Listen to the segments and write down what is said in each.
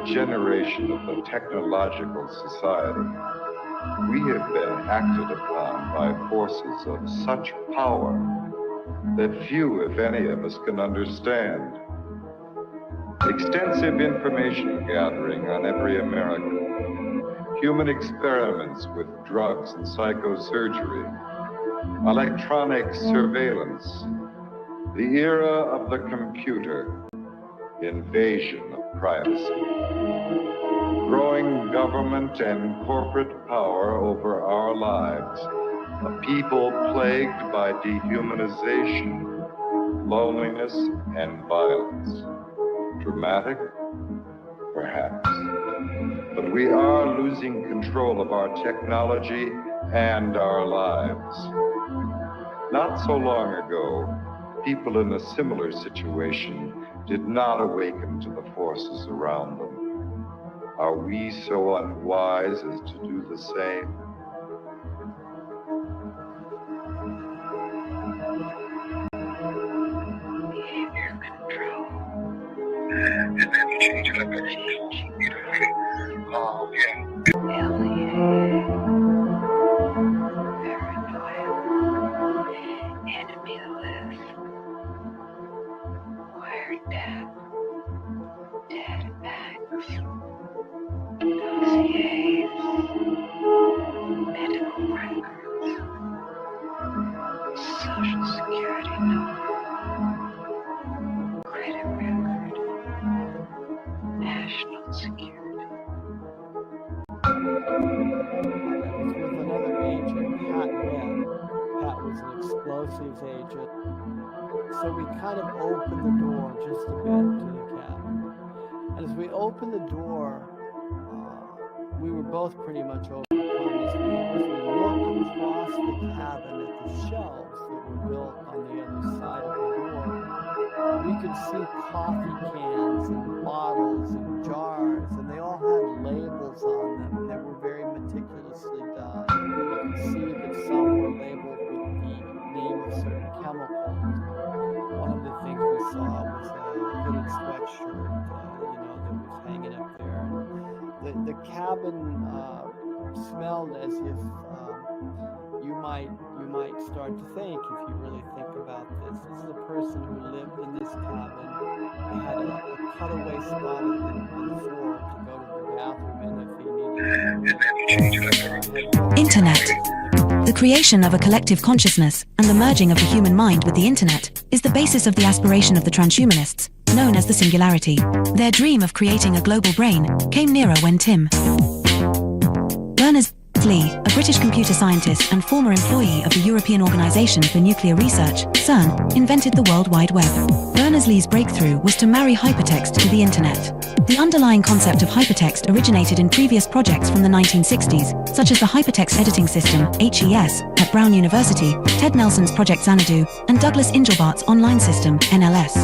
generation of the technological society, we have been acted upon by forces of such power that few, if any, of us can understand. Extensive information gathering on every American, human experiments with drugs and psychosurgery, electronic surveillance, the era of the computer, invasion of privacy, growing government and corporate power over our lives, a people plagued by dehumanization, loneliness, and violence. Dramatic? Perhaps. But we are losing control of our technology and our lives. Not so long ago, people in a similar situation did not awaken to the forces around them. Are we so unwise as to do the same? Behavior control. And then you change it up every 15 feet. Alien. Paranoia. Enemy list. Wiretap. Databanks. Dossiers. Medical records. Social security number. Credit record. National security. With another agent, Pat Webb. Pat was an explosives agent. So we kind of opened the door just a bit to the cabin. And as we opened the door, we were both pretty much overcome as we looked across the cabin at the shelves that were built on the other side of the door. We could see coffee cans and bottles and jars, and they all had labels on them, and they were very meticulously done. You could see that some were labeled with the name of certain chemicals. One of the things we saw was a hooded sweatshirt, that was hanging up there. And the cabin smelled as if you might start to think, if you really think about this. This is a person who lived in this cabin. He had a cutaway spot on the floor to go to the bathroom in if he needed to. Internet. The creation of a collective consciousness and the merging of the human mind with the internet is the basis of the aspiration of the transhumanists, known as the singularity. Their dream of creating a global brain came nearer when Tim Berners-Lee, a British computer scientist and former employee of the European Organization for Nuclear Research, CERN, invented the World Wide Web. Berners-Lee's breakthrough was to marry hypertext to the internet. The underlying concept of hypertext originated in previous projects from the 1960s, such as the Hypertext Editing System, HES, at Brown University, Ted Nelson's Project Xanadu, and Douglas Engelbart's Online System, NLS.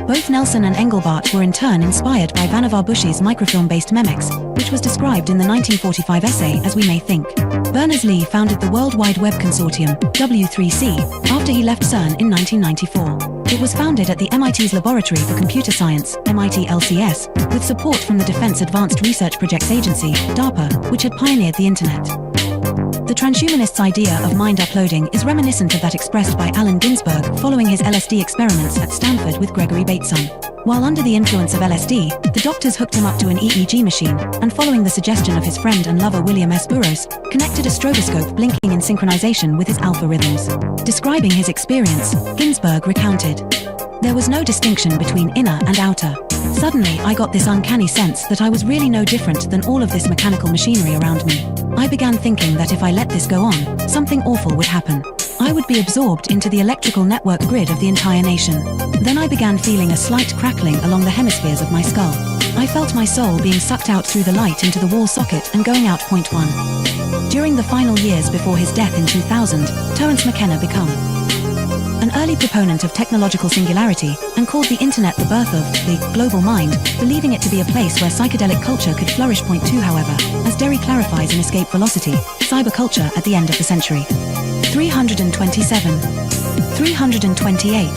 Both Nelson and Engelbart were in turn inspired by Vannevar Bush's microfilm-based Memex, which was described in the 1945 essay As We May Think. Berners-Lee founded the World Wide Web Consortium, W3C, after he left CERN in 1994. It was founded at the MIT's Laboratory for Computer Science, MIT LCS, with support from the Defense Advanced Research Projects Agency, DARPA, which had pioneered the Internet. The transhumanists' idea of mind uploading is reminiscent of that expressed by Allen Ginsberg following his LSD experiments at Stanford with Gregory Bateson. While under the influence of LSD, the doctors hooked him up to an EEG machine, and following the suggestion of his friend and lover William S. Burroughs, connected a stroboscope blinking in synchronization with his alpha rhythms. Describing his experience, Ginsberg recounted, "There was no distinction between inner and outer. Suddenly, I got this uncanny sense that I was really no different than all of this mechanical machinery around me. I began thinking that if I let this go on, something awful would happen. I would be absorbed into the electrical network grid of the entire nation. Then I began feeling a slight crackling along the hemispheres of my skull. I felt my soul being sucked out through the light into the wall socket and going out point one." During the final years before his death in 2000, Terence McKenna became an early proponent of technological singularity and called the internet the birth of the global mind, believing it to be a place where psychedelic culture could flourish. Point two, however, as Derry clarifies in Escape Velocity, cyberculture at the end of the century. 327. 328.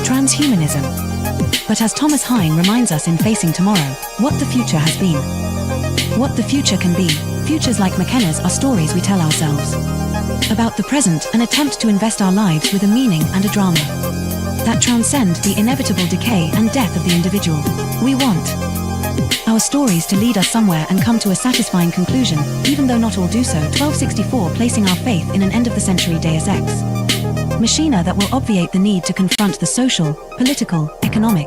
Transhumanism. But as Thomas Hein reminds us in Facing Tomorrow, what the future has been. What the future can be, futures like McKenna's are stories we tell ourselves. About the present, an attempt to invest our lives with a meaning and a drama that transcend the inevitable decay and death of the individual. We want our stories to lead us somewhere and come to a satisfying conclusion, even though not all do so. 1264, placing our faith in an end-of-the-century Deus Ex machina that will obviate the need to confront the social, political, economic,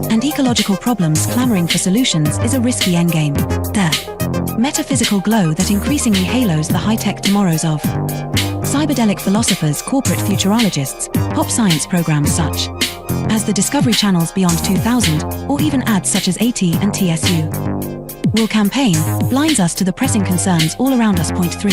and ecological problems clamoring for solutions is a risky endgame. The metaphysical glow that increasingly halos the high-tech tomorrows of cyberdelic philosophers, corporate futurologists, pop science programs such as the Discovery Channel's Beyond 2000, or even ads such as AT&TSU will campaign, blinds us to the pressing concerns all around us. Point 3.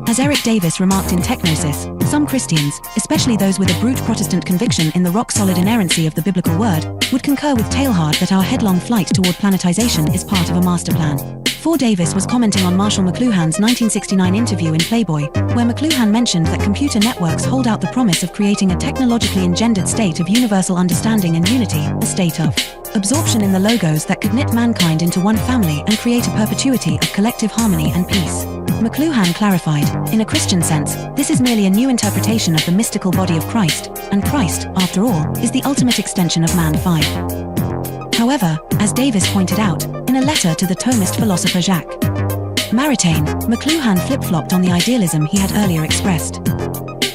As Eric Davis remarked in Technosis, some Christians, especially those with a brute Protestant conviction in the rock-solid inerrancy of the biblical word, would concur with Teilhard that our headlong flight toward planetization is part of a master plan. 4. Davis was commenting on Marshall McLuhan's 1969 interview in Playboy, where McLuhan mentioned that computer networks hold out the promise of creating a technologically engendered state of universal understanding and unity, a state of absorption in the logos that could knit mankind into one family and create a perpetuity of collective harmony and peace. McLuhan clarified, in a Christian sense, this is merely a new interpretation of the mystical body of Christ, and Christ, after all, is the ultimate extension of man. 5. However, as Davis pointed out, in a letter to the Thomist philosopher Jacques Maritain, McLuhan flip-flopped on the idealism he had earlier expressed.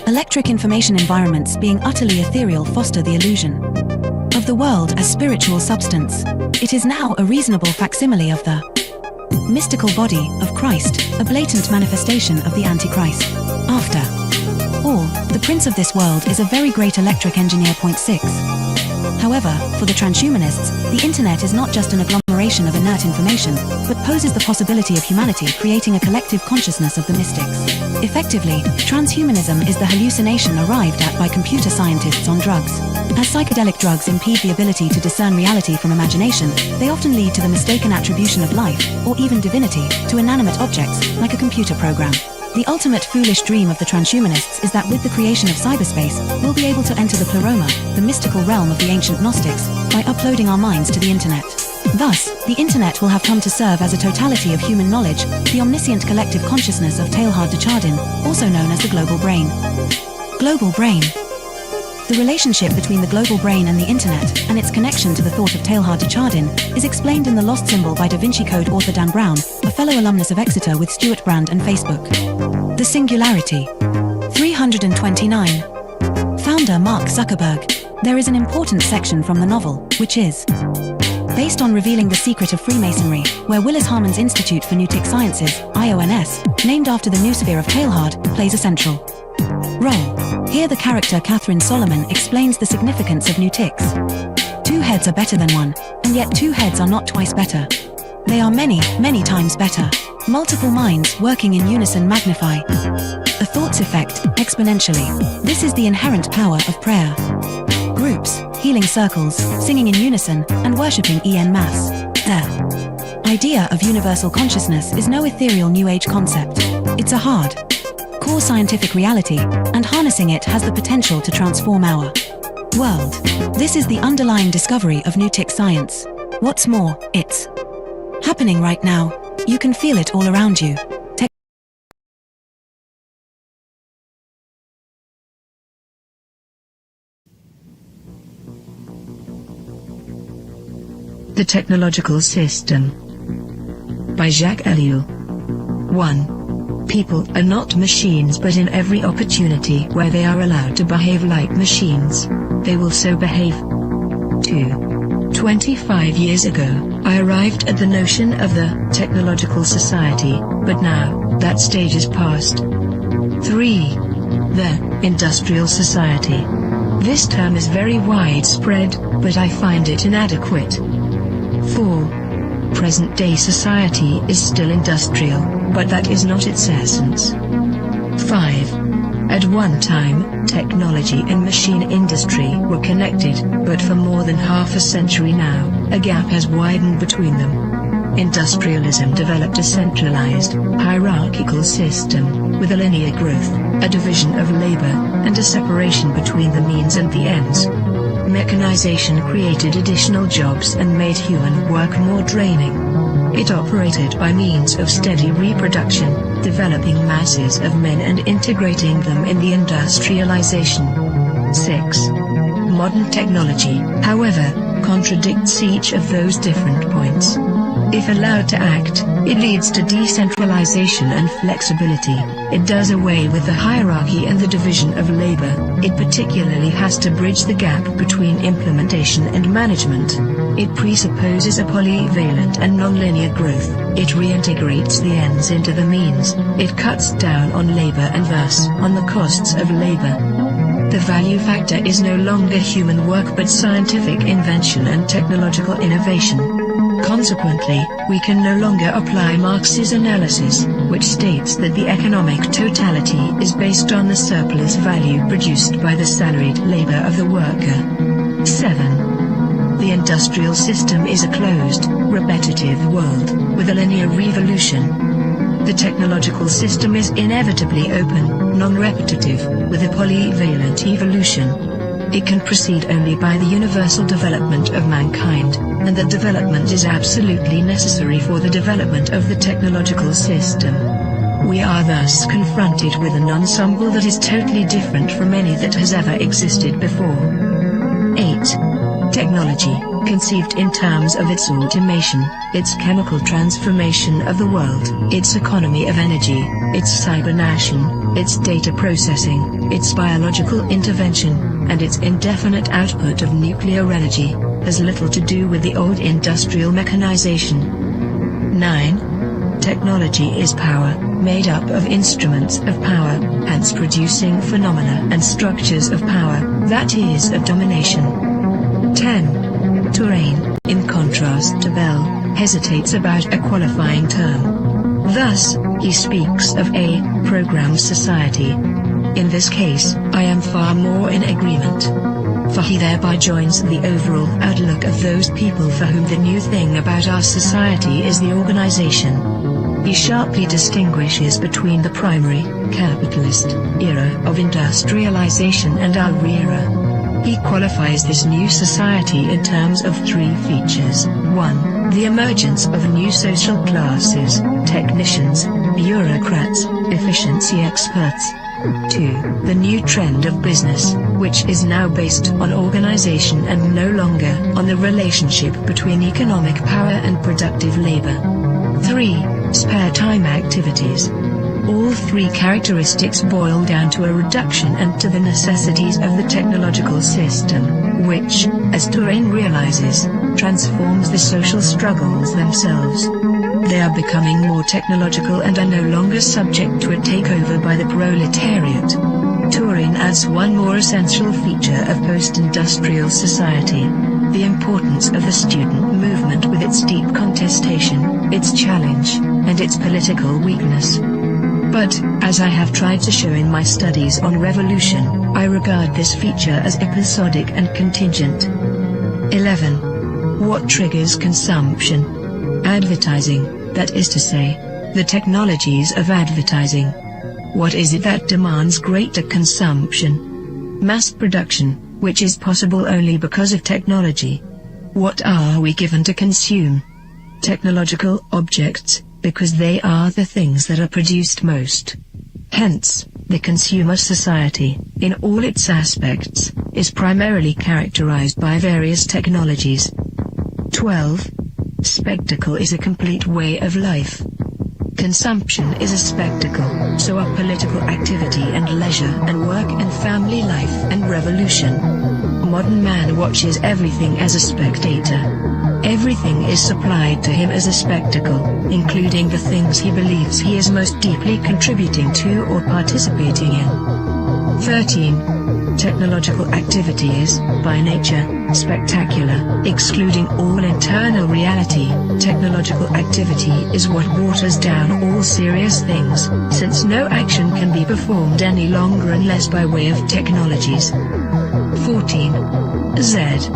Electric information environments being utterly ethereal foster the illusion of the world as spiritual substance. It is now a reasonable facsimile of the mystical body of Christ, a blatant manifestation of the Antichrist. After all, the prince of this world is a very great electric engineer. Point 6. However, for the transhumanists, the internet is not just an agglomeration of inert information, but poses the possibility of humanity creating a collective consciousness of the mystics. Effectively, transhumanism is the hallucination arrived at by computer scientists on drugs. As psychedelic drugs impede the ability to discern reality from imagination, they often lead to the mistaken attribution of life, or even divinity, to inanimate objects, like a computer program. The ultimate foolish dream of the transhumanists is that with the creation of cyberspace, we'll be able to enter the pleroma, the mystical realm of the ancient Gnostics, by uploading our minds to the internet. Thus, the internet will have come to serve as a totality of human knowledge, the omniscient collective consciousness of Teilhard de Chardin, also known as the global brain. Global brain. The relationship between the global brain and the internet, and its connection to the thought of Teilhard de Chardin, is explained in The Lost Symbol by Da Vinci Code author Dan Brown, a fellow alumnus of Exeter with Stuart Brand and Facebook. The Singularity. 329. Founder Mark Zuckerberg. There is an important section from the novel, which is based on revealing the secret of Freemasonry, where Willis Harman's Institute for Newtic Sciences, IONS, named after the noosphere of Teilhard, plays a central role. Here the character Catherine Solomon explains the significance of Newtics. 2 heads are better than 1, and yet 2 heads are not twice better. They are many, many times better. Multiple minds working in unison magnify a thought's effect exponentially. This is the inherent power of prayer. Groups, healing circles, singing in unison, and worshipping en masse. The idea of universal consciousness is no ethereal New Age concept. It's a hard core scientific reality, and harnessing it has the potential to transform our world. This is the underlying discovery of Newtic science. What's more, it's happening right now. You can feel it all around you. The Technological System by Jacques Ellul. 1. People are not machines, but in every opportunity where they are allowed to behave like machines, they will so behave. 2. 25 years ago, I arrived at the notion of the technological society, but now, that stage is past. 3. The industrial society. This term is very widespread, but I find it inadequate. 4. Present-day society is still industrial, but that is not its essence. 5. At one time, technology and machine industry were connected, but for more than half a century now, a gap has widened between them. Industrialism developed a centralized, hierarchical system, with a linear growth, a division of labor, and a separation between the means and the ends. Mechanization created additional jobs and made human work more draining. It operated by means of steady reproduction, developing masses of men and integrating them in the industrialization. 6. Modern technology, however, contradicts each of those different points. If allowed to act, it leads to decentralization and flexibility. It does away with the hierarchy and the division of labor. It particularly has to bridge the gap between implementation and management. It presupposes a polyvalent and nonlinear growth. It reintegrates the ends into the means. It cuts down on labor and thus on the costs of labor. The value factor is no longer human work but scientific invention and technological innovation. Consequently, we can no longer apply Marx's analysis, which states that the economic totality is based on the surplus value produced by the salaried labor of the worker. 7. The industrial system is a closed, repetitive world, with a linear revolution. The technological system is inevitably open, non-repetitive, with a polyvalent evolution. It can proceed only by the universal development of mankind, and that development is absolutely necessary for the development of the technological system. We are thus confronted with an ensemble that is totally different from any that has ever existed before. 8. Technology, conceived in terms of its automation, its chemical transformation of the world, its economy of energy, its cybernation, its data processing, its biological intervention, and its indefinite output of nuclear energy, has little to do with the old industrial mechanization. 9. Technology is power, made up of instruments of power, hence producing phenomena and structures of power, that is of domination. 10. Terrain, in contrast to Bell, hesitates about a qualifying term. Thus, he speaks of a programmed society. In this case, I am far more in agreement. For he thereby joins the overall outlook of those people for whom the new thing about our society is the organization. He sharply distinguishes between the primary, capitalist, era of industrialization and our era. He qualifies this new society in terms of 3 features. 1. The emergence of new social classes, technicians, bureaucrats, efficiency experts. 2. The new trend of business, which is now based on organization and no longer on the relationship between economic power and productive labor. 3. Spare time activities. All 3 characteristics boil down to a reduction and to the necessities of the technological system, which, as Terrain realizes, transforms the social struggles themselves. They are becoming more technological and are no longer subject to a takeover by the proletariat. Turin adds one more essential feature of post-industrial society: the importance of the student movement with its deep contestation, its challenge, and its political weakness. But, as I have tried to show in my studies on revolution, I regard this feature as episodic and contingent. 11. What triggers consumption? Advertising, that is to say, the technologies of advertising. What is it that demands greater consumption? Mass production, which is possible only because of technology. What are we given to consume? Technological objects, because they are the things that are produced most. Hence, the consumer society, in all its aspects, is primarily characterized by various technologies. 12. Spectacle is a complete way of life. Consumption is a spectacle, so are political activity and leisure and work and family life and revolution. Modern man watches everything as a spectator. Everything is supplied to him as a spectacle, including the things he believes he is most deeply contributing to or participating in. 13. Technological activity is, by nature, spectacular, excluding all internal reality. Technological activity is what waters down all serious things, since no action can be performed any longer unless by way of technologies. 14. Z.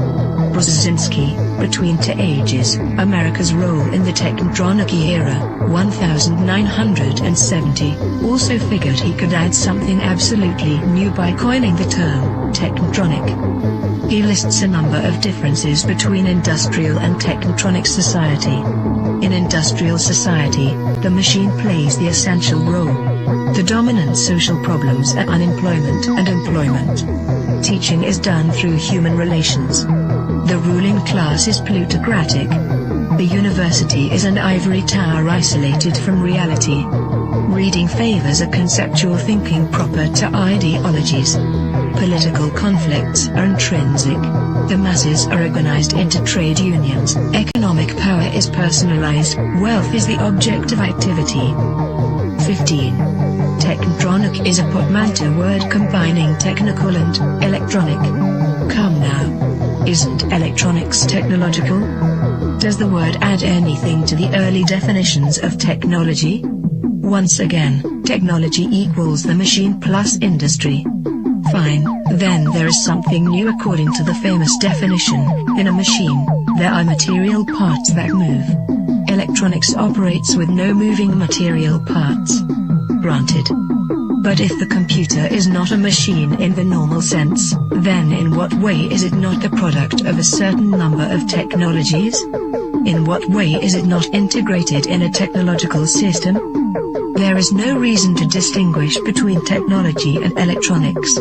Brzezinski, Between Two Ages, America's Role in the Technotronic Era, 1970, also figured he could add something absolutely new by coining the term, technotronic. He lists a number of differences between industrial and technotronic society. In industrial society, the machine plays the essential role. The dominant social problems are unemployment and employment. Teaching is done through human relations. The ruling class is plutocratic. The university is an ivory tower isolated from reality. Reading favors a conceptual thinking proper to ideologies. Political conflicts are intrinsic. The masses are organized into trade unions. Economic power is personalized. Wealth is the object of activity. 15. Technotronic is a portmanteau word combining technical and electronic. Come now. Isn't electronics technological? Does the word add anything to the early definitions of technology? Once again, technology equals the machine plus industry. Fine, then there is something new according to the famous definition. In a machine, there are material parts that move. Electronics operates with no moving material parts. Granted. But if the computer is not a machine in the normal sense, then in what way is it not the product of a certain number of technologies? In what way is it not integrated in a technological system? There is no reason to distinguish between technology and electronics.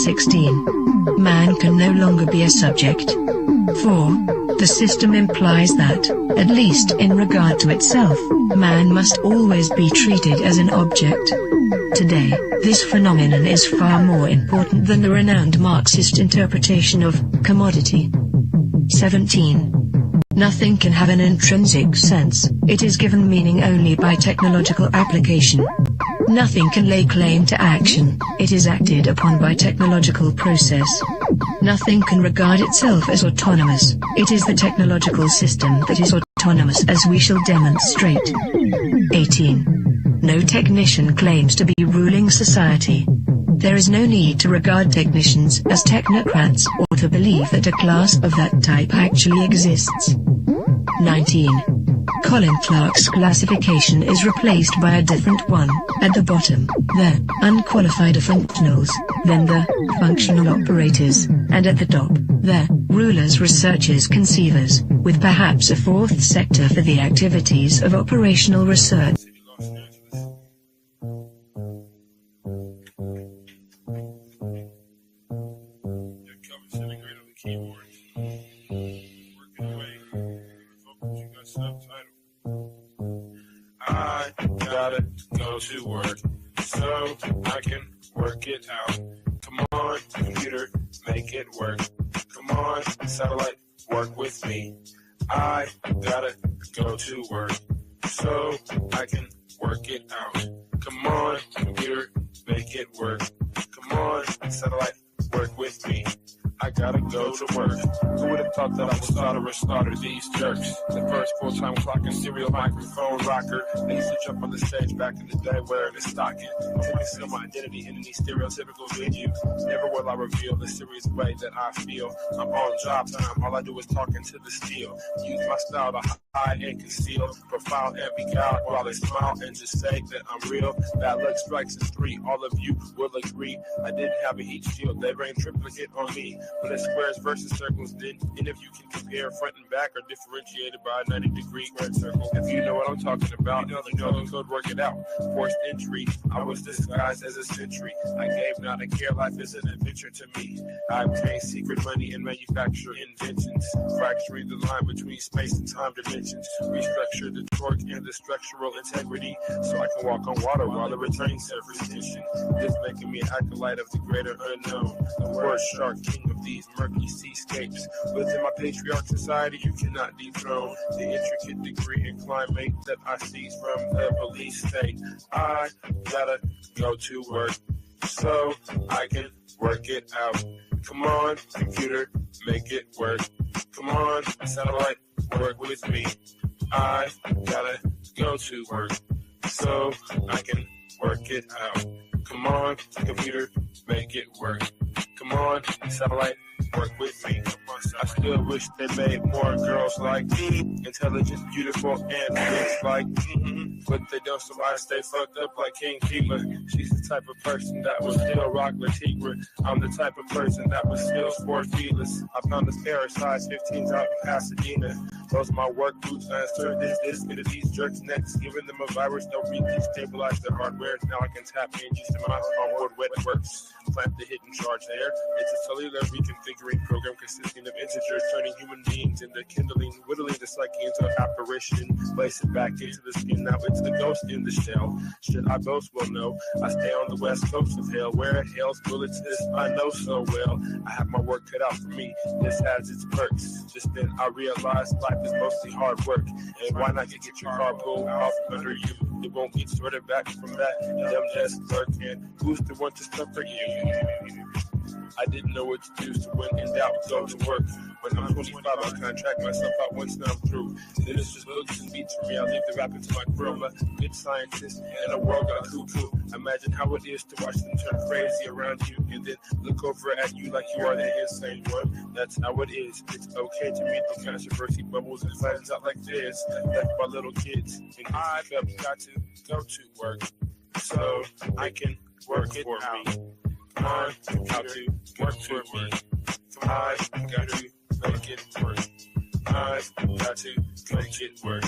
16. Man can no longer be a subject. 4. The system implies that, at least in regard to itself, man must always be treated as an object. Today, this phenomenon is far more important than the renowned Marxist interpretation of commodity. 17. Nothing can have an intrinsic sense, it is given meaning only by technological application. Nothing can lay claim to action, it is acted upon by technological process. Nothing can regard itself as autonomous, it is the technological system that is autonomous, as we shall demonstrate. 18. No technician claims to be ruling society. There is no need to regard technicians as technocrats or to believe that a class of that type actually exists. 19. Colin Clark's classification is replaced by a different one. At the bottom, the unqualified functionals, then the functional operators, and at the top, the rulers, researchers, conceivers, with perhaps a fourth sector for the activities of operational research. I gotta go to work so I can work it out. Come on, computer, make it work. Come on, satellite, work with me. I gotta go to work so I can work it out. Come on, computer, make it work. Come on, satellite, work with me. I gotta go to work. Who would have thought that I would starter these jerks? The first full-time clock and serial microphone rocker. I used to jump on the stage back in the day wearing a stocking. To conceal my identity in any stereotypical venue. Never will I reveal the serious way that I feel. I'm on job time, all I do is talking to the steel. Use my style to hide and conceal. Profile and be out while they smile and just say that I'm real. Bad luck strikes in 3, all of you will agree. I didn't have a heat shield, they rained triplicate on me. But it's squares versus circles, then, and if you can compare front and back are differentiated by a 90-degree squared circle. If you know what I'm talking about, you know the code, work it out. Forced entry, I was disguised as a sentry. I gave not a care, life is an adventure to me. I obtained secret money and manufacture inventions, fracturing the line between space and time dimensions. Restructure the torque and the structural integrity, so I can walk on water while it retains surface tension. This making me an acolyte of the greater unknown, the word shark, king of these murky seascapes. Within my patriarch society, you cannot dethrone the intricate degree and climate that I seize from the police state. I gotta go to work so I can work it out. Come on, computer, make it work. Come on, satellite, work with me. I gotta go to work so I can work it out. Come on, computer, make it work. Come on, satellite, work with me. I still wish they made more girls like me. Intelligent, beautiful, and looks like but they don't, so I stay fucked up like King Keeper. She's the type of person that will still rock Latigua. I'm the type of person that will still sport feelers. I found this pair of size 15s out in Pasadena. Those are my work boots. I insert this into these jerks' necks, giving them a virus. They'll destabilize their hardware. Now I can tap in just to my onboard wet works. Plant the hidden charge there. It's a cellular reconfiguring program consisting of integers, turning human beings into kindling, whittling the psyche into an apparition, place it back into the skin. Now it's the ghost in the shell. Should I boast? Well, no. I stay on the west coast of hell, where hell's bullets is. I know so well. I have my work cut out for me. This has its perks. Just then I realized life is mostly hard work. And why not get your car pulled off under you? It won't get sorted back from that dumb desk clerk. And who's the one to stuff for you? I didn't know what to do, so when in doubt, go to work. When I'm 25, I'll contract myself out once I'm through. Then it's just books and beats for me. I'll leave the rapping to my crew. I'm a good scientist and a world got cuckoo. Imagine how it is to watch them turn crazy around you and then look over at you like you are the insane one. That's how it is. It's okay to meet the controversy bubbles and flattens out like this. Like my little kids. And I've got to go to work so I can work it out. Come on, got to work for me. Come on, got to make it work. I've got to make it work.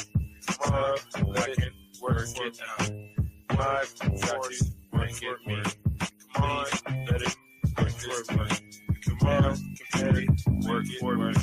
Come on, I can work it out. I've got to make it work. Come on, let it work this way. Come on, let it work it work.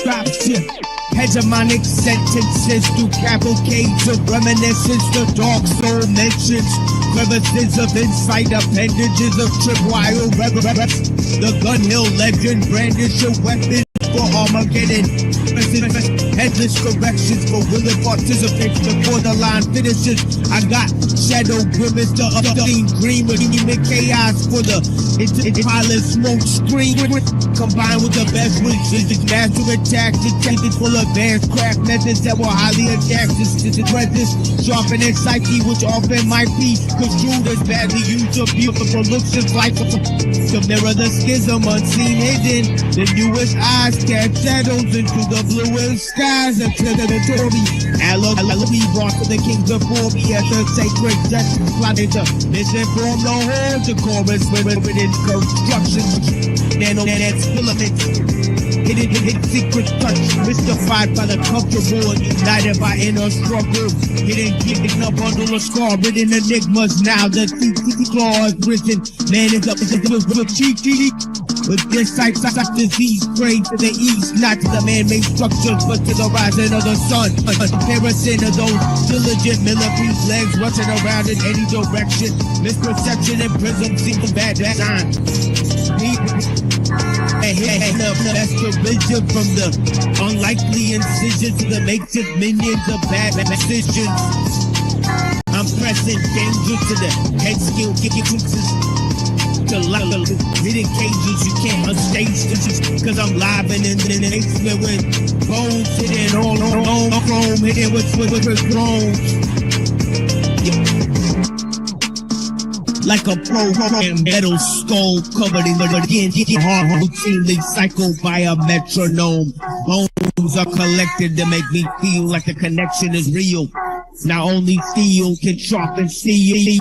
Drop shit. Hegemonic sentences through cavalcades of reminiscence. The dark soul mentions crevices of insight, appendages of tripwire reverence. The gun hill legend brandish a weapon for Armageddon. Endless corrections for willing participants before the line finishes. I got shadow grimace, the obscene dream of human chaos for the pilot smoke screen. Combined with the best wishes, master attacks, detected full advanced craft methods that were highly adapted to the presence, sharpening psyche, which often might be construed as badly used or beautiful looks and life to mirror the schism unseen hidden. The newest eyes cast shadows into the bluest skies until the Tory allegory brought to the kings before me as the sacred justice plotted to misinform the whole chorus within construction. Nanonet filaments, hidden secret touch, mystified by the comfortable and united by inner struggle. Hidden a bundle of scar-ridden enigmas. Now the claws risen. Man is up with cheeky. With this sight, disease praying to the east, not to the man-made structures, but to the rising of the sun. A comparison of those diligent millipede legs rushing around in any direction. Misperception and prism seem a bad sign. That's the vision from the unlikely incision to the makeshift minions of bad decisions. I'm pressing danger to the head skill, kicking to hidden cages you can't unstage this cause I'm live and in the basement with bones hidden all chrome, hidden with thrones. Like a programmed metal skull covered in the skin, heart routinely cycled by a metronome. Bones are collected to make me feel like the connection is real. Now only steel can sharpen steel.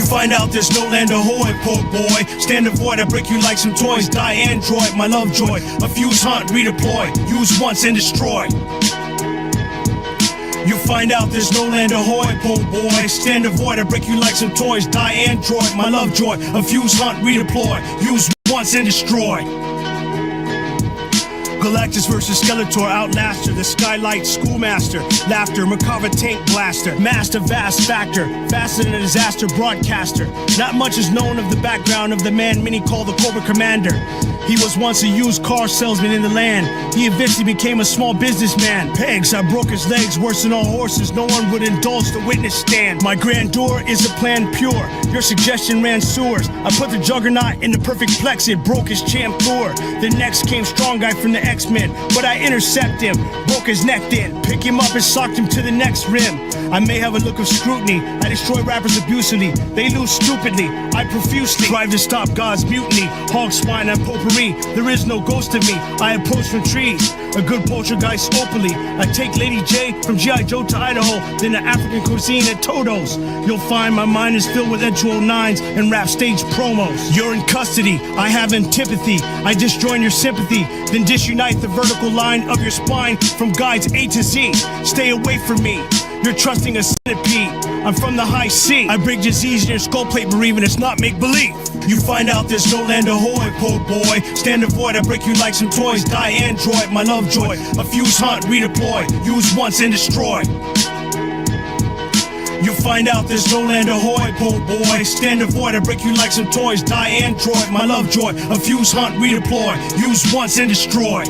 Find out there's no land ahoy, poor boy. Stand avoid, I break you like some toys. Die android, my love joy. A fuse hunt, redeploy. Use once and destroy. You find out there's no land ahoy, poor boy. Stand avoid, I break you like some toys. Die android, my love joy. A fuse hunt, redeploy. Use once and destroy. Galactus versus Skeletor, Outlaster, the Skylight Schoolmaster, Laughter, Macabre Tank Blaster, Master Vast Factor, faster than a disaster broadcaster. Not much is known of the background of the man many call the Cobra Commander. He was once a used car salesman in the land. He eventually became a small businessman. Pegs, I broke his legs, worse than all horses. No one would indulge the witness stand. My grandeur is a plan pure. Your suggestion ran sewers. I put the juggernaut in the perfect plex. It broke his champ Thor. The next came strong guy from the X-Men, but I intercept him, broke his neck then, pick him up and socked him to the next rim. I may have a look of scrutiny. I destroy rappers abusively. They lose stupidly. I profusely strive to stop God's mutiny. Hog, swine, and potpourri. There is no ghost of me. I approach from trees. A good poltergeist openly. I take Lady J from G.I. Joe to Idaho, then the African cuisine at Toto's. You'll find my mind is filled with N209s and rap stage promos. You're in custody. I have antipathy. I disjoin your sympathy, then disunite the vertical line of your spine from guides A to Z. Stay away from me. You're trusting a centipede. I'm from the high C. I bring disease in your skull plate, bereaving it's not make-believe. You find out there's no land ahoy, poor boy. Stand avoid, I break you like some toys. Die android, my love joy. A fuse hunt, redeploy. Use once and destroy. You find out there's no land ahoy, poor boy. Stand avoid, I break you like some toys. Die android, my love joy. A fuse hunt, redeploy. Use once and destroy.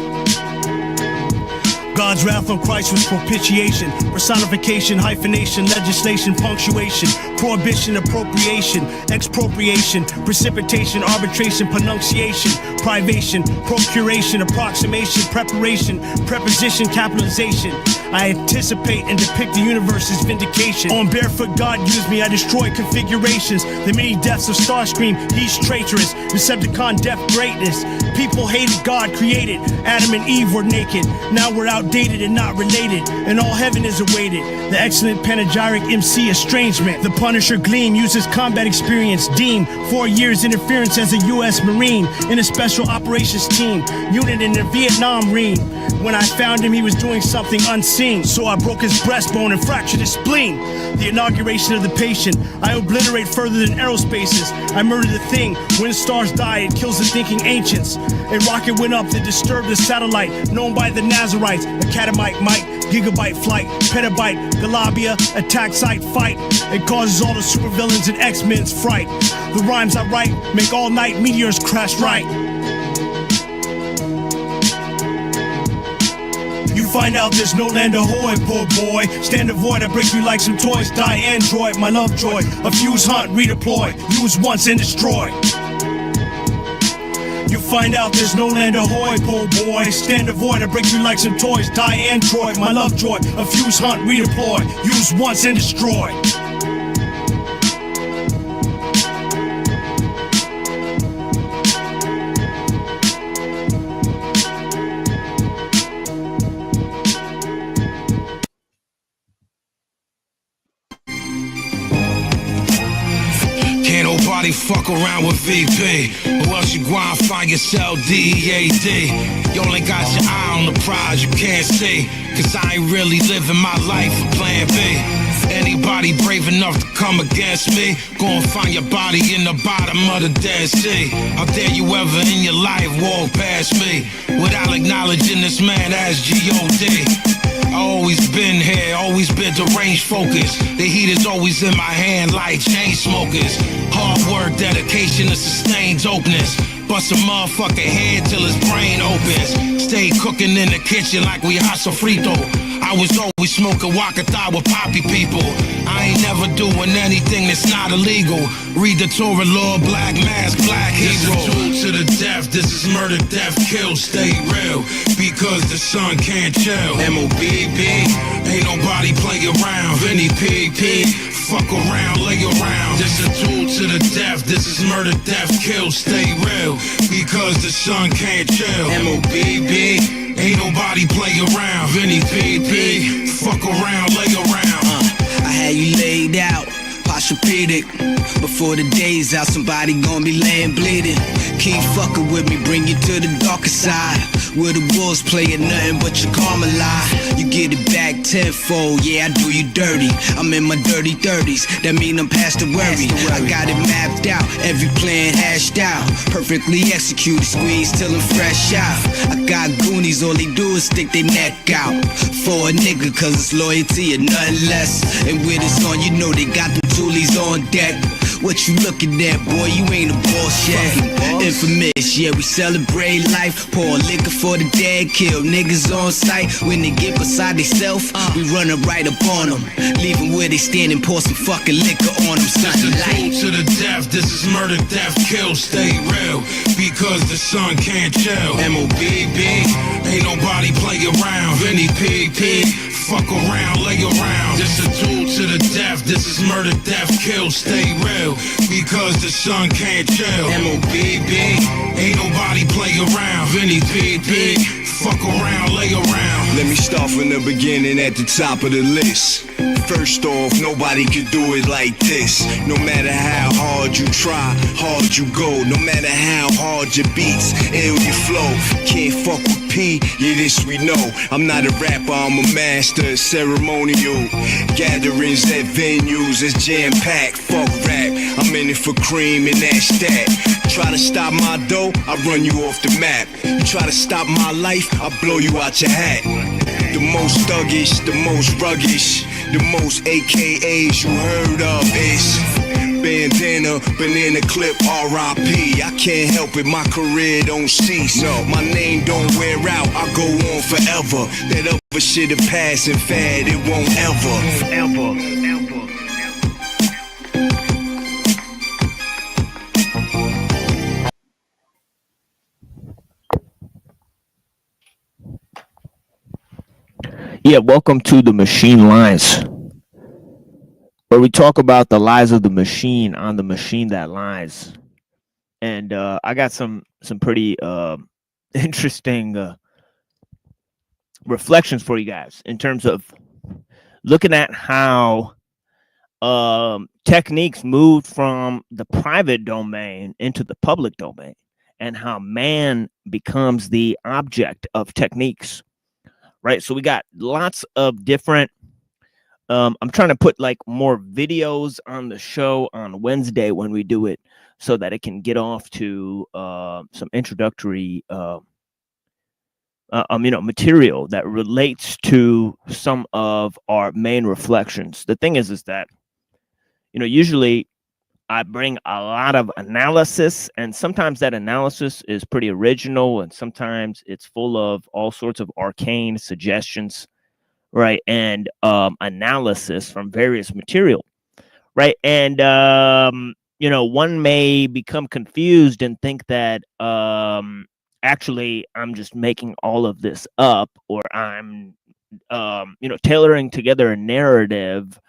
God's wrath on Christ was propitiation, personification, hyphenation, legislation, punctuation, prohibition, appropriation, expropriation, precipitation, arbitration, pronunciation, privation, procuration, approximation, preparation, preposition, capitalization. I anticipate and depict the universe's vindication. On barefoot, God used me, I destroy configurations. The many deaths of Starscream, he's traitorous. Decepticon death greatness. People hated God created. Adam and Eve were naked. Now we're outdated and not related. And all heaven is awaited. The excellent panegyric MC estrangement. The Punisher Gleam uses combat experience. Deem 4 years interference as a U.S. Marine in a special operations team. Unit in the Vietnam Marine. When I found him, he was doing something unseen. So I broke his breastbone and fractured his spleen. The inauguration of the patient. I obliterate further than aerospaces. I murder the thing. When stars die, it kills the thinking ancients. A rocket went up that disturbed the satellite, known by the Nazarites. Academite, Mike, gigabyte flight, petabyte, Galabia, attack site, fight. It causes all the supervillains and X-Men's fright. The rhymes I write make all night meteors crash right. You find out there's no land ahoy, poor boy. Stand avoid, I break you like some toys. Die android, my love joy. A fuse hunt, redeploy. Use once and destroy. You find out there's no land ahoy, poor boy. Stand avoid, I break you like some toys. Die android, my love joy. A fuse hunt, redeploy. Use once and destroy. Fuck around with VP. Who else you grind? Find yourself DEAD. You only got your eye on the prize you can't see. Cause I ain't really living my life for plan B. Anybody brave enough to come against me, go and find your body in the bottom of the Dead Sea. How dare you ever in your life walk past me without acknowledging this man as G.O.D. I always been here, always been deranged focus. The heat is always in my hand like chain smokers. Hard work, dedication to sustained dopeness. Bust a motherfucker head till his brain opens. Stay cooking in the kitchen like we hot frito. I was always smoking wakata with poppy people. I ain't never doing anything that's not illegal. Read the Torah law, black mask, black hero. This is tool to the death, this is murder, death, kill, stay real. Because the sun can't chill. MOBB, ain't nobody play around. Vinny P, fuck around, lay around. This is tool to the death, this is murder, death, kill, stay real. Because the sun can't chill. MOBB, ain't nobody play around. Vinny P, fuck around, lay around. I had you laid out, Posturepedic. Before the day's out, somebody gonna be laying bleeding. Keep fucking with me, bring you to the darker side, where the wolves playing nothing but your karma lie. You get it back tenfold, yeah, I do you dirty. I'm in my dirty 30s, that mean I'm past the worry. I got it mapped out, every plan hashed out, perfectly executed, squeeze till I'm fresh out. I got goonies, all they do is stick their neck out for a nigga, cause it's loyalty and nothing less. And with it's on, you know they got them toolies on deck. What you looking at, boy? You ain't a boss yet. Infamous, yeah, we celebrate life. Pour liquor for the dead, kill niggas on sight. When they get beside themselves, we run it right up on them. Leave them where they standing, pour some fucking liquor on them. Something like to the death, this is murder, death, kill, stay real. Because the sun can't chill. M.O.B.B. Ain't nobody play around. Vinny P.P. Fuck around, lay around. This a duel to the death, this is murder, death, kill, stay real. Because the sun can't chill. M.O.B.B. Ain't nobody play around. Vinny P.P. Fuck around, lay around. Let me start from the beginning at the top of the list. First off, nobody could do it like this. No matter how hard you try, hard you go. No matter how hard your beats, ill your flow. Can't fuck with P, yeah, this we know. I'm not a rapper, I'm a master of ceremonial. Gatherings at venues, it's jam-packed. Fuck rap, I'm in it for cream and that's that. Try to stop my dough, I run you off the map. You try to stop my life, I blow you out your hat. The most thuggish, the most ruggish, the most AKAs you heard of is bandana, banana clip, R.I.P. I can't help it, my career don't cease. No, my name don't wear out, I go on forever. That other shit a passing fad, it won't ever. Yeah, welcome to the Machine Lies, where we talk about the lies of the machine on the machine that lies. And I got some pretty interesting reflections for you guys in terms of looking at how techniques moved from the private domain into the public domain, and how man becomes the object of techniques. Right, so we got lots of different. I'm trying to put like more videos on the show on Wednesday when we do it, so that it can get off to some introductory, material that relates to some of our main reflections. The thing is that, usually I bring a lot of analysis, and sometimes that analysis is pretty original, and sometimes it's full of all sorts of arcane suggestions, right? And analysis from various material, right? And one may become confused and think that actually I'm just making all of this up, or I'm tailoring together a narrative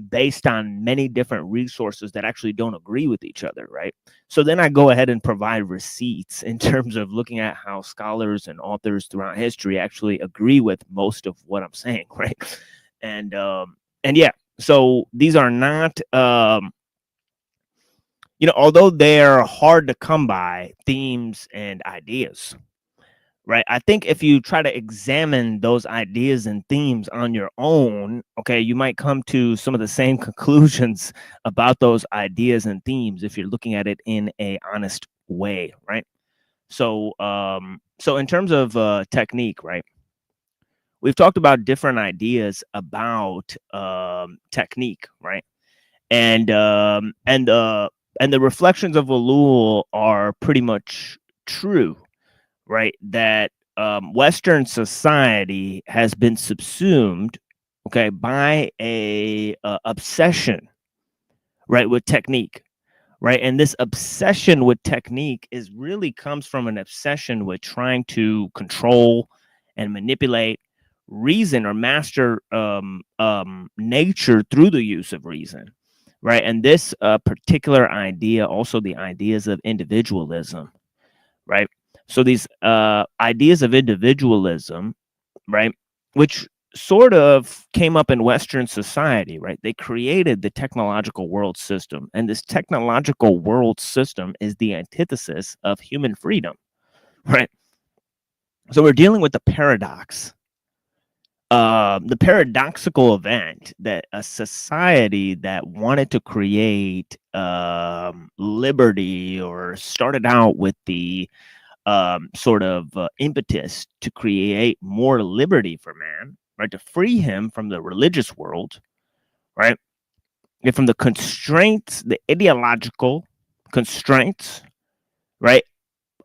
based on many different resources that actually don't agree with each other, right? So then I go ahead and provide receipts in terms of looking at how scholars and authors throughout history actually agree with most of what I'm saying, right? And yeah, so these are not, although they're hard to come by, themes and ideas, right? I think if you try to examine those ideas and themes on your own, okay, you might come to some of the same conclusions about those ideas and themes if you're looking at it in a honest way, right? So, so in terms of technique, right? We've talked about different ideas about technique, right? And the reflections of ellul are pretty much true, right? That Western society has been subsumed, okay, by a obsession, right, with technique, right? And this obsession with technique really comes from an obsession with trying to control and manipulate reason, or master nature through the use of reason, right? And this particular idea, also the ideas of individualism, right? So these ideas of individualism, right, which sort of came up in Western society, right? They created the technological world system, and this technological world system is the antithesis of human freedom, right? So we're dealing with the paradox, the paradoxical event that a society that wanted to create liberty, or started out with the sort of impetus to create more liberty for man, right, to free him from the religious world, right, and from the constraints, the ideological constraints, right,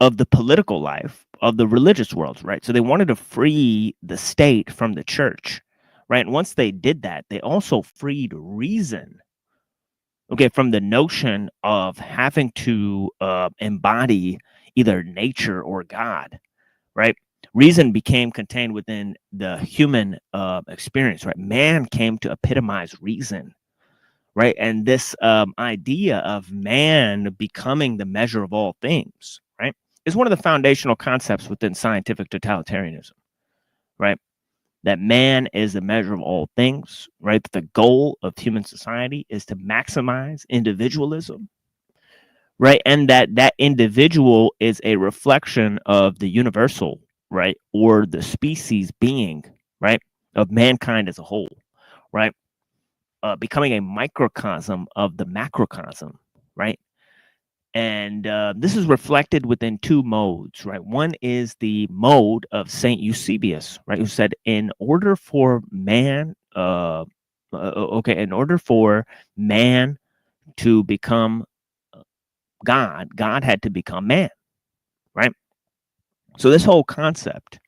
of the political life, of the religious world, right? So they wanted to free the state from the church, right? And once they did that, they also freed reason, okay, from the notion of having to embody either nature or God, right? Reason became contained within the human experience, right? Man came to epitomize reason, right? And this idea of man becoming the measure of all things, right, is one of the foundational concepts within scientific totalitarianism, right? That man is the measure of all things, right? That the goal of human society is to maximize individualism, right? And that individual is a reflection of the universal, right? Or the species being, right? Of mankind as a whole, right? Becoming a microcosm of the macrocosm, right? And this is reflected within two modes, right? One is the mode of Saint Eusebius, right, who said, in order for man, in order for man to become God, God had to become man, right? So this whole concept,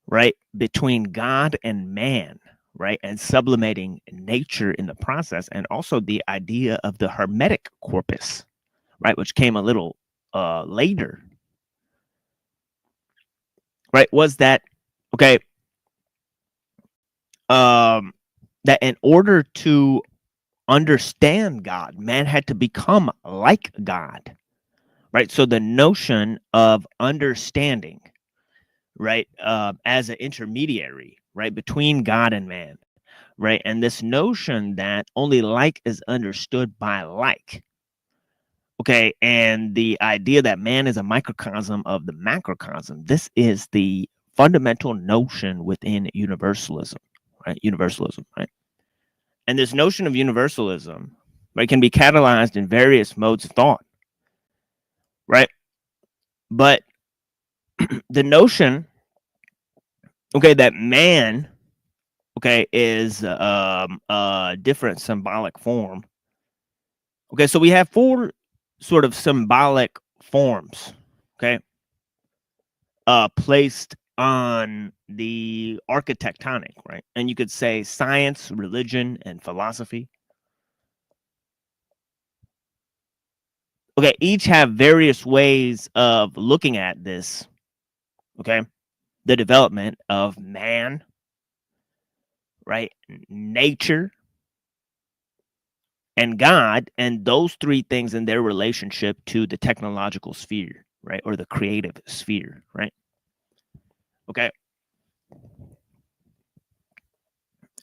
right, between God and man, right, and sublimating nature in the process, and also the idea of the hermetic corpus, right, which came a little later, right, was that, okay, that in order to understand God, man had to become like God, right? So the notion of understanding, right, as an intermediary, right, between God and man, right, and this notion that only like is understood by like, okay, and the idea that man is a microcosm of the macrocosm, this is the fundamental notion within universalism, right? Universalism, right? And this notion of universalism, right, can be catalyzed in various modes of thought, right? But the notion, okay, that man, okay, is a different symbolic form. Okay, so we have four sort of symbolic forms, okay, placed on the architectonic, right? And you could say science, religion, and philosophy. Okay, each have various ways of looking at this, okay, the development of man, right, nature, and God, and those three things in their relationship to the technological sphere, right, or the creative sphere, right? Okay.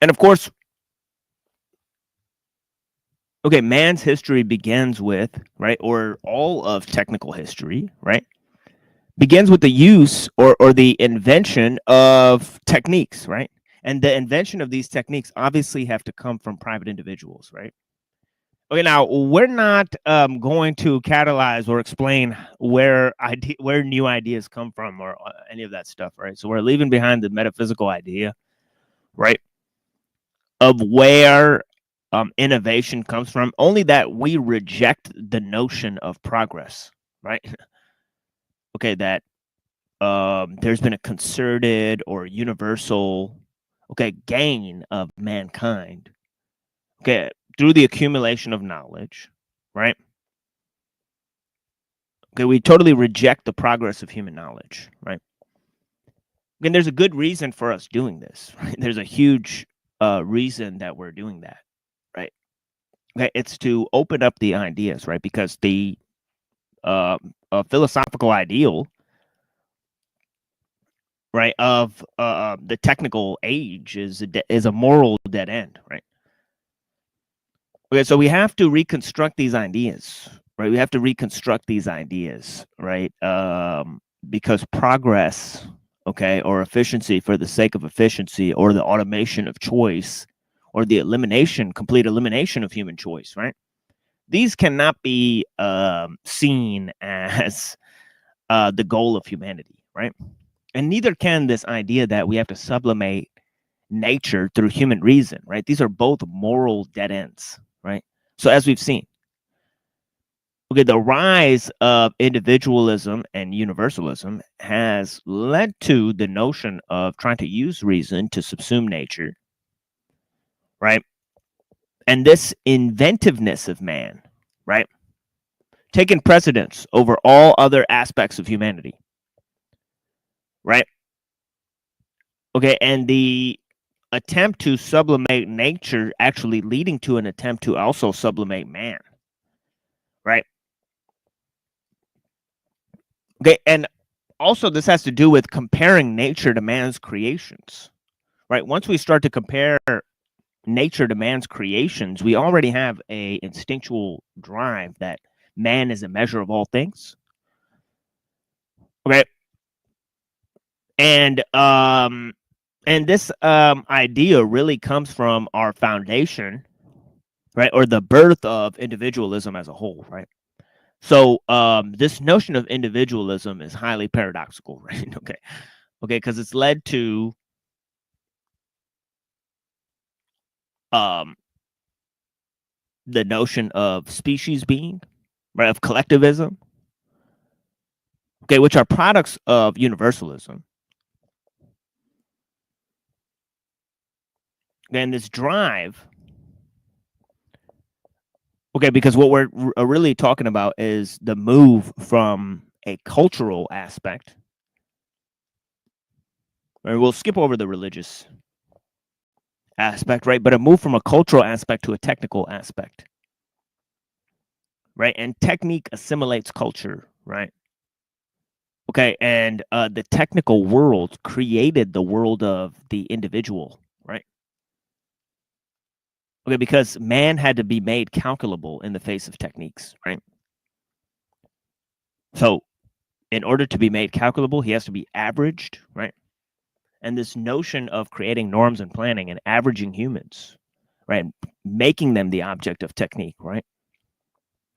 And of course, okay, man's history begins with, right, or all of technical history, right, begins with the use or the invention of techniques, right? And the invention of these techniques obviously have to come from private individuals, right? Okay, now we're not going to catalyze or explain where new ideas come from, or any of that stuff, right? So we're leaving behind the metaphysical idea, right, of where innovation comes from. Only that we reject the notion of progress, right? Okay, that there's been a concerted or universal, okay, gain of mankind, okay, through the accumulation of knowledge, right? Okay, we totally reject the progress of human knowledge, right? And there's a good reason for us doing this, right? There's a huge reason that we're doing that, right? Okay, it's to open up the ideas, right? Because the philosophical ideal, right, of the technical age is a moral dead end, right? Okay, so we have to reconstruct these ideas, right? We have to reconstruct these ideas, right? Because progress, okay, or efficiency for the sake of efficiency, or the automation of choice, or the complete elimination of human choice, right? These cannot be seen as the goal of humanity, right? And neither can this idea that we have to sublimate nature through human reason, right? These are both moral dead ends, right? So as we've seen, okay, the rise of individualism and universalism has led to the notion of trying to use reason to subsume nature, right? And this inventiveness of man, right, taking precedence over all other aspects of humanity, right? Okay, and the attempt to sublimate nature actually leading to an attempt to also sublimate man, right? Okay, and also this has to do with comparing nature to man's creations, right? Once we start to compare nature to man's creations, we already have a instinctual drive that man is a measure of all things, okay? And this idea really comes from our foundation, right, or the birth of individualism as a whole, right? So this notion of individualism is highly paradoxical, right? Okay, because it's led to the notion of species being, right, of collectivism, okay, which are products of universalism. And this drive, okay, because what we're really talking about is the move from a cultural aspect. Right, we'll skip over the religious aspect, right? But a move from a cultural aspect to a technical aspect, right? And technique assimilates culture, right? Okay, and the technical world created the world of the individual, right? Okay, because man had to be made calculable in the face of techniques, right? So in order to be made calculable, he has to be averaged, right? And this notion of creating norms and planning and averaging humans, right, making them the object of technique, right,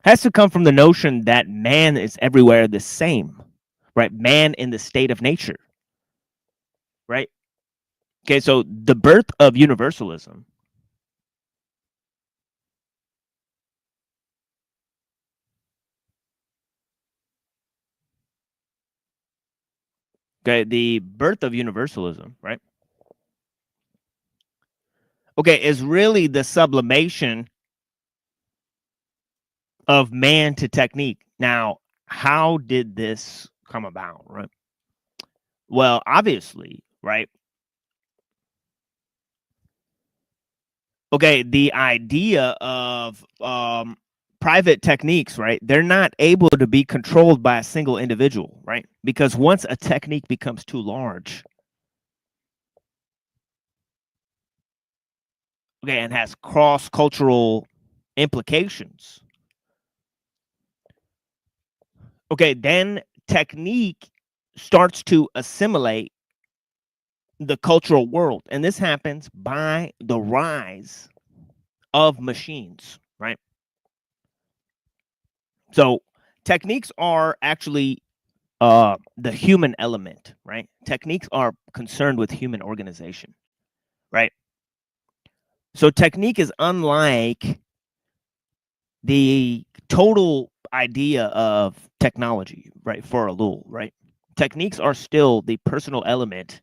has to come from the notion that man is everywhere the same, right? Man in the state of nature, right? Okay, so the birth of universalism, okay, the birth of universalism, right, okay, is really the sublimation of man to technique. Now, how did this come about, right? Well, obviously, right? Okay, the idea of private techniques, right? They're not able to be controlled by a single individual, right? Because once a technique becomes too large, okay, and has cross-cultural implications, okay, then technique starts to assimilate the cultural world. And this happens by the rise of machines, right? So techniques are actually the human element, right? Techniques are concerned with human organization, right? So technique is unlike the total idea of technology, right? For ellul, right? Techniques are still the personal element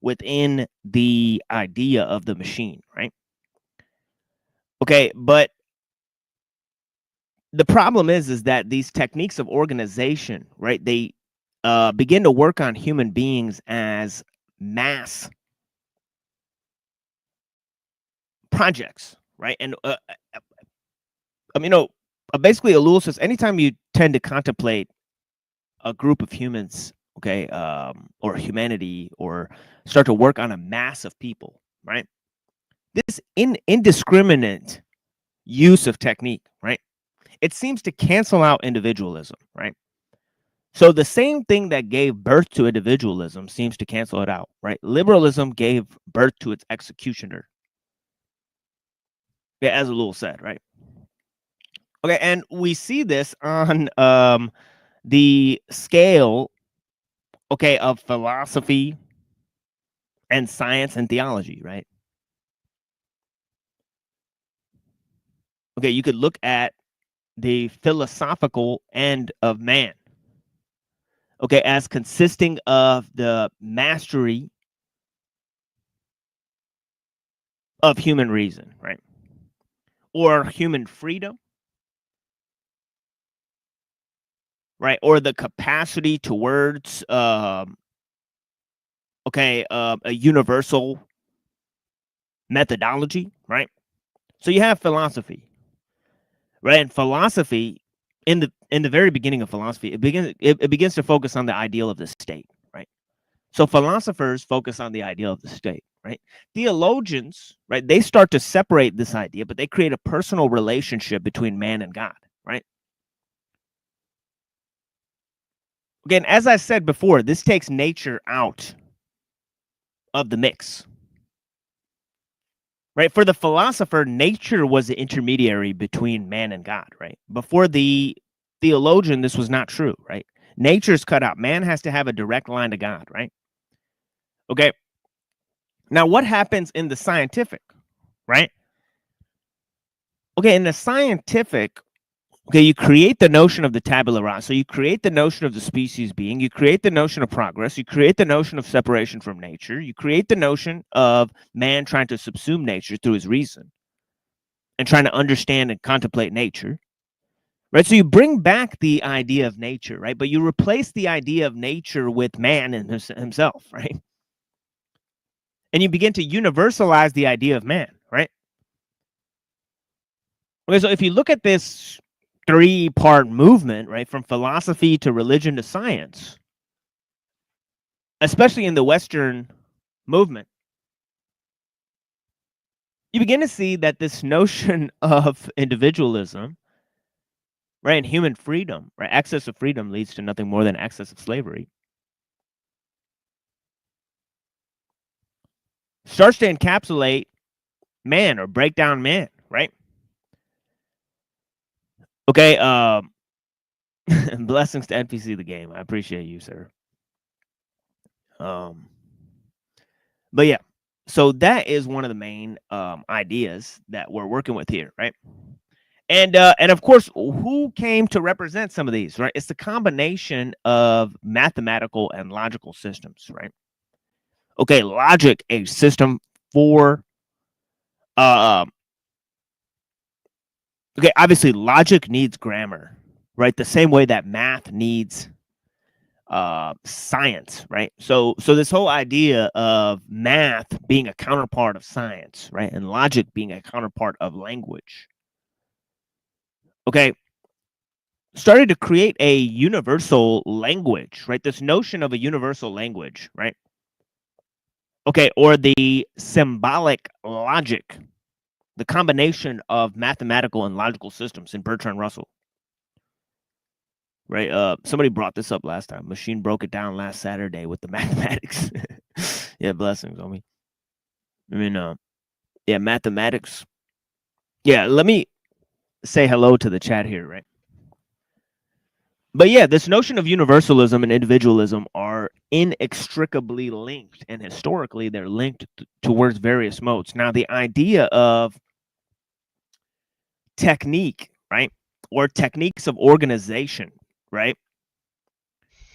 within the idea of the machine, right? Okay, but the problem is that these techniques of organization, right? They begin to work on human beings as mass projects, right? And basically, ellul says anytime you tend to contemplate a group of humans okay, or humanity, or start to work on a mass of people, right? This indiscriminate use of technique, right? It seems to cancel out individualism, right? So the same thing that gave birth to individualism seems to cancel it out, right? Liberalism gave birth to its executioner. Yeah, as Ellul said, right? Okay, and we see this on the scale, okay, of philosophy and science and theology, right? Okay, you could look at the philosophical end of man, okay, as consisting of the mastery of human reason, right? Or human freedom, right? Or the capacity towards, a universal methodology, right? So you have philosophy, right? And philosophy, in the very beginning of philosophy, it begins to focus on the ideal of the state, right? So philosophers focus on the ideal of the state, right? Theologians, right, they start to separate this idea, but they create a personal relationship between man and God, right? Again, as I said before, this takes nature out of the mix, right? For the philosopher, nature was the intermediary between man and God, right? Before the theologian, this was not true, right? Nature's cut out. Man has to have a direct line to God, right? Okay. Now, what happens in the scientific, right? Okay, in the scientific, okay, you create the notion of the tabula rasa. So you create the notion of the species being. You create the notion of progress. You create the notion of separation from nature. You create the notion of man trying to subsume nature through his reason and trying to understand and contemplate nature, right? So you bring back the idea of nature, right? But you replace the idea of nature with man and himself, right? And you begin to universalize the idea of man, right? Okay, so if you look at this three-part movement, right, from philosophy to religion to science, especially in the Western movement, you begin to see that this notion of individualism, right, and human freedom, right, excess of freedom leads to nothing more than excess of slavery, starts to encapsulate man or break down man, right? Okay, blessings to NPC the game. I appreciate you, sir. But yeah, so that is one of the main ideas that we're working with here, right? And of course, who came to represent some of these, right? It's the combination of mathematical and logical systems, right? Okay, logic, a system for okay, obviously logic needs grammar, right? The same way that math needs science, right? So this whole idea of math being a counterpart of science, right, and logic being a counterpart of language, okay, started to create a universal language, right? This notion of a universal language, right? Okay, or the symbolic logic, the combination of mathematical and logical systems in Bertrand Russell. Right. Somebody brought this up last time. Machine broke it down last Saturday with the mathematics. Yeah, blessings on me. I mean, yeah, mathematics. Yeah, let me say hello to the chat here, right? But yeah, this notion of universalism and individualism are inextricably linked, and historically they're linked towards various modes. Now, the idea of technique, right, or techniques of organization, right?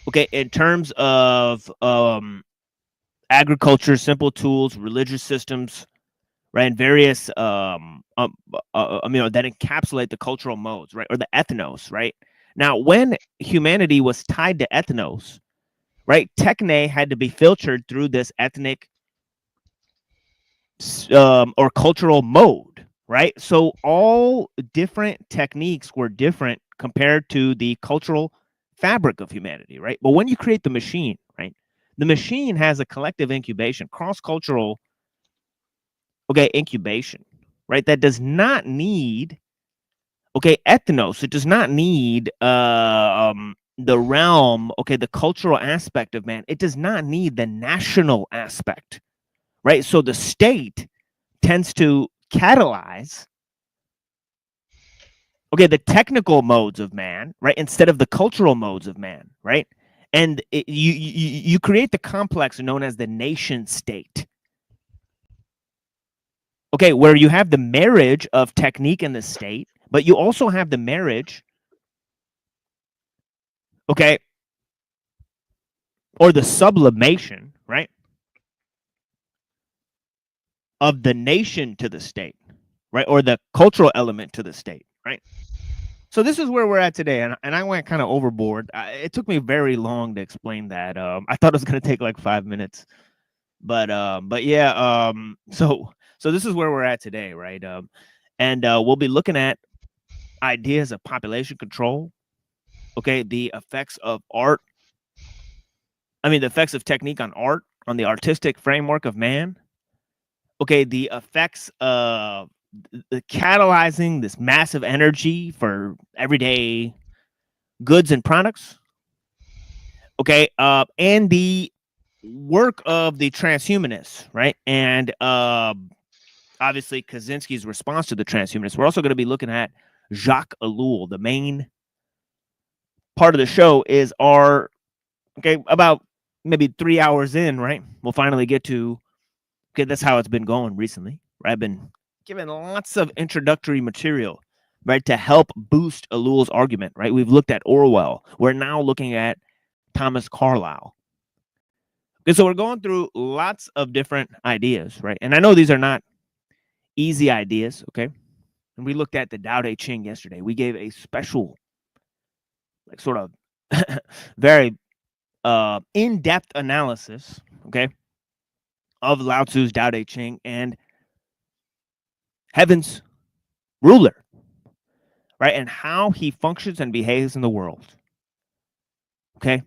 Okay, in terms of agriculture, simple tools, religious systems, right, and various that encapsulate the cultural modes, right, or the ethnos, right? Now, when humanity was tied to ethnos, right, techne had to be filtered through this ethnic or cultural mode, right? So all different techniques were different compared to the cultural fabric of humanity, right? But when you create the machine, right, the machine has a collective incubation, cross-cultural, okay, incubation, right? That does not need, okay, ethnos. It does not need the realm, okay, the cultural aspect of man. It does not need the national aspect, right? So the state tends to catalyze, okay, the technical modes of man, right, instead of the cultural modes of man, right? And you create the complex known as the nation state, okay, where you have the marriage of technique and the state, but you also have the marriage, okay, or the sublimation, right, of the nation to the state, right, or the cultural element to the state, right? So this is where we're at today, and I went kind of overboard. It took me very long to explain that. I thought it was going to take like 5 minutes, but yeah. So this is where we're at today, right? And we'll be looking at ideas of population control, okay, the effects of art. I mean, the effects of technique on art, on the artistic framework of man. Okay, the effects of the catalyzing this massive energy for everyday goods and products. Okay, and the work of the transhumanists, right? And obviously Kaczynski's response to the transhumanists. We're also going to be looking at Jacques Ellul. The main part of the show is our, okay, about maybe 3 hours in, right? We'll finally get to, okay, that's how it's been going recently, right? I've been given lots of introductory material, right, to help boost Ellul's argument, right? We've looked at Orwell. We're now looking at Thomas Carlyle. Okay, so we're going through lots of different ideas, right? And I know these are not easy ideas, okay? And we looked at the Tao Te Ching yesterday. We gave a special, like, sort of very in-depth analysis, okay, of Lao Tzu's Tao Te Ching and heaven's ruler, right, and how he functions and behaves in the world. Okay,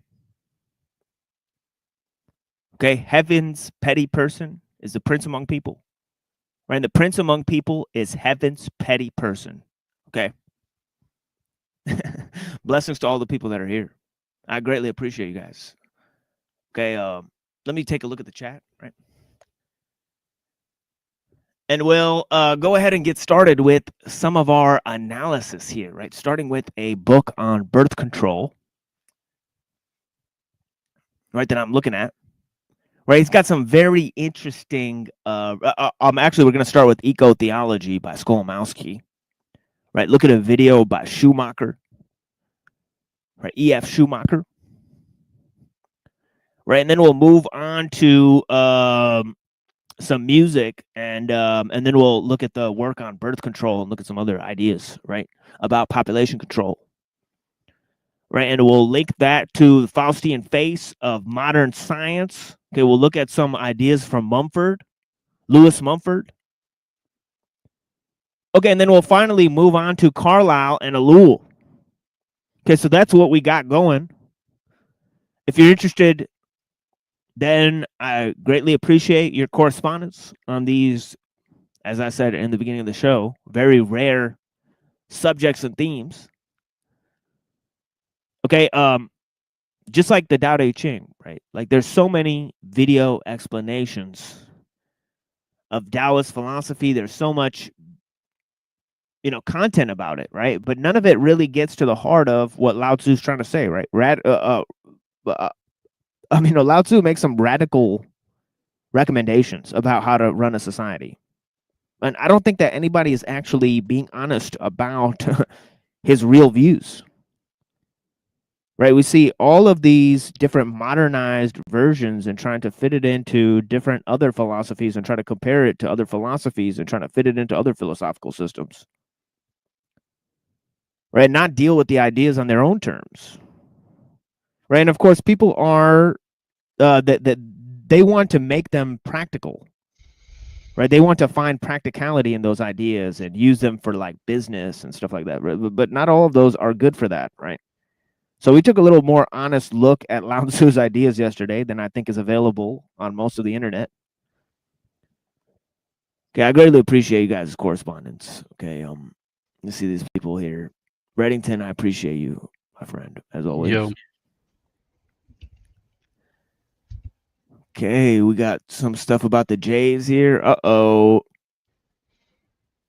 heaven's petty person is the prince among people, right? And the prince among people is heaven's petty person. Okay. Blessings to all the people that are here. I greatly appreciate you guys. Okay, let me take a look at the chat, right? And we'll go ahead and get started with some of our analysis here, right? Starting with a book on birth control, right, that I'm looking at, right? He's got some very interesting, actually, we're going to start with Eco Theology by Skolomowski, right? Look at a video by Schumacher, right? E.F. Schumacher, right? And then we'll move on to some music, and then we'll look at the work on birth control and look at some other ideas, right, about population control, right? And we'll link that to the Faustian face of modern science. Okay, we'll look at some ideas from Mumford, Lewis Mumford. Okay, and then we'll finally move on to Carlyle and Ellul. Okay, so that's what we got going. If you're interested, then I greatly appreciate your correspondence on these, as I said in the beginning of the show, very rare subjects and themes. Okay, just like the Tao Te Ching, right? Like, there's so many video explanations of Taoist philosophy. There's so much, you know, content about it, right? But none of it really gets to the heart of what Lao Tzu's trying to say, right? I mean, Lao Tzu makes some radical recommendations about how to run a society. And I don't think that anybody is actually being honest about his real views. Right? We see all of these different modernized versions and trying to fit it into different other philosophies and try to compare it to other philosophies and trying to fit it into other philosophical systems. Right? Not deal with the ideas on their own terms. Right? And of course, people are that they want to make them practical, right? They want to find practicality in those ideas and use them for like business and stuff like that. Right? But not all of those are good for that, right? So we took a little more honest look at Lao Tzu's ideas yesterday than I think is available on most of the internet. Okay, I greatly appreciate you guys' correspondence. Okay, you see these people here. Reddington, I appreciate you, my friend, as always. Yo. Okay, we got some stuff about the Jays here. Uh-oh.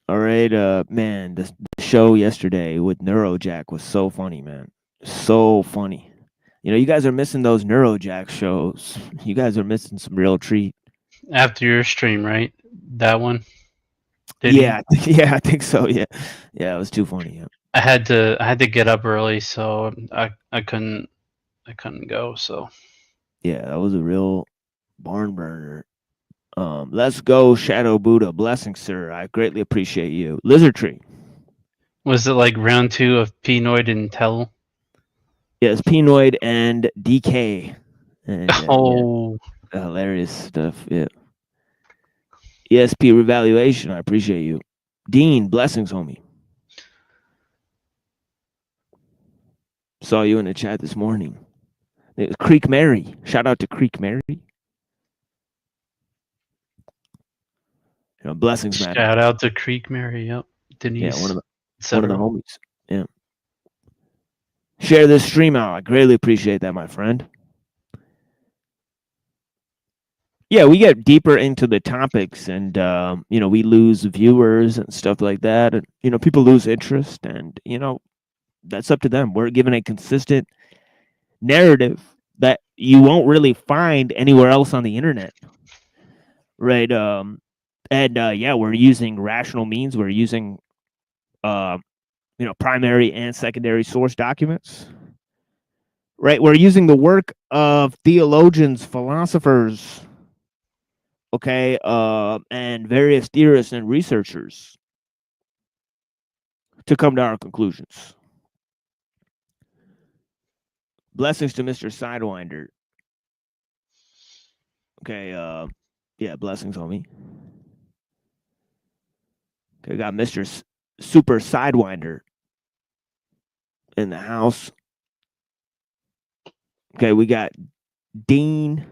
All right, man, the show yesterday with Neurojack was so funny, man. So funny. You know, you guys are missing those Neurojack shows. You guys are missing some real treat. After your stream, right? That one? Yeah, I think so. Yeah. Yeah, it was too funny. Yeah. I had to get up early, so I couldn't go, so. Yeah, that was a real barn burner. Let's go, Shadow Buddha. Blessings, sir. I greatly appreciate you. Lizard Tree. Was it like round 2 of Penoid and Tell? Yes, Penoid and DK. And, oh. Yeah, hilarious stuff. Yeah. ESP revaluation. I appreciate you. Dean, blessings, homie. Saw you in the chat this morning. It was Creek Mary. Shout out to Creek Mary. You know, blessings, man. Shout out to Creek Mary. Yep. Denise. Yeah, one of the homies. Yeah. Share this stream out. I greatly appreciate that, my friend. Yeah, we get deeper into the topics, and you know, we lose viewers and stuff like that, and you know, people lose interest, and you know, that's up to them. We're given a consistent narrative that you won't really find anywhere else on the internet, right? And yeah, we're using rational means. We're using you know, primary and secondary source documents, right? We're using the work of theologians, philosophers, okay, and various theorists and researchers to come to our conclusions. Blessings to Mr. Sidewinder. Okay, yeah, blessings, homie. Okay, got Mr. Super Sidewinder in the house. Okay, we got Dean.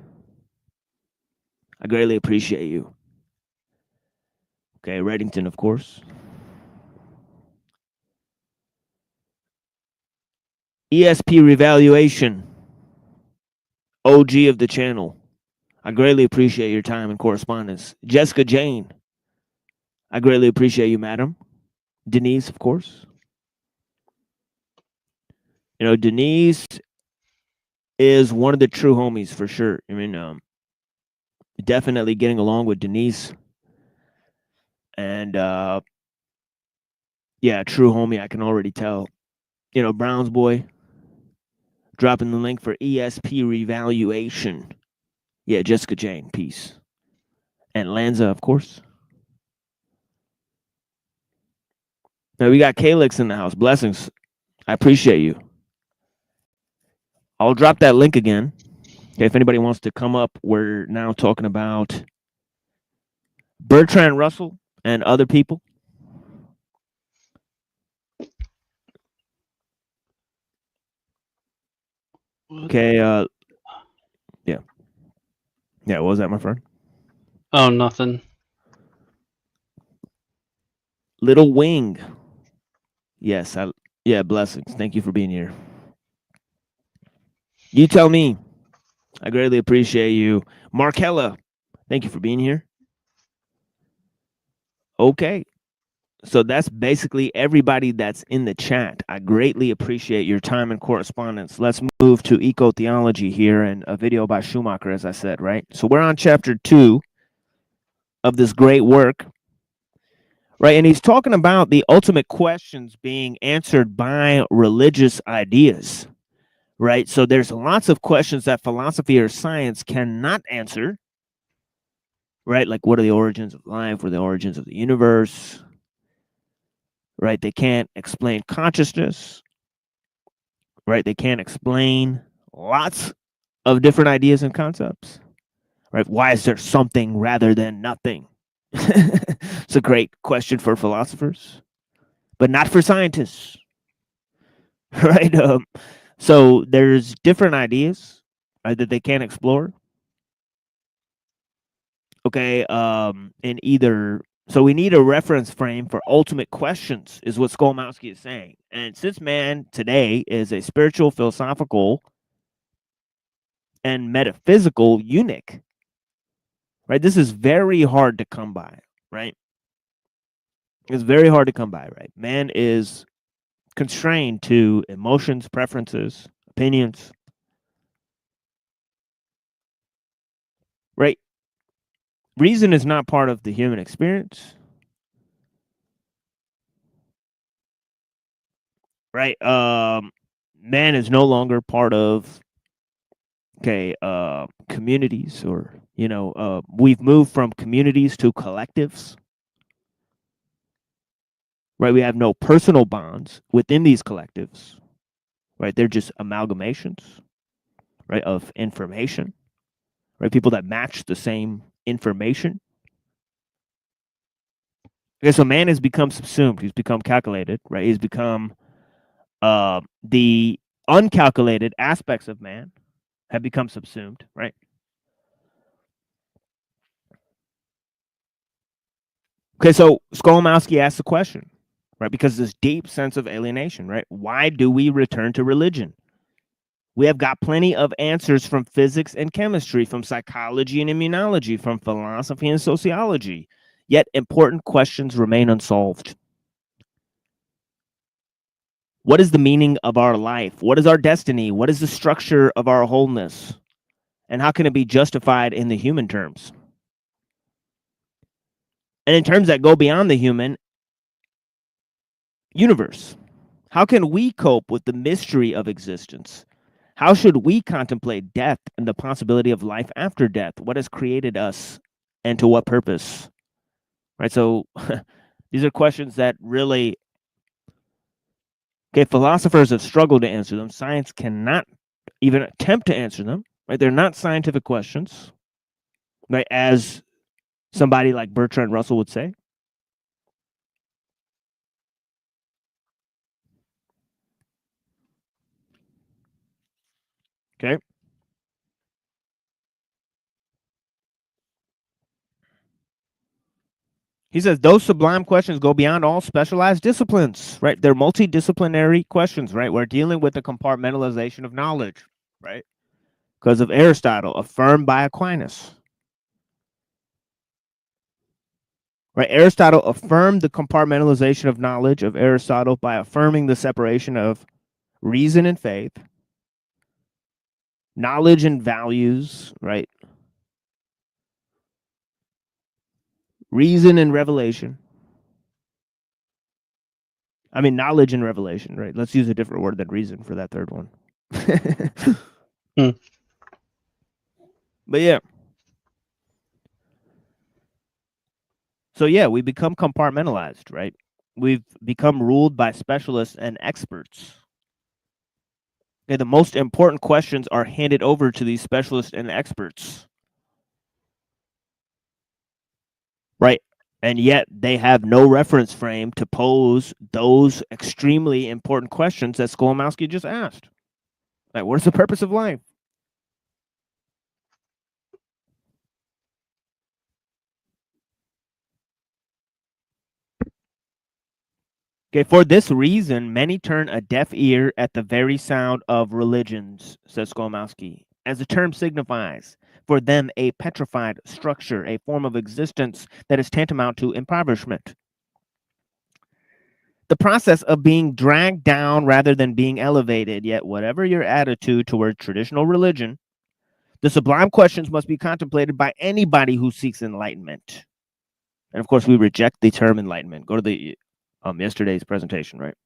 I greatly appreciate you. Okay, Reddington, of course. ESP revaluation. OG of the channel. I greatly appreciate your time and correspondence. Jessica Jane. I greatly appreciate you, madam. Denise, of course. You know, Denise is one of the true homies for sure. I mean, definitely getting along with Denise. And yeah, true homie, I can already tell. You know, Brown's boy dropping the link for ESP revaluation. Yeah, Jessica Jane, peace. And Lanza, of course. Now we got Calix in the house. Blessings. I appreciate you. I'll drop that link again. Okay, if anybody wants to come up, we're now talking about Bertrand Russell and other people. Okay, yeah. Yeah, what was that, my friend? Oh, nothing. Little Wing. Yes, yeah, blessings. Thank you for being here. You tell me. I greatly appreciate you. Markella, thank you for being here. Okay. So that's basically everybody that's in the chat. I greatly appreciate your time and correspondence. Let's move to eco-theology here and a video by Schumacher, as I said, right? So we're on chapter 2 of this great work, right? And he's talking about the ultimate questions being answered by religious ideas, right? So there's lots of questions that philosophy or science cannot answer, right? Like, what are the origins of life? What are the origins of the universe? Right? They can't explain consciousness, right? They can't explain lots of different ideas and concepts, right? Why is there something rather than nothing? It's a great question for philosophers, but not for scientists, right? So there's different ideas that they can explore. Okay, in either, so we need a reference frame for ultimate questions, is what Skolmowski is saying. And since man today is a spiritual, philosophical, and metaphysical eunuch, right? This is very hard to come by, right? It's very hard to come by, right? Man is constrained to emotions, preferences, opinions, right? Reason is not part of the human experience, right? Man is no longer part of communities, or we've moved from communities to collectives, right? We have no personal bonds within these collectives, right? They're just amalgamations, right, of information, right? People that match the same information. Okay, so man has become subsumed. He's become calculated, right? He's become the uncalculated aspects of man have become subsumed, right? Okay, so Skolmowski asks the question, right? Because this deep sense of alienation, right? Why do we return to religion? We have got plenty of answers from physics and chemistry, from psychology and immunology, from philosophy and sociology. Yet important questions remain unsolved. What is the meaning of our life? What is our destiny? What is the structure of our wholeness? And how can it be justified in the human terms? And in terms that go beyond the human universe, how can we cope with the mystery of existence? How should we contemplate death and the possibility of life after death? What has created us and to what purpose? Right, so these are questions that really, philosophers have struggled to answer them. Science cannot even attempt to answer them, right? They're not scientific questions, right? As somebody like Bertrand Russell would say. Okay. He says those sublime questions go beyond all specialized disciplines, right? They're multidisciplinary questions, right? We're dealing with the compartmentalization of knowledge, right? Because of Aristotle, affirmed by Aquinas. Right? Aristotle affirmed the compartmentalization of knowledge of Aristotle by affirming the separation of reason and faith, knowledge and values, right? Reason and revelation. I mean, knowledge and revelation, right? Let's use a different word than reason for that third one. But yeah. So yeah, we become compartmentalized, right? We've become ruled by specialists and experts. Okay, the most important questions are handed over to these specialists and experts. Right? And yet they have no reference frame to pose those extremely important questions that Skolmowski just asked. Like, what is the purpose of life? Okay, for this reason, many turn a deaf ear at the very sound of religions, says Skolmowski, as the term signifies for them a petrified structure, a form of existence that is tantamount to impoverishment. The process of being dragged down rather than being elevated, yet whatever your attitude toward traditional religion, the sublime questions must be contemplated by anybody who seeks enlightenment. And of course, we reject the term enlightenment. Go to the yesterday's presentation, right?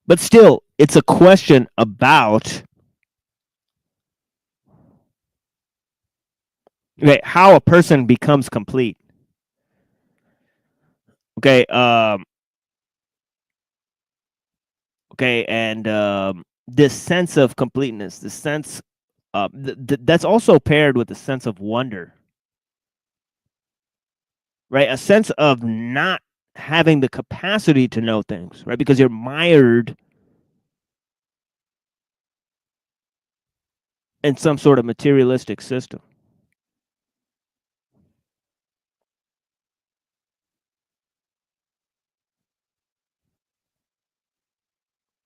But still, it's a question about how a person becomes complete. Okay, and this sense of completeness, the sense that's also paired with a sense of wonder, right? A sense of not having the capacity to know things, right? Because you're mired in some sort of materialistic system.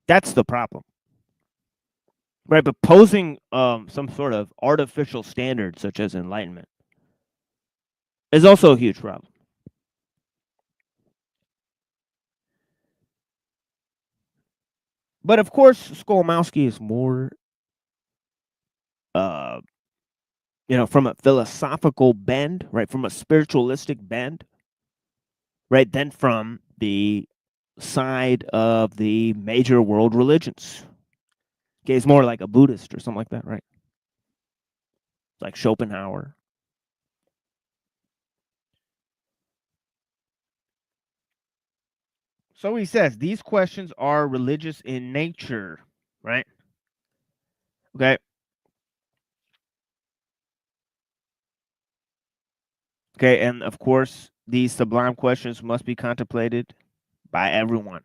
That's the problem. Right, but posing some sort of artificial standard such as enlightenment is also a huge problem. But of course, Skolmowski is more, from a philosophical bend, right, from a spiritualistic bend, right, than from the side of the major world religions. Okay, he's more like a Buddhist or something like that, right? Like Schopenhauer. So he says these questions are religious in nature, right? Okay. Okay, and of course, these sublime questions must be contemplated by everyone.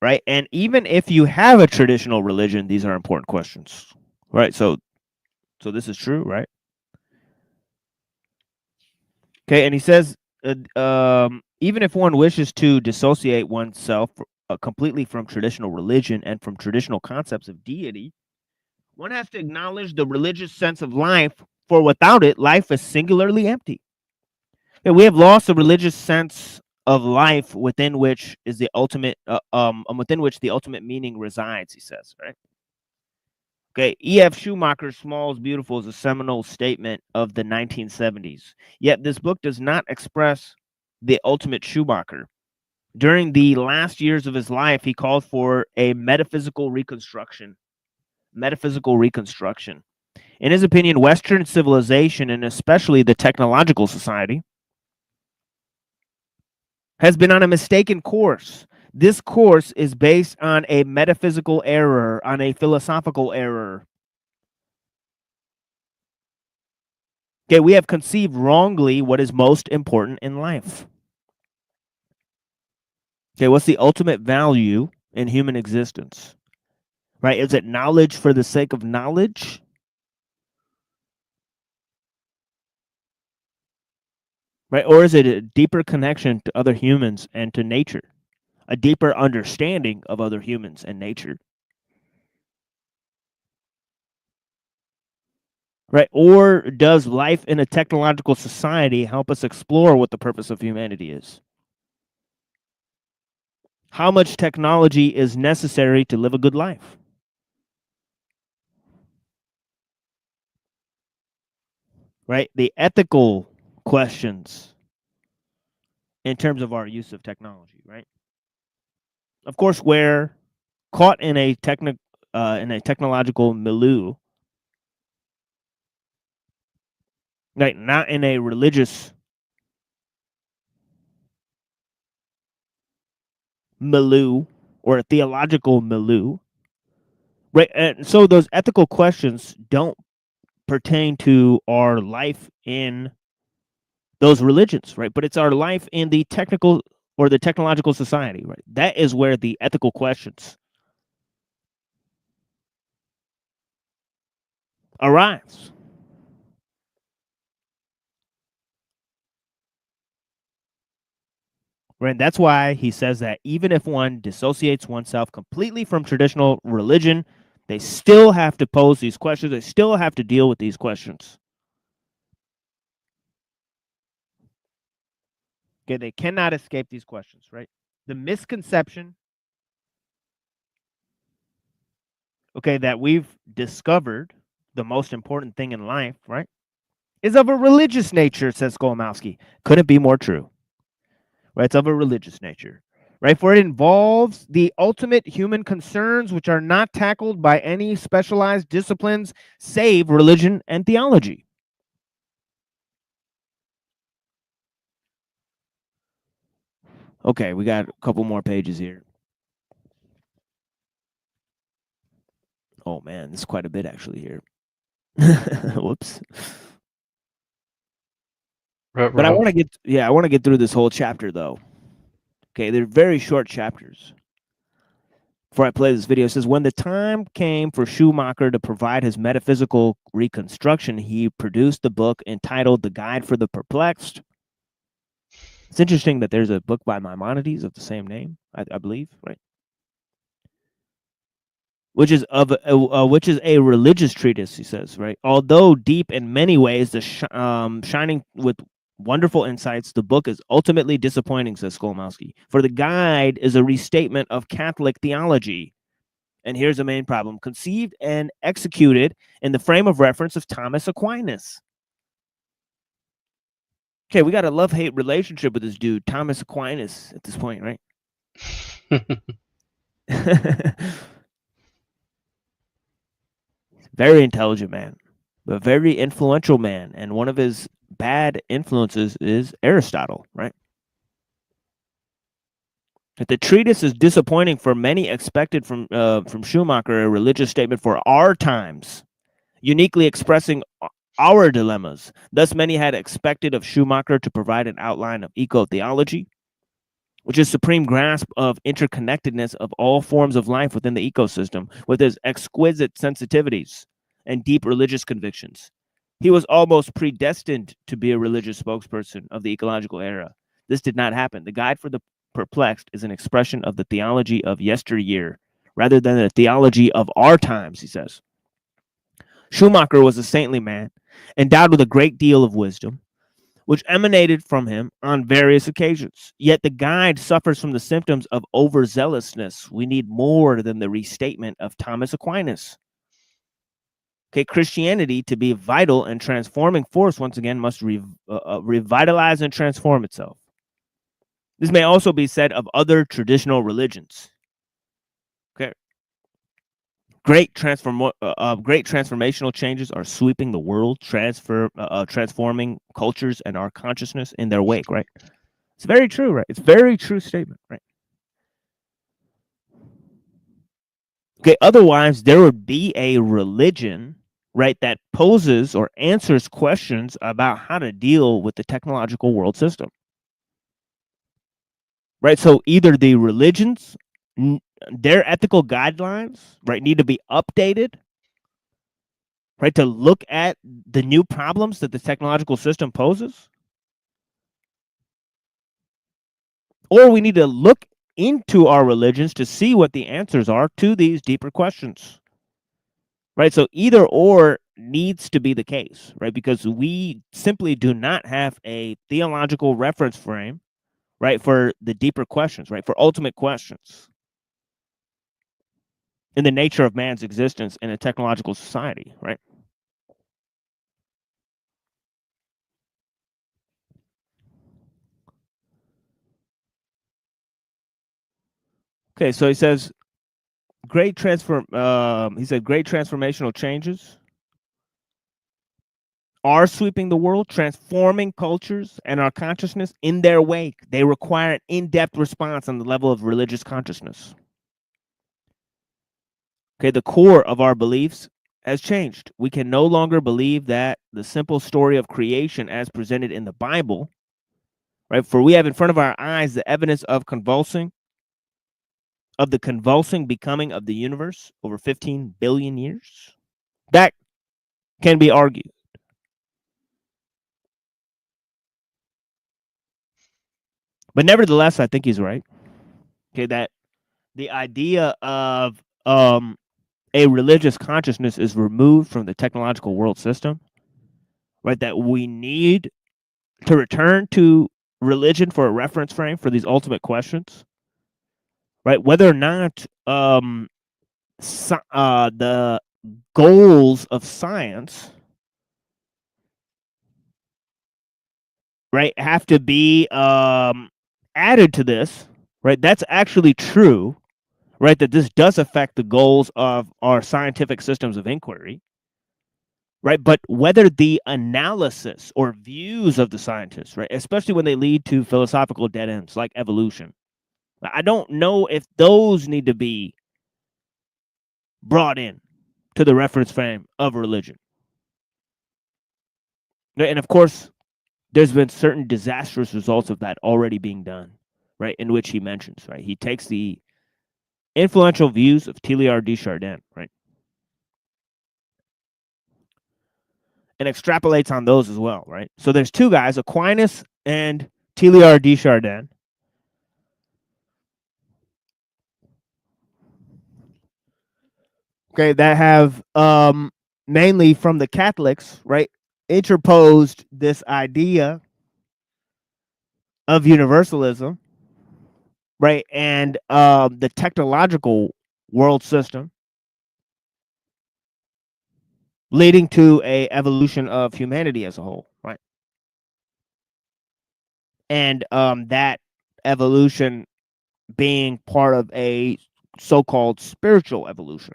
Right? And even if you have a traditional religion, these are important questions. Right? So this is true, right? Okay, and he says even if one wishes to dissociate oneself completely from traditional religion and from traditional concepts of deity, one has to acknowledge the religious sense of life, for without it, life is singularly empty. And we have lost the religious sense of life within which is the ultimate, within which the ultimate meaning resides, he says, right? Okay, E.F. Schumacher, Small is Beautiful is a seminal statement of the 1970s. Yet this book does not express the ultimate Schumacher. During the last years of his life, he called for a metaphysical reconstruction. In his opinion, Western civilization, and especially the technological society, has been on a mistaken course. This course is based on a metaphysical error, on a philosophical error. Okay, we have conceived wrongly what is most important in life. Okay, what's the ultimate value in human existence? Right? Is it knowledge for the sake of knowledge? Right? Or is it a deeper connection to other humans and to nature? A deeper understanding of other humans and nature? Right? Or does life in a technological society help us explore what the purpose of humanity is? How much technology is necessary to live a good life? Right? The ethical questions in terms of our use of technology, right? Of course, we're caught in a technological milieu, right? Not in a religious milieu or a theological milieu, right? And so those ethical questions don't pertain to our life in those religions, right? But it's our life in the technical or the technological society, right? That is where the ethical questions arise. Right? That's why he says that even if one dissociates oneself completely from traditional religion, they still have to pose these questions. They still have to deal with these questions. Okay, they cannot escape these questions, right? The misconception, okay, that we've discovered the most important thing in life, right, is of a religious nature, says Skolmowski. Couldn't be more true. Right? It's of a religious nature. Right? For it involves the ultimate human concerns which are not tackled by any specialized disciplines save religion and theology. Okay, we got a couple more pages here. Oh man, this is quite a bit actually here. Whoops. But I want to get through this whole chapter though. Okay, they're very short chapters. before I play this video, it says, when the time came for Schumacher to provide his metaphysical reconstruction, he produced the book entitled The Guide for the Perplexed. It's interesting that there's a book by Maimonides of the same name, I believe, right? Which is a religious treatise, he says, right? Although deep in many ways, shining with wonderful insights, the book is ultimately disappointing, says Skolmowski. For the guide is a restatement of Catholic theology. And here's the main problem: conceived and executed in the frame of reference of Thomas Aquinas. Okay, we got a love-hate relationship with this dude, Thomas Aquinas, at this point, right? Very intelligent man, but very influential man. And one of his bad influences is Aristotle, right? That the treatise is disappointing for many, expected from Schumacher a religious statement for our times, uniquely expressing our dilemmas. Thus, many had expected of Schumacher to provide an outline of eco-theology, which is supreme grasp of interconnectedness of all forms of life within the ecosystem, with his exquisite sensitivities and deep religious convictions. He was almost predestined to be a religious spokesperson of the ecological era. This did not happen. The Guide for the Perplexed is an expression of the theology of yesteryear, rather than the theology of our times, he says. Schumacher was a saintly man, endowed with a great deal of wisdom, which emanated from him on various occasions. Yet the guide suffers from the symptoms of overzealousness. We need more than the restatement of Thomas Aquinas. Okay, Christianity, to be a vital and transforming force, once again, must revitalize and transform itself. This may also be said of other traditional religions. Okay. Great transformational changes are sweeping the world, transforming cultures and our consciousness in their wake, right? It's very true, right? It's a very true statement, right? Okay, otherwise there would be a religion, right, that poses or answers questions about how to deal with the technological world system. Right, so either the religions, their ethical guidelines, right, need to be updated, right, to look at the new problems that the technological system poses, or we need to look into our religions to see what the answers are to these deeper questions. Right, so either or needs to be the case, right, because we simply do not have a theological reference frame, right, for the deeper questions, right, for ultimate questions in the nature of man's existence in a technological society, right? Okay, so he says great transformational changes are sweeping the world, transforming cultures and our consciousness in their wake. They require an in-depth response on the level of religious consciousness. Okay, the core of our beliefs has changed. We can no longer believe that the simple story of creation as presented in the Bible, right? For we have in front of our eyes the evidence of the convulsing becoming of the universe over 15 billion years. That can be argued. But nevertheless, I think he's right. Okay, that the idea of a religious consciousness is removed from the technological world system, right? That we need to return to religion for a reference frame for these ultimate questions, right? Whether or not the goals of science, right, have to be added to this, right? That's actually true, right? That this does affect the goals of our scientific systems of inquiry, right? But whether the analysis or views of the scientists, right, especially when they lead to philosophical dead ends like evolution, I don't know if those need to be brought in to the reference frame of religion. And of course, there's been certain disastrous results of that already being done, right? In which he mentions, right? He takes the influential views of Teilhard de Chardin, right? And extrapolates on those as well, right? So there's two guys, Aquinas and Teilhard de Chardin. Okay, that have mainly from the Catholics, right, interposed this idea of universalism, right, and the technological world system, leading to a evolution of humanity as a whole, right? And that evolution being part of a so-called spiritual evolution.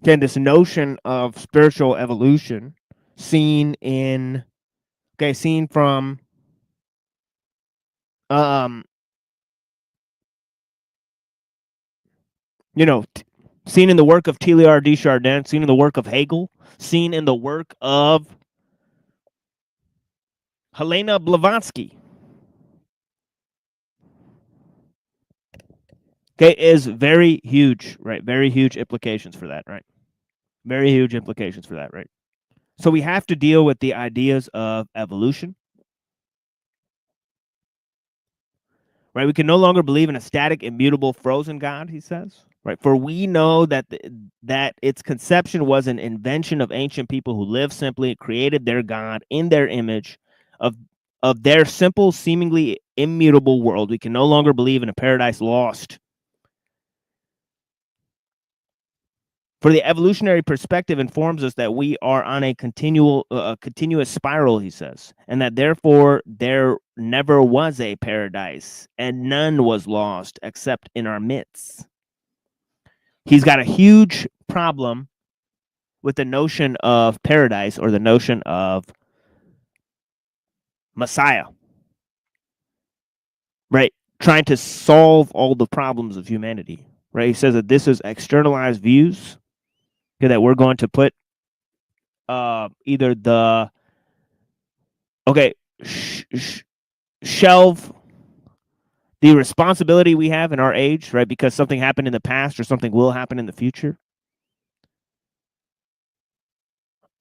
Again, this notion of spiritual evolution seen from seen in the work of Teilhard de Chardin, seen in the work of Hegel, seen in the work of Helena Blavatsky. Okay, is very huge, right? Very huge implications for that, right? Very huge implications for that, right? So we have to deal with the ideas of evolution. Right? We can no longer believe in a static, immutable, frozen God, he says. Right? For we know that that its conception was an invention of ancient people who lived simply, created their God in their image of their simple, seemingly immutable world. We can no longer believe in a paradise lost. For the evolutionary perspective informs us that we are on a continuous spiral, he says, and that therefore there never was a paradise and none was lost except in our midst. He's got a huge problem with the notion of paradise or the notion of Messiah, right? Trying to solve all the problems of humanity, right? He says that this is externalized views that we're going to put either the shelve the responsibility we have in our age, right? Because something happened in the past or something will happen in the future.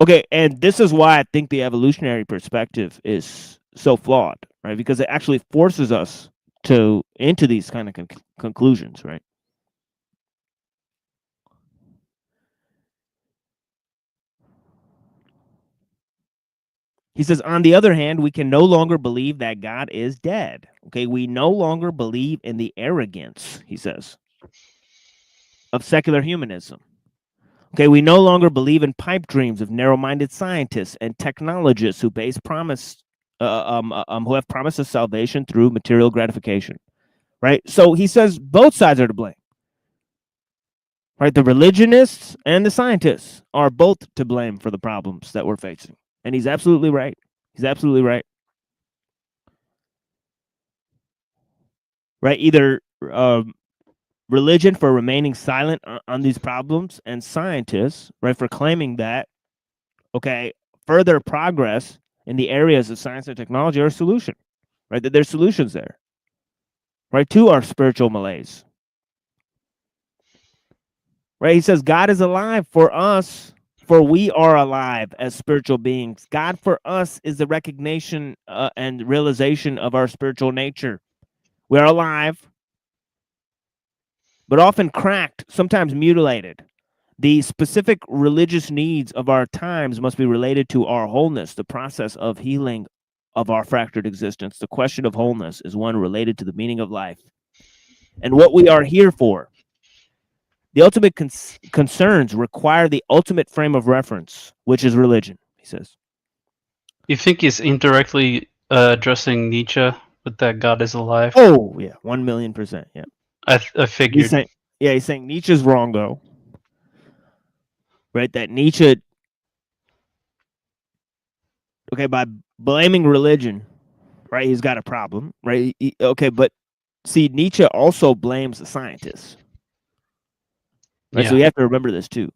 Okay, and this is why I think the evolutionary perspective is so flawed, right? Because it actually forces us into these kind of conclusions, right? He says, on the other hand, we can no longer believe that God is dead. Okay, we no longer believe in the arrogance, he says, of secular humanism. Okay, we no longer believe in pipe dreams of narrow-minded scientists and technologists who who have promised us salvation through material gratification. Right? So he says both sides are to blame. Right? The religionists and the scientists are both to blame for the problems that we're facing. And he's absolutely right. He's absolutely right. Right? Either religion for remaining silent on these problems, and scientists, right, for claiming that, okay, further progress in the areas of science and technology are a solution, right? That there's solutions there, right, to our spiritual malaise. Right? He says God is alive for us, for we are alive as spiritual beings. God for us is the recognition and realization of our spiritual nature. We are alive, but often cracked, sometimes mutilated. The specific religious needs of our times must be related to our wholeness, the process of healing of our fractured existence. The question of wholeness is one related to the meaning of life and what we are here for. The ultimate concerns require the ultimate frame of reference, which is religion, he says. You think he's indirectly addressing Nietzsche with that God is alive? Oh, yeah, 1,000,000%, yeah. I figured. He's saying Nietzsche's wrong, though. Right, that Nietzsche, okay, by blaming religion, right, he's got a problem, right? But see, Nietzsche also blames the scientists. Right, yeah. So we have to remember this too,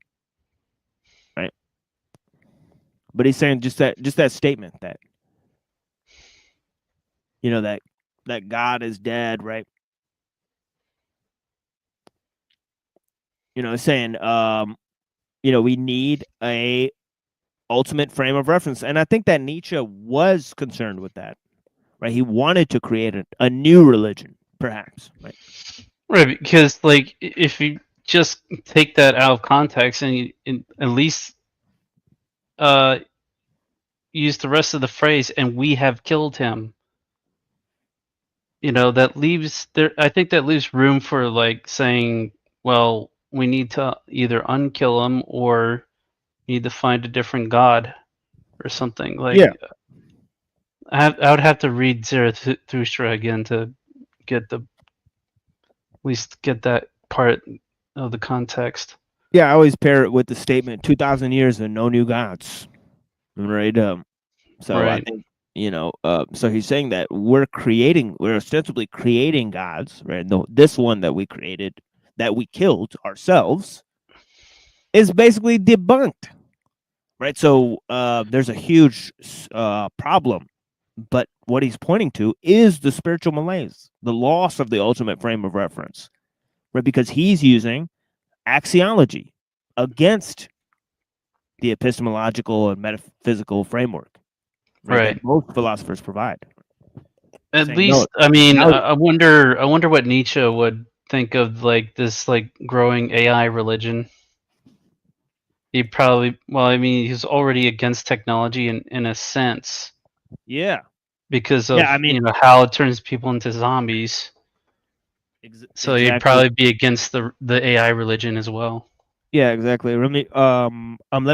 right? But he's saying just that statement that, that that God is dead, right? Saying, we need a ultimate frame of reference. And I think that Nietzsche was concerned with that, right? He wanted to create a new religion, perhaps, right? Right, because like if you just take that out of context and you at least use the rest of the phrase, and we have killed him. That leaves there. I think that leaves room for like saying, well, we need to either unkill him or need to find a different god or something. Like, Yeah. I would have to read Zarathustra again to get at least get that part of the context. Yeah, I always pair it with the statement 2,000 years and no new gods. Right. So I Right. think, so he's saying that we're ostensibly creating gods, right? This one that we created, that we killed ourselves, is basically debunked. Right. So there's a huge problem. But what he's pointing to is the spiritual malaise, the loss of the ultimate frame of reference, right? Because he's using axiology against the epistemological and metaphysical framework, right? That most philosophers provide. At Saying, least, no, I mean, I wonder what Nietzsche would think of like this like growing AI religion. He probably, well, I mean, he's already against technology in a sense. Yeah. Because of how it turns people into zombies. So he'd probably be against the AI religion as well. Yeah, exactly. Let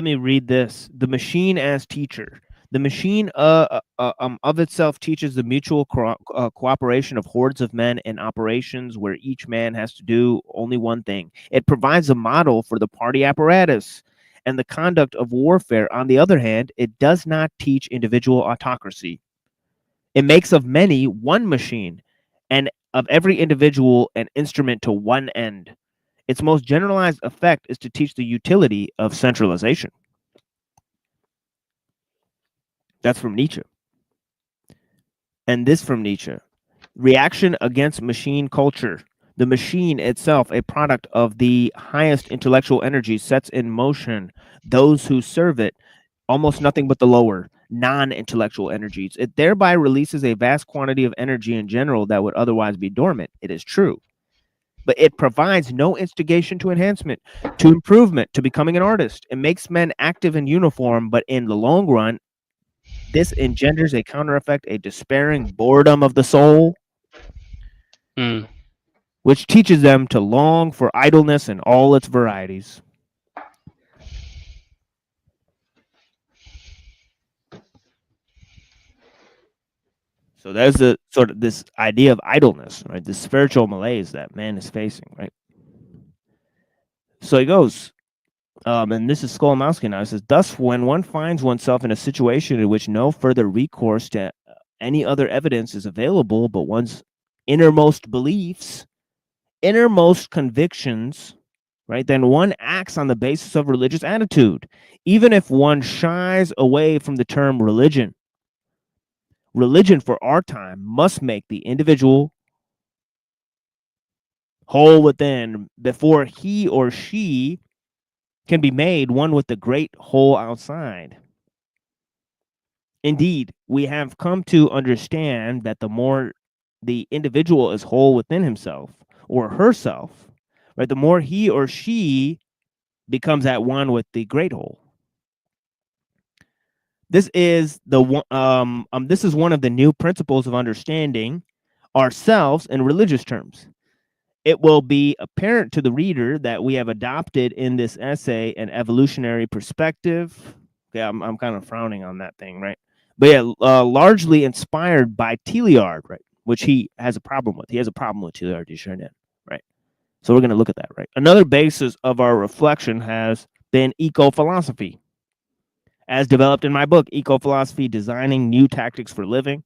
me read this. The machine as teacher. The machine of itself teaches the mutual cooperation of hordes of men in operations where each man has to do only one thing. It provides a model for the party apparatus and the conduct of warfare. On the other hand, it does not teach individual autocracy. It makes of many one machine, and of every individual an instrument to one end. Its most generalized effect is to teach the utility of centralization. That's from Nietzsche. And this from Nietzsche. Reaction against machine culture. The machine itself, a product of the highest intellectual energy, sets in motion those who serve it, almost nothing but the lower, non-intellectual energies. It thereby releases a vast quantity of energy in general that would otherwise be dormant. It is true. But it provides no instigation to enhancement, to improvement, to becoming an artist. It makes men active in uniform, but in the long run, this engenders a counter effect, a despairing boredom of the soul, which teaches them to long for idleness in all its varieties. So there's a sort of this idea of idleness, right? The spiritual malaise that man is facing, right? So he goes, and this is Skolomowski now. He says, thus, when one finds oneself in a situation in which no further recourse to any other evidence is available but one's innermost beliefs, innermost convictions, right, then one acts on the basis of religious attitude, even if one shies away from the term religion. Religion for our time must make the individual whole within before he or she can be made one with the great whole outside. Indeed, we have come to understand that the more the individual is whole within himself or herself, right, the more he or she becomes at one with the great whole. This is this is one of the new principles of understanding ourselves in religious terms. It will be apparent to the reader that we have adopted in this essay an evolutionary perspective. Okay, I'm kind of frowning on that thing, right? But yeah, largely inspired by Teilhard, right? Which he has a problem with. He has a problem with Teilhard de Chardin, right? So we're going to look at that, right? Another basis of our reflection has been eco-philosophy, as developed in my book, Eco-Philosophy, Designing New Tactics for Living.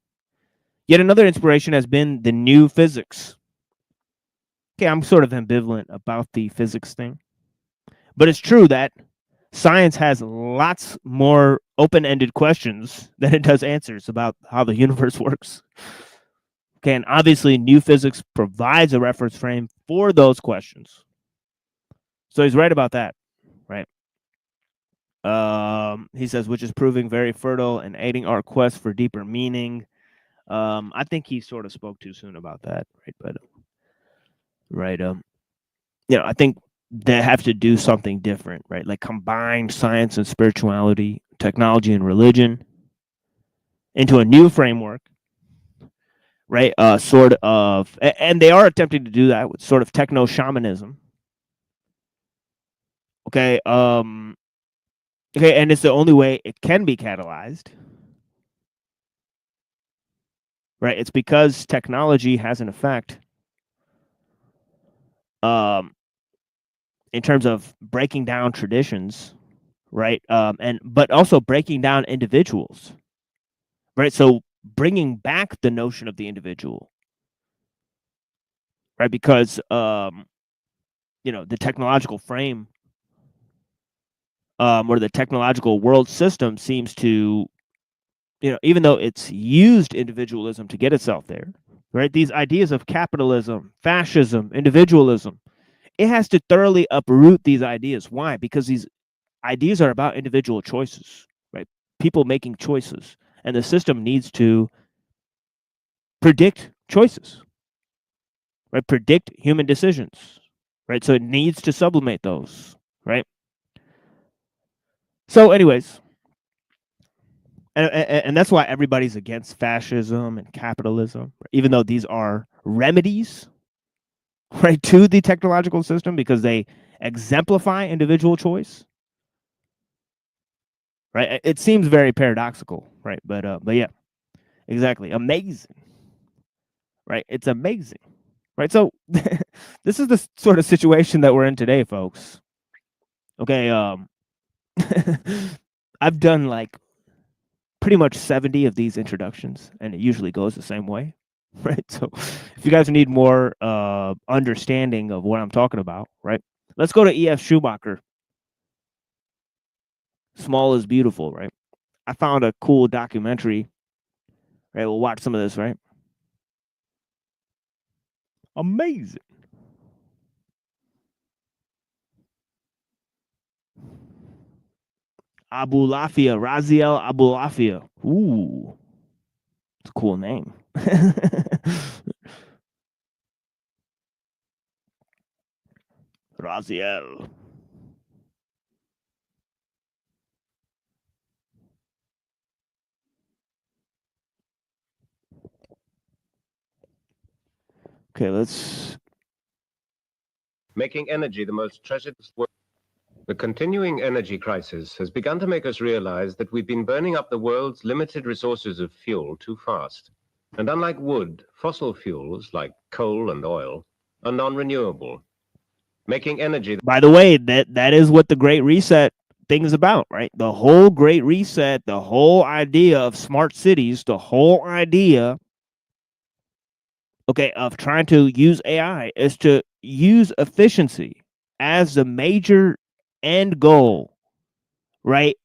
Yet another inspiration has been the new physics. Okay, I'm sort of ambivalent about the physics thing. But it's true that science has lots more open-ended questions than it does answers about how the universe works. Okay, and obviously new physics provides a reference frame for those questions. So he's right about that, right? He says, which is proving very fertile and aiding our quest for deeper meaning. I think he sort of spoke too soon about that, right? But I think they have to do something different, right? Like combine science and spirituality, technology and religion into a new framework, right? Sort of, and they are attempting to do that with sort of techno shamanism. Okay, and it's the only way it can be catalyzed, right? It's because technology has an effect, in terms of breaking down traditions, right? But also breaking down individuals, right? So bringing back the notion of the individual, right? Because the technological frame, or the technological world system seems to, even though it's used individualism to get itself there, right? These ideas of capitalism, fascism, individualism, it has to thoroughly uproot these ideas. Why? Because these ideas are about individual choices, right? People making choices, and the system needs to predict choices, right? Predict human decisions, right? So it needs to sublimate those, right? So, anyways, and that's why everybody's against fascism and capitalism, even though these are remedies, right, to the technological system because they exemplify individual choice, right? It seems very paradoxical, right? But yeah, exactly, amazing, right? It's amazing, right? So this is the sort of situation that we're in today, folks. Okay, I've done like pretty much 70 of these introductions, and it usually goes the same way, right? So if you guys need more understanding of what I'm talking about, right, let's go to E.F. Schumacher. Small is beautiful, right? I found a cool documentary, right? We'll watch some of this, right? Amazing. Abulafia, Raziel Abulafia. Ooh, it's a cool name. Raziel. Okay, let's. Making energy the most treasured work. The continuing energy crisis has begun to make us realize that we've been burning up the world's limited resources of fuel too fast. And unlike wood, fossil fuels like coal and oil are non-renewable. Making energy. By the way, that is what the Great Reset thing is about, right? The whole Great Reset, the whole idea of smart cities, the whole idea, okay, of trying to use AI is to use efficiency as the major end goal, right?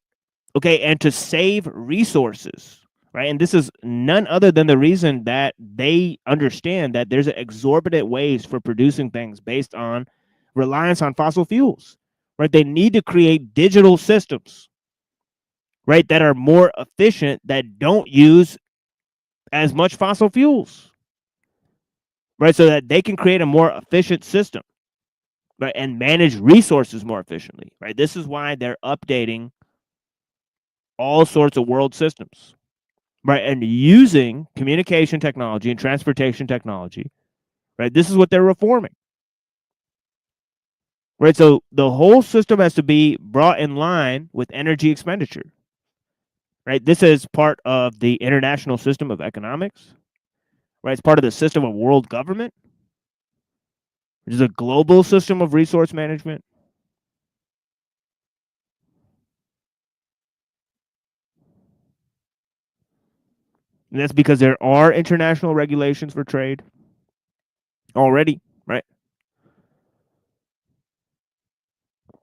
Okay, and to save resources, right? And this is none other than the reason that they understand that there's exorbitant ways for producing things based on reliance on fossil fuels, right? They need to create digital systems, right, that are more efficient, that don't use as much fossil fuels, right? So that they can create a more efficient system, right, and manage resources more efficiently, right? This is why they're updating all sorts of world systems, right, and using communication technology and transportation technology, right? This is what they're reforming, right? So the whole system has to be brought in line with energy expenditure, right? This is part of the international system of economics, right? It's part of the system of world government, which is a global system of resource management. And that's because there are international regulations for trade already, right?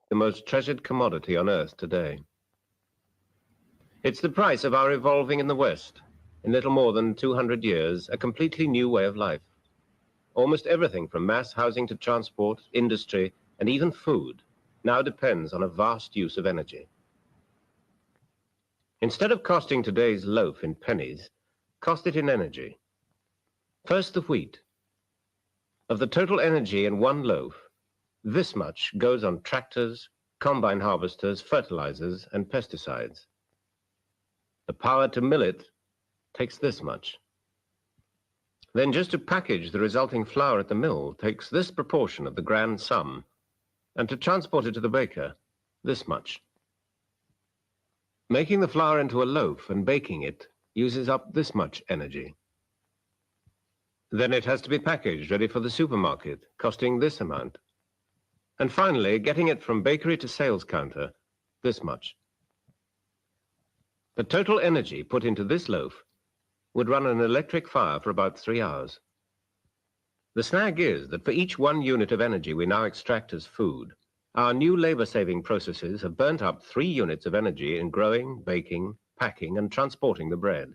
The most treasured commodity on Earth today. It's the price of our evolving in the West. in little more than 200 years, a completely new way of life. Almost everything from mass housing to transport, industry, and even food now depends on a vast use of energy. Instead of costing today's loaf in pennies, cost it in energy. First, the wheat. Of the total energy in one loaf, this much goes on tractors, combine harvesters, fertilizers, and pesticides. The power to mill it takes this much. Then just to package the resulting flour at the mill takes this proportion of the grand sum, and to transport it to the baker, this much. Making the flour into a loaf and baking it uses up this much energy. Then it has to be packaged, ready for the supermarket, costing this amount. And finally, getting it from bakery to sales counter, this much. The total energy put into this loaf would run an electric fire for about 3 hours. The snag is that for each 1 unit of energy we now extract as food, our new labor-saving processes have burnt up 3 units of energy in growing, baking, packing, and transporting the bread.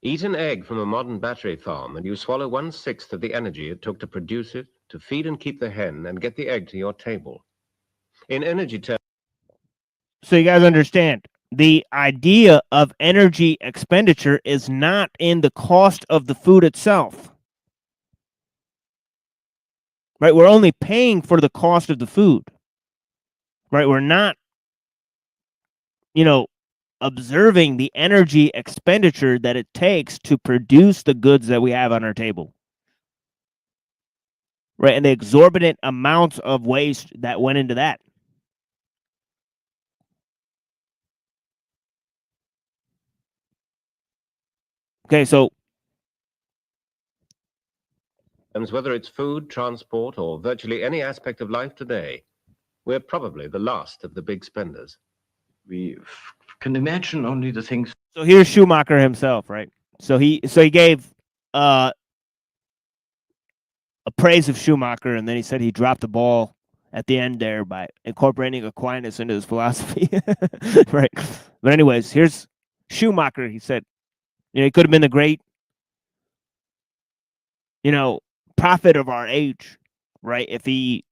Eat an egg from a modern battery farm, and you swallow 1/6 of the energy it took to produce it, to feed and keep the hen, and get the egg to your table. In energy terms... So you guys understand, the idea of energy expenditure is not in the cost of the food itself. Right? We're only paying for the cost of the food. Right? We're not, observing the energy expenditure that it takes to produce the goods that we have on our table. Right? And the exorbitant amounts of waste that went into that. Okay, so whether it's food, transport, or virtually any aspect of life today, we're probably the last of the big spenders. We can imagine only the things. So here's Schumacher himself, right? So he gave a praise of Schumacher, and then he said he dropped the ball at the end there by incorporating Aquinas into his philosophy. Right. But anyways, here's Schumacher. He said, he could have been the great, prophet of our age, right? If he,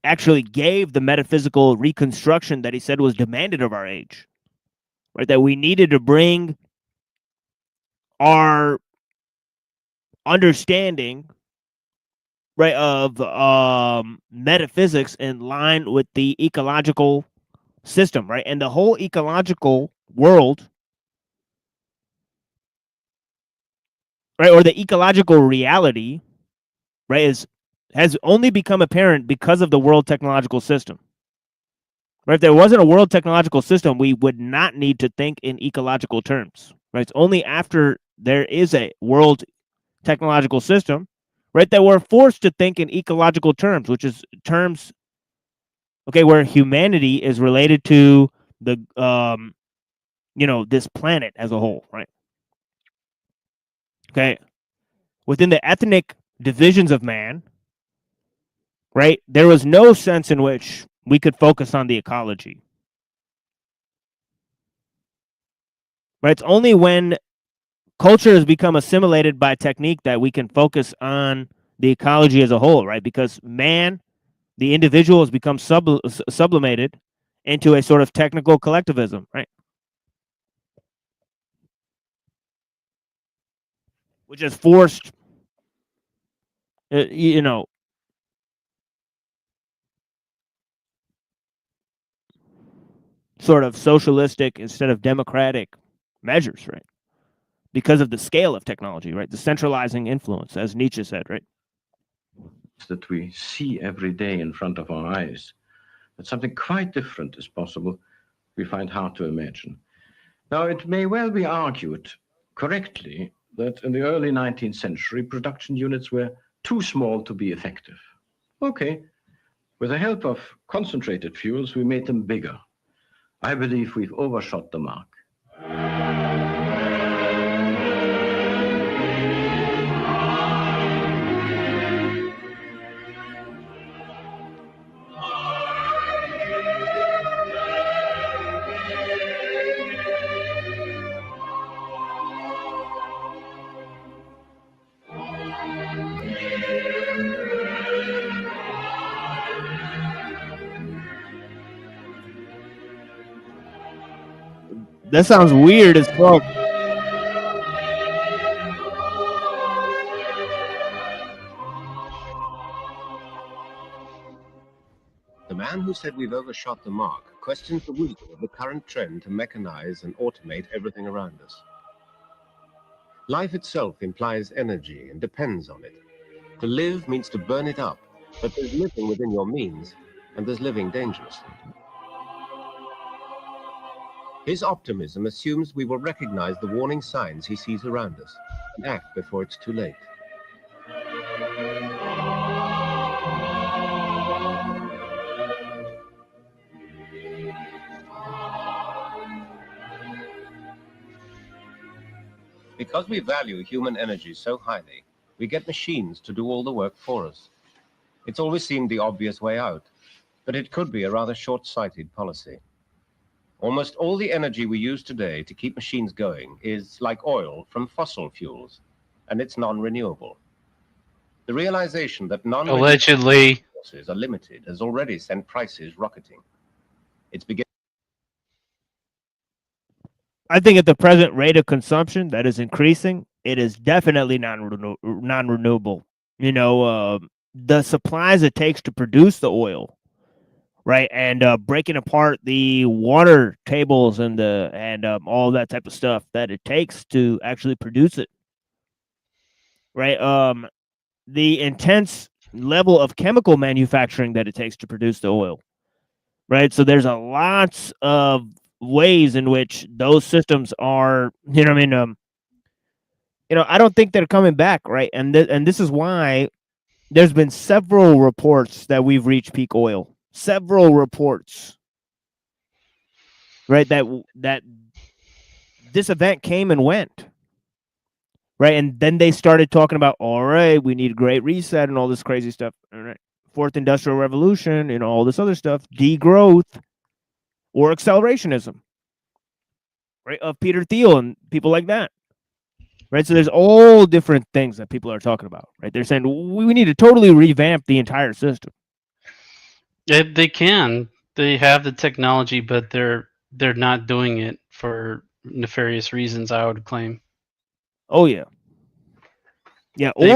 actually gave the metaphysical reconstruction that he said was demanded of our age, right? That we needed to bring our understanding, right, of metaphysics in line with the ecological system, right? And the whole ecological world, right, or the ecological reality, right, has only become apparent because of the world technological system. Right? If there wasn't a world technological system, we would not need to think in ecological terms. Right? It's only after there is a world technological system, right, that we're forced to think in ecological terms, which is terms, okay, where humanity is related to the, this planet as a whole, right? Okay. Within the ethnic divisions of man, right, there was no sense in which we could focus on the ecology. Right? It's only when culture has become assimilated by technique that we can focus on the ecology as a whole, right? Because man, the individual, has become sublimated into a sort of technical collectivism, right? Which has forced, sort of socialistic instead of democratic measures, right? Because of the scale of technology, right? The centralizing influence, as Nietzsche said, right? That we see every day in front of our eyes, that something quite different is possible, we find hard to imagine. Now, it may well be argued correctly that in the early 19th century, production units were too small to be effective. Okay, with the help of concentrated fuels, we made them bigger. I believe we've overshot the mark. That sounds weird as fuck. The man who said we've overshot the mark questions the wisdom of the current trend to mechanize and automate everything around us. Life itself implies energy and depends on it. To live means to burn it up, but there's living within your means, and there's living dangerously. His optimism assumes we will recognize the warning signs he sees around us and act before it's too late. Because we value human energy so highly, we get machines to do all the work for us. It's always seemed the obvious way out, but it could be a rather short-sighted policy. Almost all the energy we use today to keep machines going is like oil from fossil fuels, and it's non-renewable. The realization that allegedly resources are limited has already sent prices rocketing. It's beginning. I think at the present rate of consumption that is increasing, it is definitely non-renewable. You know, the supplies it takes to produce the oil, right, and breaking apart the water tables and all that type of stuff that it takes to actually produce it, right? The intense level of chemical manufacturing that it takes to produce the oil, right? So there's a lots of ways in which those systems are, you know what I mean? I don't think they're coming back, right? And this is why there's been several reports that we've reached peak oil. Several reports, right? That this event came and went, right? And then they started talking about, all right, we need a great reset and all this crazy stuff. All right, fourth industrial revolution and all this other stuff, degrowth or accelerationism, right? Of Peter Thiel and people like that, right? So there's all different things that people are talking about, right? They're saying we need to totally revamp the entire system. Yeah, they can. They have the technology, but they're not doing it for nefarious reasons, I would claim. Oh yeah. Yeah, they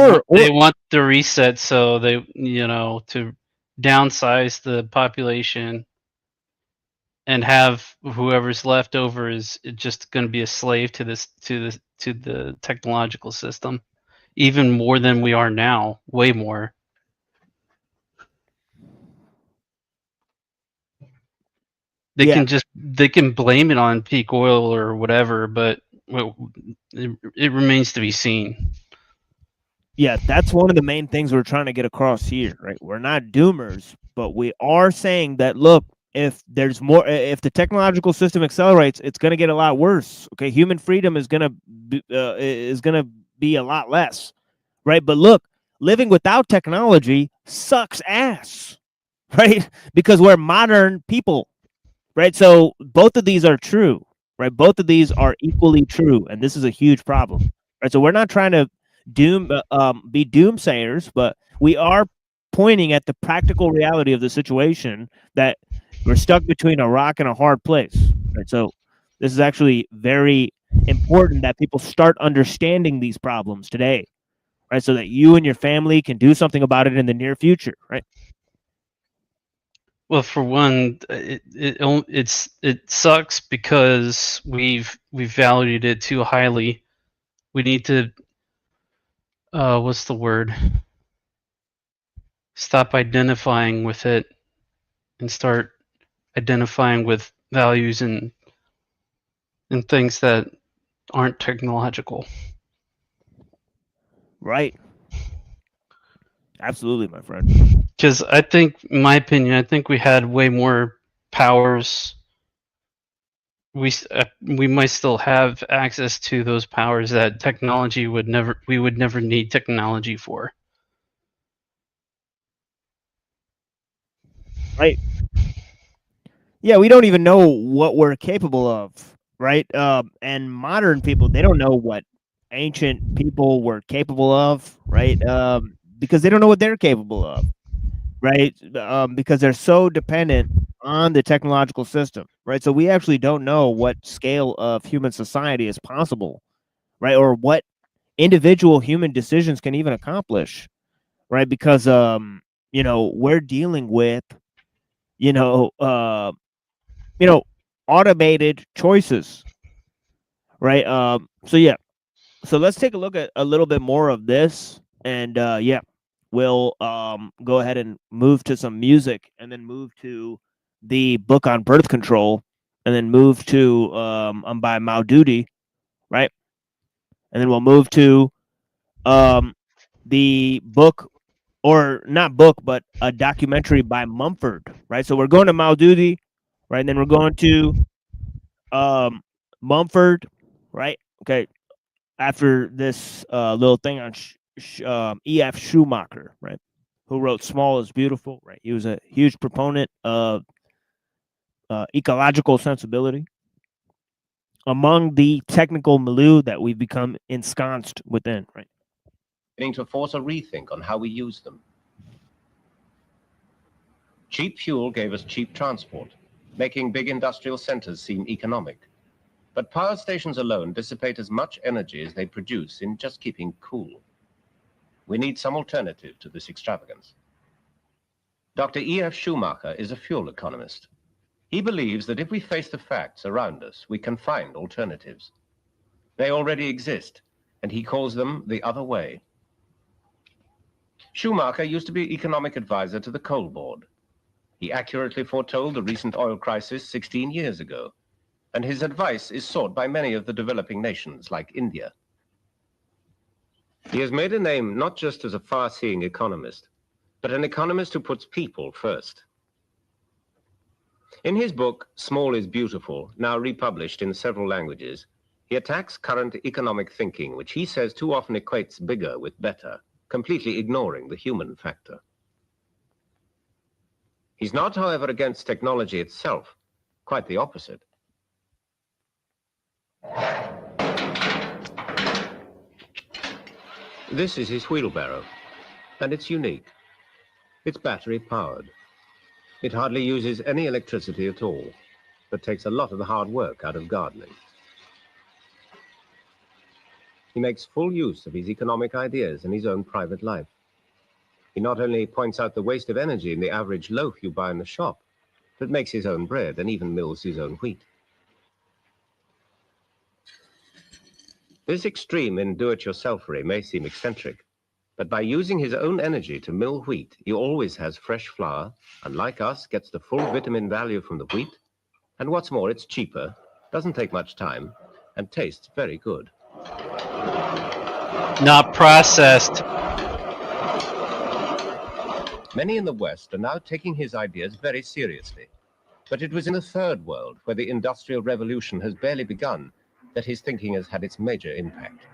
want the reset, so they, to downsize the population and have whoever's left over is just going to be a slave to the technological system, even more than we are now, way more. They can blame it on peak oil or whatever, but it remains to be seen. Yeah, that's one of the main things we're trying to get across here, right? We're not doomers, but we are saying that, look, if there's more, if the technological system accelerates, it's going to get a lot worse. Okay, human freedom is going to be a lot less, right? But look, living without technology sucks ass, right? Because we're modern people. Right, so both of these are true, right? Both of these are equally true, and this is a huge problem, right? So we're not trying to be doomsayers, but we are pointing at the practical reality of the situation that we're stuck between a rock and a hard place, right? So this is actually very important that people start understanding these problems today, right? So that you and your family can do something about it in the near future, right? Well, for one, it sucks because we've valued it too highly. We need to what's the word? Stop identifying with it and start identifying with values and things that aren't technological. Right. Absolutely, my friend. Because I think, in my opinion, I think we had way more powers. We might still have access to those powers that technology we would never need technology for. Right. Yeah, we don't even know what we're capable of, right? And modern people, they don't know what ancient people were capable of, right? Because they don't know what they're capable of. Right, because they're so dependent on the technological system, right? So we actually don't know what scale of human society is possible, right? Or what individual human decisions can even accomplish, right? Because we're dealing with automated choices, right? So let's take a look at a little bit more of this, and we'll go ahead and move to some music, and then move to the book on birth control, and then move to by Maududi, right? And then we'll move to the book, or not book, but a documentary by Mumford, right? So we're going to Maududi, right? And then we're going to Mumford, right? Okay. After this little thing on E.F. Schumacher, right? Who wrote Small is Beautiful, right? He was a huge proponent of ecological sensibility among the technical milieu that we've become ensconced within, right? To force a rethink on how we use them. Cheap fuel gave us cheap transport, making big industrial centers seem economic. But power stations alone dissipate as much energy as they produce in just keeping cool. We need some alternative to this extravagance. Dr. E.F. Schumacher is a fuel economist. He believes that if we face the facts around us, we can find alternatives. They already exist, and he calls them the other way. Schumacher used to be economic advisor to the Coal Board. He accurately foretold the recent oil crisis 16 years ago, and his advice is sought by many of the developing nations like India. He has made a name not just as a far-seeing economist, but an economist who puts people first. In his book, Small is Beautiful, now republished in several languages, he attacks current economic thinking, which he says too often equates bigger with better, completely ignoring the human factor. He's not, however, against technology itself, quite the opposite. This is his wheelbarrow, and it's unique. It's battery-powered. It hardly uses any electricity at all, but takes a lot of the hard work out of gardening. He makes full use of his economic ideas in his own private life. He not only points out the waste of energy in the average loaf you buy in the shop, but makes his own bread and even mills his own wheat. This extreme in do-it-yourselfery may seem eccentric, but by using his own energy to mill wheat, he always has fresh flour, and like us, gets the full vitamin value from the wheat, and what's more, it's cheaper, doesn't take much time, and tastes very good. Not processed. Many in the West are now taking his ideas very seriously, but it was in the Third World, where the Industrial Revolution has barely begun, that his thinking has had its major impact.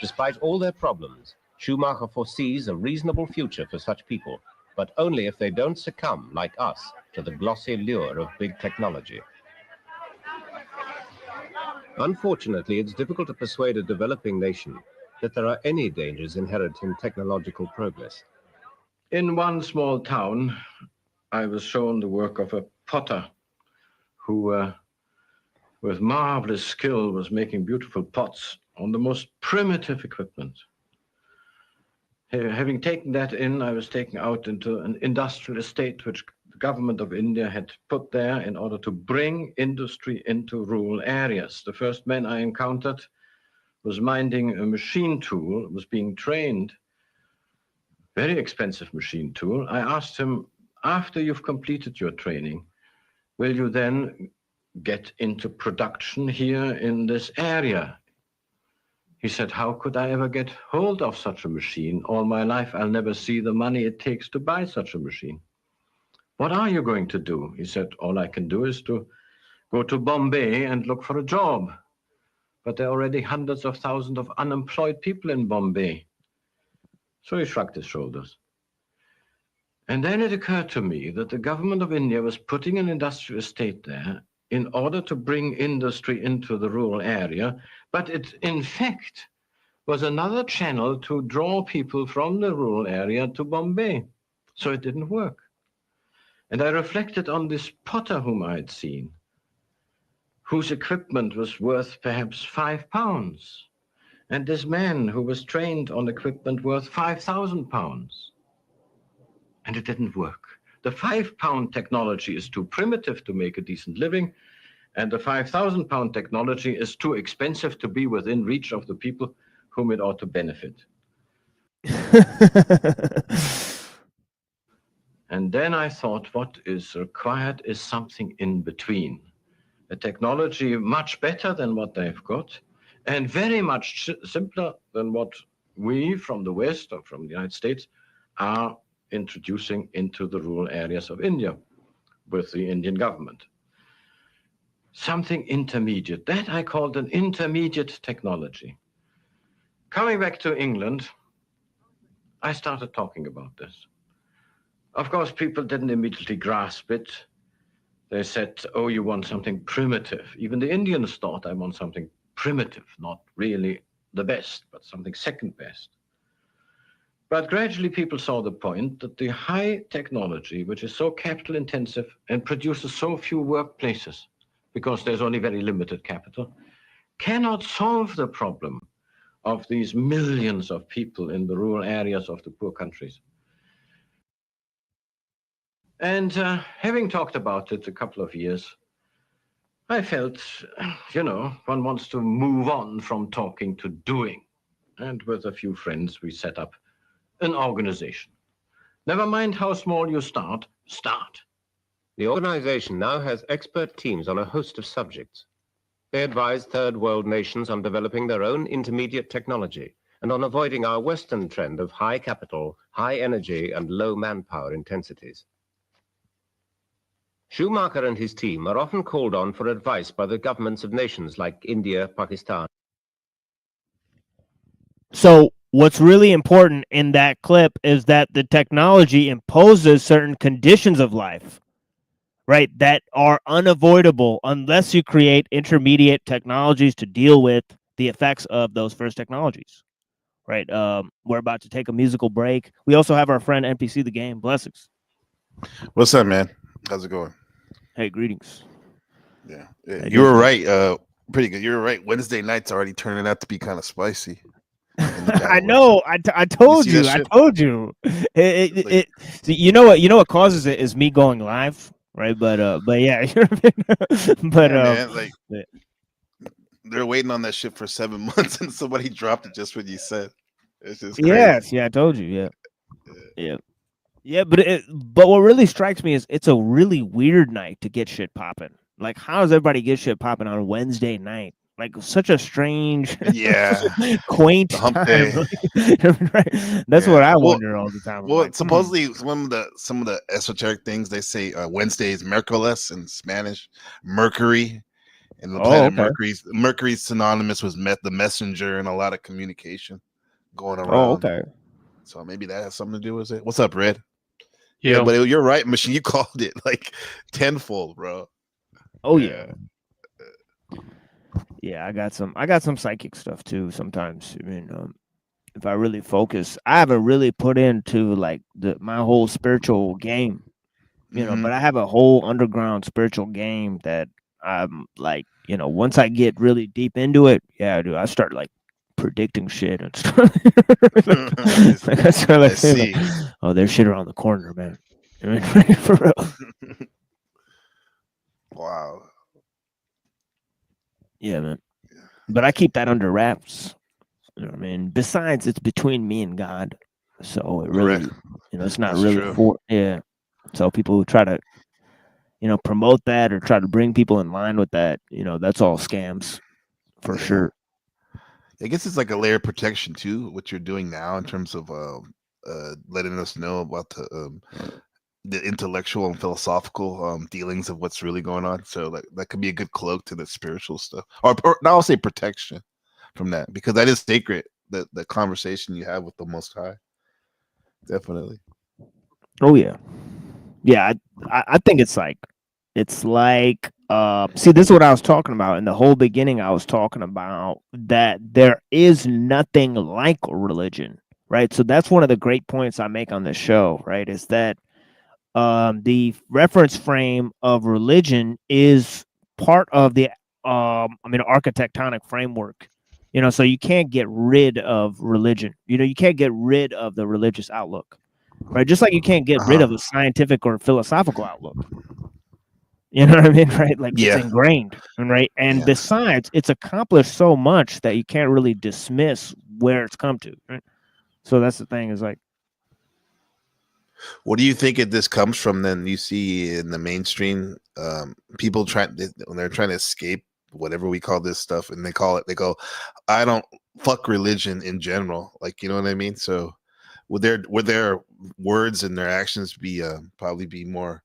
Despite all their problems, Schumacher foresees a reasonable future for such people, but only if they don't succumb, like us, to the glossy lure of big technology. Unfortunately, it's difficult to persuade a developing nation that there are any dangers inherent in technological progress. In one small town, I was shown the work of a potter who, with marvelous skill, was making beautiful pots on the most primitive equipment. Having taken that in, I was taken out into an industrial estate which the government of India had put there in order to bring industry into rural areas. The first man I encountered was minding a machine tool, was being trained, very expensive machine tool. I asked him, after you've completed your training, will you then get into production here in this area? He said, how could I ever get hold of such a machine? All my life, I'll never see the money it takes to buy such a machine. What are you going to do? He said, all I can do is to go to Bombay and look for a job. But there are already hundreds of thousands of unemployed people in Bombay. So he shrugged his shoulders. And then it occurred to me that the government of India was putting an industrial estate there in order to bring industry into the rural area, but it in fact was another channel to draw people from the rural area to Bombay. So it didn't work. And I reflected on this potter whom I had seen, whose equipment was worth perhaps £5, and this man who was trained on equipment worth £5,000. And it didn't work. The £5 technology is too primitive to make a decent living, and the £5,000 technology is too expensive to be within reach of the people whom it ought to benefit. And then I thought, what is required is something in between. A technology much better than what they've got, and very much simpler than what we from the West or from the United States are introducing into the rural areas of India with the Indian government. Something intermediate. That I called an intermediate technology. Coming back to England, I started talking about this. Of course, people didn't immediately grasp it. They said, oh, you want something primitive. Even the Indians thought I want something primitive, not really the best, but something second best. But gradually people saw the point that the high technology, which is so capital intensive and produces so few workplaces, because there's only very limited capital, cannot solve the problem of these millions of people in the rural areas of the poor countries. And having talked about it a couple of years, I felt, one wants to move on from talking to doing. And with a few friends, we set up an organization. Never mind how small you start, start. The organization now has expert teams on a host of subjects. They advise third world nations on developing their own intermediate technology and on avoiding our Western trend of high capital, high energy, and low manpower intensities. Schumacher and his team are often called on for advice by the governments of nations like India, Pakistan. So what's really important in that clip is that the technology imposes certain conditions of life, right, that are unavoidable unless you create intermediate technologies to deal with the effects of those first technologies, right? We're about to take a musical break. We also have our friend NPC the Game. Blessings. What's up, man? How's it going? Hey, greetings. Yeah, Hey, you were right. Pretty good. You were right. Wednesday night's already turning out to be kind of spicy. I know. I told you. I told you. So you know what causes it is me going live, right? But yeah. But yeah, man, they're waiting on that shit for 7 months, and somebody dropped it just what you said. It's just crazy. Yes, yeah, I told you. Yeah. But what really strikes me is it's a really weird night to get shit popping. Like, how does everybody get shit popping on Wednesday night? Like, such a strange, quaint hump time. day. Right? That's what I wonder all the time. Well, like, supposedly some of the esoteric things they say Wednesday is Mercoles in Spanish, Mercury, and the planet Mercury's synonymous with the messenger and a lot of communication going around. Oh, okay. So maybe that has something to do with it. What's up, Red? Yeah, but you're right, Machine. You called it like tenfold, bro. Oh yeah. Yeah, I got some psychic stuff too sometimes. I mean, if I really focus, I haven't really put into like my whole spiritual game, but I have a whole underground spiritual game that I'm like, once I get really deep into it, yeah, dude, I start like predicting shit and stuff. I start like saying, like, oh, there's shit around the corner, man. I mean, for real. Wow. Yeah, man. But I keep that under wraps. You know what I mean? Besides, it's between me and God. So it really, it's not really for, So people who try to, promote that or try to bring people in line with that, that's all scams for sure. I guess it's like a layer of protection too, what you're doing now in terms of letting us know about the intellectual and philosophical dealings of what's really going on. So that could be a good cloak to the spiritual stuff, or now I'll say protection from that, because that is sacred. The conversation you have with the Most High, definitely. Oh yeah, yeah. I think it's like See, this is what I was talking about in the whole beginning. I was talking about that there is nothing like religion, right? So that's one of the great points I make on this show, right? Is that the reference frame of religion is part of the architectonic framework. So you can't get rid of religion. You can't get rid of the religious outlook, right? Just like you can't get rid of a scientific or philosophical outlook. You know what I mean, right? Like it's ingrained, right? And besides, it's accomplished so much that you can't really dismiss where it's come to, right? So that's the thing, is like, what do you think this comes from? Then you see in the mainstream, people when they're trying to escape whatever we call this stuff, and they go, I don't fuck religion in general, like, you know what I mean? So would their words and their actions be probably be more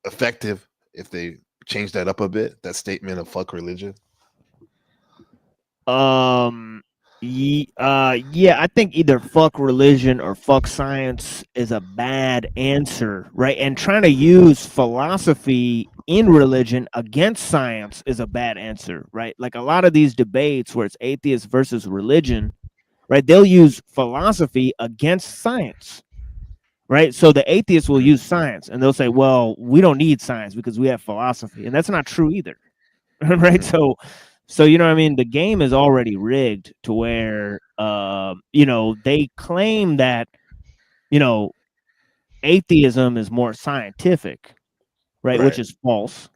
effective if they change that up a bit, that statement of fuck religion? Yeah, I think either fuck religion or fuck science is a bad answer, right? And trying to use philosophy in religion against science is a bad answer, right? Like a lot of these debates where it's atheist versus religion, right? They'll use philosophy against science, right? So the atheists will use science and they'll say, well, we don't need science because we have philosophy. And that's not true either, right? So you know what I mean? The game is already rigged to where, they claim that, atheism is more scientific, right? Which is false,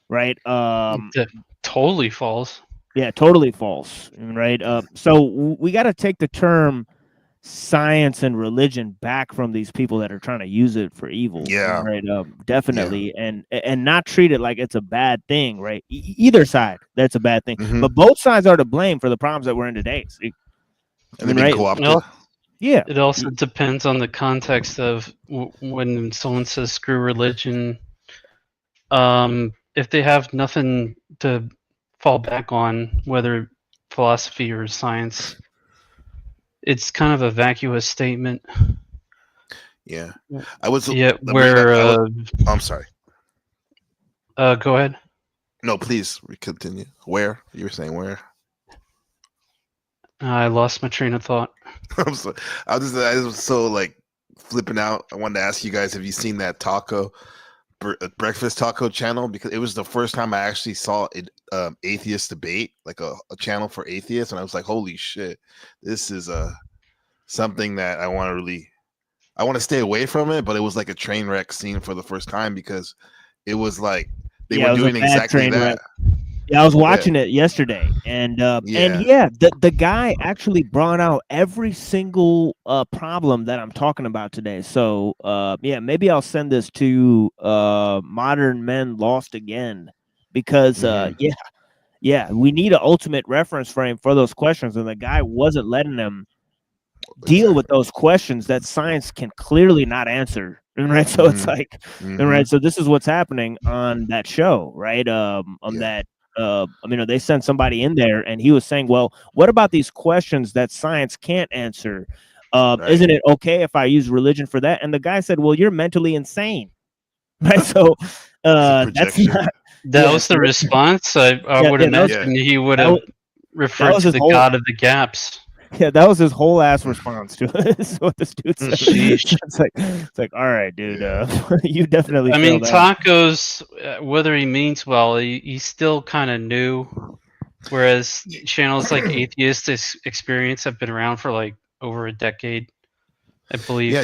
right? Totally false. Yeah, totally false, right? So we got to take the term science and religion back from these people that are trying to use it for evil. Yeah, right. Definitely, and not treat it like it's a bad thing, right? Either side, that's a bad thing, but both sides are to blame for the problems that we're in today. See? Right? Well, yeah. It also depends on the context of when someone says screw religion. If they have nothing to fall back on, whether philosophy or science, it's kind of a vacuous statement. Yeah, I was. Yeah, where I'm sorry. Go ahead. No, please continue. Where you were saying where? I lost my train of thought. I'm sorry. I was so like flipping out. I wanted to ask you guys, have you seen that breakfast taco channel? Because it was the first time I actually saw it, atheist debate, like a channel for atheists, and I was like, holy shit, this is something that I want to stay away from it. But it was like a train wreck scene for the first time, because it was like they were doing exactly that. Yeah, I was watching it yesterday, and the guy actually brought out every single problem that I'm talking about today. So maybe I'll send this to Modern Men Lost Again, because we need an ultimate reference frame for those questions, and the guy wasn't letting them deal with those questions that science can clearly not answer. Right, so it's like, right. So this is what's happening on that show, right? They sent somebody in there, and he was saying, well, what about these questions that science can't answer? Isn't it okay if I use religion for that? And the guy said, well, you're mentally insane. Right. So that's not. That was the response. I would imagine he would have referred to the God of the gaps. Yeah, that was his whole ass response to it. This is what this dude said. It's like, all right, dude, you definitely. I mean, tacos. Whether he means well, he's still kind of new. Whereas channels like Atheist Experience have been around for like over a decade, I believe. Yeah,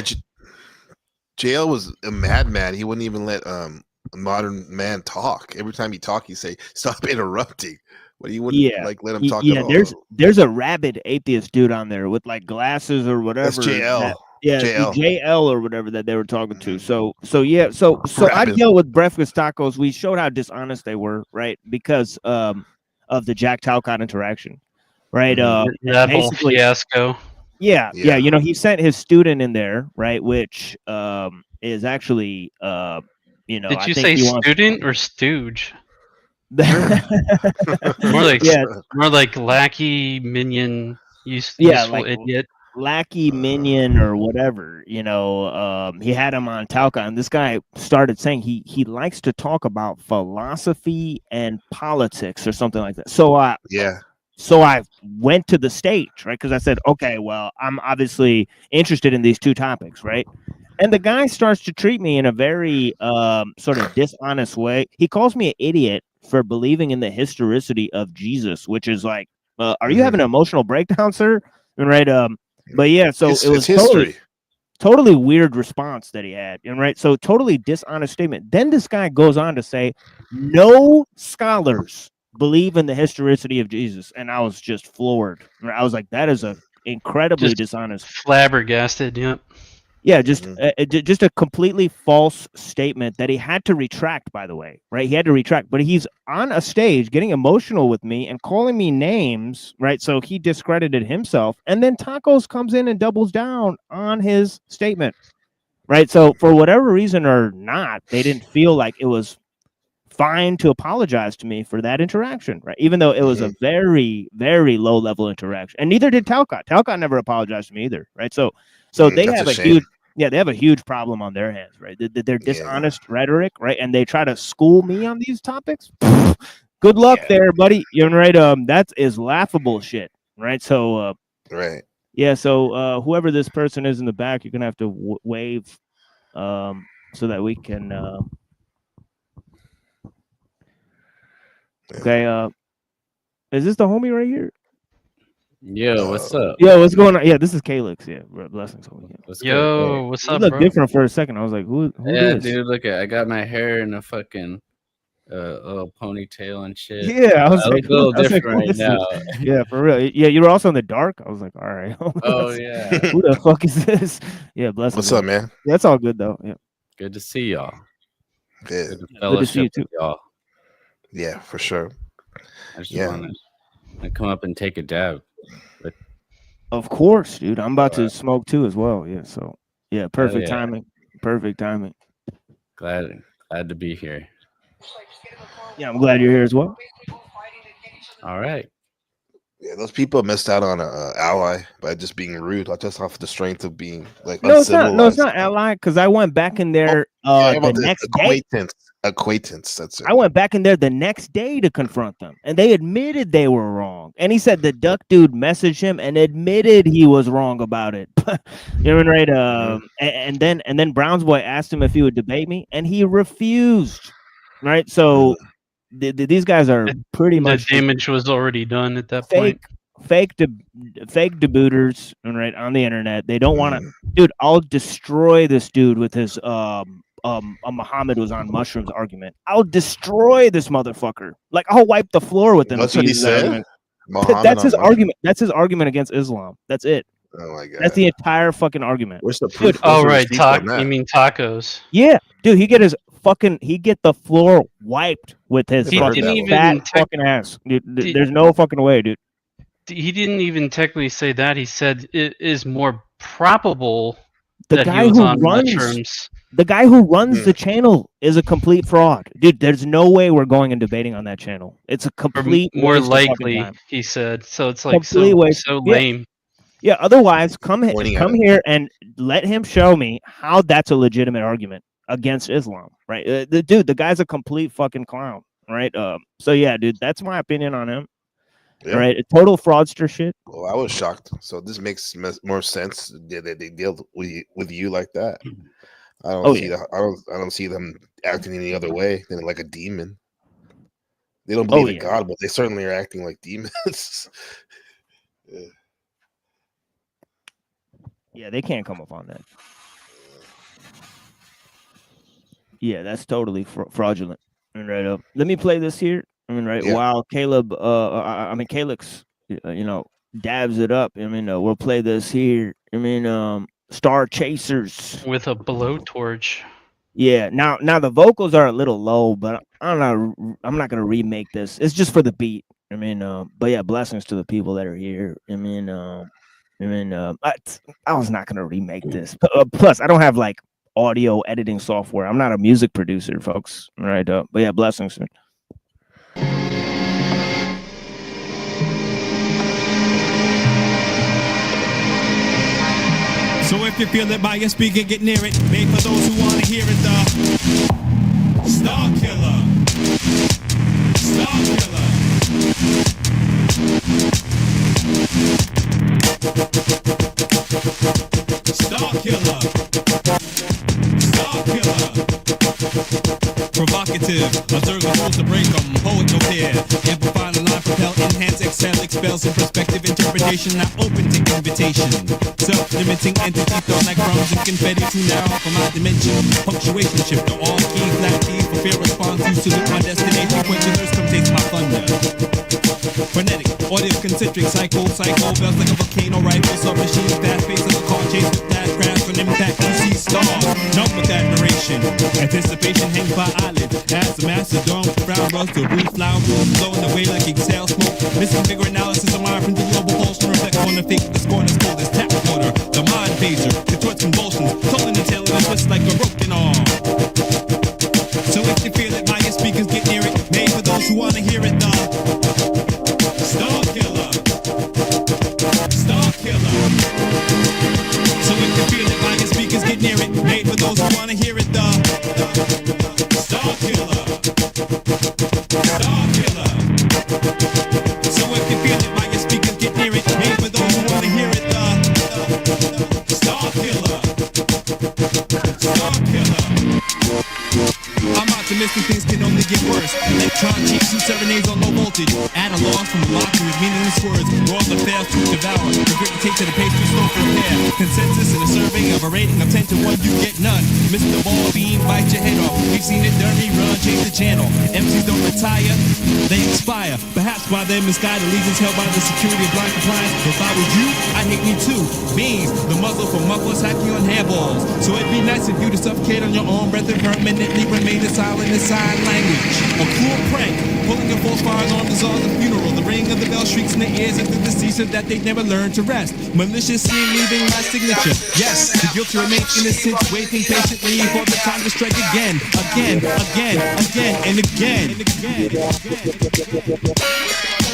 JL was a madman. He wouldn't even let a modern man talk. Every time he talked, he'd say, "Stop interrupting." But he wouldn't let him talk. Yeah, there's a rabid atheist dude on there with like glasses or whatever. That's JL. JL or whatever that they were talking to. So I dealt with breakfast tacos. We showed how dishonest they were, right? Because of the Jack Talcott interaction, right? That whole fiasco. Yeah. He sent his student in there, right? Which is actually Did you say student or stooge? more like lackey, minion, useful idiot. lackey minion or whatever, he had him on Talca, and this guy started saying he likes to talk about philosophy and politics or something like that. So I went to the stage, right? Because I said, okay, well, I'm obviously interested in these two topics, right? And the guy starts to treat me in a very sort of dishonest way. He calls me an idiot for believing in the historicity of Jesus, which is like, are you having an emotional breakdown, sir? Right. But yeah, so it was totally weird response that he had. Right. So totally dishonest statement. Then this guy goes on to say, no scholars believe in the historicity of Jesus. And I was just floored. I was like, that is a incredibly dishonest. Flabbergasted. Yep. Yeah, just a completely false statement that he had to retract, by the way, right? He had to retract, but he's on a stage getting emotional with me and calling me names, right? So he discredited himself, and then Tacos comes in and doubles down on his statement, right? So for whatever reason or not, they didn't feel like it was fine to apologize to me for that interaction, right? Even though it was a very, very low-level interaction, and neither did Talcott. Talcott never apologized to me either, right? So they have a huge... Yeah, they have a huge problem on their hands, right? They're dishonest rhetoric, right? And they try to school me on these topics. Good luck there, buddy. You're right. That is laughable shit, right? So, right. Yeah. So, whoever this person is in the back, you're gonna have to wave, so that we can. Okay. Is this the homie right here? Yo, what's up? Yo, what's going on? Yeah, this is Calix. Yeah, blessings. Yo, what's up, you look bro? different for a second. I was like, who Yeah, is? dude, look at I got my hair in a fucking little ponytail and shit. Yeah, I was look a little different right this now. Yeah, for real. Yeah, you were also in the dark. I was like, all right. Oh yeah. Who the fuck is this? Yeah, blessings. What's up, man? Yeah, that's all good though. Yeah. Good to see y'all. Good to see you too. Y'all. Yeah, for sure. I just want to come up and take a dab. Of course, dude. I'm about to smoke too as well. Yeah. So yeah, perfect timing. Perfect timing. Glad to be here. Yeah, I'm glad you're here as well. All right. Yeah, those people missed out on an ally by just being rude, like just off the strength of being like No, it's not ally, because I went back in there the next day. Acquaintance. That's it. I went back in there the next day to confront them, and they admitted they were wrong. And he said the duck dude messaged him and admitted he was wrong about it. You know, right? And then Brown's boy asked him if he would debate me, and he refused. Right? So these guys are pretty much the damage was already done at that point. Fake debooters, right, on the internet. They don't want to, dude. I'll destroy this dude with his a Muhammad was on mushrooms argument. I'll destroy this motherfucker. Like, I'll wipe the floor with him. That's what he said. That's his argument. That's his argument against Islam. That's it. Oh my god. That's the entire fucking argument. What's the proof? Oh right, you mean tacos? Yeah, dude. He get the floor wiped with his fat fucking ass. Dude, there's no fucking way, dude. He didn't even technically say that. He said it is more probable the that guy he was who on runs mushrooms. The guy who runs the channel is a complete fraud, dude. There's no way we're going and debating on that channel. It's a complete more waste of fucking likely, time. he said. So it's like so Yeah. lame. Yeah. Otherwise, come here and let him show me how that's a legitimate argument against Islam, right? The guy's a complete fucking clown, right? So yeah, dude, that's my opinion on him. Yeah. Right, a total fraudster shit. Well, I was shocked. So this makes more sense that they deal with you like that. I don't see them acting any other way than like a demon. They don't believe in God, but they certainly are acting like demons. Yeah, they can't come up on that. Yeah, that's totally fraudulent. Right up. Let me play this here. While Caleb, Calix, dabs it up. We'll play this here. Star Chasers with a blowtorch. Yeah. Now the vocals are a little low, but I'm not gonna remake this. It's just for the beat. But yeah, blessings to the people that are here. I was not gonna remake this. Plus, I don't have like audio editing software. I'm not a music producer, folks. Right. But yeah, blessings. if you feel it by your speaker, get near it. Made for those who wanna hear it, the Star Killer. Star Killer. Star Killer. Star Killer. Provocative, observe the rules to break them. Poet no fear. Amplify the line, propel, enhance, excel, expel some perspective, interpretation, not open to invitation. Self-limiting entity thrown like crumbs and confetti, too narrow for my dimension. Punctuation shift to all keys, flat keys, for fear response, you salute my destination. Questioners come taste my thunder. Frenetic, audio concentric, psycho, bells like a volcano, rifle, submachine, fast pace of a car chase with flash crash from impact, you see stars, numb with admiration, anticipation hangs by eyelids, as the mastodon, frown runs to brief flower, blowing away like exhale smoke, missing figure analysis of mind from the global pulse, reflect on the fake, the scorn is cold as tap water, the mind phaser, contorts convulsions, tolling and tailing and twists like a broken arm. So if you feel it by your speakers, get near it, made for those who wanna hear it, the Star Killer. Star Killer. So if you feel it by your speakers, get near it. Made for those who wanna hear it, the Star Killer. Star Killer. So if you feel it by your speakers, get near it. Made for those who wanna hear it, the Star Killer. Star Killer. I'm optimistic things can only get worse. Electron cheeks and serenades on low voltage. Analogs from the mockery with meaningless words. Raw that fails to devour. Regurgitate to the pastry slow for repair. Consensus in a survey of a rating of 10 to 1, you get none. Mr. Ball Beam, bite your head off. We've seen it done, rerun, change the channel. MCs don't retire, they expire. Perhaps by their misguided allegiance held by the security of blind compliance. If I was you, I'd hate me too. Beans, the muzzle for mufflers hacking on hairballs. So it'd be nice if you to suffocate on your own breath and permanently remain silent in sign language. A cruel prank, pulling a false fire alarm dissolves the funeral. The ring of the bell shrieks in the ears of the deceased that they never learned to rest. Malicious scene leaving my signature. Yes, the guilty remain innocent, waiting patiently for the time to strike again, again, again, again, and again.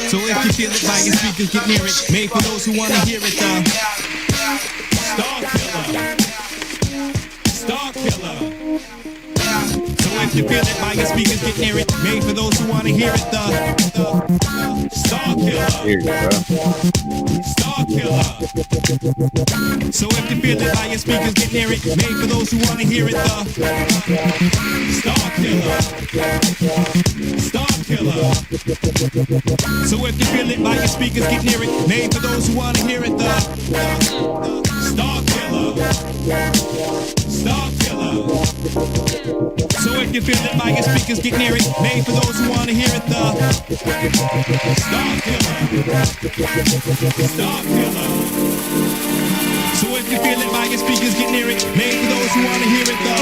So if you feel it by your speakers, get near it. Made for those who wanna hear it, the Star Killer. Star Killer. So if you feel it by your speakers, get near it. Made for those who wanna hear it, the Star Killer. Here you go. Star Killer. So if you feel it by your speakers, get near it. Made for those who wanna hear it, the Star Killer. Star Killer. So if you feel it by your speakers, get near it. Made for those who wanna hear it, the Star Killer. Star Killer. So if you feel it by your speakers, get near it. Made for those who wanna hear it, the Star Killer. Star Killer. So if you feel it by your speakers, get near it. Made for those who wanna hear it, the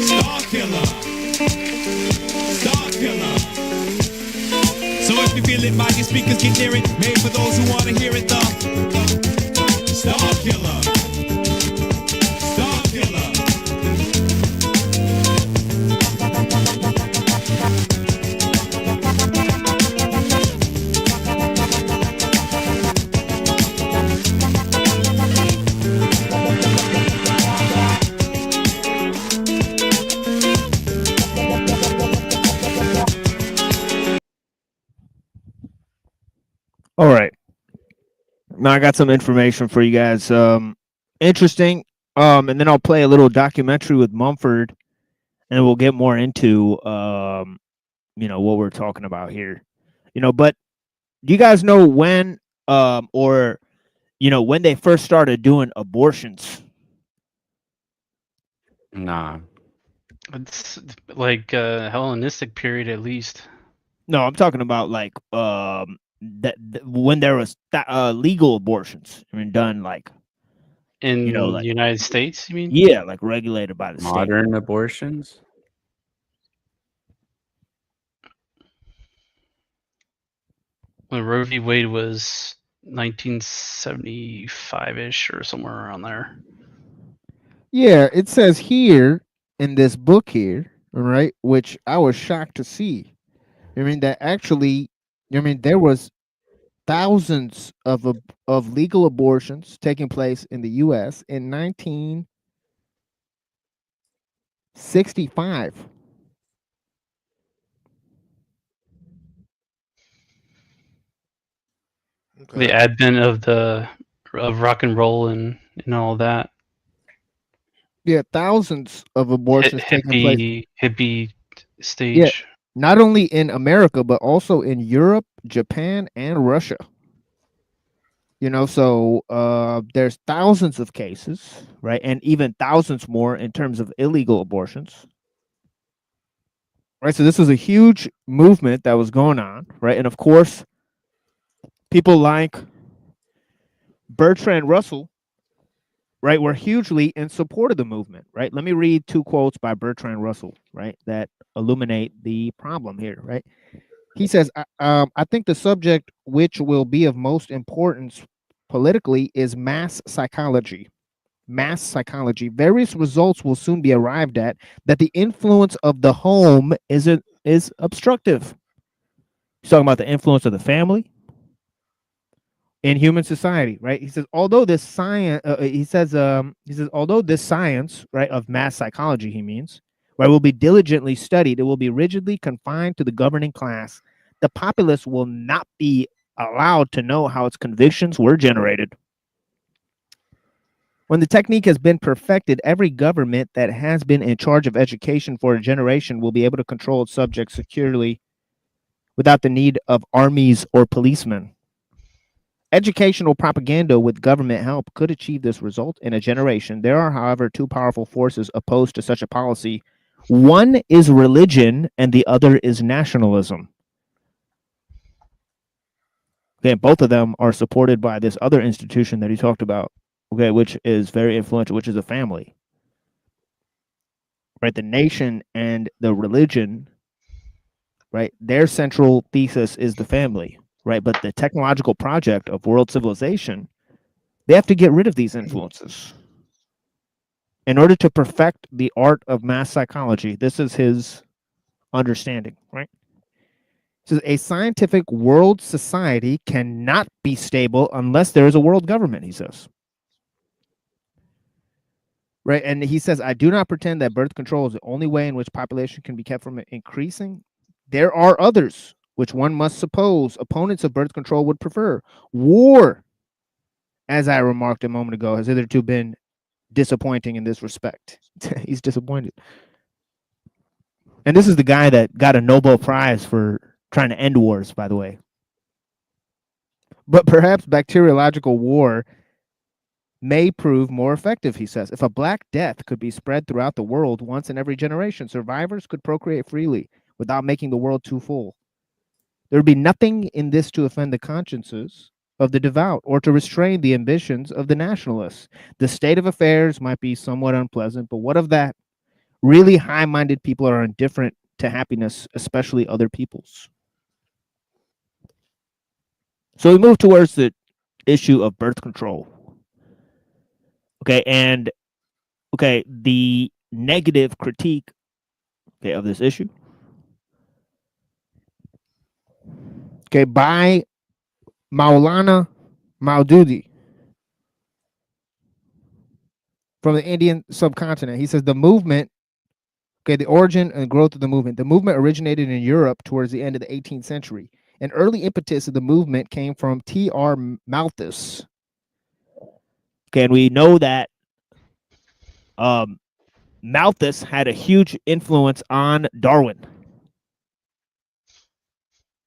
Star Killer. Star Killer. So if you feel it by your speakers, get near it. Made for those who wanna hear it, the Star Killer. Star Killer. All right. Now I got some information for you guys. Interesting. And then I'll play a little documentary with Mumford, and we'll get more into what we're talking about here. But do you guys know when when they first started doing abortions? Nah. It's like a Hellenistic period at least. No, I'm talking about like when there was legal abortions. I mean, done like in like, the United States. You mean? Yeah, like regulated by the modern abortions. When Roe v. Wade was 1975-ish or somewhere around there. Yeah, it says here in this book here, all right, which I was shocked to see. I mean, that actually, there was thousands of legal abortions taking place in the U.S. in 1965. The advent of rock and roll and all that. Yeah, thousands of abortions taking place. Hippie stage. Yeah, not only in America but also in Europe, Japan, and Russia. You know, so there's thousands of cases, right, and even thousands more in terms of illegal abortions. Right, so this was a huge movement that was going on, right, and of course, people like Bertrand Russell, right, were hugely in support of the movement, right? Let me read 2 quotes by Bertrand Russell, right, that illuminate the problem here, right? He says, I think the subject which will be of most importance politically is mass psychology. Mass psychology. Various results will soon be arrived at that the influence of the home is obstructive. He's talking about the influence of the family in human society, right? He says, although this science, although this science, right, of mass psychology, he means, right, will be diligently studied, it will be rigidly confined to the governing class. The populace will not be allowed to know how its convictions were generated. When the technique has been perfected, every government that has been in charge of education for a generation will be able to control its subjects securely without the need of armies or policemen. Educational propaganda with government help could achieve this result in a generation. There are, however, 2 powerful forces opposed to such a policy. One is religion and the other is nationalism. Okay, both of them are supported by this other institution that he talked about, okay, which is very influential, which is a family. Right, the nation and the religion, right, their central thesis is the family, right? But the technological project of world civilization, they have to get rid of these influences in order to perfect the art of mass psychology. This is his understanding, right? So a scientific world society cannot be stable unless there is a world government, he says. Right, and he says, I do not pretend that birth control is the only way in which population can be kept from increasing. There are others, which one must suppose opponents of birth control would prefer. War, as I remarked a moment ago, has hitherto been disappointing in this respect. He's disappointed. And this is the guy that got a Nobel Prize for trying to end wars, by the way. But perhaps bacteriological war may prove more effective, he says. If a Black Death could be spread throughout the world once in every generation, survivors could procreate freely without making the world too full. There would be nothing in this to offend the consciences of the devout or to restrain the ambitions of the nationalists. The state of affairs might be somewhat unpleasant, but what of that? Really high-minded people are indifferent to happiness, especially other people's. So we move towards the issue of birth control. Okay, and okay, the negative critique, okay, of this issue, okay, by Maulana Maududi from the Indian subcontinent. He says the movement, okay, the origin and growth of the movement. The movement originated in Europe towards the end of the 18th century. An early impetus of the movement came from T.R. Malthus. Okay, and we know that Malthus had a huge influence on Darwin.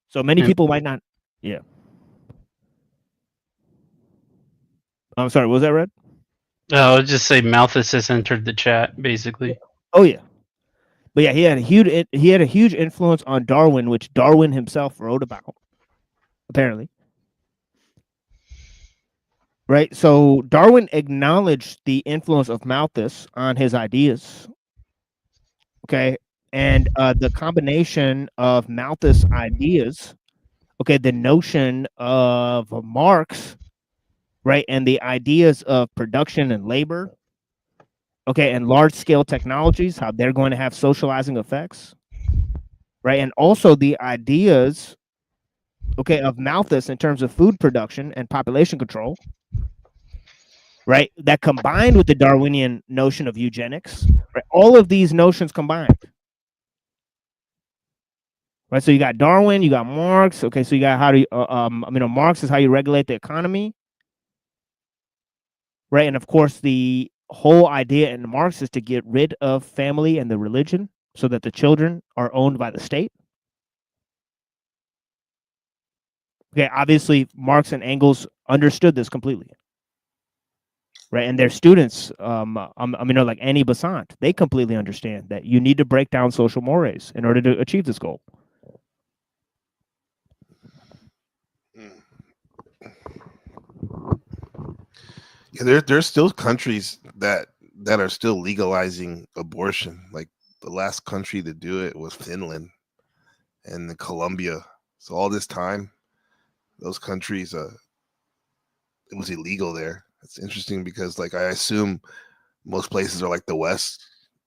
So many people might not, yeah. I'm sorry, what was that, Red? I would just say Malthus has entered the chat, basically. Oh yeah, but yeah, he had a huge influence on Darwin, which Darwin himself wrote about, apparently. Right, so Darwin acknowledged the influence of Malthus on his ideas. Okay, and the combination of Malthus' ideas, okay, the notion of Marx, right, and the ideas of production and labor, okay, and large-scale technologies, how they're going to have socializing effects, right, and also the ideas, okay, of Malthus in terms of food production and population control, right? That combined with the Darwinian notion of eugenics, right? All of these notions combined, right? So you got Darwin, you got Marx. Okay, so you got how do you, Marx is how you regulate the economy, right? And of course, the whole idea in Marx is to get rid of family and the religion so that the children are owned by the state. Okay, obviously, Marx and Engels understood this completely, right? And their students, like Annie Besant, they completely understand that you need to break down social mores in order to achieve this goal. Yeah, there's still countries that are still legalizing abortion. Like the last country to do it was Finland and then Colombia. So all this time, those countries, it was illegal there. It's interesting because, like, I assume most places are like the West,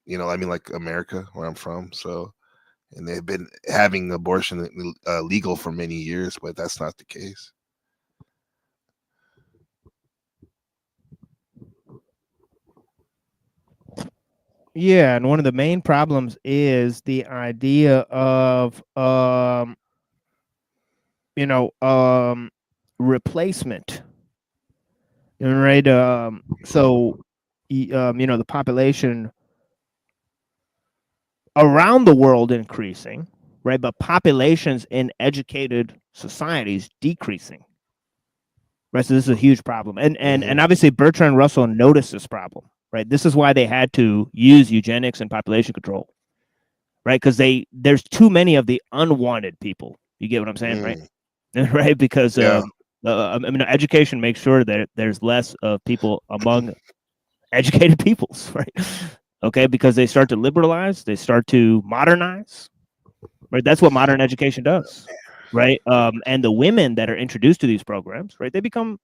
like America, where I'm from. So, and they've been having abortion legal for many years, but that's not the case. Yeah, and one of the main problems is the idea of replacement. Right? The population around the world increasing, right? But populations in educated societies decreasing. Right. So this is a huge problem. And obviously Bertrand Russell noticed this problem. Right. This is why they had to use eugenics and population control. Right. Because there's too many of the unwanted people. You get what I'm saying, right? Right. Because education makes sure that there's less of people among educated peoples, right? Okay, because they start to liberalize, they start to modernize, right? That's what modern education does, right? And the women that are introduced to these programs, right, they become,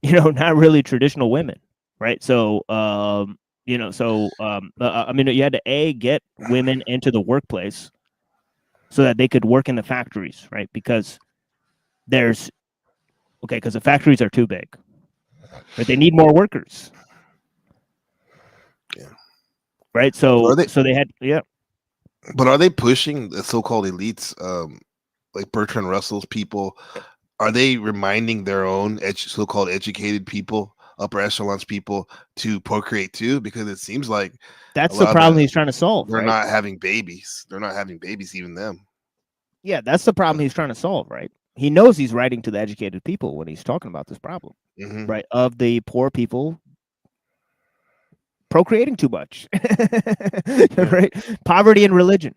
not really traditional women, right? So, you had to get women into the workplace so that they could work in the factories, right? Because because the factories are too big, right? They need more workers. Yeah. Right. So they had, yeah. But are they pushing the so-called elites, like Bertrand Russell's people? Are they reminding their own so-called educated people, upper echelons people, to procreate too? Because it seems like that's the problem he's trying to solve. They're right? not having babies. They're not having babies, even them. Yeah, that's the problem he's trying to solve, right? He knows he's writing to the educated people when he's talking about this problem, right? Of the poor people procreating too much, right? Poverty and religion.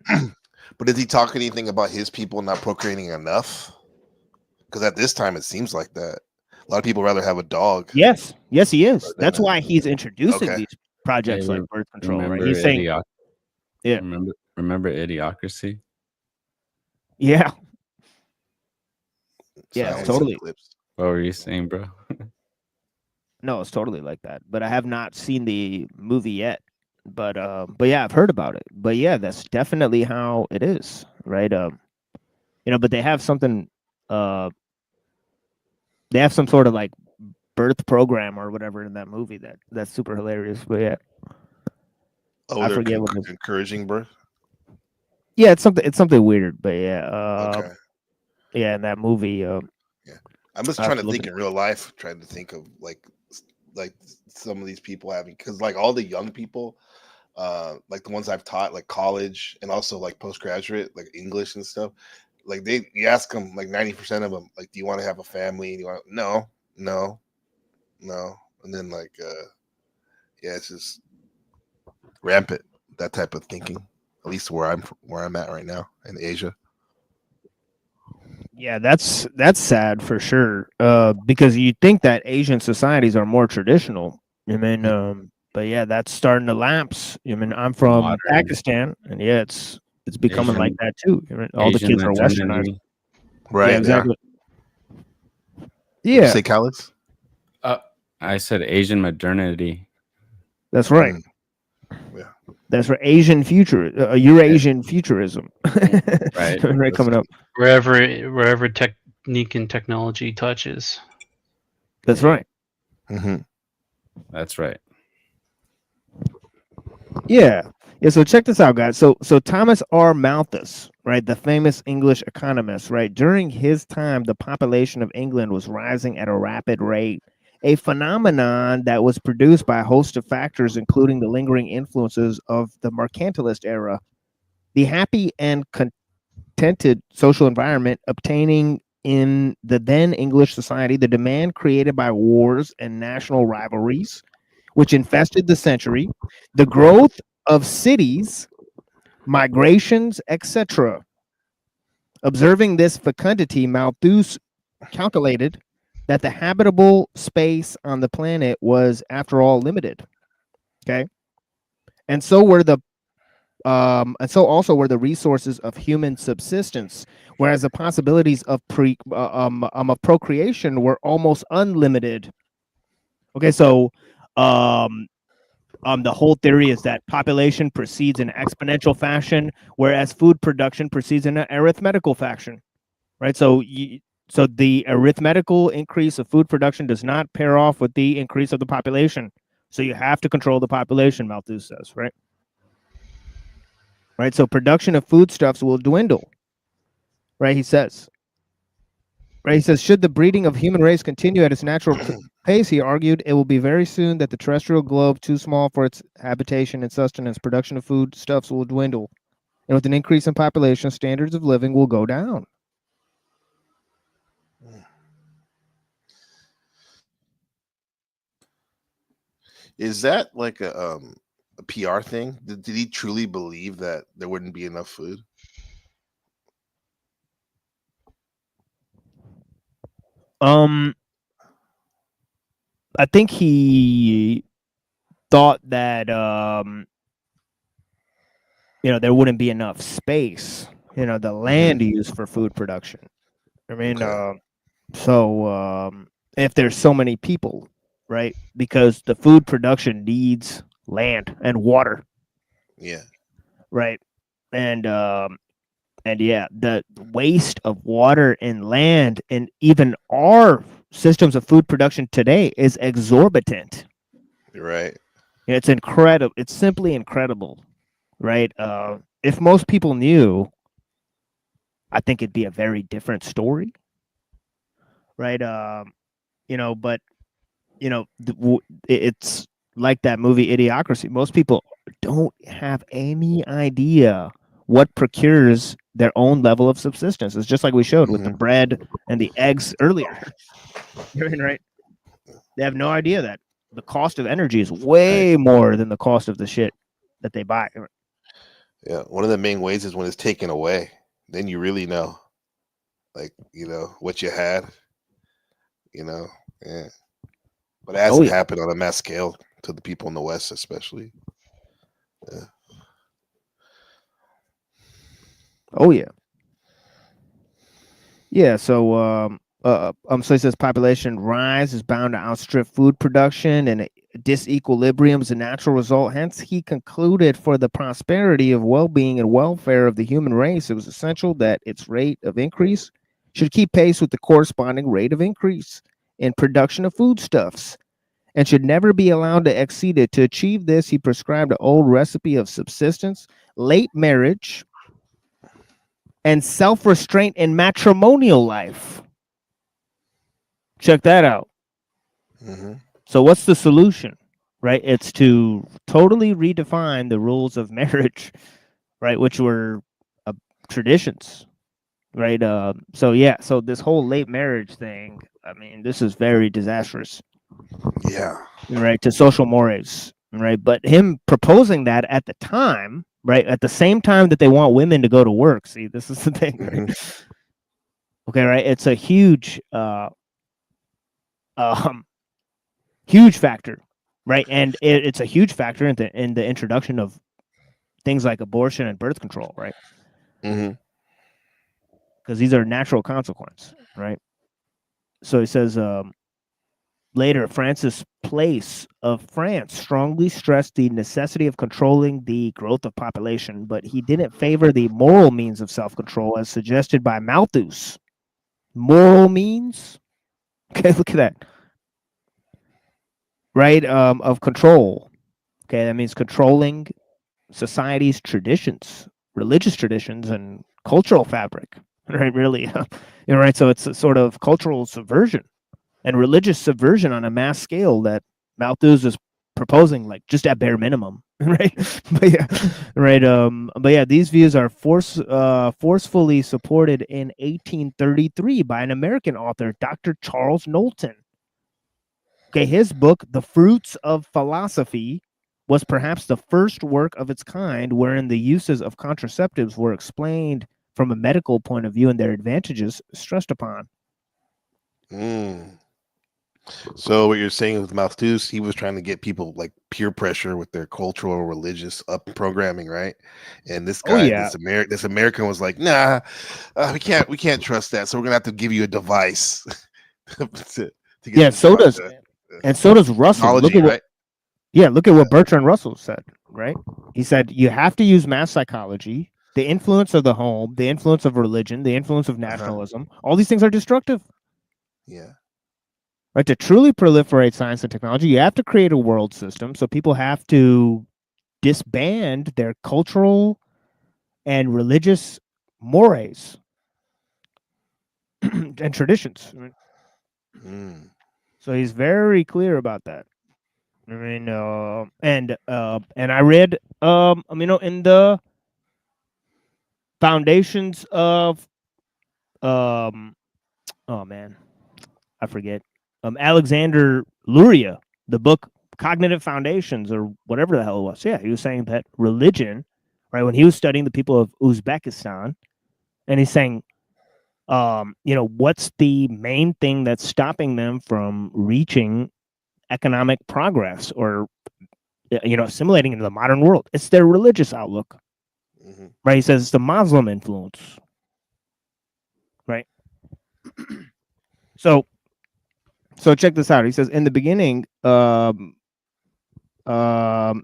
But did he talk anything about his people not procreating enough? Because at this time, it seems like that. A lot of people rather have a dog. Yes, he is. That's why he's introducing these projects like birth control. Right? He's saying, "Yeah, remember Idiocracy." Yeah. Yeah, totally. What were you saying, bro? No, it's totally like that. But I have not seen the movie yet. But yeah, I've heard about it. But yeah, that's definitely how it is, right? But they have something. They have some sort of like birth program or whatever in that movie that's super hilarious. But yeah. Oh, I forget what it's encouraging birth. Yeah, it's something weird, but yeah. Yeah, in that movie. Yeah, I'm just trying to think in real life, trying to think of like some of these people having, because like all the young people, like the ones I've taught, like college and also like postgraduate, like English and stuff. Like you ask them, like 90% of them, like, do you want to have a family? And you want no, and then like, yeah, it's just rampant, that type of thinking. At least where I'm at right now in Asia. Yeah, that's sad for sure. Because you think that Asian societies are more traditional. I mean, but yeah, that's starting to lapse. I mean, I'm from Pakistan, and yeah, it's becoming like that too. All the kids are westernized. Right. Yeah, exactly. Yeah. Did you say Calix? I said Asian modernity. That's right. Yeah. That's for Asian Eurasian futurism. Right. Right, coming up. Wherever technique and technology touches. That's right. That's right. Yeah. So check this out, guys. So Thomas R. Malthus, right, the famous English economist, right, during his time, the population of England was rising at a rapid rate, a phenomenon that was produced by a host of factors, including the lingering influences of the mercantilist era, the happy and contented social environment obtaining in the then English society, the demand created by wars and national rivalries, which infested the century, the growth of cities, migrations, etc. Observing this fecundity, Malthus calculated that the habitable space on the planet was, after all, limited. Okay, and so also were the resources of human subsistence, whereas the possibilities of procreation were almost unlimited. Okay, so the whole theory is that population proceeds in exponential fashion, whereas food production proceeds in an arithmetical fashion, right? So the arithmetical increase of food production does not pair off with the increase of the population. So you have to control the population, Malthus says, right? Right. So production of foodstuffs will dwindle, right? He says. Right. He says, should the breeding of human race continue at its natural pace, he argued, it will be very soon that the terrestrial globe, too small for its habitation and sustenance, production of foodstuffs will dwindle. And with an increase in population, standards of living will go down. Is that like a PR thing? Did he truly believe that there wouldn't be enough food? I think he thought that there wouldn't be enough space, the land used for food production. I mean, if there's so many people, right? Because the food production needs land and water. Yeah. Right. And yeah, the waste of water and land and even our systems of food production today is exorbitant. Right. It's incredible. It's simply incredible, right? If most people knew, I think it'd be a very different story, right? But it's like that movie Idiocracy. Most people don't have any idea what procures their own level of subsistence. It's just like we showed with the bread and the eggs earlier. Right? They have no idea that the cost of energy is way more than the cost of the shit that they buy. Yeah, one of the main ways is when it's taken away. Then you really know, like, what you had. Yeah. But it hasn't happened on a mass scale to the people in the West, especially. Yeah. Oh yeah. Yeah. So so he says population rise is bound to outstrip food production, and disequilibrium is a natural result. Hence, he concluded for the prosperity of well-being and welfare of the human race, it was essential that its rate of increase should keep pace with the corresponding rate of increase in production of foodstuffs, and should never be allowed to exceed it. To achieve this, he prescribed an old recipe of subsistence, late marriage, and self-restraint in matrimonial life. Check that out. So what's the solution, right? It's to totally redefine the rules of marriage, right? Which were traditions, right? So this whole late marriage thing, I mean, this is very disastrous. Yeah. Right, to social mores, right? But him proposing that at the time, right, at the same time that they want women to go to work. See, this is the thing, right? Okay, right? It's a huge huge factor, right? And it's a huge factor in the introduction of things like abortion and birth control, right? Because these are natural consequences, right? So he says Later, Francis Place of France strongly stressed the necessity of controlling the growth of population, but he didn't favor the moral means of self-control as suggested by Malthus. Moral means? Okay, look at that. Right, of control. Okay, that means controlling society's traditions, religious traditions, and cultural fabric. Right, really. Right, so it's a sort of cultural subversion and religious subversion on a mass scale that Malthus is proposing, like just at bare minimum, right? But yeah, right. But yeah, these views are forcefully supported in 1833 by an American author, Dr. Charles Knowlton. Okay, his book, The Fruits of Philosophy, was perhaps the first work of its kind wherein the uses of contraceptives were explained from a medical point of view and their advantages stressed upon. So what you're saying with Malthus, he was trying to get people like peer pressure with their cultural, religious up programming, right? And this guy, this American was like, nah, we can't trust that. So we're gonna have to give you a device. to get So does Russell. Look at what, look at what Bertrand Russell said, right? He said you have to use mass psychology, the influence of the home, the influence of religion, the influence of nationalism. All these things are destructive. Yeah. Right, to truly proliferate science and technology, you have to create a world system. So people have to disband their cultural and religious mores and traditions. So he's very clear about that. I mean, and I read, in the foundations of, oh man, I forget. Alexander Luria, the book Cognitive Foundations or whatever the hell it was. Yeah, he was saying that religion, right, when he was studying the people of Uzbekistan, and he's saying, what's the main thing that's stopping them from reaching economic progress or, assimilating into the modern world? It's their religious outlook, right? He says it's the Muslim influence, right? So check this out. He says, in the beginning, and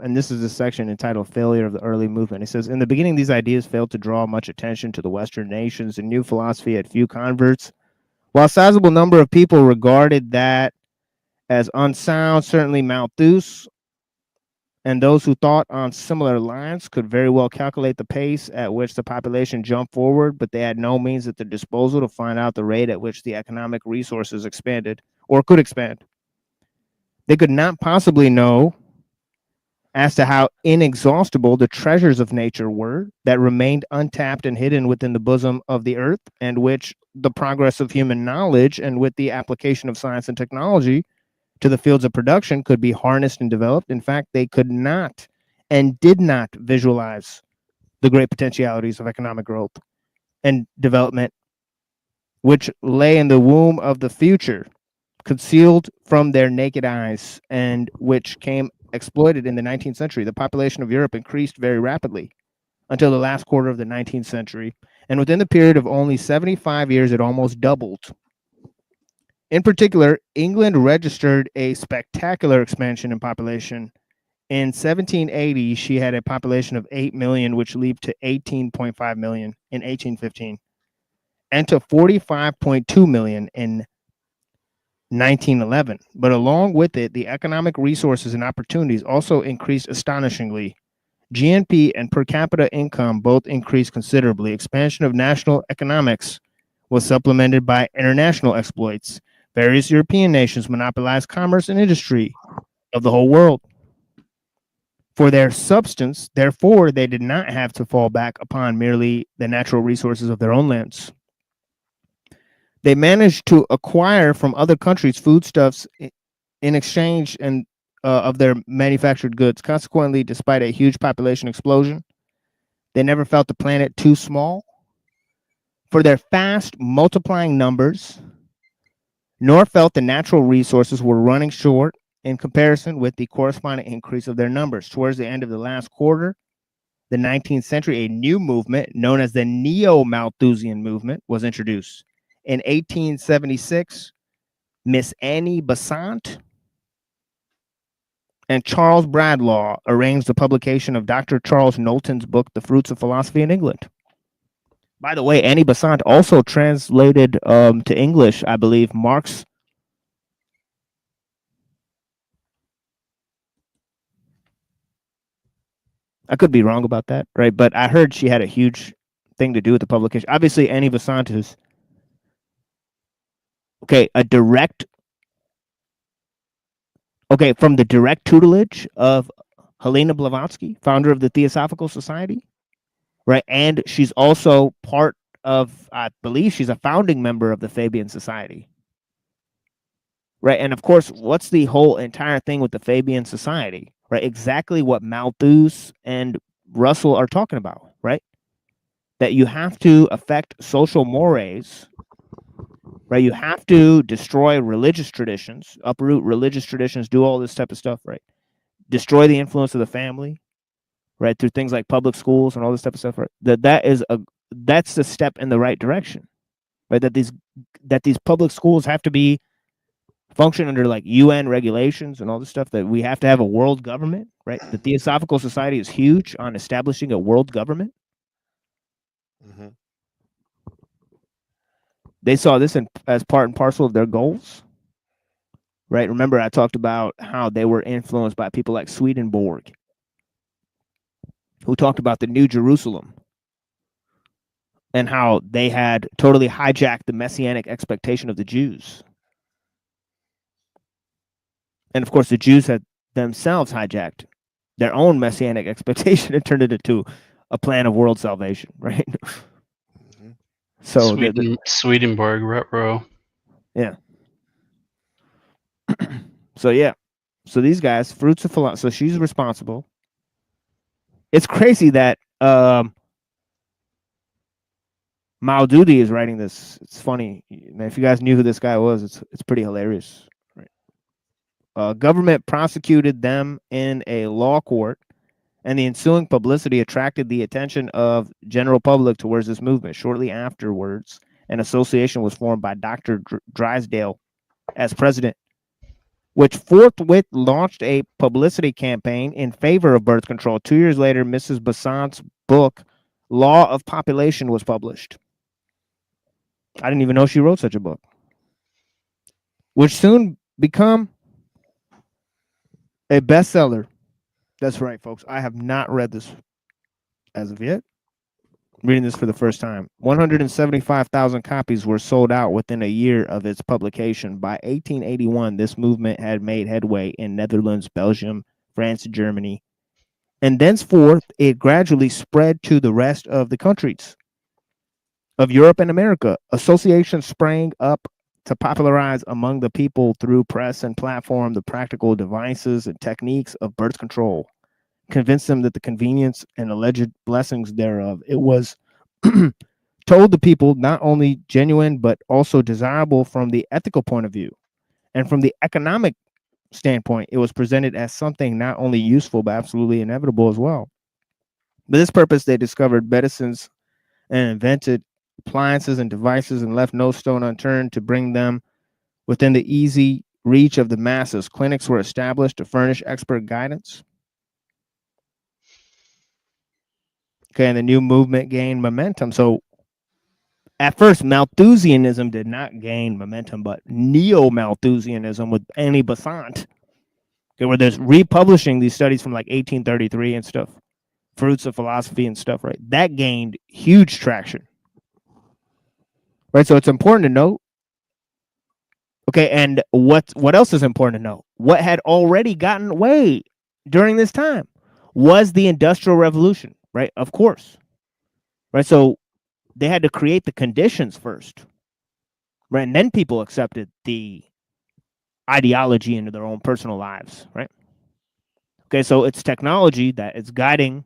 this is a section entitled Failure of the Early Movement. He says, in the beginning, these ideas failed to draw much attention to the Western nations. The new philosophy had few converts. While a sizable number of people regarded that as unsound, certainly Malthus and those who thought on similar lines could very well calculate the pace at which the population jumped forward, but they had no means at their disposal to find out the rate at which the economic resources expanded or could expand. They could not possibly know as to how inexhaustible the treasures of nature were that remained untapped and hidden within the bosom of the earth, and which the progress of human knowledge and with the application of science and technology to the fields of production could be harnessed and developed. In fact, they could not and did not visualize the great potentialities of economic growth and development, which lay in the womb of the future, concealed from their naked eyes, and which came exploited in the 19th century. The population of Europe increased very rapidly until the last quarter of the 19th century, and within the period of only 75 years, it almost doubled. In particular, England registered a spectacular expansion in population. In 1780, she had a population of 8 million, which leaped to 18.5 million in 1815, and to 45.2 million in 1911. But along with it, the economic resources and opportunities also increased astonishingly. GNP and per capita income both increased considerably. Expansion of national economics was supplemented by international exploits. Various European nations monopolized commerce and industry of the whole world. For their substance, therefore, they did not have to fall back upon merely the natural resources of their own lands. They managed to acquire from other countries foodstuffs in exchange and of their manufactured goods. Consequently, despite a huge population explosion, they never felt the planet too small for their fast multiplying numbers, nor felt the natural resources were running short in comparison with the corresponding increase of their numbers. Towards the end of the last quarter, the 19th century, a new movement known as the Neo-Malthusian movement was introduced. In 1876, Miss Annie Besant and Charles Bradlaugh arranged the publication of Dr. Charles Knowlton's book, The Fruits of Philosophy in England. By the way, Annie Besant also translated to English, I believe, Marx. I could be wrong about that, right? But I heard she had a huge thing to do with the publication. Obviously, Annie Besant is from the direct tutelage of Helena Blavatsky, founder of the Theosophical Society, right? And she's also part of, I believe she's a founding member of the Fabian Society, right? And of course, what's the whole entire thing with the Fabian Society, right? Exactly what Malthus and Russell are talking about, right? That you have to affect social mores, right? You have to destroy religious traditions, uproot religious traditions, do all this type of stuff, right? Destroy the influence of the family, right? Through things like public schools and all this type of stuff, right? That's the step in the right direction, right? That these public schools have to be function under like UN regulations and all this stuff, that we have to have a world government, right? The Theosophical Society is huge on establishing a world government. Mm-hmm. They saw this as part and parcel of their goals, right? Remember, I talked about how they were influenced by people like Swedenborg, who talked about the New Jerusalem and how they had totally hijacked the messianic expectation of the Jews. And of course, the Jews had themselves hijacked their own messianic expectation and turned it into a plan of world salvation, right? Mm-hmm. So Swedenborg, Retro. Yeah. So these guys, fruits of philosophy. So she's responsible. It's crazy that Maududi is writing this. It's funny. Man, if you guys knew who this guy was, it's pretty hilarious. Right. Government prosecuted them in a law court, and the ensuing publicity attracted the attention of general public towards this movement. Shortly afterwards, an association was formed by Dr. Drysdale as president, which forthwith launched a publicity campaign in favor of birth control. 2 years later, Mrs. Besant's book, Law of Population, was published. I didn't even know she wrote such a book, which soon become a bestseller. That's right, folks. I have not read this as of yet. I'm reading this for the first time. 175,000 copies were sold out within a year of its publication. By 1881, this movement had made headway in Netherlands, Belgium, France, and Germany. And thenceforth, it gradually spread to the rest of the countries of Europe and America. Associations sprang up to popularize among the people through press and platform the practical devices and techniques of birth control, convince them that the convenience and alleged blessings thereof. It was told the people not only genuine, but also desirable from the ethical point of view. And from the economic standpoint, it was presented as something not only useful, but absolutely inevitable as well. For this purpose, they discovered medicines and invented appliances and devices and left no stone unturned to bring them within the easy reach of the masses. Clinics were established to furnish expert guidance. Okay, and the new movement gained momentum. So at first, Malthusianism did not gain momentum, but neo-Malthusianism with Annie Besant, okay, where there's republishing these studies from like 1833 and stuff, Fruits of Philosophy and stuff, right? That gained huge traction. Right, so it's important to note. Okay, and what else is important to know? What had already gotten away during this time was the Industrial Revolution, right? Of course. Right, so they had to create the conditions first, right? And then people accepted the ideology into their own personal lives, right? Okay, so it's technology that is guiding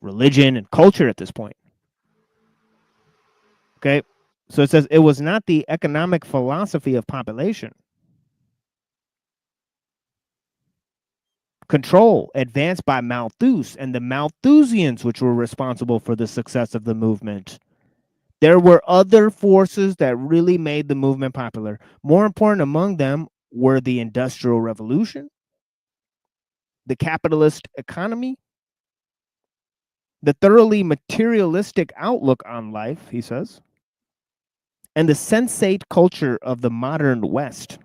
religion and culture at this point. Okay, so it says it was not the economic philosophy of population control advanced by Malthus and the Malthusians which were responsible for the success of the movement. There were other forces that really made the movement popular. More important among them were the Industrial Revolution, the capitalist economy, the thoroughly materialistic outlook on life, he says, and the sensate culture of the modern West.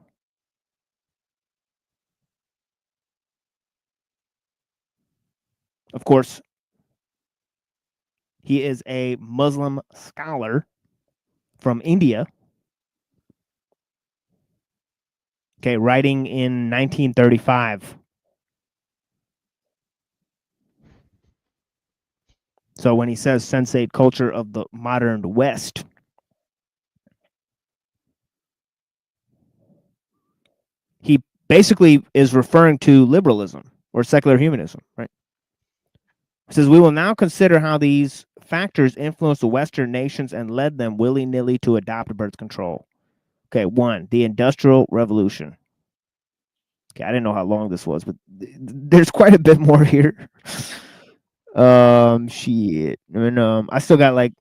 Of course, he is a Muslim scholar from India. Okay, writing in 1935. So when he says sensate culture of the modern West, he basically is referring to liberalism or secular humanism, right? He says, we will now consider how these factors influenced the Western nations and led them willy-nilly to adopt birth control. Okay, 1, the Industrial Revolution. Okay, I didn't know how long this was, but there's quite a bit more here. Shit. And, I still got like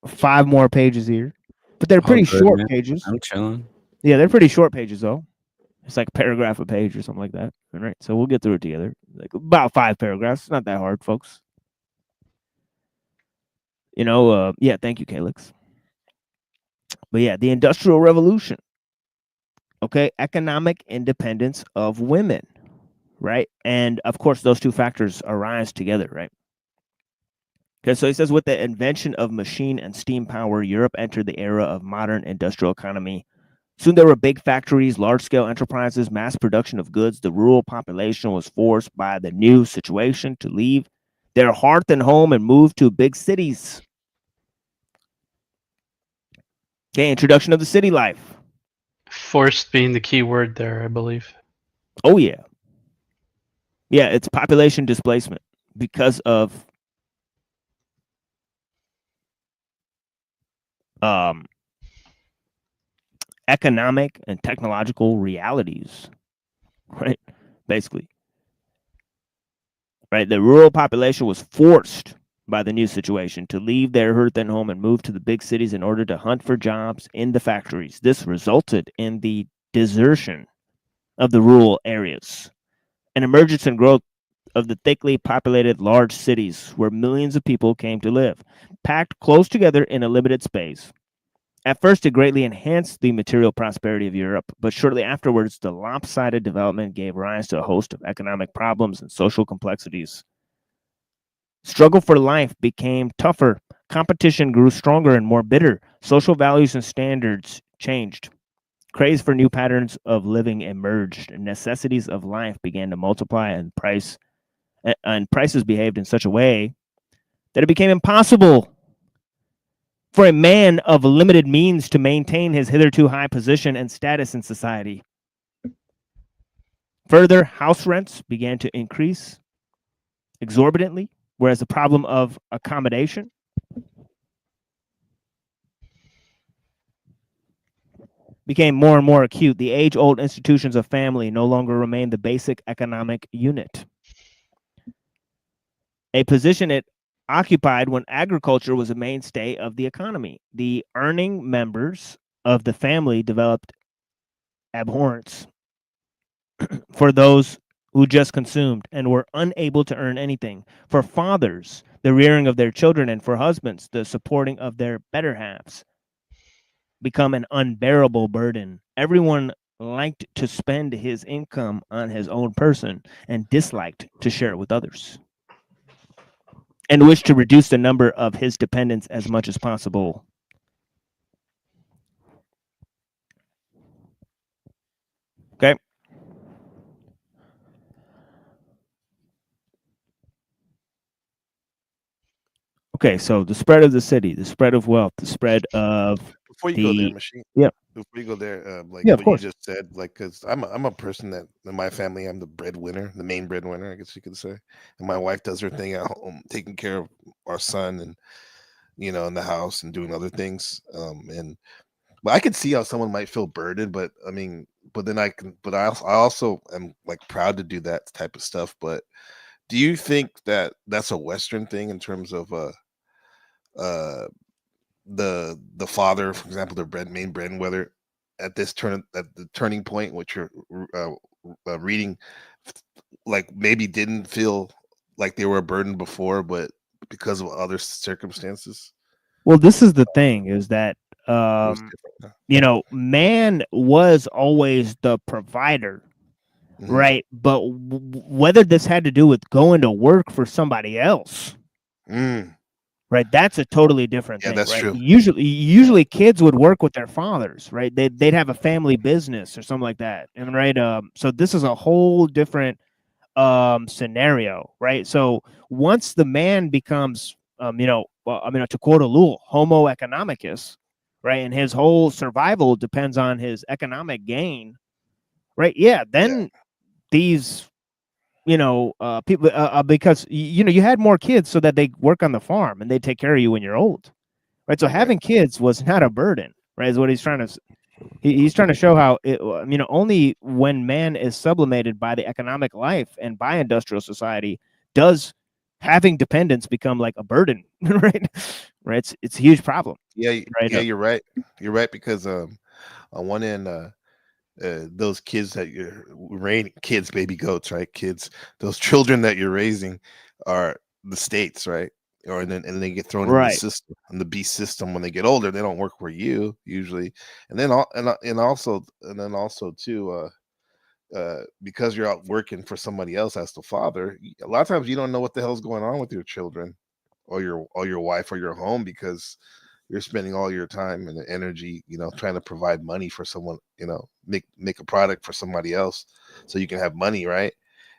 5 more pages here, but they're pretty short pages. I'm chilling. Yeah, they're pretty short pages though. It's like a paragraph a page or something like that. All right, so we'll get through it together. Like about 5 paragraphs. It's not that hard, folks. Yeah, thank you, Calix. But yeah, the Industrial Revolution. Okay, economic independence of women, right? And of course, those two factors arise together, right? Okay, so he says, with the invention of machine and steam power, Europe entered the era of modern industrial economy. Soon there were big factories, large-scale enterprises, mass production of goods. The rural population was forced by the new situation to leave their hearth and home and move to big cities. Okay, introduction of the city life. Forced being the key word there, I believe. Oh, yeah. Yeah, it's population displacement because of economic and technological realities, right? Basically, right? The rural population was forced by the new situation to leave their hearth and home and move to the big cities in order to hunt for jobs in the factories. This resulted in the desertion of the rural areas, an emergence and growth of the thickly populated large cities where millions of people came to live, packed close together in a limited space. At first, it greatly enhanced the material prosperity of Europe, but shortly afterwards, the lopsided development gave rise to a host of economic problems and social complexities. Struggle for life became tougher. Competition grew stronger and more bitter. Social values and standards changed. Craze for new patterns of living emerged. Necessities of life began to multiply, and prices behaved in such a way that it became impossible for a man of limited means to maintain his hitherto high position and status in society. Further, house rents began to increase exorbitantly, whereas the problem of accommodation became more and more acute. The age-old institutions of family no longer remained the basic economic unit, a position it occupied when agriculture was a mainstay of the economy. The earning members of the family developed abhorrence for those who just consumed and were unable to earn anything. For fathers, the rearing of their children, and for husbands, the supporting of their better halves become an unbearable burden. Everyone liked to spend his income on his own person and disliked to share it with others, and wished to reduce the number of his dependents as much as possible. Okay. Okay, so the spread of the city, the spread of wealth, the spread of Before you go there, machine. Yeah. Before you go there, like Yeah, of what course. you just said, like, because I'm a person that in my family I'm the breadwinner, the main breadwinner, I guess you could say, and my wife does her thing at home, taking care of our son and in the house and doing other things. But I could see how someone might feel burdened, but I mean, but then I also am like proud to do that type of stuff. But do you think that that's a Western thing in terms of the father, for example, the main breadwinner at the turning point, which you're reading, like maybe didn't feel like they were a burden before, but because of other circumstances, Well, this is the thing is that it was different. you know, man was always the provider, right? But whether this had to do with going to work for somebody else, right? That's a totally different Yeah, thing, that's right? true. Usually kids would work with their fathers, right? They'd have a family business or something like that, and right. So this is a whole different scenario, right? So once the man becomes, you know, to quote ellul, Homo economicus, right, and his whole survival depends on his economic gain, right? Yeah, then these, you know, people, because you know, you had more kids so that they work on the farm and they take care of you when you're old, right? So having kids was not a burden, right? Is what he's trying to. He's trying to show how it, you know, only when man is sublimated by the economic life and by industrial society does having dependence become like a burden, right? Right. It's a huge problem. Yeah, Right. yeah, you're right. You're right because on one end, those kids that you're raising, kids, baby goats, right? Kids, those children that you're raising are the states, right? Or and they get thrown in the Right. system, in the beast system. When they get older, they don't work for you usually, and then also too, because you're out working for somebody else as the father, a lot of times you don't know what the hell's going on with your children or your wife or your home because you're spending all your time and energy, you know, trying to provide money for someone, you know, make a product for somebody else so you can have money, right?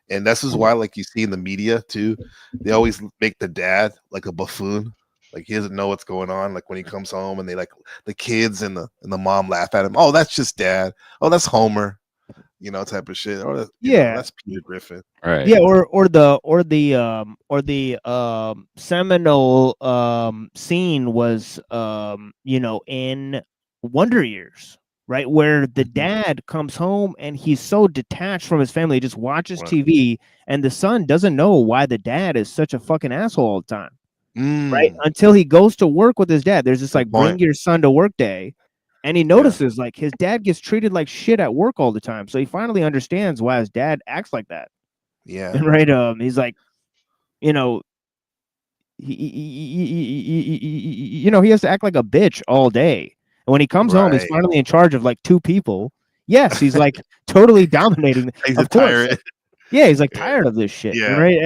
And this is why, like you see in the media too, they always make the dad like a buffoon. Like he doesn't know what's going on. Like when he comes home and they like the kids and the mom laugh at him. Oh, that's just dad. Oh, that's Homer. You know, type of shit. Or you know, Yeah. that's Peter Griffin. Right. Yeah, or the seminal scene was you know, in Wonder Years, right, where the dad comes home and he's so detached from his family, he just watches TV, and the son doesn't know why the dad is such a fucking asshole all the time, right? Until he goes to work with his dad. There's this like bring your son to work day, and he notices like his dad gets treated like shit at work all the time. So he finally understands why his dad acts like that. Yeah. Right. He's like, you know, you know, he has to act like a bitch all day. And when he comes home, he's finally in charge of like 2 people. Yes, he's like totally dominating. He's of course. tired. Yeah, he's like tired of this shit. Yeah. Right.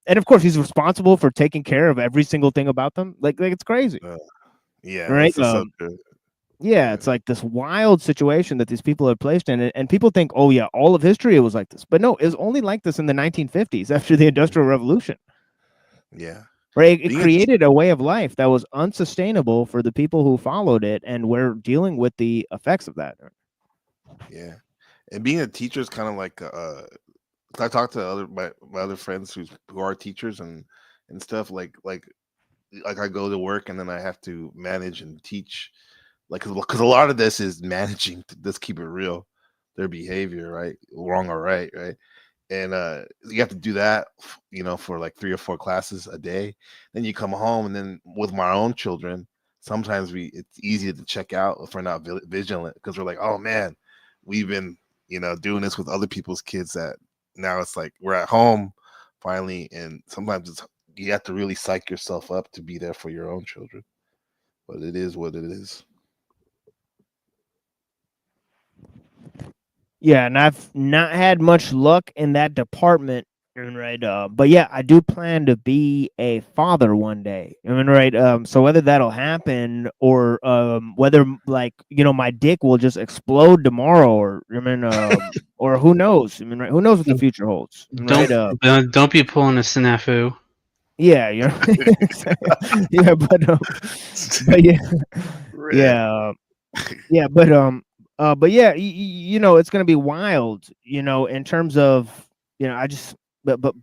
And of course, he's responsible for taking care of every single thing about them. Like it's crazy. Yeah. Right. That's so true. Yeah, it's like this wild situation that these people are placed in, and people think, oh yeah, all of history it was like this, but no, it was only like this in the 1950s after the Industrial Revolution. Yeah, right. It created a way of life that was unsustainable for the people who followed it, and we're dealing with the effects of that. Yeah, and being a teacher is kind of like I talk to my other friends who are teachers and stuff like I go to work and then I have to manage and teach. Like, because a lot of this is managing, let's keep it real, their behavior, right? Wrong or right? And you have to do that, you know, for like 3 or 4 classes a day. Then you come home, and then with my own children, sometimes it's easy to check out if we're not vigilant because we're like, oh man, we've been, you know, doing this with other people's kids that now it's like we're at home finally, and sometimes you have to really psych yourself up to be there for your own children. But it is what it is. Yeah, and I've not had much luck in that department, right? But yeah, I do plan to be a father one day. I mean, right? So whether that'll happen or whether like, you know, my dick will just explode tomorrow, or I mean, or who knows? I mean, right? Who knows what the future holds? Right? Don't be pulling a snafu. Yeah, yeah, yeah, but yeah, but yeah, you know, it's gonna be wild, you know, in terms of, you know, I just, but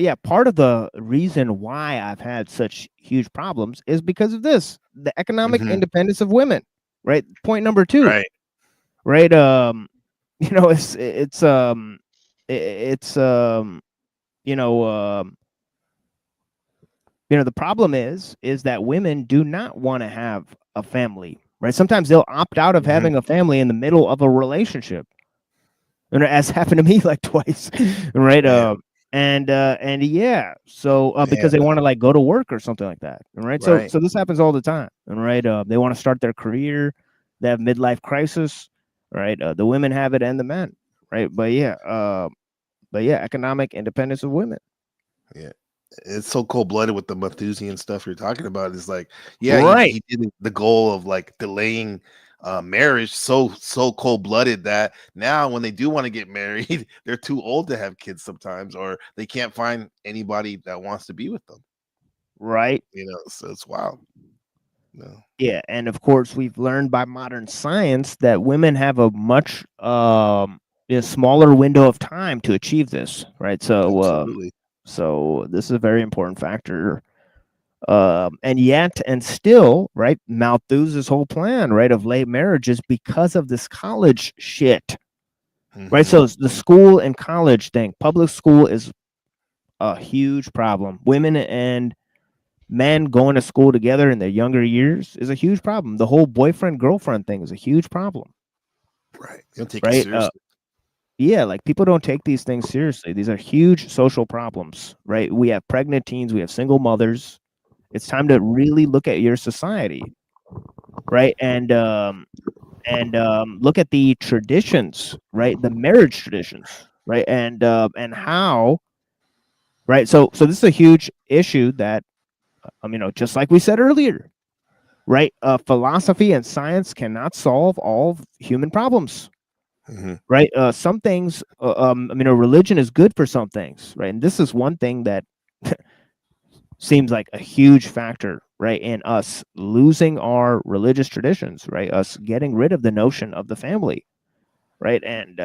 yeah, part of the reason why I've had such huge problems is because of this, the economic independence of women, right? Point number 2, right? You know, it's you know, You know, the problem is that women do not want to have a family, right? Sometimes they'll opt out of having a family in the middle of a relationship, and as happened to me like twice, right? And yeah, so because they want to like go to work or something like that, right? Right. So this happens all the time, right? They want to start their career, they have midlife crisis, right? The women have it and the men, right? But yeah, economic independence of women. Yeah. It's so cold blooded with the Malthusian stuff you're talking about. It's like, yeah, Right. he did the goal of like delaying marriage so cold blooded that now when they do want to get married, they're too old to have kids sometimes, or they can't find anybody that wants to be with them. Right. You know, so it's wild. No. Yeah, and of course we've learned by modern science that women have a much smaller window of time to achieve this, right? Absolutely. So this is a very important factor. And yet and still, right, Malthus's whole plan, right, of late marriages because of this college shit. Right? So the school and college thing, public school is a huge problem. Women and men going to school together in their younger years is a huge problem. The whole boyfriend girlfriend thing is a huge problem. Right. You don't take it Right? seriously. Yeah, like people don't take these things seriously. These are huge social problems, right? We have pregnant teens, we have single mothers. It's time to really look at your society, right? And look at the traditions, right? The marriage traditions, right? And how, right? So this is a huge issue that, you know, just like we said earlier, right? Philosophy and science cannot solve all of human problems. Right. Some things, religion is good for some things, right? And this is one thing that seems like a huge factor, right, in us losing our religious traditions, right? Us getting rid of the notion of the family, right? And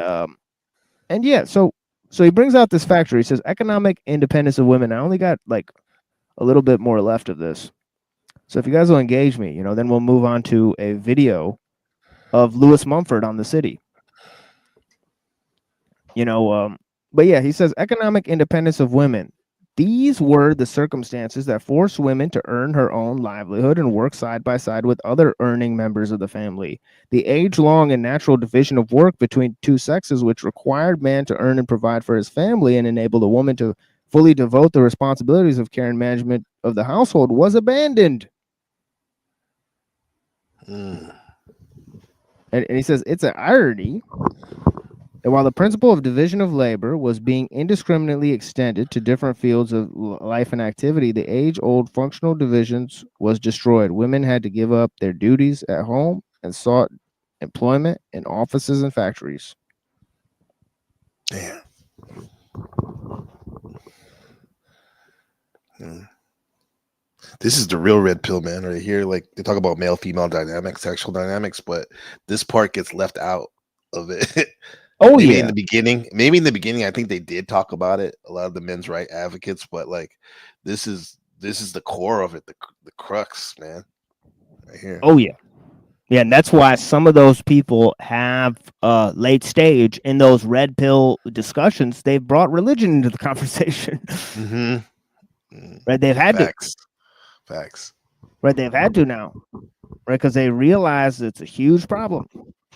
yeah, so he brings out this factor. He says economic independence of women. I only got like a little bit more left of this. So if you guys will engage me, you know, then we'll move on to a video of Lewis Mumford on the city. You know, but yeah, he says economic independence of women. These were the circumstances that forced women to earn her own livelihood and work side by side with other earning members of the family. The age-long and natural division of work between two sexes, which required man to earn and provide for his family and enabled a woman to fully devote the responsibilities of care and management of the household, was abandoned. And he says it's an irony that while the principle of division of labor was being indiscriminately extended to different fields of life and activity, the age-old functional divisions was destroyed. Women had to give up their duties at home and sought employment in offices and factories. Damn. This is the real red pill, man, right here. Like they talk about male-female dynamics, sexual dynamics, but this part gets left out of it. Oh, maybe yeah. in the beginning, I think they did talk about it. A lot of the men's right advocates, but like this is the core of it, the crux, man, right here. Oh yeah, yeah, and that's why some of those people have late stage in those red pill discussions. They've brought religion into the conversation. Right? They've had Facts. Right? They've had to now, right? Because they realize it's a huge problem.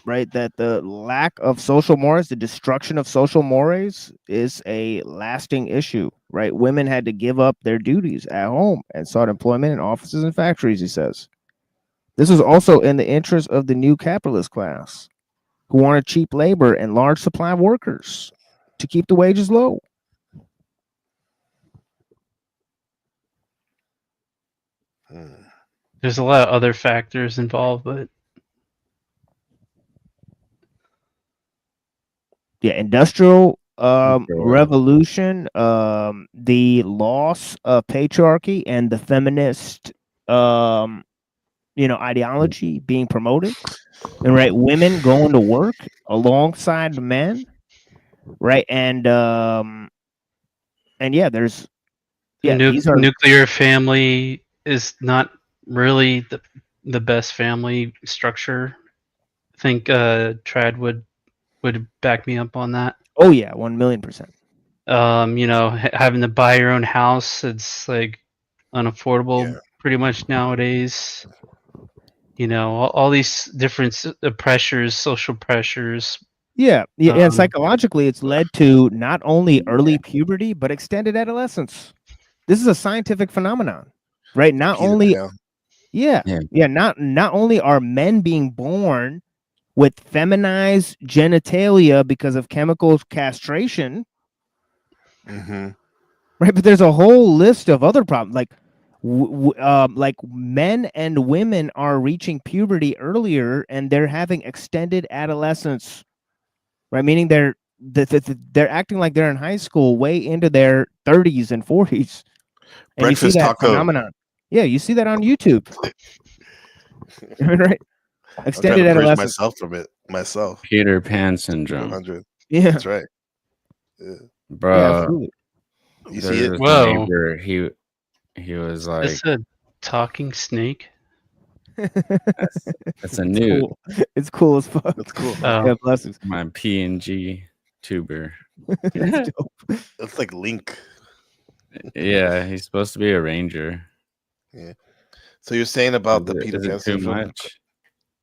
Right, that the lack of social mores, the destruction of social mores is a lasting issue, right? Women had to give up their duties at home and sought employment in offices and factories, he says. This was also in the interest of the new capitalist class who wanted cheap labor and large supply of workers to keep the wages low. There's a lot of other factors involved, but yeah, industrial revolution, the loss of patriarchy and the feminist ideology being promoted, and right, women going to work alongside men, right, and yeah, there's these are nuclear family is not really the best family structure. I think Trad would back me up on that. Oh yeah, 1,000,000%. Having to buy your own house, it's like unaffordable pretty much nowadays. You know, all these different pressures, social pressures. Yeah, and Um, psychologically, it's led to not only early puberty but extended adolescence. This is a scientific phenomenon, right? Not Peter only, Pan. yeah, not only are men being born with feminized genitalia because of chemical castration, right? But there's a whole list of other problems, like men and women are reaching puberty earlier, and they're having extended adolescence, right? Meaning they're acting like they're in high school, way into their 30s and 40s, and you see Breakfast that taco. phenomenon. Yeah, you see that on YouTube, right? I'm trying Extended to purge adolescence. myself from it myself. Peter Pan syndrome. 100. Yeah, that's right. Yeah. Bro, yeah, absolutely. You there's see it? this Whoa. neighbor. He was like, Is this a talking snake? that's a It's nude. cool. It's cool as fuck. That's cool. Oh. Yeah, blessings. My PNG tuber. That's dope. It's like Link. Yeah, he's supposed to be a ranger. Yeah. So you're saying about the Peter Is Pan it too syndrome? much?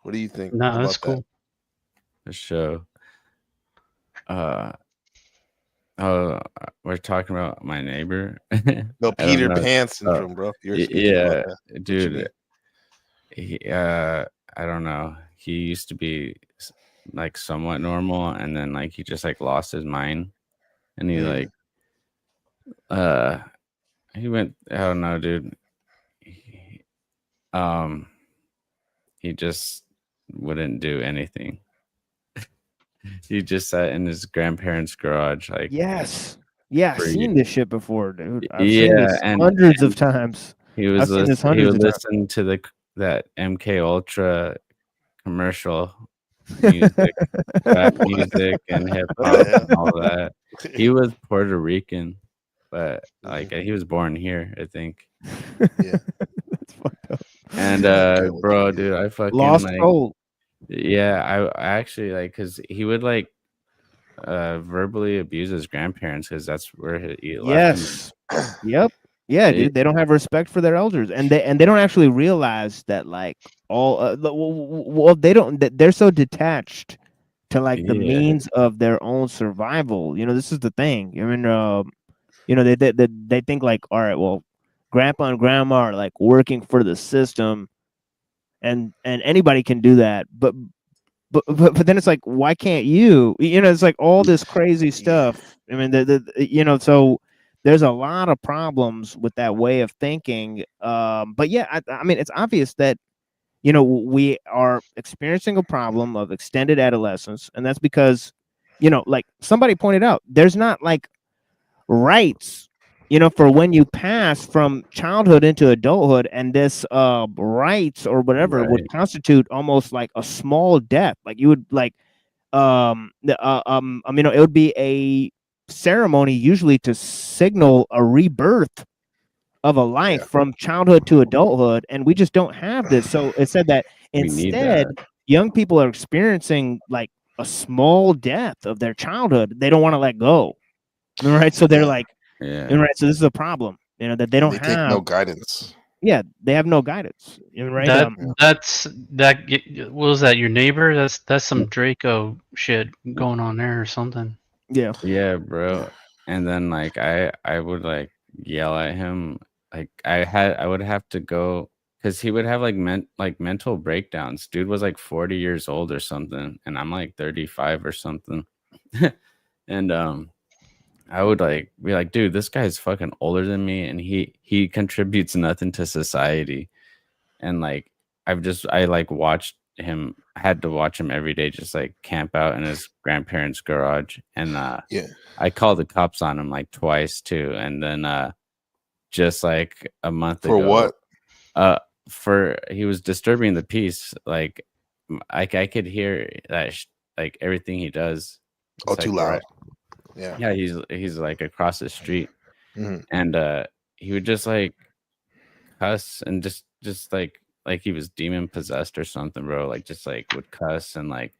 What do you think No, about that's cool. that? The show. Oh, we're talking about my neighbor. No, I don't Peter know. Pan syndrome, bro. You're speaking Yeah, about that. What you dude. mean? He, I don't know. He used to be like somewhat normal, and then like he just like lost his mind, and he Yeah. like he went. I don't know, dude. He just wouldn't do anything. He just sat in his grandparents' garage, like Yes. Yeah, I've for seen years. this shit before, dude. I've Yeah, seen this and hundreds of times. He was I've seen this he hundreds would of times. listen to that MK Ultra commercial music, rap music, and hip hop and all that. He was Puerto Rican, but like he was born here, I think. Yeah. That's fucked up. And bro, dude, I fucking Lost like, soul. yeah, I actually like, because he would like verbally abuse his grandparents, because that's where he left him. Yes. Yep. Yeah, dude. They don't have respect for their elders, and they don't actually realize that like all well they don't. They're so detached to like the Yeah. means of their own survival. You know, this is the thing. I mean, you know, they think like, all right, well, grandpa and grandma are like working for the system, and anybody can do that, but then it's like, why can't you? You know, it's like all this crazy stuff. I mean, you know, so there's a lot of problems with that way of thinking. But yeah, I mean, it's obvious that, you know, we are experiencing a problem of extended adolescence, and that's because, you know, like somebody pointed out, there's not like rights, you know, for when you pass from childhood into adulthood, and this rights or whatever would constitute almost like a small death. Like you would like you know, it would be a ceremony usually to signal a rebirth of a life from childhood to adulthood, and we just don't have this. So it said that We need instead that. young people are experiencing like a small death of their childhood they don't want to let go, right? So they're like, Yeah. right, so this is a problem, you know, that they don't They take have no guidance. Yeah, they have no guidance, right? That what was that? Your neighbor? That's some Draco shit going on there or something. Yeah. Yeah, bro. And then like I would like yell at him. Like I would have to go, because he would have like mental breakdowns. Dude was like 40 years old or something, and I'm like 35 or something. And I would like be like, dude, this guy's fucking older than me, and he contributes nothing to society. And like I like watched him, had to watch him every day just like camp out in his grandparents' garage. And yeah, I called the cops on him like twice too. And then just like a month For ago, what? For he was disturbing the peace. Like I could hear that like everything he does. Oh, It's too like, loud. right- Yeah. Yeah, he's like across the street. Mhm. And he would just like cuss and just like he was demon possessed or something, bro. Like just like would cuss and like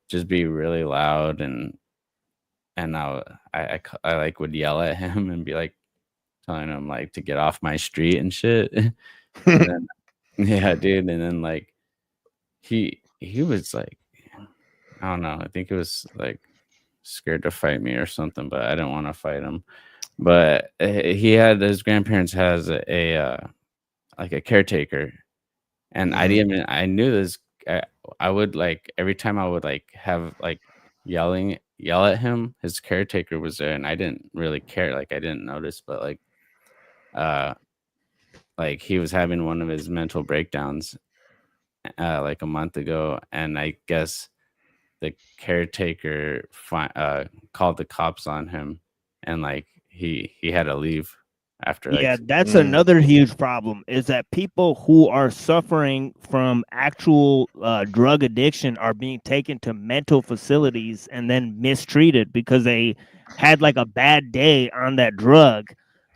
just be really loud, and I like would yell at him and be like, telling him like to get off my street and shit. And then, yeah, dude. And then like he was like, I don't know. I think it was like scared to fight me or something, but I didn't want to fight him. But he had his grandparents has a like a caretaker, and I knew this. I would like every time I would like have like yell at him. His caretaker was there, and I didn't really care. Like I didn't notice, but like he was having one of his mental breakdowns like a month ago, and I guess the caretaker called the cops on him, and like he had to leave after. Yeah, like, that's another huge problem, is that people who are suffering from actual drug addiction are being taken to mental facilities and then mistreated because they had like a bad day on that drug,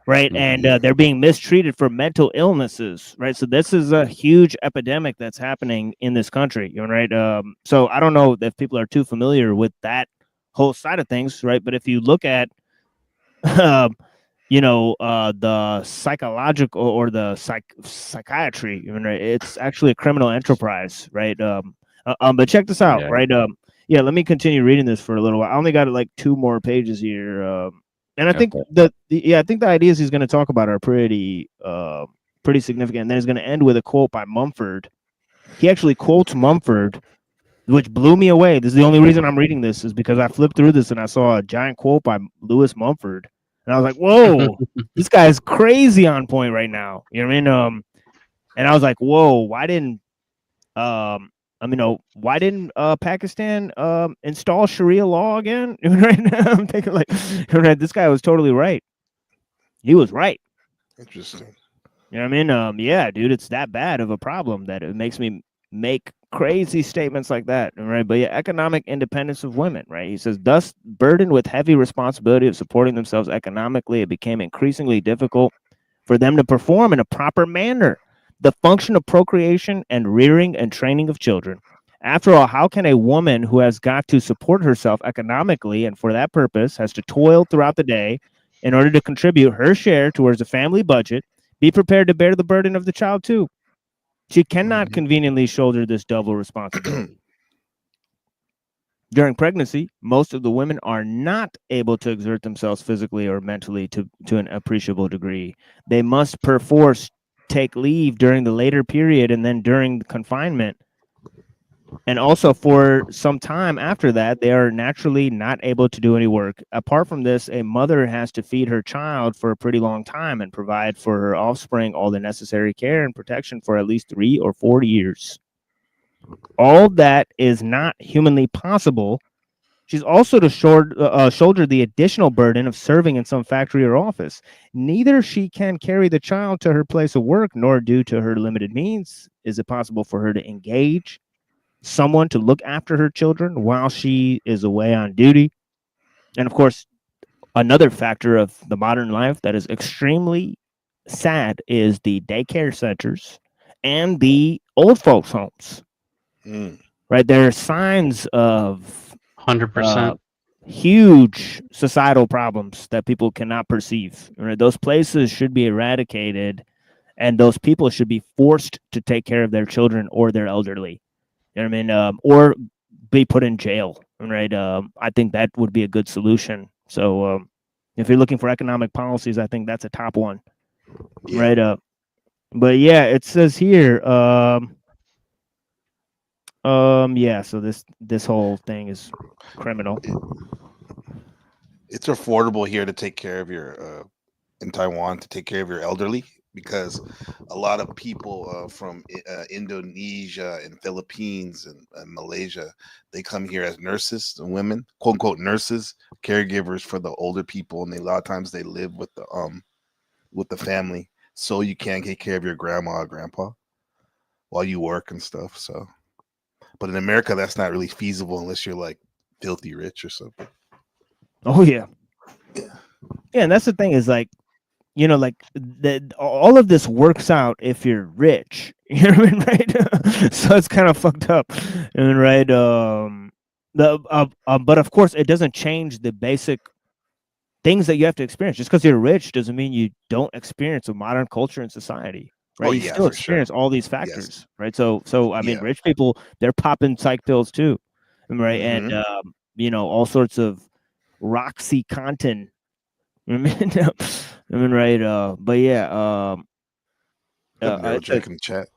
right? And they're being mistreated for mental illnesses, right? So this is a huge epidemic that's happening in this country, you know, right? So I don't know if people are too familiar with that whole side of things, right? But if you look at you know, the psychological or the psychiatry, you know, it's actually a criminal enterprise, right? But check this out, right? Yeah, let me continue reading this for a little while. I only got like 2 more pages here, and I think I think the ideas he's going to talk about are pretty significant. And then he's going to end with a quote by Mumford. He actually quotes Mumford, which blew me away. This is the only reason I'm reading this, is because I flipped through this and I saw a giant quote by Lewis Mumford. And I was like, whoa, this guy's crazy on point right now. You know what I mean? And I was like, whoa, why didn't Pakistan install Sharia law again? Right now, I'm thinking like, this guy was totally right. He was right. Interesting. You know what I mean? Yeah, dude, it's that bad of a problem that it makes me make crazy statements like that, right? But yeah, economic independence of women, right? He says, thus burdened with heavy responsibility of supporting themselves economically, it became increasingly difficult for them to perform in a proper manner the function of procreation and rearing and training of children. After all, how can a woman who has got to support herself economically and for that purpose has to toil throughout the day in order to contribute her share towards the family budget, be prepared to bear the burden of the child too? She cannot conveniently shoulder this double responsibility. During pregnancy, most of the women are not able to exert themselves physically or mentally to an appreciable degree. They must perforce take leave during the later period and then during confinement. And also for some time after that, they are naturally not able to do any work. Apart from this, a mother has to feed her child for a pretty long time and provide for her offspring all the necessary care and protection for at least 3 or 4 years. All that is not humanly possible. She's also to shoulder the additional burden of serving in some factory or office. Neither she can carry the child to her place of work, nor due to her limited means is it possible for her to engage someone to look after her children while she is away on duty. And of course, another factor of the modern life that is extremely sad is the daycare centers and the old folks' homes. Right? There are signs of 100% huge societal problems that people cannot perceive. Right? Those places should be eradicated, and those people should be forced to take care of their children or their elderly. You know what I mean? Or be put in jail, right? I think that would be a good solution. So if you're looking for economic policies, I think that's a top one, right? But yeah, it says here, yeah. So this whole thing is criminal. It's affordable here to take care of your in Taiwan to take care of your elderly, because a lot of people from Indonesia and Philippines and Malaysia, they come here as nurses, the women, quote unquote nurses, caregivers for the older people, and a lot of times they live with the family, so you can take care of your grandma or grandpa while you work and stuff. So, but in America, that's not really feasible unless you're like filthy rich or something. Oh yeah, yeah, and that's the thing is like, you know, like all of this works out if you're rich, you know what I mean, right? So it's kind of fucked up, and right, but of course it doesn't change the basic things that you have to experience. Just because you're rich doesn't mean you don't experience a modern culture and society, right? Oh You yeah, still for sure. experience all these Yes. factors, right? So I mean, Yeah. rich people, they're popping psych pills too, right? And Mhm. you know, all sorts of Roxycontin. I mean, right? But yeah, What's up, I said, Neurojack in the chat?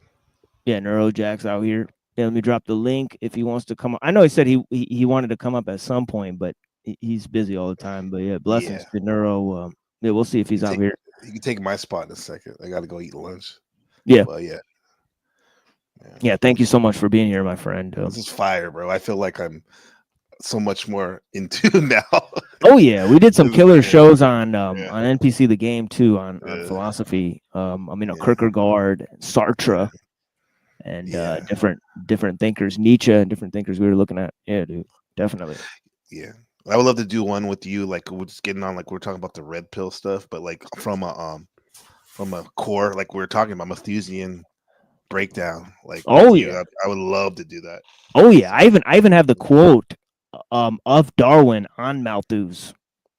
yeah, Neurojack's out here. Yeah, let me drop the link if he wants to come up. I know he said he wanted to come up at some point, but he's busy all the time. But yeah, blessings Yeah. to Neuro. Yeah, we'll see if he's out here. You can take my spot in a second. I gotta go eat lunch. Yeah. But yeah. Yeah, thank you so much for being here, my friend. This is fire, bro. I feel like I'm so much more in tune now. Oh yeah, we did some killer Yeah. shows on NPC the game too on philosophy. I mean, Kierkegaard, Sartre, and different thinkers, Nietzsche, and different thinkers we were looking at. Yeah, dude, definitely. Yeah, I would love to do one with you. Like we're just getting on, like we're talking about the red pill stuff, but like from a core, like we are talking about Malthusian breakdown. Like, Oh with you. yeah, I would love to do that. oh yeah. I even have the quote of Darwin on Malthus,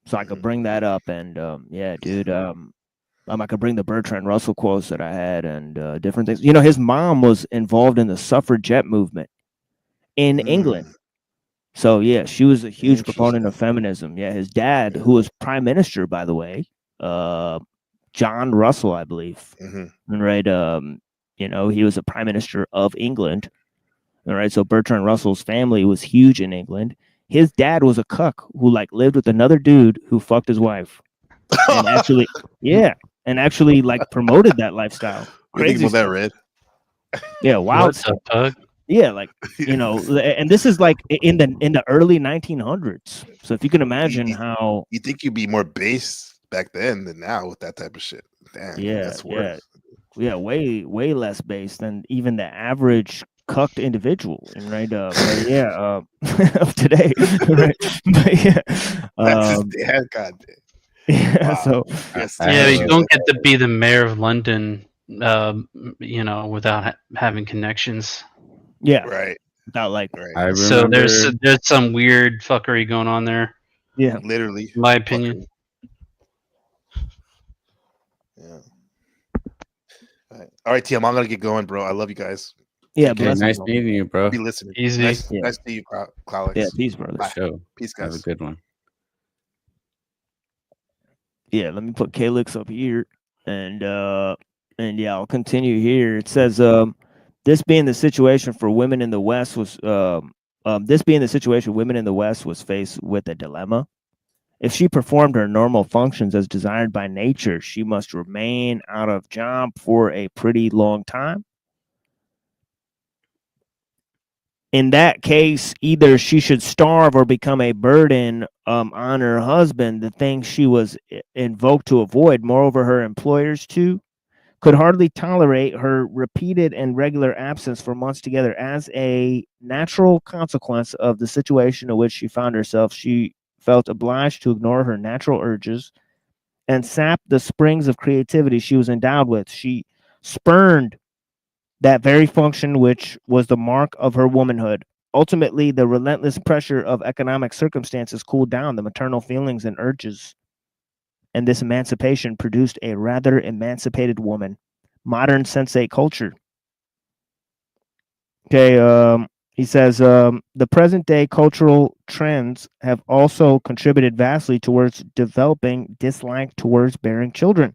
so I could bring that up. And yeah, dude, I could bring the Bertrand Russell quotes that I had and different things. You know, his mom was involved in the suffragette movement in England. So yeah, she was a huge proponent of feminism. Yeah, his dad, who was prime minister, by the way, John Russell, I believe. Right. You know, he was a prime minister of England. All right. So Bertrand Russell's family was huge in England. His dad was a cuck who like lived with another dude who fucked his wife. And actually, yeah, and actually like promoted that lifestyle. What do you think Crazy about that, stuff. Red? Yeah, wild What the stuff. fuck? Yeah, like you know, and this is like in the early 1900s. So if you can imagine how, You think you'd be more base back then than now with that type of shit? Damn, yeah, that's worse. yeah, way less base than even the average cucked individual, and right, but yeah, of today, right? But yeah, That's his dad. God damn. yeah. Wow. So Yes, Yeah, you don't get to be the mayor of London, you know, without having connections. yeah, right. Without like, I So remember. there's some weird fuckery going on there. Yeah, Literally. In my opinion. Yeah. All right, Tim, I'm gonna get going, bro. I love you guys. Yeah, Take care. Okay, nice meeting you, bro. Be listening. Easy. Nice, Yeah. nice to see you, Cloudix. yeah, peace, brother. Bye. Show. Peace, Have a guys. good one. Yeah, let me put Kalix up here, and yeah, I'll continue here. It says, this being the situation for women in the West was this being the situation women in the West was faced with a dilemma. If she performed her normal functions as desired by nature, she must remain out of job for a pretty long time. In that case, either she should starve or become a burden on her husband, the thing she was invoked to avoid. Moreover, her employers, too, could hardly tolerate her repeated and regular absence for months together. As a natural consequence of the situation in which she found herself, she felt obliged to ignore her natural urges and sap the springs of creativity she was endowed with. She spurned that very function which was the mark of her womanhood. Ultimately, the relentless pressure of economic circumstances cooled down the maternal feelings and urges, and this emancipation produced a rather emancipated woman. Modern sensate culture. Okay, he says the present day cultural trends have also contributed vastly towards developing dislike towards bearing children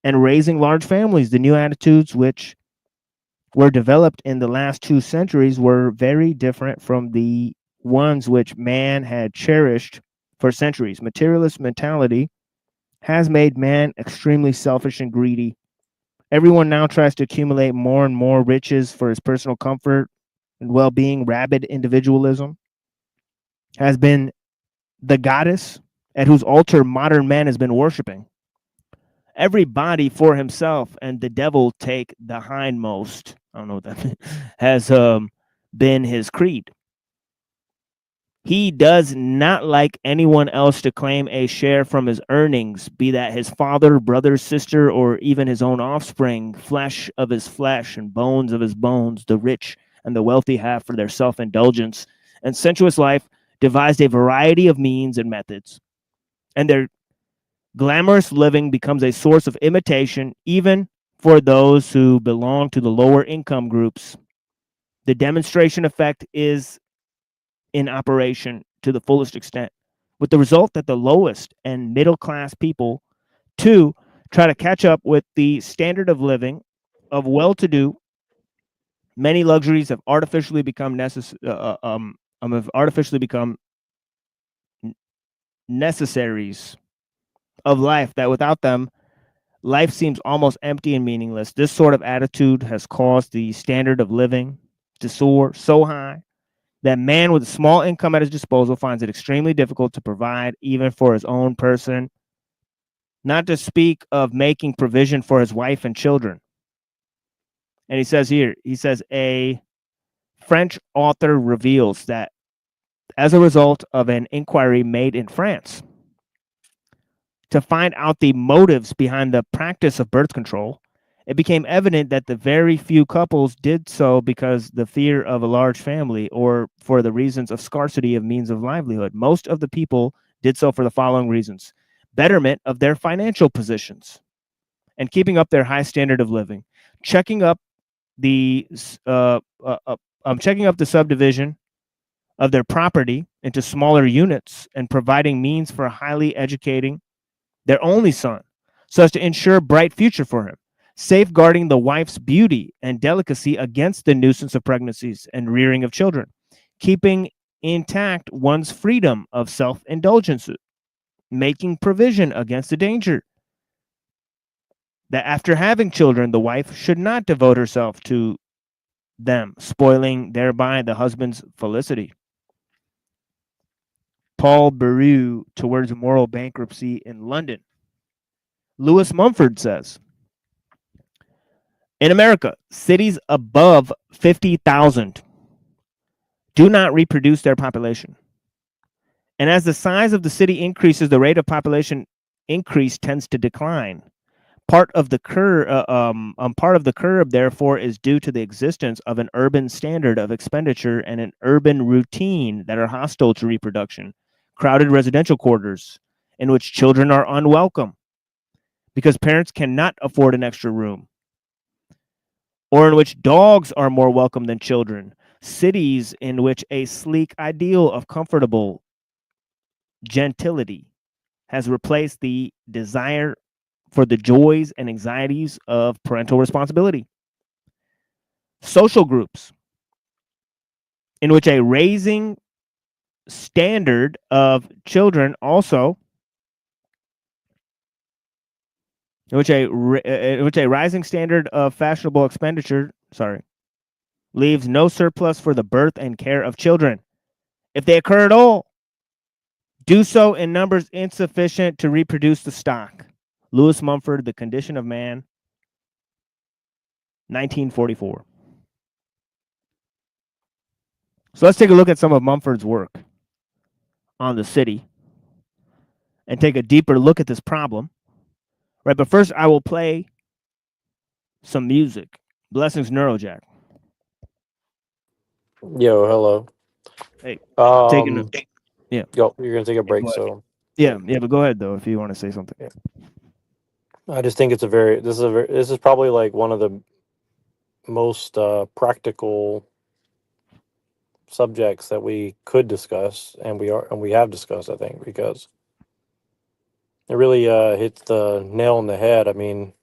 and raising large families. The new attitudes which were developed in the last 2 centuries were very different from the ones which man had cherished for centuries. Materialist mentality has made man extremely selfish and greedy. Everyone now tries to accumulate more and more riches for his personal comfort and well-being. Rabid individualism has been the goddess at whose altar modern man has been worshiping. Everybody for himself, and the devil take the hindmost. I don't know what that means. Has been his creed. He does not like anyone else to claim a share from his earnings, be that his father, brother, sister, or even his own offspring. Flesh of his flesh and bones of his bones, the rich and the wealthy have for their self-indulgence and sensuous life devised a variety of means and methods, and their Glamorous living becomes a source of imitation, even for those who belong to the lower income groups. The demonstration effect is in operation to the fullest extent, with the result that the lowest and middle class people, too, try to catch up with the standard of living of well-to-do. Many luxuries have artificially become necessaries of life that without them, life seems almost empty and meaningless. This sort of attitude has caused the standard of living to soar so high that man with a small income at his disposal finds it extremely difficult to provide even for his own person, not to speak of making provision for his wife and children. And he says here, a French author reveals that as a result of an inquiry made in France to find out the motives behind the practice of birth control, it became evident that the very few couples did so because the fear of a large family or for the reasons of scarcity of means of livelihood. Most of the people did so for the following reasons: betterment of their financial positions and keeping up their high standard of living, checking up the subdivision of their property into smaller units and providing means for highly educating their only son so as to ensure a bright future for him, safeguarding the wife's beauty and delicacy against the nuisance of pregnancies and rearing of children, keeping intact one's freedom of self-indulgence, making provision against the danger that after having children, the wife should not devote herself to them, spoiling thereby the husband's felicity. Paul Beru towards moral bankruptcy in London. Lewis Mumford says, in America, cities above 50,000 do not reproduce their population. And as the size of the city increases, the rate of population increase tends to decline. Part of the curve, therefore, is due to the existence of an urban standard of expenditure and an urban routine that are hostile to reproduction. Crowded residential quarters in which children are unwelcome because parents cannot afford an extra room, or in which dogs are more welcome than children. Cities in which a sleek ideal of comfortable gentility has replaced the desire for the joys and anxieties of parental responsibility. Social groups in which a raising standard of children also, in which a rising standard of fashionable expenditure, leaves no surplus for the birth and care of children. If they occur at all, do so in numbers insufficient to reproduce the stock. Lewis Mumford, The Condition of Man, 1944. So let's take a look at some of Mumford's work on the city and take a deeper look at this problem. Right, but first I will play some music. Blessings, Neurojack. Yo, hello. Hey, yeah. Yo, you're gonna take a break, so yeah, but go ahead though if you want to say something. Yeah. I just think this is probably like one of the most practical subjects that we could discuss, and we have discussed, I think, because it really hits the nail on the head. I mean,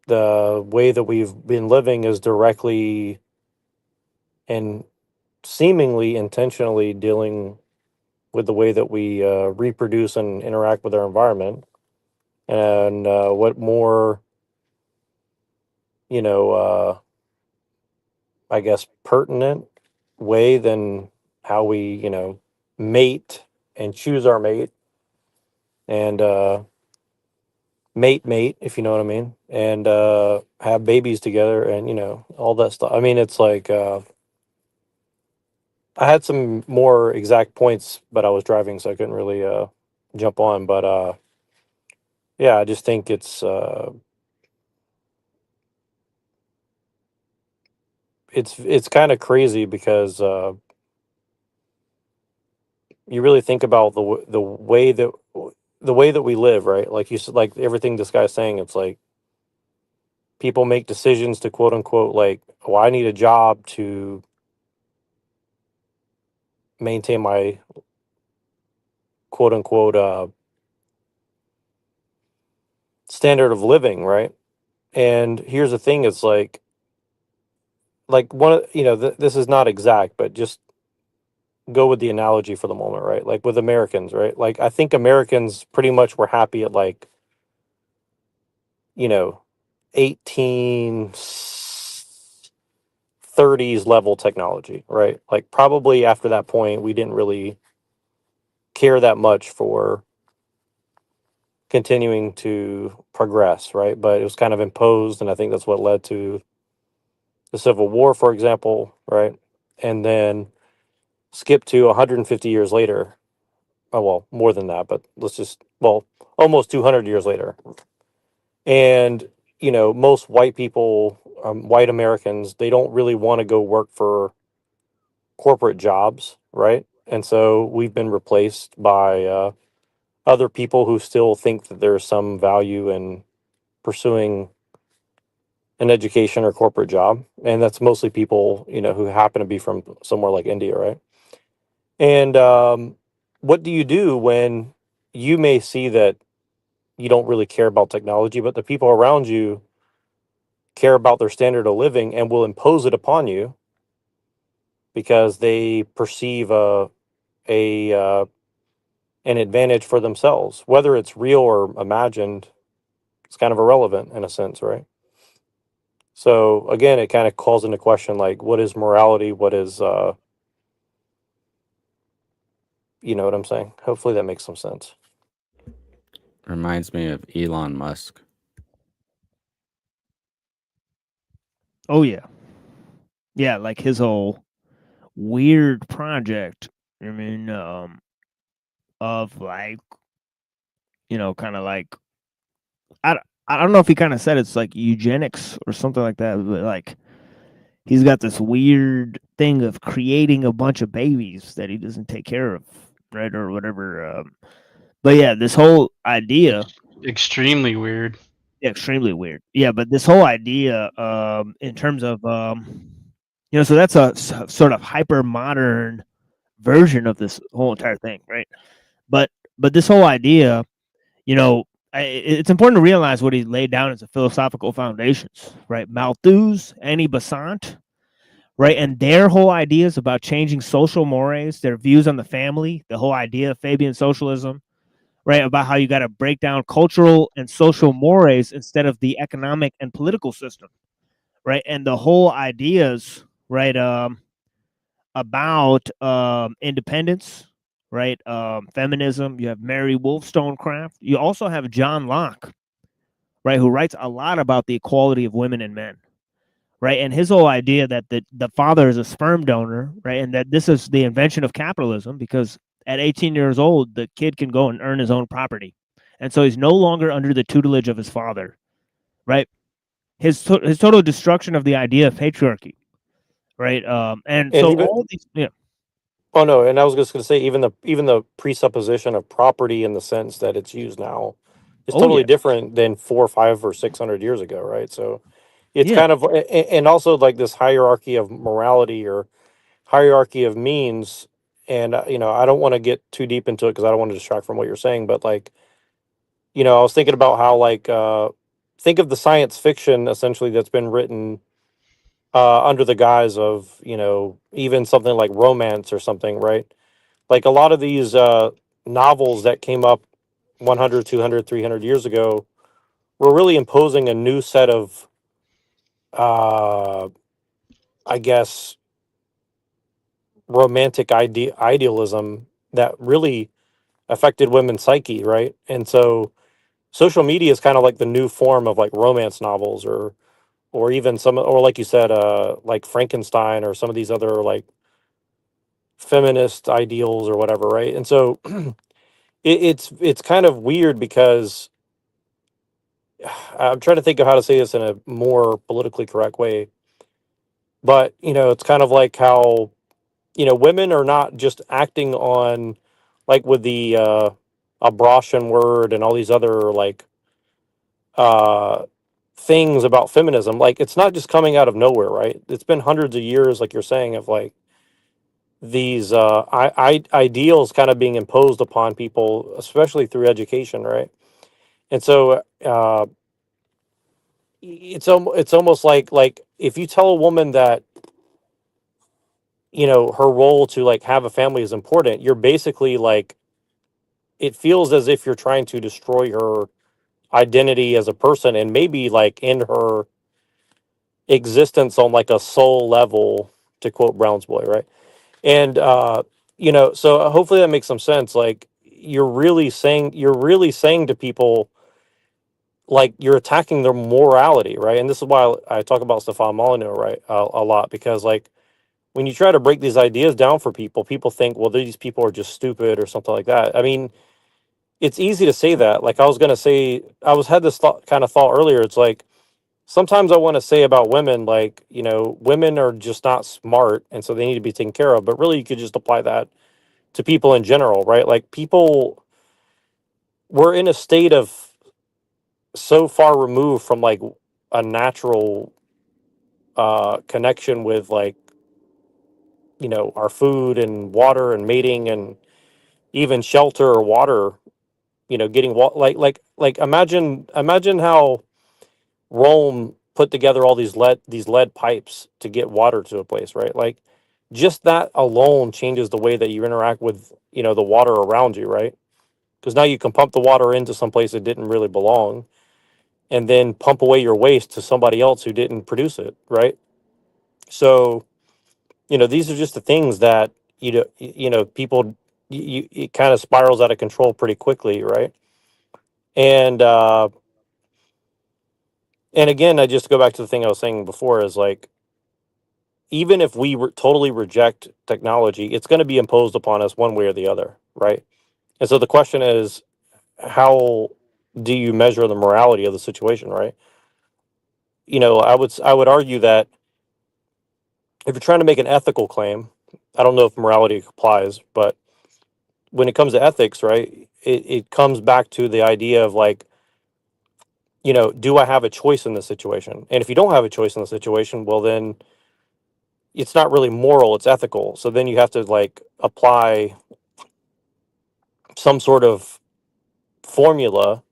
the way that we've been living is directly and seemingly intentionally dealing with the way that we reproduce and interact with our environment. And what more, I guess, pertinent way than how we, mate and choose our mate and mate, if you know what I mean, and have babies together and, all that stuff. I mean, it's like, I had some more exact points, but I was driving, so I couldn't really jump on. But yeah, I just think it's kind of crazy because you really think about the way that the way that we live, right? Like you said, like everything this guy's saying, it's like people make decisions to quote unquote, like, oh, I need a job to maintain my quote unquote standard of living, right? And here's the thing: it's like one of this is not exact, but just go with the analogy for the moment, right? Like with Americans, right? Like I think Americans pretty much were happy at like 1830s level technology, right? Like probably after that point, we didn't really care that much for continuing to progress, right? But it was kind of imposed, and I think that's what led to the Civil War, for example, right? And then skip to 150 years later. Oh, well, more than that, but almost 200 years later. And, most white people, white Americans, they don't really want to go work for corporate jobs, right? And so we've been replaced by other people who still think that there's some value in pursuing an education or corporate job. And that's mostly people, who happen to be from somewhere like India, right? And what do you do when you may see that you don't really care about technology, but the people around you care about their standard of living and will impose it upon you because they perceive a an advantage for themselves, whether it's real or imagined. It's kind of irrelevant in a sense, right? So again, it kind of calls into question like, what is morality? What is you know what I'm saying? Hopefully that makes some sense. Reminds me of Elon Musk. Oh yeah. Yeah, like his whole weird project. I mean, of like, kind of like, I don't know if he kind of said it's like eugenics or something like that, but like he's got this weird thing of creating a bunch of babies that he doesn't take care of, right, or whatever. But yeah, this whole idea, Extremely weird. extremely weird. Yeah, but this whole idea, in terms of, so that's a sort of hyper modern version of this whole entire thing, right? But this whole idea, it's important to realize what he laid down as a philosophical foundations, right? Malthus, Annie Besant, right, and their whole ideas about changing social mores, their views on the family, the whole idea of Fabian socialism, right, about how you got to break down cultural and social mores instead of the economic and political system, right, and the whole ideas, right, about independence, right, feminism. You have Mary Wollstonecraft. You also have John Locke, right, who writes a lot about the equality of women and men, right, and his whole idea that the father is a sperm donor, right, and that this is the invention of capitalism because at 18 years old the kid can go and earn his own property, and so he's no longer under the tutelage of his father, right. His total destruction of the idea of patriarchy, right, and And so even all these, yeah. Oh no, and I was just going to say even the presupposition of property in the sense that it's used now is Oh totally yeah, different than 400, 500, or 600 years ago, right? So it's yeah, kind of and also like this hierarchy of morality or hierarchy of means. And I don't want to get too deep into it because I don't want to distract from what you're saying, but like I was thinking about how like think of the science fiction essentially that's been written under the guise of even something like romance or something, right? Like a lot of these novels that came up 100, 200, 300 years ago were really imposing a new set of uh, I guess romantic idealism that really affected women's psyche, right? And so social media is kind of like the new form of like romance novels or even some, or like you said, like Frankenstein or some of these other like feminist ideals or whatever, right? And so it's kind of weird because I'm trying to think of how to say this in a more politically correct way. But, it's kind of like how, women are not just acting on like with the abortion word and all these other like things about feminism, like it's not just coming out of nowhere, right? It's been hundreds of years, like you're saying, of like these ideals kind of being imposed upon people, especially through education, right? And so it's almost like if you tell a woman that, you know, her role to like have a family is important, you're basically like, it feels as if you're trying to destroy her identity as a person and maybe like in her existence on like a soul level, to quote Brown's Boy, right? And you know, so hopefully that makes some sense. Like you're really saying to people, like you're attacking their morality, right? And this is why I talk about Stefan Molyneux, right, a lot, because like when you try to break these ideas down for people, people think, well, these people are just stupid or something like that. I mean, it's easy to say that. Like I was gonna say, had this kind of thought earlier. It's like sometimes I want to say about women, like, you know, women are just not smart, and so they need to be taken care of. But really, you could just apply that to people in general, right? Like people, we're in a state of so far removed from like a natural connection with like, you know, our food and water and mating and even shelter or water, you know, getting like imagine how Rome put together all these lead pipes to get water to a place, right? Like just that alone changes the way that you interact with, you know, the water around you, right? Because now you can pump the water into some place it didn't really belong and then pump away your waste to somebody else who didn't produce it, right? So, you know, these are just the things that, you know, people, it kind of spirals out of control pretty quickly, right? And again, I just go back to the thing I was saying before is like, even if we totally reject technology, it's going to be imposed upon us one way or the other, right? And so the question is, how do you measure the morality of the situation, right? You know, I would argue that if you're trying to make an ethical claim, I don't know if morality applies, but when it comes to ethics, right, it comes back to the idea of like, you know, do I have a choice in this situation? And if you don't have a choice in the situation, well, then it's not really moral, it's ethical. So then you have to like apply some sort of formula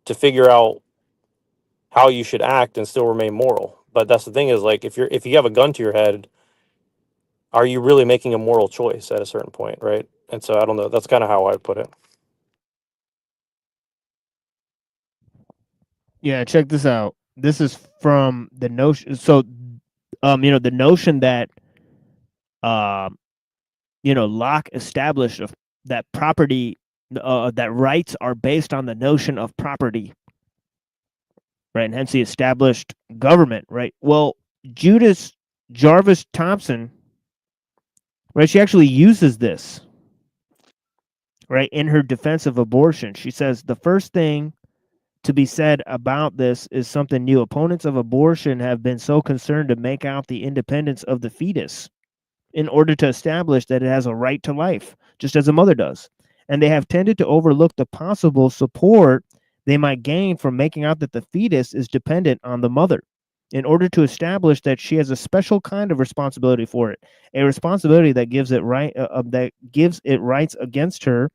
to figure out how you should act and still remain moral. But that's the thing is like if you have a gun to your head, are you really making a moral choice at a certain point, right? And so I don't know. That's kind of how I would put it. Yeah, check this out. This is from the notion. So, you know, the notion that, you know, Locke established of that property, that rights are based on the notion of property, right? And hence he established government, right? Well, Judith Jarvis Thompson, right? She actually uses this, right, in her defense of abortion. She says the first thing to be said about this is something new. Opponents of abortion have been so concerned to make out the independence of the fetus in order to establish that it has a right to life, just as a mother does. And they have tended to overlook the possible support they might gain from making out that the fetus is dependent on the mother in order to establish that she has a special kind of responsibility for it, a responsibility that gives it rights against her,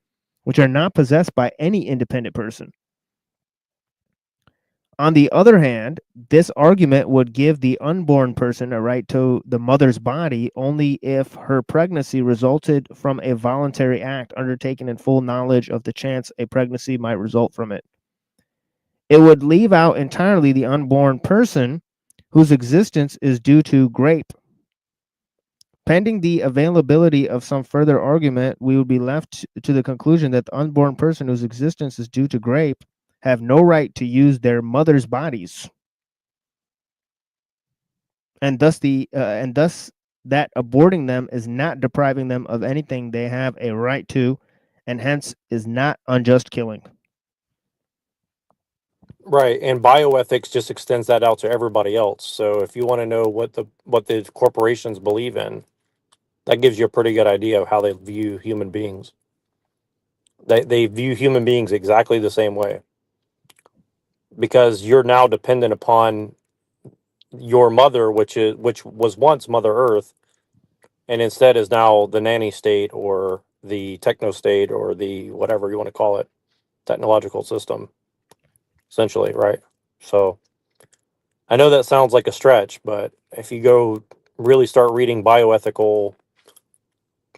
which are not possessed by any independent person. On the other hand, this argument would give the unborn person a right to the mother's body only if her pregnancy resulted from a voluntary act undertaken in full knowledge of the chance a pregnancy might result from it. It would leave out entirely the unborn person whose existence is due to grape. Pending the availability of some further argument, we would be left to the conclusion that the unborn person whose existence is due to grape have no right to use their mother's bodies, and thus that aborting them is not depriving them of anything they have a right to, and hence is not unjust killing. Right, and bioethics just extends that out to everybody else. So if you want to know what the corporations believe in, that gives you a pretty good idea of how they view human beings. They view human beings exactly the same way, because you're now dependent upon your mother, which was once Mother Earth, and instead is now the nanny state or the techno state or the whatever you want to call it, technological system, essentially, right? So I know that sounds like a stretch, but if you go really start reading bioethical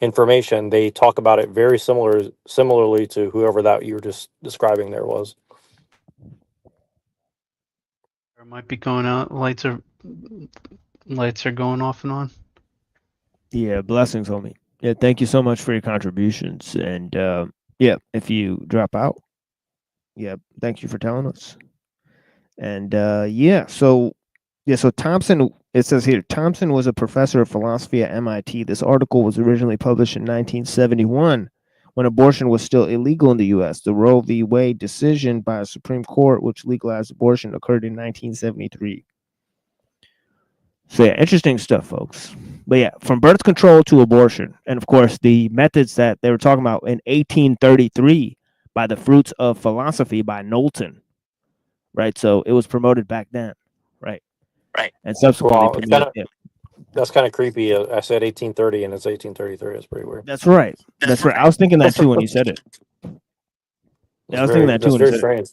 information, they talk about it very similarly to whoever that you were just describing there was. It might be going out. Lights are going off and on. Yeah, blessings, homie. Yeah, thank you so much for your contributions. And yeah, if you drop out, yeah, thank you for telling us. And so Thompson, it says here, Thompson was a professor of philosophy at MIT. This article was originally published in 1971 when abortion was still illegal in the U.S. The Roe v. Wade decision by a Supreme Court, which legalized abortion, occurred in 1973. So yeah, interesting stuff, folks. But yeah, from birth control to abortion, and of course the methods that they were talking about in 1833 by the Fruits of Philosophy by Knowlton, right? So it was promoted back then, right? Right. And subsequently Well, promoted. that's kind of creepy. I said 1830 and it's 1833. It's pretty weird. That's right. That's right. I was thinking that too when you said it. Yeah, I was thinking that too when you said strange.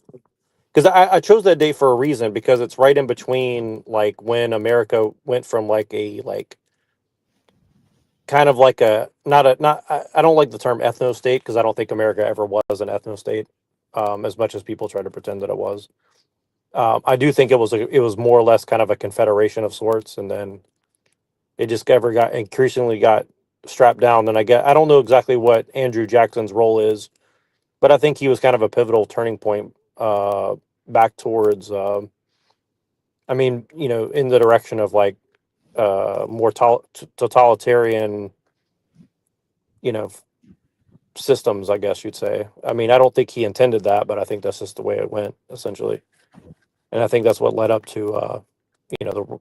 Because I chose that date for a reason, because it's right in between like when America went from like a kind of like a I don't like the term ethno state, because I don't think America ever was an ethno state, as much as people try to pretend that it was. I do think it was more or less kind of a confederation of sorts, and then it just increasingly got strapped down. And I don't know exactly what Andrew Jackson's role is, but I think he was kind of a pivotal turning point back towards, I mean, in the direction of like more totalitarian, systems, I guess you'd say. I mean, I don't think he intended that, but I think that's just the way it went, essentially. And I think that's what led up to,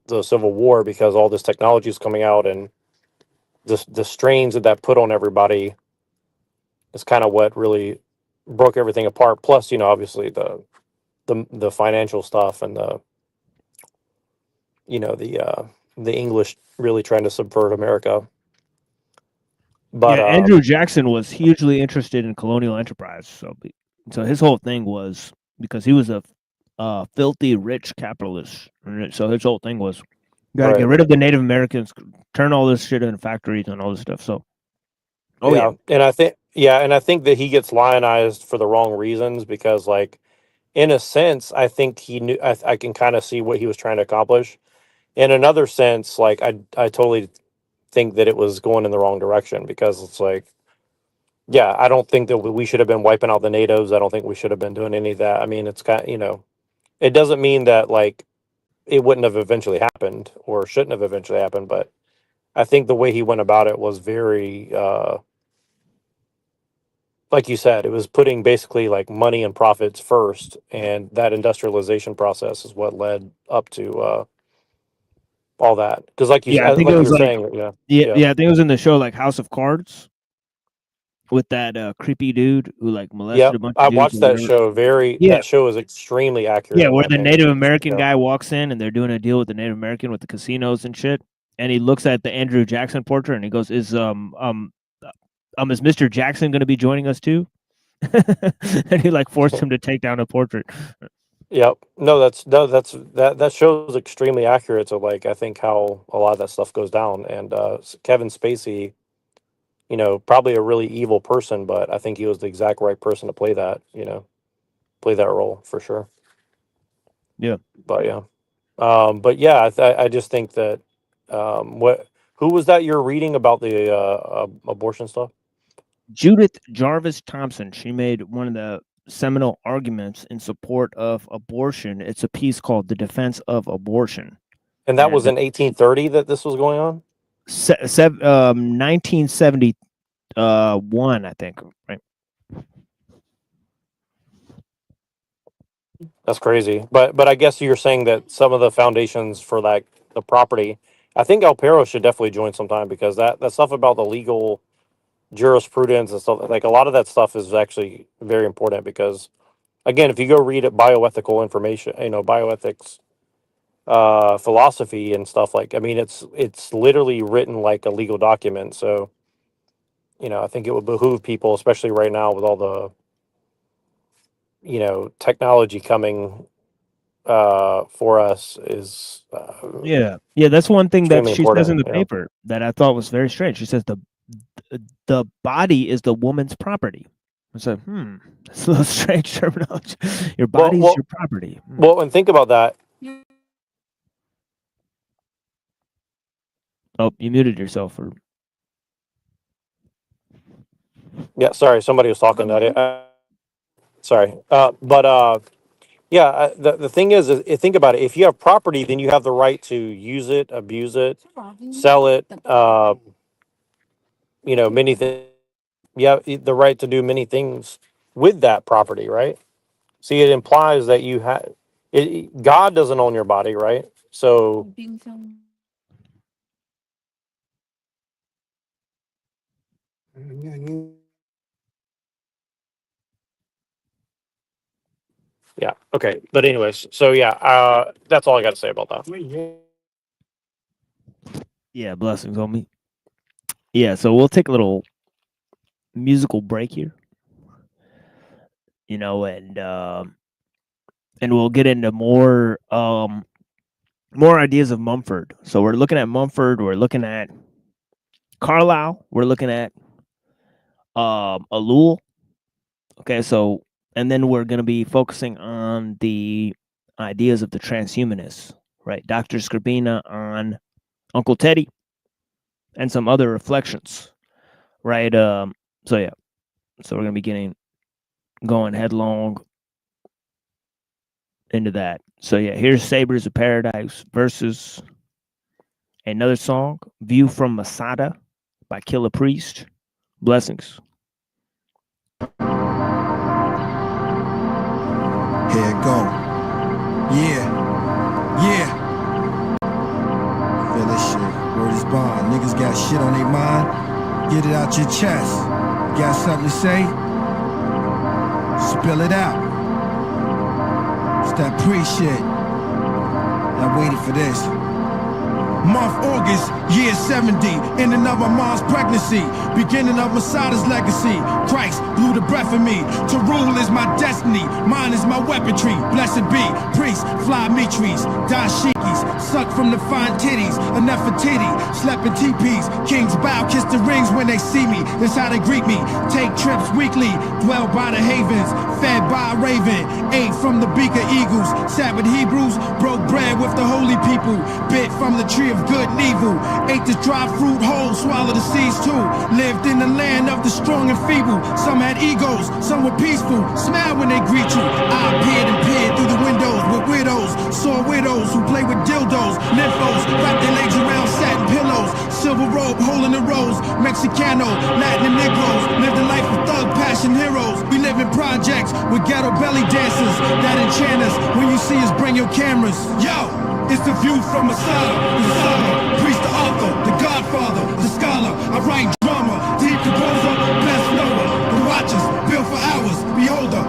the Civil War, because all this technology is coming out, and the strains that put on everybody is kind of what really broke everything apart. Plus, obviously the financial stuff, and the English really trying to subvert America. But yeah, Andrew Jackson was hugely interested in colonial enterprise. So his whole thing was, because he was a filthy rich capitalist. So his whole thing was, got to get rid of the Native Americans, turn all this shit into factories and all this stuff. So, and I think that he gets lionized for the wrong reasons, because, like, in a sense, I think he knew. I can kind of see what he was trying to accomplish. In another sense, like, I totally think that it was going in the wrong direction, because it's like, yeah, I don't think that we should have been wiping out the natives. I don't think we should have been doing any of that. I mean, it's kind of, it doesn't mean that like it wouldn't have eventually happened or shouldn't have eventually happened, but I think the way he went about it was very, like you said, it was putting basically like money and profits first, and that industrialization process is what led up to all that. Because like you, I think like it was you were like, saying, yeah, I think it was in the show like House of Cards with that creepy dude who like molested a bunch of I dudes. watched that show. That show is extremely accurate. Yeah, where the Native American guy walks in and they're doing a deal with the Native American with the casinos and shit, and he looks at the Andrew Jackson portrait and he goes, "Is Mr. Jackson going to be joining us too?" And he like forced him to take down a portrait. Yep. No, that show is extremely accurate to, like, I think how a lot of that stuff goes down. And Kevin Spacey, probably a really evil person, but I think he was the exact right person to play that, play that role for sure. Yeah. But yeah. I just think that who was that you're reading about the abortion stuff? Judith Jarvis Thompson. She made one of the seminal arguments in support of abortion. It's a piece called "The Defense of Abortion," and that was in 1830 that this was going on. 1971, I think. Right. That's crazy. But I guess you're saying that some of the foundations for like the property, I think El Perro should definitely join sometime, because that stuff about the jurisprudence and stuff. Like a lot of that stuff is actually very important because, again, if you go read bioethical information, bioethics philosophy and stuff, like, I mean, it's literally written like a legal document. So, I think it would behoove people, especially right now with all the, technology coming for us, is Yeah, that's one thing that extremely she says in important. the paper that I thought was very strange. She says the body is the woman's property. I said, that's a little strange terminology. Your body is your property. Well, and think about that. Oh, you muted yourself. Yeah, sorry, somebody was talking. Sorry, yeah. The thing is, think about it. If you have property, then you have the right to use it, abuse it, sell it. Many things. You have the right to do many things with that property, right? See, it implies that you have. God doesn't own your body, right? So. Yeah. Okay. But anyways, so yeah, that's all I got to say about that. Yeah, blessings on me. Yeah, so we'll take a little musical break here, and we'll get into more ideas of Mumford. So we're looking at Mumford, we're looking at Carlyle, we're looking at Ellul. Okay, so and then we're going to be focusing on the ideas of the transhumanists, right? Dr. Skrbina on Uncle Teddy and some other reflections, right? So we're going to be going headlong into that. So here's Sabres of Paradise versus another song, View from Masada by Killer Priest. Blessings. Here it go. Yeah. Feel this shit. Word is bond. Niggas got shit on their mind. Get it out your chest. Got something to say? Spill it out. It's that pre-shit. I waited for this. Month August, year 70, ending of my mom's pregnancy, beginning of Masada's legacy. Christ blew the breath in me. To rule is my destiny, mine is my weaponry. Blessed be, priests, fly Mitris, dashikis, suck from the fine titties, a Nefertiti, slept in teepees. Kings bow, kiss the rings when they see me. That's how they greet me. Take trips weekly, dwell by the havens, fed by a raven, ate from the beak of eagles, sat with Hebrews, broke bread with the holy people, bit from the tree of good and evil, ate the dry fruit whole, swallowed the seeds too, lived in the land of the strong and feeble. Some had egos, some were peaceful, smile when they greet you. I peered through the windows with widows, saw widows who play with dildos, nymphos, wrap their legs around satin pillows, silver robe, hole in the rose, Mexicano, Latin and Negroes, live the life of thug passion heroes. We live in projects with ghetto belly dancers that enchant us. When you see us, bring your cameras. Yo! It's the view from Masada, the saga, priest, the author, the godfather, the scholar. I write drama, deep composer, best knower. The watchers, built for hours, beholder.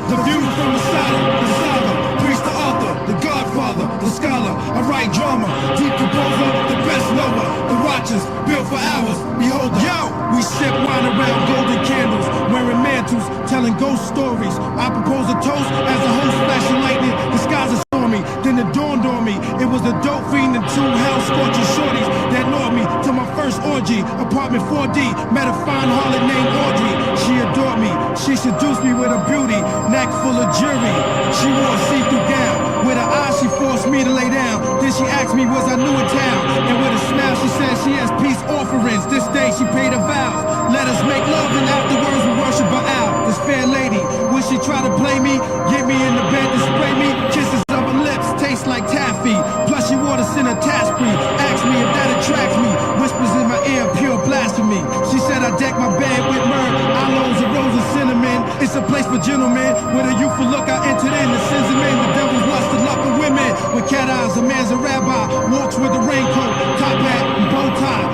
The view from Masada, the saga, priest, the author, the godfather, the scholar. I write drama, deep composer, the best knower. The watchers, built for hours, beholder. Yo! We sip wine around golden candles, wearing mantles, telling ghost stories. I propose a toast as a host flashing lightning, the skies are stormy. Then it dawned on me, it was the dope fiend and two hell-scorching shorties that lured me to my first orgy. Apartment 4D, met a fine harlot named Audrey. She adored me, she seduced me with her beauty, neck full of jury. She wore a see-through gown, with her eyes she forced me to lay down. Then she asked me was I new in town, and with a smile she said she has peace offerings. This day she paid her vows, let us make love and afterwards we worship Baal. This fair lady, when she try to play me, get me in the bed to spray me, kisses of her lips taste like taffy, plus she wore this in a task-free. Asked me if that attracts me, whispers in my ear, pure blasphemy. She said I deck my bed with myrrh, aloes and rose and cinnamon. It's a place for gentlemen, with a youthful look I entered in. The sins of men, the devil's lust, the luck of women. With cat eyes, a man's a rabbi, walks with a raincoat, top hat and bow tie.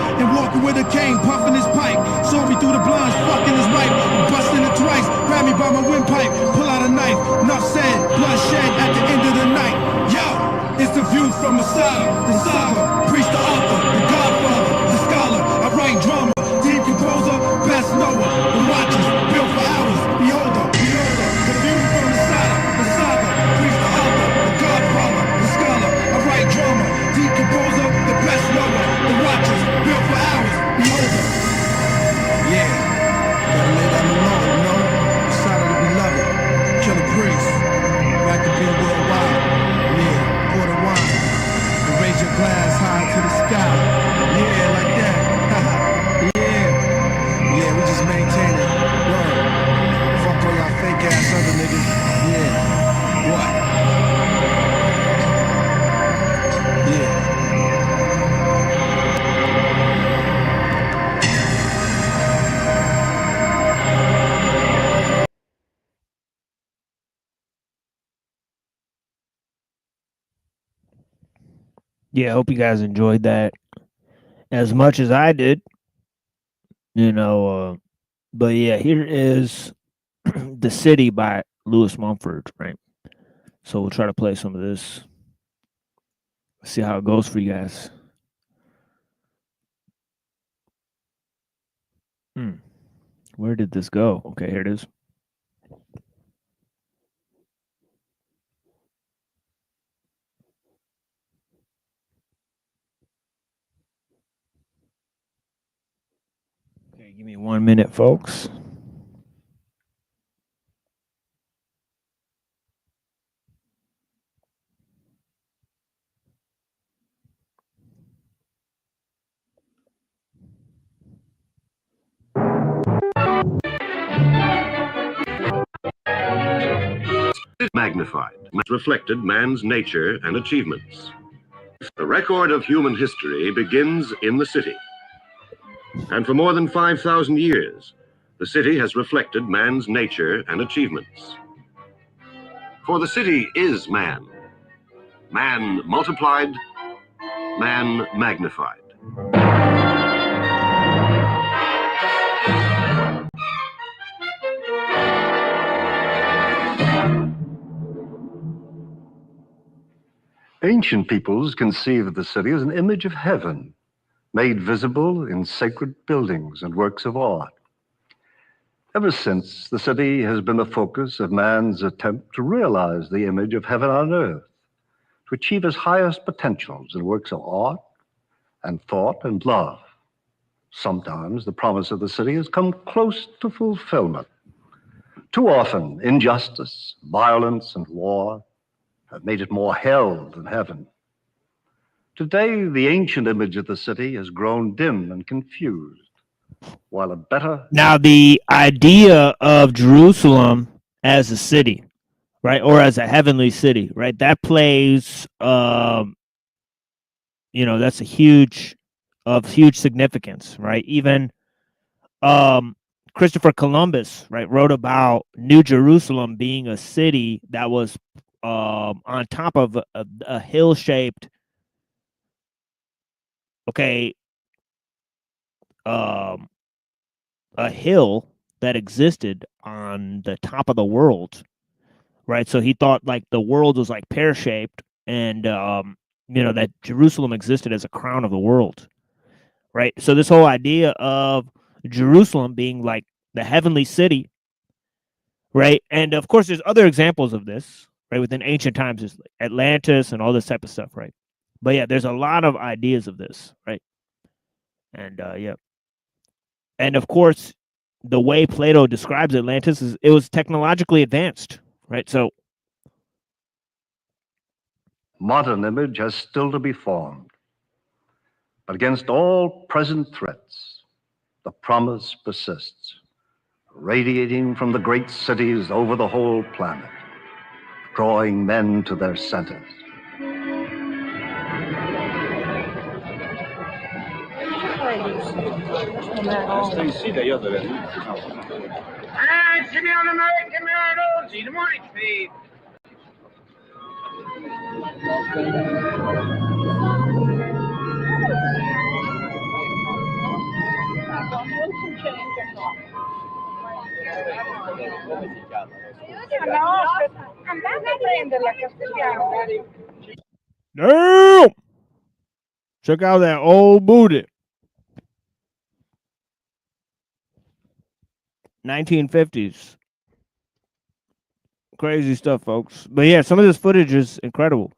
from Masada, the saga, priest, the author, the godfather, the scholar. I write drama, deep composer, best knower. The watchers, built for hours, beholder, beholder. The view from Masada, the saga, priest, the author, the godfather, the scholar. I write drama, deep composer, the best knower. The watchers, built for hours, beholder. Yeah, gotta lay down the law, you know? Masada the beloved, killer priest. Like to be worldwide, yeah, pour the wine and raise your glass high to the sky, yeah, like that, yeah, we just maintain it, word, fuck all y'all fake ass other niggas, yeah, what, yeah. Yeah, I hope you guys enjoyed that as much as I did. You know, but yeah, here is The City by Lewis Mumford, right? So we'll try to play some of this. See how it goes for you guys. Where did this go? Okay, here it is. Okay, give me 1 minute, folks. Magnified, reflected man's nature and achievements. The record of human history begins in the city. And for more than 5,000 years, the city has reflected man's nature and achievements. For the city is man. Man multiplied, man magnified. Ancient peoples conceived of the city as an image of heaven, made visible in sacred buildings and works of art. Ever since, the city has been the focus of man's attempt to realize the image of heaven on earth, to achieve his highest potentials in works of art and thought and love. Sometimes the promise of the city has come close to fulfillment. Too often, injustice, violence, and war have made it more hell than heaven. Today, the ancient image of the city has grown dim and confused, while a better... Now, the idea of Jerusalem as a city, right, or as a heavenly city, right, that plays, that's a huge significance, right? Even Christopher Columbus, right, wrote about New Jerusalem being a city that was on top of a hill-shaped, a hill that existed on the top of the world, right? So he thought like the world was like pear-shaped, and that Jerusalem existed as a crown of the world, right? So this whole idea of Jerusalem being like the heavenly city, right? And of course, there's other examples of this, right? Within ancient times, there's like Atlantis and all this type of stuff, right? But yeah, there's a lot of ideas of this, right? And and of course, the way Plato describes Atlantis is it was technologically advanced, right? So modern image has still to be formed. But against all present threats, the promise persists, radiating from the great cities over the whole planet, drawing men to their centers. No, andate a prenderla, castellano. Damn! Check out that old booty. 1950s. Crazy stuff, folks. But yeah, some of this footage is incredible.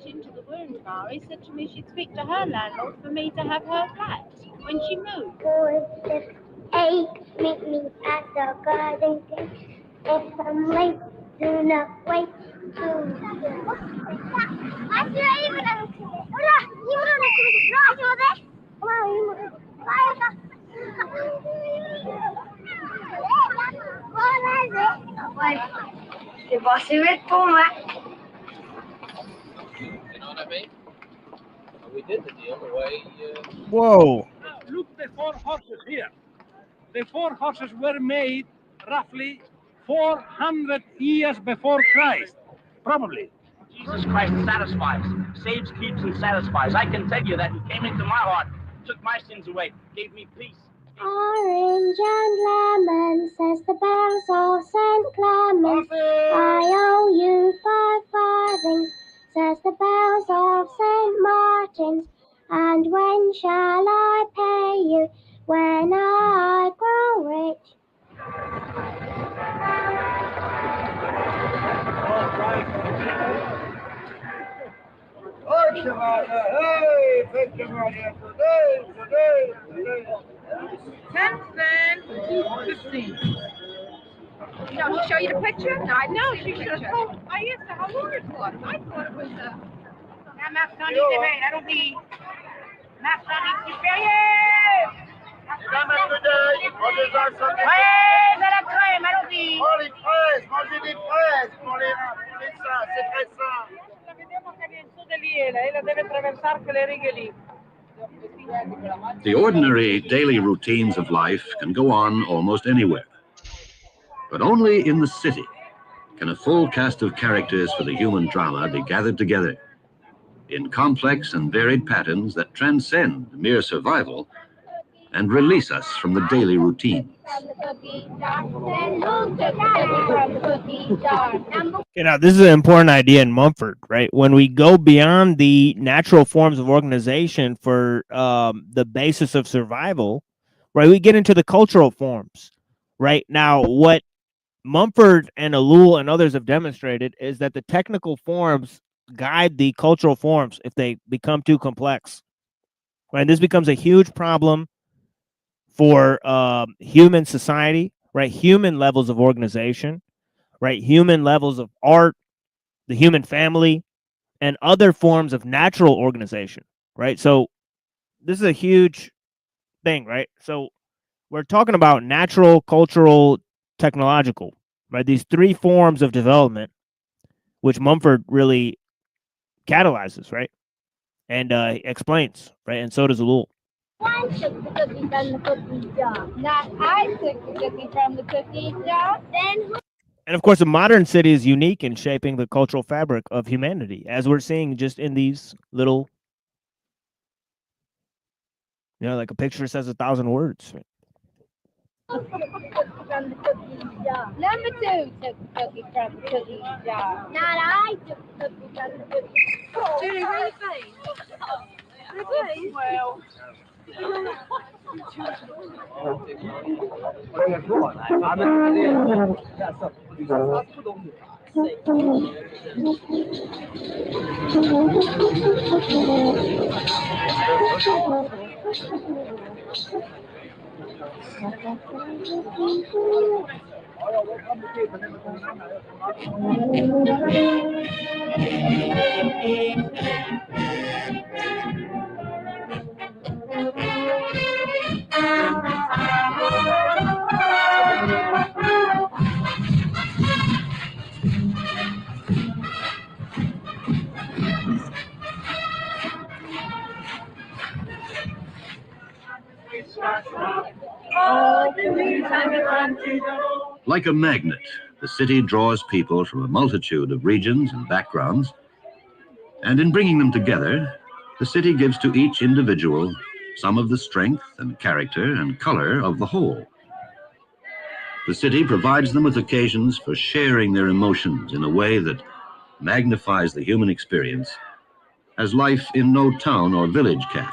Into the room, Mary said to me she'd speak to her landlord for me to have her flat when she moved. 4, 6, 8, meet me at the garden gate. If I'm late, do not wait to... C'est passé vite pour moi. You know what I mean? We did the deal the way. Whoa. Look, the 4 horses here. The 4 horses were made roughly 400 years before Christ, probably. Jesus Christ satisfies, saves, keeps, and satisfies. I can tell you that He came into my heart, took my sins away, gave me peace. Orange and lemon, says the bells of St. Clement. I owe you 5 farthings, says the bells of St. Martin's. And when shall I pay you? When I grow rich. Since then, 15. No, she show you the picture? No, I know she should have told. I asked her how long it was. I thought it was Matt Sonny, I don't need Matt Sonny, you pay it! Ouais, de la crème, allons-y! Oh, les fraises, mangez des fraises pour les ça, c'est très ça. The ordinary daily routines of life can go on almost anywhere. But only in the city can a full cast of characters for the human drama be gathered together in complex and varied patterns that transcend mere survival and release us from the daily routine. Okay, now this is an important idea in Mumford, right? When we go beyond the natural forms of organization for the basis of survival, right, we get into the cultural forms, right? Now, what Mumford and Ellul and others have demonstrated is that the technical forms guide the cultural forms if they become too complex, right? This becomes a huge problem for human society, right? Human levels of organization, right? Human levels of art, the human family, and other forms of natural organization, right? So this is a huge thing, right? So we're talking about natural, cultural, technological, right? These 3 forms of development, which Mumford really catalyzes, right? And explains, right? And so does Ellul. One took the cookie from the cookie jar. Not I took the cookie from the cookie jar. Then who? And of course, a modern city is unique in shaping the cultural fabric of humanity, as we're seeing just in these little, you know, like a picture says 1,000 words. From the cookie jar. Number 2 took the cookie from the cookie jar. Not I took the cookie from the cookie jar. Judy, what do you think? Well. Like a magnet, the city draws people from a multitude of regions and backgrounds, and in bringing them together, The city gives to each individual some of the strength and character and color of the whole. The city provides them with occasions for sharing their emotions in a way that magnifies the human experience, as life in no town or village can.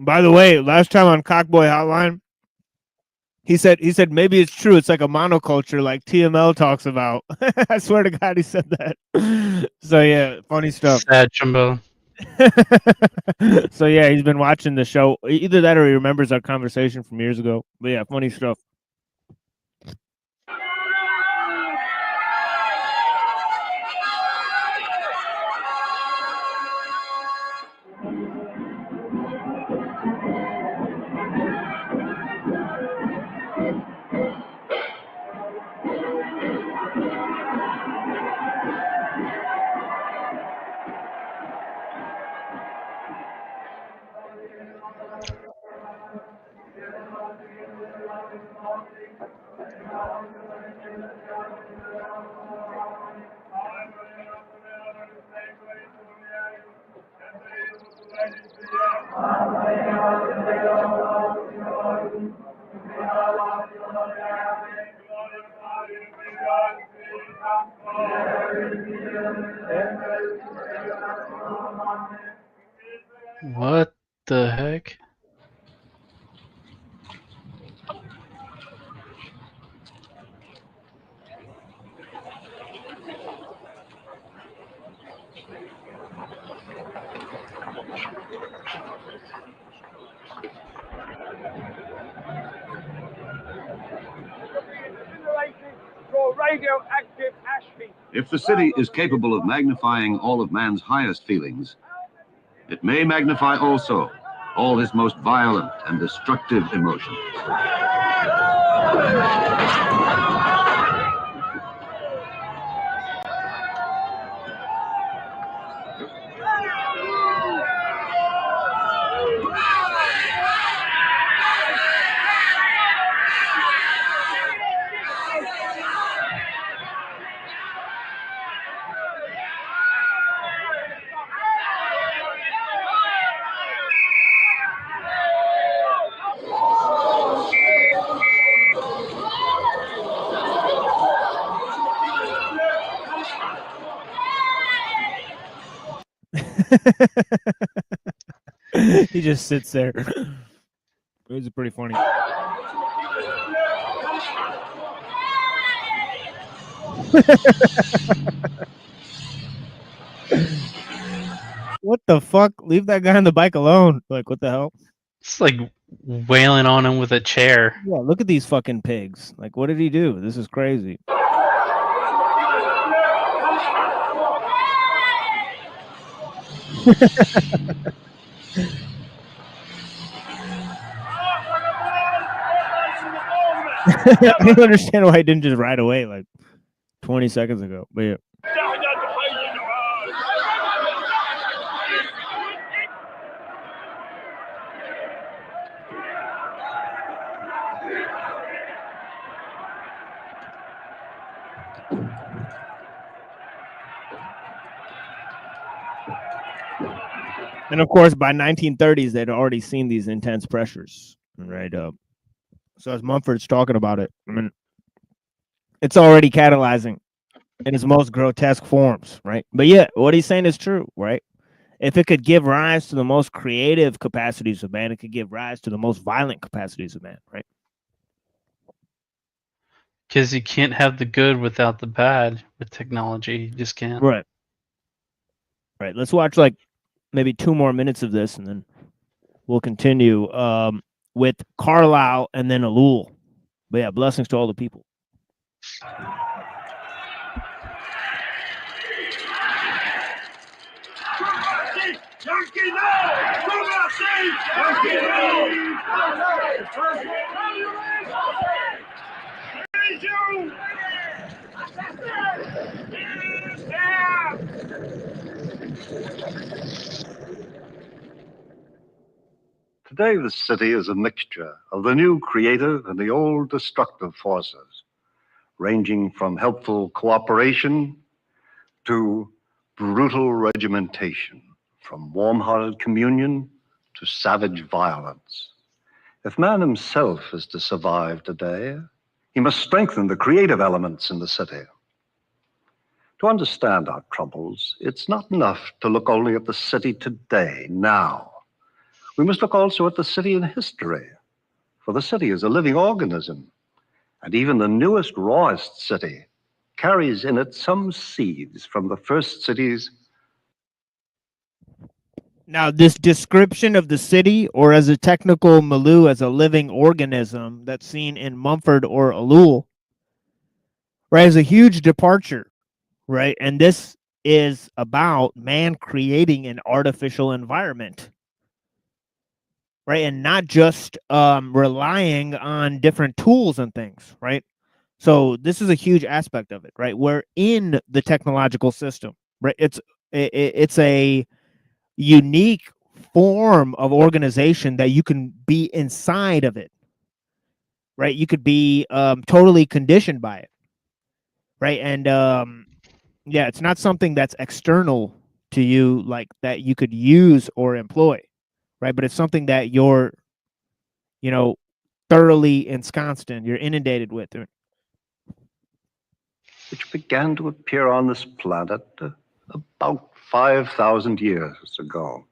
By the way, last time on Cockboy Hotline, he said maybe it's true. It's like a monoculture, like TML talks about. I swear to God, he said that. So yeah, funny stuff. Sad Shambhala. So yeah, he's been watching the show. Either that or he remembers our conversation from years ago. But yeah, funny stuff. What the heck? Radioactive ash heap. If the city is capable of magnifying all of man's highest feelings, it may magnify also all his most violent and destructive emotions. He just sits there. It was pretty funny. What the fuck? Leave that guy on the bike alone. Like, what the hell? It's like wailing on him with a chair. Yeah, look at these fucking pigs. Like, what did he do? This is crazy. I don't understand why he didn't just ride away like 20 seconds ago. But yeah. And of course, by 1930s, they'd already seen these intense pressures, right? So as Mumford's talking about it, I mean, it's already catalyzing in its most grotesque forms, right? But yeah, what he's saying is true, right? If it could give rise to the most creative capacities of man, it could give rise to the most violent capacities of man, right? Because you can't have the good without the bad with technology. You just can't. Right. Right. Let's watch like maybe 2 more minutes of this, and then we'll continue with Carlisle and then Ellul. But yeah, blessings to all the people. Today, the city is a mixture of the new creative and the old destructive forces, ranging from helpful cooperation to brutal regimentation, from warm-hearted communion to savage violence. If man himself is to survive today, he must strengthen the creative elements in the city. To understand our troubles, it's not enough to look only at the city today, now. We must look also at the city in history, for the city is a living organism, and even the newest, rawest city carries in it some seeds from the first cities. Now, this description of the city, or as a technical milieu, as a living organism that's seen in Mumford or Ellul, right, is a huge departure, right? And this is about man creating an artificial environment, right? And not just relying on different tools and things, right? So this is a huge aspect of it, right? We're in the technological system, right? It's a unique form of organization that you can be inside of it, right? You could be totally conditioned by it, right? And yeah, it's not something that's external to you, like that you could use or employ, right? But it's something that you're, you know, thoroughly ensconced in, you're inundated with. Which began to appear on this planet about 5,000 years ago.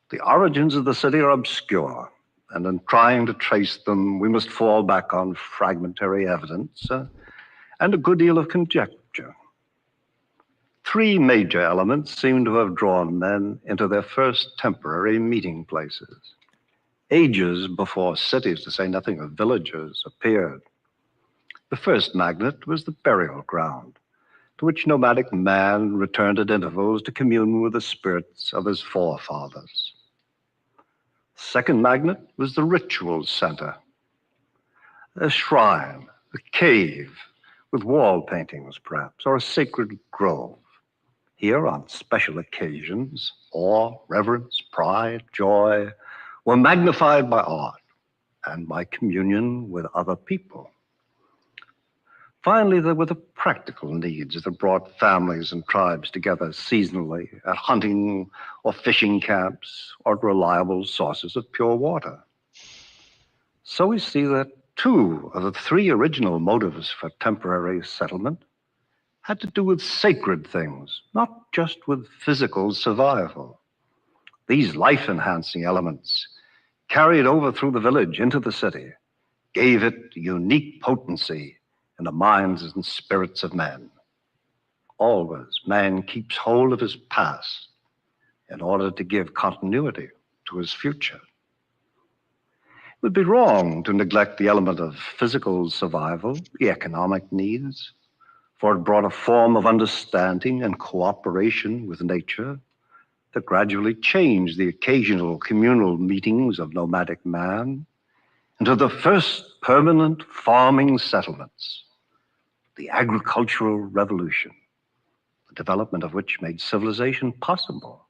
The origins of the city are obscure, and in trying to trace them, we must fall back on fragmentary evidence and a good deal of conjecture. Three major elements seem to have drawn men into their first temporary meeting places. Ages before cities, to say nothing of villages, appeared. The first magnet was the burial ground, to which nomadic man returned at intervals to commune with the spirits of his forefathers. Second magnet was the ritual center, a shrine, a cave, with wall paintings perhaps, or a sacred grove. Here, on special occasions, awe, reverence, pride, joy were magnified by art and by communion with other people. Finally, there were the practical needs that brought families and tribes together seasonally at hunting or fishing camps or reliable sources of pure water. So we see that two of the three original motives for temporary settlement had to do with sacred things, not just with physical survival. These life-enhancing elements, carried over through the village into the city, gave it unique potency in the minds and spirits of men. Always, man keeps hold of his past in order to give continuity to his future. It would be wrong to neglect the element of physical survival, the economic needs, for it brought a form of understanding and cooperation with nature that gradually changed the occasional communal meetings of nomadic man into the first permanent farming settlements, the agricultural revolution, the development of which made civilization possible,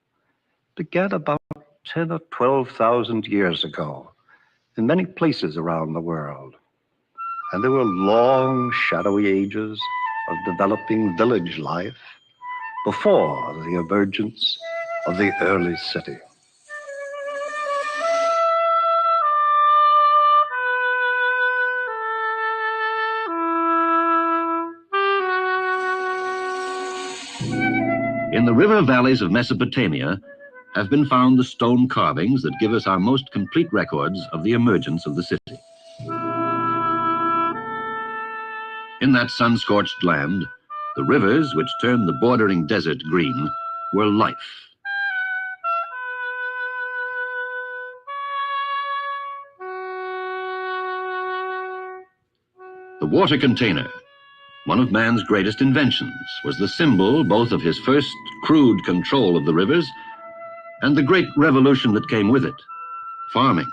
began about 10 or 12,000 years ago in many places around the world. And there were long, shadowy ages of developing village life before the emergence of the early city. In the river valleys of Mesopotamia have been found the stone carvings that give us our most complete records of the emergence of the city. In that sun-scorched land, the rivers which turned the bordering desert green were life. The water container, one of man's greatest inventions, was the symbol both of his first crude control of the rivers and the great revolution that came with it, farming.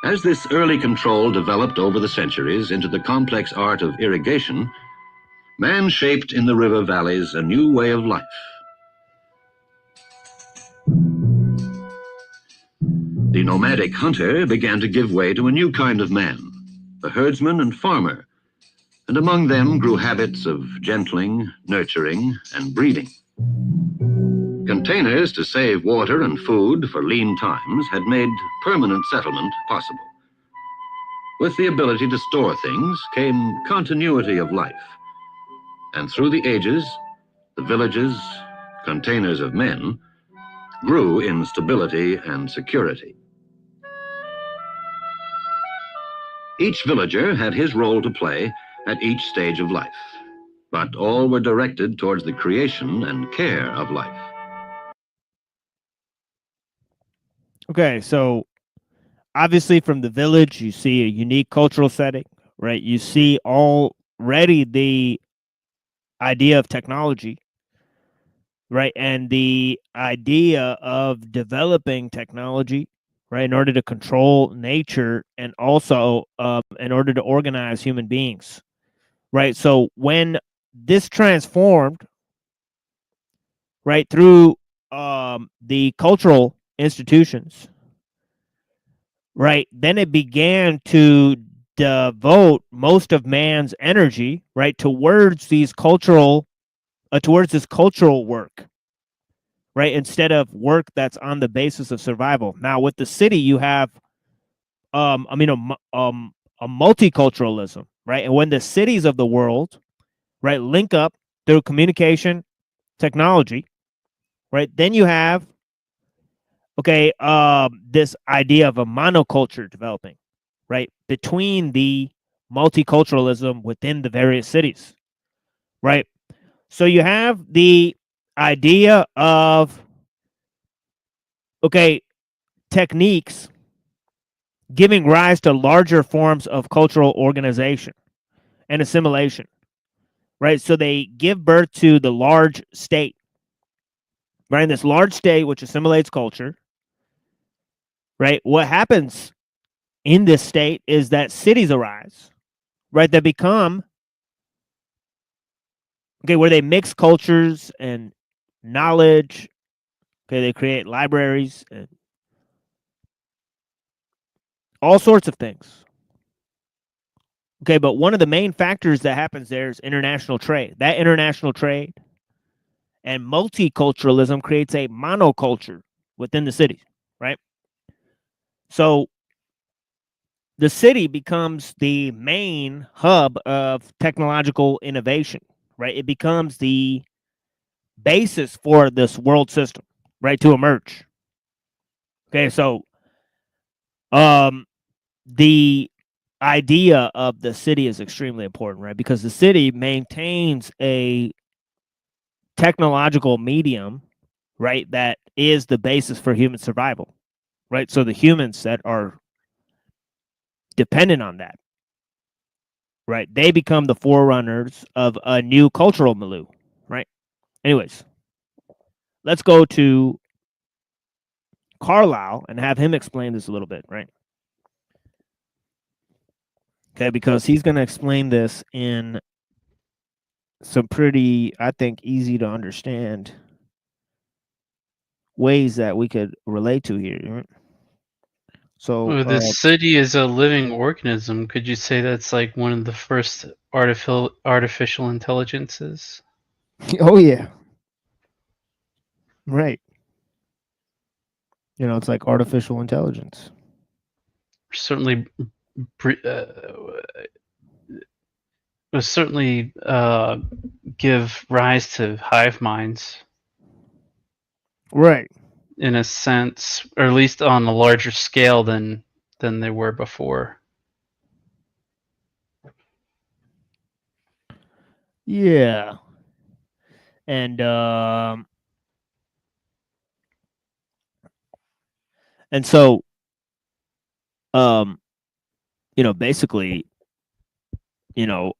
As this early control developed over the centuries into the complex art of irrigation, man shaped in the river valleys a new way of life. The nomadic hunter began to give way to a new kind of man, the herdsman and farmer, and among them grew habits of gentling, nurturing, and breeding. Containers to save water and food for lean times had made permanent settlement possible. With the ability to store things came continuity of life, and through the ages, the villages, containers of men, grew in stability and security. Each villager had his role to play at each stage of life, but all were directed towards the creation and care of life. Okay, so obviously from the village, you see a unique cultural setting, right? You see already the idea of technology, right? And the idea of developing technology, right, in order to control nature and also in order to organize human beings, right? So when this transformed, right, through the cultural institutions, right, then it began to devote most of man's energy, right, towards these cultural, towards this cultural work, right, instead of work that's on the basis of survival. Now, with the city, you have, a multiculturalism, right, and when the cities of the world, right, link up through communication, technology, right, then you have, okay, this idea of a monoculture developing, right, between the multiculturalism within the various cities, right? So you have the idea of, okay, techniques giving rise to larger forms of cultural organization and assimilation, right? So they give birth to the large state, right? And this large state, which assimilates culture, right? What happens in this state is that cities arise, right? That become, okay, where they mix cultures and knowledge. Okay, they create libraries and all sorts of things. Okay, but one of the main factors that happens there is international trade. That international trade and multiculturalism creates a monoculture within the city, right? So the city becomes the main hub of technological innovation, right? It becomes the basis for this world system, right, to emerge. Okay, so the idea of the city is extremely important, right? Because the city maintains a technological medium, right, that is the basis for human survival, right? So the humans that are dependent on that, right, they become the forerunners of a new cultural milieu, right? Anyways, let's go to Carlisle and have him explain this a little bit, right? Okay, because he's going to explain this in some pretty, I think, easy to understand ways that we could relate to here, right? So Well, the city is a living organism. Could you say that's like one of the first artificial intelligences? Oh yeah, right. You know, it's like artificial intelligence. Certainly, give rise to hive minds, right? In a sense, or at least on a larger scale than they were before. Yeah, and so you know, basically, you know,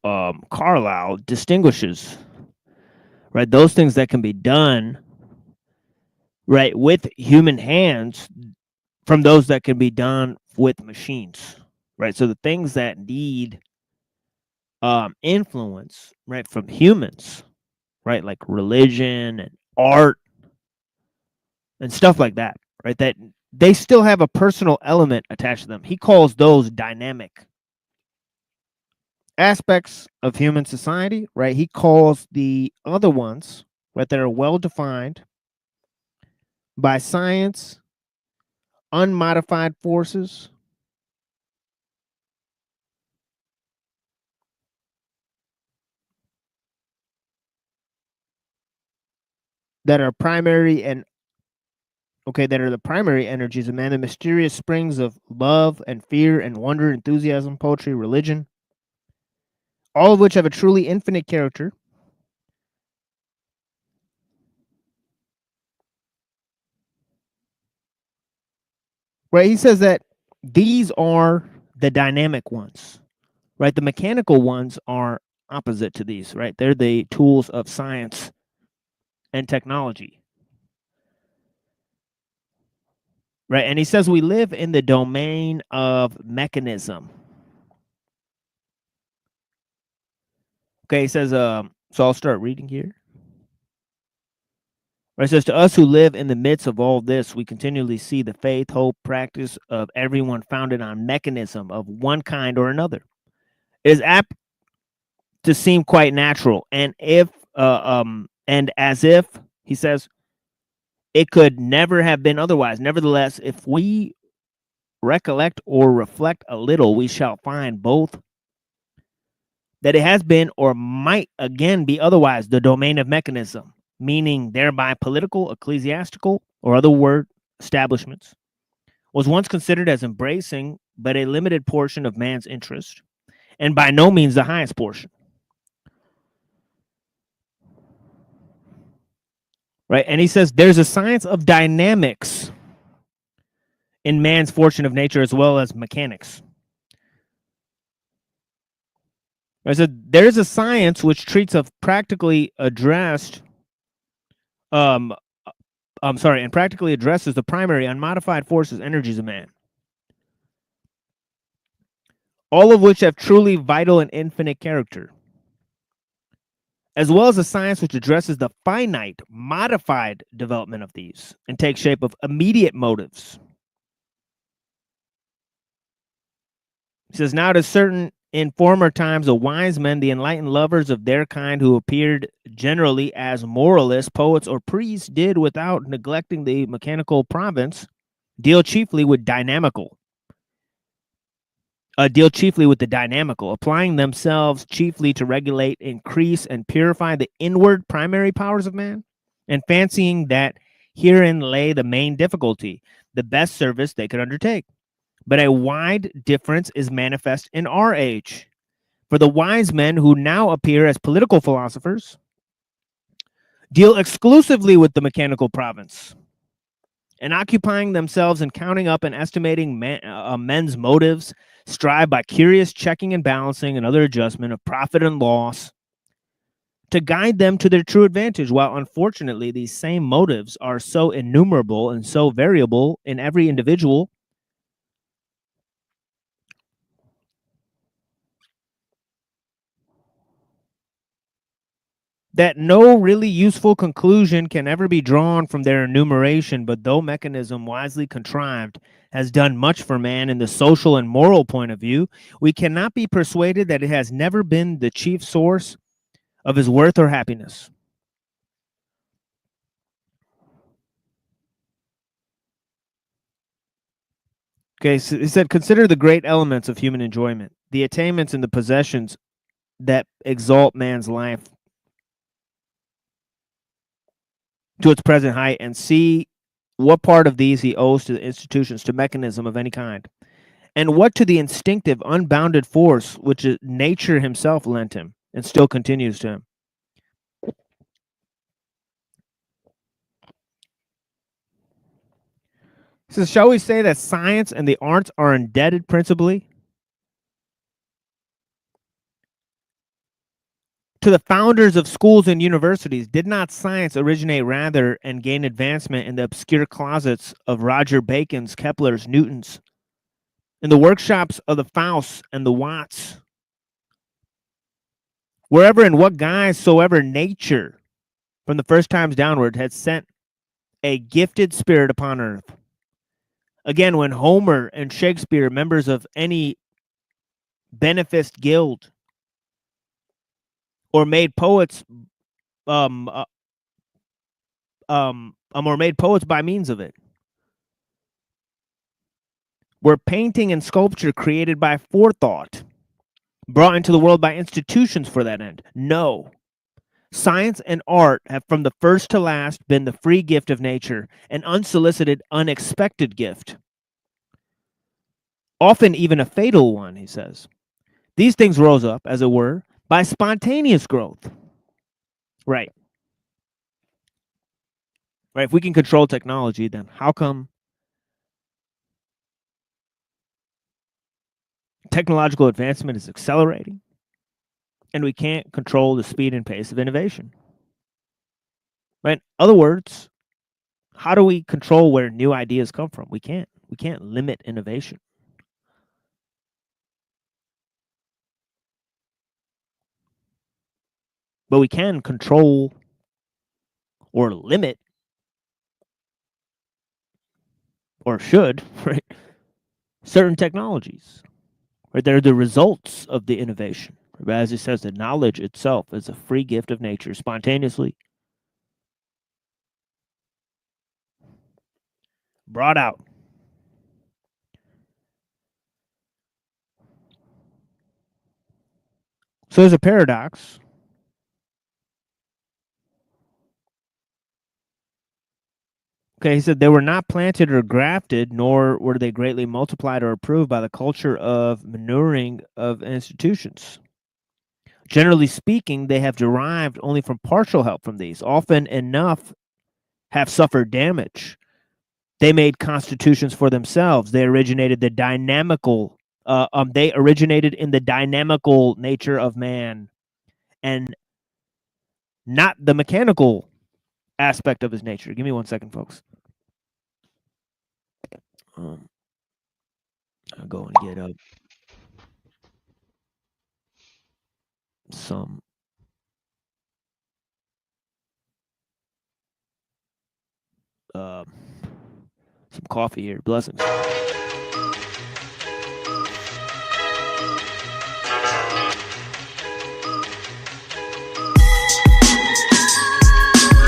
Carlisle distinguishes, right, those things that can be done right, with human hands from those that can be done with machines, right? So the things that need influence, right, from humans, right, like religion and art and stuff like that, right, that they still have a personal element attached to them. He calls those dynamic aspects of human society, right? He calls the other ones, right, that are well defined by science, unmodified forces, that are primary and that are the primary energies of man, the mysterious springs of love and fear and wonder, enthusiasm, poetry, religion, all of which have a truly infinite character. Right? He says that these are the dynamic ones, right? The mechanical ones are opposite to these, right? They're the tools of science and technology. Right? And he says we live in the domain of mechanism. Okay, he says, so I'll start reading here. Right, it says, to us who live in the midst of all this, we continually see the faith, hope, practice of everyone founded on mechanism of one kind or another. It is apt to seem quite natural, and as if, he says, it could never have been otherwise. Nevertheless, if we recollect or reflect a little, we shall find both that it has been or might again be otherwise the domain of mechanism, meaning thereby political, ecclesiastical, or other word establishments, was once considered as embracing but a limited portion of man's interest, and by no means the highest portion. Right? And he says there's a science of dynamics in man's fortune of nature as well as mechanics. Right? So there's a science which treats of practically addressed and practically addresses the primary unmodified forces, energies of man, all of which have truly vital and infinite character, as well as a science which addresses the finite, modified development of these and takes shape of immediate motives. He says, now it is certain in former times the wise men, the enlightened lovers of their kind who appeared generally as moralists, poets, or priests, did without neglecting the mechanical province, deal chiefly with the dynamical, applying themselves chiefly to regulate, increase, and purify the inward primary powers of man, and fancying that herein lay the main difficulty, the best service they could undertake. But a wide difference is manifest in our age. For the wise men who now appear as political philosophers deal exclusively with the mechanical province, and occupying themselves in counting up and estimating men's motives, strive by curious checking and balancing and other adjustment of profit and loss to guide them to their true advantage, while unfortunately these same motives are so innumerable and so variable in every individual that no really useful conclusion can ever be drawn from their enumeration. But though mechanism wisely contrived has done much for man in the social and moral point of view, we cannot be persuaded that it has never been the chief source of his worth or happiness. Okay, so he said, consider the great elements of human enjoyment, the attainments and the possessions that exalt man's life to its present height, and see what part of these he owes to the institutions, to mechanism of any kind, and what to the instinctive, unbounded force which nature himself lent him and still continues to him. He says, shall we say that science and the arts are indebted principally To the founders of schools and universities, did not science originate rather and gain advancement in the obscure closets of Roger Bacon's, Kepler's, Newton's, in the workshops of the Fausts and the Watts? Wherever in what guise soever nature, from the first times downward, had sent a gifted spirit upon earth. Again, when Homer and Shakespeare, members of any beneficed guild, or made poets, or made poets by means of it, were painting and sculpture created by forethought, brought into the world by institutions for that end? No. Science and art have from the first to last been the free gift of nature, an unsolicited, unexpected gift. Often even a fatal one, he says. These things rose up, as it were, by spontaneous growth. Right. Right. If we can control technology, then how come technological advancement is accelerating and we can't control the speed and pace of innovation? Right? In other words, how do we control where new ideas come from? We can't. We can't limit innovation. But we can control or limit, or should, right, certain technologies. Right? They're the results of the innovation. But as it says, the knowledge itself is a free gift of nature, spontaneously brought out. So there's a paradox. Okay, he said they were not planted or grafted, nor were they greatly multiplied or approved by the culture of manuring of institutions. Generally speaking, they have derived only from partial help from these. Often enough have suffered damage. They made constitutions for themselves. They originated the dynamical. They originated in the dynamical nature of man, and not the mechanical aspect of his nature. Give me 1 second, folks. I'll go and get up some coffee here. Blessings.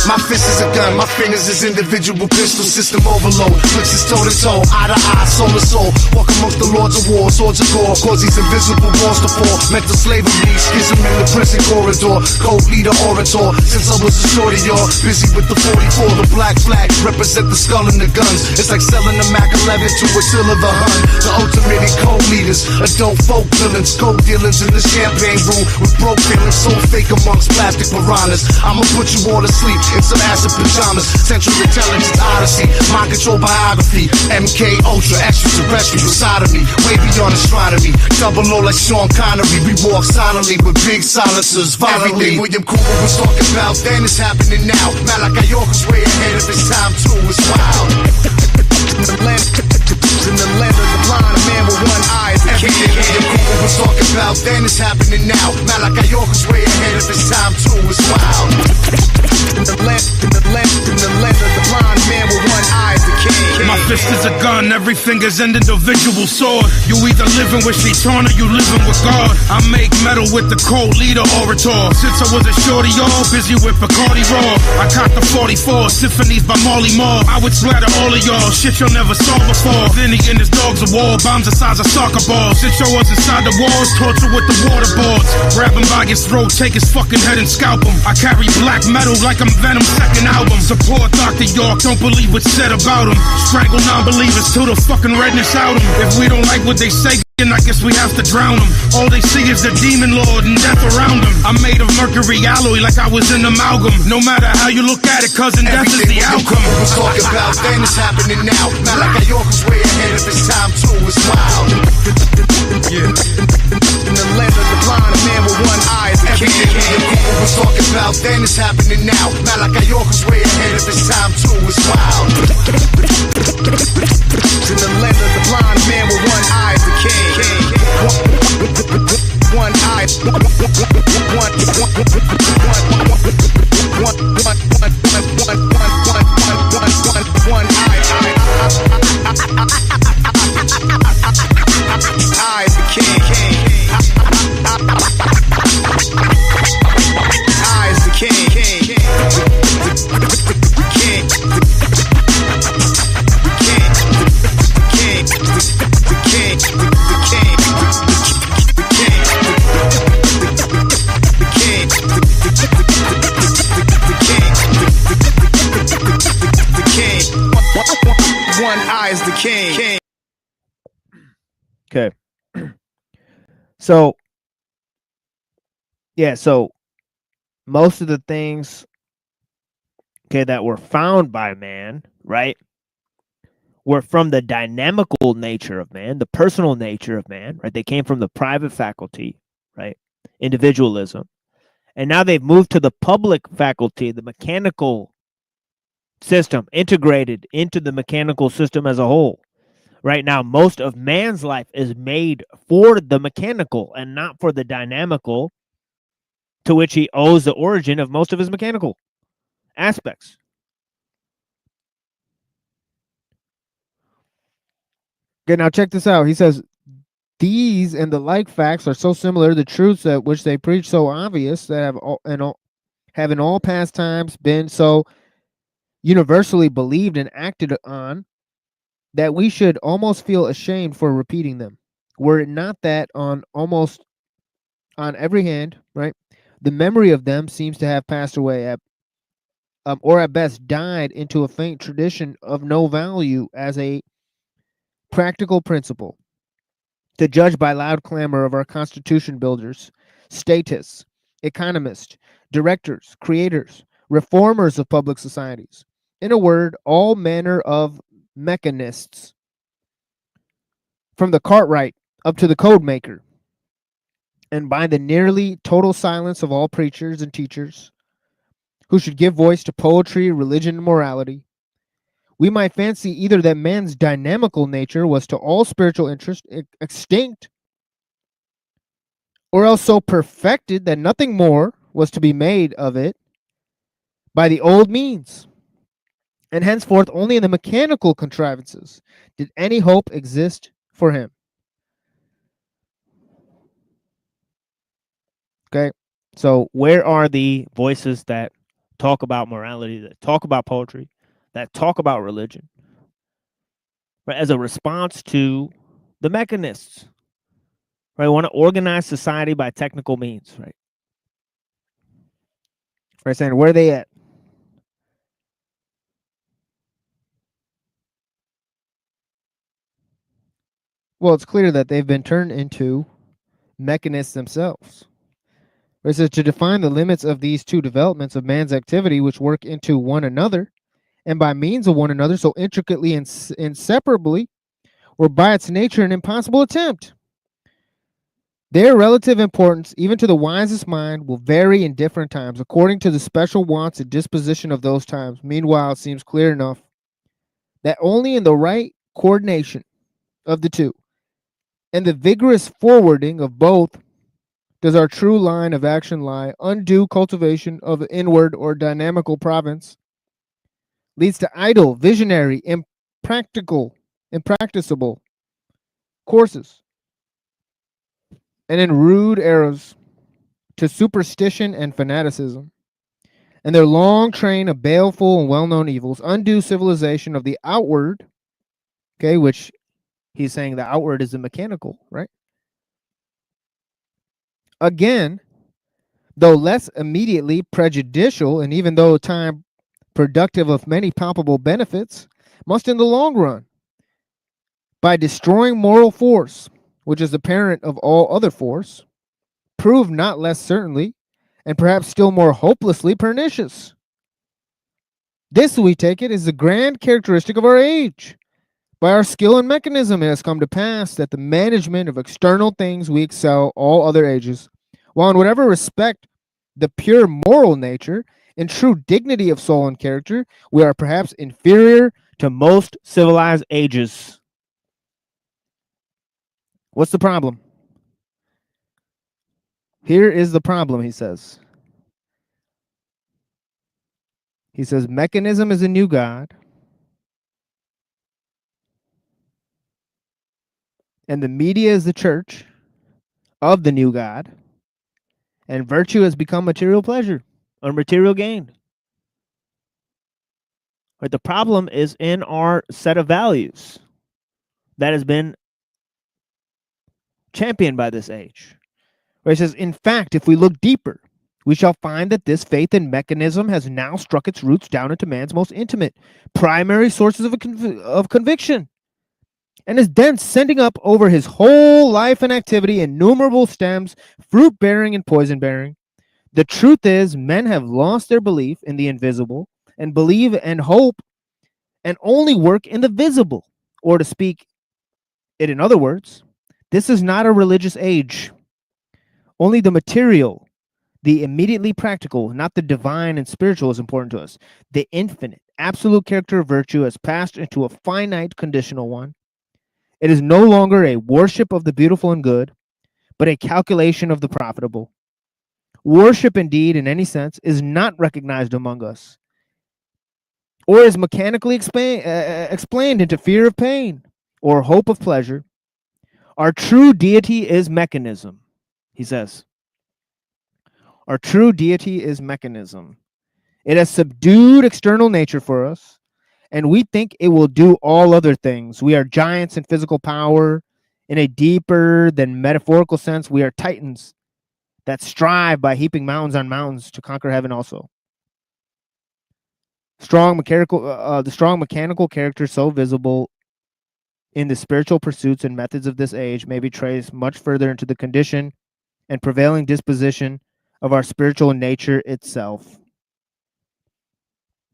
My fist is a gun, my fingers is individual pistol system overload. Flicks is toe to toe, eye to eye, soul to soul. Walk amongst the lords of war, swords of gore. Cause these invisible walls to fall. Mental slavery, schism in the prison corridor. Code leader, orator. Since I was a shorty, y'all busy with the 44. The black flag represent the skull and the guns. It's like selling a Mac 11 to Attila the Hun. The ultimate in code leaders, adult folk villains, coke dealers in the champagne room with broke feelings, so fake amongst plastic piranhas. I'ma put you all to sleep in some acid pajamas. Central Intelligence Odyssey, mind control biography. MK Ultra, extraterrestrial side of me, way beyond astronomy. Double O like Sean Connery, we walk silently with big silencers. Everything William Cooper was talking about then is happening now. Malachi York is way ahead of his time too. It's wild. In the land of the blind, a man with one eye is everything William Cooper was talking about then is happening now. Malachi York is way ahead of his time too. It's wild. In the land of the blind, man with one eye is the king. My fist is a gun, every finger's an individual sword. You either living with Shaitan or you living with God. I make metal with the cold leader orator. Since I was a shorty, all busy with Bacardi Raw. I caught the 44 symphonies by Marley Marl. I would splatter all of y'all, shit y'all never saw before. Vinny and his dogs of war, bombs the size of soccer balls. Since y'all was inside the walls, torture with the waterboards. Grab him by his throat, take his fucking head and scalp him. I carry black metal like I'm Venom's second album. Support Dr. York, don't believe what's said about him. Strangle non-believers till the fucking redness out him. If we don't like what they say, And I guess we have to drown them. All they see is the demon lord and death around them. I'm made of mercury alloy like I was an amalgam. No matter how you look at it, cousin, death is the outcome. We're talking about then is happening now. Not like York is way ahead of his time too. It's wild. Yeah. In the land of the blind, a man with one eye is the king. We're talking about then is happening now. Not like York is way ahead of his time too. It's wild. In the land of the blind, a man with one eye is the king. One eye, one eye is the king. Eye is the king. One eye is the king. Okay. So, yeah, so most of the things, okay, that were found by man, right, were from the dynamical nature of man, the personal nature of man, right? They came from the private faculty, right? Individualism. And now they've moved to the public faculty, the mechanical system, integrated into the mechanical system as a whole. Right now, most of man's life is made for the mechanical and not for the dynamical, to which he owes the origin of most of his mechanical aspects. Okay, now check this out. He says, these and the like facts are so similar, the truths at which they preach so obvious, that have in all past times been so universally believed and acted on, that we should almost feel ashamed for repeating them. Were it not that on every hand, right, the memory of them seems to have passed away, or at best died into a faint tradition of no value as a practical principle, to judge by loud clamor of our constitution builders, statists, economists, directors, creators, reformers of public societies. In a word, all manner of mechanists, from the cartwright up to the code maker, and by the nearly total silence of all preachers and teachers who should give voice to poetry, religion, and morality, we might fancy either that man's dynamical nature was to all spiritual interest extinct, or else so perfected that nothing more was to be made of it by the old means, and henceforth only in the mechanical contrivances did any hope exist for him. Okay, so where are the voices that talk about morality, that talk about poetry, that talk about religion, right, as a response to the mechanists, right? Want to organize society by technical means, right? Right, saying, where are they at? Well, it's clear that they've been turned into mechanists themselves. It says, to define the limits of these two developments of man's activity, which work into one another, and by means of one another so intricately and inseparably, or by its nature an impossible attempt. Their relative importance, even to the wisest mind, will vary in different times, according to the special wants and disposition of those times. Meanwhile, it seems clear enough that only in the right coordination of the two, and the vigorous forwarding of both, does our true line of action lie. Undue cultivation of the inward or dynamical province leads to idle, visionary, impracticable courses, and in rude eras to superstition and fanaticism, and their long train of baleful and well-known evils. Undue civilization of the outward, okay, which he's saying the outward is the mechanical, right? Again, though less immediately prejudicial, and even though time productive of many palpable benefits, must in the long run, by destroying moral force, which is the parent of all other force, prove not less certainly, and perhaps still more hopelessly pernicious. This, we take it, is the grand characteristic of our age. By our skill and mechanism, it has come to pass that the management of external things we excel all other ages, while in whatever respect the pure moral nature and true dignity of soul and character, we are perhaps inferior to most civilized ages. What's the problem? Here is the problem, he says. He says, mechanism is a new God, and the media is the church of the new God, and virtue has become material pleasure or material gain. But the problem is in our set of values that has been championed by this age. Where he says, in fact, if we look deeper, we shall find that this faith in mechanism has now struck its roots down into man's most intimate, primary sources of conviction, and is thence sending up over his whole life and activity innumerable stems, fruit-bearing and poison-bearing. The truth is, men have lost their belief in the invisible and believe and hope and only work in the visible. Or to speak it in other words, this is not a religious age. Only the material, the immediately practical, not the divine and spiritual, is important to us. The infinite, absolute character of virtue has passed into a finite, conditional one. It is no longer a worship of the beautiful and good, but a calculation of the profitable. Worship, indeed, in any sense, is not recognized among us, or is mechanically explained into fear of pain or hope of pleasure. Our true deity is mechanism, he says. Our true deity is mechanism. It has subdued external nature for us, and we think it will do all other things. We are giants in physical power. In a deeper than metaphorical sense, we are titans that strive by heaping mountains on mountains to conquer heaven also. The strong mechanical character so visible in the spiritual pursuits and methods of this age may be traced much further into the condition and prevailing disposition of our spiritual nature itself.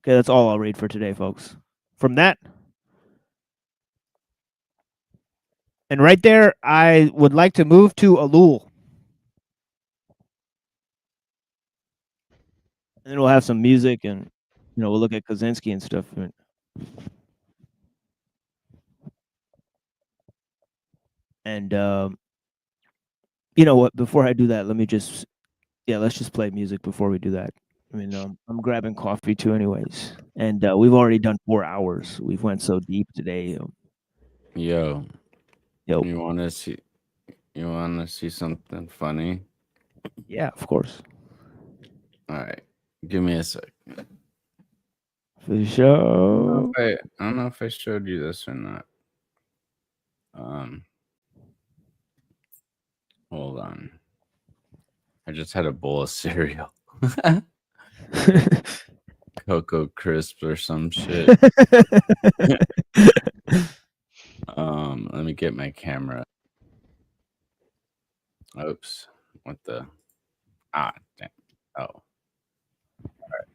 Okay, that's all I'll read for today, folks. From that, and right there, I would like to move to ellul. And then we'll have some music and, we'll look at Kaczynski and stuff. And, you know what, before I do that, let's just play music before we do that. I mean, I'm grabbing coffee too anyways. And we've already done 4 hours. We've went so deep today. Yo. You want to see something funny? Yeah, of course. All right. Give me a sec. For sure. I don't know if I showed you this or not. Hold on. I just had a bowl of cereal. Cocoa Crisp or some shit. Let me get my camera. Oops. What the? Damn. Oh. All right.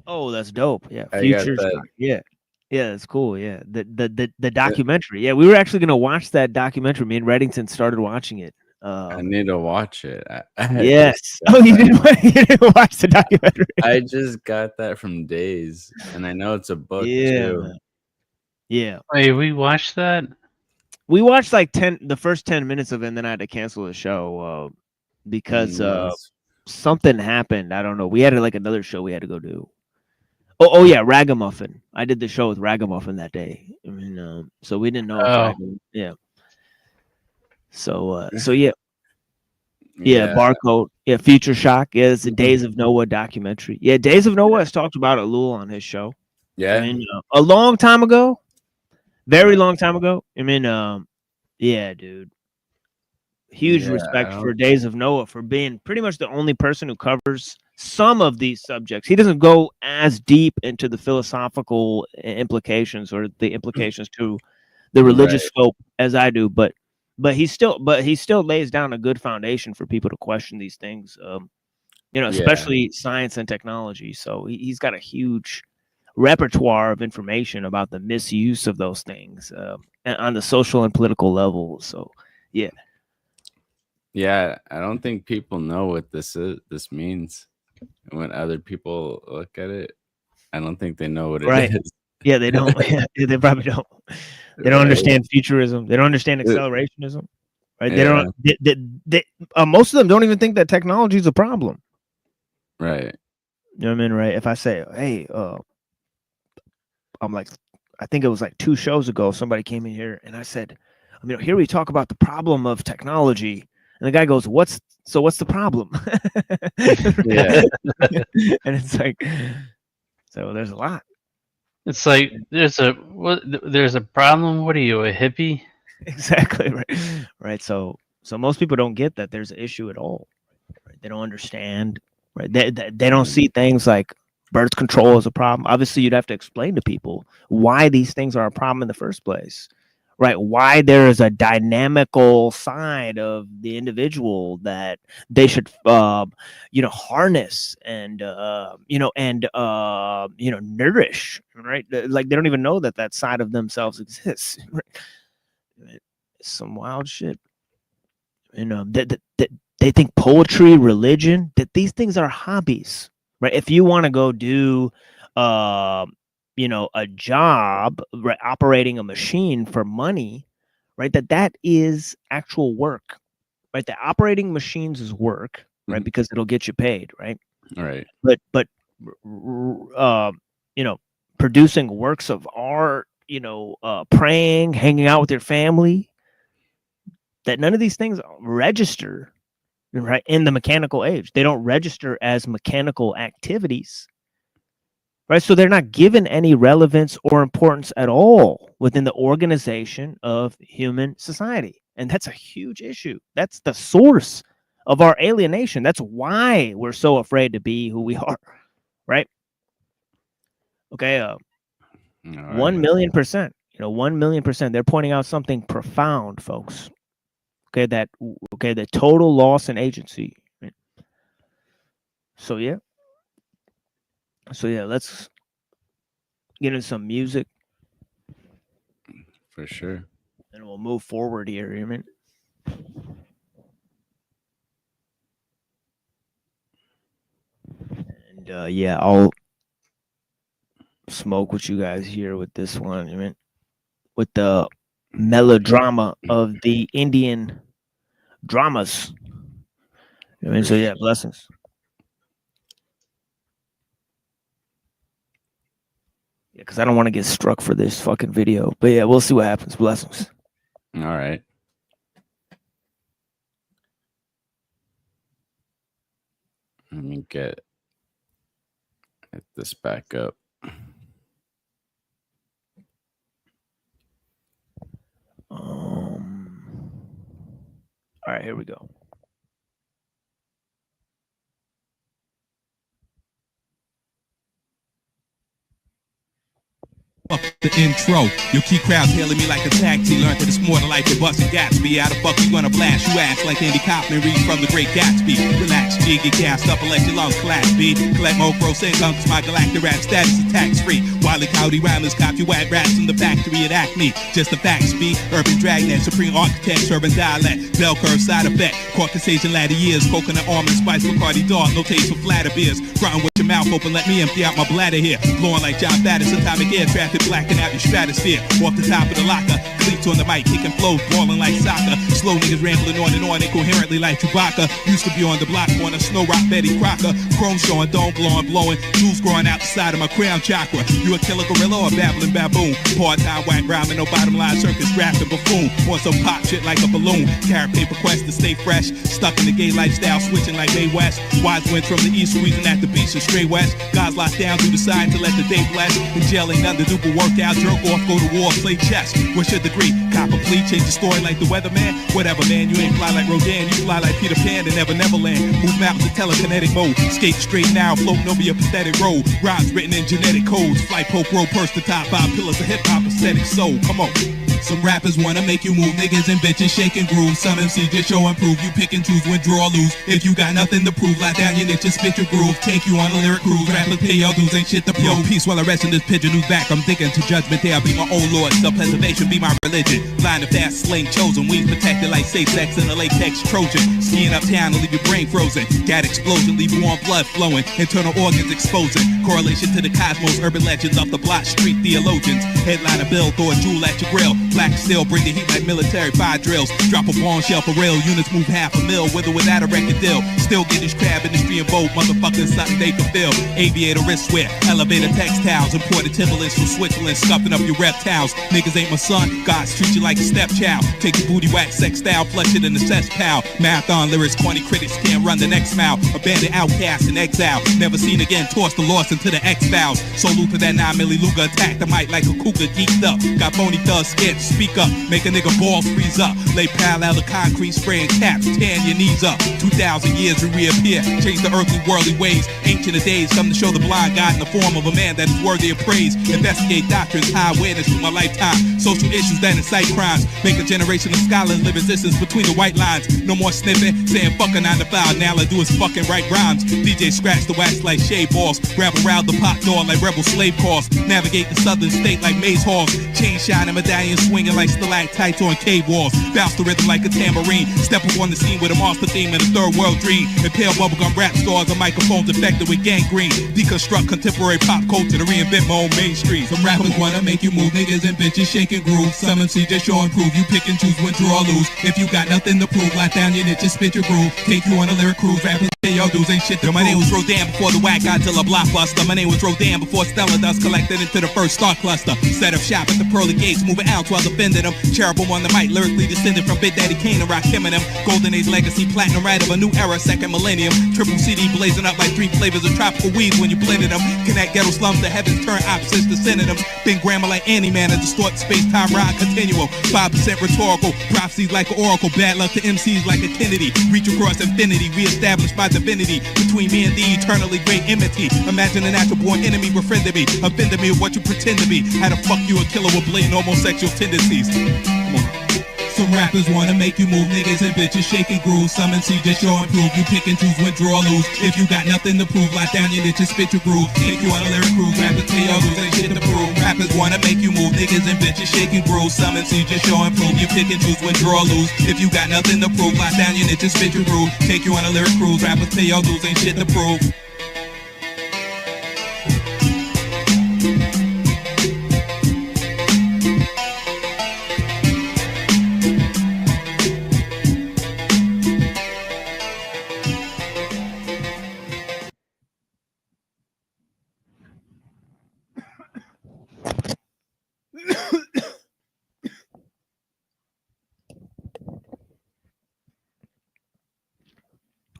Oh, that's dope. Yeah, Future. Yeah, that's cool. Yeah, the documentary. Yeah, we were actually gonna watch that documentary. Me and Reddington started watching it. I need to watch it. Yes. Oh, you didn't watch the documentary. I just got that from Days, and I know it's a book too. Man. Yeah. Wait, we watched that? We watched like the first 10 minutes of it, and then I had to cancel the show because something happened. I don't know. We had like another show we had to go do. Oh yeah, Ragamuffin. I did the show with Ragamuffin that day. I mean, so we didn't know. Yeah. So yeah. Barcode. Yeah, Future Shock. Yeah, it's the Days of Noah documentary. Yeah, Days of Noah has talked about ellul on his show. Yeah. I mean, a long time ago. Very long time ago. I mean, yeah, dude. Huge respect for Days of Noah for being pretty much the only person who covers some of these subjects. He doesn't go as deep into the philosophical implications or the implications to the religious scope as I do, but he still lays down a good foundation for people to question these things, especially science and technology. So he's got a huge repertoire of information about the misuse of those things on the social and political level. So yeah, I don't think people know what this means. When other people look at it, I don't think they know what it is. Yeah, they don't. They probably don't. They don't understand futurism. They don't understand accelerationism. Right? They don't. They most of them don't even think that technology is a problem. Right. You know what I mean? Right. If I say, hey, I'm like, I think it was like 2 shows ago, somebody came in here and I said, here we talk about the problem of technology. And the guy goes, what's the problem? Yeah. And it's like, so there's a lot. It's like there's a problem. What are you, a hippie? Exactly right. So most people don't get that there's an issue at all. Right? They don't understand. Right? They don't see things like birth control as a problem. Obviously, you'd have to explain to people why these things are a problem in the first place. Right? Why there is a dynamical side of the individual that they should, harness and nourish. Right? Like they don't even know that side of themselves exists. Right? It's some wild shit. That they think poetry, religion, that these things are hobbies. Right? If you want to go do, a job, right, operating a machine for money, right, that is actual work, right? The operating machines is work, right, because it'll get you paid, right? Right. But producing works of art, praying, hanging out with your family, that none of these things register, right, in the mechanical age. They don't register as mechanical activities. Right, so they're not given any relevance or importance at all within the organization of human society. And that's a huge issue. That's the source of our alienation. That's why we're so afraid to be who we are. Right? Okay. 1,000,000%. 1,000,000%. They're pointing out something profound, folks. Okay, the total loss in agency. Right? So yeah, let's get into some music. For sure. And we'll move forward here, you mean? And I'll smoke with you guys here with this one, you mean? With the melodrama of the Indian dramas. I mean, so yeah, blessings. Yeah, because I don't want to get struck for this fucking video. But yeah, we'll see what happens. Blessings. All right. Let me get this back up. All right, here we go. The intro, your key crowd hailing me like a taxi. Learned that it's more to life than busting Gatsby. How the fuck you gonna blast? You ass like Andy Kaufman reads from the Great Gatsby. Relax, G, get gassed up and let your lungs collapse, B. Collect more gross income cause my galactic rap status is tax free. Wily Cowdy rhymers copy whack raps in the factory at Acme. Just the facts, B. Urban dragnet, supreme architect, urban dialect. Bell curve side effect. Caucasian latter years. Coconut almond spice, Bacardi dark. No taste for flatter beers. Frontin' with your mouth open, let me empty out my bladder here. Blowing like John Battis, atomic air traffic. Blacking out your stratosphere, off the top of the locker. Cleats on the mic, kicking flows, balling like soccer. Slow niggas rambling on and on, incoherently like Chewbacca. Used to be on the block corner, Snow Rock, Betty Crocker. Chrome showing, dome blowing, blowing. Jewels growing out the side of my crown chakra. You a killer gorilla or a babbling baboon? Part-time white rhyming, no bottom line circus, grafting buffoon. Want some pop shit like a balloon. Carrot paper quest to stay fresh. Stuck in the gay lifestyle, switching like May West. Wise winds from the east, squeezing at the beach and straight west. Guys locked down through the side to let the day bless. In jail ain't nothing to do but work out, jerk off, go to war, play chess. What should the degree. Cop a plea, change the story like the weatherman. Whatever, man, you ain't fly like Rodan, you fly like Peter Pan and Neverland. Move mountains in telekinetic mode. Skate straight now, floating over your pathetic road. Rhymes written in genetic codes. Flight poke, roll, purse, the top 5 pillars of hip-hop aesthetic soul. Come on. Some rappers wanna make you move, niggas and bitches shake and groove. Some MCs just show and prove, you pick and choose, win, draw, or lose. If you got nothing to prove, lie down your niche and spit your groove. Take you on a lyric cruise, rappers pay your dues, ain't shit to prove. Yo, peace while I rest in this pigeon who's back. I'm thinking to judgment day, I'll be my own lord. Self-preservation be my religion. Blind and fast, sling chosen, wings protected like safe sex in a latex Trojan. Skiing uptown to leave your brain frozen. Gat explosion, leave warm blood flowing. Internal organs exposing. Correlation to the cosmos, urban legends off the block, street theologians. Headliner bill, throw a jewel at your grill. Black steel, bring the heat like military fire drills. Drop a bombshell for real, units move half a mil, with or without a record deal. Still get this crab industry involved, motherfuckers something they can feel. Aviator wristwear, elevator textiles, imported Timberlands from Switzerland, scuffing up your reptiles. Niggas ain't my son, God's treat you like a stepchild. Take your booty wax sex style, flush it in the cess pal. Marathon lyrics, corny critics can't run the next mile. Abandoned outcast in exile, never seen again, tossed the lost into the X-Files. Salute to that 9 milli Luger, attack the mic like a cougar geeked up. Got phony thugs scared to speak up, make a nigga balls freeze up. Lay parallel to concrete, spraying caps, tearing your knees up. 2,000 years we reappear, change the earthly worldly ways. Ancient of days come to show the blind God in the form of a man that is worthy of praise. Investigate doctrines, high awareness through my lifetime. Social issues that incite crimes, make a generation of scholars live resistance between the white lines. No more sniffing, saying fuck a 9 to 5. Now all I do is fucking write rhymes. DJ scratch the wax like shade balls, grab around the pop door like rebel slave calls. Navigate the southern state like maze halls. Chain shining, medallion swinging like stalactites on cave walls. Bounce the rhythm like a tambourine. Step up on the scene with a monster theme and a third world dream. Impale bubblegum rap stars on microphones infected with gangrene. Deconstruct contemporary pop culture to reinvent my own mainstream. Some rappers wanna make you move, niggas and bitches shake and groove. Some MCs just show and prove, you pick and choose, win, draw, or lose. If you got nothing to prove, lock down your niche and spit your groove. Take you on a lyric cruise, rappers pay your dues, ain't shit to prove. My name was Rodan before the whack Godzilla blockbuster. My name was Rodan before Stellar Dust collected into the first star cluster. Set up shop at the pearly gates, moving out while defending them. Cherubim on the mic, lyrically descended from Big Daddy Kane and Rock Eminem. Golden Age legacy, platinum right of a new era, second millennium. Triple CD blazing up like 3 flavors of tropical weeds when you blended them. Connect ghetto slums to heavens, turn opposites to synonyms. Been grammar like Annie Man and distort space-time rhyme continuum. 5% rhetorical, prophecies like an oracle. Bad luck to MCs like a Kennedy. Reach across infinity, reestablished by divinity. Between me and the eternally great enmity. Imagine a natural born enemy befriended me. Offended me with what you pretend to be. How to fuck you a killer with blatant homosexual tendencies. Come on. Some rappers wanna make you move, niggas and bitches shake and groove. Some MCs just show and prove, you pick and choose, win, draw, or lose. If you got nothing to prove, lock down your niche and spit your groove. Take you on a lyric cruise, rappers pay your dues, ain't shit to prove. Rappers wanna make you move, niggas and bitches shake and groove. Some MCs just show and prove, you pick and choose, win, draw, or lose. If you got nothing to prove, lock down your niche and spit your groove. Take you on a lyric cruise, rappers pay your dues, ain't shit to prove.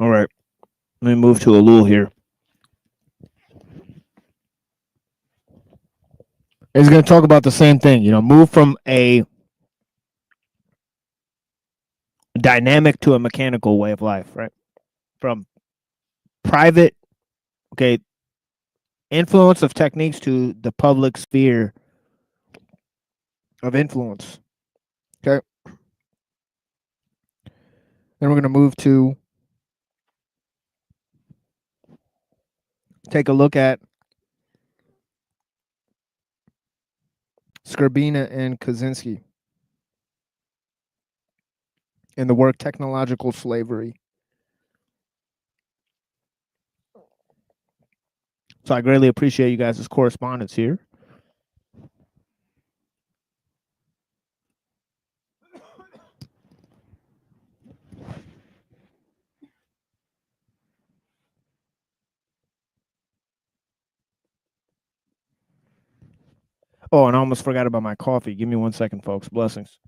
All right, let me move to ellul here. It's going to talk about the same thing, move from a dynamic to a mechanical way of life, right? From private, influence of techniques to the public sphere of influence. Okay. Then we're going to move to take a look at Skrbina and Kaczynski in the work Technological Slavery. So I greatly appreciate you guys' correspondence here. Oh, and I almost forgot about my coffee. Give me 1 second, folks. Blessings.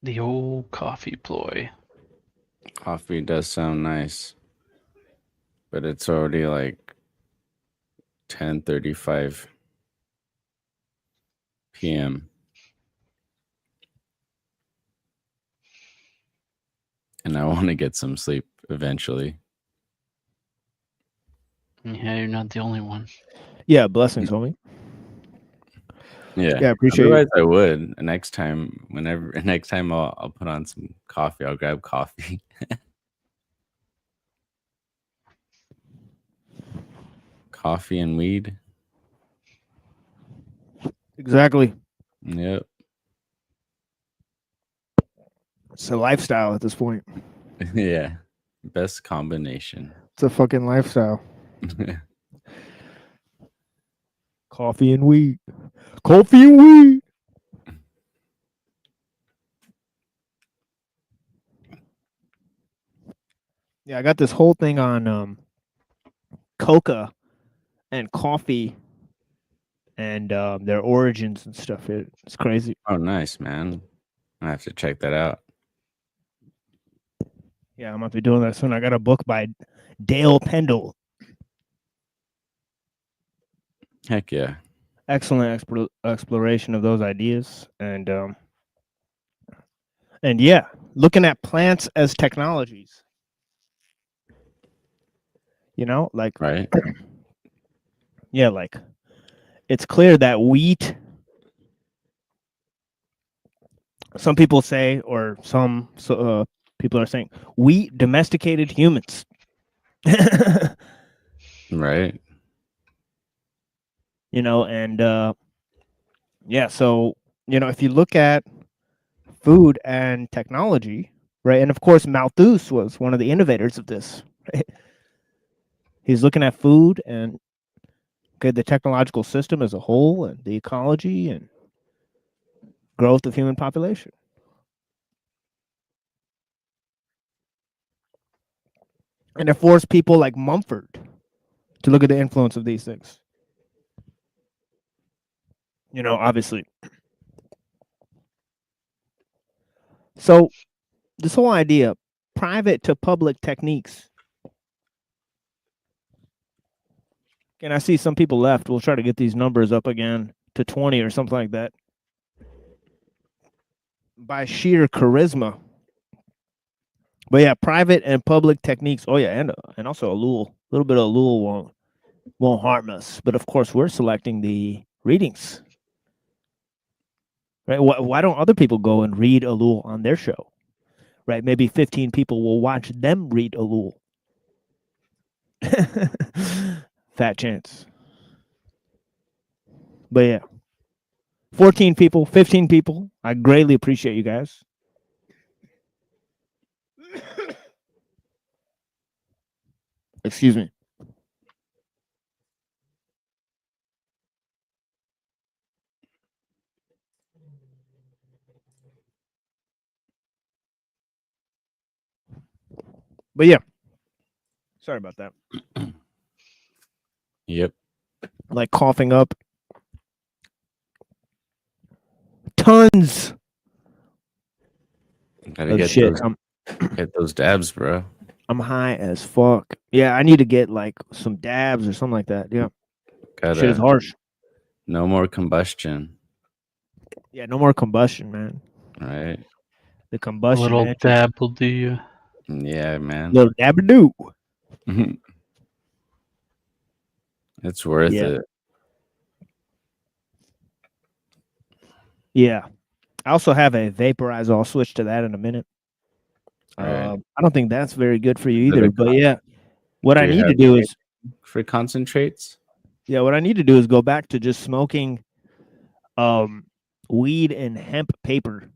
The old coffee ploy. Coffee does sound nice, but it's already like 10:35 p.m. And I want to get some sleep eventually. Yeah, you're not the only one. Yeah, blessings, homie. Yeah, Yeah, I appreciate it. Otherwise, I would. Next time, I'll put on some coffee. I'll grab coffee. Coffee and weed. Exactly. Yep. It's a lifestyle at this point. Yeah. Best combination. It's a fucking lifestyle. Coffee and weed. Coffee and weed. Yeah, I got this whole thing on coca and coffee and their origins and stuff. It's crazy. Oh, nice, man. I have to check that out. Yeah, I'm going to be doing that soon. I got a book by Dale Pendle. Heck yeah. Excellent exploration of those ideas. And yeah, looking at plants as technologies. You know, like, right. Yeah, like it's clear that wheat, some people say, or some people are saying, wheat domesticated humans. Right. You know, and yeah, so, you know, if you look at food and technology, right, and of course Malthus was one of the innovators of this, right? He's looking at food and the technological system as a whole and the ecology and growth of human population. And it forced people like Mumford to look at the influence of these things. You know, obviously. So this whole idea, private to public techniques. And I see some people left. We'll try to get these numbers up again to 20 or something like that. By sheer charisma. But yeah, private and public techniques. Oh yeah, and also ellul. A little bit of ellul won't harm us. But of course, we're selecting the readings. Right? Why don't other people go and read ellul on their show? Right? Maybe 15 people will watch them read ellul. Fat chance. But yeah. 14 people, 15 people. I greatly appreciate you guys. Excuse me. But yeah. Sorry about that. Yep. Like coughing up. Tons. Gotta get those dabs, bro. I'm high as fuck. Yeah, I need to get like some dabs or something like that. Yeah. Shit is harsh. No more combustion. Yeah, no more combustion, man. Right. The combustion. A little dab will do you. Yeah, man. Little dab-a-doo. It's worth it. Yeah. I also have a vaporizer. I'll switch to that in a minute. Right. I don't think that's very good for you either. But yeah, what I need to do is for concentrates. Yeah, what I need to do is go back to just smoking weed and hemp paper.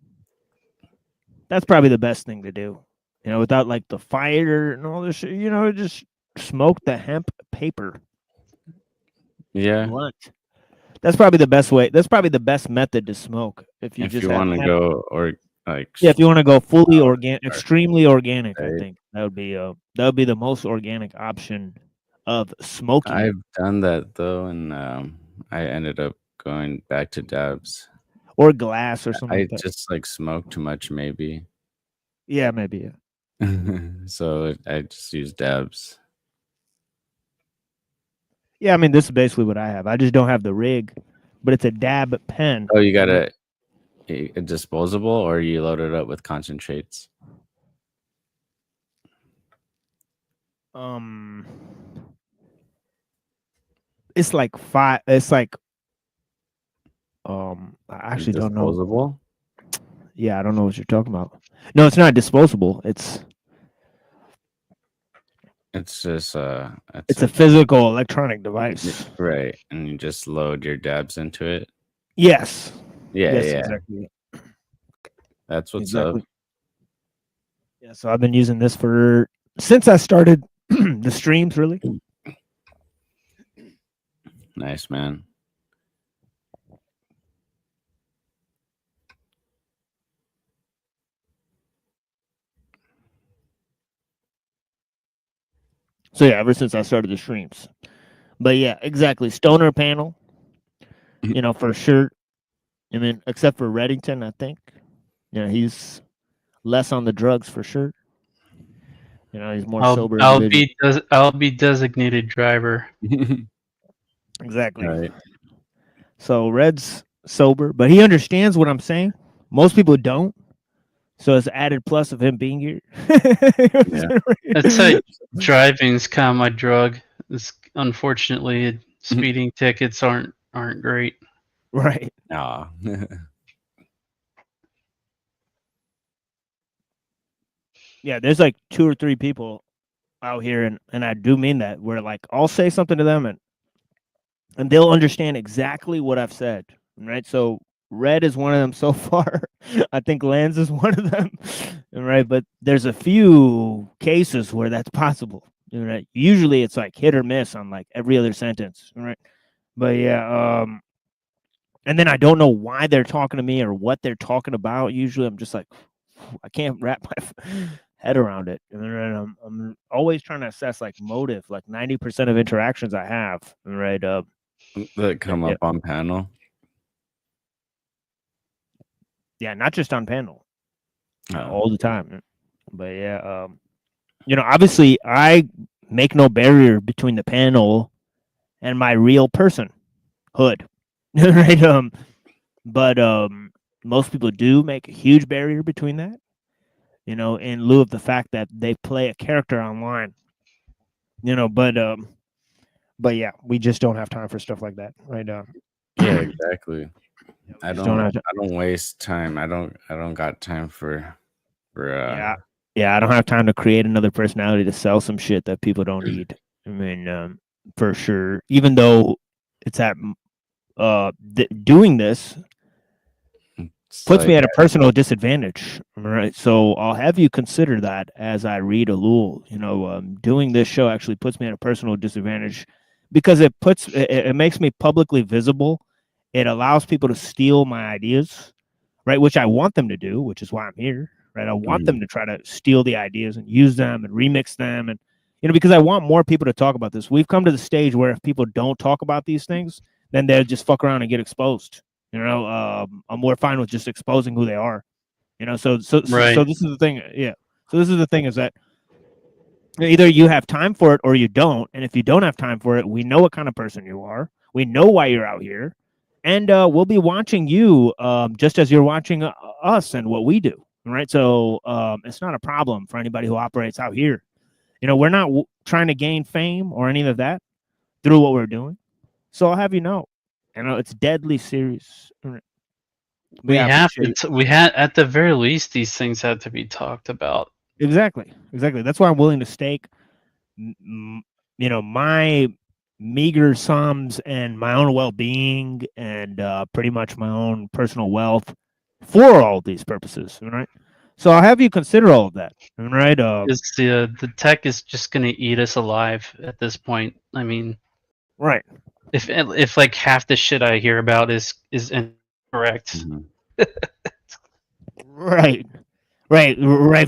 That's probably the best thing to do. You know, without like the fire and all this shit, you know, just smoke the hemp paper. Yeah. Blunt. That's probably the best way. That's probably the best method to smoke. If you want to go or like if you want to go fully organic, extremely organic, right. I think that would be the most organic option of smoking. I've done that though, and I ended up going back to dabs or glass or something. I like that. just like smoked too much, maybe. Yeah, maybe. Yeah. So I just use dabs. Yeah, I mean, this is basically what I have. I just don't have the rig, but it's a dab pen. Oh, you got a disposable, or you load it up with concentrates? It's like five. It's like I actually don't know. Disposable? Yeah, I don't know what you're talking about. No, it's not disposable. It's just it's a physical electronic device. Right, and you just load your dabs into it. Yes. Yeah, Yes, yeah. exactly. That's what's Exactly. up. Yeah, so I've been using this for since I started the streams, really. Nice, man. So yeah, ever since I started the streams. But yeah, exactly. Stoner panel, you know, for sure. I mean, except for Reddington, I think. You know, he's less on the drugs for sure. You know, he's more sober. I'll be designated driver. Exactly. Right. So Red's sober, but he understands what I'm saying. Most people don't. So it's added plus of him being here. I'd say driving's kind of my drug. Unfortunately, speeding tickets aren't great. Right. Nah. Yeah, there's like 2 or 3 people out here, and I do mean that, where like I'll say something to them and they'll understand exactly what I've said. Right. So Red is one of them so far. I think Lance is one of them. Right. But there's a few cases where that's possible. Right. Usually it's like hit or miss on like every other sentence. Right. But yeah, and then I don't know why they're talking to me or what they're talking about. Usually I'm just like, I can't wrap my head around it. And I'm always trying to assess like motive, like 90% of interactions I have. Right. That come up on panel. Yeah, not just on panel, all the time. But yeah, you know, obviously I make no barrier between the panel and my real person, Hood, right? But most people do make a huge barrier between that, you know, in lieu of the fact that they play a character online, you know. But yeah, we just don't have time for stuff like that, right? Yeah, exactly. I just don't have don't waste time. I don't got time for yeah, I don't have time to create another personality to sell some shit that people don't need. I mean, for sure. Even though it's at doing this puts me at a personal disadvantage, right? So I'll have you consider that as I read ellul. You know, doing this show actually puts me at a personal disadvantage because it makes me publicly visible. It allows people to steal my ideas, right? Which I want them to do, which is why I'm here, right? I want them to try to steal the ideas and use them and remix them. And, you know, because I want more people to talk about this. We've come to the stage where if people don't talk about these things, then they'll just fuck around and get exposed. You know, I'm more fine with just exposing who they are. You know, so this is the thing. Yeah. So this is the thing is that either you have time for it or you don't. And if you don't have time for it, we know what kind of person you are. We know why you're out here. And we'll be watching you just as you're watching us and what we do. Right. So it's not a problem for anybody who operates out here. You know, we're not trying to gain fame or any of that through what we're doing. So I'll have you know, it's deadly serious. We have we had at the very least these things had to be talked about. Exactly. That's why I'm willing to stake, you know, my meager sums and my own well-being and pretty much my own personal wealth for all these purposes. Right. So I'll have you consider all of that. Right. The tech is just going to eat us alive at this point. I mean, right. If like half the shit I hear about is incorrect. Right.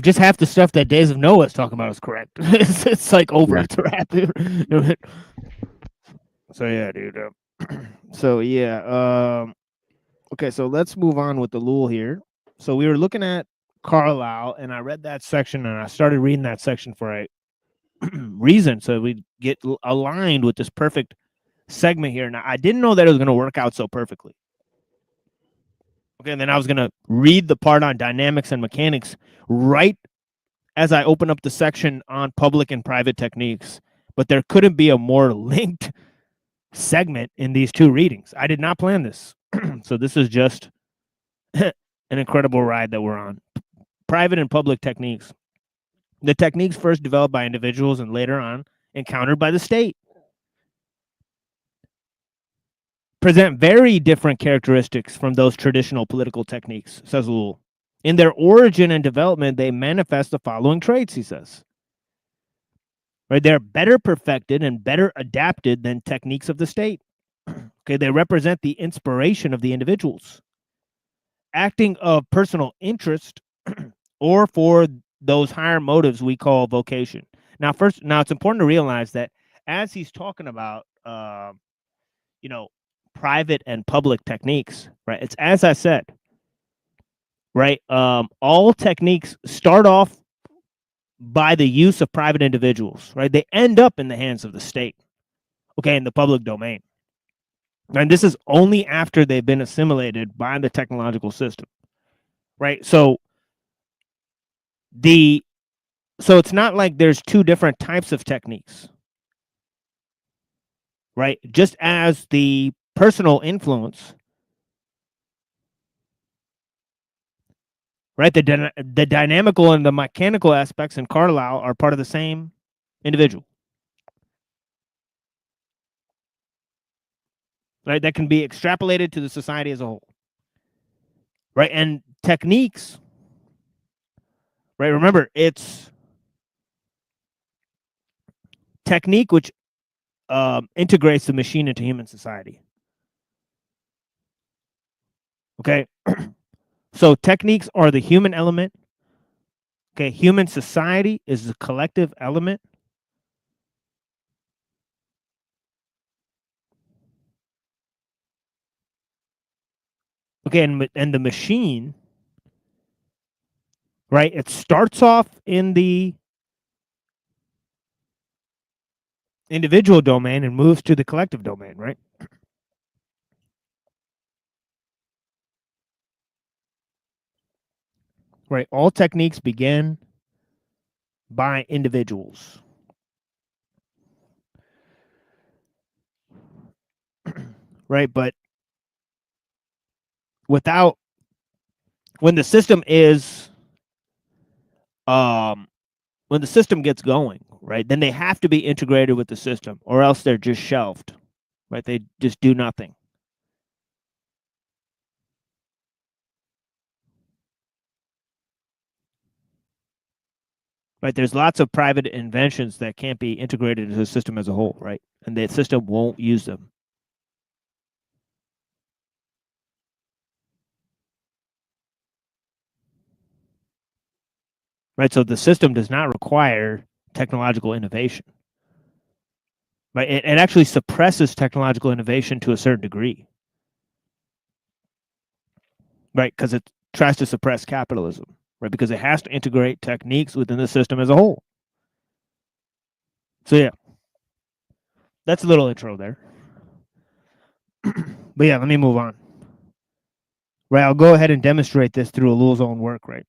Just half the stuff that Days of Noah is talking about is correct. it's like over. It's rapid. So yeah, dude. So yeah. Okay, so let's move on with the ellul here. So we were looking at Carlisle, and I read that section, and I started reading that section for a reason, so we get aligned with this perfect segment here. Now, I didn't know that it was going to work out so perfectly. Okay, and then I was going to read the part on dynamics and mechanics right as I open up the section on public and private techniques. But there couldn't be a more linked segment in these two readings. I did not plan this. So this is just an incredible ride that we're on. Private and public techniques. The techniques first developed by individuals and later on encountered by the state present very different characteristics from those traditional political techniques, says ellul. In their origin and development, they manifest the following traits, he says. Right, they're better perfected and better adapted than techniques of the state. Okay, they represent the inspiration of the individuals, acting of personal interest or for those higher motives we call vocation. Now, it's important to realize that as he's talking about, private and public techniques, right? It's as I said, right? All techniques start off by the use of private individuals, right? They end up in the hands of the state, okay, in the public domain. And this is only after they've been assimilated by the technological system, right? So it's not like there's two different types of techniques, right? Just as the personal influence, right? The dynamical and the mechanical aspects in Carlyle are part of the same individual, right? That can be extrapolated to the society as a whole, right? And techniques, right? Remember, it's technique which integrates the machine into human society. Okay. So techniques are the human element. Okay. Human society is the collective element. Okay. And the machine, right? It starts off in the individual domain and moves to the collective domain, right? Right. All techniques begin by individuals. Right. But when the system gets going, right, then they have to be integrated with the system or else they're just shelved, right? They just do nothing. Right, there's lots of private inventions that can't be integrated into the system as a whole, right? And the system won't use them. Right, so the system does not require technological innovation. Right, it actually suppresses technological innovation to a certain degree. Right, because it tries to suppress capitalism, right? Because it has to integrate techniques within the system as a whole. So yeah, that's a little intro there. But yeah, let me move on. Right, I'll go ahead and demonstrate this through ellul's own work, right?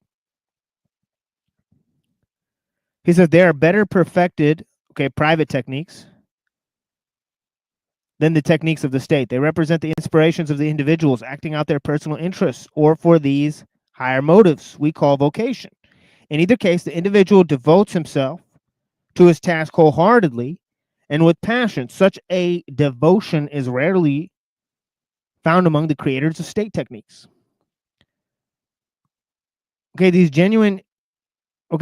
He says they are better perfected, okay, private techniques than the techniques of the state. They represent the inspirations of the individuals acting out their personal interests or for these higher motives we call vocation. In either case, the individual devotes himself to his task wholeheartedly and with passion. Such a devotion is rarely found among the creators of state techniques. Okay,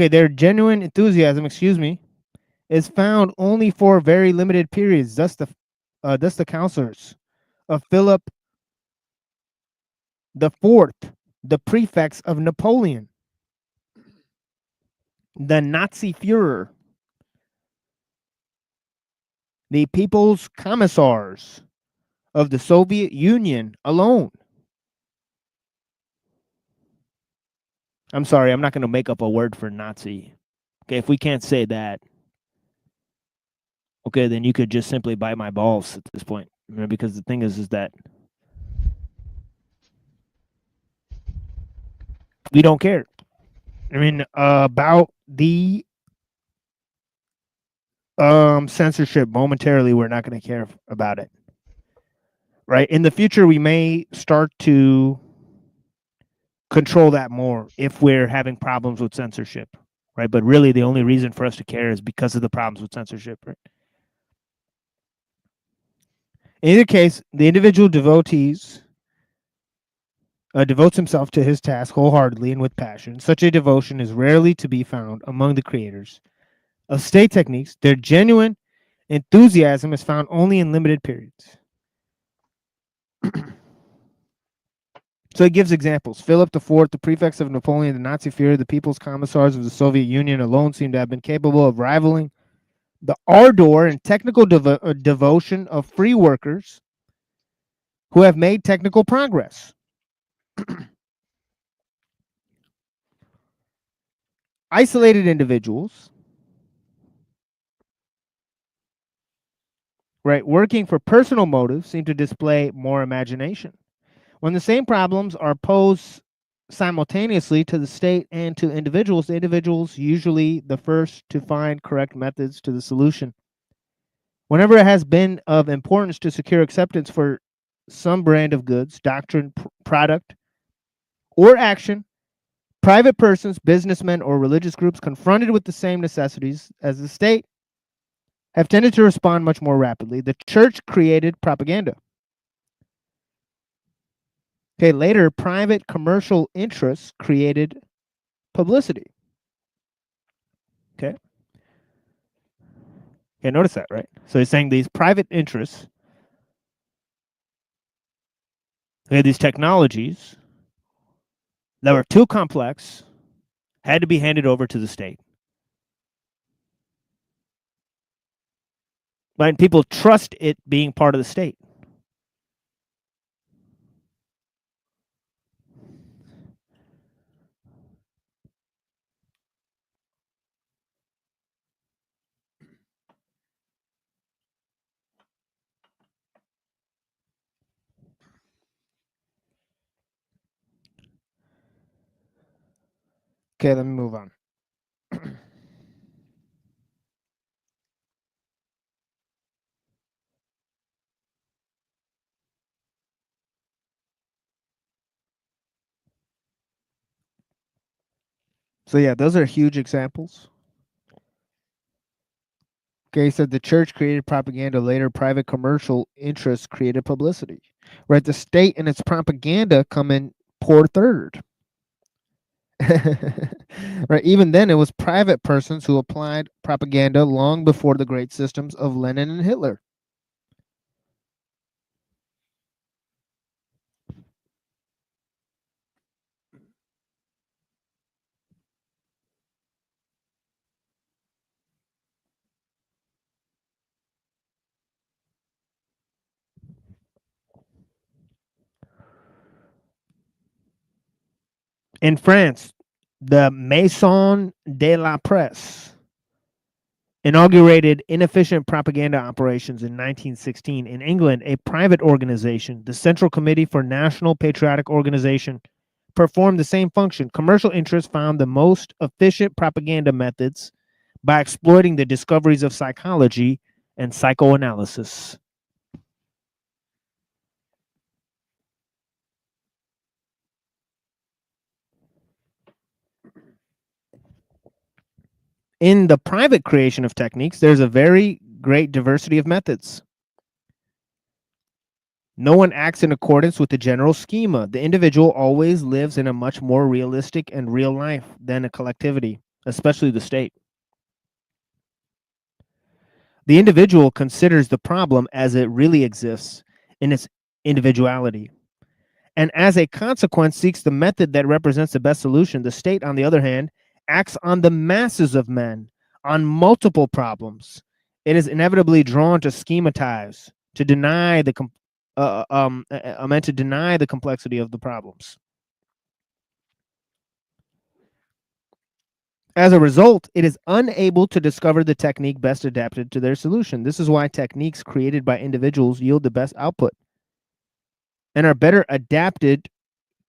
their genuine enthusiasm, is found only for very limited periods. Thus the counselors of Philip IV, the prefects of Napoleon, the Nazi Führer, the people's commissars of the Soviet Union alone. I'm sorry, I'm not going to make up a word for Nazi. Okay, if we can't say that. okay, then you could just simply bite my balls at this point. You know, because the thing is that we don't care. I mean, about the censorship momentarily, we're not going to care about it. Right? In the future, we may start to control that more if we're having problems with censorship. Right? But really, the only reason for us to care is because of the problems with censorship. Right? In either case, the individual devotes himself to his task wholeheartedly and with passion. Such a devotion is rarely to be found among the creators of state techniques. Their genuine enthusiasm is found only in limited periods. So it gives examples. Philip IV, the prefects of Napoleon, the Nazi Führer, the people's commissars of the Soviet Union alone seem to have been capable of rivaling the ardor and technical devotion of free workers who have made technical progress. Isolated individuals, right, working for personal motives seem to display more imagination. When the same problems are posed simultaneously to the state and to individuals, the individuals usually the first to find correct methods to the solution. Whenever it has been of importance to secure acceptance for some brand of goods, doctrine, product, or action, private persons, businessmen, or religious groups confronted with the same necessities as the state have tended to respond much more rapidly. The church created propaganda. Okay, later, private commercial interests created publicity. Okay. Okay, notice that, right? So he's saying these private interests, okay, these technologies that were too complex had to be handed over to the state. Right? People trust it being part of the state. Okay, let me move on. So yeah, those are huge examples. Okay, he said the church created propaganda, later private commercial interests created publicity. Right, the state and its propaganda come in poor third. Right, even then it was private persons who applied propaganda long before the great systems of Lenin and Hitler. In France, the Maison de la Presse inaugurated inefficient propaganda operations in 1916. In England, a private organization, the Central Committee for National Patriotic Organization, performed the same function. Commercial interests found the most efficient propaganda methods by exploiting the discoveries of psychology and psychoanalysis. In the private creation of techniques, there's a very great diversity of methods. No one acts in accordance with the general schema. The individual always lives in a much more realistic and real life than a collectivity, especially the state. The individual considers the problem as it really exists in its individuality, and as a consequence seeks the method that represents the best solution. The state, on the other hand, acts on the masses of men, on multiple problems. It is inevitably drawn to schematize, to deny the complexity of the problems. As a result, it is unable to discover the technique best adapted to their solution. This is why techniques created by individuals yield the best output and are better adapted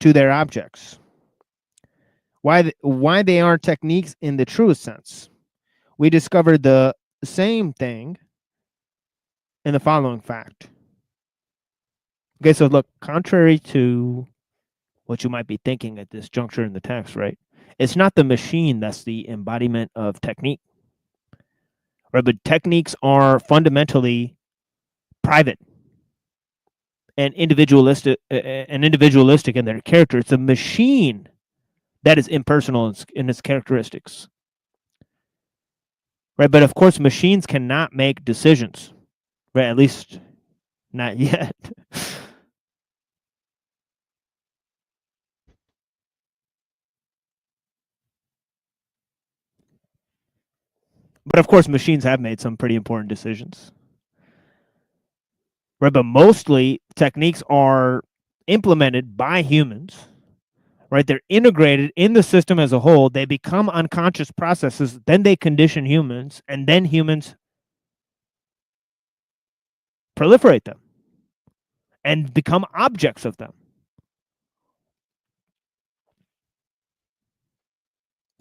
to their objects. Why they are techniques in the truest sense. We discovered the same thing in the following fact. Okay, so look, contrary to what you might be thinking at this juncture in the text, right? It's not the machine that's the embodiment of technique, right? But techniques are fundamentally private and individualistic in their character. It's a machine that is impersonal in its characteristics, right? But of course, machines cannot make decisions, right? At least not yet. But of course, machines have made some pretty important decisions, right? But mostly techniques are implemented by humans, right? They're integrated in the system as a whole. They become unconscious processes. Then they condition humans, and then humans proliferate them and become objects of them.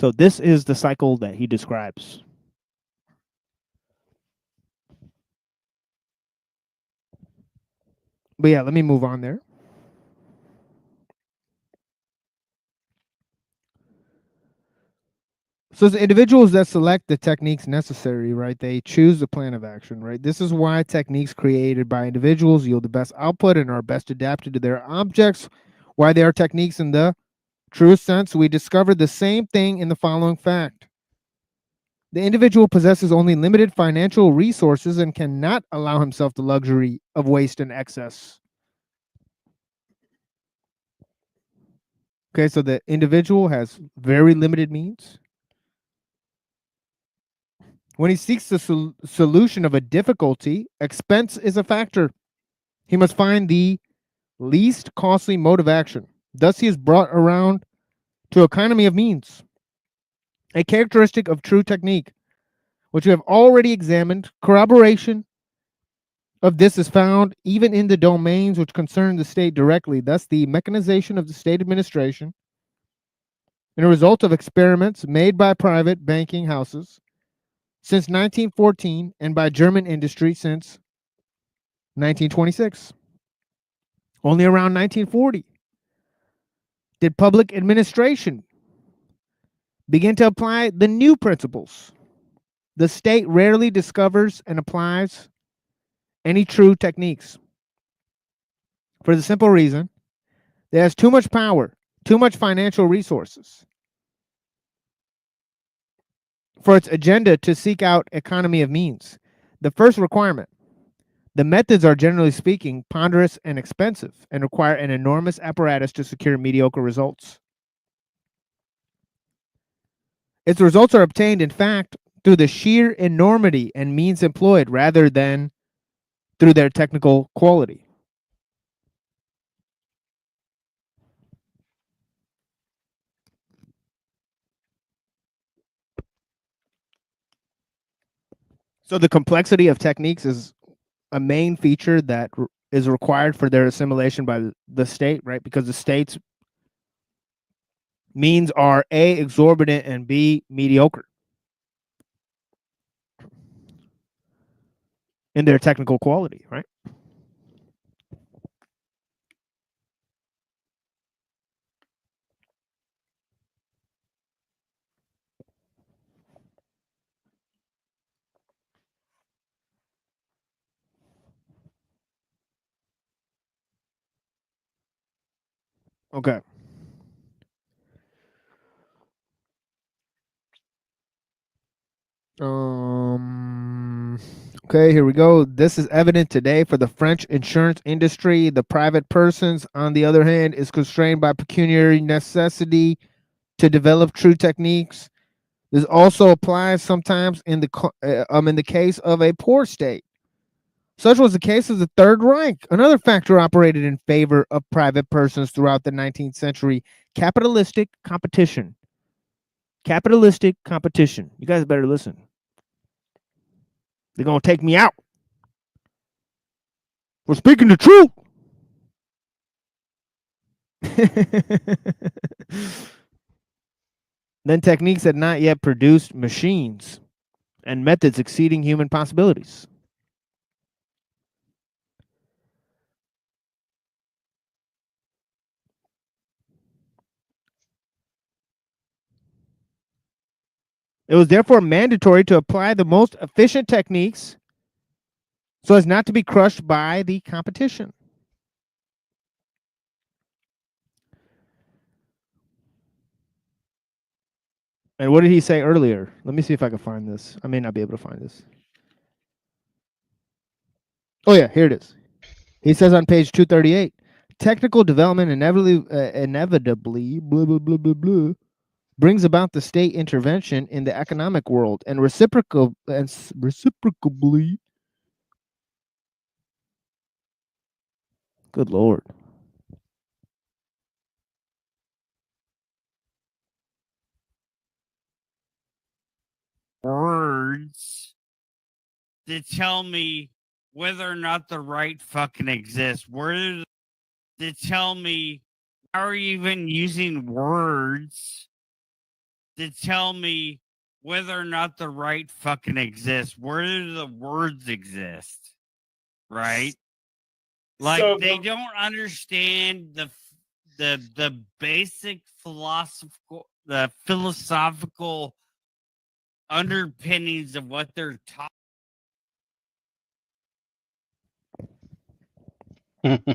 So this is the cycle that he describes. But yeah, let me move on there. So the individuals that select the techniques necessary, right, they choose the plan of action, right? This is why techniques created by individuals yield the best output and are best adapted to their objects. Why they are techniques in the true sense, we discovered the same thing in the following fact. The individual possesses only limited financial resources and cannot allow himself the luxury of waste and excess. Okay, so the individual has very limited means. When he seeks the solution of a difficulty, expense is a factor. He must find the least costly mode of action. Thus, he is brought around to economy of means, a characteristic of true technique, which we have already examined. Corroboration of this is found even in the domains which concern the state directly. Thus, the mechanization of the state administration, and a result of experiments made by private banking houses since 1914 and by German industry since 1926. Only around 1940 did public administration begin to apply the new principles. The state rarely discovers and applies any true techniques for the simple reason that it has too much power, too much financial resources for its agenda to seek out economy of means. The first requirement: the methods are, generally speaking, ponderous and expensive and require an enormous apparatus to secure mediocre results. Its results are obtained, in fact, through the sheer enormity and means employed rather than through their technical quality. So the complexity of techniques is a main feature that is required for their assimilation by the state, right? Because the state's means are A, exorbitant, and B, mediocre in their technical quality, right? Okay. Okay, here we go. This is evident today for the French insurance industry. The private persons, on the other hand, is constrained by pecuniary necessity to develop true techniques. This also applies sometimes in the case of a poor state. Such was the case of the Third Reich. Another factor operated in favor of private persons throughout the 19th century: capitalistic competition. capitalistic competition. You guys better listen. They're going to take me out for speaking the truth. Then techniques had not yet produced machines and methods exceeding human possibilities. It was therefore mandatory to apply the most efficient techniques so as not to be crushed by the competition. And what did he say earlier? Let me see if I can find this. I may not be able to find this. Oh, yeah, here it is. He says on page 238, technical development inevitably blah, blah, blah, blah, blah, brings about the state intervention in the economic world and reciprocably good Lord. Words to tell me whether or not the right fucking exists. Words to tell me, how are you even using words to tell me whether or not the right fucking exists? Where do the words exist? Right? Like So they don't understand the basic philosophical underpinnings of what they're talking. Let's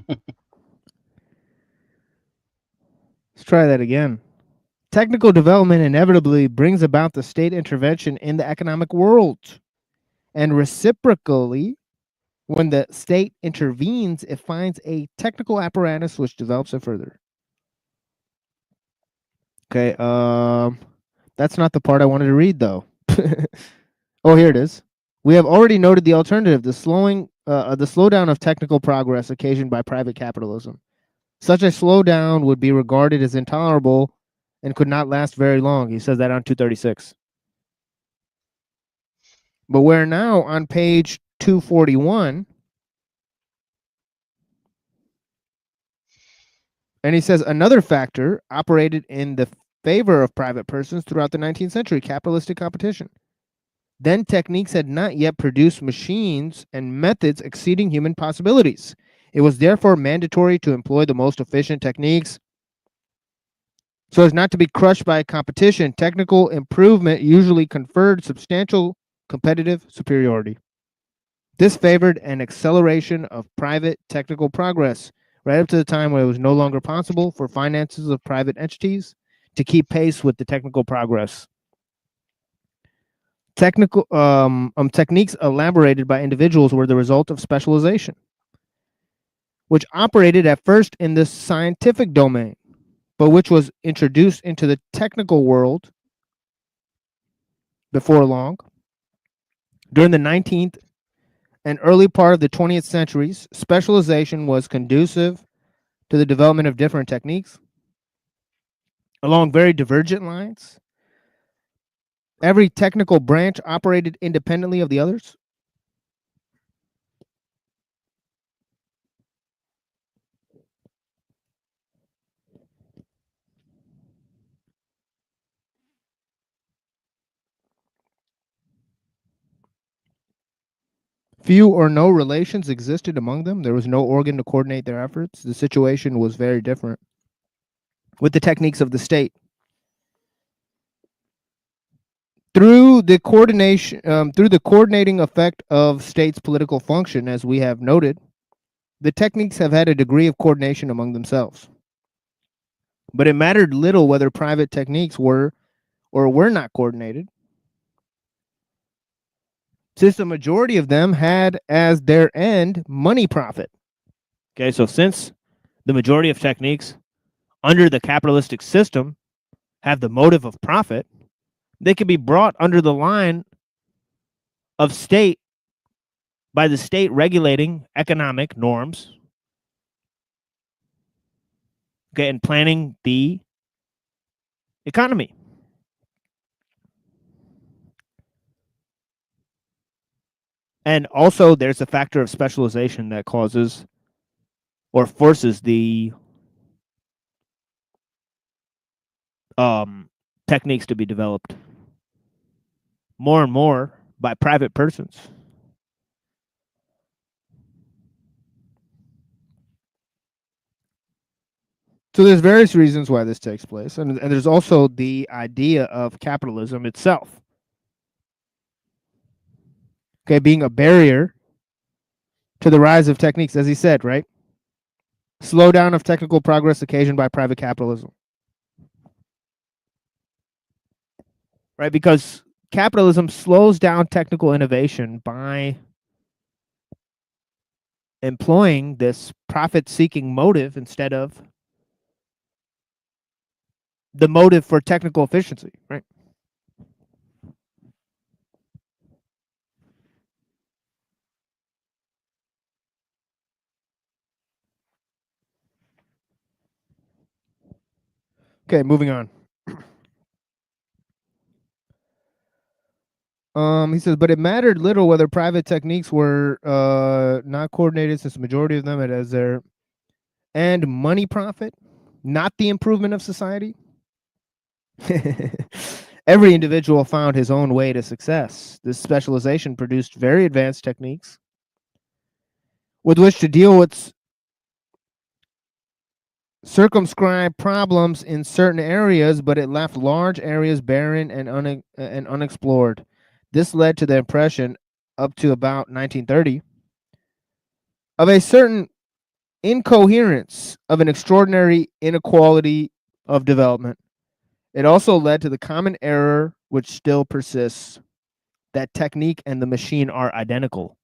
try that again. Technical development inevitably brings about the state intervention in the economic world. And reciprocally, when the state intervenes, it finds a technical apparatus which develops it further. Okay, that's not the part I wanted to read, though. Oh, here it is. We have already noted the alternative, the slowdown of technical progress occasioned by private capitalism. Such a slowdown would be regarded as intolerable and could not last very long. He says that on 236. But we're now on page 241. And he says another factor operated in the favor of private persons throughout the 19th century, capitalistic competition. Then techniques had not yet produced machines and methods exceeding human possibilities. It was therefore mandatory to employ the most efficient techniques so as not to be crushed by competition. Technical improvement usually conferred substantial competitive superiority. This favored an acceleration of private technical progress, right up to the time when it was no longer possible for finances of private entities to keep pace with the technical progress. Techniques elaborated by individuals were the result of specialization, which operated at first in the scientific domain, but which was introduced into the technical world before long. During the 19th and early part of the 20th centuries, specialization was conducive to the development of different techniques along very divergent lines. Every technical branch operated independently of the others. Few or no relations existed among them. There was no organ to coordinate their efforts. The situation was very different with the techniques of the state. Through the coordinating effect of states' political function, as we have noted, the techniques have had a degree of coordination among themselves. But it mattered little whether private techniques were or were not coordinated, since the majority of them had as their end money profit. Okay, so since the majority of techniques under the capitalistic system have the motive of profit, they can be brought under the line of state by the state regulating economic norms, okay, and planning the economy. And also, there's a factor of specialization that causes or forces the techniques to be developed more and more by private persons. So there's various reasons why this takes place, and there's also the idea of capitalism itself. Okay, being a barrier to the rise of techniques, as he said, right? Slowdown of technical progress occasioned by private capitalism. Right, because capitalism slows down technical innovation by employing this profit-seeking motive instead of the motive for technical efficiency, right? Okay, moving on. He says, but it mattered little whether private techniques were not coordinated, since the majority of them had as their end money profit, not the improvement of society. Every individual found his own way to success. This specialization produced very advanced techniques with which to deal with circumscribed problems in certain areas, but it left large areas barren and unexplored. This led to the impression, up to about 1930, of a certain incoherence, of an extraordinary inequality of development. It also led to the common error, which still persists, that technique and the machine are identical.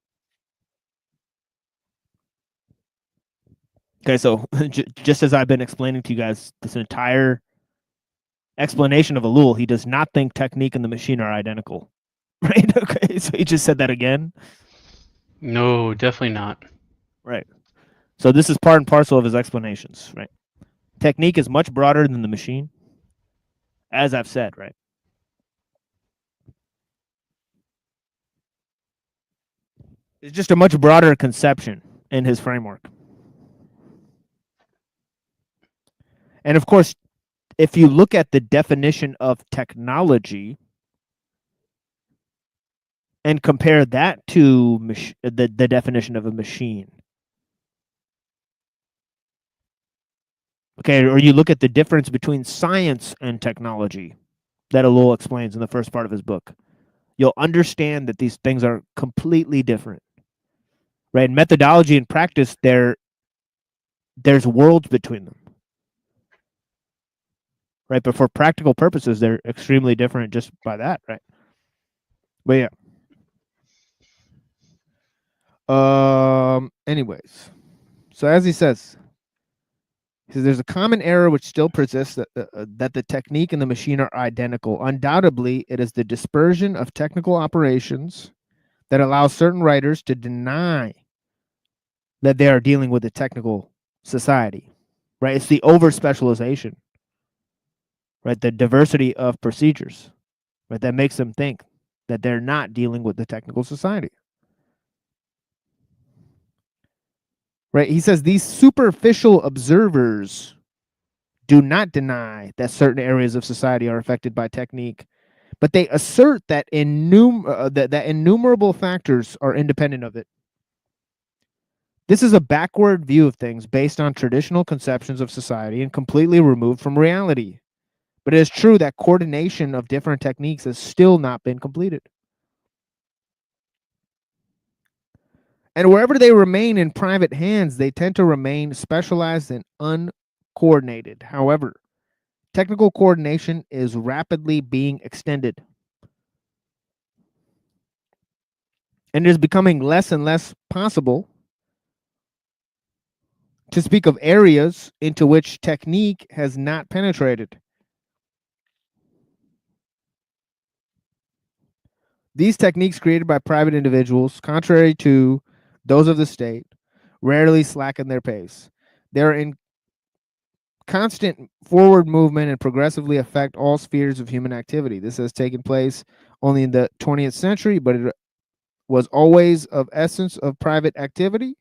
Okay, so just as I've been explaining to you guys this entire explanation of ellul, he does not think technique and the machine are identical. Right? Okay, so he just said that again. No, definitely not. Right. So this is part and parcel of his explanations, right? Technique is much broader than the machine, as I've said, right? It's just a much broader conception in his framework. And of course, if you look at the definition of technology and compare that to the definition of a machine, okay, or you look at the difference between science and technology that ellul explains in the first part of his book, you'll understand that these things are completely different. Right? In methodology and practice, there's worlds between them. Right? But for practical purposes, they're extremely different just by that, right? But yeah. Anyways, so as he says there's a common error which still persists, that the technique and the machine are identical. Undoubtedly, it is the dispersion of technical operations that allows certain writers to deny that they are dealing with a technical society. Right? It's the over-specialization. Right? The diversity of procedures. Right? That makes them think that they're not dealing with the technical society. Right? He says these superficial observers do not deny that certain areas of society are affected by technique, but they assert that innumerable factors are independent of it. This is a backward view of things based on traditional conceptions of society and completely removed from reality. But it is true that coordination of different techniques has still not been completed. And wherever they remain in private hands, they tend to remain specialized and uncoordinated. However, technical coordination is rapidly being extended. And it is becoming less and less possible to speak of areas into which technique has not penetrated. These techniques created by private individuals, contrary to those of the state, rarely slacken their pace. They are in constant forward movement and progressively affect all spheres of human activity. This has taken place only in the 20th century, but it was always of essence of private activity,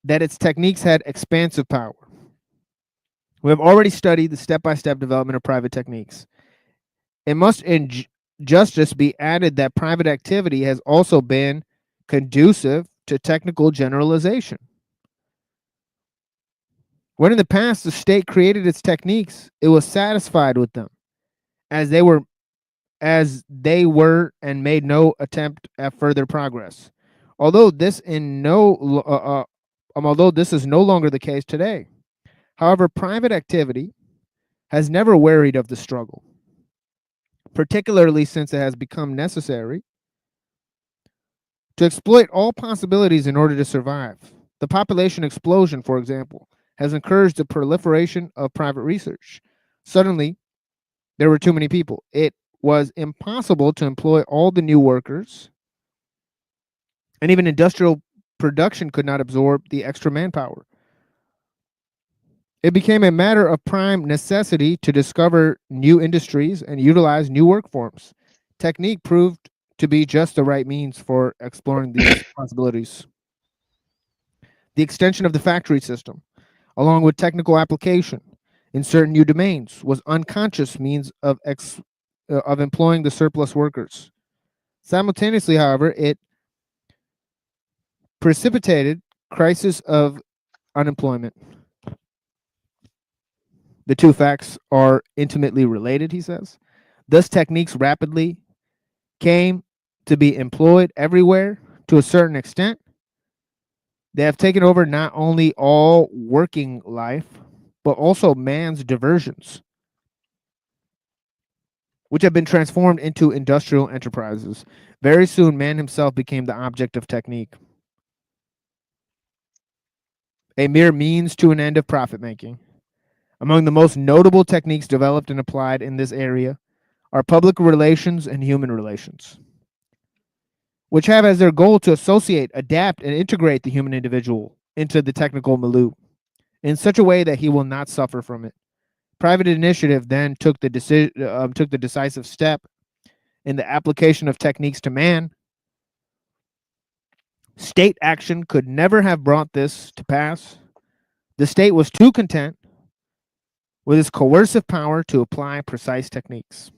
that its techniques had expansive power. We have already studied the step-by-step development of private techniques. It must in justice be added that private activity has also been conducive to technical generalization. When in the past the state created its techniques, it was satisfied with them as they were and made no attempt at further progress. Although this is no longer the case today. However, private activity has never wearied of the struggle, particularly since it has become necessary to exploit all possibilities in order to survive. The population explosion, for example, has encouraged the proliferation of private research. Suddenly, there were too many people. It was impossible to employ all the new workers, and even industrial production could not absorb the extra manpower. It became a matter of prime necessity to discover new industries and utilize new work forms. Technique proved to be just the right means for exploring these possibilities. The extension of the factory system, along with technical application in certain new domains, was unconscious means of employing the surplus workers. Simultaneously, however, it precipitated crisis of unemployment. The two facts are intimately related, he says. Thus, techniques rapidly came to be employed everywhere to a certain extent. They have taken over not only all working life, but also man's diversions, which have been transformed into industrial enterprises. Very soon, man himself became the object of technique, a mere means to an end of profit making. Among the most notable techniques developed and applied in this area are public relations and human relations, which have as their goal to associate, adapt, and integrate the human individual into the technical milieu in such a way that he will not suffer from it. Private initiative then took the decisive step in the application of techniques to man. State action could never have brought this to pass. The state was too content with its coercive power to apply precise techniques.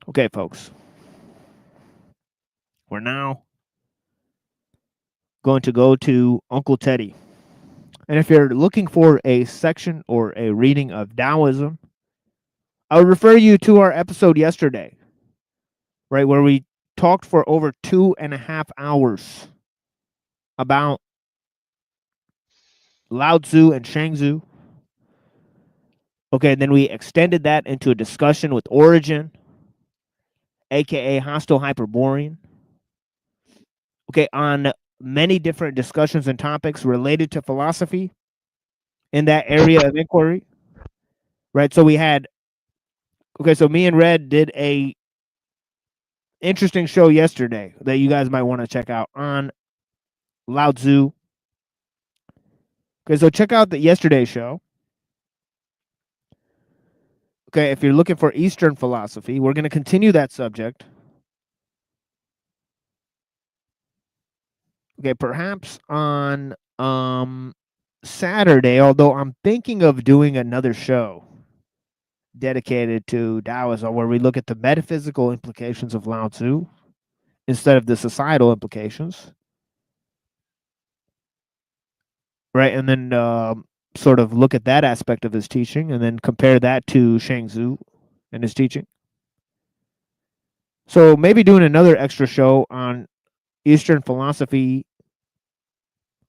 Okay, folks. We're now going to go to Uncle Teddy. And if you're looking for a section or a reading of Taoism, I would refer you to our episode yesterday, right, where we talked for over 2.5 hours about Lao Tzu and Shangzu. Okay, and then we extended that into a discussion with Origin, aka Hostile Hyperborean. Okay, on many different discussions and topics related to philosophy in that area of inquiry. Right, so we had, so me and Red did a interesting show yesterday that you guys might want to check out on Lao Tzu. Okay, so check out the yesterday's show. Okay, if you're looking for Eastern philosophy, we're going to continue that subject. Okay, perhaps on Saturday, although I'm thinking of doing another show dedicated to Taoism where we look at the metaphysical implications of Lao Tzu instead of the societal implications. Right, and then sort of look at that aspect of his teaching and then compare that to Shangzu and his teaching. So maybe doing another extra show on Eastern philosophy,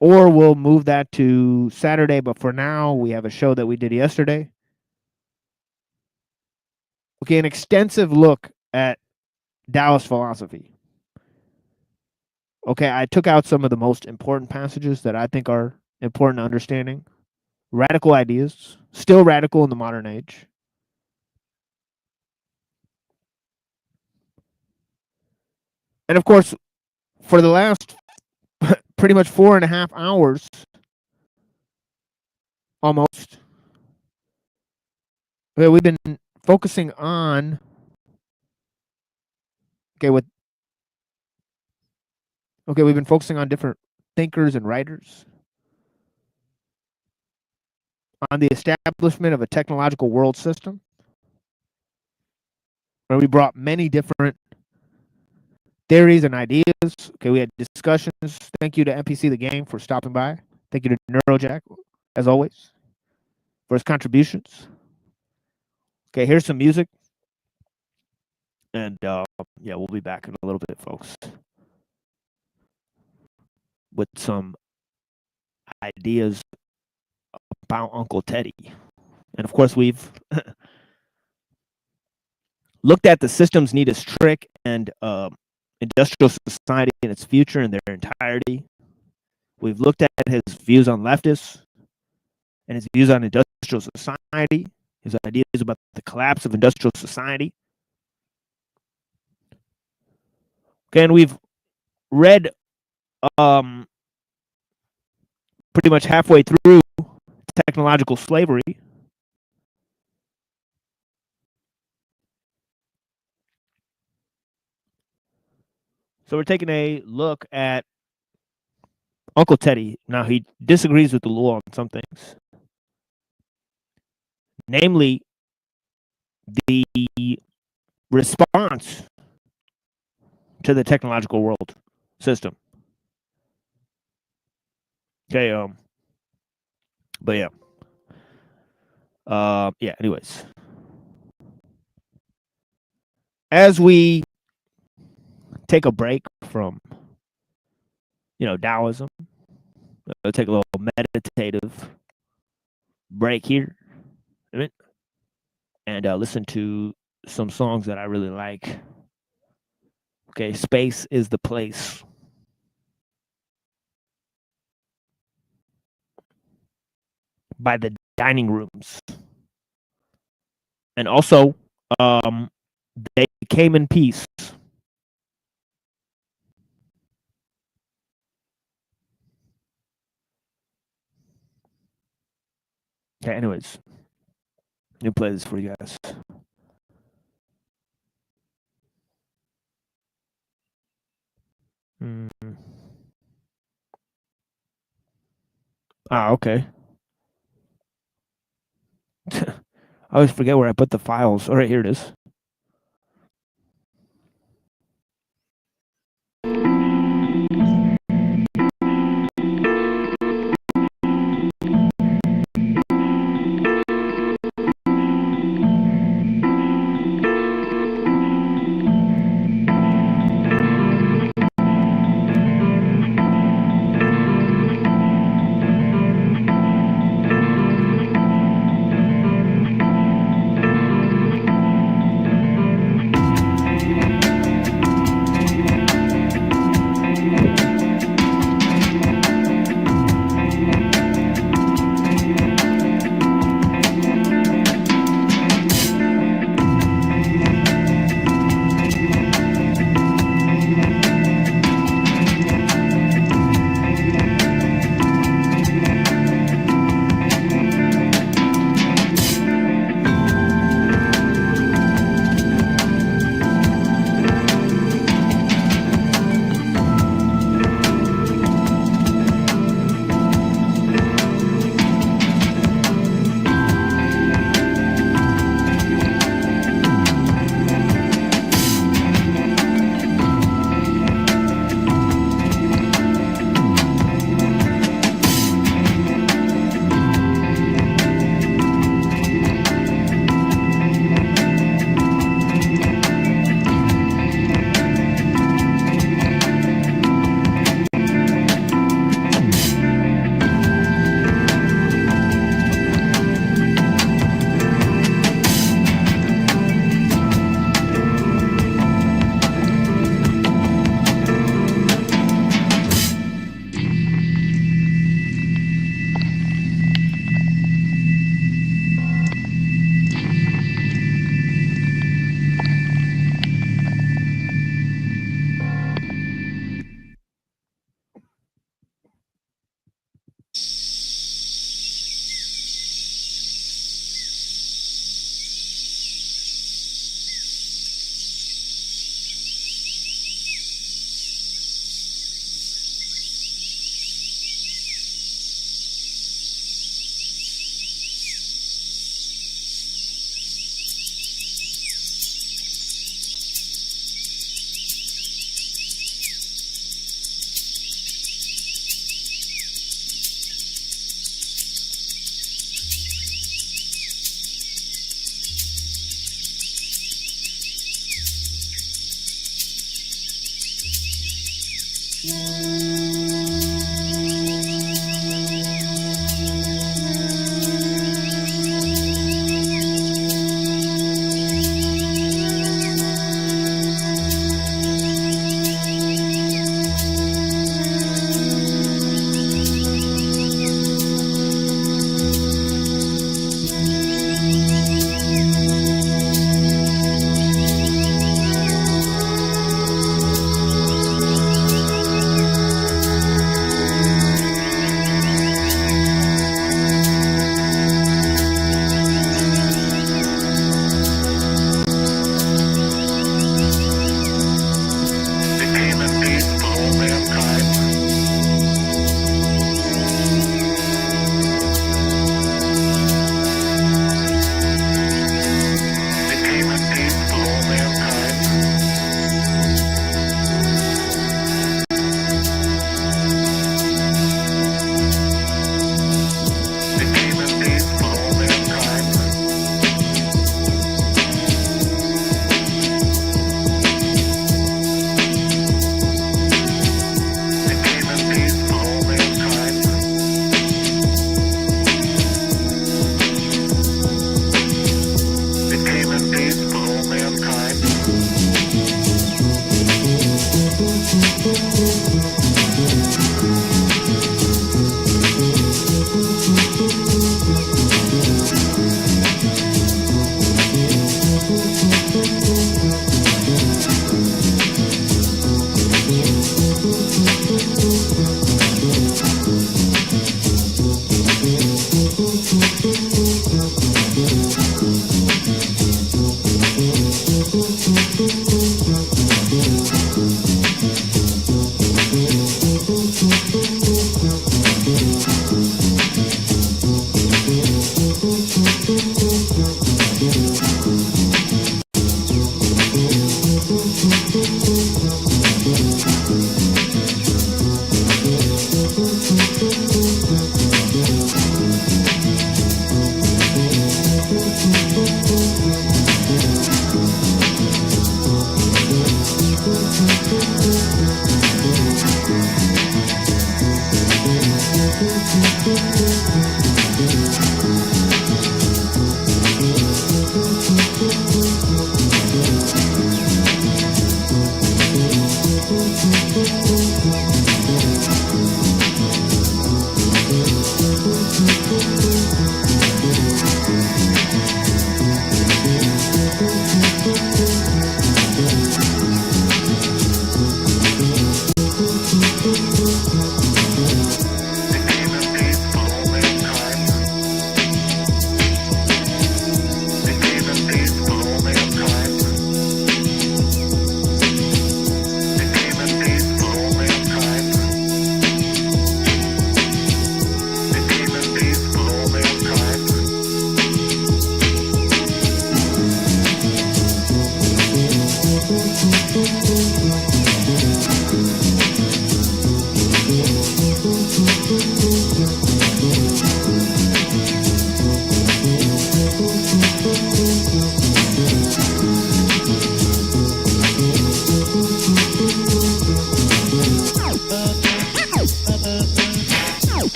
or we'll move that to Saturday, but for now we have a show that we did yesterday. Okay, an extensive look at Taoist philosophy. Okay, I took out some of the most important passages that I think are important to understanding. Radical ideas, still radical in the modern age. And of course, for the last pretty much 4.5 hours, almost, we've been focusing on Okay, we've been focusing on different thinkers and writers, on the establishment of a technological world system, where we brought many different theories and ideas. Okay, we had discussions. Thank you to NPC the Gang for stopping by. Thank you to Neurojack, as always, for his contributions. Okay, here's some music. And yeah, we'll be back in a little bit, folks, with some ideas about Uncle Teddy. And of course, we've looked at the systems need a trick and industrial society and its future in their entirety. We've looked at his views on leftists and his views on industrial society, his ideas about the collapse of industrial society. Okay, and we've read pretty much halfway through technological slavery. So we're taking a look at Uncle Teddy. Now, he disagrees with the law on some things, namely the response to the technological world system. Okay, but yeah. Yeah, anyways. As we take a break from, Taoism, take a little meditative break here, and listen to some songs that I really like. Okay, Space is the Place. By the Dining Rooms. And also, They Came in Peace. Okay, anyways. Let me play this for you guys. Okay. I always forget where I put the files. All right, here it is.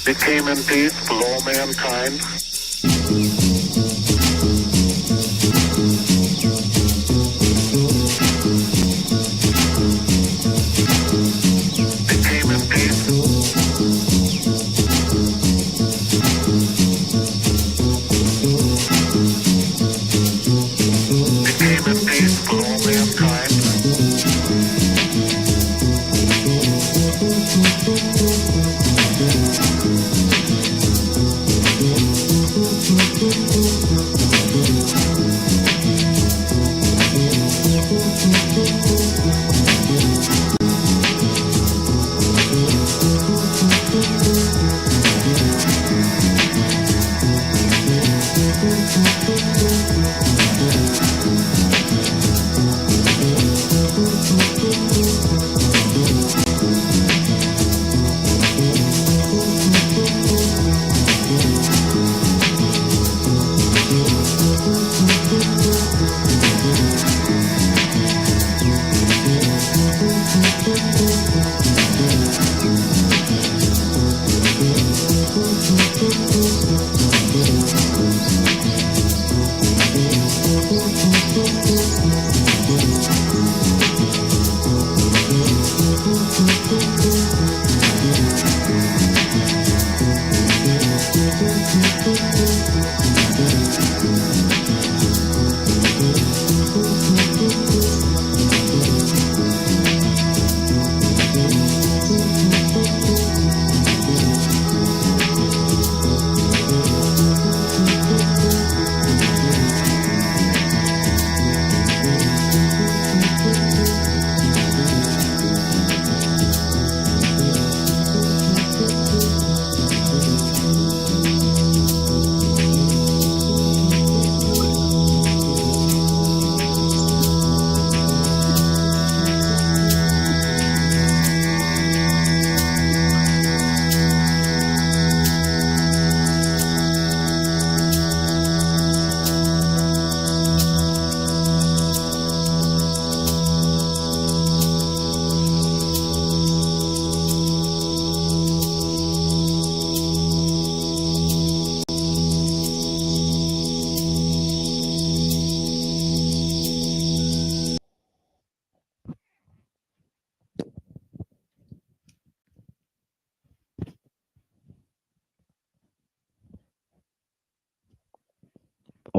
Became in peace with all mankind. Became in peace. Became in peace with all mankind.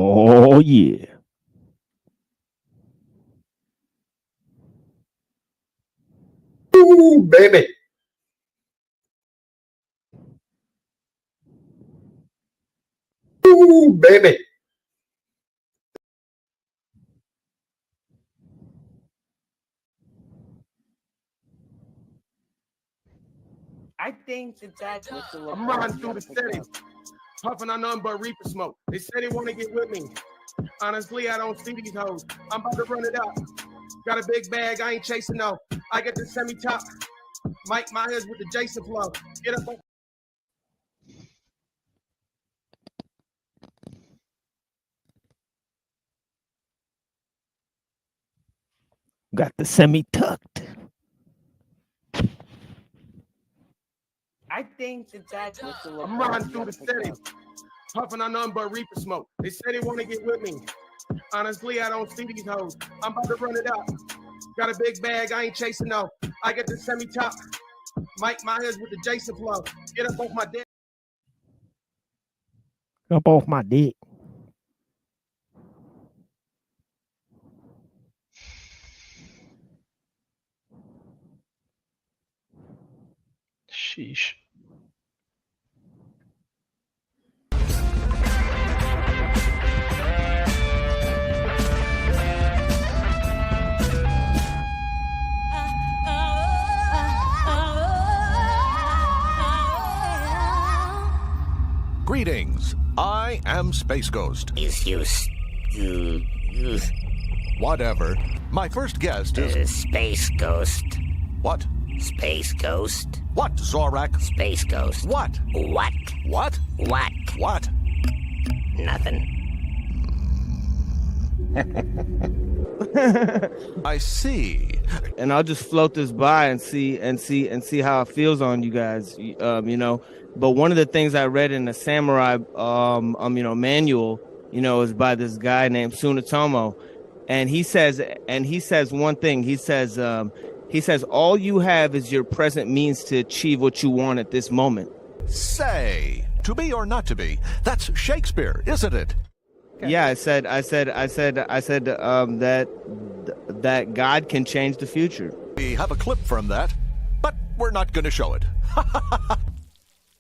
Oh yeah. Ooh, baby. Ooh, baby. I think that I'm riding through the city, puffing on nothing but reaper smoke. They say they want to get with me. Honestly, I don't see these hoes. I'm about to run it up. Got a big bag, I ain't chasing no. I get the semi-top. Mike Myers with the Jason flow. Get up on. Got the semi tucked. I think that I'm riding through the city, puffing on nothing but reaper smoke. They say they want to get with me. Honestly, I don't see these hoes. I'm about to run it up. Got a big bag, I ain't chasing no. I get the semi-top. Mike Myers with the Jason flow. Get up off my dick. Up off my dick. Sheesh. Greetings. I am Space Ghost. Whatever. My first guest is Space Ghost. What? Space Ghost. What, Zorak? Space Ghost. What? What? What? What? What? Nothing. I see. And I'll just float this by and see how it feels on you guys. You know. But one of the things I read in the samurai manual, is by this guy named Tsunetomo, and he says one thing. He says all you have is your present means to achieve what you want at this moment. Say, to be or not to be. That's Shakespeare, isn't it? Yeah, I said that God can change the future. We have a clip from that, but we're not going to show it.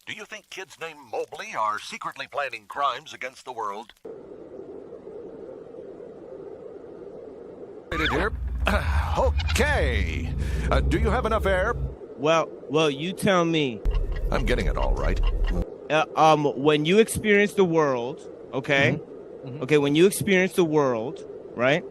Do you think kids named Mobley are secretly planning crimes against the world? Here. Okay. Do you have enough air? Well, you tell me. I'm getting it all right. When you experience the world, okay? Mm-hmm. Okay, when you experience the world, right?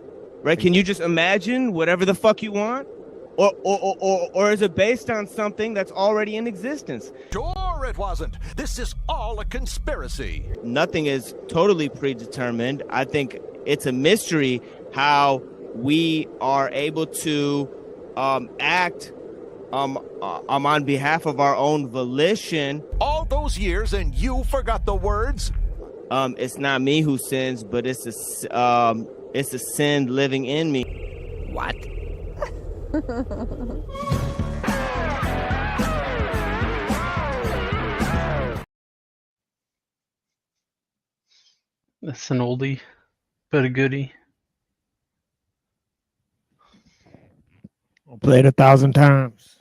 Can you just imagine whatever the fuck you want? Or is it based on something that's already in existence? Sure it wasn't. This is all all a conspiracy. Nothing is totally predetermined. I think it's a mystery how we are able to act on behalf of our own volition. All those years and you forgot the words? It's not me who sins, but it's the sin living in me. What? That's an oldie, but a goodie. I'll play it 1,000 times.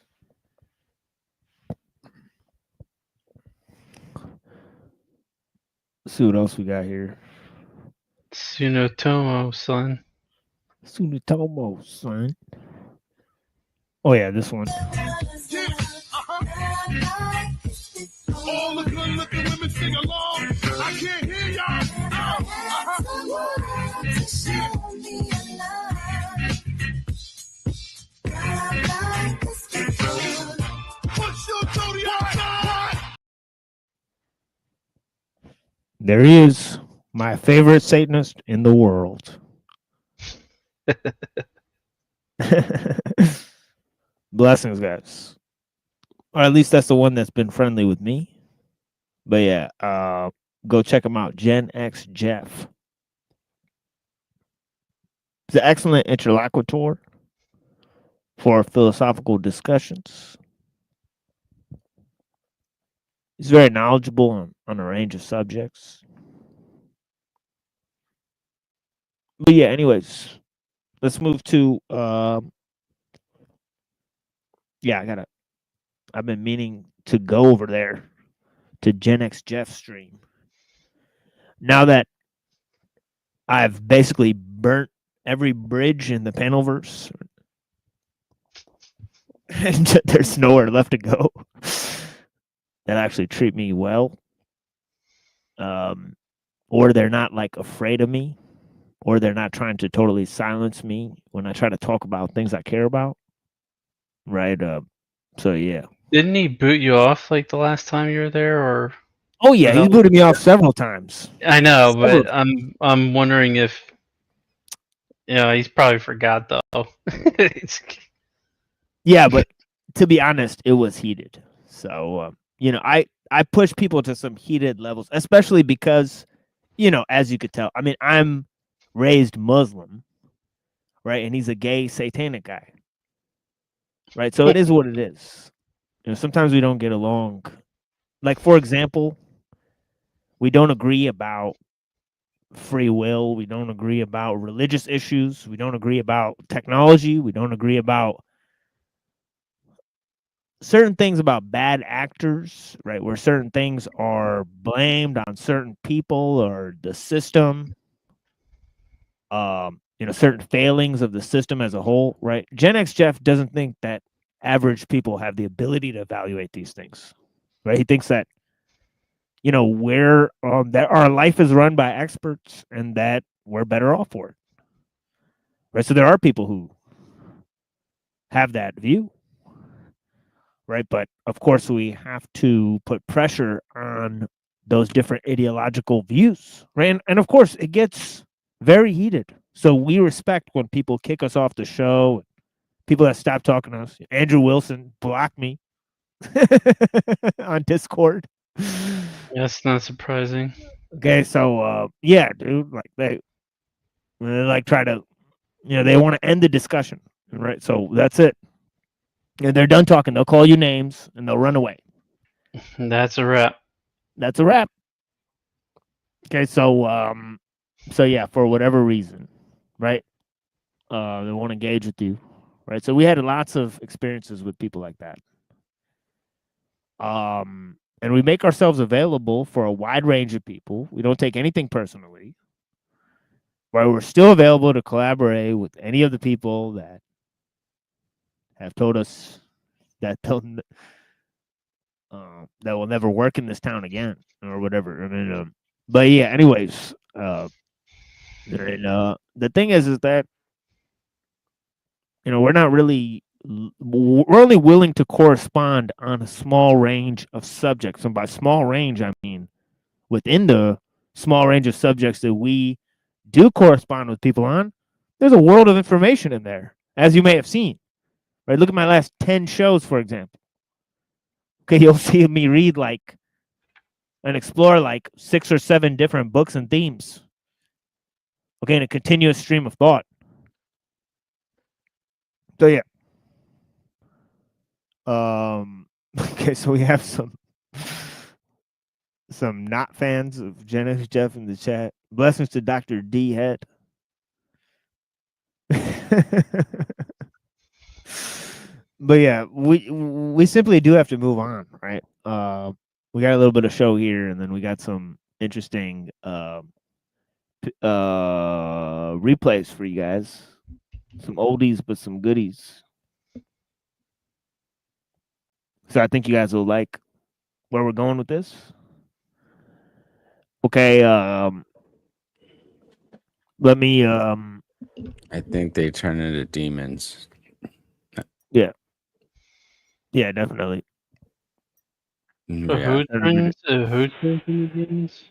Let's see what else we got here. Sunotomo, son. Sunotomo, son. Oh yeah, this one. All the good looking women sing along. I can't hear y'all. Push your Jody outside. There he is, my favorite Satanist in the world. Blessings, guys. Or at least that's the one that's been friendly with me. But yeah, go check him out. Gen X Jeff. He's an excellent interlocutor for philosophical discussions. He's very knowledgeable on a range of subjects. But yeah, anyways, let's move to yeah, I've been meaning to go over there to Gen X Jeff stream. Now that I've basically burnt every bridge in the Panelverse, and there's nowhere left to go that actually treat me well, or they're not like afraid of me, or they're not trying to totally silence me when I try to talk about things I care about. Right. So yeah. Didn't he boot you off like the last time you were there, or? Oh yeah, he's booted me off several times. I know, but I'm wondering if, you know, he's probably forgot though. Yeah, but to be honest, it was heated. So you know, I push people to some heated levels, especially because, you know, as you could tell, I mean, I'm raised Muslim, right? And he's a gay satanic guy, right? So it is what it is. You know, sometimes we don't get along. Like, for example, we don't agree about free will. We don't agree about religious issues. We don't agree about technology. We don't agree about certain things about bad actors, right? Where certain things are blamed on certain people or the system. You know, certain failings of the system as a whole, right? Gen X Jeff doesn't think that average people have the ability to evaluate these things, right? He thinks that, you know, that our life is run by experts and that we're better off for it, right? So there are people who have that view, right? But of course, we have to put pressure on those different ideological views, right? And of course, it gets very heated. So we respect when people kick us off the show, people that stop talking to us. Andrew Wilson blocked me on Discord. That's not surprising. Okay, so yeah, dude, like they like try to, you know, they want to end the discussion, right? So that's it. And they're done talking. They'll call you names and they'll run away. That's a wrap. That's a wrap. Okay, so so yeah, for whatever reason, right? They won't engage with you, right? So we had lots of experiences with people like that. And we make ourselves available for a wide range of people. We don't take anything personally. Right? We're still available to collaborate with any of the people that have told us that that will never work in this town again or whatever. I mean, but yeah, anyways, and, the thing is that, you know, we're only willing to correspond on a small range of subjects. And by small range, I mean within the small range of subjects that we do correspond with people on, there's a world of information in there, as you may have seen. Right? Look at my last 10 shows, for example. Okay, you'll see me read like and explore like 6 or 7 different books and themes. Okay, in a continuous stream of thought. So yeah. Okay, so we have some not fans of Gen X Jeff in the chat. Blessings to Dr. D Head. But yeah, we simply do have to move on, right? We got a little bit of show here, and then we got some interesting replays for you guys. Some oldies, but some goodies. So I think you guys will like where we're going with this. Okay, let me I think they turn into demons. yeah. Yeah, definitely. Yeah. Who turns into demons?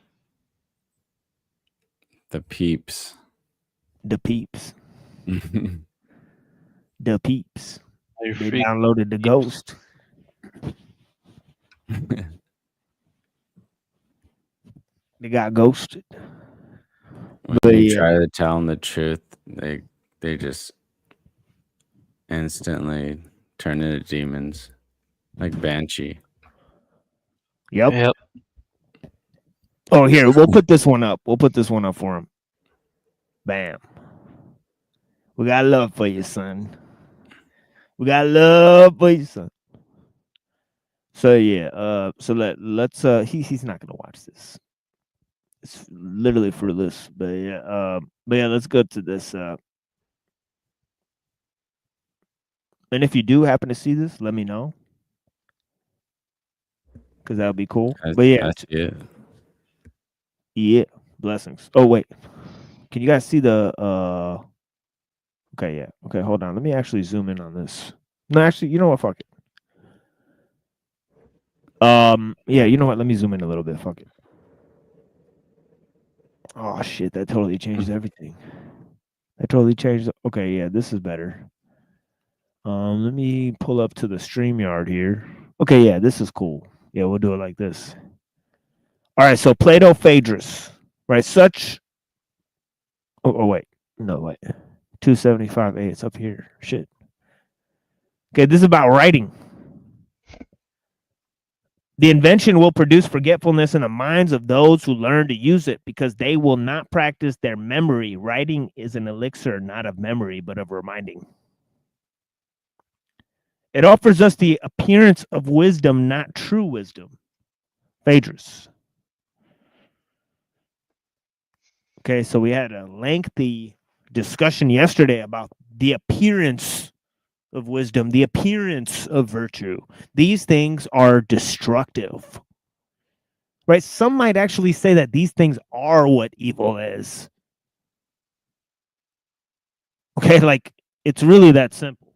The peeps. The peeps. The peeps. They downloaded the ghost. They got ghosted. When you try to tell them the truth, they just instantly turn into demons, like Banshee. Yep. Oh, here, we'll put this one up. We'll put this one up for him. Bam. We got love for you, son. We got love for you, son. So yeah, so let's he's not gonna watch this. It's literally fruitless, but yeah, let's go to this. And if you do happen to see this, let me know, because that would be cool. But yeah, yeah, blessings. Oh wait, can you guys see the? Okay, yeah. Okay, hold on. Let me actually zoom in on this. No, actually, you know what? Fuck it. Yeah, you know what? Let me zoom in a little bit. Fuck it. Oh shit, that totally changed everything. That totally changed. Okay, yeah, this is better. Let me pull up to the StreamYard here. Okay, yeah, this is cool. Yeah, we'll do it like this. All right, so Plato Phaedrus, right? Such. Oh wait, no wait. 275A. It's up here. Shit. Okay, this is about writing. The invention will produce forgetfulness in the minds of those who learn to use it because they will not practice their memory. Writing is an elixir not of memory, but of reminding. It offers us the appearance of wisdom, not true wisdom. Phaedrus. Okay, so we had a lengthy discussion yesterday about the appearance of wisdom, the appearance of virtue. These things are destructive. Right? Some might actually say that these things are what evil is. Okay, like it's really that simple.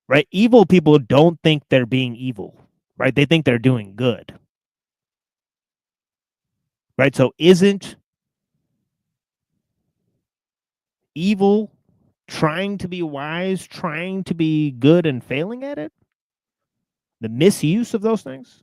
Right? Evil people don't think they're being evil. Right? They think they're doing good. Right? So isn't evil trying to be wise, trying to be good and failing at it? The misuse of those things?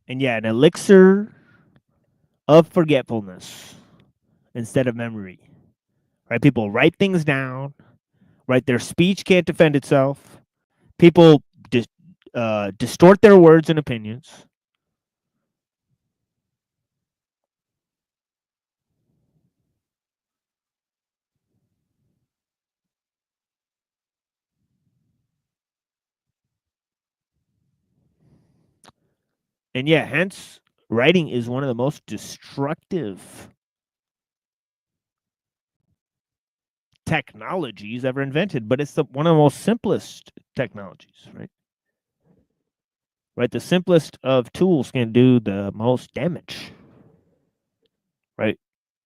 And yeah, an elixir of forgetfulness instead of memory. Right? People write things down. Right? Their speech can't defend itself. People distort their words and opinions. And yeah, hence writing is one of the most destructive technologies ever invented, but it's one of the most simplest technologies, right? right? The simplest of tools can do the most damage, right?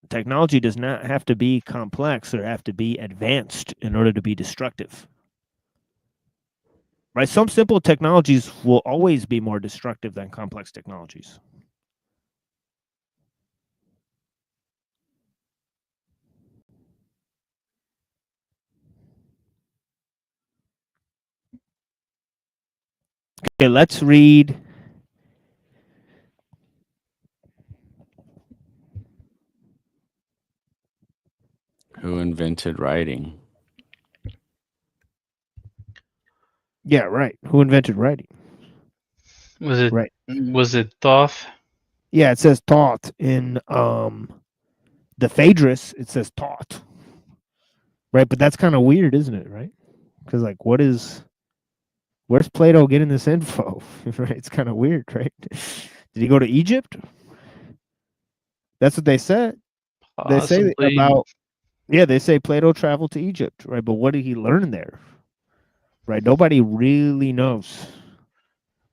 Technology does not have to be complex or have to be advanced in order to be destructive, right? Some simple technologies will always be more destructive than complex technologies. Okay, let's read Who invented writing? Yeah, right. Who invented writing? Was it Right. was it Thoth? Yeah, it says taught in the Phaedrus. It says taught, right? But that's kind of weird, isn't it? Right? Because like, where's Plato getting this info? Right? It's kind of weird, right? Did he go to Egypt? That's what they said. They say Possibly. about they say Plato traveled to Egypt, right? But what did he learn there? Right? Nobody really knows.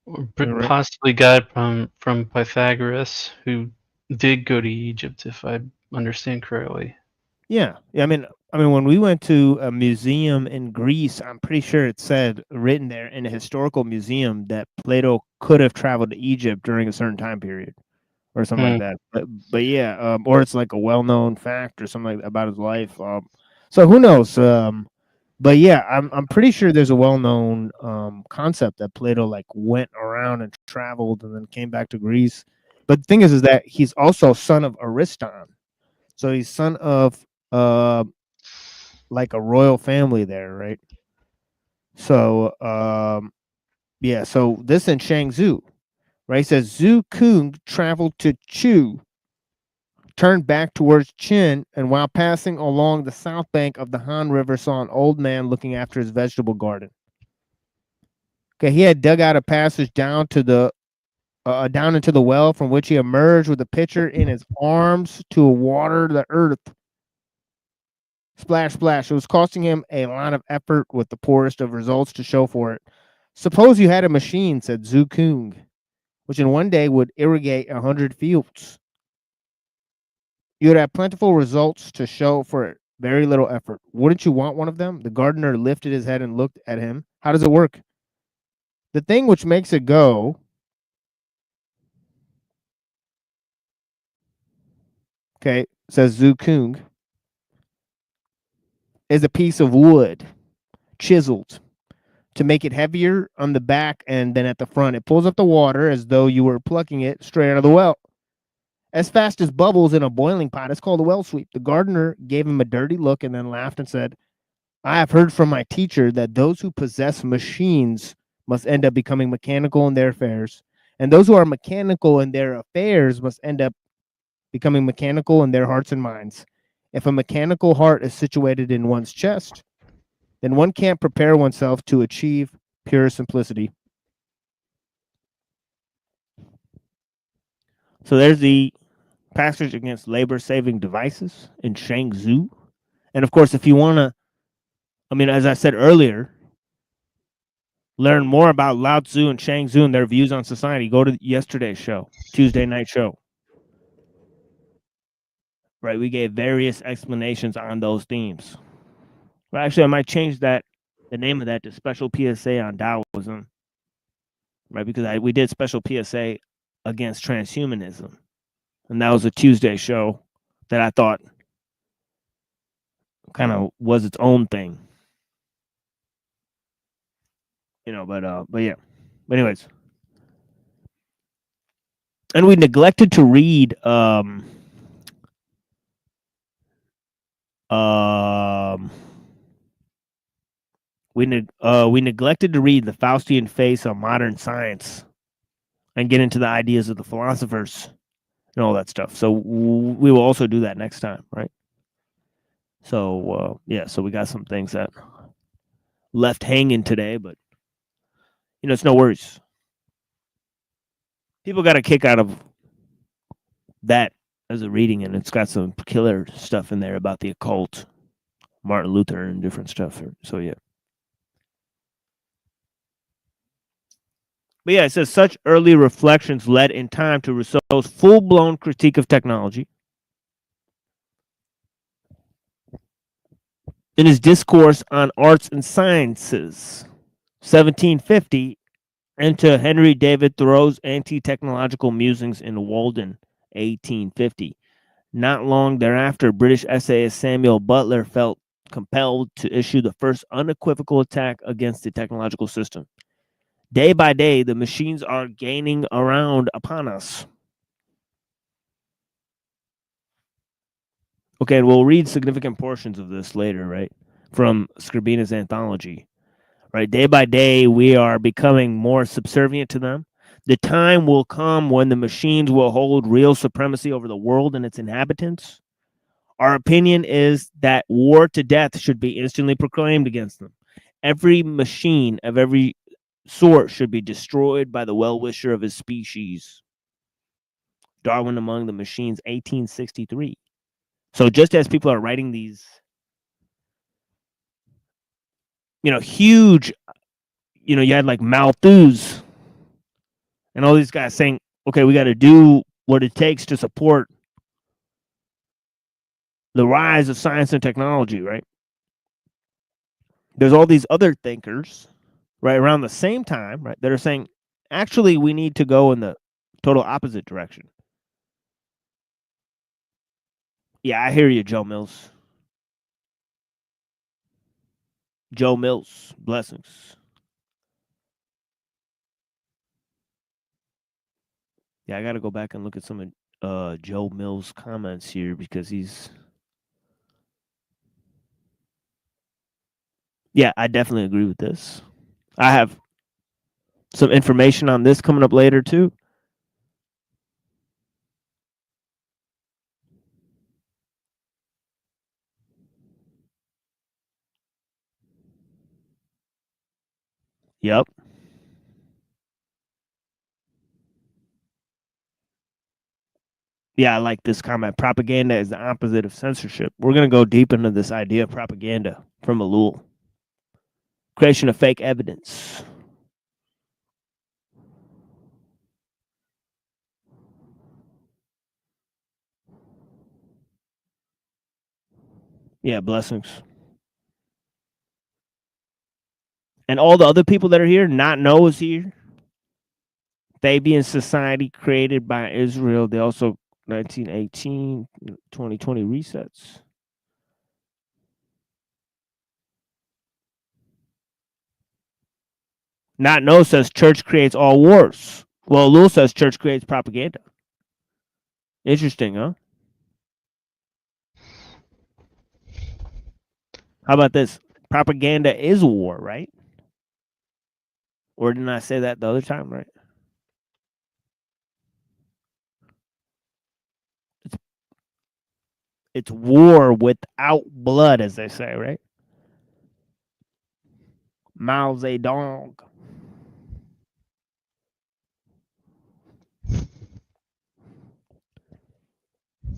Or Right. possibly got it from Pythagoras, who did go to Egypt, if I understand correctly. Yeah. I mean, when we went to a museum in Greece, I'm pretty sure it said written there in a historical museum that Plato could have traveled to Egypt during a certain time period, or something like that. But yeah, or it's like a well-known fact or something like about his life. So who knows? But yeah, I'm pretty sure there's a well-known concept that Plato like went around and traveled and then came back to Greece. But the thing is that he's also son of Ariston, so he's son of like a royal family there, right? So yeah, so this in Shangzhou, right? It says Zhu Kung traveled to Chu, turned back towards Qin, and while passing along the south bank of the Han River, saw an old man looking after his vegetable garden. Okay, he had dug out a passage down to the down into the well, from which he emerged with a pitcher in his arms to water the earth. Splash, splash. It was costing him a lot of effort with the poorest of results to show for it. Suppose you had a machine, said Zhu Kung, which in one day would irrigate 100 fields. You would have plentiful results to show for it. Very little effort. Wouldn't you want one of them? The gardener lifted his head and looked at him. How does it work? The thing which makes it go says Zhu Kung, is a piece of wood, chiseled, to make it heavier on the back and then at the front. It pulls up the water as though you were plucking it straight out of the well. As fast as bubbles in a boiling pot. It's called a well sweep. The gardener gave him a dirty look and then laughed and said, I have heard from my teacher that those who possess machines must end up becoming mechanical in their affairs, and those who are mechanical in their affairs must end up becoming mechanical in their hearts and minds. If a mechanical heart is situated in one's chest, then one can't prepare oneself to achieve pure simplicity. So there's the passage against labor-saving devices in Shangzhou. And of course, if you want to, as I said earlier, learn more about Lao Tzu and Shangzhou and their views on society, go to yesterday's show, Tuesday night show. Right, we gave various explanations on those themes. Well, actually, I might change the name of that to Special PSA on Taoism, right? Because we did Special PSA against transhumanism, and that was a Tuesday show that I thought kind of was its own thing, but yeah. But anyways, and we neglected to read we neglected to read the Faustian Face on Modern Science and get into the ideas of the philosophers and all that stuff. So we will also do that next time, right? So yeah, so we got some things that left hanging today, but it's no worries. People got a kick out of that as a reading, and it's got some killer stuff in there about the occult, Martin Luther, and different stuff. So yeah. But yeah, it says such early reflections led in time to Rousseau's full-blown critique of technology. In his discourse on arts and sciences, 1750, and to Henry David Thoreau's anti-technological musings in Walden, 1850. Not long thereafter, British essayist Samuel Butler felt compelled to issue the first unequivocal attack against the technological system. Day by day, the machines are gaining around upon us. Okay, and we'll read significant portions of this later, right? From Skrbina's anthology. Right, day by day, we are becoming more subservient to them. The time will come when the machines will hold real supremacy over the world and its inhabitants. Our opinion is that war to death should be instantly proclaimed against them. Every machine of every sort should be destroyed by the well-wisher of his species. Darwin Among the Machines, 1863. So just as people are writing these, huge, you had like Malthus and all these guys saying, okay, we got to do what it takes to support the rise of science and technology, right? There's all these other thinkers, right, around the same time, right, that are saying, actually, we need to go in the total opposite direction. Yeah, I hear you, Joe Mills. Joe Mills, blessings. Yeah, I got to go back and look at some of Joe Mills' comments here because he's... Yeah, I definitely agree with this. I have some information on this coming up later, too. Yep. Yeah, I like this comment. Propaganda is the opposite of censorship. We're going to go deep into this idea of propaganda from ellul. Creation of fake evidence. Yeah, blessings. And all the other people that are here, not Noah's here. Fabian Society created by Israel. They also 1918, 2020 resets. Not No says church creates all wars. Well, Lul says church creates propaganda. Interesting, huh? How about this? Propaganda is war, right? Or didn't I say that the other time, right? It's war without blood, as they say, right? Mao Zedong.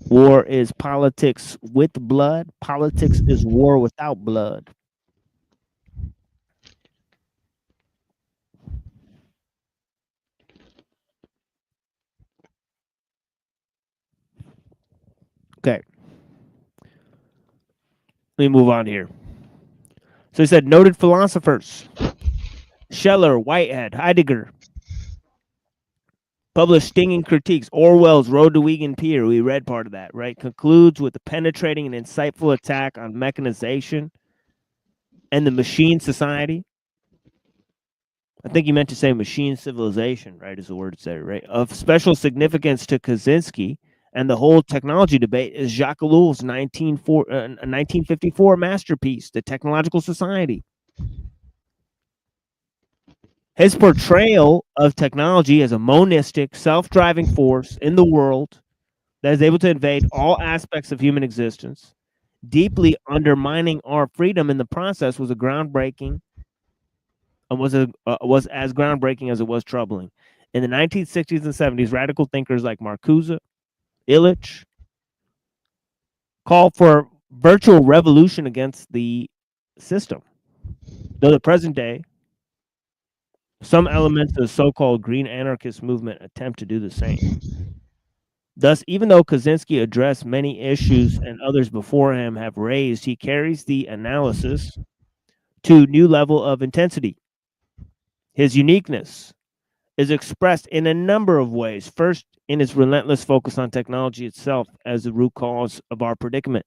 War is politics with blood. Politics is war without blood. Okay. Let me move on here. So he said noted philosophers. Scheller, Whitehead, Heidegger. Published stinging critiques. Orwell's Road to Wigan Pier. We read part of that, right? Concludes with a penetrating and insightful attack on mechanization and the machine society. I think you meant to say machine civilization, right? Is the word said, right? Of special significance to Kaczynski and the whole technology debate is Jacques Ellul's 1954 masterpiece, The Technological Society. His portrayal of technology as a monistic, self-driving force in the world that is able to invade all aspects of human existence, deeply undermining our freedom in the process, was a groundbreaking. Was as groundbreaking as it was troubling. In the 1960s and 70s, radical thinkers like Marcuse, Illich called for virtual revolution against the system. Though the present day Some elements of the so-called green anarchist movement attempt to do the same. Thus, even though Kaczynski addressed many issues and others before him have raised, he carries the analysis to a new level of intensity. His uniqueness is expressed in a number of ways. First, in his relentless focus on technology itself as the root cause of our predicament.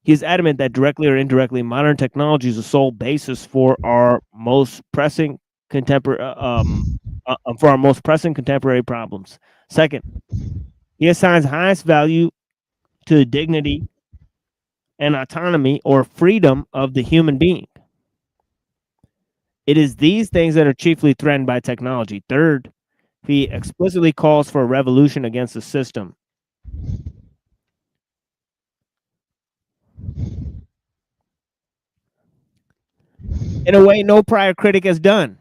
He is adamant that directly or indirectly, modern technology is the sole basis for our most pressing contemporary problems. Second, he assigns highest value to the dignity and autonomy or freedom of the human being. It is these things that are chiefly threatened by technology. Third, he explicitly calls for a revolution against the system. In a way no prior critic has done.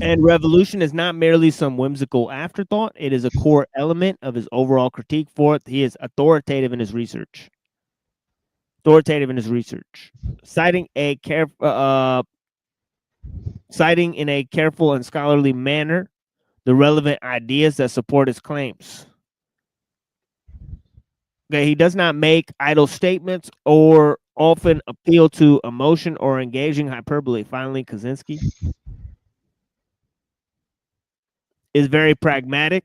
And revolution is not merely some whimsical afterthought. It is a core element of his overall critique. Fourth, he is authoritative in his research. Citing in a careful and scholarly manner the relevant ideas that support his claims. Okay, he does not make idle statements or often appeal to emotion or engaging hyperbole. Finally, Kaczynski is very pragmatic.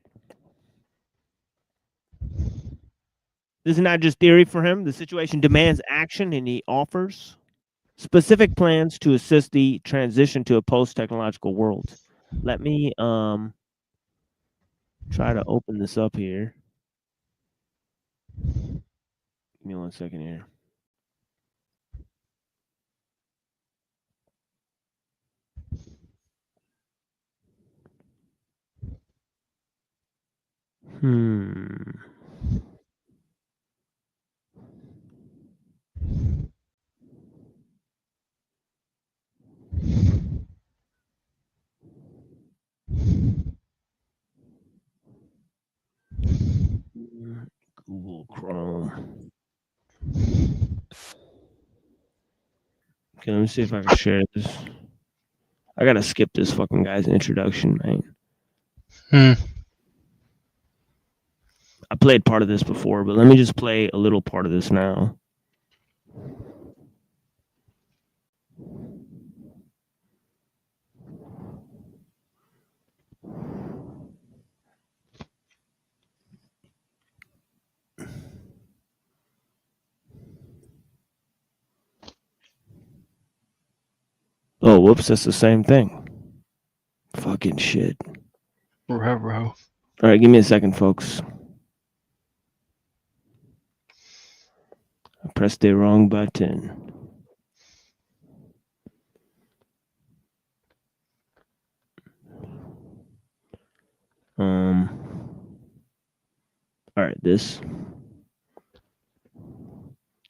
This is not just theory for him. The situation demands action, and he offers specific plans to assist the transition to a post-technological world. Let me try to open this up here. Give me 1 second here. Google Chrome. Okay, let me see if I can share this. I gotta skip this fucking guy's introduction, man. I played part of this before, but let me just play a little part of this now. Oh, whoops, that's the same thing. Fucking shit. Ruh-roh. All right, give me a second, folks. I pressed the wrong button. All right, this.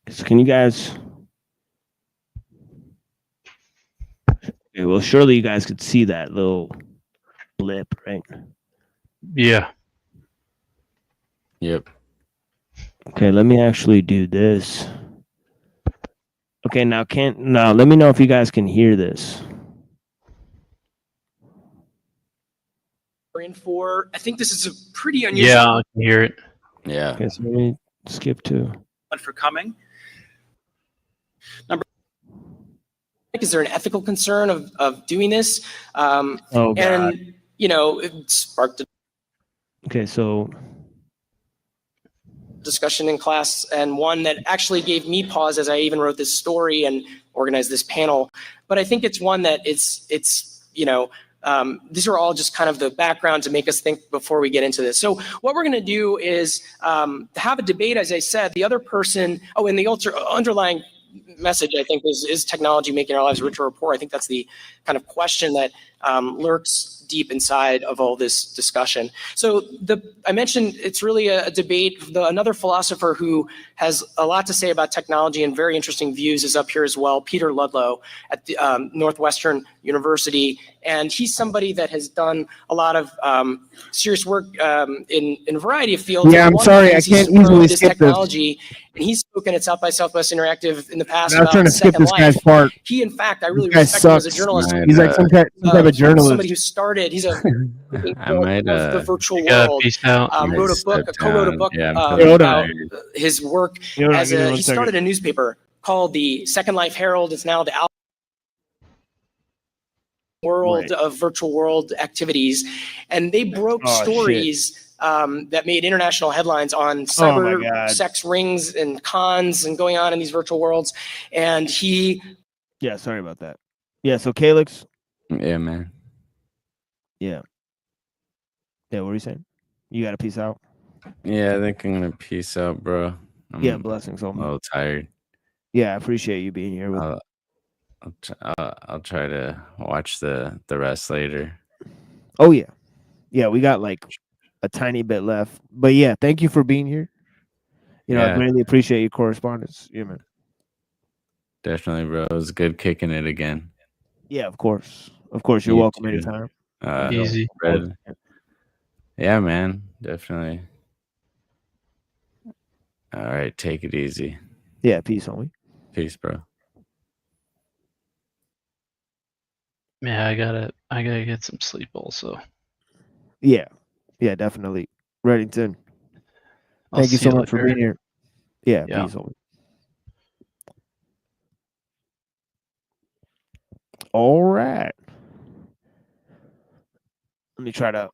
So can you guys... Okay, well, surely you guys could see that little blip, right? Yeah. Yep. Okay, let me actually do this. Okay, now let me know if you guys can hear this. We're in for, I think this is a pretty unusual. Yeah, I can hear it. Yeah. Okay, so let me skip to. For coming. Number, is there an ethical concern of doing this? Oh, God. And, you know, it sparked a Okay, so discussion in class, and one that actually gave me pause as I even wrote this story and organized this panel. But I think it's one that it's you know, these are all just kind of the background to make us think before we get into this. So what we're going to do is have a debate, as I said. The other person, and the underlying message, I think, is technology making our lives richer or poor? I think that's the kind of question that lurks deep inside of all this discussion. So I mentioned it's really a debate. Another philosopher who has a lot to say about technology and very interesting views is up here as well, Peter Ludlow at the, Northwestern University. And he's somebody that has done a lot of serious work in a variety of fields. Yeah, I'm sorry, I can't easily skip technology. And he's spoken at South by Southwest Interactive in the past I'm about trying to skip Second this guy's Life. part. He, in fact, I really This guy respect him as a sucks. journalist. He's like some type of journalist. Somebody who started. He's a I might of the virtual You gotta world. peace out. Wrote a book, co-wrote a book Yeah, I'm about his work Hold on, as give me a. one He second. started a newspaper called the Second Life Herald. It's now the world of virtual world activities, and they broke Oh, shit. stories that made international headlines on Oh, my cyber God. sex rings and cons and going on in these virtual worlds. And he, Yeah, sorry about that. Yeah, so Calix. Yeah, man. Yeah. Yeah, what were you saying? You got to peace out? Yeah, I think I'm gonna peace out, bro. I'm Yeah, blessings, a homie. little tired. Yeah, I appreciate you being here. I'll try to watch the rest later. Oh, yeah. Yeah, we got like a tiny bit left. But yeah, thank you for being here. You know, I Yeah. greatly appreciate your correspondence. Yeah, man. Definitely, bro. It was good kicking it again. Yeah, of course. Of course, you're You welcome too. anytime. Easy. Red. Yeah, man. Definitely. All right, take it easy. Yeah, peace, homie. Peace, bro. Yeah, I gotta get some sleep also. Yeah. Yeah, definitely. Reddington. I'll Thank you see so you much for later. being here. Yeah, Yeah. peace, homie. All right. Let me try to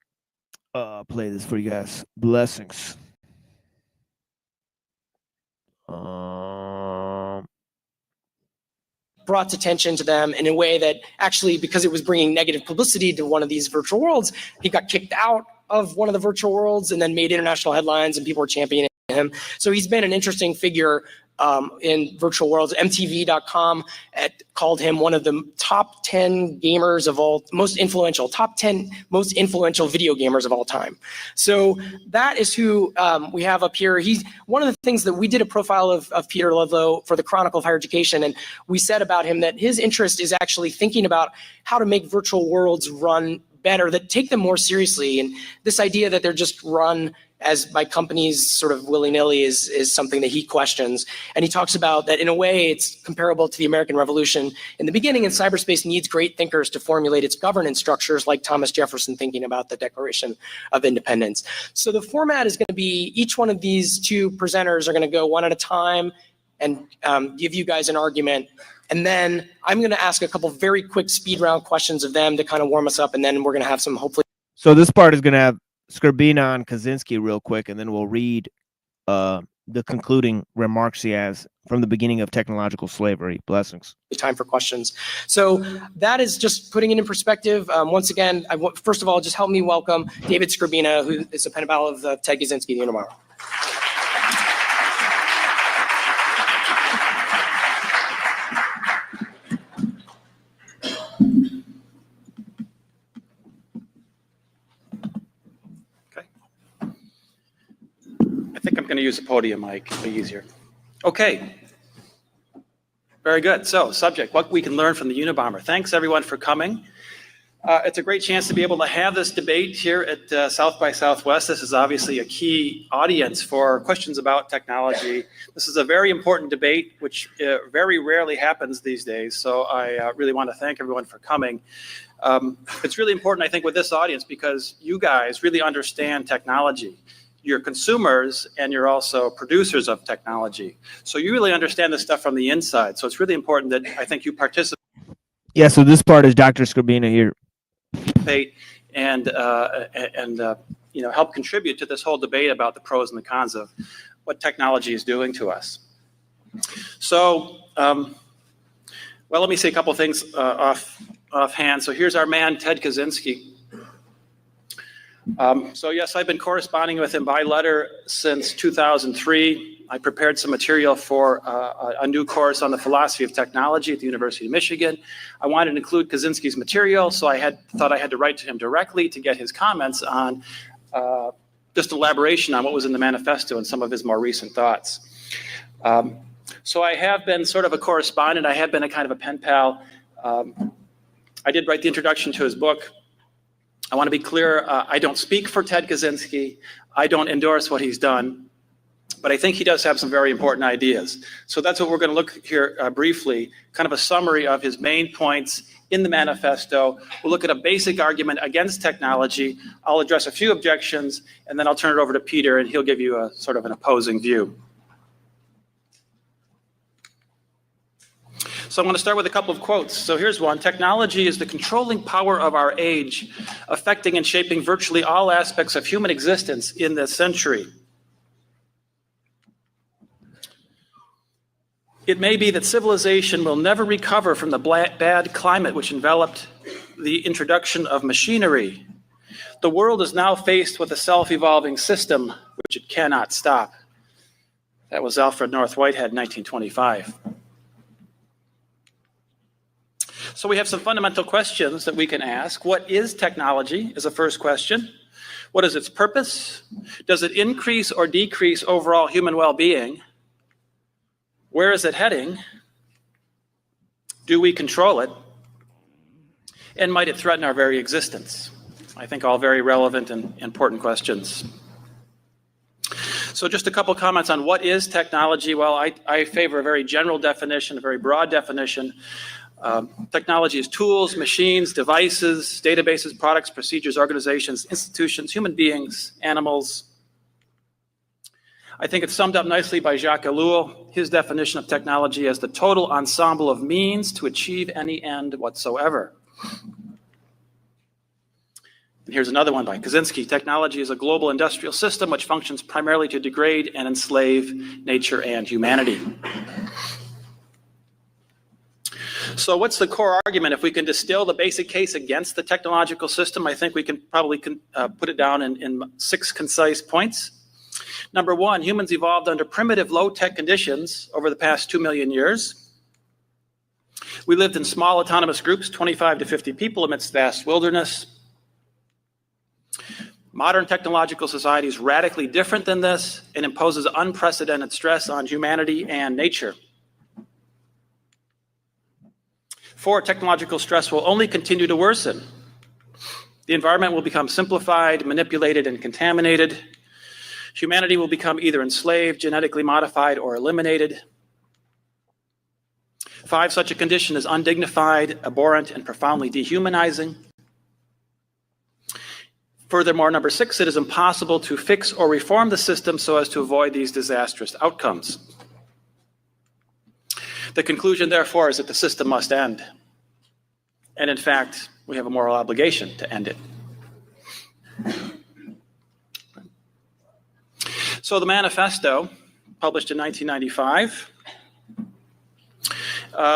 play this for you guys. Blessings. brought attention to them in a way that actually, because it was bringing negative publicity to one of these virtual worlds, he got kicked out of one of the virtual worlds and then made international headlines and people were championing him. So he's been an interesting figure in virtual worlds. MTV.com called him one of the top 10 gamers of all, top 10 most influential video gamers of all time. So that is who we have up here. He's one of the things that we did a profile of Peter Ludlow for the Chronicle of Higher Education, and we said about him that his interest is actually thinking about how to make virtual worlds run better, that take them more seriously. And this idea that they're just run as by companies sort of willy-nilly is something that he questions. And he talks about that in a way it's comparable to the American Revolution. In the beginning, in cyberspace needs great thinkers to formulate its governance structures, like Thomas Jefferson thinking about the Declaration of Independence. So the format is going to be each one of these two presenters are going to go one at a time and give you guys an argument. And then I'm going to ask a couple very quick speed round questions of them to kind of warm us up. And then we're going to have some hopefully. So this part is going to have Skrbina and Kaczynski real quick, and then we'll read the concluding remarks he has from the beginning of technological slavery. Blessings. Time for questions. So that is just putting it in perspective. Once again, first of all, just help me welcome David Skrbina, who is a pen pal of Ted Kaczynski, the Unimar. I think I'm going to use a podium mic. It'll be easier. Okay. Very good. So, subject, what we can learn from the Unabomber. Thanks, everyone, for coming. It's a great chance to be able to have this debate here at South by Southwest. This is obviously a key audience for questions about technology. This is a very important debate, which very rarely happens these days. So I really want to thank everyone for coming. It's really important, I think, with this audience because you guys really understand technology. You're consumers and you're also producers of technology. So you really understand this stuff from the inside. So it's really important that I think you participate Yeah, so this part is Dr. Skrbina here. and you know, help contribute to this whole debate about the pros and the cons of what technology is doing to us. So, well, let me say a couple of things offhand. So here's our man, Ted Kaczynski. So yes, I've been corresponding with him by letter since 2003. I prepared some material for a new course on the philosophy of technology at the University of Michigan. I wanted to include Kaczynski's material, so I thought I had to write to him directly to get his comments on just elaboration on what was in the manifesto and some of his more recent thoughts. So I have been sort of a correspondent. I have been a kind of a pen pal. I did write the introduction to his book. I want to be clear, I don't speak for Ted Kaczynski. I don't endorse what he's done. But but I think he does have some very important ideas. So that's what we're going to look here briefly, kind of a summary of his main points in the manifesto. We'll look at a basic argument against technology. I'll address a few objections, and then I'll turn it over to Peter, and he'll give you a sort of an opposing view. So I'm going to start with a couple of quotes. So here's one. Technology is the controlling power of our age, affecting and shaping virtually all aspects of human existence in this century. It may be that civilization will never recover from the bad climate which enveloped the introduction of machinery. The world is now faced with a self-evolving system which it cannot stop. That was Alfred North Whitehead, 1925. So we have some fundamental questions that we can ask. What is technology is the first question. What is its purpose? Does it increase or decrease overall human well-being? Where is it heading? Do we control it? And might it threaten our very existence? I think all very relevant and important questions. So just a couple comments on what is technology. Well, I favor a very general definition, a very broad definition. Technology is tools, machines, devices, databases, products, procedures, organizations, institutions, human beings, animals. I think it's summed up nicely by Jacques Ellul, his definition of technology as the total ensemble of means to achieve any end whatsoever. And here's another one by Kaczynski. Technology is a global industrial system which functions primarily to degrade and enslave nature and humanity. So what's the core argument? If we can distill the basic case against the technological system, I think we can probably put it down in 6 concise points. Number one, humans evolved under primitive low-tech conditions over the past 2 million years. We lived in small autonomous groups, 25 to 50 people amidst vast wilderness. Modern technological society is radically different than this and imposes unprecedented stress on humanity and nature. 4, technological stress will only continue to worsen. The environment will become simplified, manipulated, and contaminated. Humanity will become either enslaved, genetically modified, or eliminated. 5, such a condition is undignified, abhorrent, and profoundly dehumanizing. Furthermore, number 6, it is impossible to fix or reform the system so as to avoid these disastrous outcomes. The conclusion, therefore, is that the system must end. And in fact, we have a moral obligation to end it. So the manifesto, published in 1995,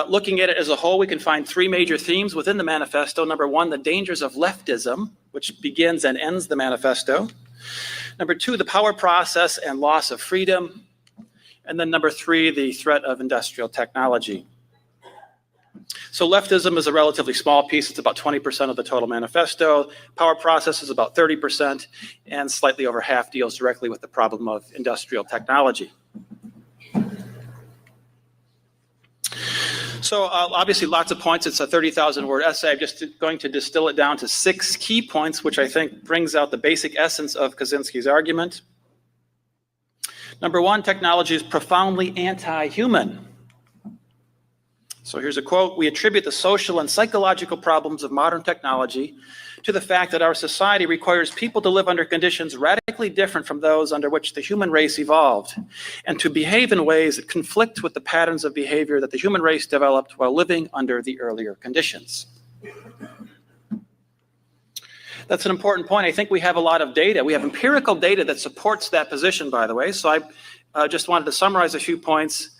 looking at it as a whole, we can find 3 major themes within the manifesto. Number 1, the dangers of leftism, which begins and ends the manifesto. Number 2, the power process and loss of freedom. And then number 3, the threat of industrial technology. So leftism is a relatively small piece. It's about 20% of the total manifesto. Power process is about 30%, and slightly over half deals directly with the problem of industrial technology. So obviously lots of points. It's a 30,000-word essay. I'm just going to distill it down to 6 key points, which I think brings out the basic essence of Kaczynski's argument. Number 1, technology is profoundly anti-human. So here's a quote. We attribute the social and psychological problems of modern technology to the fact that our society requires people to live under conditions radically different from those under which the human race evolved, and to behave in ways that conflict with the patterns of behavior that the human race developed while living under the earlier conditions. That's an important point. I think we have a lot of data. We have empirical data that supports that position, by the way. So I just wanted to summarize a few points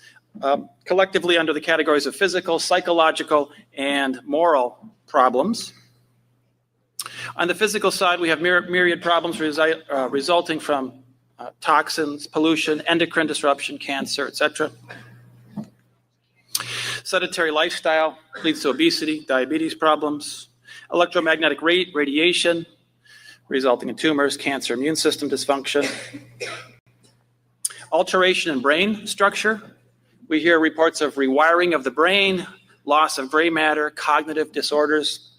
collectively under the categories of physical, psychological, and moral problems. On the physical side, we have myriad problems resulting from toxins, pollution, endocrine disruption, cancer, etc. Sedentary lifestyle leads to obesity, diabetes problems. Electromagnetic radiation resulting in tumors, cancer, immune system dysfunction. Alteration in brain structure. We hear reports of rewiring of the brain, loss of gray matter, cognitive disorders.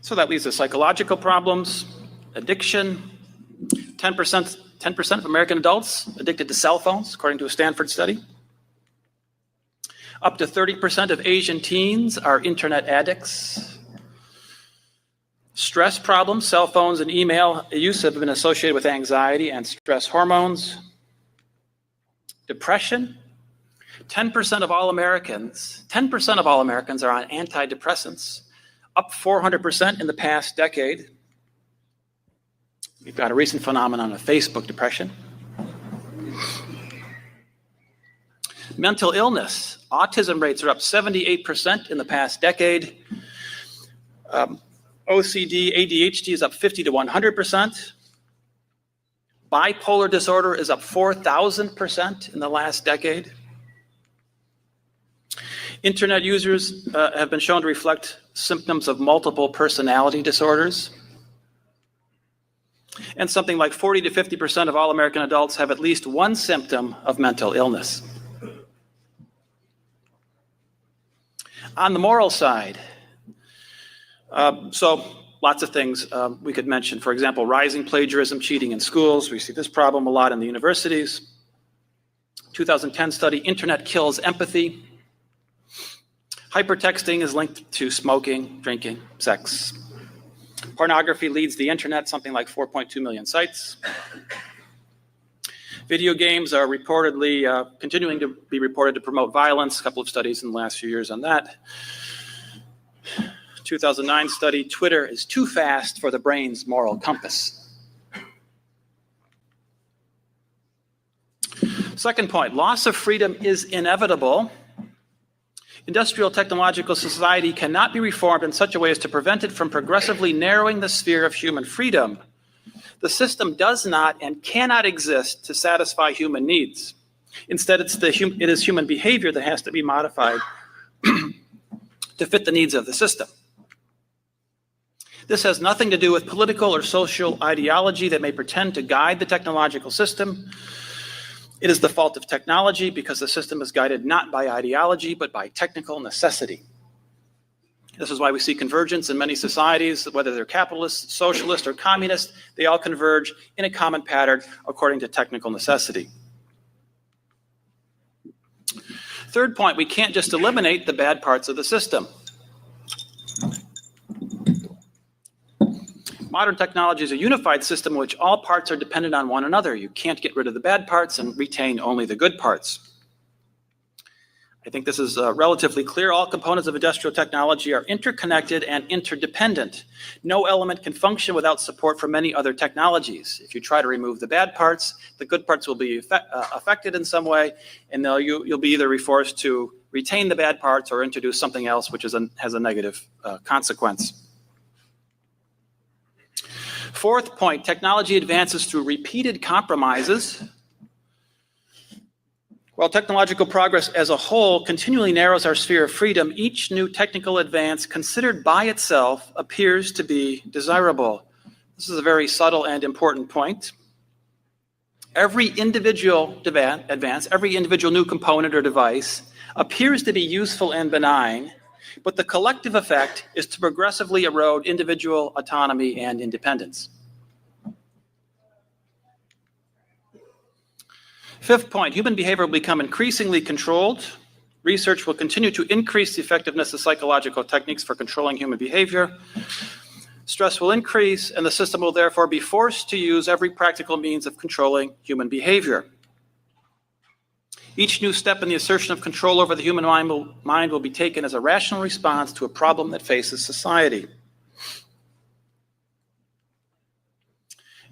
So that leads to psychological problems, addiction. 10% 10% of American adults addicted to cell phones, according to a Stanford study. Up to 30% of Asian teens are internet addicts. Stress problems, cell phones and email use have been associated with anxiety and stress hormones. Depression, 10% of all Americans are on antidepressants, up 400% in the past decade. We've got a recent phenomenon of Facebook depression. Mental illness, autism rates are up 78% in the past decade. OCD, ADHD is up 50 to 100%. Bipolar disorder is up 4,000% in the last decade. Internet users have been shown to reflect symptoms of multiple personality disorders. And something like 40 to 50% of all American adults have at least one symptom of mental illness. On the moral side, so lots of things we could mention. For example, rising plagiarism, cheating in schools. We see this problem a lot in the universities. 2010 study, internet kills empathy. Hypertexting is linked to smoking, drinking, sex. Pornography leads the internet, something like 4.2 million sites. Video games are reportedly continuing to be reported to promote violence. A couple of studies in the last few years on that. 2009 study, Twitter is too fast for the brain's moral compass. Second point, loss of freedom is inevitable. Industrial technological society cannot be reformed in such a way as to prevent it from progressively narrowing the sphere of human freedom. The system does not and cannot exist to satisfy human needs. Instead, it is human behavior that has to be modified to fit the needs of the system. This has nothing to do with political or social ideology that may pretend to guide the technological system. It is the fault of technology because the system is guided not by ideology, but by technical necessity. This is why we see convergence in many societies, whether they're capitalist, socialist, or communist, they all converge in a common pattern according to technical necessity. Third point, we can't just eliminate the bad parts of the system. Modern technology is a unified system in which all parts are dependent on one another. You can't get rid of the bad parts and retain only the good parts. I think this is relatively clear. All components of industrial technology are interconnected and interdependent. No element can function without support from many other technologies. If you try to remove the bad parts, the good parts will be affected in some way, and you'll be either forced to retain the bad parts or introduce something else which has a negative consequence. Fourth point, technology advances through repeated compromises. While technological progress as a whole continually narrows our sphere of freedom, each new technical advance considered by itself appears to be desirable. This is a very subtle and important point. Every individual advance, every individual new component or device appears to be useful and benign, but the collective effect is to progressively erode individual autonomy and independence. Fifth point, human behavior will become increasingly controlled. Research will continue to increase the effectiveness of psychological techniques for controlling human behavior. Stress will increase, and the system will therefore be forced to use every practical means of controlling human behavior. Each new step in the assertion of control over the human mind will be taken as a rational response to a problem that faces society.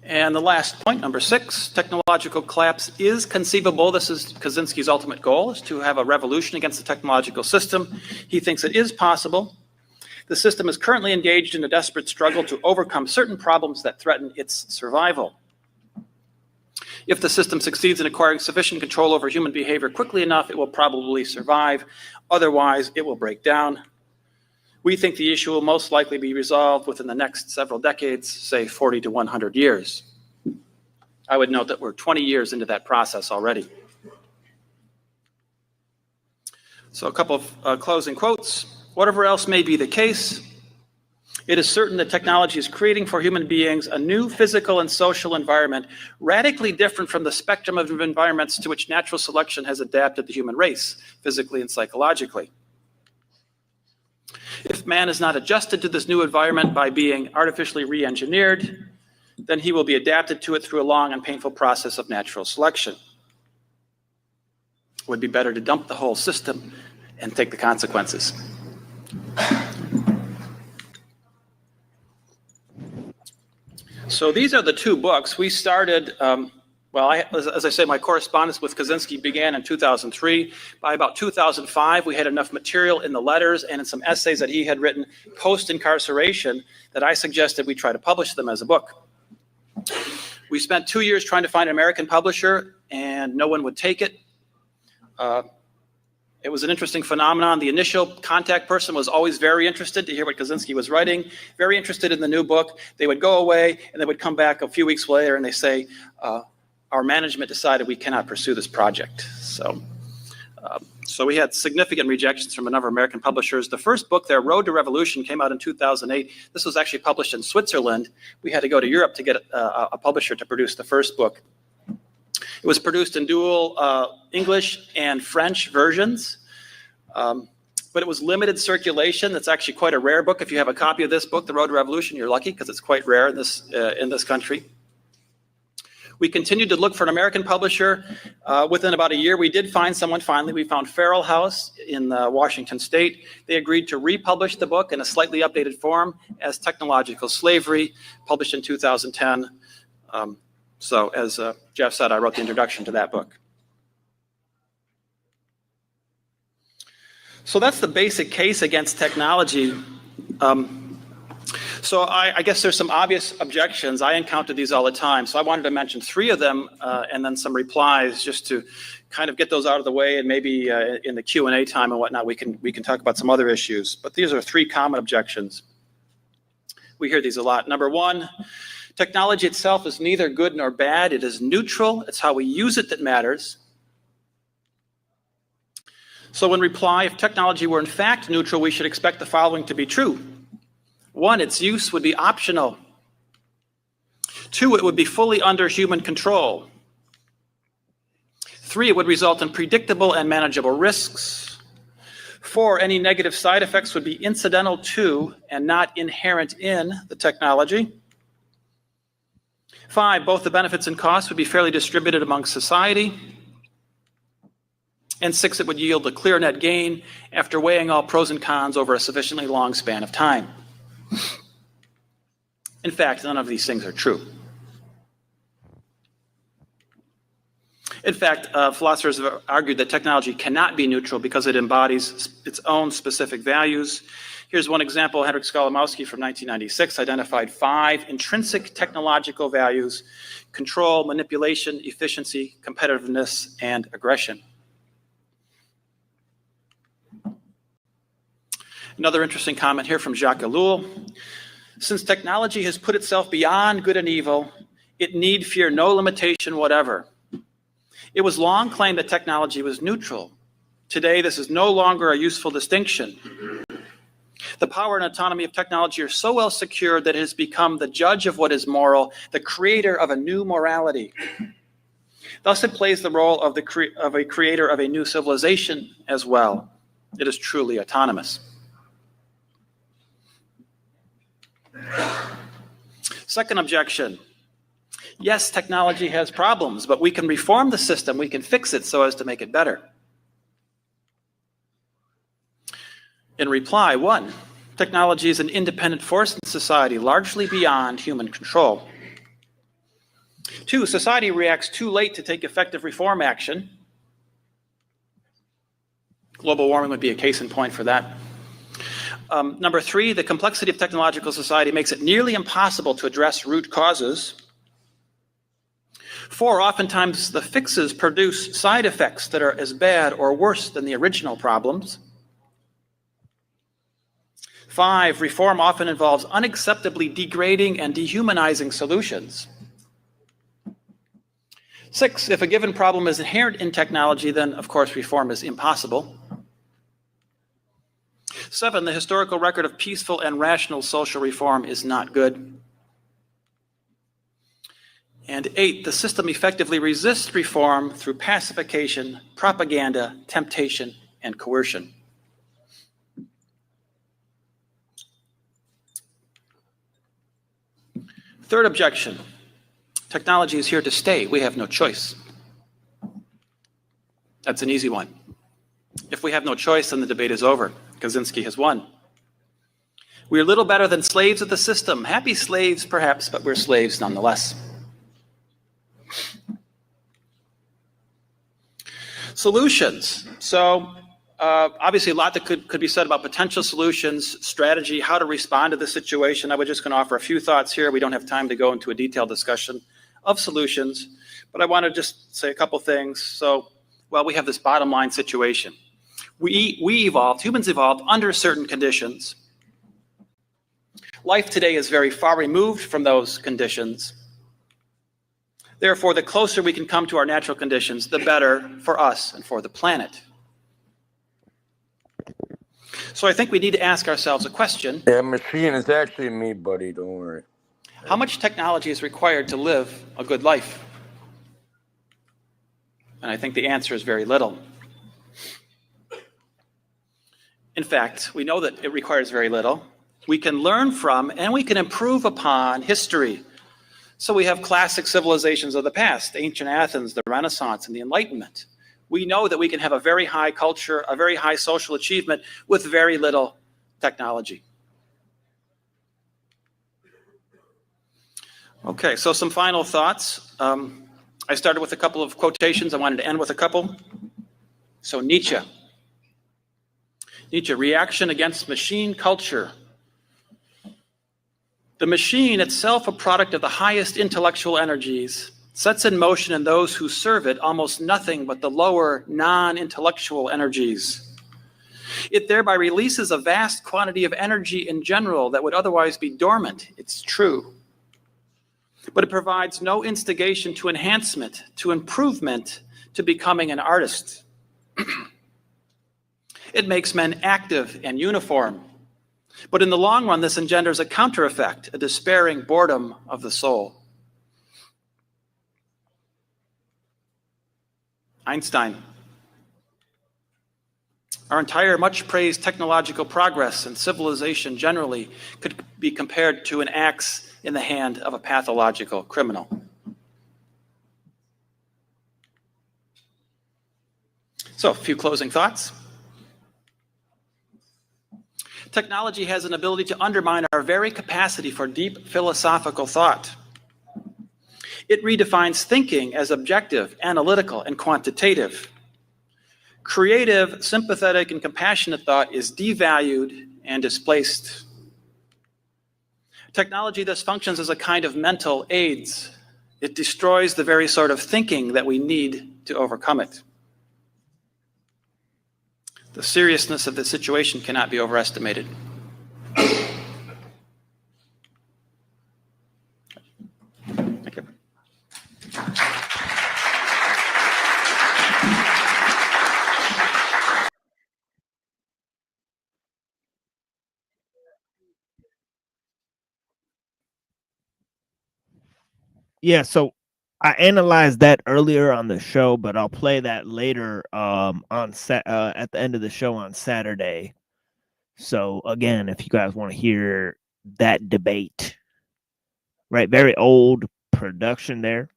And the last point, number 6, technological collapse is conceivable. This is Kaczynski's ultimate goal, is to have a revolution against the technological system. He thinks it is possible. The system is currently engaged in a desperate struggle to overcome certain problems that threaten its survival. If the system succeeds in acquiring sufficient control over human behavior quickly enough, it will probably survive. Otherwise, it will break down. We think the issue will most likely be resolved within the next several decades, say 40 to 100 years. I would note that we're 20 years into that process already. So a couple of closing quotes. Whatever else may be the case, It is certain that technology is creating for human beings a new physical and social environment radically different from the spectrum of environments to which natural selection has adapted the human race, physically and psychologically. If man is not adjusted to this new environment by being artificially re-engineered, then he will be adapted to it through a long and painful process of natural selection. It would be better to dump the whole system and take the consequences. So these are the two books. We started, as I say, my correspondence with Kaczynski began in 2003. By about 2005, we had enough material in the letters and in some essays that he had written post-incarceration that I suggested we try to publish them as a book. We spent 2 years trying to find an American publisher, and no one would take it. It was an interesting phenomenon. The initial contact person was always very interested to hear what Kaczynski was writing, very interested in the new book. They would go away, and they would come back a few weeks later, and they say, our management decided we cannot pursue this project. So we had significant rejections from a number of American publishers. The first book there, Road to Revolution, came out in 2008. This was actually published in Switzerland. We had to go to Europe to get a publisher to produce the first book. It was produced in dual English and French versions, but it was limited circulation. That's actually quite a rare book. If you have a copy of this book, The Road to Revolution, you're lucky because it's quite rare in this country. We continued to look for an American publisher. Within about a year, we did find someone finally. We found Farrell House in Washington State. They agreed to republish the book in a slightly updated form as Technological Slavery, published in 2010. So as Jeff said, I wrote the introduction to that book. So that's the basic case against technology. So I guess there's some obvious objections. I encounter these all the time. So I wanted to mention 3 of them and then some replies just to kind of get those out of the way, and maybe in the Q&A time and whatnot, we can talk about some other issues. But these are 3 common objections. We hear these a lot. Number 1, technology itself is neither good nor bad. It is neutral. It's how we use it that matters. So in reply, if technology were in fact neutral, we should expect the following to be true. 1, its use would be optional. 2, it would be fully under human control. 3, it would result in predictable and manageable risks. 4, any negative side effects would be incidental to and not inherent in the technology. 5, both the benefits and costs would be fairly distributed among society. And 6, it would yield a clear net gain after weighing all pros and cons over a sufficiently long span of time. In fact, none of these things are true. In fact, philosophers have argued that technology cannot be neutral because it embodies its own specific values. Here's one example. Henryk Skolimowski from 1996 identified 5 intrinsic technological values: control, manipulation, efficiency, competitiveness, and aggression. Another interesting comment here from Jacques Ellul. Since technology has put itself beyond good and evil, it need fear no limitation whatever. It was long claimed that technology was neutral. Today, this is no longer a useful distinction. The power and autonomy of technology are so well secured that it has become the judge of what is moral, the creator of a new morality. Thus, it plays the role of a creator of a new civilization as well. It is truly autonomous. Second objection. Yes, technology has problems, but we can reform the system. We can fix it so as to make it better. In reply, 1, technology is an independent force in society, largely beyond human control. 2, society reacts too late to take effective reform action. Global warming would be a case in point for that. Number 3, the complexity of technological society makes it nearly impossible to address root causes. 4, oftentimes the fixes produce side effects that are as bad or worse than the original problems. 5, reform often involves unacceptably degrading and dehumanizing solutions. 6, if a given problem is inherent in technology, then of course reform is impossible. 7, the historical record of peaceful and rational social reform is not good. And 8, the system effectively resists reform through pacification, propaganda, temptation, and coercion. Third objection, technology is here to stay. We have no choice. That's an easy one. If we have no choice, then the debate is over. Kaczynski has won. We're little better than slaves of the system. Happy slaves, perhaps, but we're slaves nonetheless. Solutions. So obviously a lot that could be said about potential solutions, strategy, how to respond to the situation. I was just going to offer a few thoughts here. We don't have time to go into a detailed discussion of solutions, but I want to just say a couple things. So, well, we have this bottom line situation. We evolved, humans evolved under certain conditions. Life today is very far removed from those conditions. Therefore, the closer we can come to our natural conditions, the better for us and for the planet. So I think we need to ask ourselves a question. Yeah, machine is actually me, buddy. Don't worry. How much technology is required to live a good life? And I think the answer is very little. In fact, we know that it requires very little. We can learn from and we can improve upon history. So we have classic civilizations of the past, ancient Athens, the Renaissance, and the Enlightenment. We know that we can have a very high culture, a very high social achievement with very little technology. Okay, so some final thoughts. I started with a couple of quotations. I wanted to end with a couple. So Nietzsche, reaction against machine culture. The machine itself, a product of the highest intellectual energies, sets in motion in those who serve it almost nothing but the lower non-intellectual energies. It thereby releases a vast quantity of energy in general that would otherwise be dormant. It's true. But it provides no instigation to enhancement, to improvement, to becoming an artist. It makes men active and uniform. But in the long run, this engenders a counter effect, a despairing boredom of the soul. Einstein. Our entire much praised technological progress and civilization generally could be compared to an axe in the hand of a pathological criminal. So, a few closing thoughts. Technology has an ability to undermine our very capacity for deep philosophical thought. It redefines thinking as objective, analytical, and quantitative. Creative, sympathetic, and compassionate thought is devalued and displaced. Technology thus functions as a kind of mental AIDS. It destroys the very sort of thinking that we need to overcome it. The seriousness of the situation cannot be overestimated. Thank you. Yeah, so I analyzed that earlier on the show, but I'll play that later at the end of the show on Saturday. So again, if you guys want to hear that debate, right? Very old production there,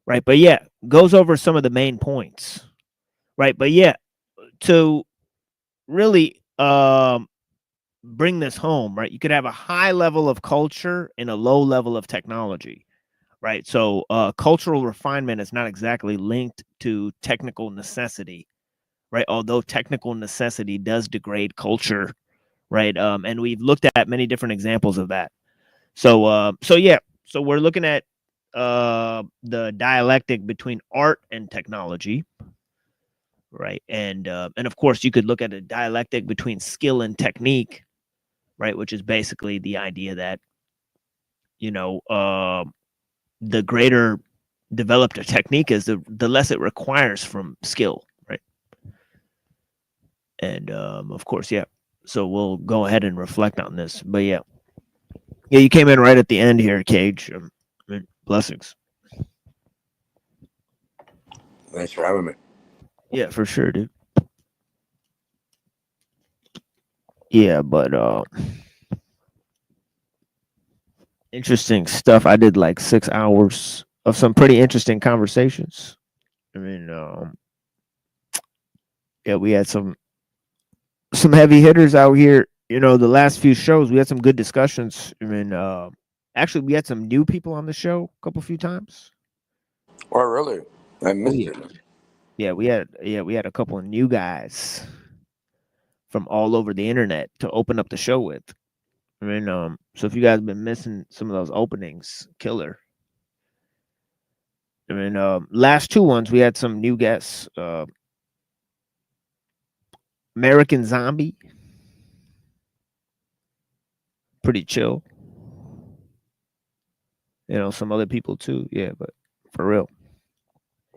right? But yeah, goes over some of the main points, right? But yeah, to really bring this home, right? You could have a high level of culture and a low level of technology. Right. So cultural refinement is not exactly linked to technical necessity. Right. Although technical necessity does degrade culture. Right. And we've looked at many different examples of that. So yeah. So we're looking at the dialectic between art and technology. Right. And of course, you could look at a dialectic between skill and technique. Right. Which is basically the idea that, you know, the greater developed a technique is, the less it requires from skill, right? And of course, yeah. So we'll go ahead and reflect on this. But yeah, you came in right at the end here, Cage. Blessings. Thanks for having me. Yeah, for sure, dude. Yeah, but interesting stuff. I did like 6 hours of some pretty interesting conversations. I mean, yeah, we had some heavy hitters out here. You know, the last few shows we had some good discussions. I mean, actually, we had some new people on the show a few times. Oh, really? I missed it. Yeah, we had a couple of new guys from all over the internet to open up the show with. I mean, so if you guys have been missing some of those openings, killer. I mean, last 2 ones we had some new guests. American Zombie, pretty chill. You know, some other people too. Yeah, but for real.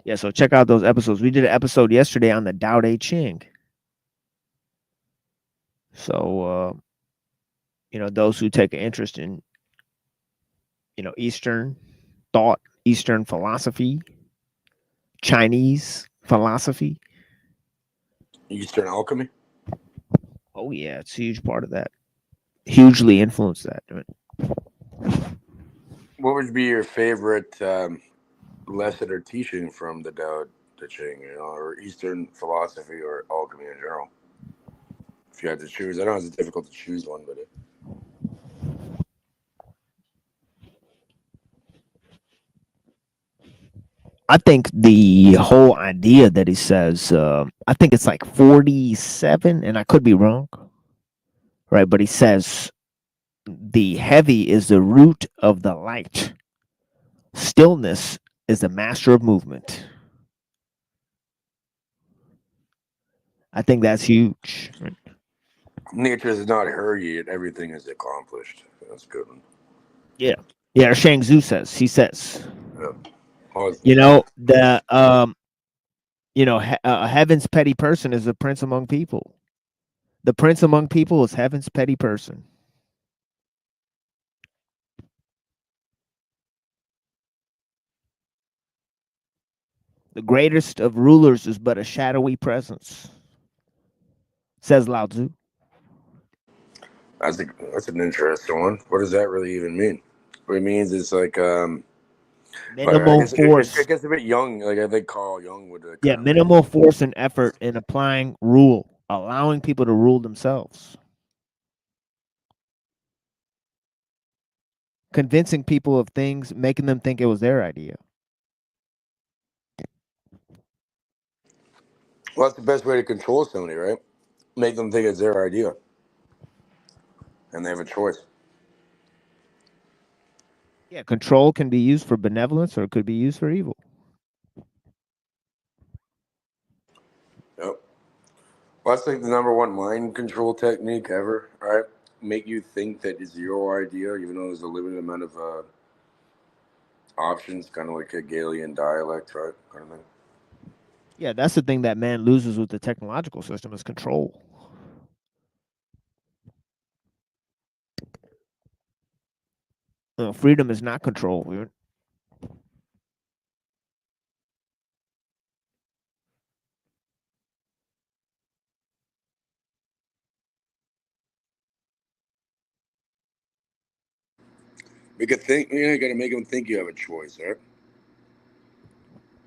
Yeah, so check out those episodes. We did an episode yesterday on the Tao Te Ching. So, you know, those who take an interest in, you know, Eastern thought, Eastern philosophy, Chinese philosophy. Eastern alchemy? Oh, yeah, it's a huge part of that. Hugely influenced that. What would be your favorite lesson or teaching from the Tao Te Ching, you know, or Eastern philosophy or alchemy in general? If you had to choose, I know it's difficult to choose one, but I think the whole idea that he says, I think it's like 47, and I could be wrong, right? But he says the heavy is the root of the light. Stillness is the master of movement. I think that's huge. Right? nature is not hurry, yet everything is accomplished. That's a good one. Yeah. Yeah, Shang Tzu says. He says. Yeah. Oh, You know, the you know, heaven's petty person is a prince among people. The prince among people is heaven's petty person. The greatest of rulers is but a shadowy presence, says Lao Tzu. that's an interesting one. What does that really even mean? What it means is like Minimal force. It gets a bit young. Like I think Carl Jung would. Yeah, minimal force and effort in applying rule, allowing people to rule themselves. Convincing people of things, making them think it was their idea. Well, that's the best way to control somebody, right? Make them think it's their idea, and they have a choice. Yeah, control can be used for benevolence or it could be used for evil. Yep. Well, that's like the number one mind control technique ever, right? Make you think that it's your idea, even though there's a limited amount of options, kind of like Hegelian dialect, right? Kind of thing. Yeah, that's the thing that man loses with the technological system is control. Freedom is not control. Make it think. You got to make them think you have a choice, right?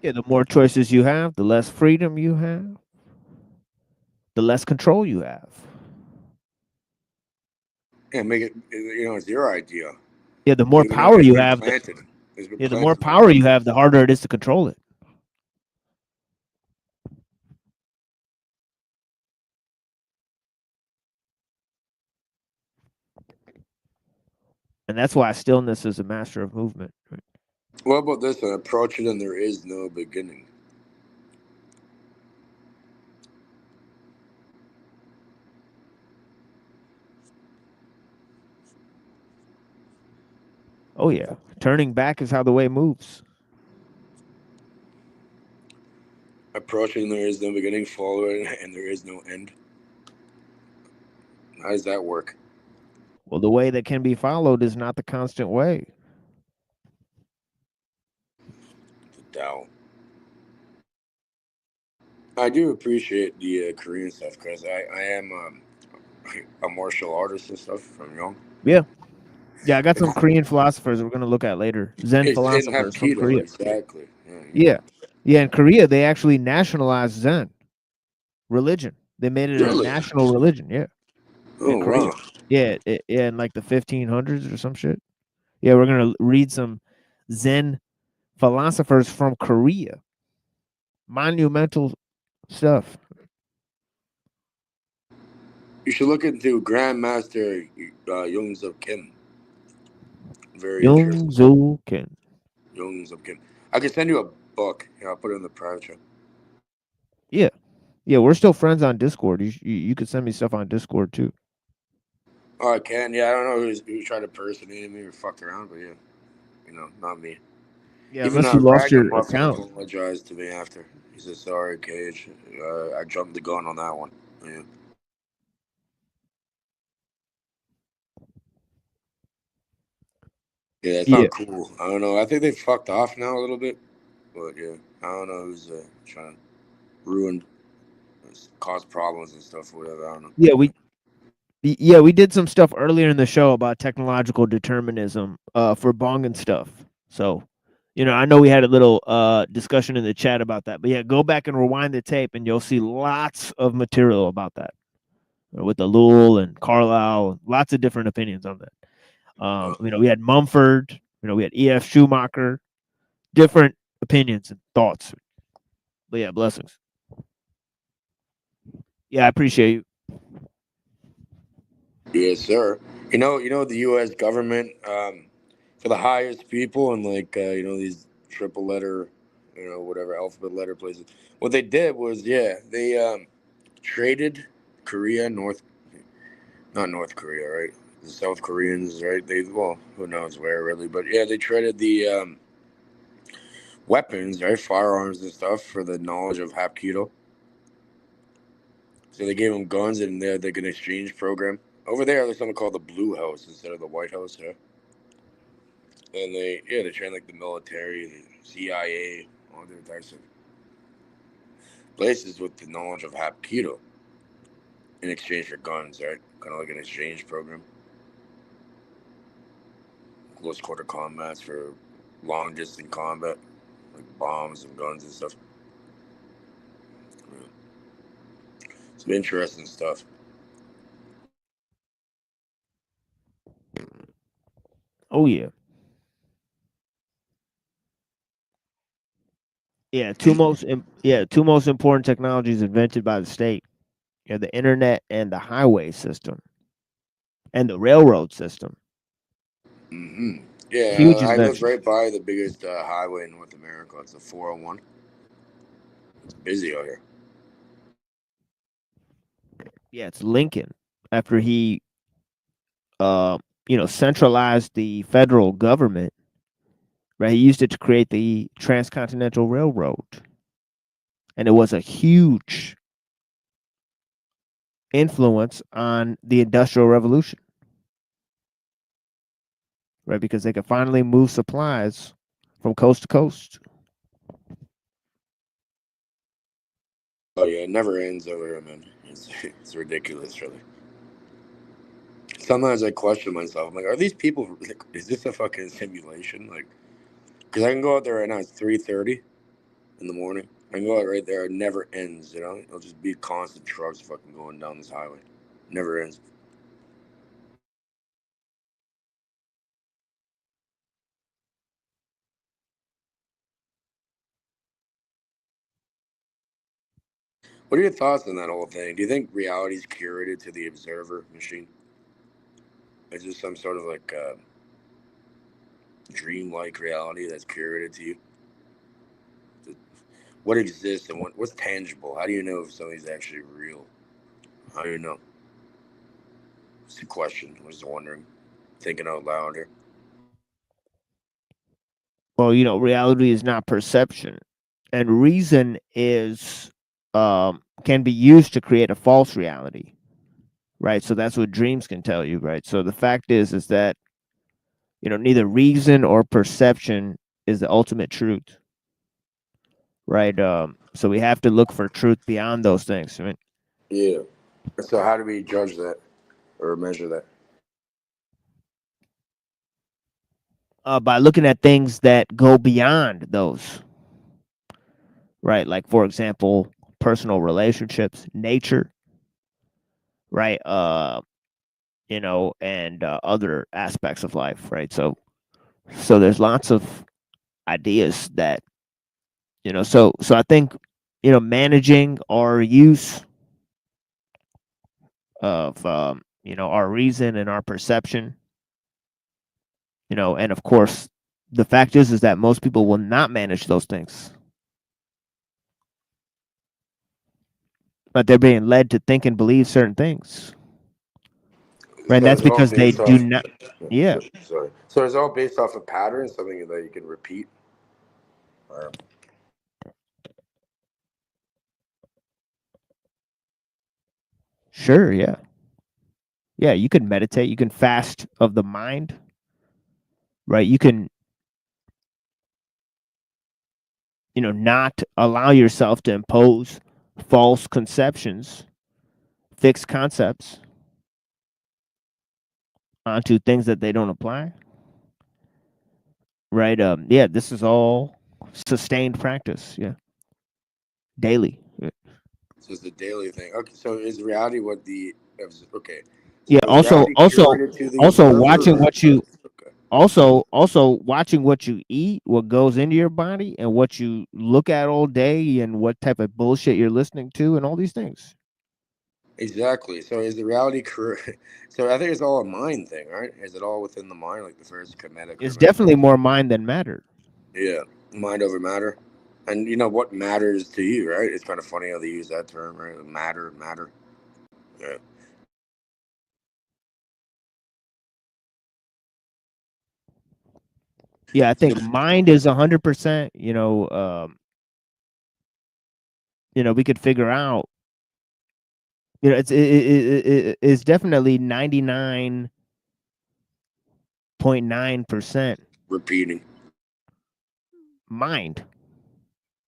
Yeah, the more choices you have, the less freedom you have, the less control you have. Yeah, make it. You know, it's your idea. Yeah, the more power you have, the more power you have, the harder it is to control it. And that's why stillness is a master of movement. Right? What about this? An approach it and there is no beginning. Oh yeah, turning back is how the way moves. Approaching there is no beginning, following and there is no end. How does that work? Well, the way that can be followed is not the constant way. The Tao. I do appreciate the Korean stuff because I am a martial artist and stuff from young. Yeah. Yeah, I got some Korean philosophers we're going to look at later. Zen It's in philosophers from Hapkido, Korea. exactly. Yeah. Yeah, in Korea, they actually nationalized Zen religion. They made it a Really? national religion. Yeah. In Oh, Korea. wow. Yeah, yeah, in like the 1500s or some shit. Yeah, we're going to read some Zen philosophers from Korea. Monumental stuff. You should look into Grandmaster Young-Sub Kim. Very Young interesting. Zo Kim. Young-Sub Kim. I can send you a book. Yeah, I'll put it in the private chat. Yeah. Yeah, we're still friends on Discord. You could send me stuff on Discord too. Oh, I can. Yeah, I don't know who tried to impersonate me or fucked around, but yeah, not me. Yeah, Even unless you lost Ragnar your Buffett account. apologized to me after. He said, "Sorry, Cage. I jumped the gun on that one." Yeah. Yeah, that's Yeah. not cool. I don't know. I think they fucked off now a little bit, but yeah, I don't know who's trying to ruin, cause problems and stuff. Whatever. I don't know. Yeah, we did some stuff earlier in the show about technological determinism for Bong and stuff. So, I know we had a little discussion in the chat about that. But yeah, go back and rewind the tape and you'll see lots of material about that. With ellul and Carlisle, lots of different opinions on that. We had Mumford, we had E.F. Schumacher, different opinions and thoughts. But yeah, blessings. Yeah, I appreciate you. Yes, sir. The U.S. government, for the highest people and these triple letter, whatever alphabet letter places. What they did was, they traded Korea, not North Korea, right? The South Koreans, right? Who knows where really, but yeah, they traded the weapons, right, firearms and stuff for the knowledge of Hapkido. So they gave them guns, and they're like an exchange program. Over there, there's something called the Blue House instead of the White House, yeah. And they train like the military, the CIA, all different types of places with the knowledge of Hapkido in exchange for guns, right? Kind of like an exchange program. Close quarter combats for long distance combat, like bombs and guns and stuff. Yeah. Some interesting stuff. Oh yeah. Two most important technologies invented by the state. The internet and the highway system. And the railroad system. Mm-hmm. Yeah, Huge I live inventions. right by the biggest highway in North America. It's the 401. It's busy out here. Yeah, it's Lincoln. After he centralized the federal government, right? He used it to create the Transcontinental Railroad. And it was a huge influence on the Industrial Revolution. Right? Because they could finally move supplies from coast to coast. Oh yeah, it never ends over here, man. It's ridiculous, really. Sometimes I question myself. I'm like, are these people? Is this a fucking simulation? Like, because I can go out there right now. It's 3:30 in the morning. I can go out right there. It never ends. It'll just be constant trucks fucking going down this highway. Never ends. What are your thoughts on that whole thing? Do you think reality is curated to the observer machine? Is this some sort of like dreamlike reality that's curated to you? What exists and what's tangible? How do you know if something's actually real? How do you know? It's a question. I was just wondering, thinking out loud here. Well, reality is not perception, and reason is can be used to create a false reality. right? So that's what dreams can tell you, right? So the fact is that, you know, neither reason or perception is the ultimate truth, right? So we have to look for truth beyond those things, right? Yeah. So how do we judge that or measure that? By looking at things that go beyond those, right? Like, for example, personal relationships, nature, right? You know, and other aspects of life, right? So there's lots of ideas that, you know, so I think, you know, managing our use of you know, our reason and our perception, you know, and of course the fact is that most people will not manage those things, but they're being led to think and believe certain things, right? And So that's it's all because they based do off. not. Yeah, Sorry. So it's all based off a pattern, something that you can repeat. sure, yeah, yeah. You can meditate, you can fast of the mind, right? You can, you know, not allow yourself to impose false conceptions, fixed concepts onto things that they don't apply, right? Yeah, this is all sustained practice, yeah, daily. Yeah. So it's a daily thing. Okay. So is reality what the okay? Yeah, So is reality curated to the also observer? watching Or, what you also watching what you eat, what goes into your body, and what you look at all day, and what type of bullshit you're listening to, and all these things. exactly. So is the reality correct? So I think it's all a mind thing, right? Is it all within the mind, like the first kinetic or It's mental? definitely more mind than matter. Yeah, mind over matter. And you know what matters to you, right? It's kind of funny how they use that term, right? Matter. Yeah. Yeah, I think mind is 100%. You know, we could figure out. You know, it's definitely 99.9% Repeating. mind.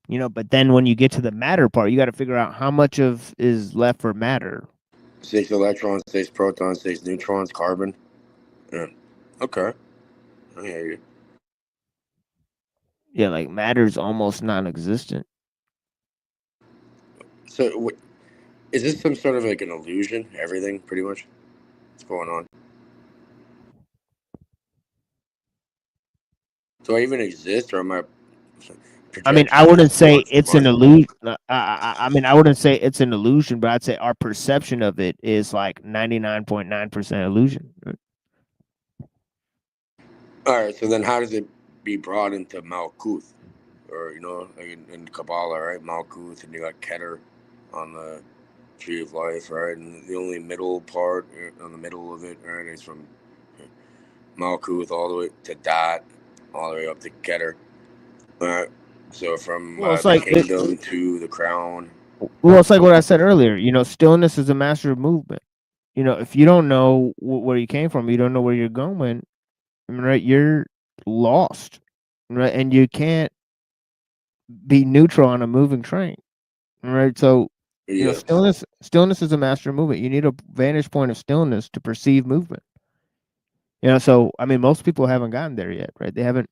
You know, but then when you get to the matter part, you got to figure out how much of is left for matter. 6 electrons, 6 protons, 6 neutrons, carbon. Yeah. Okay. I hear you. Yeah, like matter's almost non-existent. So is this some sort of like an illusion? Everything, pretty much. What's going on? Do I even exist, or am I? I mean, I wouldn't say it's an illusion. I mean, I wouldn't say it's an illusion, but I'd say our perception of it is like 99.9% illusion. All right. So then, how does it be brought into Malkuth, or you know, like in Kabbalah, right? Malkuth, and you got Keter on the tree of life, right? And the only middle part, on the middle of it, right, is from Malkuth all the way to Dat, all the way up to Keter. All right. So from Well, it's the like kingdom to the crown. Well, it's like what I said earlier. You know, stillness is a master of movement. You know, if you don't know where you came from, you don't know where you're going, right? You're lost, right? And you can't be neutral on a moving train, right? So, you know, Yeah. stillness is a master of movement. You need a vantage point of stillness to perceive movement. You know, so I mean, most people haven't gotten there yet, right? They haven't,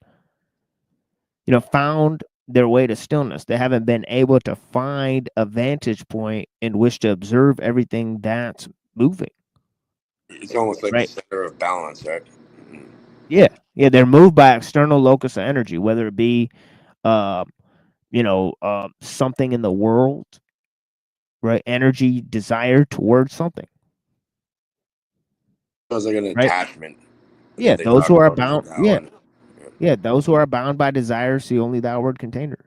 you know, found their way to stillness. They haven't been able to find a vantage point in which to observe everything that's moving. It's almost like Right. the center of balance, right? Yeah, yeah, they're moved by external locus of energy, whether it be, you know, something in the world, right? Energy, desire towards something, Sounds like an right? attachment. Yeah, They those talk who are about in bound. that Yeah, one. yeah, those who are bound by desire see only the outward container.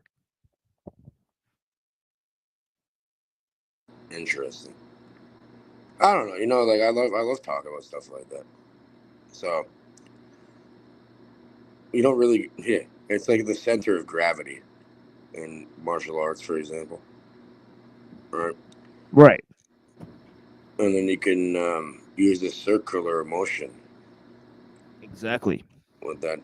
Interesting. I don't know. You know, like I love talking about stuff like that. So you don't really, yeah. It's like the center of gravity in martial arts, for example. Right. Right. And then you can use the circular motion Exactly. with that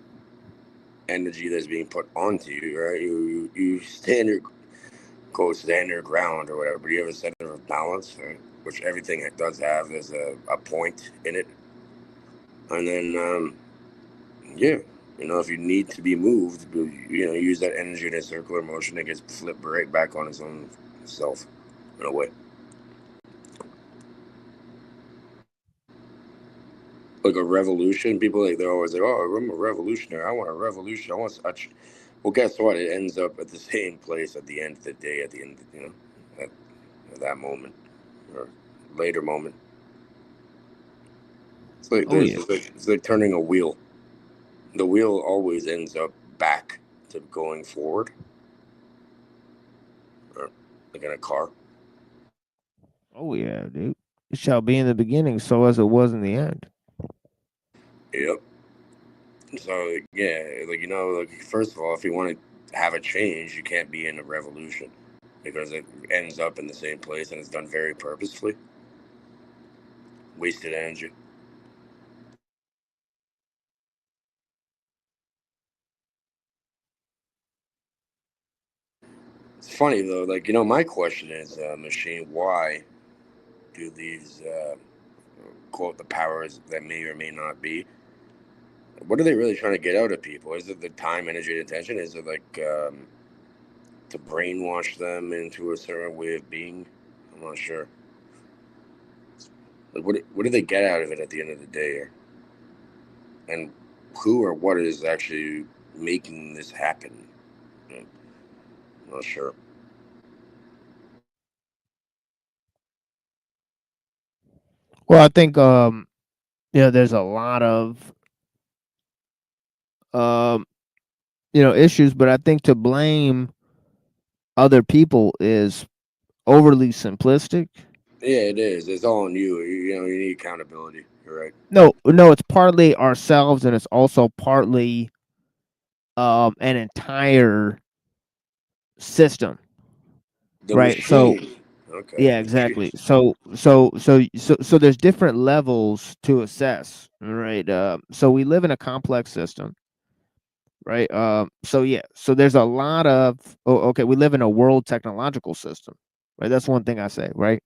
energy that's being put onto you, right? You stand your ground or whatever, but you have a center of balance, right? Which everything does have. There's a point in it. And then, yeah, if you need to be moved, use that energy in a circular motion, it gets flipped right back on its own self, in a way. Like a revolution, people they're always like, "Oh, I'm a revolutionary. I want a revolution. I want such." Well, guess what? It ends up at the same place at the end of the day. At the end, at that moment or later moment. It's like it's like turning a wheel. The wheel always ends up back to going forward, or like in a car. Oh yeah, dude. It shall be in the beginning, so as it was in the end. Yep. So yeah, first of all, if you want to have a change, you can't be in a revolution because it ends up in the same place and it's done very purposefully. Wasted energy. It's funny though, my question is, Machine, why do these quote the powers that may or may not be? What are they really trying to get out of people? Is it the time, energy, and attention? Is it to brainwash them into a certain way of being? I'm not sure. Like, what do they get out of it at the end of the day? And who or what is actually making this happen? I'm not sure. Well, I think there's a lot of issues, but I think to blame other people is overly simplistic. Yeah, it is. It's all on you. You need accountability. You're right. No, it's partly ourselves, and it's also partly an entire system. The Right. So machine. Okay. yeah, exactly. So there's different levels to assess. Right. So we live in a complex system. Right. So there's a lot of okay, we live in a world technological system. Right. That's one thing I say, right?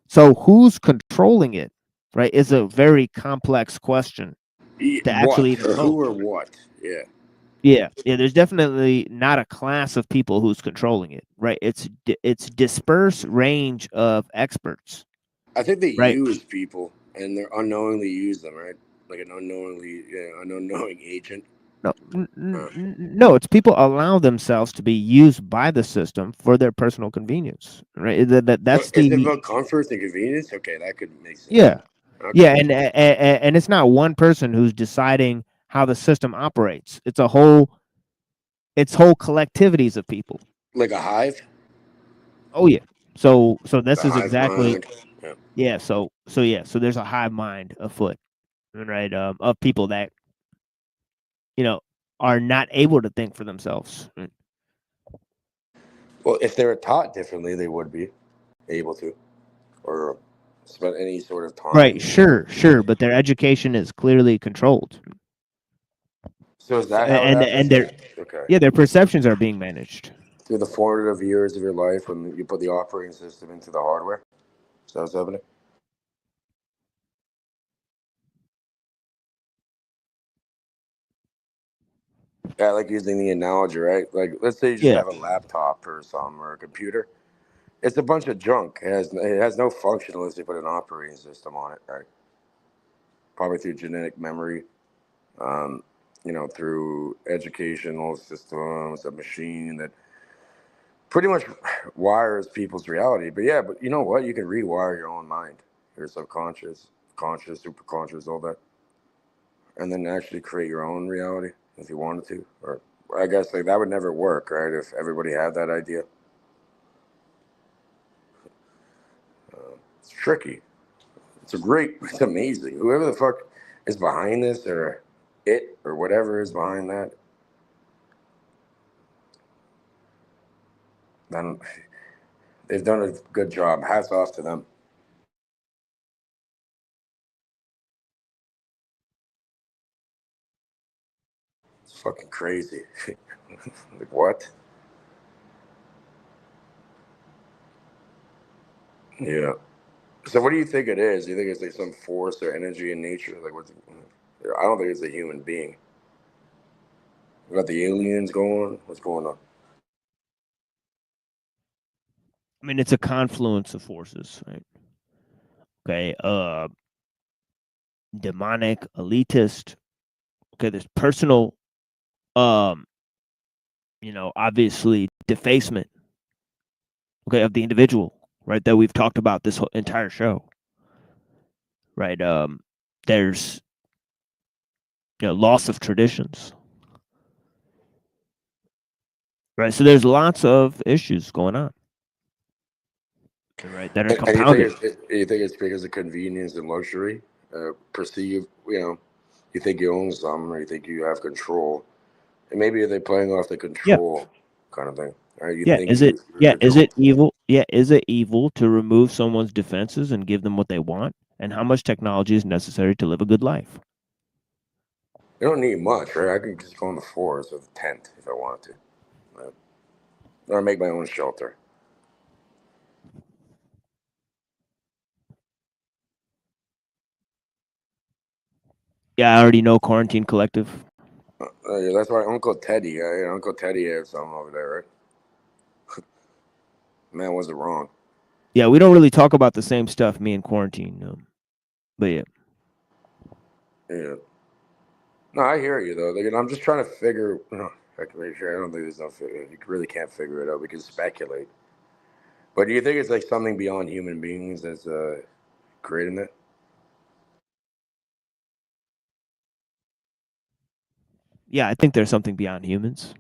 So who's controlling it? Right, is a very complex question to actually What even or who pose. or what? Yeah. Yeah, there's definitely not a class of people who's controlling it, right? It's dispersed range of experts, I think they right? use people and they're unknowingly use them, right? Like an unknowing agent. No, no, it's people allow themselves to be used by the system for their personal convenience, right? That's Is it the about comfort and convenience? Okay, that could make sense. yeah, Okay. yeah, and it's not one person who's deciding how the system operates. It's whole collectivities of people. Like a hive? Oh yeah. So this The is hive exactly mind. Yeah. yeah. So there's a hive mind afoot, right? Of people that are not able to think for themselves. Well, if they were taught differently, they would be able to, or spend any sort of Right. time. Sure, but their education is clearly controlled. So is that how it And happens? Okay. their perceptions are being managed. Through the formative years of your life when you put the operating system into the hardware? Is that what's happening? Yeah, I like using the analogy, right? Like, let's say you just Yeah. have a laptop or something or a computer. It's a bunch of junk. It has no function unless you put an operating system on it, right? Probably through genetic memory, um, through educational systems, a machine that pretty much wires people's reality. But yeah, but you know what? You can rewire your own mind, your subconscious, conscious, superconscious, all that, and then actually create your own reality if you wanted to. Or I guess that would never work, right? If everybody had that idea, it's tricky. It's amazing. Whoever the fuck is behind this, or it, or whatever is behind that, then they've done a good job. Hats off to them. fucking crazy. Like what? Yeah. So what do you think it is? Do you think it's like some force or energy in nature? Like what's? I don't think it's a human being. We got the aliens going. What's going on? I mean, it's a confluence of forces, right? Okay, demonic, elitist. Okay, there's personal, obviously defacement. Okay, of the individual, right? That we've talked about this whole entire show, right? There's loss of traditions, right? So there's lots of issues going on, right? That are And compounded. you think it's because of convenience and luxury, perceived? You think you own something, or you think you have control, and maybe they're playing off the control kind of thing. Right? You Yeah, think is it you're is it controlled. evil? Yeah, is it evil to remove someone's defenses and give them what they want? And how much technology is necessary to live a good life? You don't need much, right? I can just go on the forest with a tent if I wanted to, right? Or make my own shelter. Yeah, I already know Quarantine Collective. Yeah, that's why Uncle Teddy, Uncle Teddy had something over there, right? Man wasn't wrong. Yeah, we don't really talk about the same stuff, me and Quarantine. But yeah. Yeah. No, I hear you though. Like, I'm just trying to figure. I can make sure. I don't think there's no. You really can't figure it out. We can speculate. But do you think it's like something beyond human beings that's creating it? Yeah, I think there's something beyond humans.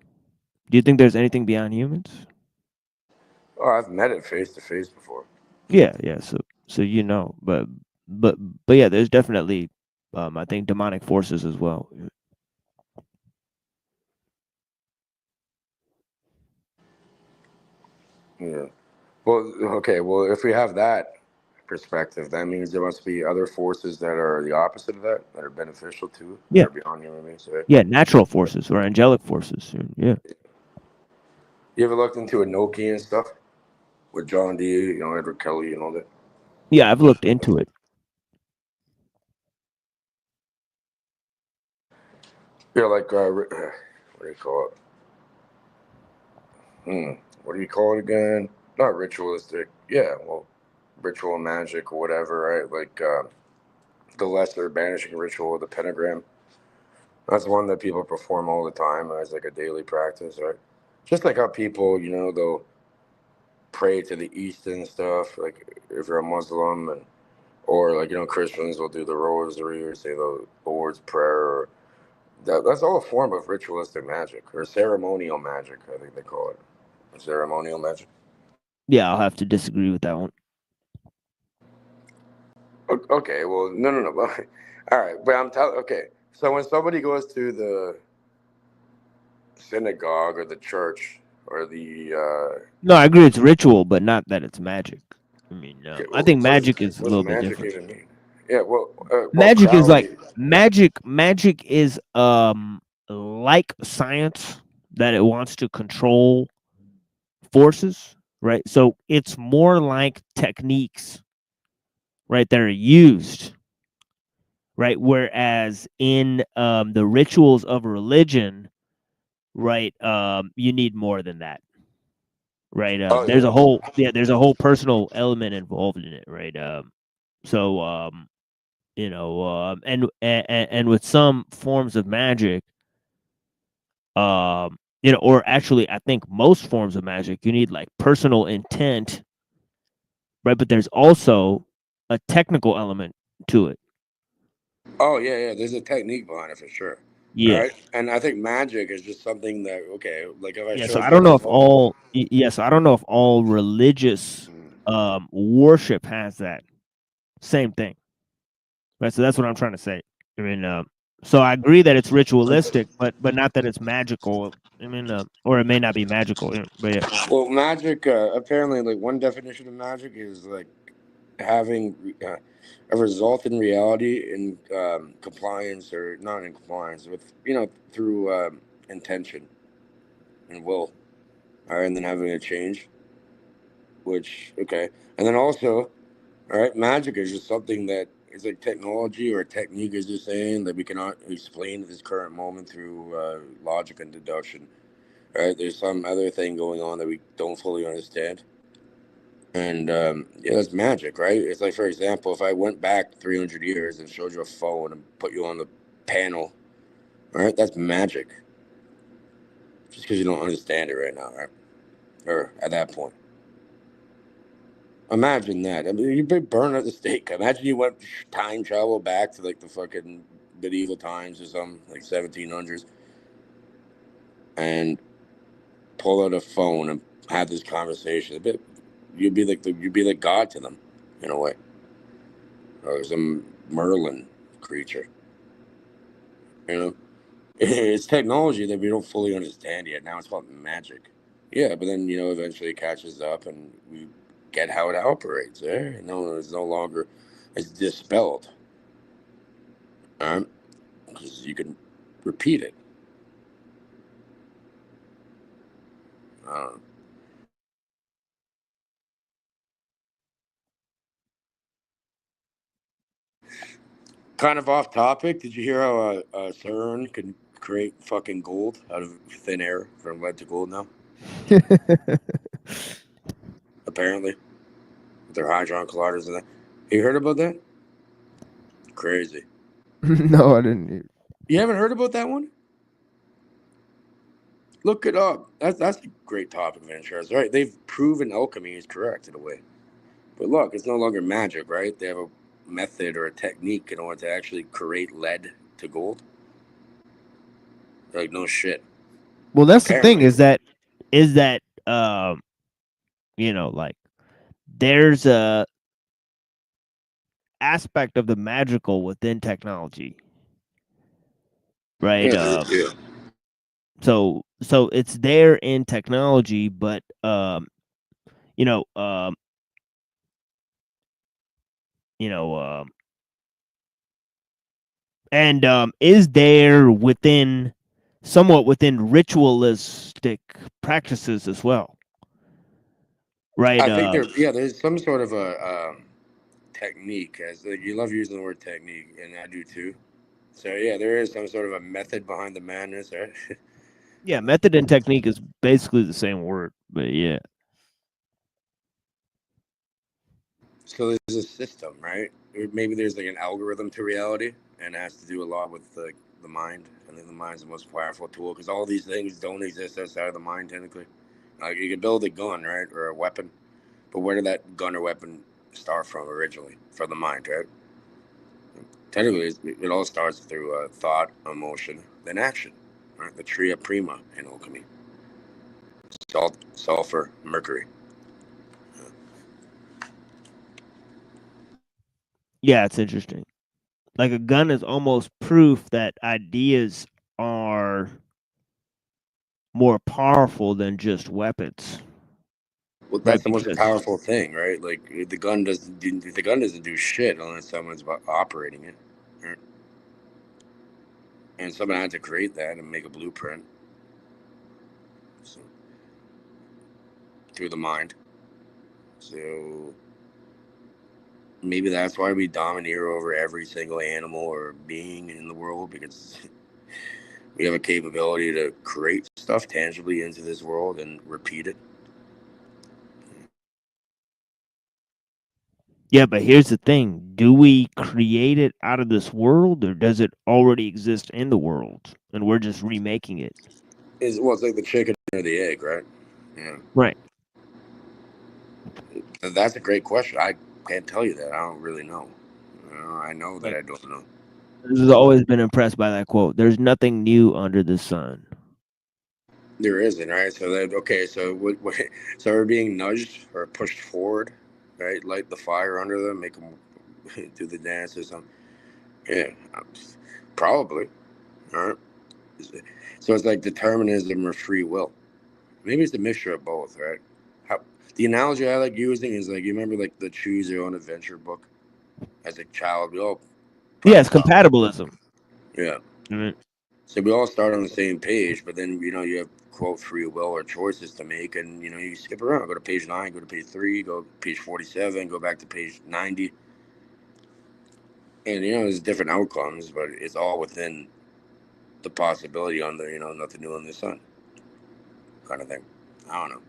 Do you think there's anything beyond humans? Oh, I've met it face to face before. Yeah. So but yeah, there's definitely I think demonic forces as well. Yeah. Well, okay. Well, if we have that perspective, that means there must be other forces that are the opposite of that are beneficial too, that Yeah. are beyond human beings. Right? Yeah, natural forces or angelic forces. Yeah. You ever looked into Enoki and stuff with John D, Edward Kelly and all that? Yeah, I've looked into it. Yeah, like what do you call it? What do you call it again? Not ritualistic. Yeah, well, ritual magic or whatever, right? Like the lesser banishing ritual of the pentagram. That's one that people perform all the time as like a daily practice, right? Just like how people, they'll pray to the East and stuff, like if you're a Muslim, or like Christians will do the rosary or say the Lord's Prayer. Or that's all a form of ritualistic magic or ceremonial magic, I think they call it. Ceremonial magic. Yeah, I'll have to disagree with that one. Okay, well, no. All right, but I'm telling. Okay, so when somebody goes to the synagogue or the church or the No, I agree it's ritual, but not that it's magic. I mean, okay, I think what's magic is a little bit magic different. even mean? Yeah, well, Magic is like crowd. magic is like science that it wants to control forces, right? So it's more like techniques, right, that are used, right? Whereas in the rituals of religion, right, you need more than that. Right. Oh There's yeah. there's a whole personal element involved in it, right? So and with some forms of magic, or actually I think most forms of magic, you need like personal intent, right? But there's also a technical element to it. Oh yeah. There's a technique behind it for sure. All Yeah. right, and I think magic is just something that like if I Yeah, so showed I you don't on the know if phone. I don't know if all religious worship has that same thing. Right, so that's what I'm trying to say. I mean, so I agree that it's ritualistic, but not that it's magical. I mean, or it may not be magical, but yeah. Well, magic apparently, like one definition of magic is like having a result in reality in compliance or not in compliance with through intention and will. All right, and then having a change, which, okay. And then also, all right, magic is just something that is like technology or a technique, as you're saying, that we cannot explain at this current moment through logic and deduction. Right? There's some other thing going on that we don't fully understand. And yeah, that's magic, right? It's like, for example, if I went back 300 years and showed you a phone and put you on the panel, right? That's magic. Just because you don't understand it right now, right? Or at that point. Imagine that. I mean, you'd be burned at the stake. Imagine you went time travel back to like the fucking medieval times or something, like 1700s, and pull out a phone and have this conversation. You'd be like God to them, in a way, or some Merlin creature. You know, it's technology that we don't fully understand yet. Now it's called magic. Yeah, but then eventually it catches up and we get how it operates. No, it's no longer, it's dispelled. Because you can repeat it. Kind of off topic. Did you hear how CERN can create fucking gold out of thin air from lead to gold now? Apparently, with their hadron colliders and that. You heard about that? Crazy. No, I didn't. You haven't heard about that one? Look it up. That's a great topic of interest, right? They've proven alchemy is correct in a way. But look, it's no longer magic, right? They have a method or a technique in order to actually create lead to gold. Like, no shit. Well, that's the thing Apparently. is that like there's a aspect of the magical within technology, right? Yeah. So it's there in technology, but and is there somewhat within ritualistic practices as well, right? I think there's some sort of a technique, as you love using the word technique, and I do too. So yeah, there is some sort of a method behind the madness, right? Yeah, method and technique is basically the same word, but yeah. So there's a system, right? Maybe there's like an algorithm to reality, and it has to do a lot with the mind. I think the mind's the most powerful tool because all these things don't exist outside of the mind, technically. Like you can build a gun, right, or a weapon, but where did that gun or weapon start from originally? From the mind, right? Technically, it all starts through thought, emotion, then action. Right? The tria prima in alchemy: salt, sulfur, mercury. Yeah, it's interesting. Like a gun is almost proof that ideas are more powerful than just weapons. Well, that's the most powerful thing, right? Like the gun doesn't do shit unless someone's operating it, right? And someone had to create that and make a blueprint. So, through the mind. So maybe that's why we domineer over every single animal or being in the world, because we have a capability to create stuff tangibly into this world and repeat it. Yeah, but here's the thing. Do we create it out of this world, or does it already exist in the world and we're just remaking it? It's like the chicken or the egg, right? Yeah. Right. That's a great question. I can't tell you that. I don't really know. I know that I don't know. I've always been impressed by that quote. There's nothing new under the sun. There isn't, right? So so so we're being nudged or pushed forward, right? Light the fire under them, make them do the dance or something. Yeah, probably. All right. So it's like determinism or free will. Maybe it's a mixture of both, right? The analogy I like using is like, you remember like the Choose Your Own Adventure book? As a child, we all Yeah, it's compatibilism. Yeah. Mm-hmm. So we all start on the same page, but then, you have, quote, free will or choices to make, and, you skip around. Go to page 9, go to page 3, go to page 47, go back to page 90. And, there's different outcomes, but it's all within the possibility on the, nothing new in the sun kind of thing. I don't know.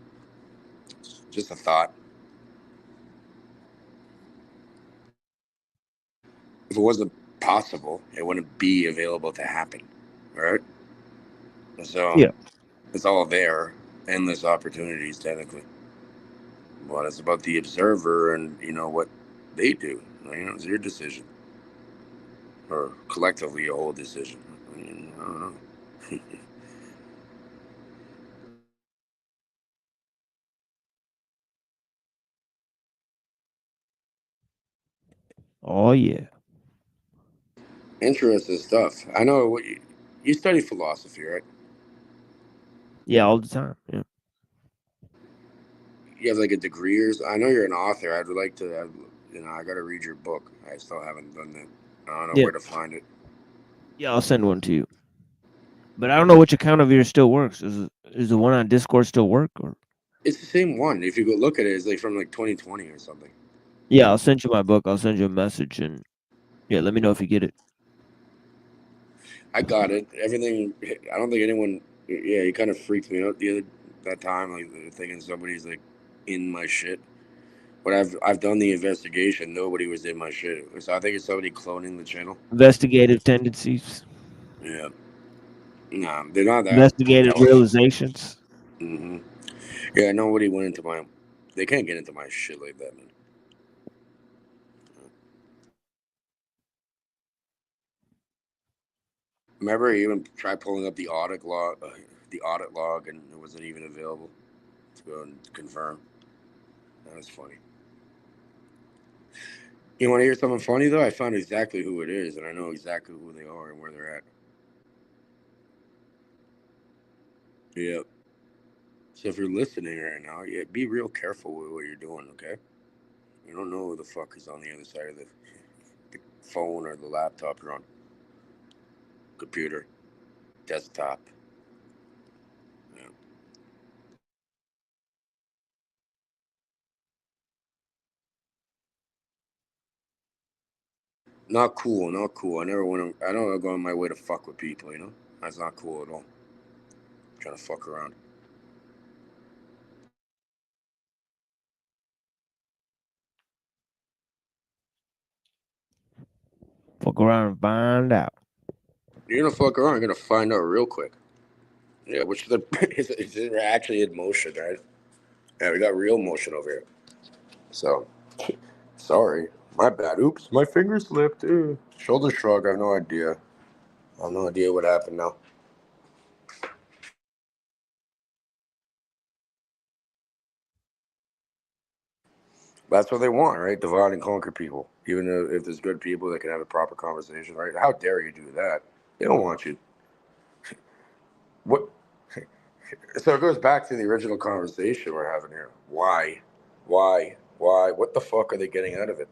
Just a thought. If it wasn't possible, it wouldn't be available to happen, right? So Yeah. it's all there, endless opportunities technically. But it's about the observer and what they do. It's your decision, or collectively a whole decision. I don't know. Oh yeah. Interesting stuff. I know what you study philosophy, right? Yeah, all the time. Yeah. You have like a degree or I know you're an author. I'd like to, I got to read your book. I still haven't done that. I don't know Yeah. where to find it. Yeah, I'll send one to you. But I don't know which account of yours still works. Is the one on Discord still work or? It's the same one. If you go look at it, it's like from like 2020 or something. Yeah, I'll send you my book. I'll send you a message and yeah, let me know if you get it. I got it. Everything. I don't think anyone. Yeah, it kind of freaked me out that time, like thinking somebody's like in my shit. But I've done the investigation. Nobody was in my shit. So I think it's somebody cloning the channel. Investigative tendencies. Yeah. Nah, they're not that Investigative intelligent. realizations. Mm-hmm. Yeah, nobody went into my. They can't get into my shit like that, man. Remember, I even tried pulling up the audit log, and it wasn't even available to go and confirm. That was funny. You want to hear something funny though? I found exactly who it is, and I know exactly who they are and where they're at. Yep. So if you're listening right now, yeah, be real careful with what you're doing, okay? You don't know who the fuck is on the other side of the phone or the laptop you're on. Computer, desktop. Yeah. Not cool, not cool. I never want to. I don't go on my way to fuck with people. That's not cool at all. I'm trying to fuck around. Fuck around and find out. You're gonna fuck around. You're gonna find out real quick. Yeah, which is actually in motion, right? Yeah, we got real motion over here. So, sorry, my bad. Oops, my finger slipped. Shoulder shrug. I have no idea. I have no idea what happened now. That's what they want, right? Divide and conquer people. Even if there's good people that can have a proper conversation, right? How dare you do that? They don't want you. What? So it goes back to the original conversation we're having here. Why? Why? Why? What the fuck are they getting out of it?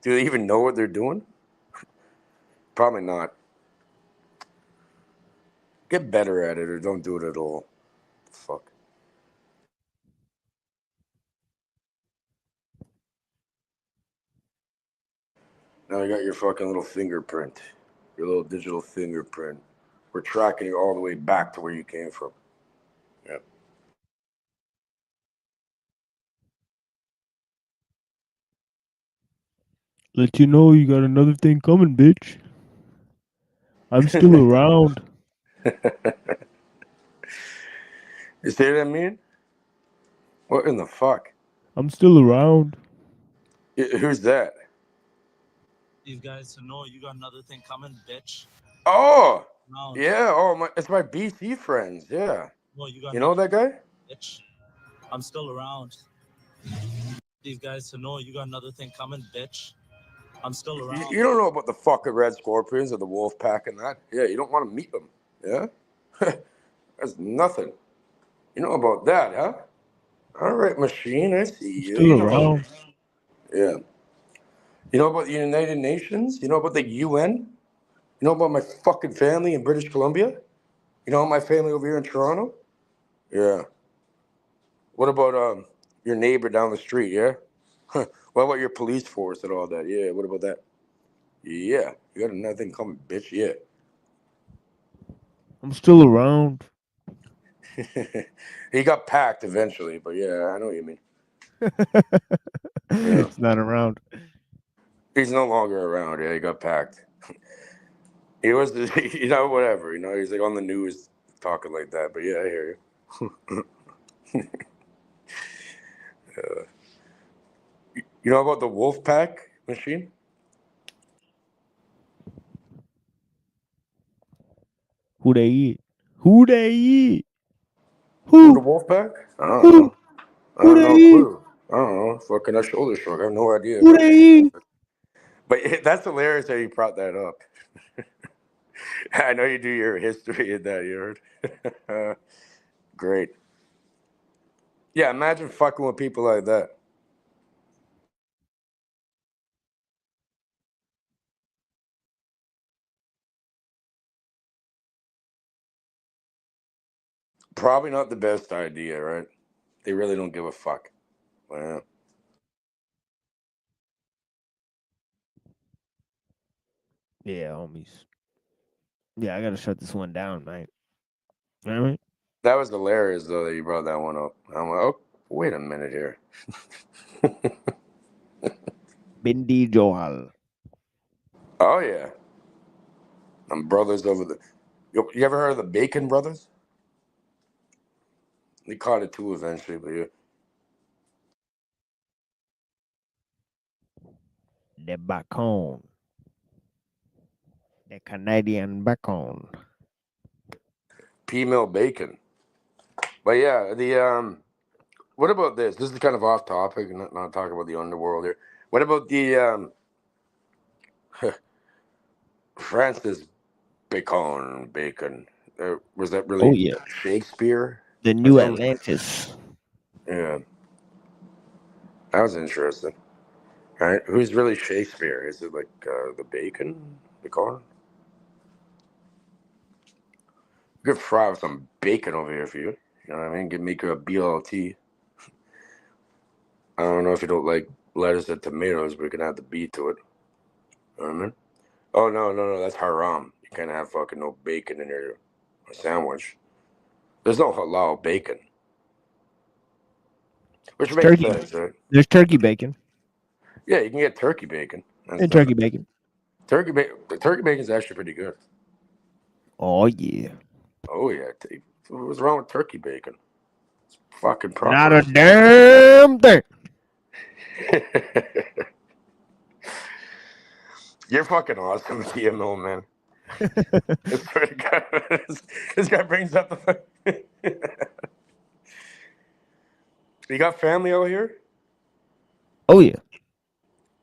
Do they even know what they're doing? Probably not. Get better at it or don't do it at all. Fuck. Now you got your fucking little fingerprint. Your little digital fingerprint. We're tracking you all the way back to where you came from. Yep. Let you know you got another thing coming, bitch. I'm still around. You see what I mean? What in the fuck? I'm still around. Who's that? These guys to know you got another thing coming, bitch. Oh! No. Yeah, it's my BC friends, yeah. Well, you got know that guy? Bitch. I'm still around. These guys to know you got another thing coming, bitch. I'm still around. You don't know about the fucking Red Scorpions or the Wolf Pack and that? Yeah, you don't want to meet them, yeah? That's nothing. You know about that, huh? All right, machine. I see you. Still You know, around. yeah. You know about the United Nations? You know about the UN? You know about my fucking family in British Columbia? You know my family over here in Toronto? Yeah. What about your neighbor down the street? Yeah. What about your police force and all that? Yeah. What about that? Yeah. You got another thing coming, bitch. Yeah. I'm still around. He got packed eventually, but yeah, I know what you mean. Yeah. It's not around. He's no longer around. Yeah, he got packed. He was, you know, whatever. You know, he's like on the news talking like that. But yeah, I hear you. You know about the wolf pack machine? Who they eat? Who they eat? Who the Who? wolf pack? I don't Who? know. I Who have they no eat? clue. I don't know. Fucking that shoulder shrug. I have no idea. Who they eat? But that's hilarious that you brought that up. I know you do your history in that, you heard. Great. Yeah, imagine fucking with people like that. Probably not the best idea, right? They really don't give a fuck. Well, Yeah, homies. Yeah, I gotta shut this one down, mate. All right. that was hilarious, though, that you brought that one up. I'm like, oh, wait a minute here. Bindi Johal. Oh, yeah. I'm brothers over the. You ever heard of the Bacon Brothers? They caught it too eventually, but yeah. The bacon. The Canadian bacon. P-mill bacon. But yeah, what about this? This is kind of off topic, not talking about the underworld here. What about the Francis Bacon? Was that Oh really yeah. Shakespeare? The Or new something? Atlantis. Yeah, that was interesting. Right? Who's really Shakespeare? Is it like the Bacon? You could fry with some bacon over here for you. You know what I mean? Make her a BLT. I don't know if you don't like lettuce and tomatoes, but you can add the B to it. You know what I mean? Oh no, that's haram. You can't have fucking no bacon in your sandwich. There's no halal bacon, which It's makes turkey. sense, right? There's turkey bacon Yeah, you can get turkey bacon and and stuff. turkey bacon. Turkey bacon is actually pretty good. Oh yeah. Oh yeah. What's wrong with turkey bacon? It's fucking Not a proper. damn thing. You're fucking awesome, TMO, man. This guy brings up the. You got family over here? Oh yeah.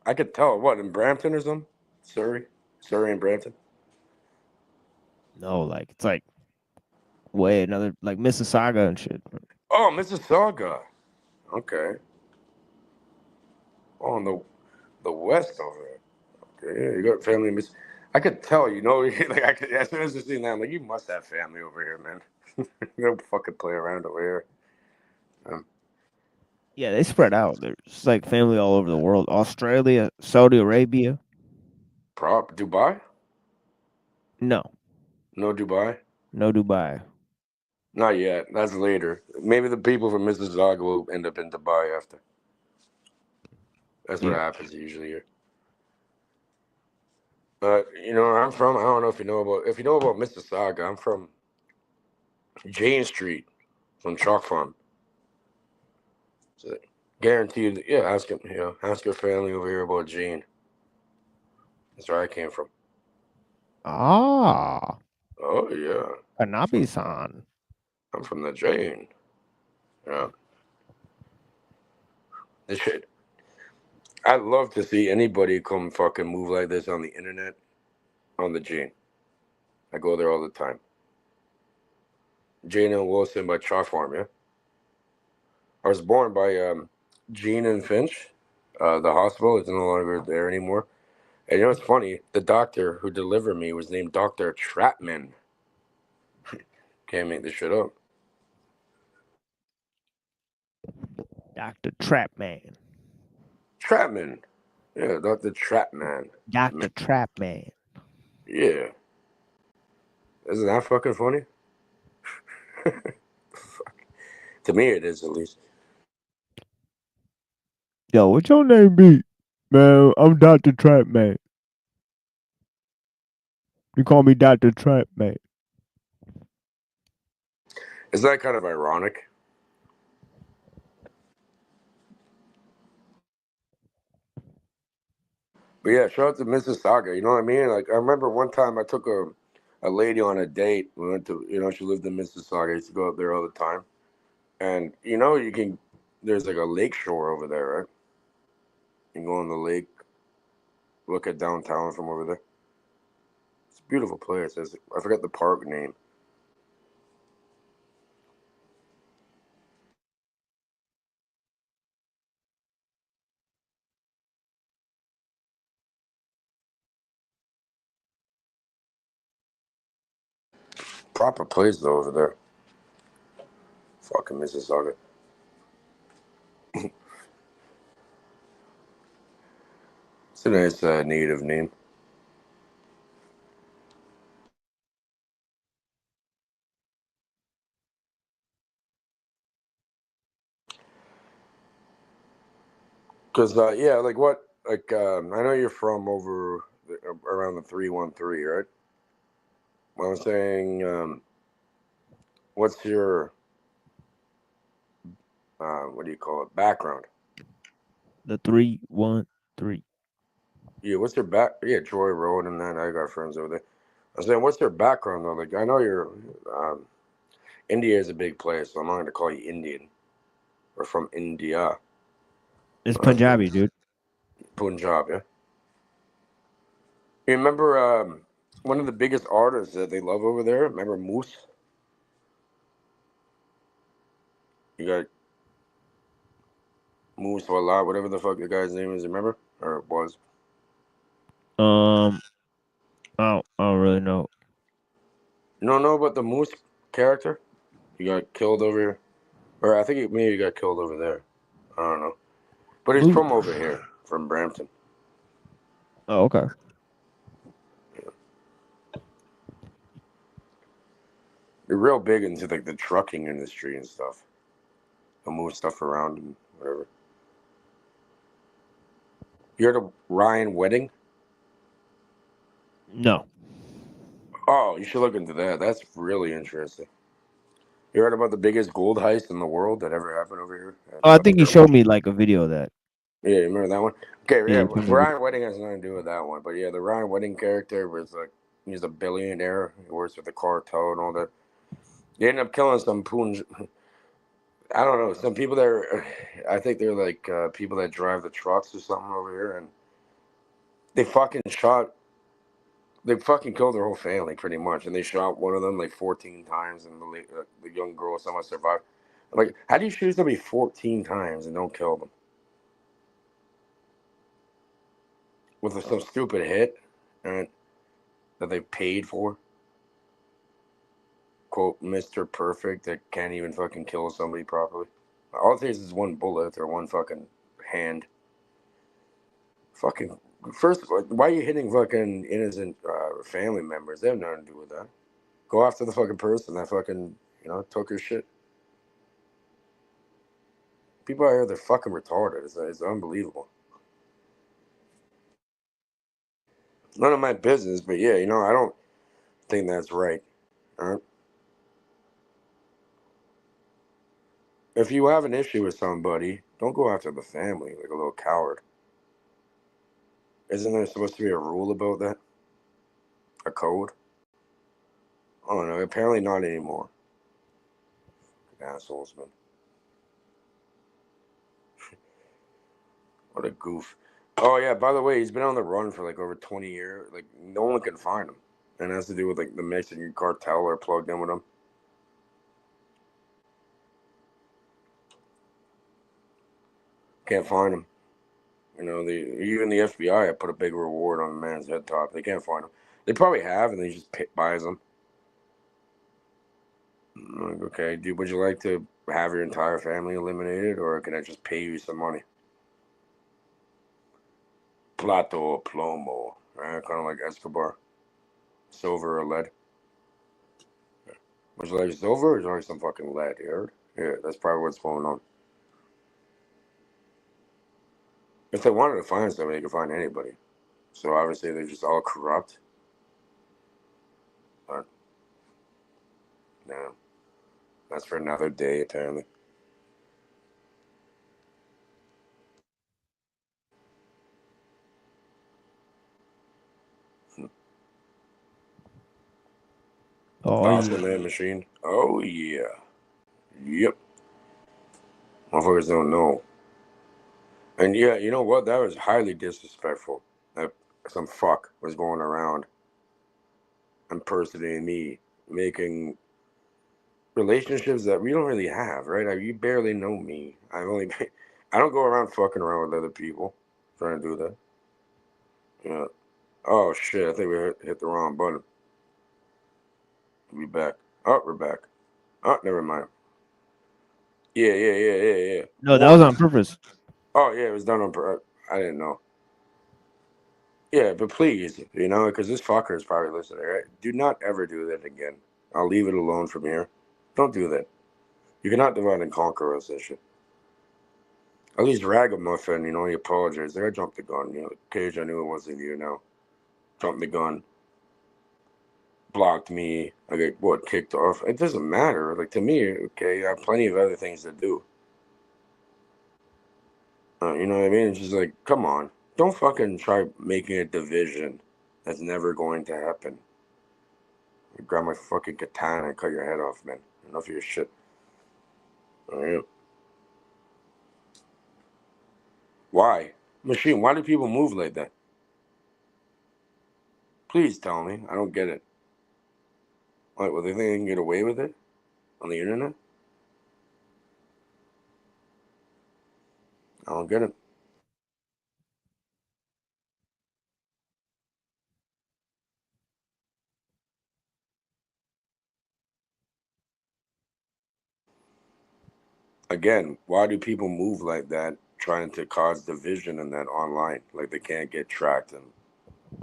I could tell. What, in Brampton or something? Surrey and Brampton. No, like it's like way another like Mississauga and shit. Oh, Mississauga. Okay. Oh, on the west over there. Okay, yeah, you got family in Miss. I could tell, you know, like as soon as I seen that, I'm like, you must have family over here, man. You don't fucking play around over here. Yeah, they spread out. There's like family all over the world. Australia, Saudi Arabia. Dubai? No. No Dubai? No Dubai. Not yet. That's later. Maybe the people from Mississauga will end up in Dubai after. That's what happens usually here. But you know, I don't know if you know about Mississauga. I'm from Jane Street, from Chalk Farm. So guaranteed, yeah. Ask him, ask your family over here about Jane. That's where I came from. Ah. Oh yeah. Kanabi-san. I'm from the Jane. Yeah. This shit. I'd love to see anybody come fucking move like this on the internet, on the Jane. I go there all the time. Jane and Wilson by Chalk Farm, yeah? I was born by Gene and Finch. The hospital is no longer there anymore. And you know what's funny? The doctor who delivered me was named Dr. Trapman. Can't make this shit up. Dr. Trapman. Trapman. Yeah, Dr. Trapman. Dr. Trapman. Yeah. Isn't that fucking funny? To me, it is, at least. Yo, what's your name be? Man, I'm Dr. Trapman. You call me Dr. Trapman. Is that kind of ironic? But yeah, shout out to Mississauga. You know what I mean? Like, I remember one time I took a lady on a date. We went to, she lived in Mississauga. I used to go up there all the time. And, there's like a lake shore over there, right? You can go on the lake, look at downtown from over there. It's a beautiful place. I forgot the park name. Proper place, though, over there. Fucking Mississauga. It's a nice native name. Because, I know you're from around the 313, right? I was saying, what's your, what do you call it, background? The 313. Yeah, what's your yeah, Joy Road and that. I got friends over there. I was saying, what's your background, though? Like, I know you're, India is a big place, so I'm not going to call you Indian. Or from India. It's Punjabi, dude. Punjab, yeah. You remember one of the biggest artists that they love over there? Remember Moose? You got Moose Wala, whatever the fuck the guy's name is, remember? Or it was. I don't really know. You don't know about the Moose character? You got killed over here? Or I think maybe you got killed over there. I don't know. But he's from over here, from Brampton. Oh, okay. They're real big into like the trucking industry and stuff. They'll move stuff around and whatever. You heard of Ryan Wedding? No. Oh, you should look into that. That's really interesting. You heard about the biggest gold heist in the world that ever happened over here? Oh, I think you showed me like a video of that. Yeah, you remember that one? Okay, Yeah, yeah. Ryan Wedding has nothing to do with that one, but yeah, the Ryan Wedding character was like he's a billionaire. He works with the cartel and all that. They ended up killing some Punj. I don't know. Some people that I think they're like people that drive the trucks or something over here, and they fucking killed their whole family pretty much, and they shot one of them like 14 times, and the young girl somehow survived. I'm like, how do you shoot somebody 14 times and don't kill them? With some stupid hit that they paid for? Quote, Mr. Perfect that can't even fucking kill somebody properly. All it takes is one bullet or one fucking hand. Fucking, first, why are you hitting fucking innocent family members? They have nothing to do with that. Go after the fucking person that fucking, took your shit. People out here, they're fucking retarded. It's unbelievable. None of my business, but yeah, I don't think that's right. All right? If you have an issue with somebody, don't go after the family like a little coward. Isn't there supposed to be a rule about that? A code? I don't know. Apparently not anymore. Assholes, man. What a goof. Oh, yeah, by the way, he's been on the run for like over 20 years. Like, no one can find him. And it has to do with like the Mexican cartel or plugged in with him. Can't find him. You know, even the FBI put a big reward on the man's head top. They can't find him. They probably have, and they just buys them. Like, okay, dude, would you like to have your entire family eliminated, or can I just pay you some money? Plato or plomo, right? Kind of like Escobar. Silver or lead. Would you like silver, or would you like some fucking lead, you heard? Yeah, that's probably what's going on. If they wanted to find somebody, they could find anybody. So obviously they're just all corrupt. But, no. That's for another day, apparently. Oh, Oscar yeah. Man Machine. Oh, yeah. Yep. Motherfuckers don't know. And yeah, you know what? That was highly disrespectful. That some fuck was going around impersonating me, making relationships that we don't really have, right? You barely know me. I don't go around fucking around with other people trying to do that. Yeah. Oh shit! I think we hit the wrong button. We'll be back. Oh, we're back. Oh, never mind. Yeah. No, that was on purpose. Oh yeah, it was done on purpose. I didn't know. Yeah, but please, you know, because this fucker is probably listening, right? Do not ever do that again. I'll leave it alone from here. Don't do that. You cannot divide and conquer us, that shit. At least Ragamuffin, you know, he apologized. Like, I jumped the gun, you know. Cage, I knew it wasn't you now. Jumped the gun. Blocked me. I get, what, kicked off? It doesn't matter. Like, to me, okay, I have plenty of other things to do. You know what I mean? It's just like, come on. Don't fucking try making a division that's never going to happen. I grab my fucking katana and cut your head off, man. Enough of your shit. Alright. Why? Machine, why do people move like that? Please tell me. I don't get it. What, well, they think they can get away with it? On the internet? I don't get it. Again, why do people move like that, trying to cause division in that online? Like they can't get tracked and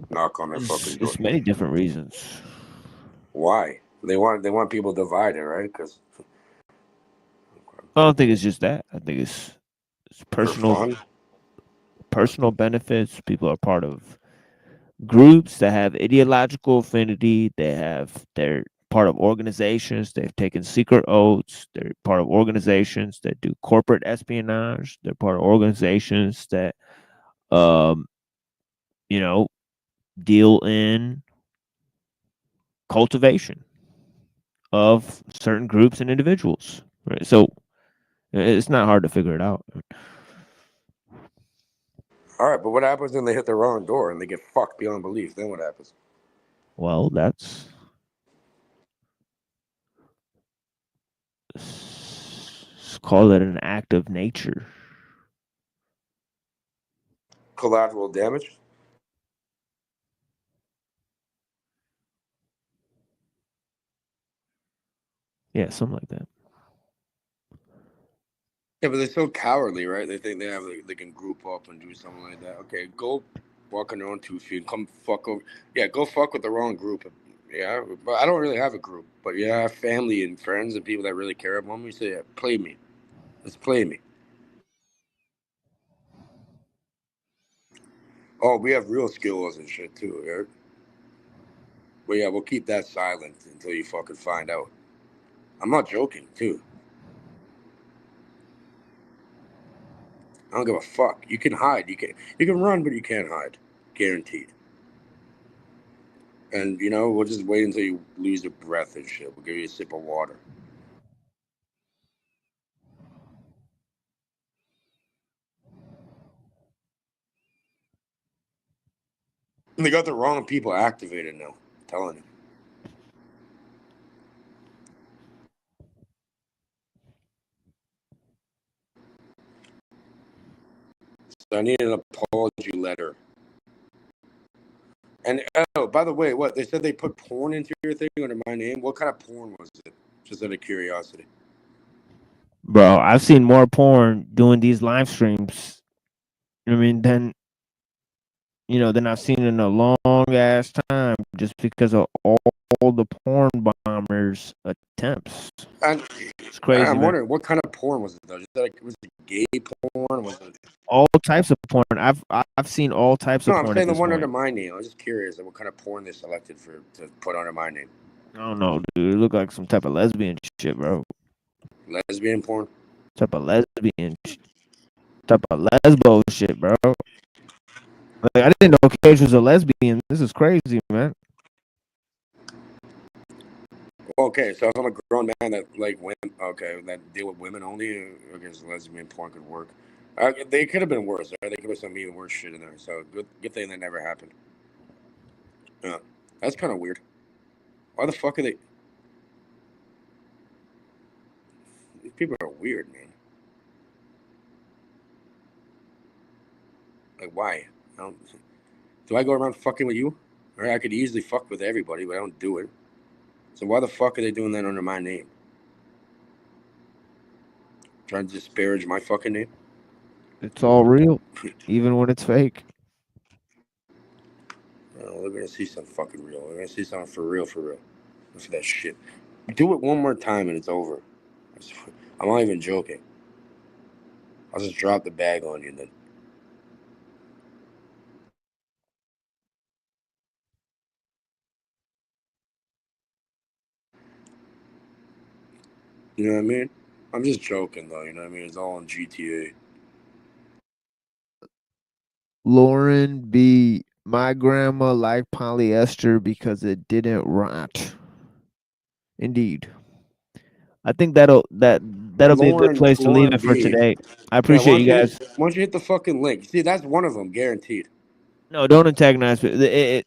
knock on their fucking door. There's many different reasons. Why? They want people divided, right? Because I don't think it's just that. I think it's personal benefits. People are part of groups that have ideological affinity. They're part of organizations. They've taken secret oaths. They're part of organizations that do corporate espionage. They're part of organizations that, you know, deal in cultivation of certain groups and individuals. Right? So it's not hard to figure it out. all right, but what happens when they hit the wrong door and they get fucked beyond belief? Then what happens? Well, let's call it an act of nature. Collateral damage? Yeah, something like that. Yeah, but they're so cowardly, right? They think they can group up and do something like that. Okay, go walk on your own 2 feet. Come fuck over. Yeah, go fuck with the wrong group. Yeah, but I don't really have a group. But yeah, I have family and friends and people that really care about me. So yeah, play me. Let's play me. Oh, we have real skills and shit too, Eric. But yeah, we'll keep that silent until you fucking find out. I'm not joking, too. I don't give a fuck. You can hide. You can run, but you can't hide. Guaranteed. And you know, we'll just wait until you lose your breath and shit. We'll give you a sip of water. And they got the wrong people activated now. I'm telling you. So I need an apology letter. And oh, by the way, what they said they put porn into your thing under my name. What kind of porn was it? Just out of curiosity. Bro, I've seen more porn doing these live streams. I mean, than than I've seen in a long ass time, just because of all the porn bombers attempts. And It's crazy, I'm man. wondering what kind of porn was it though? Just like was it gay porn? Was it? All types of porn. I've seen all types No, of I'm porn saying at the this one point. under my name. I was just curious what kind of porn they selected to put under my name. I don't know, dude. It looked like some type of lesbian shit, bro. Lesbian porn. Type of lesbo shit, bro. Like, I didn't know Cage was a lesbian. This is crazy, man. Okay, so if I'm a grown man that like women, okay, that deal with women only, I guess lesbian porn could work. They could have been worse. Right? They could have some even worse shit in there. So good thing that never happened. Yeah, that's kind of weird. Why the fuck are they? These people are weird, man. Like, why? Do I go around fucking with you? Or I could easily fuck with everybody, but I don't do it. So why the fuck are they doing that under my name? Trying to disparage my fucking name? It's all real, even when it's fake. Oh, we're gonna see something fucking real. We're gonna see something for real, for real. For that shit. Do it one more time and it's over. I'm not even joking. I'll just drop the bag on you then. You know what I mean? I'm just joking though, you know what I mean? It's all on GTA. Lauren B. My grandma liked polyester because it didn't rot. Indeed. I think that'll be a good place to leave it for B. Yeah, today. I why appreciate you don't guys. why don't you hit the fucking link? See, that's one of them, guaranteed. No, don't antagonize me.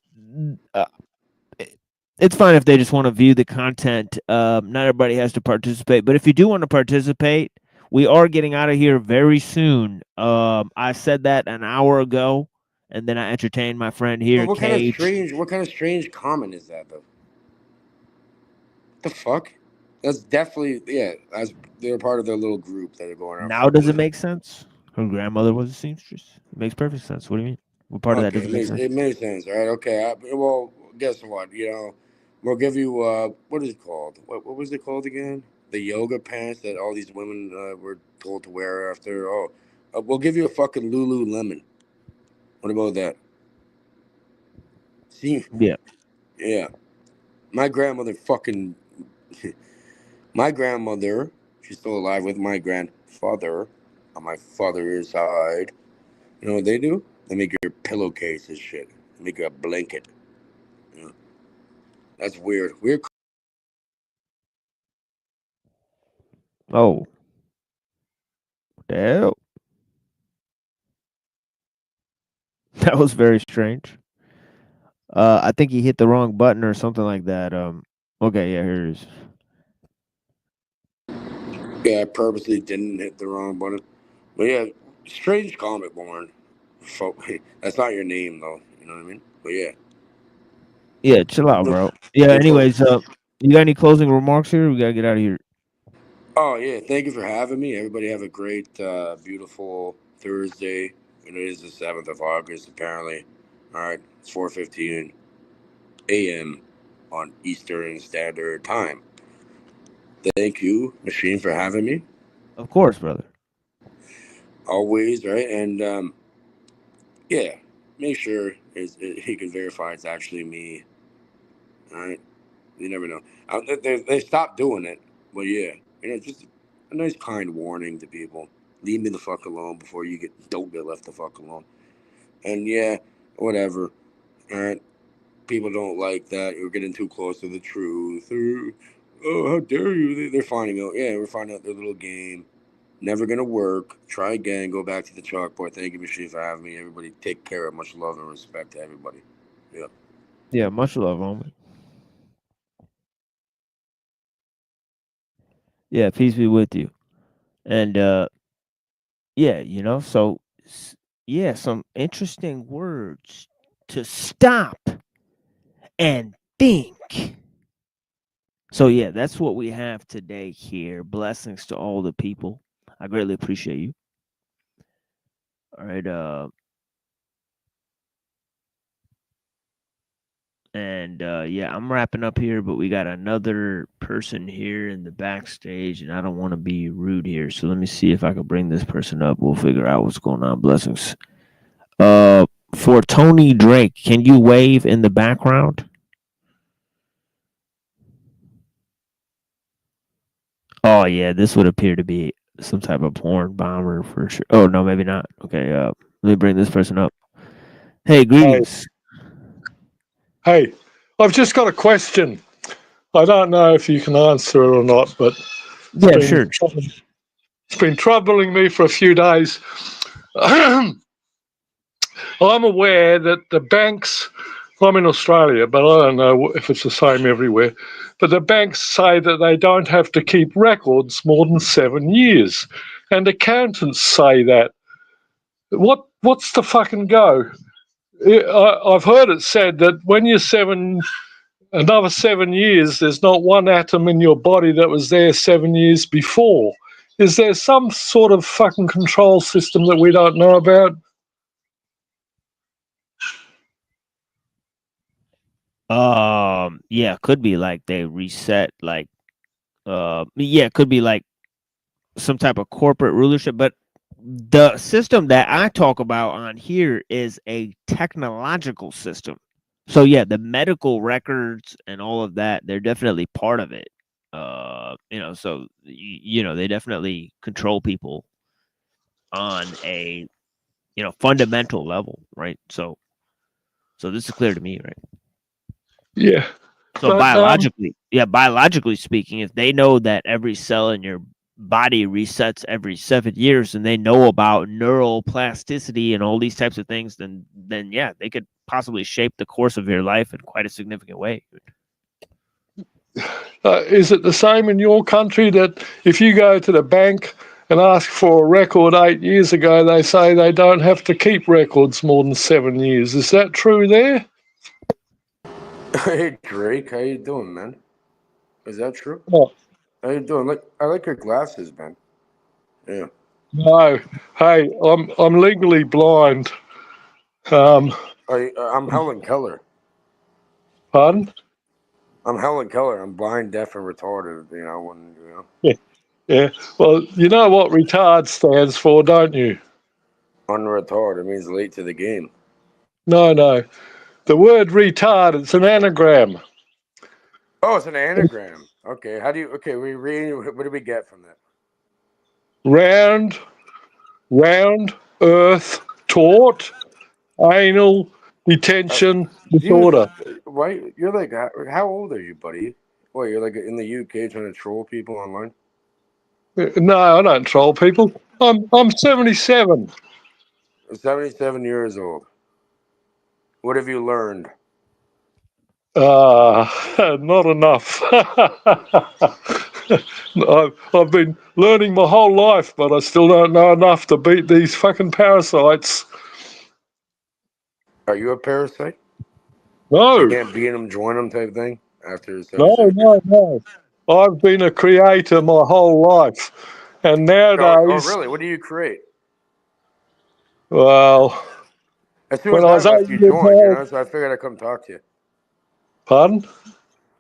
It's fine if they just want to view the content. Not everybody has to participate, but if you do want to participate, we are getting out of here very soon. I said that an hour ago, and then I entertained my friend here, But what kind of Cage. strange comment is that though? The fuck? That's definitely they're part of their little group that are going around. Now does it make sense? Her grandmother was a seamstress. It makes perfect sense. What do you mean? What part of that Okay, doesn't make sense? it makes sense, right? Okay, well, guess what? We'll give you what is it called? What was it called again? The yoga pants that all these women were told to wear after. Oh, we'll give you a fucking Lululemon. What about that? See? Yeah. Yeah. My grandmother fucking. My grandmother, she's still alive with my grandfather on my father's side. You know what they do? They make your pillowcase and shit. They make you a blanket. Yeah. That's weird. Weird. Oh. What the hell? That was very strange. I think he hit the wrong button or something like that. Okay, yeah, here it is. Yeah, I purposely didn't hit the wrong button. But yeah, strange comment, Born. That's not your name, though. You know what I mean? But yeah. Yeah, chill out, bro. Yeah, anyways, you got any closing remarks here? We gotta get out of here. Oh, yeah. Thank you for having me. Everybody have a great, beautiful Thursday. And it is the 7th of August, apparently. All right. It's 4:15 a.m. on Eastern Standard Time. Thank you, Machine, for having me. Of course, brother. Always, right? And, yeah, make sure he can verify it's actually me. All right? You never know. They stopped doing it, but yeah, just a nice kind warning to people. Leave me the fuck alone before you don't get left the fuck alone. And yeah, whatever. All right, people don't like that. You're getting too close to the truth. Or, oh, how dare you? They're finding out. Yeah, we're finding out their little game. Never gonna work. Try again. Go back to the chalkboard. Thank you, Machine, for having me. Everybody, take care. Much love and respect to everybody. Yeah. Yeah, much love, homie. Yeah, peace be with you. And yeah, so yeah, some interesting words to stop and think. So yeah, that's what we have today here. Blessings to all the people. I greatly appreciate you. All right, and yeah, I'm wrapping up here, but we got another person here in the backstage, and I don't want to be rude here, so let me see if I can bring this person up. We'll figure out what's going on. Blessings. For Tony Drake, can you wave in the background? Oh yeah, this would appear to be some type of porn bomber for sure. Oh no, maybe not. Okay, let me bring this person up. Hey, greetings. Hey, I've just got a question. I don't know if you can answer it or not, but yeah, sure. It's been troubling me for a few days. I'm aware that the banks, I'm in Australia, but I don't know if it's the same everywhere, but the banks say that they don't have to keep records more than 7 years. And accountants say that. What's the fucking go? I've heard it said that when you're another 7 years, there's not one atom in your body that was there 7 years before. Is there some sort of fucking control system that we don't know about? Yeah, could be like they reset, like, yeah, it could be like some type of corporate rulership, but the system that I talk about on here is a technological system. So yeah, the medical records and all of that, they're definitely part of it. You know, so you know, they definitely control people on a, you know, fundamental level, right? So this is clear to me, right? Yeah. So biologically speaking, if they know that every cell in your body resets every 7 years, and they know about neural plasticity and all these types of things, then yeah, they could possibly shape the course of your life in quite a significant way. Is it the same in your country that if you go to the bank and ask for a record 8 years ago, they say they don't have to keep records more than 7 years? Is that true there? Hey Drake, how you doing, man? Is that true? Oh. How you doing? I like your glasses, man. Yeah. No. Hey, I'm legally blind. I'm Helen Keller. Pardon? I'm Helen Keller. I'm blind, deaf, and retarded. You know. Yeah. Yeah. Well, you know what retard stands for, don't you? Unretarded. It means late to the game. No. The word retard, it's an anagram. Oh, it's an anagram. Okay. How do you? Okay. What do we get from that? Round, earth, taut, anal, detention, disorder. Why? You're like, how old are you, buddy? What, you're like in the UK trying to troll people online? No, I don't troll people. I'm 77. 77 years old. What have you learned? Not enough. I've been learning my whole life, but I still don't know enough to beat these fucking parasites. Are you a parasite? No. You can't beat them, join them type thing? After No. I've been a creator my whole life. And nowadays... Oh, really? What do you create? Well... As soon as I left, you joined, you know, so I figured I'd come talk to you. Pardon?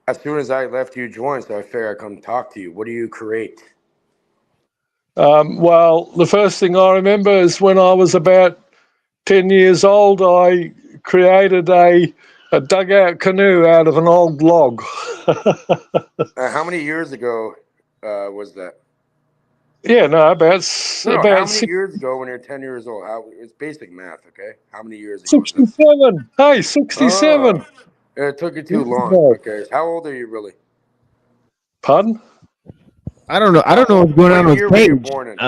As soon as I left, you joined, so I figured I'd come talk to you. What do you create? Well, the first thing I remember is when I was about 10 years old, I created a dugout canoe out of an old log. How many years ago was that? Yeah, no, about how many years ago when you're 10 years old? It's basic math, okay? How many years ago? 67. Hey, 67. It took you too long. Okay, how old are you really? Pardon? I don't know. I don't know what's going on with year were you Paige. born in?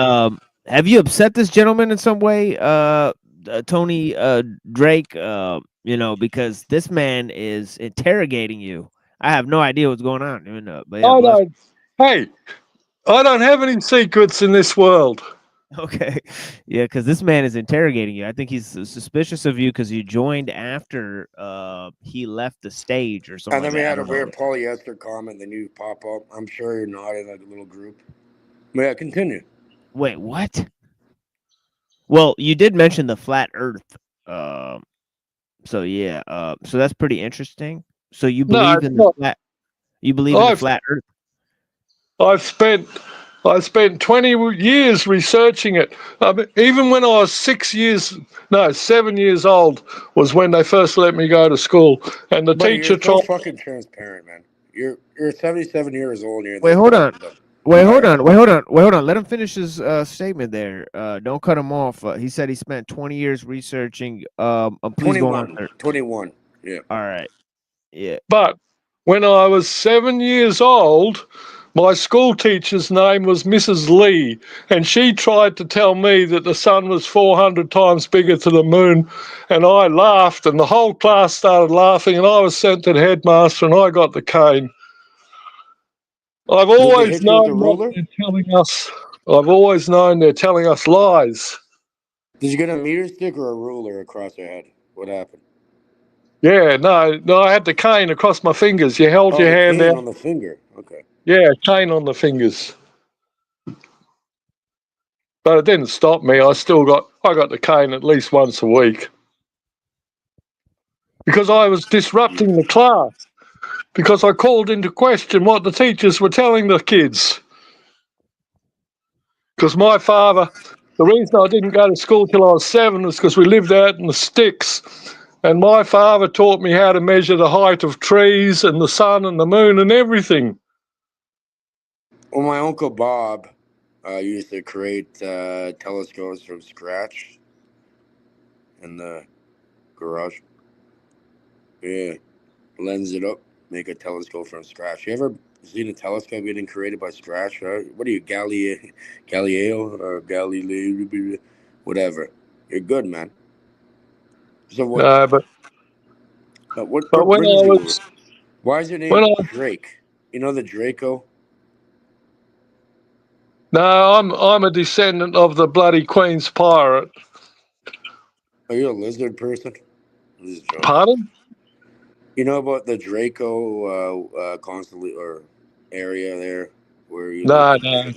Have you upset this gentleman in some way, Tony Drake? You know, because this man is interrogating you. I have no idea what's going on. But yeah, Hey, I don't have any secrets in this world. Okay. Yeah, because this man is interrogating you. I think he's suspicious of you because you joined after he left the stage or something And then like we that. I had a don't know. weird polyester comment, then you pop up. I'm sure you're not in that little group. But yeah, continue. Wait, what? Well, you did mention the flat Earth. So yeah. So that's pretty interesting. So you No, believe it's in the not. flat? You believe in the I've flat Earth? I've spent 20 years researching it. Even when I was 7 years old was when they first let me go to school, and the Buddy, teacher you're so tried. fucking transparent, man. You're 77 years old and you're Wait, this hold on. buttoned up. Wait, hold on. Wait, hold on. Wait, hold on. Let him finish his statement there. Don't cut him off. He said he spent 20 years researching. Please go on, 21. sir. 21. Yeah. All right. Yeah. But when I was 7 years old, my school teacher's name was Mrs. Lee, and she tried to tell me that the sun was 400 times bigger to the moon, and I laughed, and the whole class started laughing, and I was sent to the headmaster, and I got the cane. I've Did they always hit you with the known what ruler? they're telling us. I've always known they're telling us lies. Did you get a meter stick or a ruler across your head? What happened? Yeah, no, I had the cane across my fingers. You held Oh, your the hand cane out. on the finger. Okay. Yeah, cane on the fingers. But it didn't stop me. I got the cane at least once a week. Because I was disrupting the class. Because I called into question what the teachers were telling the kids. Because my father, the reason I didn't go to school till I was 7 was because we lived out in the sticks. And my father taught me how to measure the height of trees and the sun and the moon and everything. Well, my uncle Bob used to create telescopes from scratch in the garage. Yeah. Lens it up, make a telescope from scratch. You ever seen a telescope getting created by scratch? Right? What are you, Galileo or Galileo, whatever? You're good, man. So what? But What when brings I you over? was Why is your when name I Drake? You know the Draco? no, I'm a descendant of the bloody Queen's pirate. Are you a lizard person? This is a joke. Pardon? You know about the Draco constantly or area there where you live? No, You no.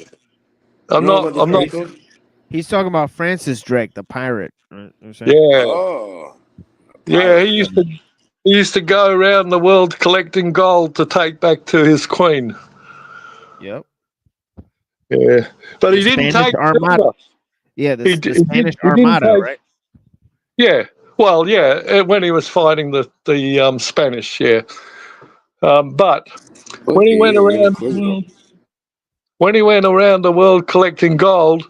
I'm know not. about the I'm not. Draco? He's talking about Francis Drake, the pirate. Right? You know what I'm saying? Yeah, Oh, a yeah. He pirate. used to go around the world collecting gold to take back to his queen. Yep. Yeah, but The he didn't Spanish take Armada. silver. Yeah, He the did. Spanish He didn't Armada, take. right? Yeah. Well, yeah. When he was fighting the Spanish, yeah. But when he Okay, went yeah, you're around the inquisitive. world, when he went around the world collecting gold,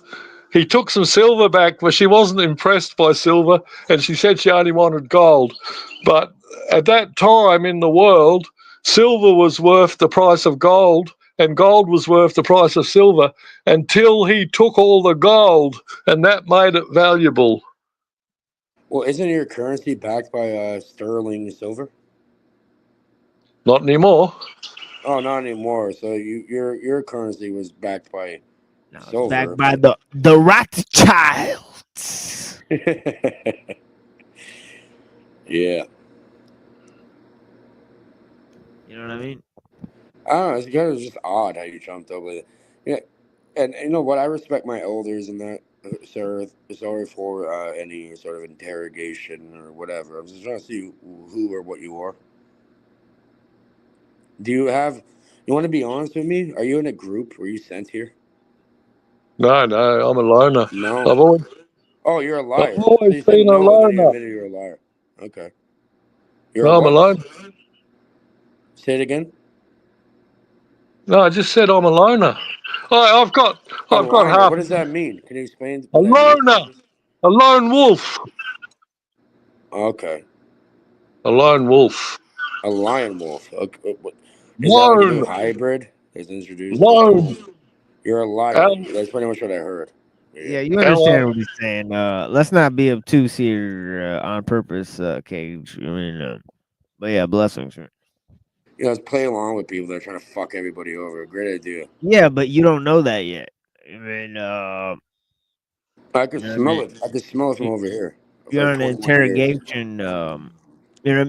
he took some silver back, but she wasn't impressed by silver, and she said she only wanted gold. But at that time in the world, silver was worth the price of gold, and gold was worth the price of silver until he took all the gold, and that made it valuable. Well, isn't your currency backed by sterling silver? Not anymore. Oh, not anymore. So your currency was backed by No, it's silver, backed by but the Rothschilds. yeah, You know what I mean? I don't know. It's kind of just odd how you jumped over it. Yeah, and you know what? I respect my elders in that. Sir, sorry for any sort of interrogation or whatever. I was just trying to see who or what you are. Do you have? You want to be honest with me? Are you in a group? Were you sent here? No, I'm a loner. No. I've always, Oh, you're a I've liar. So always you said been a no, and then you loner. admitted you're a liar. Okay. You're a No, I'm a what? loner. Say it again. No, I just said I'm a loner. I've got A liner. half What does that mean? Can you explain a what that means? loner, a lone wolf, Okay. a lone wolf, A lion wolf. Okay. Is that like a new lone, hybrid? Is introduced to lone. animals? You're a liar. L, That's pretty much what I heard. Yeah. Yeah, you L, understand what he's saying. Let's not be obtuse here on purpose, Cage. I mean, but yeah, blessings. Man. You know, let's play along with people that are trying to fuck everybody over. Great idea. Yeah, but you don't know that yet. I mean, I could smell it. I could smell it from over here. You're For on an 21 years. interrogation. You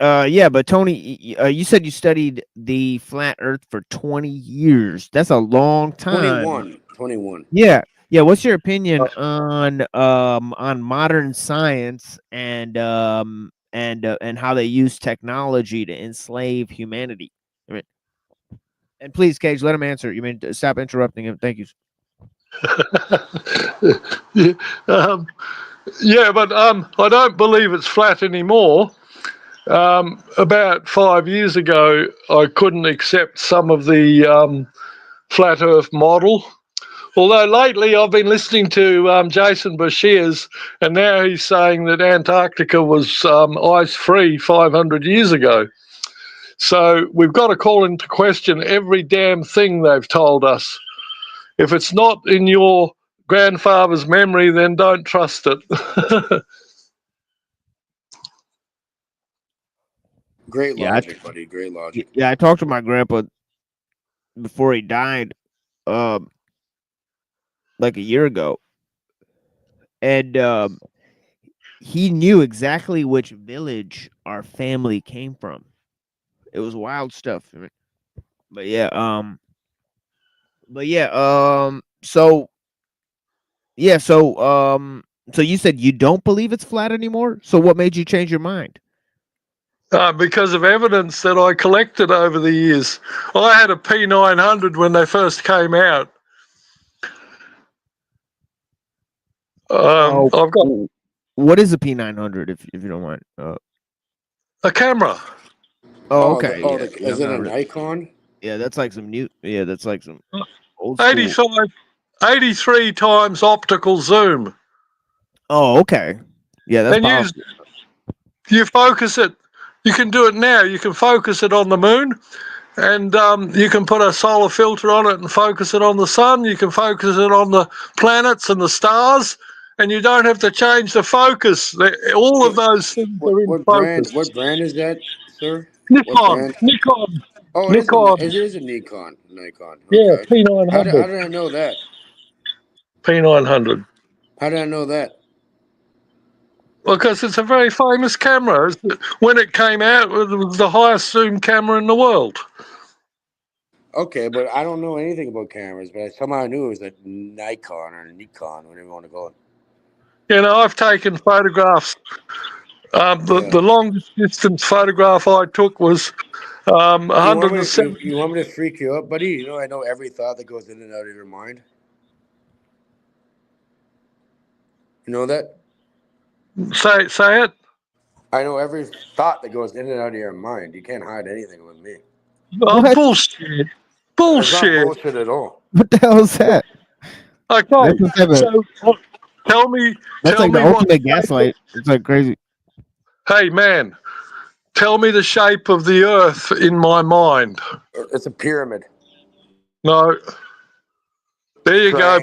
know, yeah, but Tony, you said you studied the flat Earth for 20 years. That's a long time. 21. Yeah, yeah. What's your opinion on modern science and how they use technology to enslave humanity? I mean, and please, Cage, let him answer. You mean stop interrupting him? Thank you. Yeah, but I don't believe it's flat anymore. About 5 years ago, I couldn't accept some of the flat Earth model. Although lately I've been listening to Jason Bashir's, and now he's saying that Antarctica was ice-free 500 years ago. So we've got to call into question every damn thing they've told us. If it's not in your grandfather's memory, then don't trust it. Great Yeah, logic, buddy. Great logic. Yeah, I talked to my grandpa before he died, like a year ago, and he knew exactly which village our family came from. It was wild stuff. But yeah, so you said you don't believe it's flat anymore. So what made you change your mind? Because of evidence that I collected over the years. I had a P900 when they first came out. I've got What is a P900, if you don't mind? a camera. Oh, okay. Is it a Nikon? Yeah, that's like some new. Yeah, that's like some old 83 times optical zoom. Oh, okay. Yeah, that's And powerful. you focus it. You can do it now. You can focus it on the moon, and you can put a solar filter on it and focus it on the sun. You can focus it on the planets and the stars, and you don't have to change the focus. All of those things are in focus. What brand is that, sir? Nikon. Oh, Nikon. It is a Nikon. Yeah, Okay. P900. How did I know that? P900. How did I know that? Because it's a very famous camera. When it came out, it was the highest zoom camera in the world. Okay, but I don't know anything about cameras, but somehow I knew it was a Nikon or Nikon, whatever you want to call it. You know, I've taken photographs. The longest distance photograph I took was 107. You want me to freak you up, buddy? You know, I know every thought that goes in and out of your mind. You know that? Say it. I know every thought that goes in and out of your mind. You can't hide anything with me. Oh, bullshit. Bullshit. It's not bullshit at all. What the hell is that? Okay, so tell me. That's tell like me the ultimate gaslight. It's like crazy. Hey, man, tell me the shape of the Earth in my mind. It's a pyramid. No. There you go.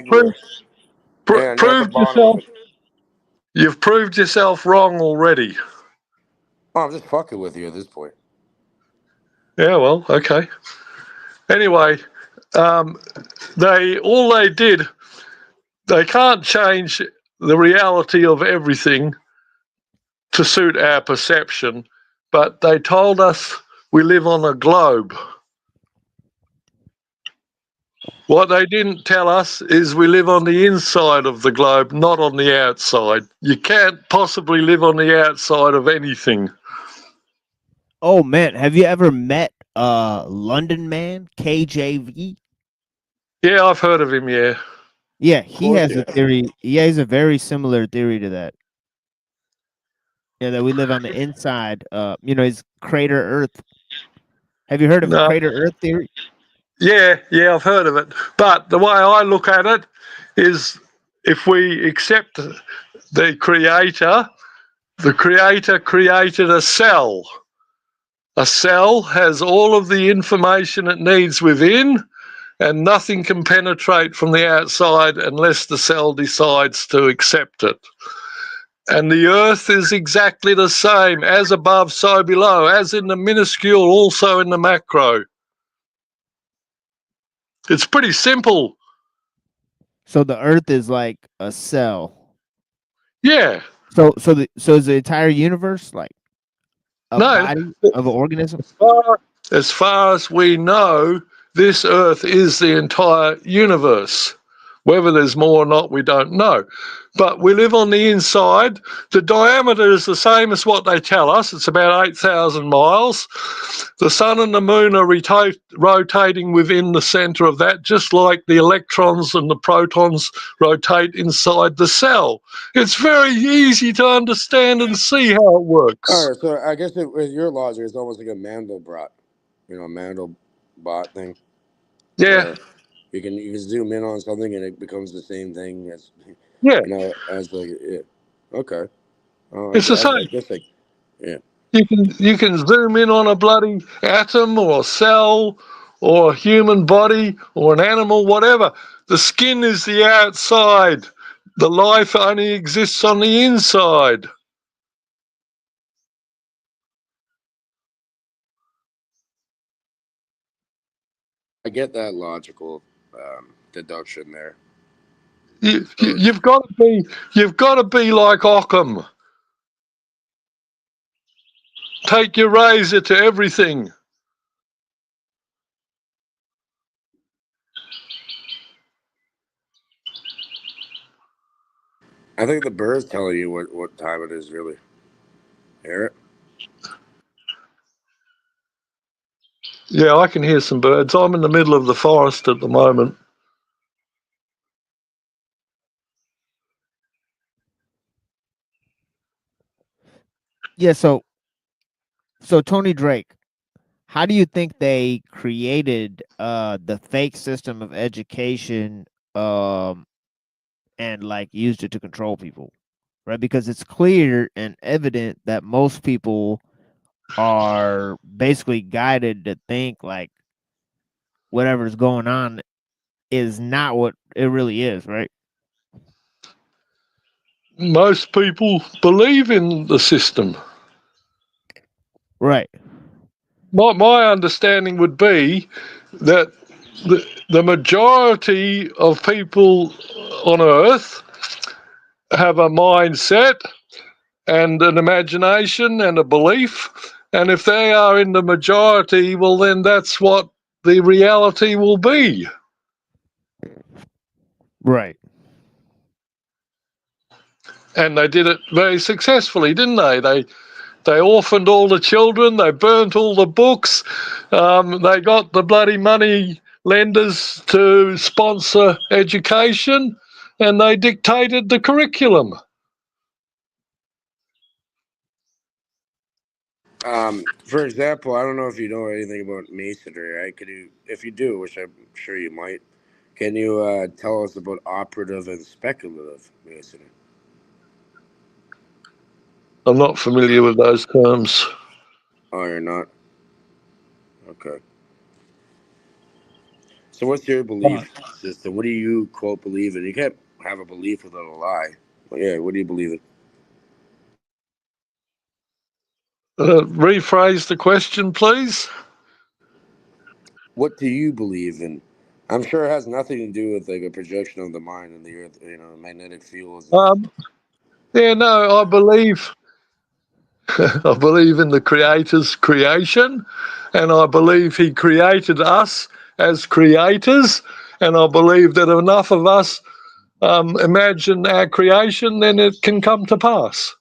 Prove yourself. You've proved yourself wrong already. Oh, I'm just fucking with you at this point. Yeah, well, okay. Anyway, they can't change the reality of everything to suit our perception, but they told us we live on a globe. What they didn't tell us is we live on the inside of the globe, not on the outside. You can't possibly live on the outside of anything. Oh man, have you ever met London Man, KJV? Yeah, I've heard of him, yeah. Yeah, he has a theory. He has a very similar theory to that. Yeah, that we live on the inside. His crater Earth. Have you heard of crater Earth theory? Yeah, I've heard of it. But the way I look at it is if we accept the Creator created a cell. A cell has all of the information it needs within, and nothing can penetrate from the outside unless the cell decides to accept it. And the Earth is exactly the same, as above, so below, as in the minuscule, also in the macro. It's pretty simple. So the Earth is like a cell. Yeah. So is the entire universe like a No. body of an organism? As far as we know, this Earth is the entire universe. Whether there's more or not, we don't know. But we live on the inside. The diameter is the same as what they tell us. It's about 8,000 miles. The sun and the moon are rotating within the center of that, just like the electrons and the protons rotate inside the cell. It's very easy to understand and see how it works. All right, so I guess with your logic, it's almost like a Mandelbrot, a Mandelbot thing. Yeah. You can zoom in on something and it becomes the same thing as as like okay. It's the same. I guess like yeah. You can zoom in on a bloody atom or a cell or a human body or an animal, whatever. The skin is the outside. The life only exists on the inside. I get that logical deduction there. You've got to be like Occam. Take your razor to everything. I think the bird's telling you what time it is, really. Hear it? Yeah, I can hear some birds. I'm in the middle of the forest at the moment. Yeah, so Tony Drake, how do you think they created the fake system of education and like used it to control people? Right? Because it's clear and evident that most people are basically guided to think like whatever's going on is not what it really is, right? Most people believe in the system. Right. My understanding would be that the majority of people on Earth have a mindset and an imagination and a belief. And if they are in the majority, well, then that's what the reality will be. Right. And they did it very successfully, didn't they? They orphaned all the children. They burnt all the books. They got the bloody money lenders to sponsor education, and they dictated the curriculum. For example, I don't know if you know anything about masonry, right? If you do, which I'm sure you might, can you tell us about operative and speculative masonry? I'm not familiar with those terms. Oh, you're not? Okay. So what's your belief system? What do you, quote, believe in? You can't have a belief without a lie. But yeah, what do you believe in? Rephrase the question, please. What do you believe in? I'm sure it has nothing to do with like a projection of the mind and the earth, magnetic fields. Yeah, no, I believe in the Creator's creation, and I believe He created us as creators, and I believe that enough of us imagine our creation, then it can come to pass.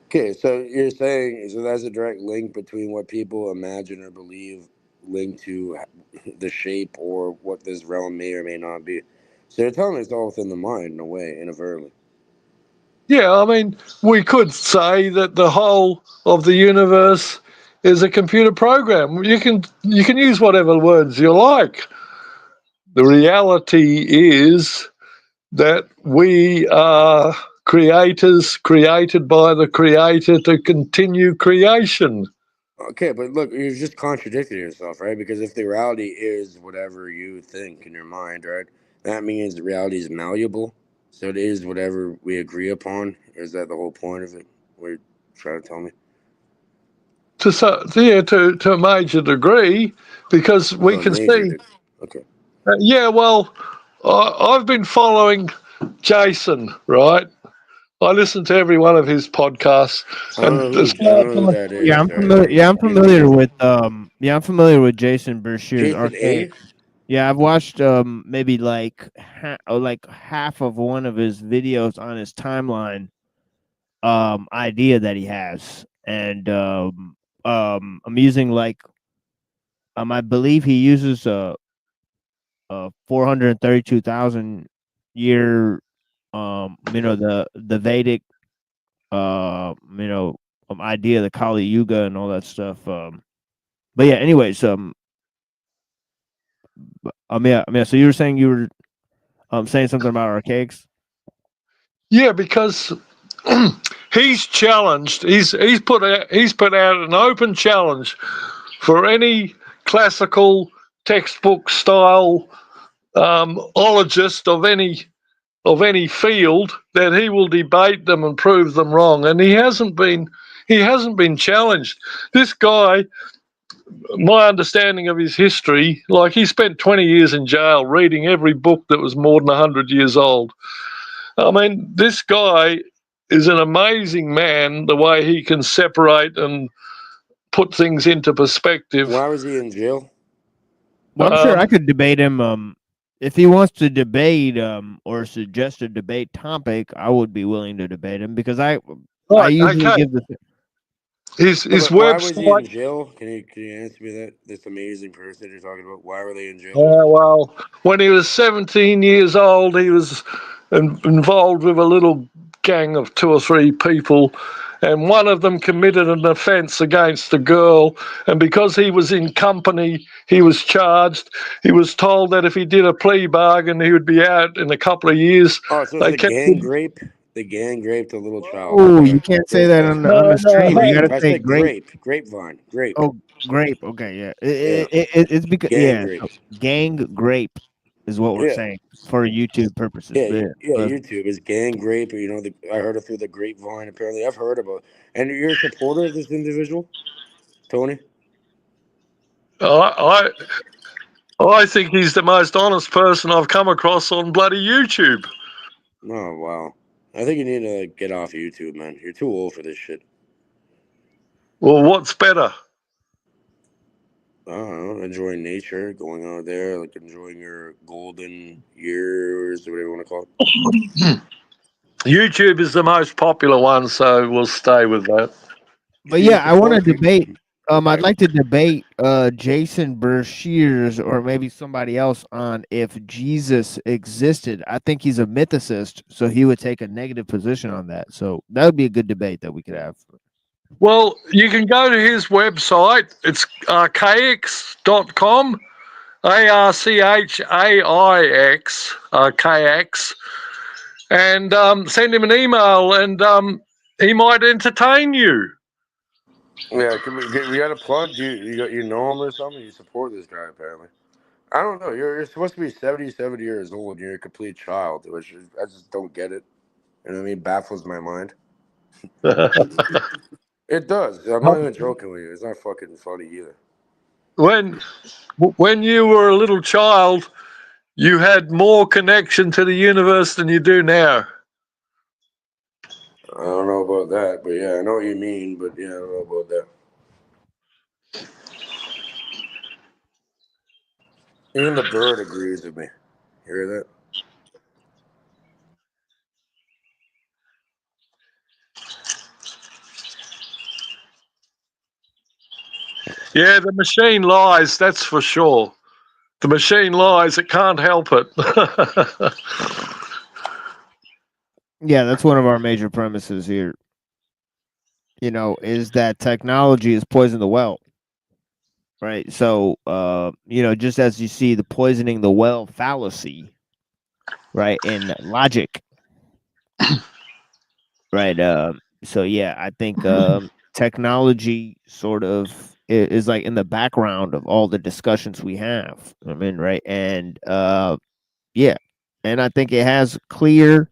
Okay, so you're saying so there's a direct link between what people imagine or believe linked to the shape or what this realm may or may not be. So you're telling me it's all within the mind in a way, inadvertently. Yeah, I mean, we could say that the whole of the universe is a computer program. You can use whatever words you like. The reality is that we are creators created by the Creator to continue creation. Okay, but look, you're just contradicting yourself, right? Because if the reality is whatever you think in your mind, right, that means the reality is malleable. So it is whatever we agree upon. Is that the whole point of it? What you're trying to tell me? To a major degree, because we can see. Okay. Yeah, well, I've been following Jason, right? I listen to every one of his podcasts, I don't and know who, I don't know who that is. Yeah, I'm Sorry. familiar. Yeah, I'm Can you familiar name with I'm familiar with Jason Berkshires Jason A? Archaics. Yeah, I've watched maybe like half of one of his videos on his timeline idea that he has, and I'm using like I believe he uses a 432,000 year the Vedic idea, the Kali Yuga and all that stuff. But yeah, anyways, so you were saying you were saying something about archaics? yeah, because he's challenged. He's put out an open challenge for any classical textbook style ologist of any field that he will debate them and prove them wrong. And he hasn't been challenged. This guy, my understanding of his history, like he spent 20 years in jail reading every book that was more than 100 years old. I mean, this guy is an amazing man, the way he can separate and put things into perspective. Why was he in jail? Well, I'm sure I could debate him. If he wants to debate or suggest a debate topic, I would be willing to debate him because I usually give the his Why was he in website. jail? Can you answer me that? This amazing person you're talking about. Why were they in jail? Well, when he was 17 years old, he was involved with a little gang of 2 or 3 people, and one of them committed an offence against a girl, and because he was in company, he was charged. He was told that if he did a plea bargain, he would be out in a couple of years. Oh, so it's the gang grape? The gang raped a little child. Oh, you can't say that on the stream. You gotta I say said grape. Grapevine. Grape. Oh, grape. Okay, yeah. It's because Gang grape. so gang grape is what we're Yeah. saying for YouTube purposes. Yeah, But YouTube is gang grape. You know, I heard it through the grapevine. Apparently, I've heard about. And you're a supporter of this individual, Tony? I think he's the most honest person I've come across on bloody YouTube. Oh wow! I think you need to get off YouTube, man. You're too old for this shit. Well, what's better? I don't know. Enjoying nature, going out there, like enjoying your golden years or whatever you want to call it. YouTube is the most popular one, so we'll stay with that. But yeah, I want to debate. I'd like to debate Jason Berkshires or maybe somebody else on if Jesus existed. I think he's a mythicist, so he would take a negative position on that. So that would be a good debate that we could have. Well, you can go to his website. It's archaics.com, ARCHAIX, archaics, and send him an email, and he might entertain you. Yeah, we got a plug. You know him or something? You support this guy apparently. I don't know. You're supposed to be 70 years old. And you're a complete child, which I just don't get it. You know what I mean? Baffles my mind. It does. I'm not even joking with you. It's not fucking funny either. When you were a little child, you had more connection to the universe than you do now. I don't know about that, but yeah, I know what you mean. But yeah, I don't know about that. Even the bird agrees with me. You hear that? Yeah, the machine lies, that's for sure. The machine lies, it can't help it. Yeah, that's one of our major premises here. You know, is that technology is poison the well. Right. So just as you see the poisoning the well fallacy, right, in logic. Right. So yeah, I think technology sort of is like in the background of all the discussions we have. I mean, right, and yeah, and I think it has clear,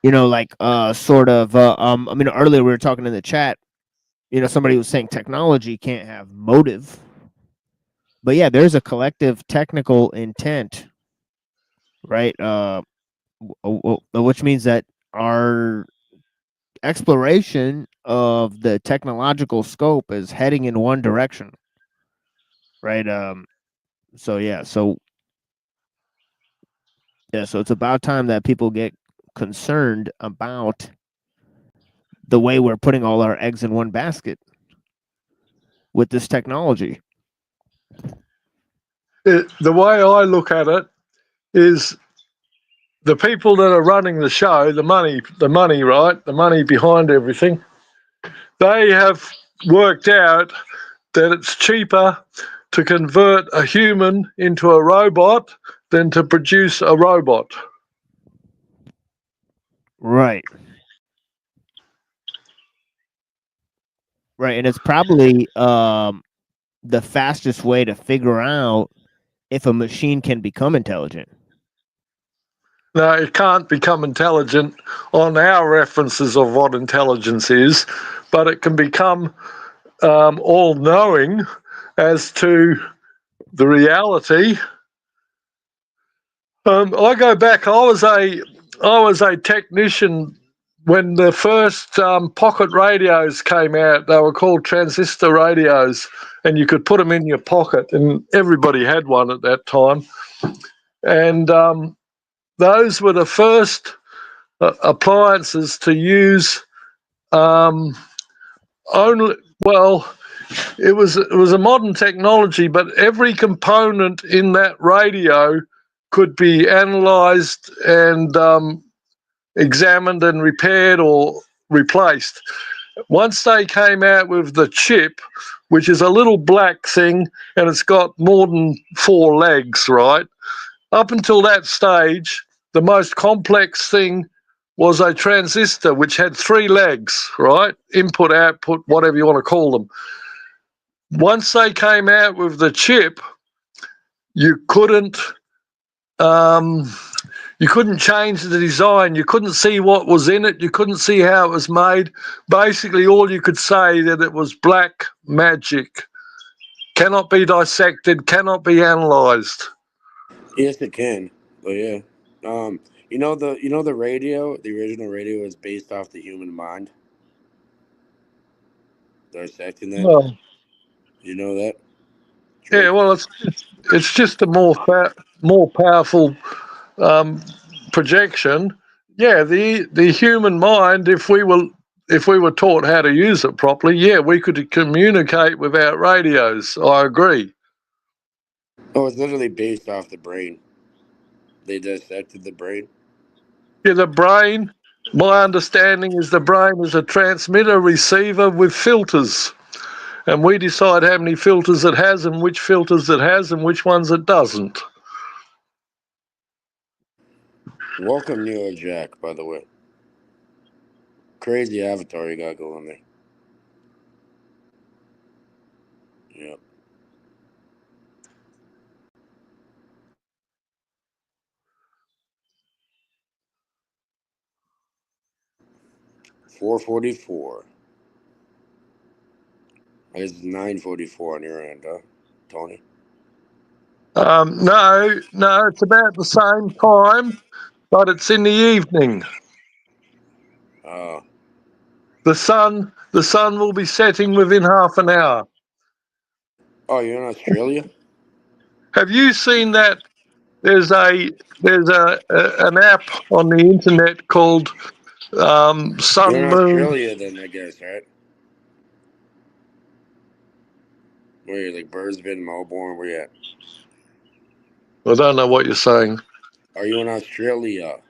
sort of. I mean, earlier we were talking in the chat. Somebody was saying technology can't have motive, but yeah, there's a collective technical intent, right? Which means that our exploration of the technological scope is heading in one direction, right? So it's about time that people get concerned about the way we're putting all our eggs in one basket with this technology. The way I look at it is the people that are running the show, the money, right? The money behind everything. They have worked out that it's cheaper to convert a human into a robot than to produce a robot. Right. Right, and it's probably the fastest way to figure out if a machine can become intelligent. No, it can't become intelligent on our references of what intelligence is, but it can become all-knowing as to the reality. I go back. I was a technician when the first pocket radios came out. They were called transistor radios, and you could put them in your pocket, and everybody had one at that time. And those were the first appliances to use only. Well, it was a modern technology, but every component in that radio could be analysed and examined and repaired or replaced. Once they came out with the chip, which is a little black thing, and it's got more than 4 legs, right? Up until that stage, the most complex thing was a transistor, which had 3 legs, right? Input, output, whatever you want to call them. Once they came out with the chip, you couldn't change the design. You couldn't see what was in it. You couldn't see how it was made. Basically, all you could say that it was black magic. Cannot be dissected, cannot be analysed. Yes, it can. But yeah, the radio, the original radio, is based off the human mind. Dissecting that. Well, You know that? yeah, well, it's just a more powerful projection. Yeah, the human mind, if we were taught how to use it properly, yeah, we could communicate without radios. I agree. Oh, it's literally based off the brain. They dissected the brain. Yeah, the brain, my understanding is the brain is a transmitter receiver with filters. And we decide how many filters it has and which filters it has and which ones it doesn't. Welcome, Neo Jack, by the way. Crazy avatar you got going there. Yep. $444. I guess it's $944 on your end, huh, Tony? No, it's about the same time, but it's in the evening. The sun will be setting within half an hour. Oh, you're in Australia? Have you seen that? There's an app on the internet called Sun You're in Moon. Australia then, I guess, right? Where you like Brisbane, Melbourne? Where you at? I don't know what you're saying. Are you in Australia?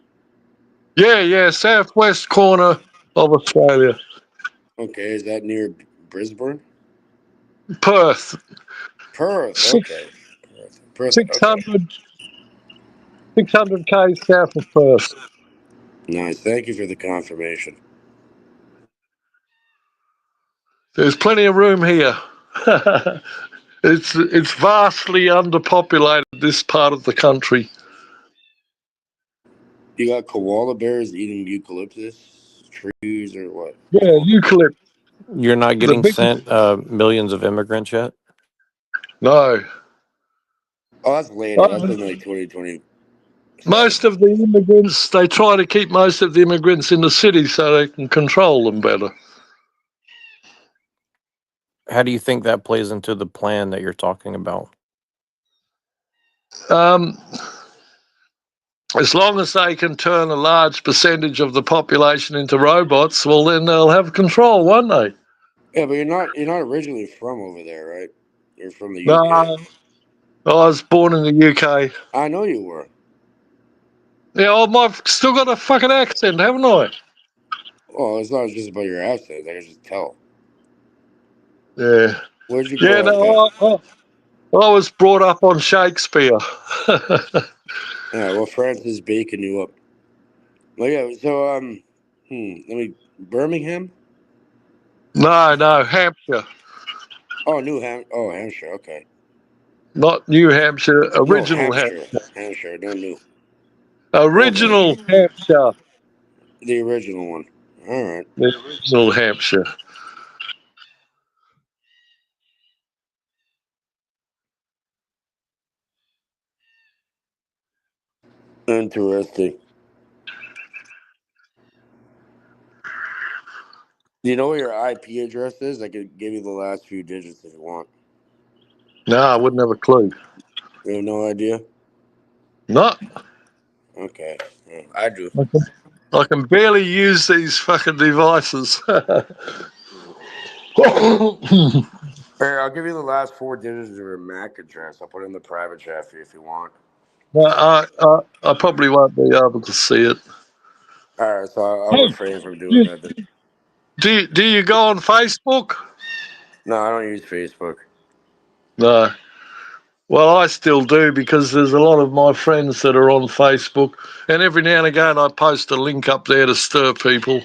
Yeah, southwest corner of Australia. Okay, is that near Brisbane? Perth. Okay. Perth. 600 k's south of Perth. Nice. Thank you for the confirmation. There's plenty of room here. It's vastly underpopulated, this part of the country. You got koala bears eating eucalyptus trees or what? Yeah, eucalypt. You're not getting sent millions of immigrants yet? No. Oh, that's later. That's in like 2020. Most of the immigrants, they try to keep most of the immigrants in the city so they can control them better. How do you think that plays into the plan that you're talking about? As long as they can turn a large percentage of the population into robots, well, then they'll have control, won't they? Yeah, but you're not originally from over there, right? You're from the UK. No, I was born in the UK. I know you were. Yeah, I've still got a fucking accent, haven't I? Well, it's not just about your accent. I can just tell. Yeah. Where'd you Yeah, grow up no, I was brought up on Shakespeare. Yeah, well, Francis Bacon you up. Well, yeah, so, Birmingham? No, Hampshire. Oh, Hampshire, okay. Not New Hampshire, No, original Hampshire. Hampshire. Hampshire, no new. Original Hampshire. The original one. All right. The original Hampshire. Interesting. Do you know what your IP address is? I could give you the last few digits if you want. No, I wouldn't have a clue. You have no idea? No. Okay. Yeah, I do. I can barely use these fucking devices. Here, I'll give you the last four digits of your MAC address. I'll put it in the private chat for you if you want. I probably won't be able to see it. All right, so I'll refrain from doing that. Then. Do you go on Facebook? No, I don't use Facebook. No. Well, I still do because there's a lot of my friends that are on Facebook, and every now and again I post a link up there to stir people.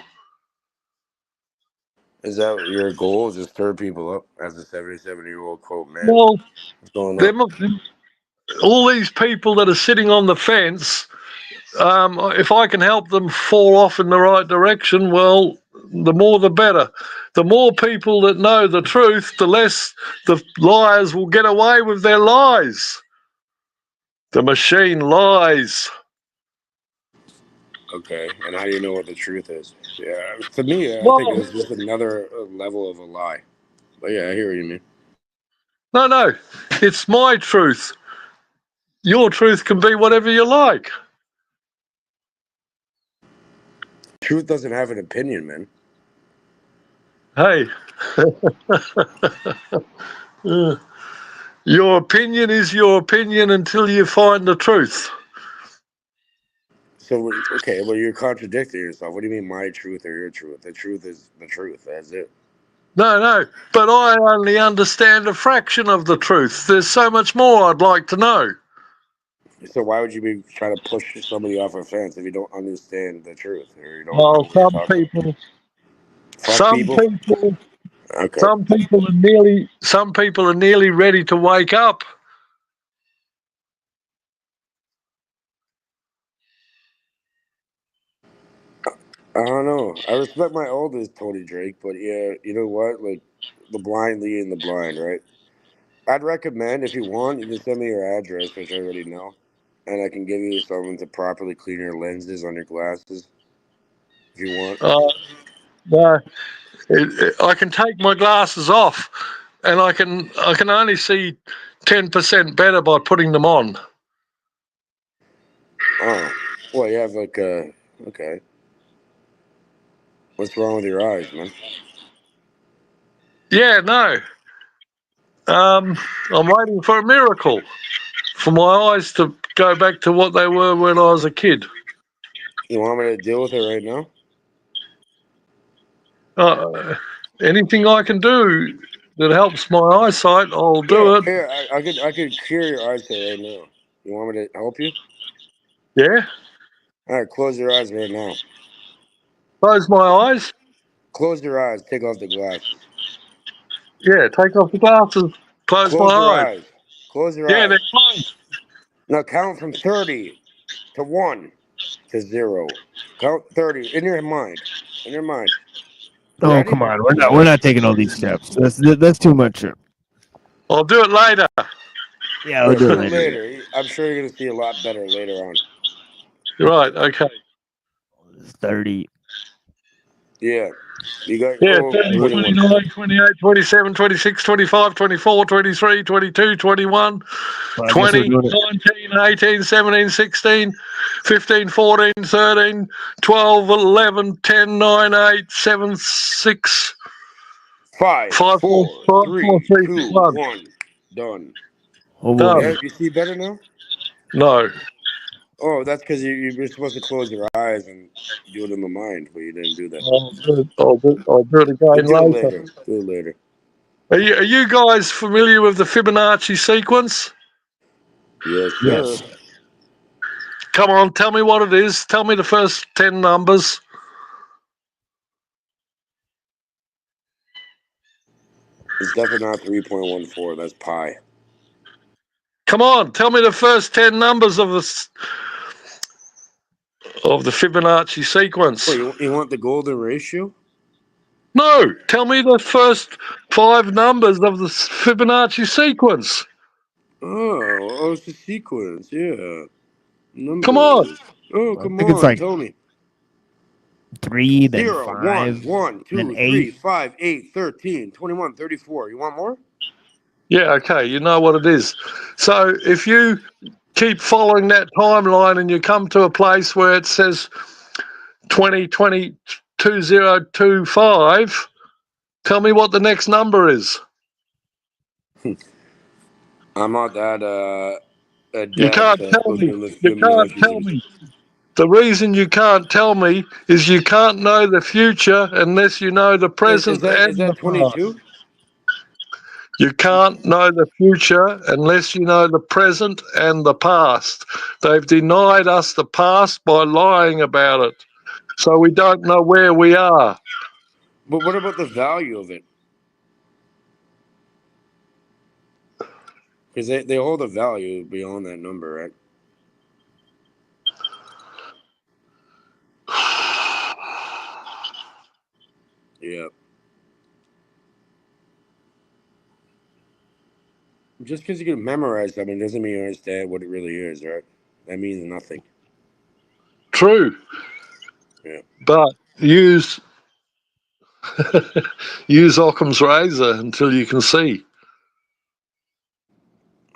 Is that your goal? Is to stir people up as a 77-year-old quote man? Well, what's going on? All these people that are sitting on the fence, if I can help them fall off in the right direction, well, the more the better. The more people that know the truth, the less the liars will get away with their lies. The machine lies. Okay, and how do you know what the truth is? Yeah, to me, I Well, think it's just another level of a lie. But yeah, I hear what you mean. No, it's my truth. Your truth can be whatever you like. Truth doesn't have an opinion, man. Hey. Your opinion is your opinion until you find the truth. So, okay, well, you're contradicting yourself. What do you mean my truth or your truth? The truth is the truth. That's it. No, but I only understand a fraction of the truth. There's so much more I'd like to know. So why would you be trying to push somebody off a fence if you don't understand the truth or you don't? Well, some people are nearly ready to wake up. I don't know. I respect my oldest, Tony Drake, but yeah, you know what? Like the blind leading the blind, right? I'd recommend if you want, you can send me your address, which I already know, and I can give you something to properly clean your lenses on your glasses. If you want. No, I can take my glasses off, and I can only see 10% better by putting them on. Oh, well, you have like okay. What's wrong with your eyes, man? Yeah, no. I'm waiting for a miracle for my eyes to go back to what they were when I was a kid. You want me to deal with it right now? Anything I can do that helps my eyesight, I'll do it. Here, I could cure your eyesight right now. You want me to help you? Yeah. All right, close your eyes right now. Close my eyes? Close your eyes. Take off the glasses. Yeah, take off the glasses. Close my your eyes. Close your Yeah, eyes. they're closed. Now count from 30 to 1 to 0. Count 30 in your mind. In your mind. Oh, Ready? come on. We're not taking all these steps. That's too much. I'll do it later. Yeah, we'll do it later. later. I'm sure you're gonna see a lot better later on. Right, okay. 30. Yeah. You got Yeah, 30, 21. 29, 28, 27, 26, 25, 24, 23, 22, 21, Well, I guess we're 20, doing it. 19, 18, 17, 16, 15, 14, 13, 12, 11, 10, 9, 8, 7, 6, 5, 5, 4, 4, 3, 3, 2, 1. 1. Done. Oh, Done. Yeah, you see better now? No. Oh, that's because you're supposed to close your eyes and do it in the mind, but you didn't do that. I'll do it again Do it later. later. Do it later. Are you guys familiar with the Fibonacci sequence? Yes, sir. Yes. Come on, tell me what it is. Tell me the first 10 numbers. It's definitely not 3.14. That's pi. Come on, tell me the first 10 numbers of the Fibonacci sequence. Oh, you want the golden ratio? No, tell me the first 5 numbers of the Fibonacci sequence. Oh, it's a sequence. Yeah. Numbers. Come on. Oh, I come think it's on. like Tell me. 3, then 0, 5, 1, 2, then 3, 8. 5, 8, 13, 21, 34. You want more? Yeah, okay, you know what it is. So if you keep following that timeline and you come to a place where it says 2025, tell me what the next number is. I'm not that You adept can't tell looking me. at the You can't tell me. The reason you can't tell me is you can't know the future unless you know the present Is and the that 22? past. You can't know the future unless you know the present and the past. They've denied us the past by lying about it. So we don't know where we are. But what about the value of it? Because they hold a value beyond that number, right? Yeah. Just because you can memorize something doesn't mean you understand what it really is, right? That means nothing. True. Yeah. But use Occam's razor until you can see.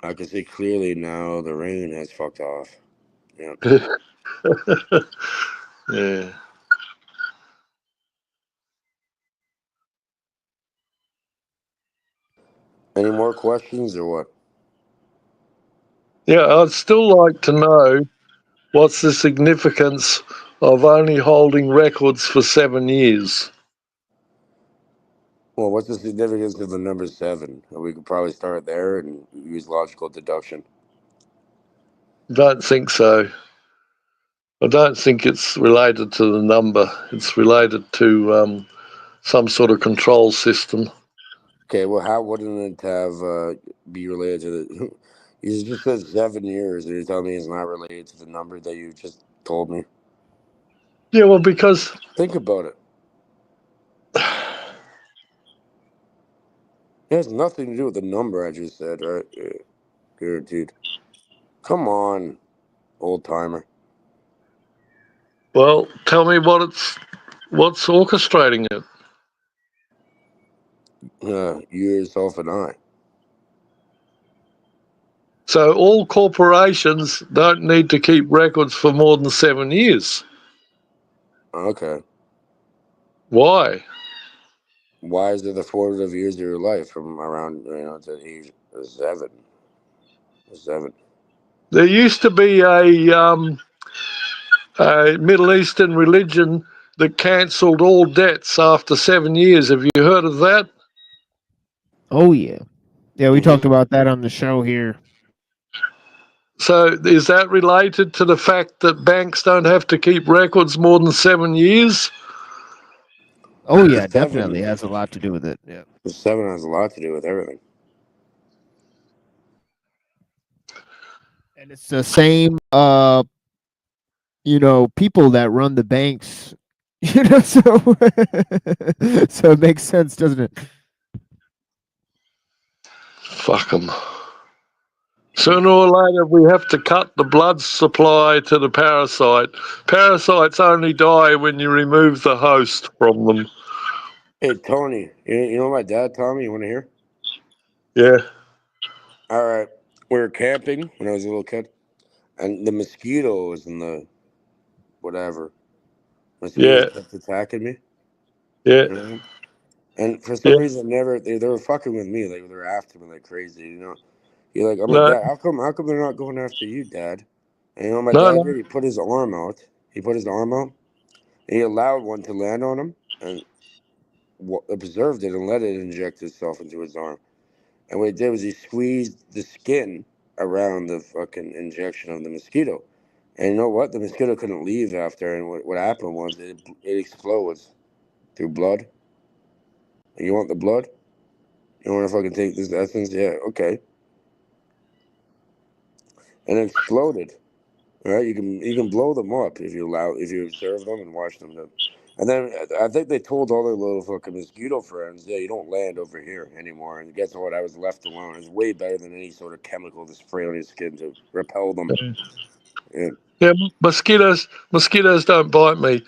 I can see clearly now the rain has fucked off. Yeah. Yeah. Any more questions or what? Yeah, I'd still like to know what's the significance of only holding records for 7 years. Well, what's the significance of the number 7? We could probably start there and use logical deduction. Don't think so. I don't think it's related to the number. It's related to some sort of control system. Okay, well, how wouldn't it have be related to the? You just said 7 years, and you're telling me it's not related to the number that you just told me. Yeah, well, because think about it. It has nothing to do with the number I just said, right? Yeah, guaranteed. Come on, old timer. Well, tell me what's orchestrating it. You, yourself, and I. So all corporations don't need to keep records for more than 7 years. Okay. Why? Why is it the formative years of your life from around to age 7? 7. There used to be a Middle Eastern religion that cancelled all debts after 7 years. Have you heard of that? Oh, yeah. Yeah, we talked about that on the show here. So is that related to the fact that banks don't have to keep records more than 7 years? Oh, yeah, definitely has a lot to do with it. Yeah. 7 has a lot to do with everything. And it's the same, people that run the banks, so it makes sense, doesn't it? Fuck them. Sooner or later, we have to cut the blood supply to the parasite. Parasites only die when you remove the host from them. Hey, Tony, you know my dad, Tommy? You want to hear? Yeah. All right. We were camping when I was a little kid, and the mosquitoes and the whatever. Mosquitoes kept attacking me. Yeah. You know? And for some reason, they were fucking with me. Like, they were after me like crazy, you know? I'm like, Dad, how come they're not going after you, Dad? And you know what my dad did? He put his arm out. And he allowed one to land on him and observed it and let it inject itself into his arm. And what he did was he squeezed the skin around the fucking injection of the mosquito. And you know what? The mosquito couldn't leave after. And what happened was it explodes through blood. And you want the blood? You want to fucking take this essence? Yeah, okay. And it exploded. Right? You can blow them up if you observe them and watch them. And then I think they told all their little fucking mosquito friends, yeah, you don't land over here anymore. And guess what? I was left alone. It's way better than any sort of chemical to spray on your skin to repel them. Yeah, mosquitoes don't bite me.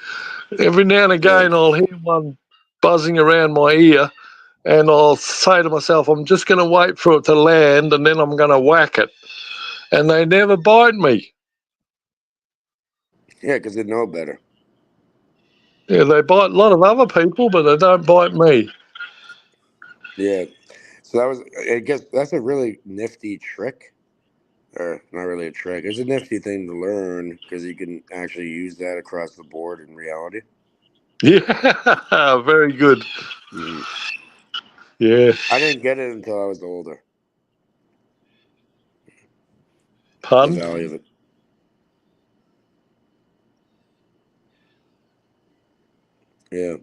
Every now and again, I'll hear one buzzing around my ear, and I'll say to myself, I'm just going to wait for it to land, and then I'm going to whack it. And they never bite me. Yeah, because they know better. Yeah, they bite a lot of other people, but they don't bite me. Yeah. So I guess that's a really nifty trick. Or not really a trick. It's a nifty thing to learn because you can actually use that across the board in reality. Yeah, very good. Mm-hmm. Yeah. I didn't get it until I was older. Pardon? The value of it. Yeah.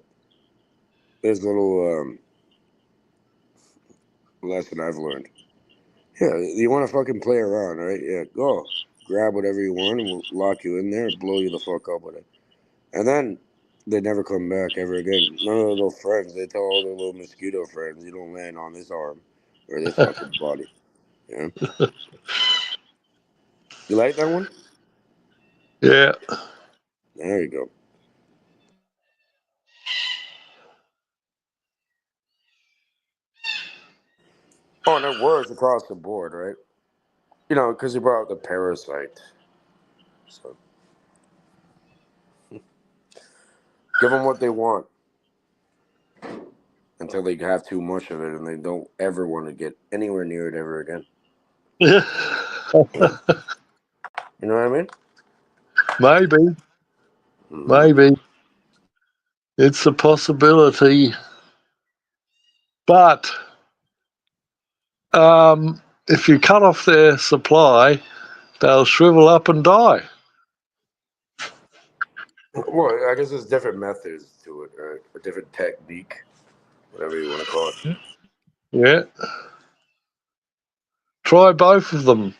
There's a little lesson I've learned. Yeah, you want to fucking play around, right? Yeah, go. Grab whatever you want and we'll lock you in there, blow you the fuck up with it. And then they never come back ever again. None of their little friends. They tell all their little mosquito friends, you don't land on this arm or this fucking body. Yeah. You like that one? Yeah. There you go. Oh, and it works across the board, right? You know, because you brought up the parasite. So give them what they want until they have too much of it and they don't ever want to get anywhere near it ever again. Yeah. You know what I mean? Maybe. Maybe. It's a possibility. But if you cut off their supply, they'll shrivel up and die. Well, I guess there's different methods to it, right? A different technique, whatever you want to call it. Yeah. Try both of them.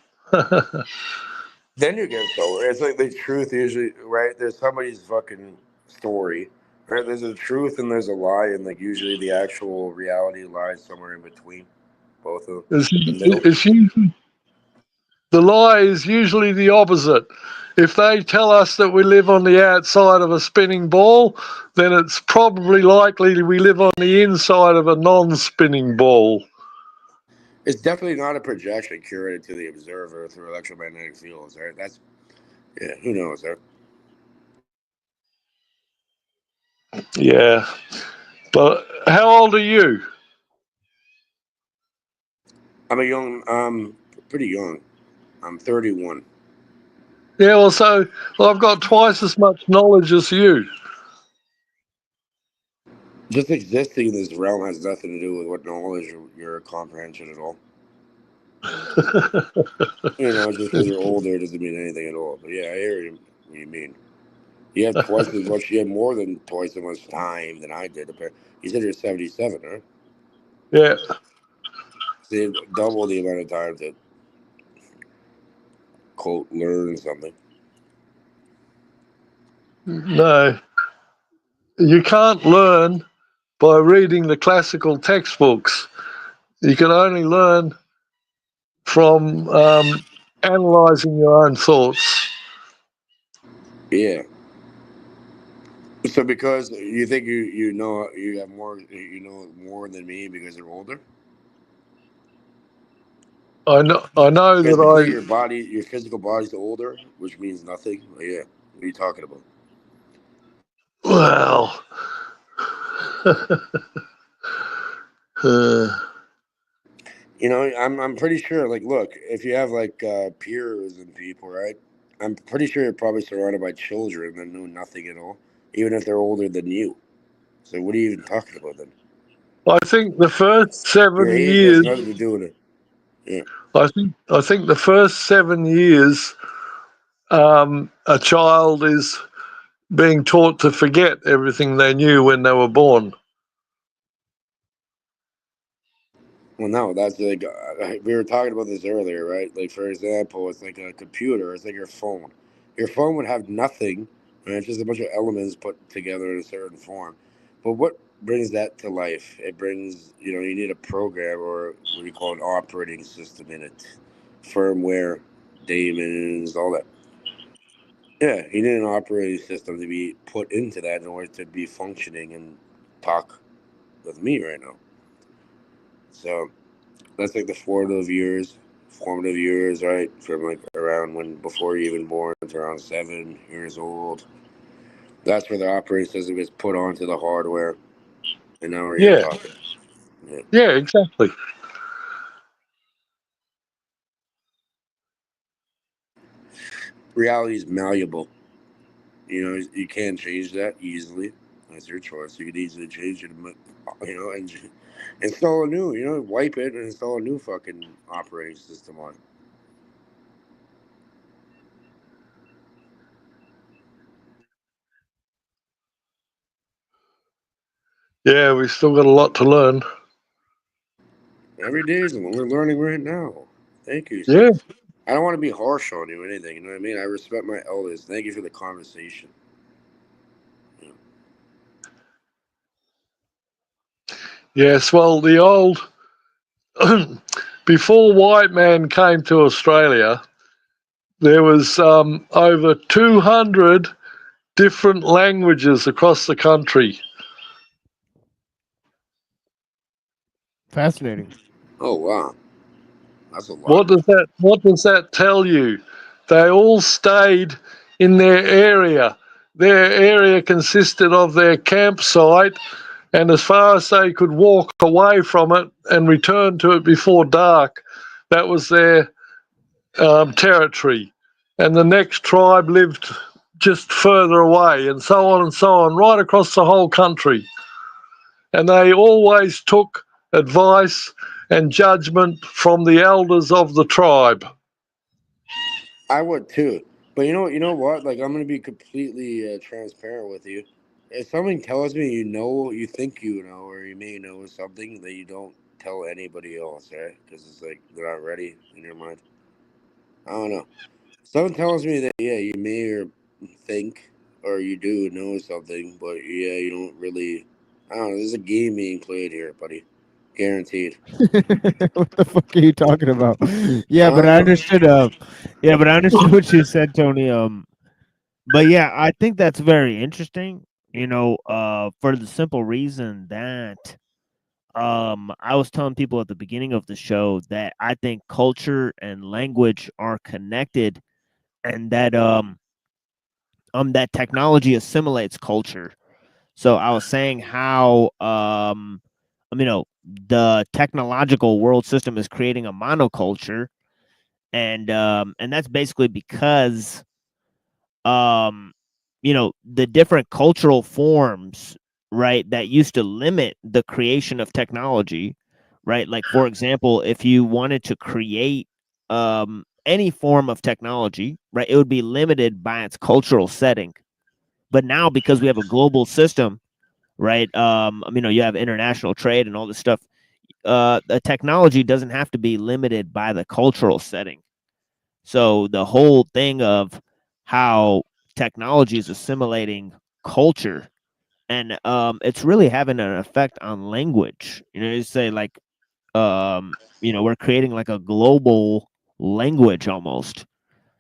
Then you get solar. It's like the truth usually, right? There's somebody's fucking story, right? There's a truth and there's a lie, and like usually the actual reality lies somewhere in between both of them. It's usually, the lie is usually the opposite. If they tell us that we live on the outside of a spinning ball, then it's probably likely we live on the inside of a non-spinning ball. It's definitely not a projection curated to the observer through electromagnetic fields, right? That's, yeah, who knows, right? Yeah. But how old are you? I'm pretty young. I'm 31. Yeah, well, so I've got twice as much knowledge as you. Just existing in this realm has nothing to do with what knowledge or your comprehension at all. You know, just because you're older doesn't mean anything at all. But yeah, I hear what you mean. You have twice as much. You have more than twice as much time than I did. You said you're 77, right? Yeah. So you have double the amount of time to quote learn something. No. You can't learn by reading the classical textbooks. You can only learn from analyzing your own thoughts. Yeah. So because you think you know you have more more than me because you're older. I know Because that your physical body's older, which means nothing. Yeah. What are you talking about? well, I'm pretty sure. Like, look, if you have like peers and people, right? I'm pretty sure you're probably surrounded by children that know nothing at all, even if they're older than you. So what are you even talking about then? I think the first Your 7 age has years. nothing to do with it. Yeah. I think the first 7 years, a child is being taught to forget everything they knew when they were born. Well, no, that's like we were talking about this earlier, right? Like, for example, it's like a computer. It's like your phone. Your phone would have nothing, and it's just a bunch of elements put together in a certain form. But what brings that to life? It brings, you need a program or what do you call an operating system in it, firmware, daemons, all that. Yeah, you need an operating system to be put into that in order to be functioning and talk with me right now. So that's like the formative years, right? From like around when before you're even born to around 7 years old. That's where the operating system gets put onto the hardware, and now we're here Yeah, talking. Yeah. yeah, exactly. Reality is malleable. You can't change that easily. That's your choice. You can easily change it, and install a new, wipe it and install a new fucking operating system on. Yeah, we've still got a lot to learn. Every day is when we're learning right now. Thank you, Yeah. sis. I don't want to be harsh on you or anything. You know what I mean? I respect my elders. Thank you for the conversation. Yes, well, the old before white man came to Australia, there was over 200 different languages across the country. Fascinating. Oh wow, that's a lot. What does that tell you? They all stayed in their area. Their area consisted of their campsite, and as far as they could walk away from it and return to it before dark, that was their territory. And the next tribe lived just further away, and so on, right across the whole country. And they always took advice and judgment from the elders of the tribe. I would too, but you know what? Like, I'm gonna be completely transparent with you. If something tells me you think you know, or you may know something that you don't tell anybody else, right? Because it's like they're not ready in your mind. I don't know. Someone tells me that you may or think or you do know something, but you don't really. I don't know. There's a game being played here, buddy. Guaranteed. What the fuck are you talking about? I Yeah, but don't I know. understood. Yeah, but I understood what you said, Tony. But yeah, I think that's very interesting. For the simple reason that I was telling people at the beginning of the show that I think culture and language are connected, and that technology assimilates culture. So I was saying how the technological world system is creating a monoculture, and that's basically because the different cultural forms, right, that used to limit the creation of technology, right? Like, for example, if you wanted to create any form of technology, right, it would be limited by its cultural setting. But now, because we have a global system, right, you have international trade and all this stuff, the technology doesn't have to be limited by the cultural setting. So the whole thing of how technology is assimilating culture, and it's really having an effect on language. You say, like, we're creating like a global language almost,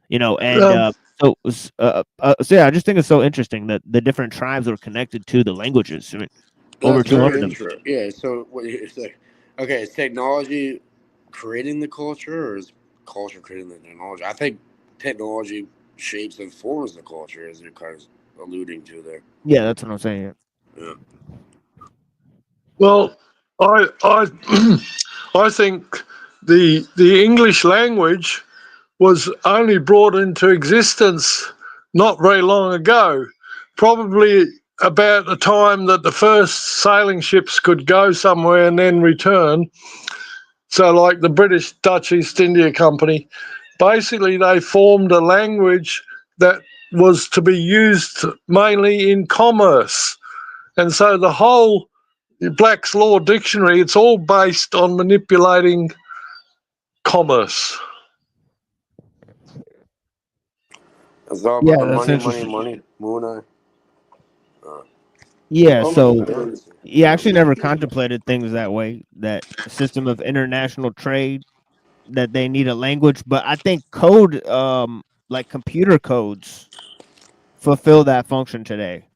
and so yeah, I just think it's so interesting that the different tribes are connected to the languages. I mean, over That's very 200 of them. interesting. Yeah. So what it's like? Okay, is technology creating the culture, or is culture creating the technology? I think technology shapes and forms the culture, as you're kind of alluding to there. Yeah, that's what I'm saying. Yeah. Well, I I think the English language was only brought into existence not very long ago, probably about the time that the first sailing ships could go somewhere and then return. So, like the British Dutch East India Company, basically they formed a language that was to be used mainly in commerce. And so the whole Black's Law Dictionary, it's all based on manipulating commerce. It's all Yeah, about that's money, money, interesting. money. Moon Yeah, Oh, so goodness. you actually never contemplated things that way, that system of international trade, that they need a language, but I think code, like computer codes, fulfill that function today.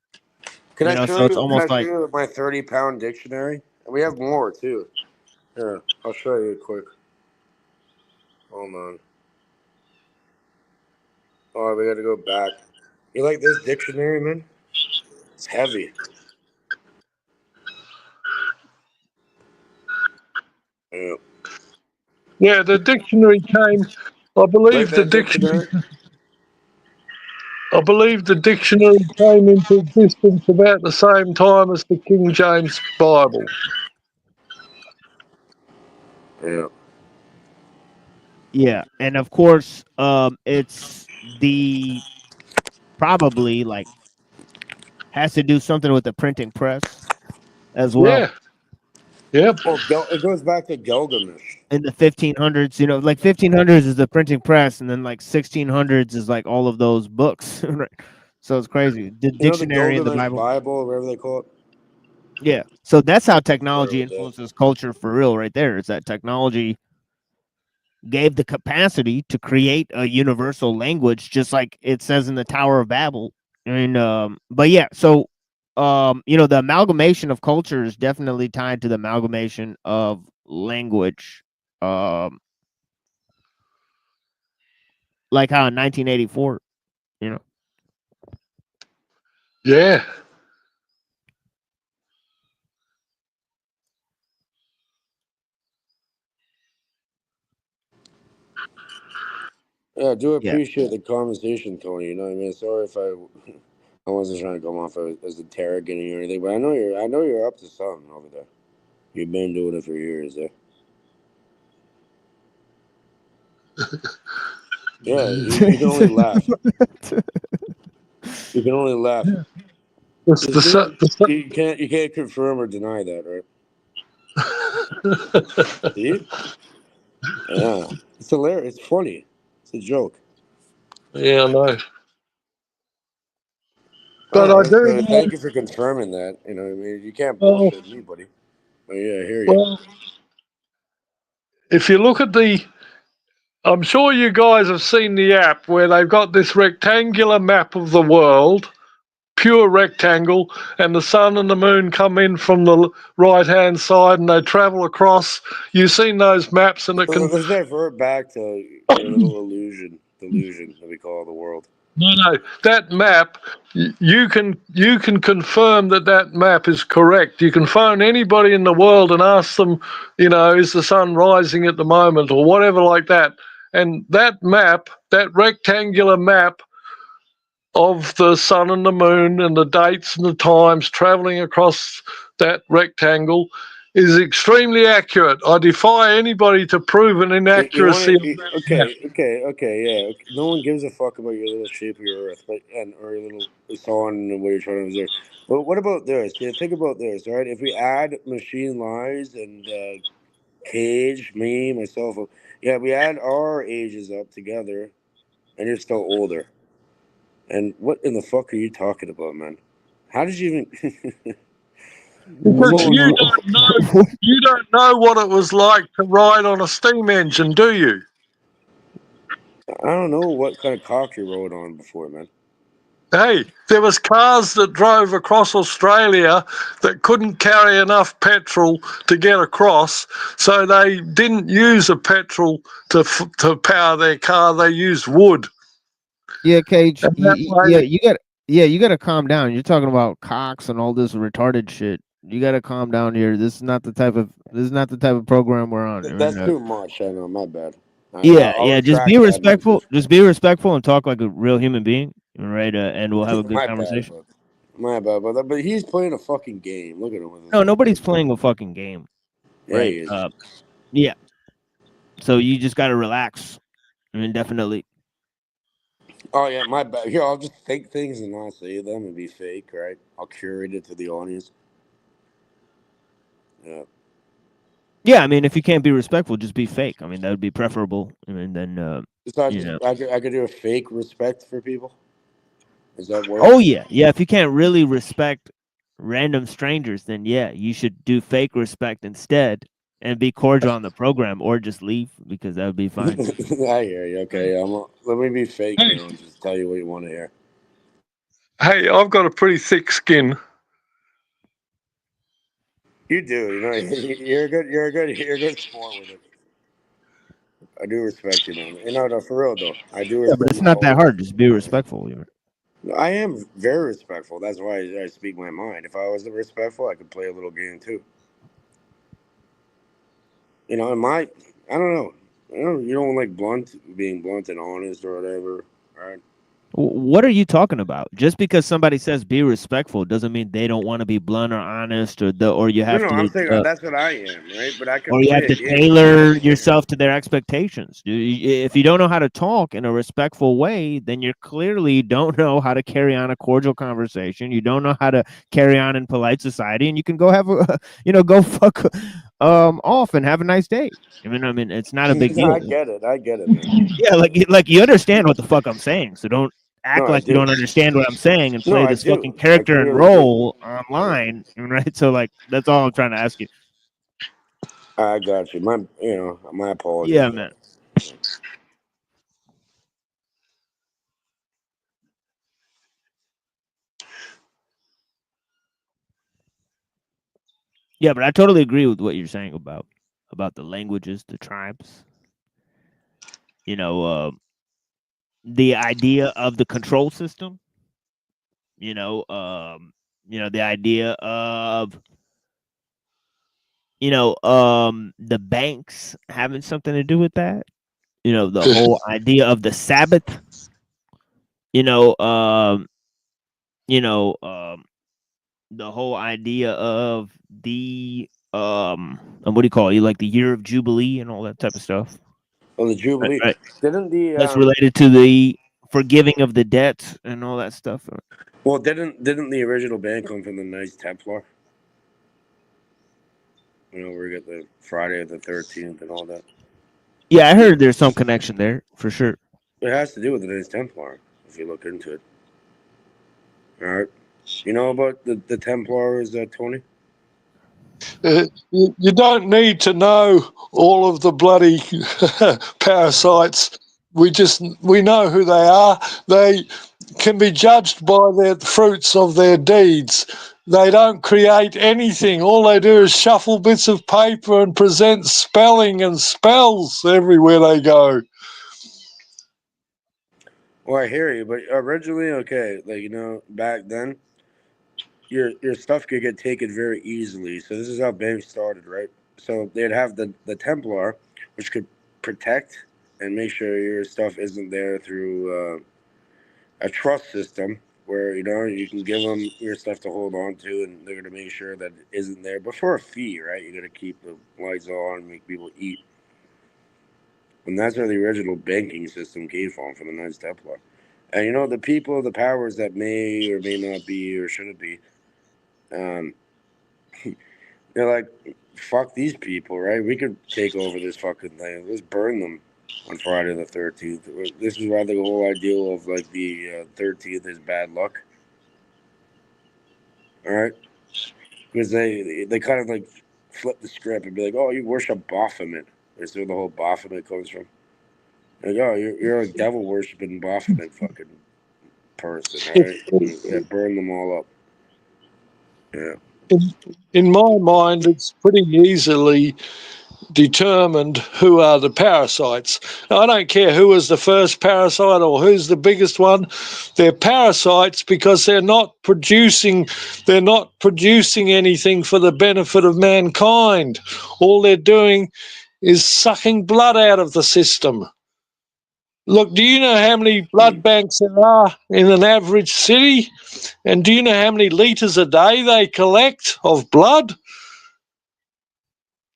Can I show So it's you? Can I almost show like, you my 30-pound dictionary? We have more too. Here, I'll show you quick. Hold on. Oh, we got to go back. You like this dictionary, man? It's heavy. Yeah. Yeah, the dictionary came, I Like believe the that dictionary. dictionary? I believe the dictionary came into existence about the same time as the King James Bible. Yeah. yeah, and of course, it's probably like has to do something with the printing press as well. Yeah. Yep. Well, it goes back to Gilgamesh. In the 1500s, like 1500s is the printing press, and then like 1600s is like all of those books. Right? So it's crazy. The You know the dictionary and the Gilgamesh Bible. Bible, or whatever they call it? Yeah. So that's how technology Whatever that. influences culture for real, right there. Is that technology gave the capacity to create a universal language, just like it says in the Tower of Babel. And but yeah, so the amalgamation of culture is definitely tied to the amalgamation of language. Like how in 1984, Yeah. Yeah, I do Yeah. appreciate the conversation, Tony. You know what I mean? Sorry if I wasn't trying to come off as interrogating or anything, but I know you're up to something over there. You've been doing it for years, eh? Yeah, you can only laugh. You can only laugh. You can't confirm or deny that, right? See? Yeah, it's hilarious. It's funny. It's a joke. Yeah, I know. All But I right, do man. know, Thank you for confirming that. You know what I mean? You can't well, bullshit me, buddy. Oh, yeah, I hear you. well, if you look at I'm sure you guys have seen the app where they've got this rectangular map of the world, pure rectangle, and the sun and the moon come in from the right-hand side and they travel across. You've seen those maps, and it can. Let's divert back to your little delusion that we call the world. No, that map, you can confirm that map is correct. You can phone anybody in the world and ask them, is the sun rising at the moment or whatever like that. And that map, that rectangular map of the sun and the moon and the dates and the times traveling across that rectangle is extremely accurate. I defy anybody to prove an inaccuracy. Okay, yeah. No one gives a fuck about your little shape of your Earth, or your little sun and what you're trying to observe. But what about this? Yeah, think about this, all right? If we add machine lies and Cage, me, myself, we add our ages up together, and you're still older. And what in the fuck are you talking about, man? How did you even? Because you don't know what it was like to ride on a steam engine, do you? I don't know what kind of cock you rode on before, man. Hey, there was cars that drove across Australia that couldn't carry enough petrol to get across, so they didn't use a petrol to power their car. They used wood. Yeah, Cage. And that way, You got to calm down. You're talking about cocks and all this retarded shit. You got to calm down here. This is not the type of program we're on. That's too much. I know. My bad. Yeah. Just be retract that respectful. message. Just be respectful and talk like a real human being, right? And we'll have a good My conversation. bad, my bad, but he's playing a fucking game. Look at him with his No, nobody's playing a fucking game, Yeah, right? he is. Yeah. So you just got to relax. I mean, definitely. Oh yeah, my bad. Here, I'll just think things and not say them and be fake, right? I'll curate it to the audience. Yeah. Yeah, I mean, if you can't be respectful, just be fake. I mean, that would be preferable. I mean, then So you I could do a fake respect for people. Is that work? Oh yeah. If you can't really respect random strangers, then yeah, you should do fake respect instead and be cordial on the program, or just leave because that would be fine. I hear you. Okay, let me be fake now and just tell you what you want to hear. hey, I've got a pretty thick skin. You do. You know, you're a good sport with it. I do respect you, man. You know, no, for real though, I do Yeah, but respect it's my not that culture. hard. Just be respectful. I am very respectful. That's why I speak my mind. If I wasn't respectful, I could play a little game too. You know, I don't know. You don't like being blunt and honest or whatever, right? What are you talking about? Just because somebody says be respectful doesn't mean they don't want to be blunt or honest, or you have No, to. I'm saying that's what I am, right? But I could Or you play have a to game. tailor yourself to their expectations. If you don't know how to talk in a respectful way, then you clearly don't know how to carry on a cordial conversation. You don't know how to carry on in polite society, and you can go have go fuck off and have a nice day. I mean, it's not a big deal. I get it, man. Yeah, like you understand what the fuck I'm saying, so don't act No, I like you do. don't understand what I'm saying and No, play I this do. fucking character I and clearly do. role online, right? So like that's all I'm trying to ask you. I got you. My apologies. Yeah, man. Yeah, but I totally agree with what you're saying about the languages, the tribes. The idea of the control system. The idea of the banks having something to do with that. The whole idea of the Sabbath. The whole idea of the and what do you call it? Like the year of Jubilee and all that type of stuff. Oh, the Jubilee. Right. Didn't the That's related to the forgiving of the debt and all that stuff. Well, didn't the original band come from the Knights Templar? We got the Friday the 13th and all that. Yeah, I heard there's some connection there for sure. It has to do with the Knights Templar if you look into it. All right. You know about the Templars, Tony? You don't need to know all of the bloody parasites. We know who they are. They can be judged by the fruits of their deeds. They don't create anything. All they do is shuffle bits of paper and present spelling and spells everywhere they go. Well, I hear you, but originally, okay, back then, your stuff could get taken very easily. So this is how banks started, right? So they'd have the Templar, which could protect and make sure your stuff isn't there through a trust system where you can give them your stuff to hold on to, and they're gonna make sure that it isn't there. But for a fee, right? You gotta keep the lights on and make people eat. And that's where the original banking system came from the Knights Templar. And the people, the powers that may or may not be or shouldn't be, they're like, fuck these people, right? We could take over this fucking thing. Let's burn them on Friday the 13th. This is why the whole idea of like the 13th is bad luck. All right? because they kind of like flip the script and be like, "Oh, you worship Baphomet." That's where the whole Baphomet comes from. Like, oh, you're a devil worshiping Baphomet fucking person, all right? Yeah, burn them all up. Yeah. In my mind, it's pretty easily determined who are the parasites. Now, I don't care who is the first parasite or who's the biggest one. They're parasites because they're not producing anything for the benefit of mankind. All they're doing is sucking blood out of the system. Look, do you know how many blood banks there are in an average city? And do you know how many litres a day they collect of blood?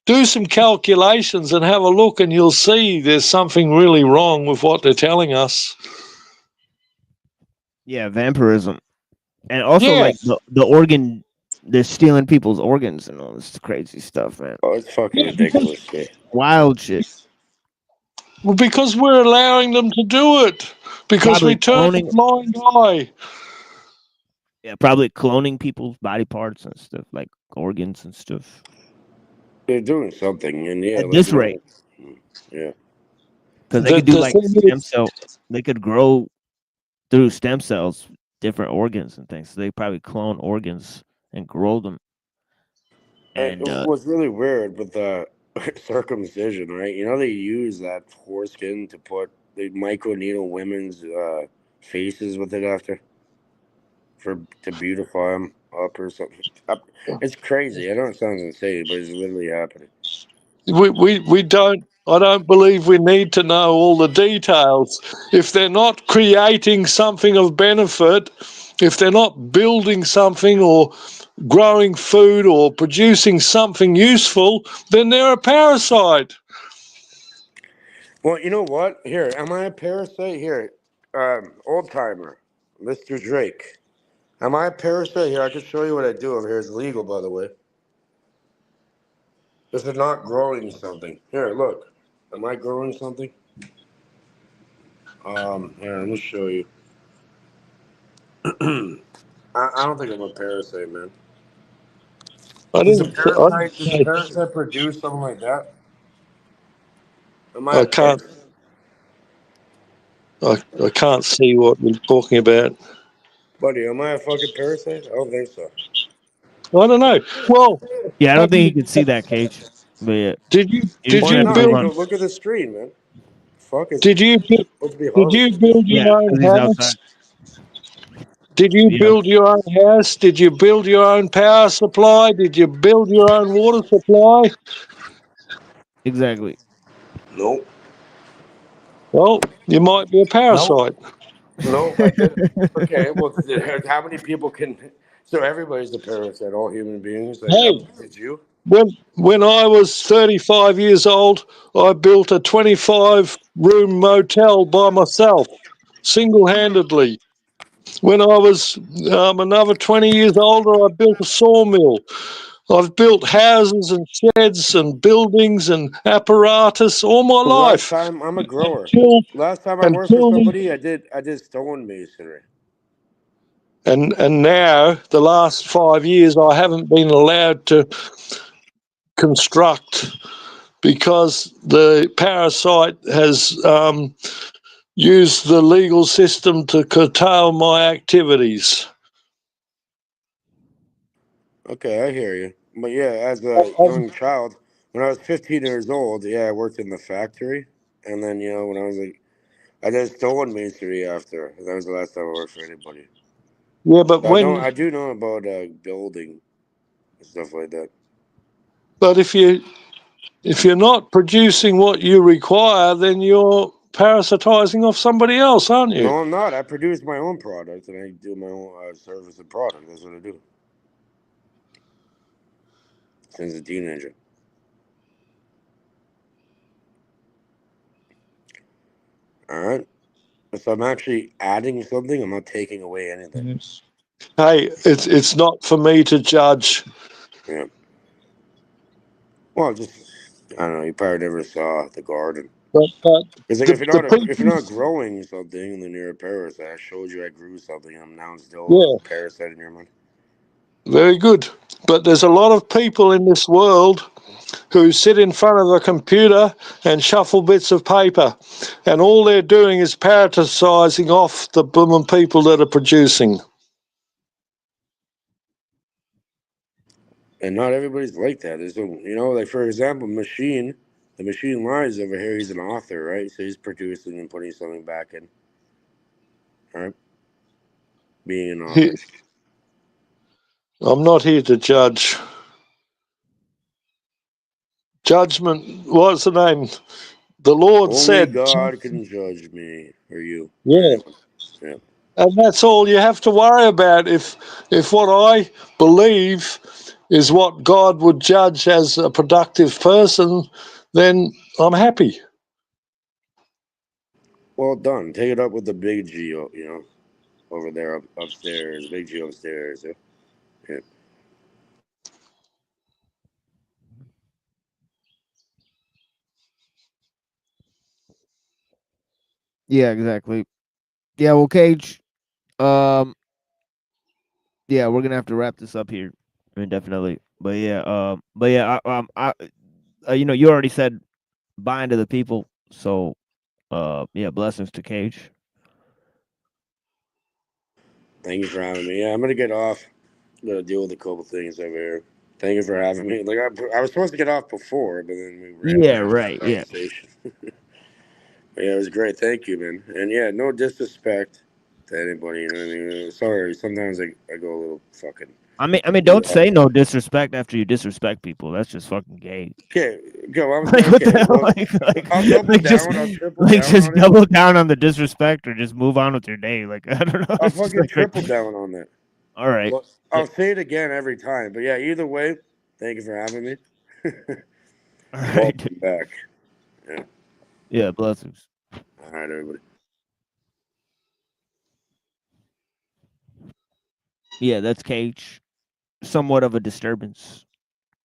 Do some calculations and have a look, and you'll see there's something really wrong with what they're telling us. Yeah, vampirism, and also like the organ, they're stealing people's organs and all this crazy stuff, man. Oh, it's fucking ridiculous shit. Wild shit. Well, because we're allowing them to do it. Because Probably we turn a blind eye. Yeah, probably cloning people's body parts and stuff, like organs and stuff. They're doing something, and yeah, At like, this you know, rate. yeah. Because they could do like stem cell. They could grow through stem cells different organs and things. So they probably clone organs and grow them. And It was really weird with the circumcision, right? You know, they use that foreskin to put the microneedle women's faces with it after to beautify them up or something. It's crazy. I know it sounds insane, but it's literally happening. We don't. I don't believe we need to know all the details. If they're not creating something of benefit, if they're not building something or growing food or producing something useful, then they're a parasite. Well, you know what? Here, am I a parasite? Here, old timer, Mr. Drake. Am I a parasite? Here, I can show you what I do over here. It's legal, by the way. This is not growing something. Here, look. Am I growing something? Here, let me show you. I don't think I'm a parasite, man. Does a parasite produce something like that? Am I I can't. I can't see what you're talking about. Buddy, am I a fucking parasite? I don't think so. I don't know. Well, yeah, I don't think you can see that, Cage. But yeah. Did you build? Look at the screen, man. Fuck it. Did you build your own house? Did you build your own house? Did you build your own power supply? Did you build your own water supply? Exactly. Nope. Well, you might be a parasite. No, I didn't. Okay, well, how many people can? So everybody's a parasite. All human beings. Like, Hey, did you? When I was 35 years old, I built a 25-room motel by myself, single-handedly. When I was another 20 years older, I built a sawmill. I've built houses and sheds and buildings and apparatus all my life. Last time I'm a grower. Last time I and worked for somebody, I did stone masonry. And now, the last 5 years, I haven't been allowed to construct because the parasite has used the legal system to curtail my activities. Okay, I hear you. But yeah, as a young child, when I was 15 years old, yeah, I worked in the factory. And then, you know, when I was like, I did stone masonry after. That was the last time I worked for anybody. Yeah, but So I do know about building and stuff like that. But if you're not producing what you require, then you're parasitizing off somebody else, aren't you? No, I'm not. I produce my own product and I do my own service and product. That's what I do. Since a teenager. All right. So I'm actually adding something. I'm not taking away anything. Hey, it's not for me to judge. Yeah. Well, just I don't know. You probably never saw the garden. But it's like if you're not growing something, then you're a parasite. I showed you I grew something. I'm now still a parasite in your mind. Very good. But there's a lot of people in this world who sit in front of a computer and shuffle bits of paper, and all they're doing is parasitising off the blooming people that are producing. And not everybody's like that. There's a, like for example, the machine lies over here. He's an author, right? So he's producing and putting something back in, right? Being an author. I'm not here to judge. Judgment, what's the name? The Lord Only said. God can judge me or you. Yeah. Or anyone. Yeah. And that's all you have to worry about. If what I believe is what God would judge as a productive person, then I'm happy. Well done. Take it up with the big G, over there upstairs. Big G upstairs. Yeah. Yeah. Yeah, exactly. Yeah, well, Cage, um, yeah, we're gonna have to wrap this up here. I mean, definitely. But yeah, you already said bye to the people, so yeah, blessings to Cage. Thank you for having me. Yeah, I'm gonna get off. I'm gonna deal with a couple things over here. Thank you for having me. Like I was supposed to get off before, but then we ran Yeah, into right. the Yeah. conversation. Yeah, it was great. Thank you, man. And yeah, no disrespect to anybody. You know what I mean? Sorry, sometimes I go a little fucking. I mean, don't say no disrespect after you disrespect people. That's just fucking gay. Okay, go. I'm Like, what the okay. hell? Well, I'll double Like down. I'll triple like down just on it. double down on the disrespect or just move on with your day. Like, I don't know. I'll It's just fucking like, triple down on that. all right. Well, I'll say it again every time. But yeah, either way, thank you for having me. All right. Welcome back. Yeah. Yeah, blessings. All right, everybody. Yeah, that's Cage. Somewhat of a disturbance.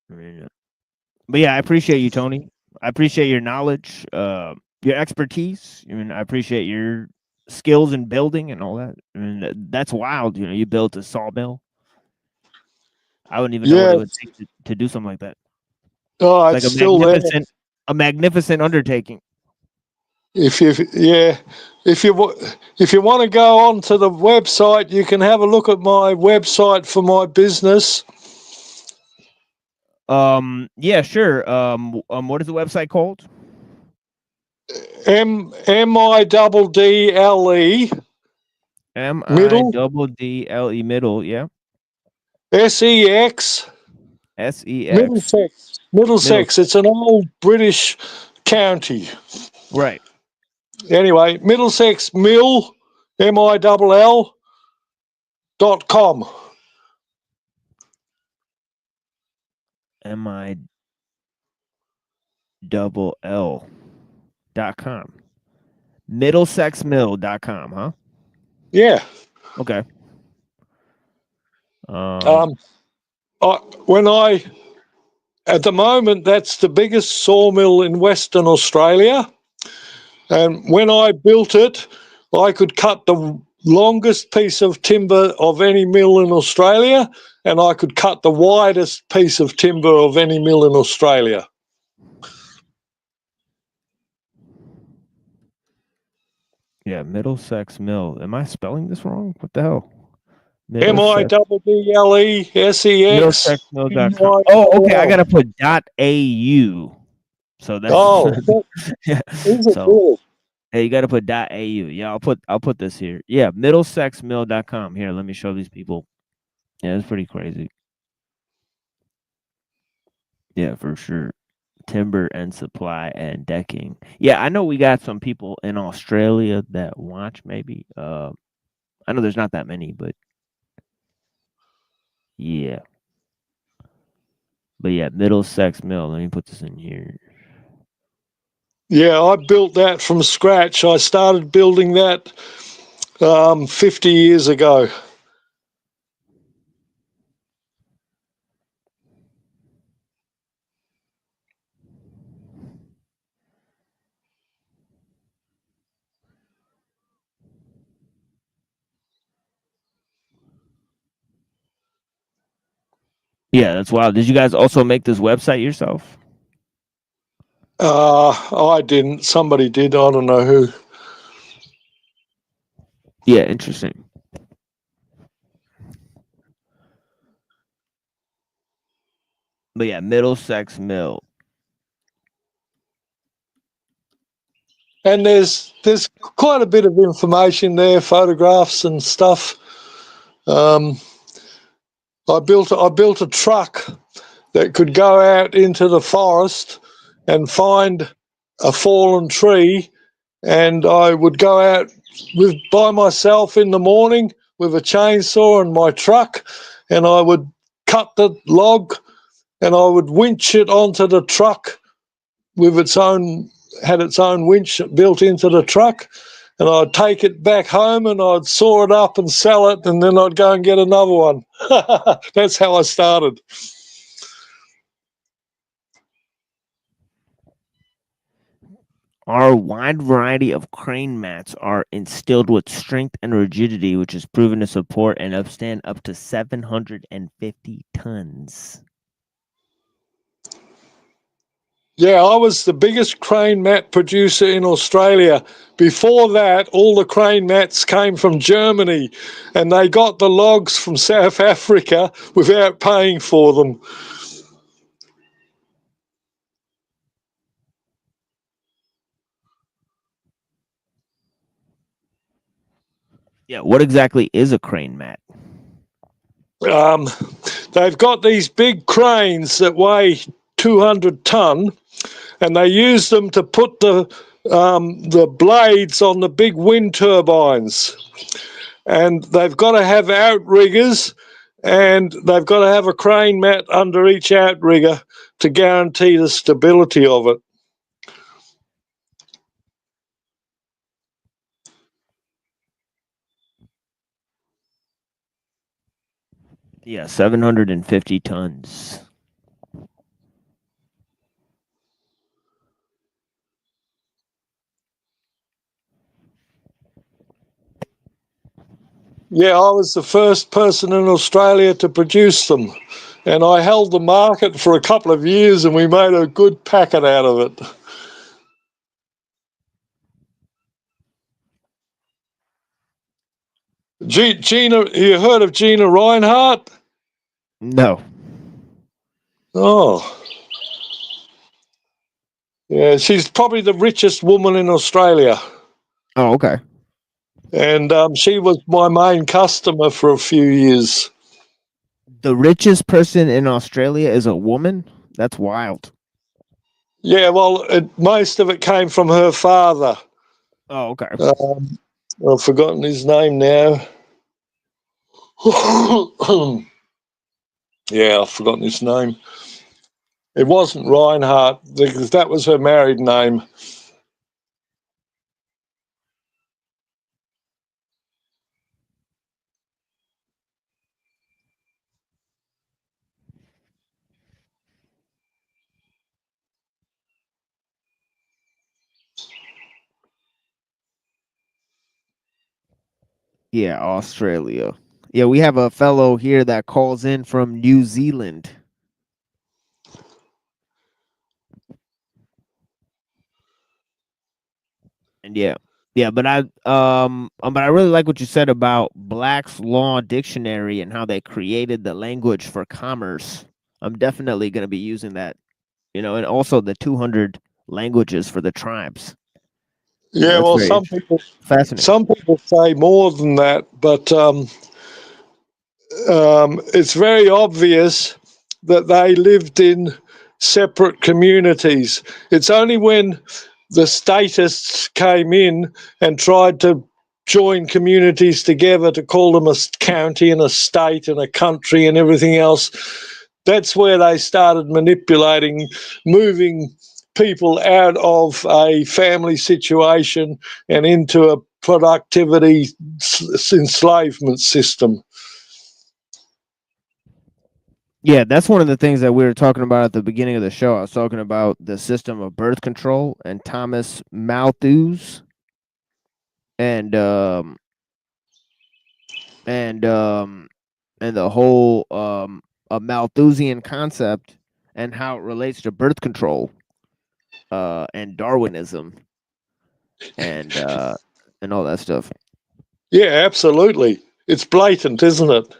But yeah, I appreciate you, Tony. I appreciate your knowledge, your expertise. I mean, I appreciate your skills in building and all that. I mean, that's wild. You built a sawmill. I wouldn't even know what it would take to do something like that. Oh, It's like it's still there. a magnificent undertaking. If you want to go on to the website, you can have a look at my website for my business. Yeah, sure. What is the website called? MIDDLE MIDDLE middle, yeah. SEX Middlesex. It's an old British county. Right. Anyway, Middlesex Mill MILL.com. MILL.com. Middlesexmill.com, huh? Yeah. Okay. At the moment, that's the biggest sawmill in Western Australia. And when I built it, I could cut the longest piece of timber of any mill in Australia, and I could cut the widest piece of timber of any mill in Australia. Yeah, Middlesex Mill. Am I spelling this wrong? What the hell? MIDDLESEX. Middlesexmill.com. Oh, okay. I gotta put .au. So that's yeah. So hey, you gotta put .au. Yeah, I'll put this here. Yeah, middlesexmill.com. Here, let me show these people. Yeah, it's pretty crazy. Yeah, for sure. Timber and supply and decking. Yeah, I know we got some people in Australia that watch maybe. I know there's not that many, but yeah. But yeah, Middlesex Mill. Let me put this in here. Yeah, I built that from scratch. I started building that 50 years ago. Yeah, that's wild. Did you guys also make this website yourself? I didn't. Somebody did. I don't know who. Yeah, interesting. But yeah, Middlesex Mill. And there's quite a bit of information there, photographs and stuff. I built a truck that could go out into the forest and find a fallen tree, and I would go out by myself in the morning with a chainsaw and my truck, and I would cut the log and I would winch it onto the truck with its own winch built into the truck, and I'd take it back home and I'd saw it up and sell it, and then I'd go and get another one. That's how I started. Our wide variety of crane mats are instilled with strength and rigidity, which is proven to support and withstand up to 750 tons. Yeah, I was the biggest crane mat producer in Australia. Before that, all the crane mats came from Germany, and they got the logs from South Africa without paying for them. Yeah, what exactly is a crane mat? They've got these big cranes that weigh 200 ton, and they use them to put the blades on the big wind turbines. And they've got to have outriggers, and they've got to have a crane mat under each outrigger to guarantee the stability of it. Yeah, 750 tons. Yeah, I was the first person in Australia to produce them, and I held the market for a couple of years, and we made a good packet out of it. Gina, you heard of Gina Reinhardt? No. Oh. Yeah, she's probably the richest woman in Australia. Oh, okay. And she was my main customer for a few years. The richest person in Australia is a woman? That's wild. Yeah, well, most of it came from her father. Oh, okay. I've forgotten his name now. Yeah, I've forgotten his name. It wasn't Reinhardt, because that was her married name. Yeah, Australia. Yeah, we have a fellow here that calls in from New Zealand. And yeah, but I really like what you said about Black's Law Dictionary and how they created the language for commerce. I'm definitely going to be using that, and also the 200 languages for the tribes. Yeah, That's well, very fascinating. Some people say more than that, but it's very obvious that they lived in separate communities. It's only when the statists came in and tried to join communities together to call them a county and a state and a country and everything else, that's where they started manipulating, moving people out of a family situation and into a productivity enslavement system. Yeah, that's one of the things that we were talking about at the beginning of the show. I was talking about the system of birth control and Thomas Malthus and the whole a Malthusian concept and how it relates to birth control, and Darwinism, and all that stuff. Yeah, absolutely. It's blatant, isn't it?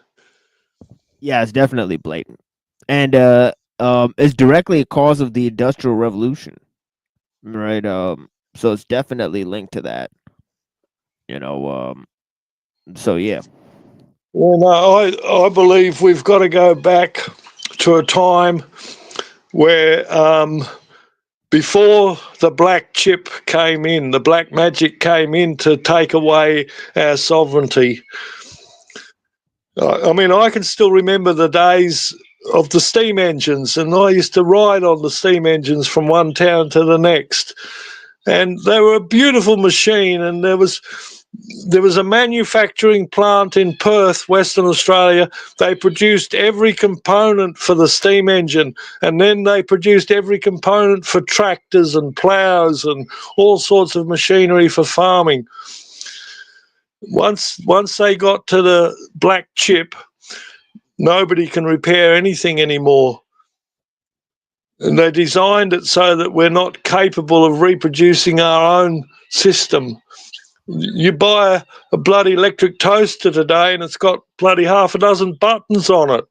Yeah, it's definitely blatant, and it's directly a cause of the Industrial Revolution, right? So it's definitely linked to that, you know. So yeah. Well, no, I believe we've got to go back to a time where before the black chip came in, the black magic came in to take away our sovereignty. I mean, I can still remember the days of the steam engines, and I used to ride on the steam engines from one town to the next. And they were a beautiful machine, and there was a manufacturing plant in Perth, Western Australia. They produced every component for the steam engine, and then they produced every component for tractors and ploughs and all sorts of machinery for farming. Once they got to the black chip, nobody can repair anything anymore. And they designed it so that we're not capable of reproducing our own system. You buy a bloody electric toaster today and it's got bloody half a dozen buttons on it.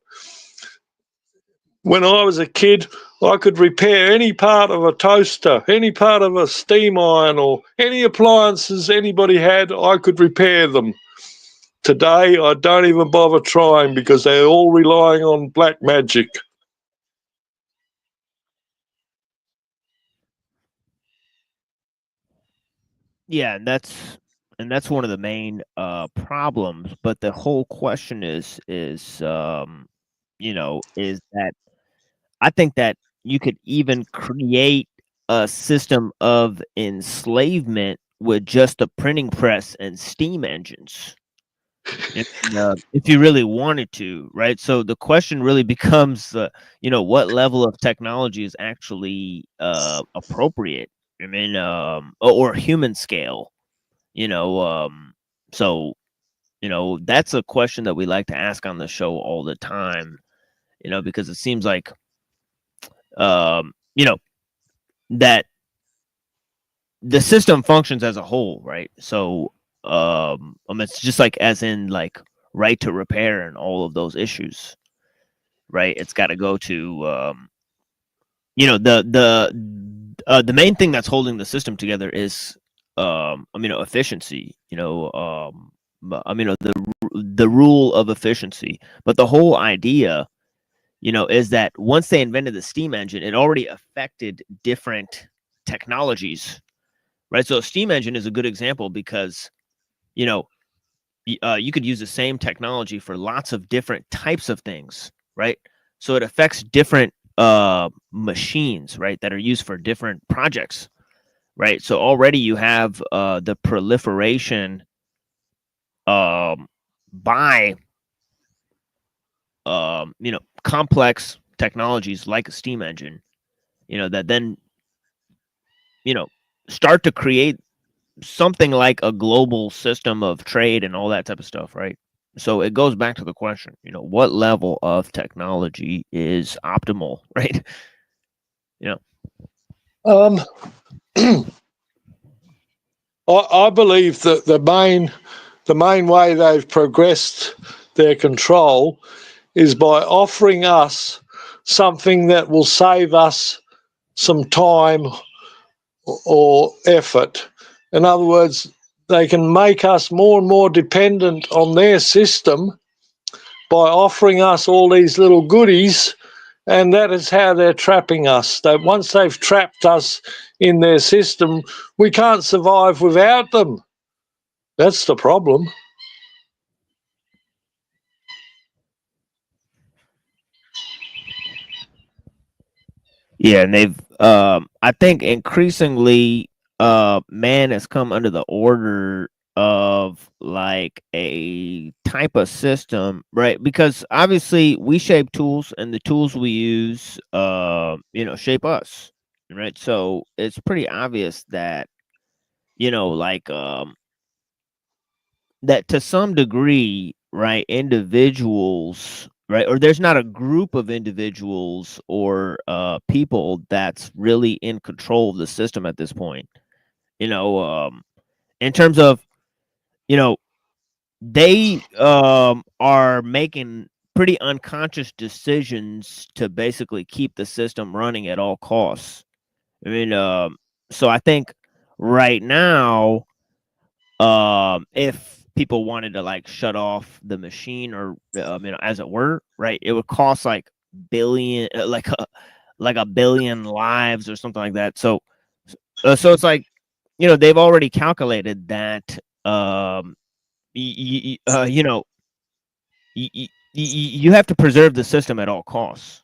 When I was a kid, I could repair any part of a toaster, any part of a steam iron, or any appliances anybody had, I could repair them. Today, I don't even bother trying because they're all relying on black magic. Yeah, and that's one of the main problems. But the whole question is is that I think that you could even create a system of enslavement with just a printing press and steam engines. If you really wanted to, right? So the question really becomes, what level of technology is actually appropriate. I mean, or human scale, so that's a question that we like to ask on the show all the time, because it seems like, that the system functions as a whole, right? So, it's just like as in like right to repair and all of those issues, right? It's got to go to, the main thing that's holding the system together is, efficiency. The rule of efficiency. But the whole idea, is that once they invented the steam engine, it already affected different technologies, right? So a steam engine is a good example because, you could use the same technology for lots of different types of things, right? So it affects different machines, right, that are used for different projects, right? So already you have the proliferation by complex technologies like a steam engine, that then start to create something like a global system of trade and all that type of stuff, right? So it goes back to the question, what level of technology is optimal, right? I believe that the main way they've progressed their control is by offering us something that will save us some time or effort. In other words, they can make us more and more dependent on their system by offering us all these little goodies, and that is how they're trapping us. Once they've trapped us in their system, we can't survive without them. That's the problem. Yeah, and they've I think increasingly man has come under the order of like a type of system, right? Because obviously we shape tools and the tools we use shape us, right? So it's pretty obvious that like that to some degree, right, individuals right? Or there's not a group of individuals or people that's really in control of the system at this point. You know, in terms of, you know, they are making pretty unconscious decisions to basically keep the system running at all costs. I mean, so I think right now, if people wanted to like shut off the machine or as it were, right, it would cost like billion, like a billion lives or something like that. So it's like, you know, they've already calculated that, you know, you have to preserve the system at all costs.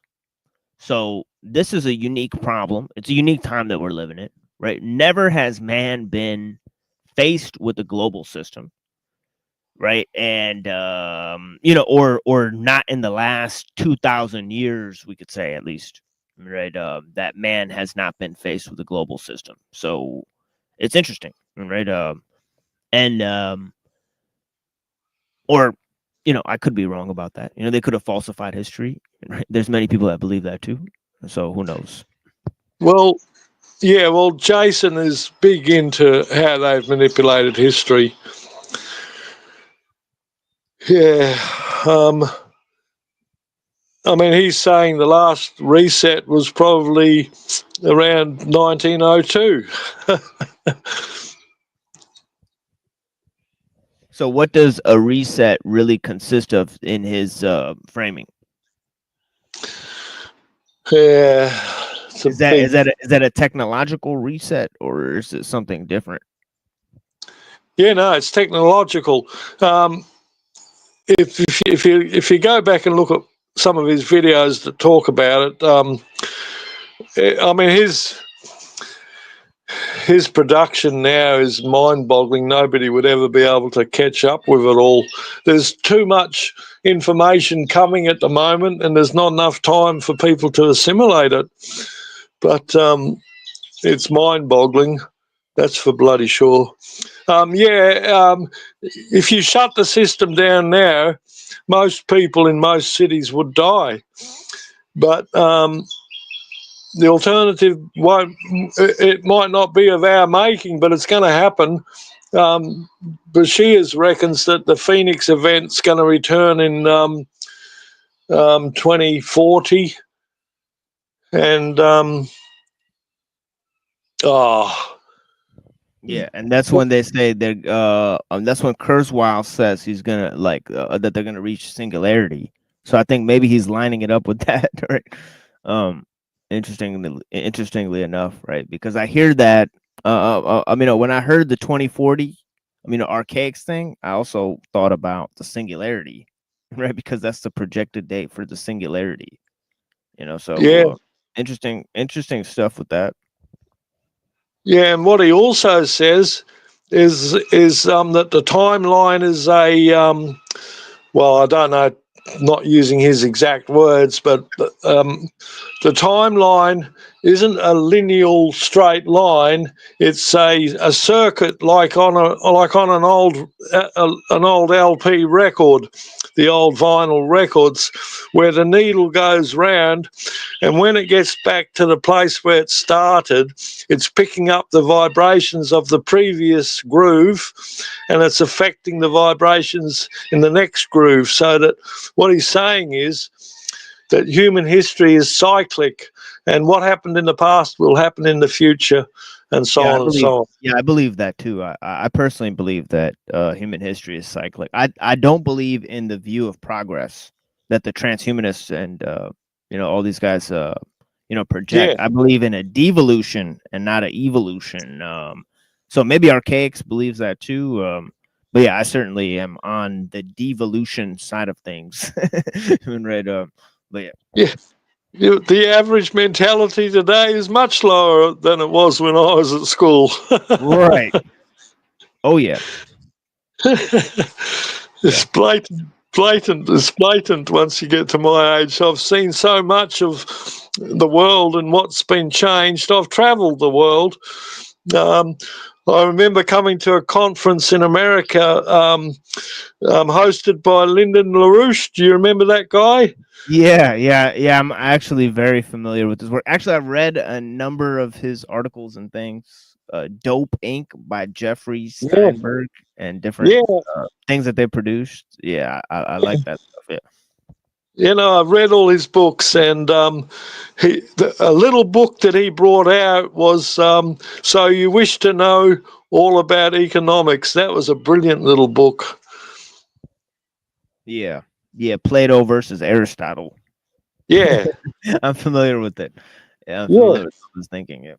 So this is a unique problem. It's a unique time that we're living in, right? Never has man been faced with a global system, right? And you know, or not in the last 2,000 years, we could say, at least, right? That man has not been faced with a global system. So it's interesting, right? Or, you know, I could be wrong about that. You know, they could have falsified history. Right? There's many people that believe that too. So who knows? Well, yeah, well, Jason is big into how they've manipulated history. Yeah. I mean, he's saying the last reset was probably around 1902. So what does a reset really consist of in his framing? Yeah. Is that a technological reset, or is it something different? Yeah, no, it's technological. If you go back and look at some of his videos that talk about it, I mean, his production now is mind-boggling. Nobody would ever be able to catch up with it all. There's too much information coming at the moment, and there's not enough time for people to assimilate it. But it's mind-boggling. That's for bloody sure. If you shut the system down now, most people in most cities would die. But the alternative it might not be of our making, but it's going to happen. Bashir reckons that the Phoenix event's going to return in 2040. And, yeah, and that's when they say they're that's when Kurzweil says he's gonna that they're gonna reach singularity. So I think maybe he's lining it up with that, right? Interestingly enough, right? Because I hear that I mean, when I heard the 2040, I mean, the archaics thing, I also thought about the singularity, right? Because that's the projected date for the singularity, you know. So yeah. Interesting stuff with that. Yeah, and what he also says is that the timeline is well, I don't know, not using his exact words, but the timeline isn't a lineal straight line. It's a circuit like on an old LP record, the old vinyl records, where the needle goes round, and when it gets back to the place where it started, it's picking up the vibrations of the previous groove, and it's affecting the vibrations in the next groove. So that what he's saying is that human history is cyclic, and what happened in the past will happen in the future, and so on and so on. Yeah, I believe that too. I personally believe that human history is cyclic. I don't believe in the view of progress that the transhumanists and you know, all these guys you know, project. Yeah. I believe in a devolution and not an evolution. So maybe Archaics believes that too. But yeah, I certainly am on the devolution side of things. Right. But yeah. Yeah. The average mentality today is much lower than it was when I was at school. Right. Oh yeah. It's blatant. It's blatant once you get to my age. I've seen so much of the world and what's been changed. I've travelled the world. I remember coming to a conference in America hosted by Lyndon LaRouche. Do you remember that guy? Yeah. I'm actually very familiar with his work. Actually, I've read a number of his articles and things. Dope Inc. by Jeffrey Steinberg and different things that they produced. Yeah, I like that stuff. Yeah. You know, I've read all his books, and a little book that he brought out was So You Wish to Know All About Economics. That was a brilliant little book. Yeah. Plato versus Aristotle. Yeah. I'm familiar with it. Yeah, I'm familiar with his thinking. Yeah.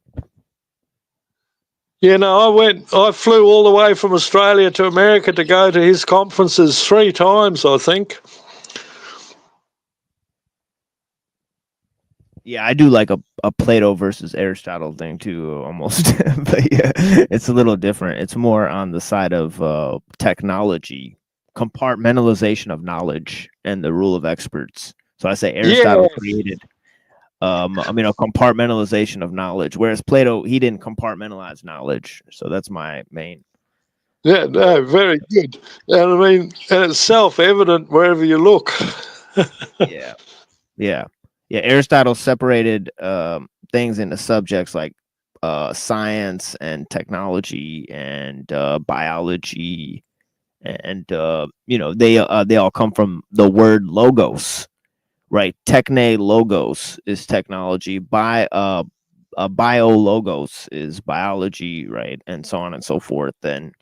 You know, I flew all the way from Australia to America to go to his conferences 3 times, I think. Yeah, I do like a Plato versus Aristotle thing too, almost. But yeah, it's a little different. It's more on the side of technology, compartmentalization of knowledge, and the rule of experts. So I say Aristotle created, a compartmentalization of knowledge, whereas Plato, he didn't compartmentalize knowledge. So that's my main. Yeah, no, very good. And I mean, and it's self-evident wherever you look. Yeah. Aristotle separated things into subjects like science and technology and biology, and they all come from the word logos, right? Techne logos is technology. Biologos is biology, right? And so on and so forth. And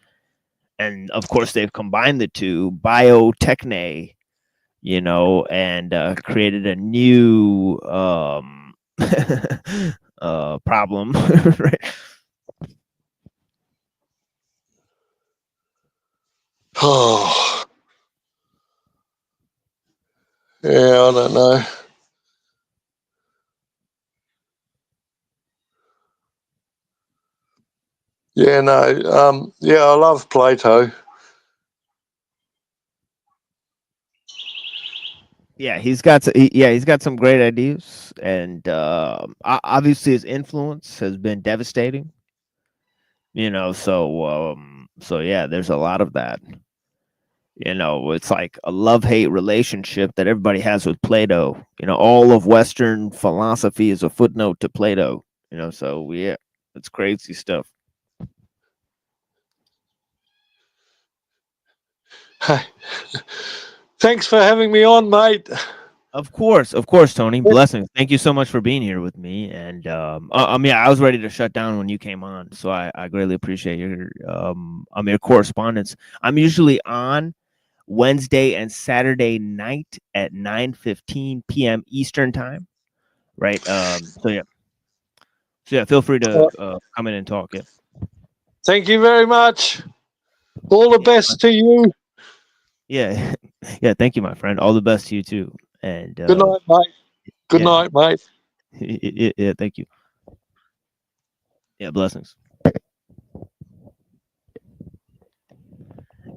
of course they've combined the two, biotechne, and created a new problem, right? Oh, yeah, I don't know. Yeah, no, I love Plato. Yeah, he's got some great ideas, and obviously his influence has been devastating. So yeah, there's a lot of that. It's like a love-hate relationship that everybody has with Plato. All of Western philosophy is a footnote to Plato. So yeah, it's crazy stuff. Thanks for having me on, mate. Of course, Tony. Blessings. Thank you so much for being here with me. And I was ready to shut down when you came on, so I greatly appreciate your your correspondence. I'm usually on Wednesday and Saturday night at 9:15 p.m. Eastern time, right? So yeah, feel free to come in and talk. Yeah. Thank you very much. All the best to you. Yeah, yeah. Thank you, my friend. All the best to you too. And good night, mate. Good night, mate. Yeah, thank you. Yeah, blessings.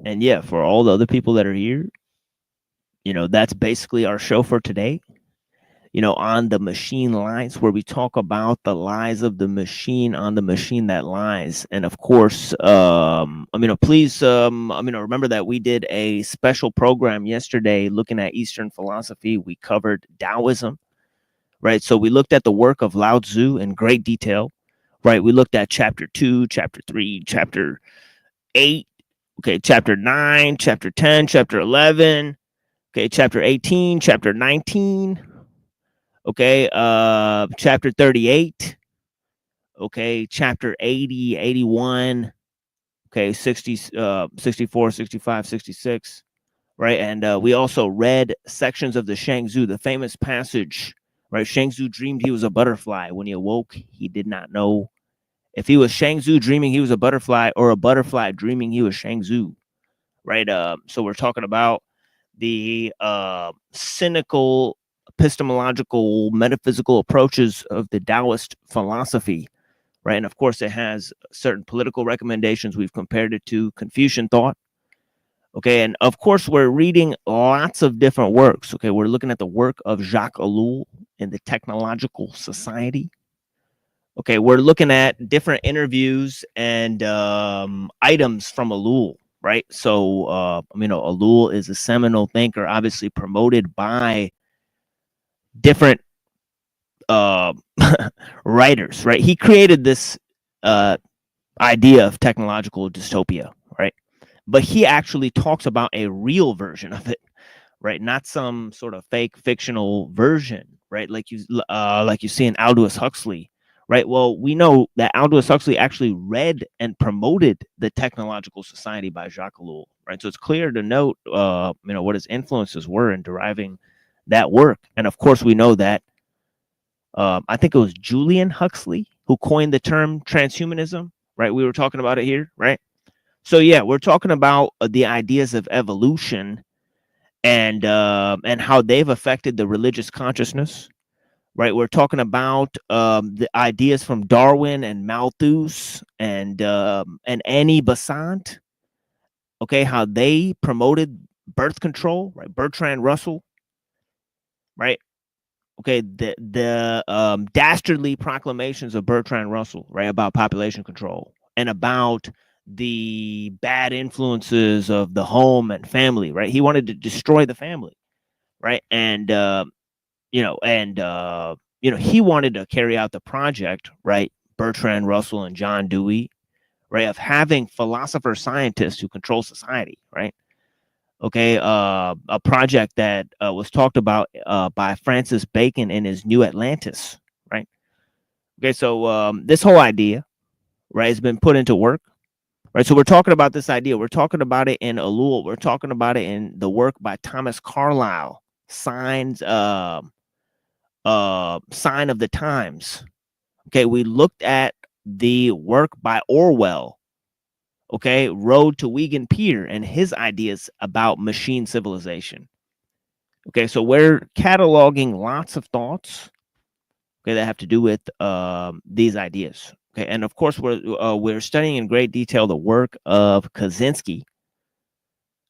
And yeah, for all the other people that are here, that's basically our show for today. On the machine lies, where we talk about the lies of the machine on the machine that lies. And of course, please, remember that we did a special program yesterday looking at Eastern philosophy. We covered Taoism, right? So we looked at the work of Lao Tzu in great detail, right? We looked at chapter 2, chapter 3, chapter 8, okay, chapter 9, chapter 10, chapter 11, okay, chapter 18, chapter 19, okay, chapter 38, okay, chapter 80, 81, okay, 60, 64, 65, 66, right? And we also read sections of the Shang-Tzu, the famous passage, right? Shang-Tzu dreamed he was a butterfly. When he awoke, he did not know if he was Shang-Tzu dreaming he was a butterfly or a butterfly dreaming he was Shang-Tzu, right? So we're talking about the cynical, epistemological, metaphysical approaches of the Taoist philosophy, right? And of course, it has certain political recommendations. We've compared it to Confucian thought. Okay, and of course, we're reading lots of different works. Okay, we're looking at the work of Jacques Ellul in the Technological Society. Okay, we're looking at different interviews and items from Ellul, right? So, Ellul is a seminal thinker, obviously promoted by different writers, right? He created this idea of technological dystopia, right? But he actually talks about a real version of it, right? Not some sort of fake fictional version, right? Like you see in Aldous Huxley, right? Well, we know that Aldous Huxley actually read and promoted The Technological Society by Jacques Ellul, right? So it's clear to note, what his influences were in deriving that work. And of course, we know that I think it was Julian Huxley who coined the term transhumanism, right? We were talking about it here, right? So yeah, we're talking about the ideas of evolution and how they've affected the religious consciousness, right? We're talking about the ideas from Darwin and Malthus and Annie Besant, okay, how they promoted birth control, right? Bertrand Russell, right? Okay, the dastardly proclamations of Bertrand Russell, right, about population control and about the bad influences of the home and family, right? He wanted to destroy the family, right? And he wanted to carry out the project, right? Bertrand Russell and John Dewey, right, of having philosopher scientists who control society, right? Okay, a project that was talked about by Francis Bacon in his New Atlantis, right? Okay, so this whole idea, right, has been put into work, right? So we're talking about this idea. We're talking about it in Ellul. We're talking about it in the work by Thomas Carlyle, Sign of the Times. Okay, we looked at the work by Orwell, okay, Road to Wigan Pier, and his ideas about machine civilization. Okay, so we're cataloging lots of thoughts, okay, that have to do with these ideas. Okay, and of course we're studying in great detail the work of Kaczynski,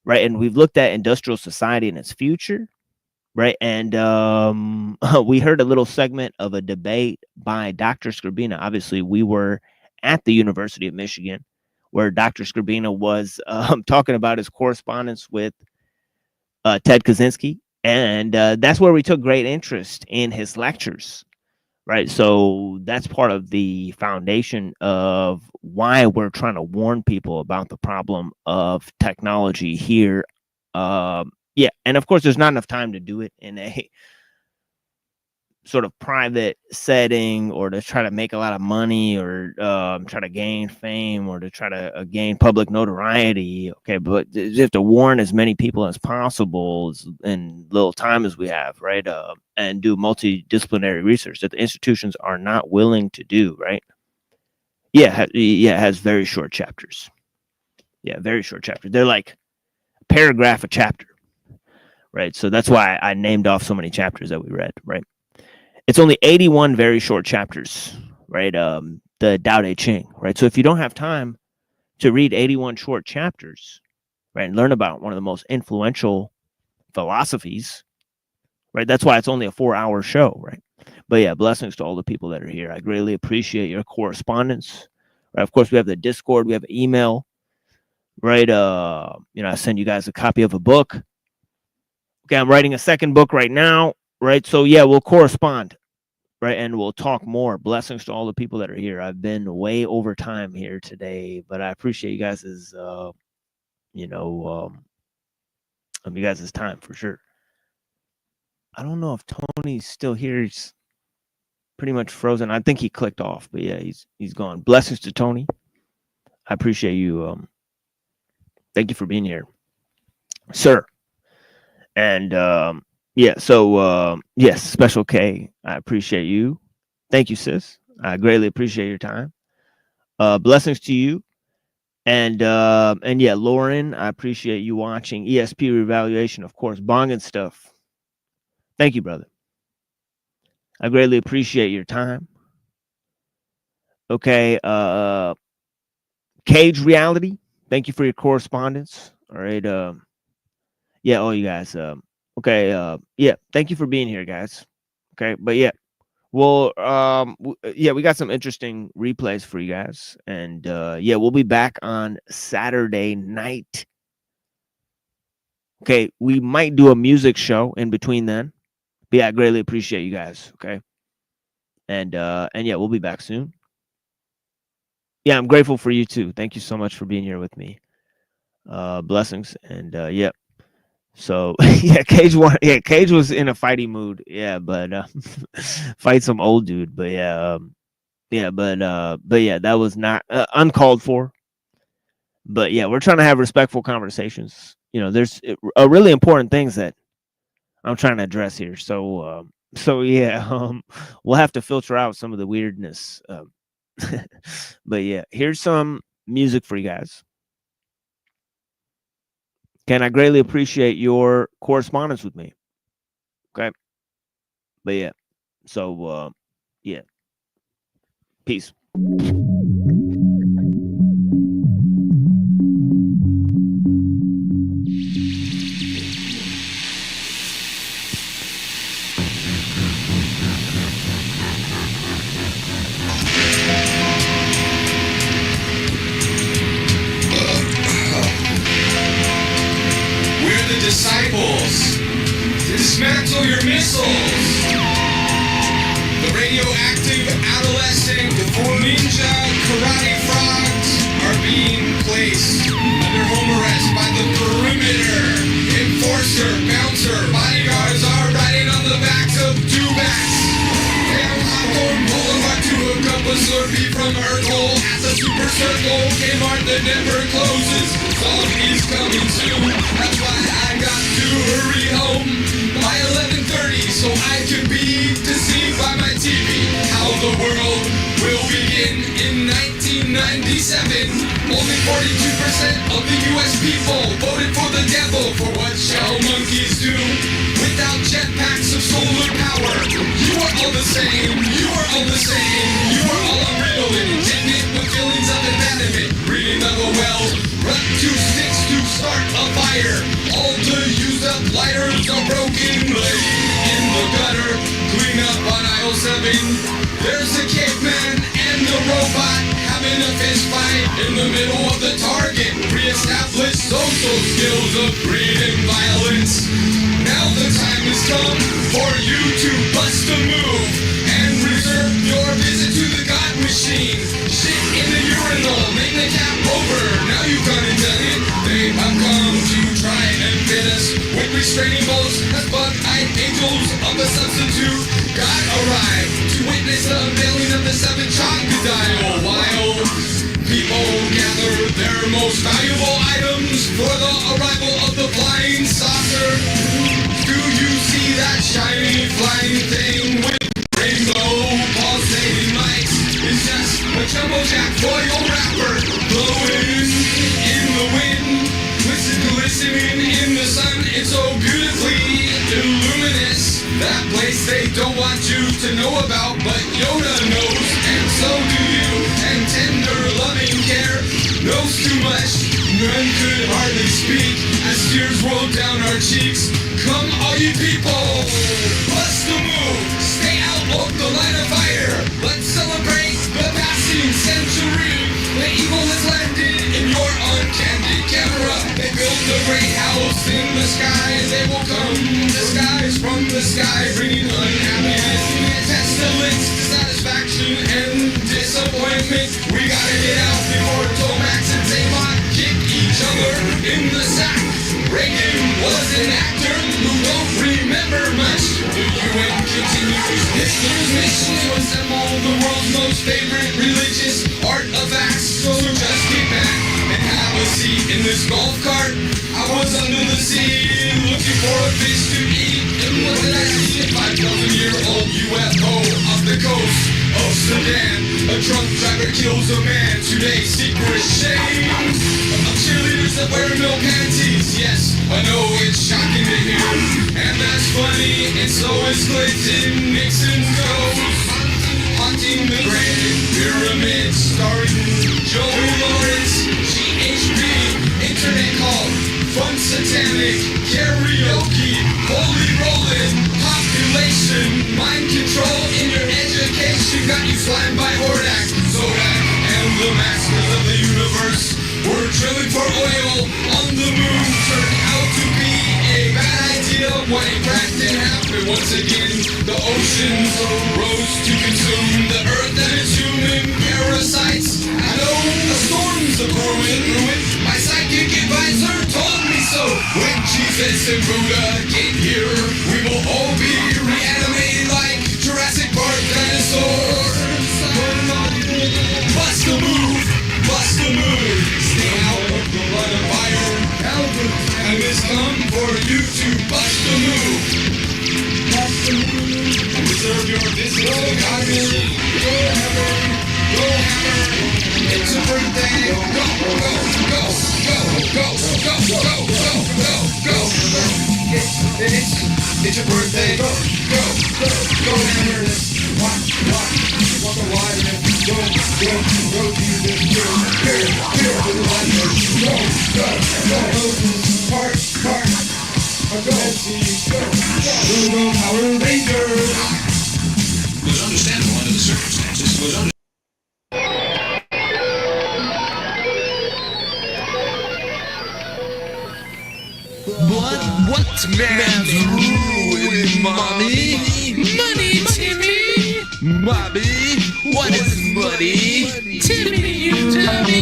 right? And we've looked at industrial society and its future, right? And we heard a little segment of a debate by Dr. Skrbina. Obviously, we were at the University of Michigan, where Dr. Skrbina was talking about his correspondence with Ted Kaczynski. And that's where we took great interest in his lectures, right? So that's part of the foundation of why we're trying to warn people about the problem of technology here. Yeah, and of course, there's not enough time to do it in a sort of private setting, or to try to make a lot of money, or try to gain fame, or to try to gain public notoriety. Okay, but you have to warn as many people as possible in little time as we have, right? And do multidisciplinary research that the institutions are not willing to do, right? Yeah, it has very short chapters. Yeah, very short chapters. They're like a paragraph a chapter, right? So that's why I named off so many chapters that we read, right? It's only 81 very short chapters, right? The Tao Te Ching, right? So if you don't have time to read 81 short chapters, right, and learn about one of the most influential philosophies, right? That's why it's only a 4-hour show, right? But yeah, blessings to all the people that are here. I greatly appreciate your correspondence. Right? Of course, we have the Discord, we have email, right? I send you guys a copy of a book. Okay, I'm writing a second book right now. Right. So, yeah, we'll correspond. Right. And we'll talk more. Blessings to all the people that are here. I've been way over time here today, but I appreciate you guys' you guys' time for sure. I don't know if Tony's still here. He's pretty much frozen. I think he clicked off, but yeah, he's gone. Blessings to Tony. I appreciate you. Thank you for being here, sir. And yeah, so yes, Special K, I appreciate you. Thank you, sis. I greatly appreciate your time. Blessings to you. And yeah, Lauren, I appreciate you watching. ESP revaluation, of course, Bong and stuff. Thank you, brother. I greatly appreciate your time. Okay, Cage Reality, thank you for your correspondence. All right, yeah, all you guys. Okay, yeah, thank you for being here, guys. Okay, but yeah, Well, yeah, we got some interesting replays for you guys, and yeah, we'll be back on Saturday night. Okay, we might do a music show in between then. But yeah, I greatly appreciate you guys. Okay, and yeah, we'll be back soon. Yeah, I'm grateful for you too. Thank you so much for being here with me. Blessings, and yeah. So yeah, Cage was in a fighting mood. Yeah, but fight some old dude. But yeah, but yeah, that was not uncalled for. But yeah, we're trying to have respectful conversations. You know, there's really important things that I'm trying to address here. So so yeah, we'll have to filter out some of the weirdness. But yeah, here's some music for you guys. Can I greatly appreciate your correspondence with me? Okay. But yeah. So yeah. Peace. Disciples, dismantle your missiles. The radioactive adolescent ninja karate frogs are being placed under home arrest by the perimeter. Enforcer, bouncer, bodyguards are riding on the backs of dubats. Down Hawthorne Boulevard to hook up a Slurpee from Urkel at the Super Circle. Kmart that never closes. Zombies coming soon. That's why I got to hurry home by 11:30 so I can be deceived by my TV. How the world will begin in 1997. Only 42% of the US people voted for the devil. For what shall monkeys do without jetpacks of solar power? You are all the same. You are all the same. You are all unriddled, indignant with feelings of abandonment. Reading of a well. Run 2 sticks to start a fire. All the used up lighters are broken. Lay in the gutter. Clean up on aisle 7. There's a caveman and the robot having a fist fight in the middle of the target. Re-establish social skills of greed and violence. Now the time has come for you to bust a move and reserve your visit to the God machine. Shit in the urinal, make the cap over. Now you've gone and done it. They have come to try and fit us with restraining bolts as bug-eyed angels of a substitute. God arrived to witness the unveiling of the 7 crocodile. While people gather their most valuable items for the arrival of the flying saucer. Do you see that shiny flying thing with rainbow pulsating lights? It's just a jumbo jack foil wrapper blowing in the wind. Glistening in the sun, it's so beautifully luminous. That place they don't want you to know about, but Yoda knows, and so do you. And tender loving care knows too much. None could hardly speak as tears rolled down our cheeks. Come all you people, bust the move, stay out of the line of fire. Let's celebrate the passing century. The evil has landed in your uncandid camera. They built a great house in the sky. They will come disguised from the sky, bringing unhappiness, pestilence, dissatisfaction, and disappointment. We gotta get out before Tomax and Zaymont kick each other in the sack. Reagan was an actor who don't remember much. The UN continues Hitler's mission to assemble the world's most favorite religious artifacts. So just get back and have a seat in this golf cart. I was under the sea looking for a fish to eat. And what did I see? A 5,000-year-old UFO off the coast of Sudan. A drunk driver kills a man today. Secret shame of cheerleaders that wear no panties. Yes, I know it's shocking to hear, and that's funny, and so is Clinton Nixon's ghost haunting the Grand Pyramid, starring Joey Lawrence. GHB, internet call, fun satanic karaoke, holy rollin', population, mind control in your edge. got you slammed by Hordak, Zodak, and the masters of the universe. We're drilling for oil on the moon. Turned out to be a bad idea when it cracked in half. And once again, the oceans rose to consume the earth and its human parasites. I know a storm's a brewing. My psychic advisor told me so. When Jesus and Buddha get here, we will all be reanimated like Jurassic Park dinosaurs. Bust a move, bust a move. Stay out of the line of fire. Calvin, time has come for you to bust a move. Bust a move. And reserve your visit to the Congress. Go hammer, go hammer. It's a birthday. Go, go, go, go, go, go, go, go, go, go, go. It's your birthday. Go, go, go, go hammer. Walk the wire. Go, go, go to this here to the wire. Go, go, go, park, go, go, Power Rangers. It was understandable under the circumstances. It was What man's ruin, mommy? Money, Timmy. Bobby, what is money? Timmy, you tell me.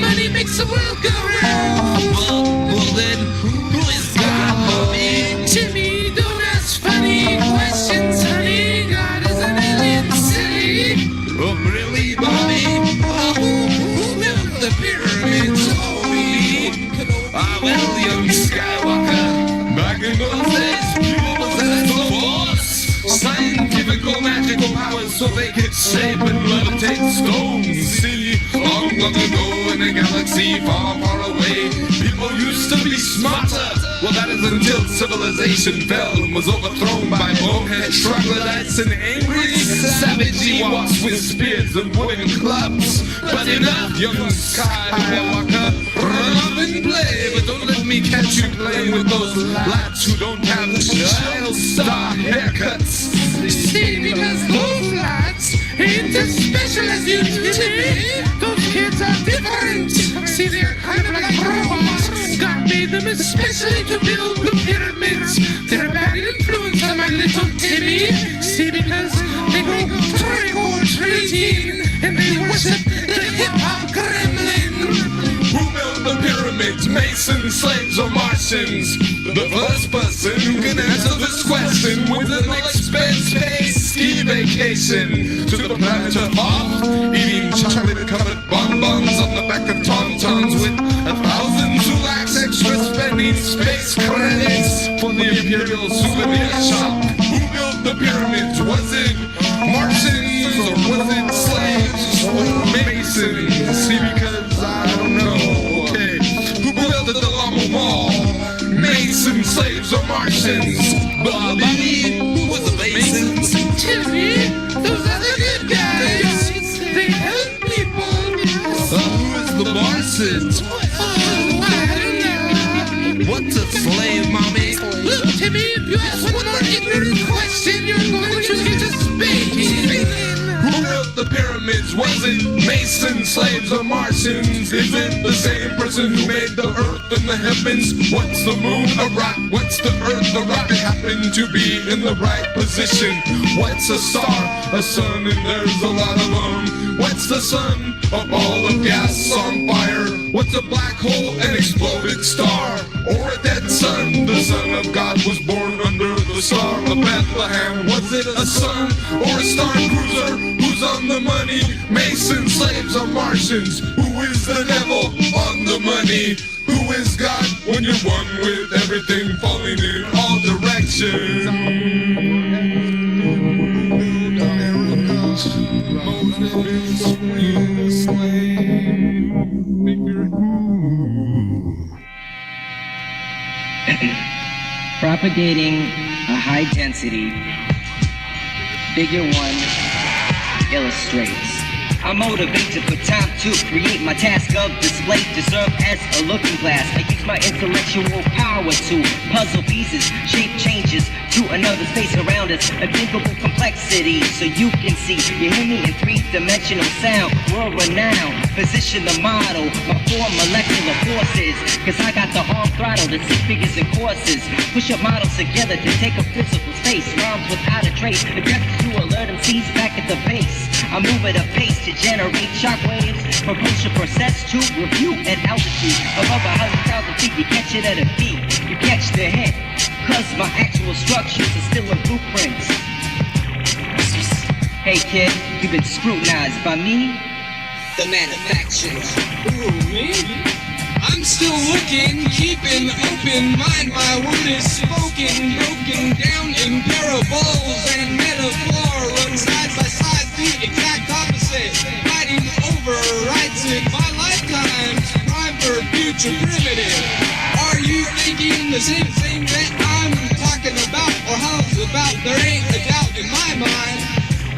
Money makes the world go round. Well then, who is God, mommy? Timmy, don't ask funny questions, honey. God is an alien city. Oh, really, Bobby? Who built the pyramids, homie? Well, young Skywalker, back in those days, people possessed the Force. Scientific, magical powers so they could shape and levitate stones. See, long ago in a galaxy far, far away, people used to be smarter. Well, that is until civilization fell and was overthrown by bonehead troglodytes and angry savage Ewoks with spears and wooden clubs. But enough, young Skywalker, run off and play, but don't let me catch you playing with those lads who don't have child star haircuts. See, because those lads ain't as special as you, Timmy. Those kids are different. See, they're kind of like robots. God made them especially to build the pyramids. They're a bad influence on my little Timmy. See, because they go trick-or-treating and they worship the hip-hop gremlin. Who built the pyramids? Masons, slaves, or Martians? The first person who can answer this question with an expense-paid ski vacation to the planet of Hoth, eating chocolate-covered bonbons on the back of Tauntauns with 1,000 Zulaks extra spending space credits for the Imperial Souvenir Shop. Who built the pyramids? Was it Martians or was it slaves or Masons? See, because I don't know. Okay, who built the Lama Mall? Masons, slaves, or Martians? Bobby, who was the Masons? Timmy, those are the good guys. They help people. Who is the Martians? Oh, I don't know. What's a slave, mommy? Look, Timmy, if you ask one more ignorant question, you're going to get a spanking. Who built the pyramids? Was it Masons, slaves, or Martians? Is it the same person who made the earth and the heavens? What's the moon? A rock. What's the earth? The rocket happened to be in the right position. What's a star? A sun, and there's a lot of them. What's the sun? A ball of gas on fire. What's a black hole? An exploded star. Or a dead sun? The Son of God was born under the star of Bethlehem. Was it a sun or a star cruiser? Who's on the money? Masons, slaves, or Martians? Who is the devil on the money? Who is God when you're one with everything falling in all directions? Propagating a high density, figure one illustrates I motivate to put time to create my task of display to serve as a looking glass. I use my intellectual power to puzzle pieces, shape changes to another space around us, unthinkable complexity so you can see. You hear me in three-dimensional sound, world renowned. Position the model, my four molecular forces, cause I got the arm throttle to see figures and courses. Push up models together to take a physical space, rhymes without a trace, addresses to alert MCs back at the base. I move at a pace to generate shockwaves, propulsion process to review at altitude above 100,000 feet. You catch it at a beat, you catch the hint, cause my actual structures are still in blueprints. Hey kid, you've been scrutinized by me, the manufacturer. Ooh, me? I'm still looking, keeping open mind. My word is spoken, broken down in parables and metaphor. Run side by side, the exact opposite. Fighting over rights in my lifetime. Prime for future primitive. Are you thinking the same thing that I'm talking about? Or how's about? There ain't a doubt in my mind.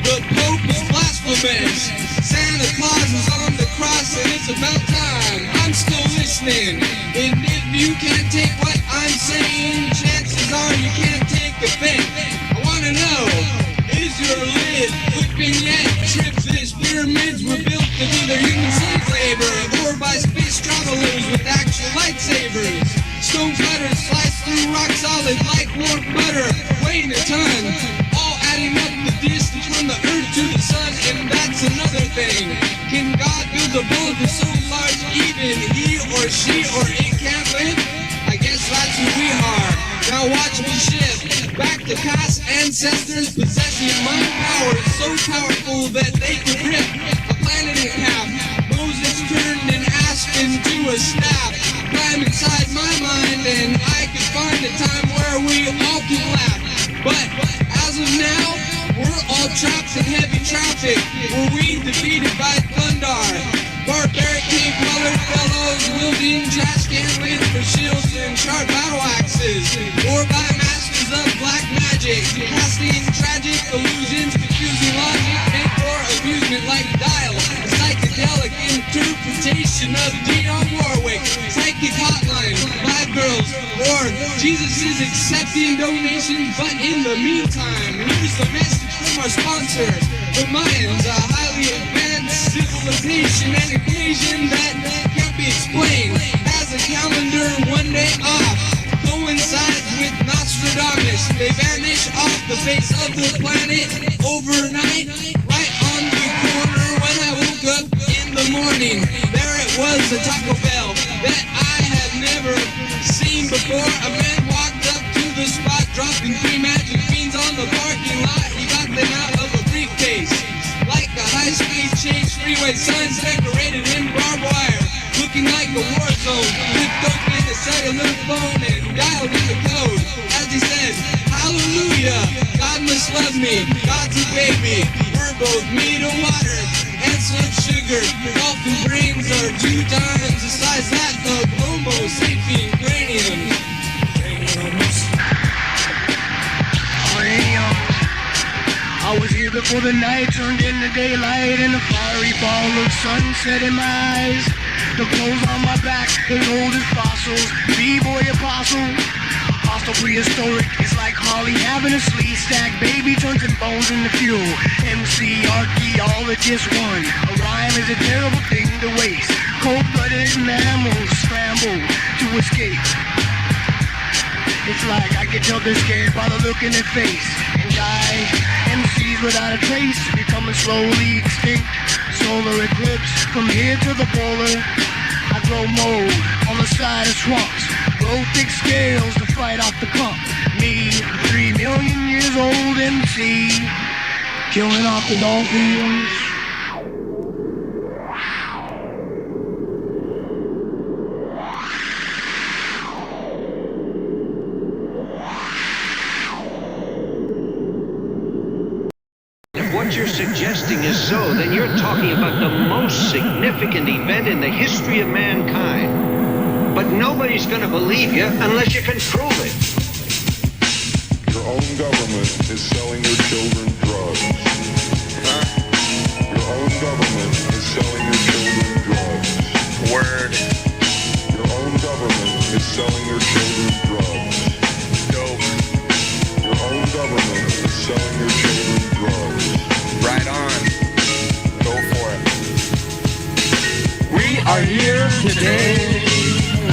The Pope is blasphemous. Santa Claus is on the cross and it's about time. I'm still listening. And if you can't take what I'm saying, chances are you can't take a thing. I wanna know, is your lid flipping yet? Trips, pyramids were built with either human slave labor or by space travelers with actual lightsabers. Stone cutters slice through rock solid like warm butter, weighing a ton. Adding up the distance from the earth to the sun, and that's another thing. Can God build a boat that's so large even he or she or it can't live? I guess that's who we are. Now watch me shift back to past ancestors possessing mind power so powerful that they could rip a planet in half. Moses turned an aspen to a staff. Climb inside my mind and I could find a time where we all can laugh. But as of now, we're all trapped in heavy traffic. Were we defeated by Thundar? Barbaric cave dweller fellows wielding trash can lids for shields and sharp battle axes, or by masters of black magic, casting tragic illusions, confusing logic, and for amusement like Dial, a psychedelic interpretation of Dionne Warwick, psychic hotline, live girls, or Jesus is accepting donations, but in the meantime, here's the message from our sponsor. The Mayans, a highly advanced civilization and equation that can't be explained. As a calendar, one day off coincides with Nostradamus. They vanish off the face of the planet overnight, right on the corner when I woke up in the morning. There it was, a Taco Bell that I had never seen before. A man walked up to the spot, dropping 3 magic beans on the parking lot. He got them out of a briefcase, like a high-speed chase freeway signs decorated in barbed wire, looking like a war zone. Flipped open a cellular phone and dialed in the code. As he said, hallelujah, God must love me, God's a baby. We're both meat and water and some sugar. Dolphin brains are 2 times the size that of Homo sapien cranium. I was here before the night turned into daylight, and the fiery ball of sunset in my eyes. The clothes on my back, as old as fossils. B-boy apostle, hostile prehistoric. It's like Harley having a sleeve stack. Baby turns and bones into fuel. MC, Archie, all at just one. A rhyme is a terrible thing to waste. Cold-blooded mammals scramble to escape. It's like I can tell they're scared by the look in their face. And die, MCs without a trace, becoming slowly extinct. Solar eclipse, from here to the polar. I grow mold on the side of swamps. Grow thick scales to fight off the clump. Me, 3 million years old MC, killing off the dolphins. What you're suggesting is so, then you're talking about the most significant event in the history of mankind. But nobody's going to believe you unless you can prove it. Your own government is selling your children drugs. Your own government children drugs. Dope. Your own government is selling your children drugs. Right on. Go for it. We are here today.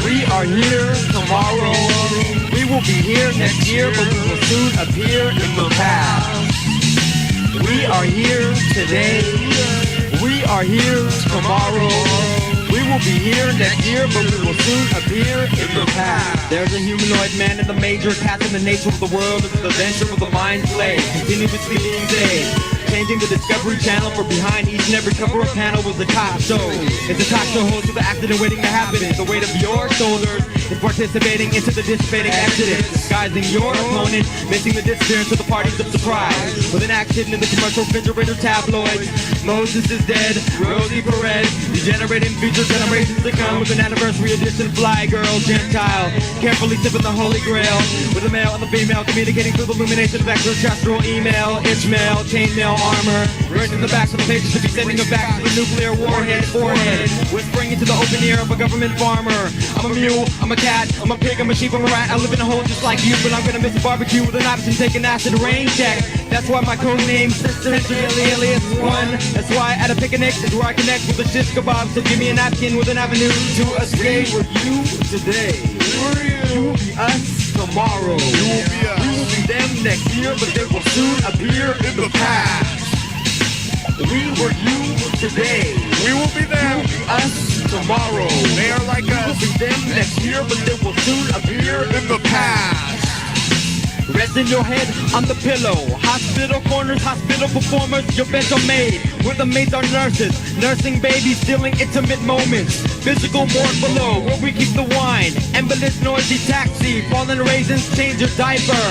We are here tomorrow. We will be here next year, but we will soon appear in the past. We are here today. We are here tomorrow. We will be here next year, but we will soon appear in the past. There's a humanoid man in the major cast in the nature of the world. It's the venture of the mind slave, continuously being saved. Changing the Discovery Channel, for behind each and every cover of panel was a talk show. It's a talk show host with the accident waiting to happen. The weight of your shoulders is participating into the dissipating exodus, disguising your opponent, missing the disappearance of the parties of surprise. With an action in the commercial refrigerator tabloids, Moses is dead, Rosie Perez, degenerating future generations to come with an anniversary edition fly girl, Gentile, carefully sipping the holy grail, with the male and the female communicating through the illumination of extraterrestrial email, Ishmael, chainmail armor, written in the backs of the pages to be sending them back to the nuclear warhead forehead, whispering into the open ear of a government farmer. I'm a mule, I'm a cat, I'm a pig, I'm a sheep, I'm a rat, I live in a hole just like you, but I'm gonna miss a barbecue with an option, take an acid rain check. That's why my code name's Alias 1. That's why at a picnic is where I connect with the shish kebab. So give me a napkin with an avenue to escape. With you today, you will be us tomorrow. You will be us. We will be them next year, but they will soon appear in the past. We were you today. We will be them. You will be us tomorrow. They are like us. We will be them next year, but they will soon appear in the past. Resting your head on the pillow. Hospital corners, hospital performers, your beds are made. Where the maids are nurses, nursing babies, stealing intimate moments. Physical morgue below, where we keep the wine. Ambulance, noisy taxi, fallen raisins, change your diaper.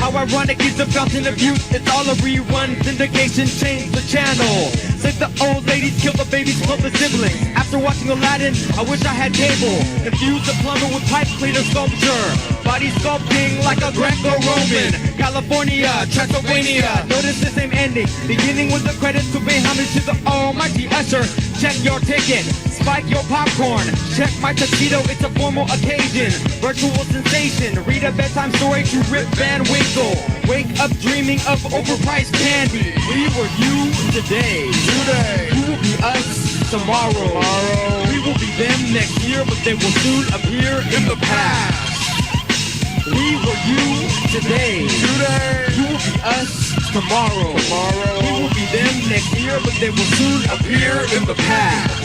How ironic is the fountain of youth. It's all a rerun, syndication, change the channel. Save the old ladies, kill the babies, kill the siblings. After watching Aladdin, I wish I had cable. Confuse the plumber with pipe cleaner sculpture. Body sculpting like a Greco-Roman. California, Transylvania. Notice the same ending, beginning with the credits to pay homage to the almighty Usher. Check your ticket, spike your popcorn. Check my tuxedo, it's a formal occasion. Virtual sensation, read a bedtime story to Rip Van Winkle. Wake up dreaming of overpriced candy. We were you today. You will be us tomorrow. We will be them next year, but they will soon appear in the past. We were you today. You will be us tomorrow. We will be them next year, but they will soon appear in the past.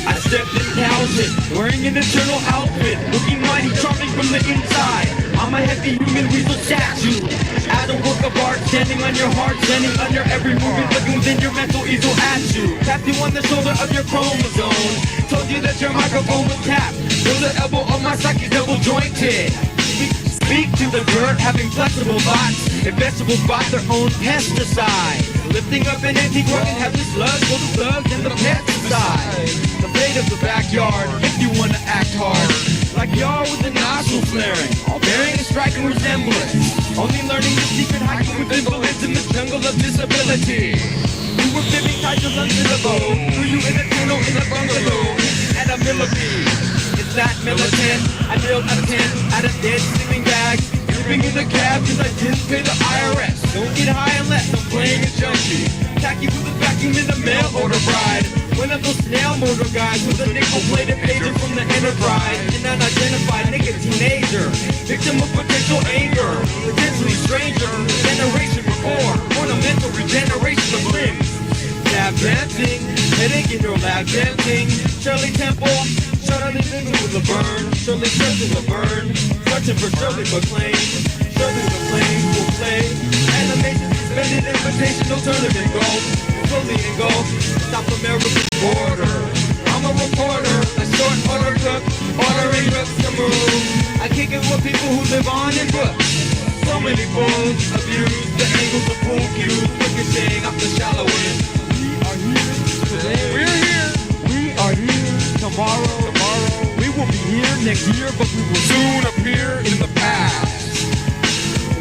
I stepped in closet, wearing an eternal outfit, looking mighty charming from the inside. I'm a heavy human weasel statue, as a work of art, standing on your heart, standing on your every movement, looking within your mental easel at you. Tapped you on the shoulder of your chromosome, told you that your microphone was tapped. Feel the elbow of my psyche double jointed. Speak to the dirt, having flexible thoughts. If vegetables bought their own pesticides, lifting up an antique rug and have the slugs for the slugs and the pesticides. The blade of the backyard, if you wanna act hard, like y'all with the nostrils flaring, all bearing a striking resemblance. Only learning the secret hiking with invalids in the jungle of disability. We were fibbing titles under the bow, threw you in a tunnel in a bungalow, at a millipede. It's not militant, I nailed out of 10 out of dead sleeping bags. Sleeping in the cab cause I didn't pay the IRS. Don't get high unless I'm playing a junkie. Tacky with a vacuum in the mail order bride. One of those snail motor guys with a nickel-plated pager from the Enterprise. An unidentified nigga teenager, victim of potential anger, potentially stranger, generation before, ornamental regeneration of limbs. Lab dancing, headache in your lab dancing. Shirley Temple, Shirley living with a burn. Shirley searching the burn, searching for Shirley MacLaine. Shirley MacLaine will play. Animation suspended, invitation, no tournament gold. Fully engulfed, South America's border. I'm a reporter, a short order cook, ordering rooks to move. I kick it with people who live on in books. So many fools abuse the angles of pool cues, ricocheting off the shallow end. We are here today. We're here. We are here tomorrow. We will be here next year, but we will soon appear in the past.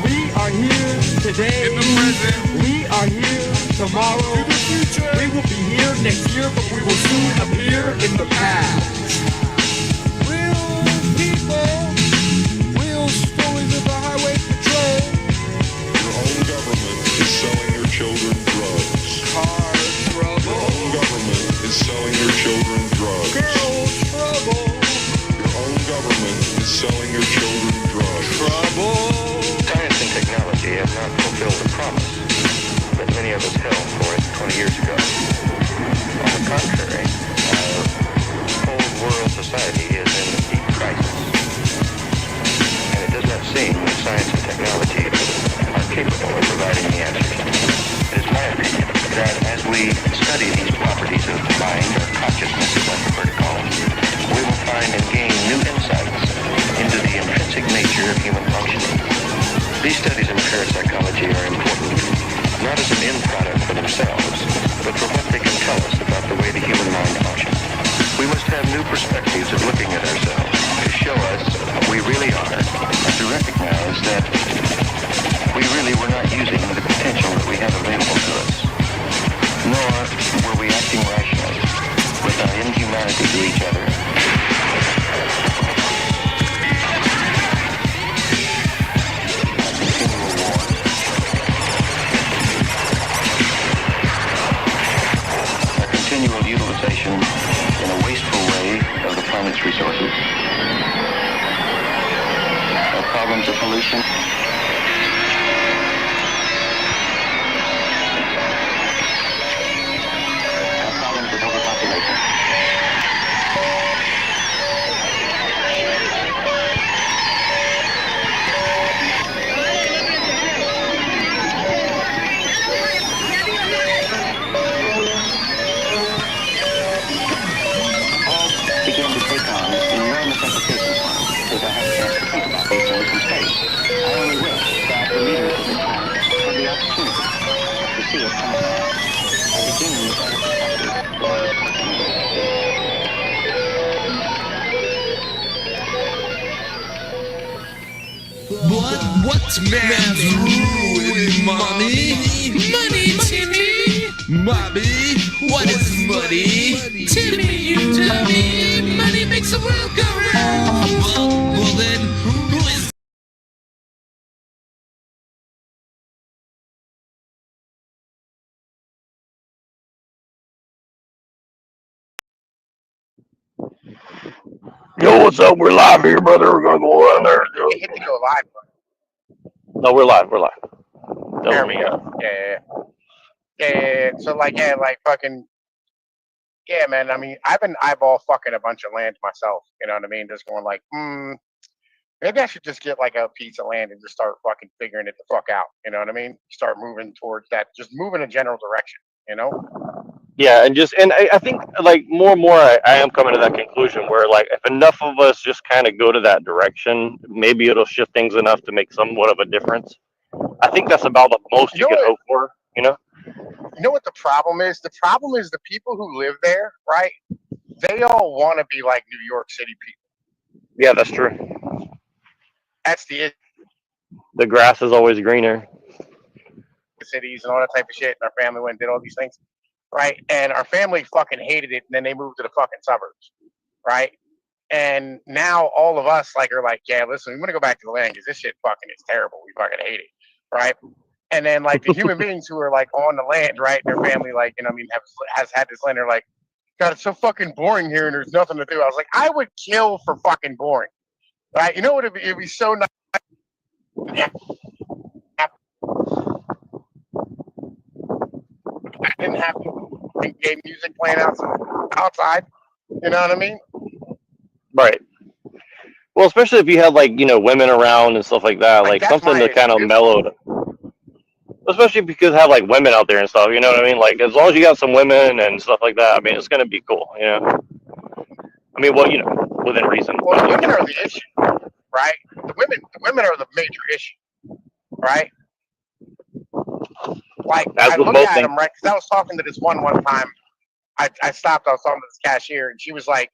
We are here today. In the present. We are here tomorrow. In the future. We will be here next year, but we will soon appear in the past. Real people not fulfill the promise that many of us held for it 20 years ago. On the contrary, our whole world society is in deep crisis. And it does not seem that science and technology are capable of providing the answers. It is my opinion that as we study these properties of the mind, or consciousness as I prefer to call them, we will find and gain new insights into the intrinsic nature of human functioning. These studies in parapsychology are important, not as an end product for themselves, but for what they can tell us about the way the human mind functions. We must have new perspectives of looking at ourselves to show us what we really are, and to recognize that we really were not using the potential that we have available to us, nor were we acting rationally with our inhumanity to each other. Continual utilization in a wasteful way of the planet's resources. Our problems of pollution. Our problems of overpopulation. Begin to take on enormous implications for us if I have a chance to think about these things from space. I only wish that the leaders of this planet had the opportunity to see it come about by beginning this What's man's ruin, mommy? Money, Timmy. Mommy, what is money? Timmy, you tell me. Money makes the world go round. Well then, who is... Yo, what's up? We're live here, brother. We're gonna go on there. You hit to go live, bro. No, we're live. We're live. There we go. Yeah. So like fucking. Yeah, man. I mean, I've been eyeball fucking a bunch of land myself. You know what I mean? Just going like, maybe I should just get like a piece of land and just start fucking figuring it the fuck out. You know what I mean? Start moving towards that. Just move in a general direction. You know? Yeah, and I think like more and more I am coming to that conclusion where like if enough of us just kind of go to that direction, maybe it'll shift things enough to make somewhat of a difference. I think that's about the most you can hope for, you know? You know what the problem is? The problem is the people who live there, right? They all want to be like New York City people. Yeah, that's true. That's the issue. The grass is always greener. Cities and all that type of shit. And our family went and did all these things, right? And our family fucking hated it, and then they moved to the fucking suburbs, right? And now all of us like are like, yeah, listen, we want to go back to the land because this shit fucking is terrible. We fucking hate it, right? And then like the human beings who are like on the land, right? Their family, like, you know, I mean, has had this land. They're like, God, it's so fucking boring here, and there's nothing to do. I was like, I would kill for fucking boring, right? You know what? It'd be so nice. I didn't have gay music playing outside. You know what I mean? Right. Well, especially if you had like, you know, women around and stuff like that, like something to kind of mellow. Especially if you could have like women out there and stuff, you know what I mean? Like as long as you got some women and stuff like that, I mean, it's gonna be cool, you know. I mean, well, you know, within reason. Well, the women are the issue, right? The women are the major issue, right? Like I look at them, right? Because I was talking to this one time. I stopped. I was talking to this cashier, and she was like,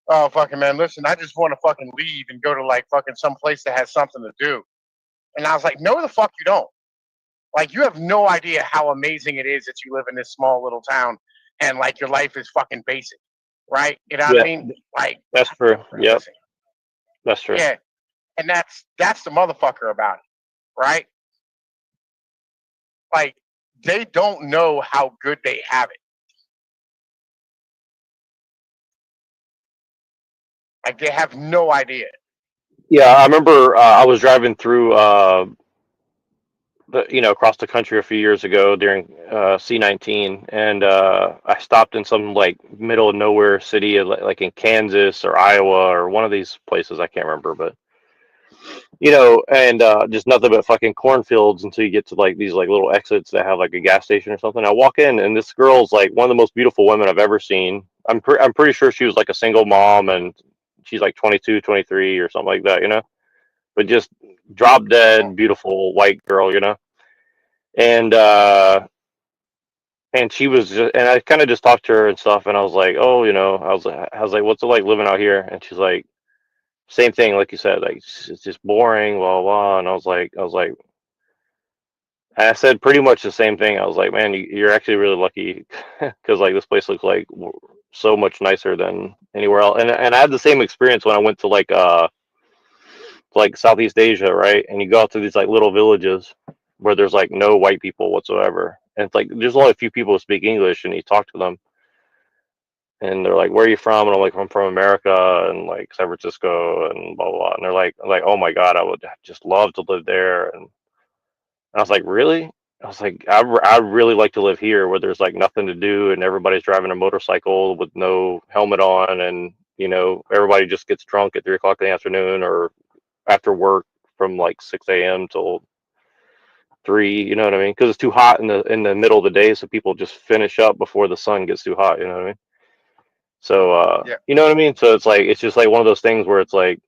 "Oh, fucking man, listen, I just want to fucking leave and go to like fucking some place that has something to do." And I was like, "No, the fuck you don't. Like, you have no idea how amazing it is that you live in this small little town, and like your life is fucking basic, right? You know what I mean? Like that's true. Yep. That's true. Yeah, and that's the motherfucker about it, right? Like they don't know how good they have it. Like they have no idea. Yeah, I remember I was driving through across the country a few years ago during C19, and I stopped in some like middle of nowhere city, like in Kansas or Iowa or one of these places. I can't remember, but and just nothing but fucking cornfields until you get to like these like little exits that have like a gas station or something. I walk in, and this girl's like one of the most beautiful women I've ever seen. I'm pretty sure she was like a single mom, and she's like 22, 23 or something like that, but just drop dead, beautiful white girl, and she was just, and I kind of just talked to her and stuff, and I was like, oh, I was like, what's it like living out here? And she's like, same thing, like you said, like it's just boring, blah blah. And I was like, I said pretty much the same thing. I was like, man, you're actually really lucky, because like this place looks like so much nicer than anywhere else. And I had the same experience when I went to like Southeast Asia, right? And you go out to these like little villages where there's like no white people whatsoever, and it's like there's only a few people who speak English, and you talk to them, and they're like, where are you from? And I'm like, I'm from America, and like San Francisco, and blah blah blah. And they're like, oh my God, I would just love to live there. And I was like, really? I was like, I'd really like to live here where there's like nothing to do, and everybody's driving a motorcycle with no helmet on, and everybody just gets drunk at 3 o'clock in the afternoon or after work from like 6 a.m. till 3. You know what I mean? Because it's too hot in the middle of the day, so people just finish up before the sun gets too hot. You know what I mean? So you know what I mean? So it's just like one of those things where it's like,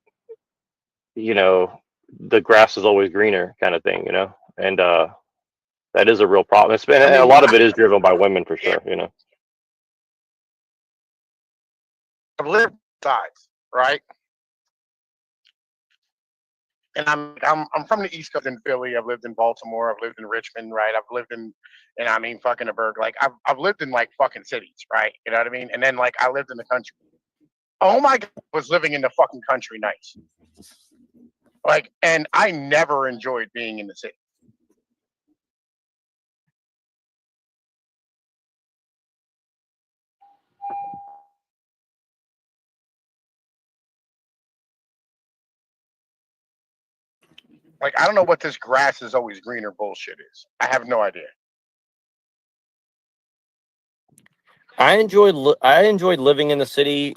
the grass is always greener kind of thing, and that is a real problem. And a lot of it is driven by women for sure, I've lived sides, right? And I'm from the East Coast in Philly. I've lived in Baltimore. I've lived in Richmond, right? I've lived in, and I mean fucking a burg. Like I've lived in like fucking cities, right? You know what I mean? And then like I lived in the country. Oh my God, was living in the fucking country nice. Like, and I never enjoyed being in the city. Like, I don't know what this grass is always greener bullshit is. I have no idea. I enjoyed living in the city.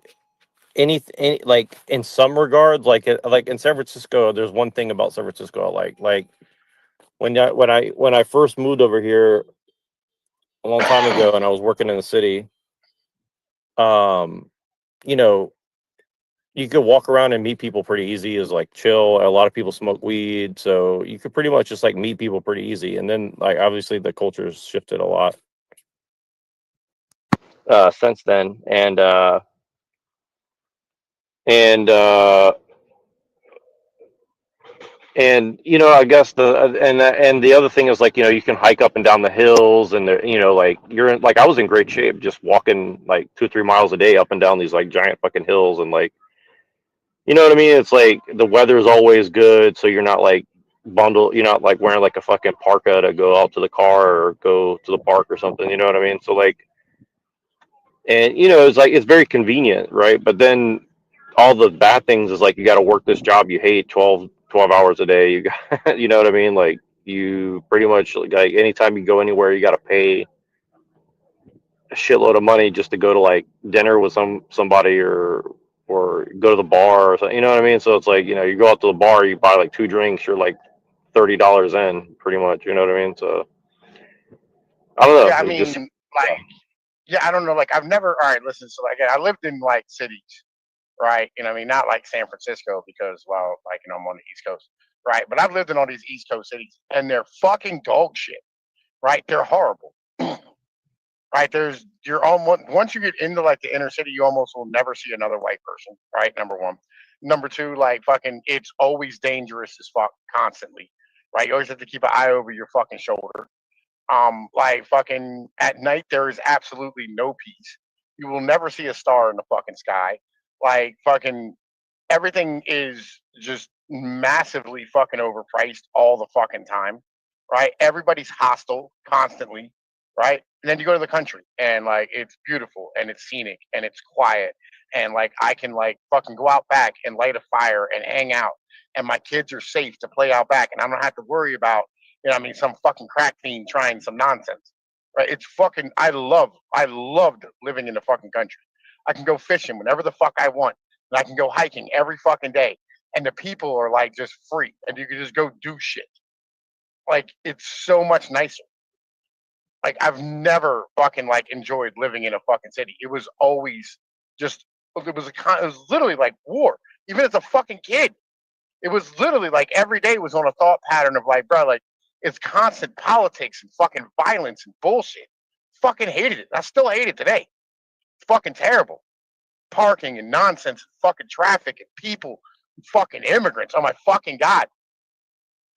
Any like in some regards, like in San Francisco, there's one thing about San Francisco I like when I first moved over here a long time ago, and I was working in the city. You could walk around and meet people pretty easy. Is like chill. A lot of people smoke weed, so you could pretty much just like meet people pretty easy. And then like obviously the culture's shifted a lot since then, and I guess the other thing is like you can hike up and down the hills, and like you're in, like I was in great shape just walking like 2-3 miles a day up and down these like giant fucking hills, and like you know what I mean. It's like the weather's always good, so you're not like bundled. You're not like wearing like a fucking parka to go out to the car or go to the park or something. You know what I mean? So like, and it's like it's very convenient, right? But then all the bad things is like you got to work this job you hate 12 hours a day. You got, you know what I mean? Like you pretty much like anytime you go anywhere, you got to pay a shitload of money just to go to like dinner with somebody or go to the bar or something. You know what I mean? So it's like you go out to the bar, you buy like 2 drinks, you're like $30 in pretty much. You know what I mean? So I don't know. Yeah, I mean, like, yeah, I don't know. Like, I've never. All right, listen. So, like, I lived in like cities, right? I mean, not like San Francisco because, well, like, I'm on the East Coast, right? But I've lived in all these East Coast cities, and they're fucking dog shit, right? They're horrible, right? You're almost once you get into like the inner city, you almost will never see another white person, right? Number one. Number two, like, fucking, it's always dangerous as fuck constantly, right? You always have to keep an eye over your fucking shoulder. Like fucking at night there is absolutely no peace. You will never see a star in the fucking sky. Like fucking everything is just massively fucking overpriced all the fucking time. Right? Everybody's hostile constantly. Right? And then you go to the country and like it's beautiful and it's scenic and it's quiet and like I can like fucking go out back and light a fire and hang out and my kids are safe to play out back and I don't have to worry about You know what I mean? Some fucking crack fiend trying some nonsense. Right? It's fucking, I loved living in the fucking country. I can go fishing whenever the fuck I want. And I can go hiking every fucking day. And the people are like just free. And you can just go do shit. Like, it's so much nicer. Like, I've never fucking like enjoyed living in a fucking city. It was always just, it was literally like war. Even as a fucking kid, it was literally like every day was on a thought pattern of like, bro, like, it's constant politics and fucking violence and bullshit. Fucking hated it. I still hate it today. It's fucking terrible. Parking and nonsense and fucking traffic and people and fucking immigrants. Oh my fucking God.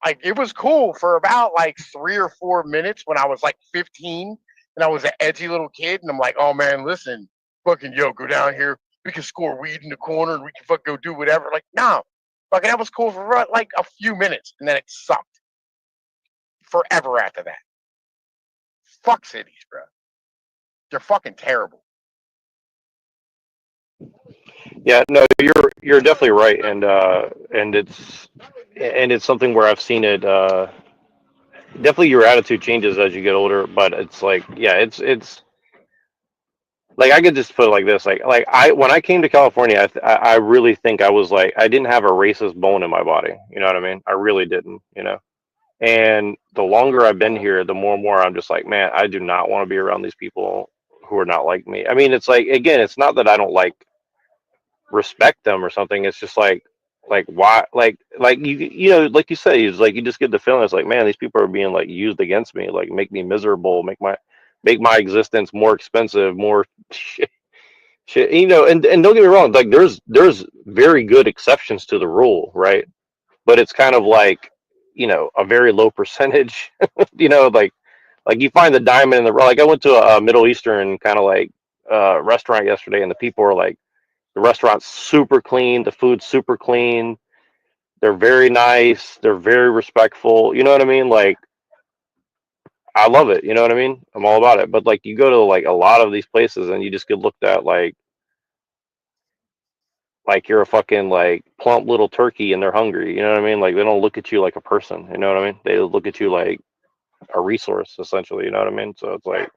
Like, it was cool for about like 3 or 4 minutes when I was like 15 and I was an edgy little kid and I'm like, oh man, listen, fucking yo, go down here. We can score weed in the corner and we can fucking go do whatever. Like, no. Fucking that was cool for like a few minutes and then it sucked. Forever after that. Fuck cities, bro. They're fucking terrible. Yeah, no, you're definitely right, and it's something where I've seen it. Definitely, your attitude changes as you get older, but it's like, yeah, it's like I could just put it like this, like I when I came to California, I really think I was like I didn't have a racist bone in my body. You know what I mean? I really didn't. You know. And the longer I've been here, the more and more I'm just like, man, I do not want to be around these people who are not like me. I mean, it's like, again, it's not that I don't like respect them or something. It's just like why, like you know, like you say, it's like you just get the feeling it's like, man, these people are being like used against me, like make me miserable, make my existence more expensive, more shit, you know. And don't get me wrong, like there's very good exceptions to the rule, right? But it's kind of like, you know, a very low percentage. You know, like you find the diamond in the rough. Like I went to a Middle Eastern kind of like restaurant yesterday, and the people were like, the restaurant's super clean, the food's super clean, they're very nice, they're very respectful. You know what I mean? Like, I love it. You know what I mean? I'm all about it. But like you go to like a lot of these places and you just get looked at like you're a fucking like plump little turkey and they're hungry. You know what I mean? Like they don't look at you like a person. You know what I mean? They look at you like a resource essentially. You know what I mean? So it's like,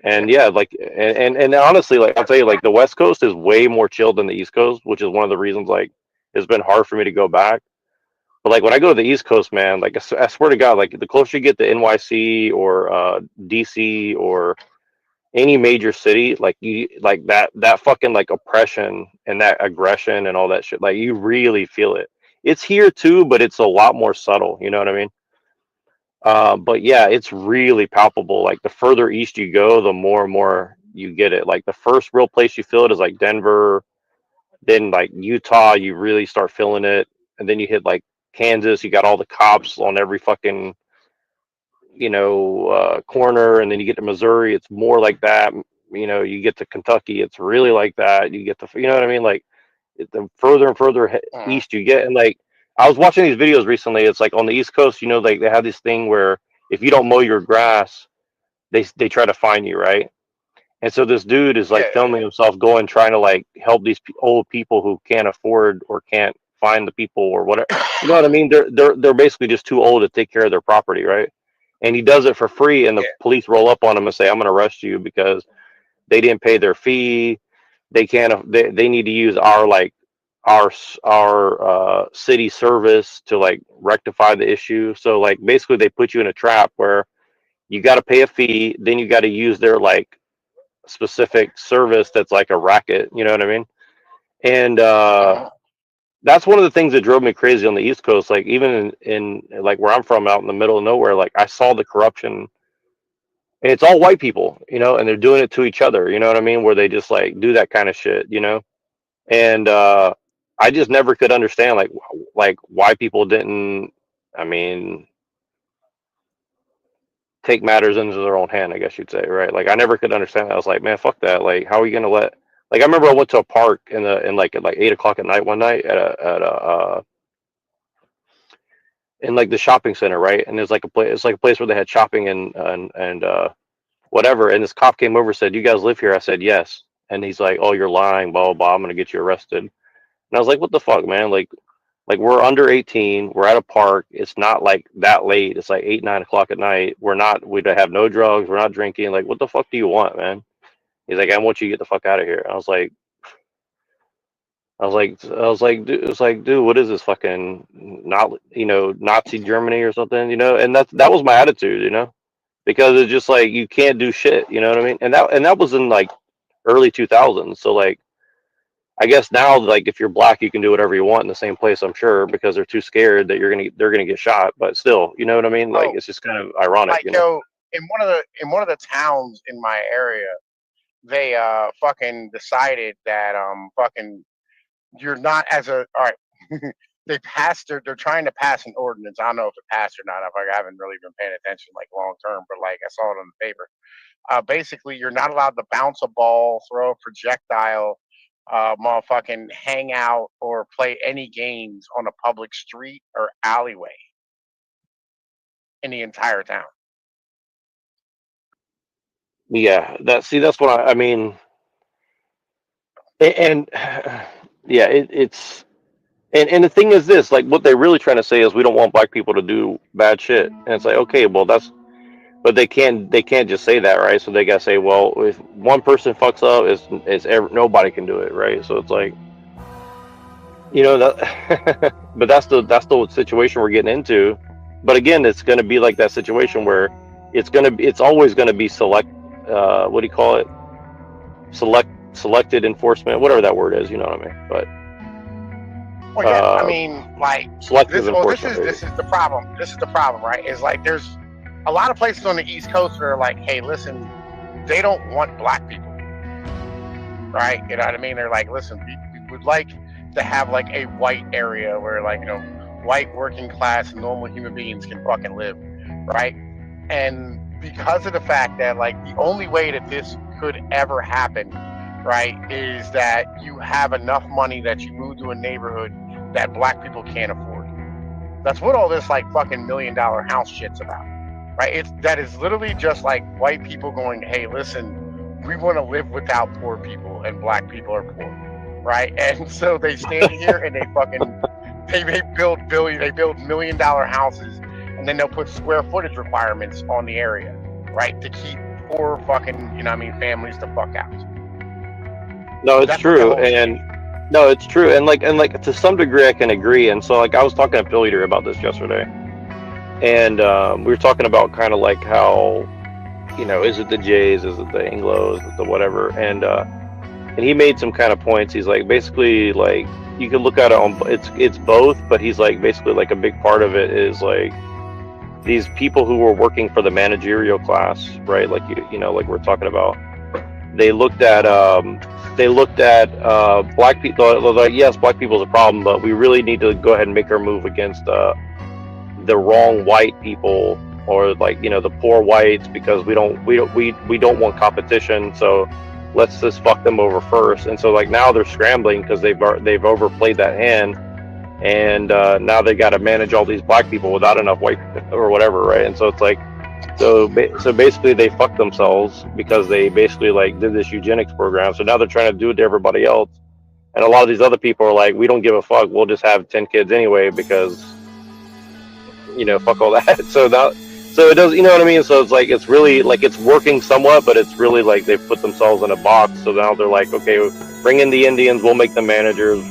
and yeah, like and honestly, like I'll tell you, like the West Coast is way more chill than the East Coast, which is one of the reasons like it's been hard for me to go back. But like when I go to the East Coast, man, like I swear to God, like the closer you get to NYC or DC or any major city, like you like that fucking like oppression and that aggression and all that shit, like you really feel it. It's here too, but it's a lot more subtle. You know what I mean? But yeah, it's really palpable. Like the further east you go, the more and more you get it. Like the first real place you feel it is like Denver, then like Utah, you really start feeling it, and then you hit like Kansas, you got all the cops on every fucking, you know, corner, and then you get to Missouri, it's more like that. You know, you get to Kentucky, it's really like that. You get to, you know what I mean? Like the further and further east you get, and like I was watching these videos recently. It's like on the East Coast, you know, like they have this thing where if you don't mow your grass, they try to fine you, right? And so this dude is like filming himself going trying to like help these old people who can't afford or can't find the people or whatever. You know what I mean? They're basically just too old to take care of their property, right? And he does it for free, and the police roll up on him and say, "I'm going to arrest you because they didn't pay their fee. They can't. They need to use our like our city service to like rectify the issue." So like basically they put you in a trap where you got to pay a fee, then you got to use their like specific service that's like a racket. You know what I mean? And that's one of the things that drove me crazy on the East Coast. Like even in like where I'm from, out in the middle of nowhere, like I saw the corruption. And it's all white people, you know, and they're doing it to each other, you know what I mean? Where they just like do that kind of shit, you know? And I just never could understand like why people didn't, I mean, take matters into their own hand, I guess you'd say, right? Like I never could understand that. I was like, man, fuck that. Like, how are you gonna let? Like I remember I went to a park at like 8 o'clock at night one night in like the shopping center, right? And there's like a place, it's like a place where they had shopping and whatever. And this cop came over and said, "You guys live here?" I said, "Yes." And he's like, "Oh, you're lying, blah blah blah. I'm gonna get you arrested." And I was like, "What the fuck, man? Like, Like, we're under 18. We're at a park. It's not like that late. It's like 8, 9 o'clock at night. We don't have no drugs. We're not drinking. Like, what the fuck do you want, man? He's like, I want you to get the fuck out of here. I was like, dude, what is this fucking not, Nazi Germany or something, And that was my attitude, because it's just like, you can't do shit, you know what I mean? And that was in like early 2000s. So like, I guess now, like, if you're black, you can do whatever you want in the same place, I'm sure, because they're too scared that they're gonna get shot. But still, you know what I mean? Like, it's just kind of ironic, Like, yo, in one of the towns in my area, they fucking decided that fucking you're not as a all right. They're trying to pass an ordinance. I don't know if it passed or not. I haven't really been paying attention like long term, but like I saw it on the paper. Basically, you're not allowed to bounce a ball, throw a projectile, motherfucking hang out, or play any games on a public street or alleyway in the entire town. Yeah, that's what I mean. And yeah, it's and the thing is this, like, what they're really trying to say is we don't want black people to do bad shit. And it's like, okay, well, but they can't just say that, right? So they gotta say, well, if one person fucks up, nobody can do it, right? So it's like, that, but that's the situation we're getting into. But again, it's gonna be like that situation where it's always gonna be what do you call it? Selected enforcement, whatever that word is, you know what I mean? But well, yeah, I mean, like, selective enforcement. This is the problem. This is the problem, right? Is like there's a lot of places on the East Coast that are like, hey, listen, they don't want black people, right? You know what I mean? They're like, listen, we would like to have like a white area where, like, white working class normal human beings can fucking live, right? And because of the fact that, like, the only way that this could ever happen, right, is that you have enough money that you move to a neighborhood that black people can't afford. That's what all this like fucking $1 million house shit's about, right? That is literally just like white people going, hey, listen, we want to live without poor people, and black people are poor, right? And so they stand here and they fucking they build $1 million houses, and then they'll put square footage requirements on the area, right, to keep poor fucking families the fuck out. No, it's true, and like to some degree I can agree. And so, like, I was talking to Phil Eater about this yesterday, and we were talking about kind of like how, is it the Jays, is it the Anglos, is it the whatever, and he made some kind of points. He's like, basically, like, you can look at it on it's both, but he's like, basically, like, a big part of it is like these people who were working for the managerial class, right? Like, like we're talking about. They looked at black people. They're like, yes, black people is a problem, but we really need to go ahead and make our move against the wrong white people, or like, the poor whites, because we don't want competition. So let's just fuck them over first. And so, like, now they're scrambling because they've overplayed that hand, and now they got to manage all these black people without enough white or whatever, right? And so it's like, so basically they fucked themselves because they basically like did this eugenics program. So now they're trying to do it to everybody else, and a lot of these other people are like, we don't give a fuck, we'll just have 10 kids anyway, because fuck all that. So it does, you know what I mean? So it's like, it's really like, it's working somewhat, but it's really like they've put themselves in a box. So now they're like, okay, bring in the Indians, we'll make them managers,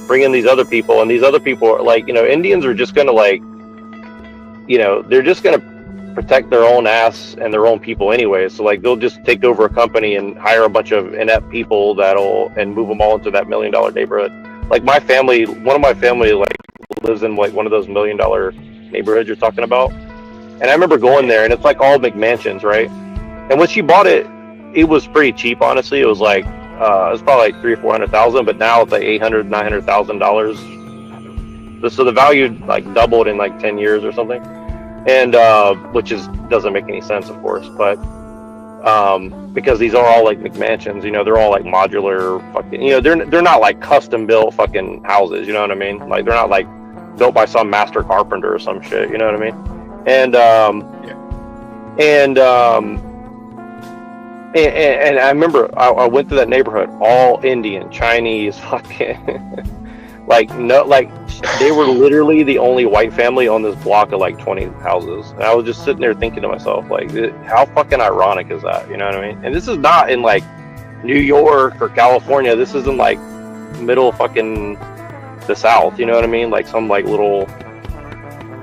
bring in these other people, and these other people are like, Indians are just gonna like, they're just gonna protect their own ass and their own people anyway. So like, they'll just take over a company and hire a bunch of inept people and move them all into that $1 million neighborhood. Like, one of my family like lives in like one of those $1 million neighborhoods you're talking about. And I remember going there, and it's like all McMansions, right? And when she bought it, it was pretty cheap, honestly. It was like it was probably like $300,000 or $400,000, but now it's like $800,000-$900,000. So the value like doubled in like 10 years or something. And which doesn't make any sense, of course, but because these are all like McMansions, they're all like modular fucking, they're not like custom built fucking houses, you know what I mean? Like, they're not like built by some master carpenter or some shit, you know what I mean? And I remember I went to that neighborhood, all Indian, Chinese, fucking Like no, like they were literally the only white family on this block of like 20 houses, and I was just sitting there thinking to myself, like, how fucking ironic is that? You know what I mean? And this is not in like New York or California. This is in like middle fucking the South. You know what I mean? Like some like little,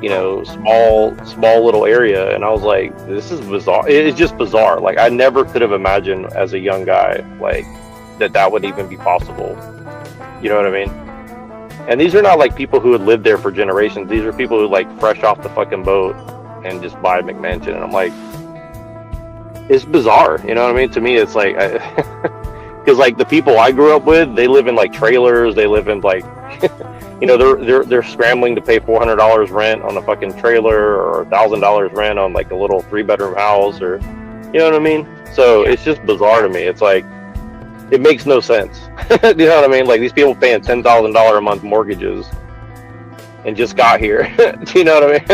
you know, small little area. And I was like, this is bizarre. It's just bizarre. Like I never could have imagined as a young guy like that would even be possible. You know what I mean? And these are not like people who had lived there for generations. These are people who like fresh off the fucking boat and just buy a McMansion. And I'm like, it's bizarre. You know what I mean? To me, it's like, because like the people I grew up with, they live in like trailers. They live in like, you know, they're scrambling to pay $400 rent on a fucking trailer or $1,000 rent on like a little 3-bedroom house, or, you know what I mean? So it's just bizarre to me. It's like, it makes no sense. You know what I mean? Like these people paying $10,000 a month mortgages and just got here. Do you know what I mean?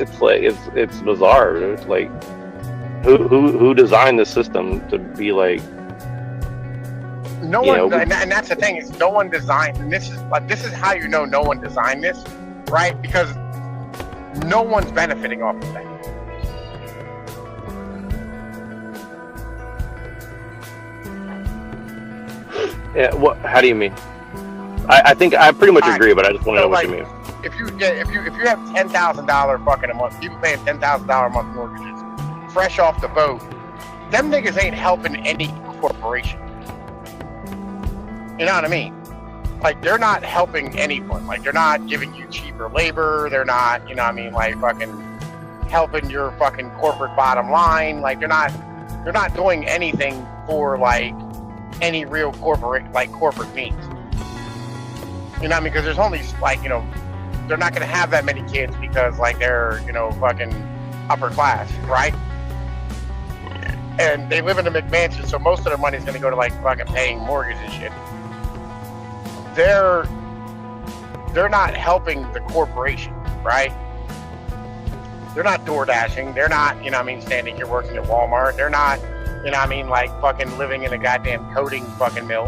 It's like it's bizarre. It's like who designed the system to be like? No one, and that's the thing, is no one designed. And this is how you know no one designed this, right? Because no one's benefiting off of that. Yeah, what? How do you mean? I think I pretty much agree, but I just want to know what you mean. If you have $10,000 fucking a month, people paying $10,000 a month mortgages, fresh off the boat, them niggas ain't helping any corporation. You know what I mean? Like they're not helping anyone. Like they're not giving you cheaper labor. They're not, you know what I mean, like fucking helping your fucking corporate bottom line. Like they're not doing anything for like any real corporate needs. You know what I mean? Because there's only like, you know, they're not going to have that many kids because like they're, you know, fucking upper class, right? And they live in a McMansion, so most of their money is going to go to like fucking paying mortgages and shit. They're not helping the corporation, right? They're not door dashing. They're not, you know what I mean, standing here working at Walmart. They're not, you know what I mean, like fucking living in a goddamn coding fucking mill,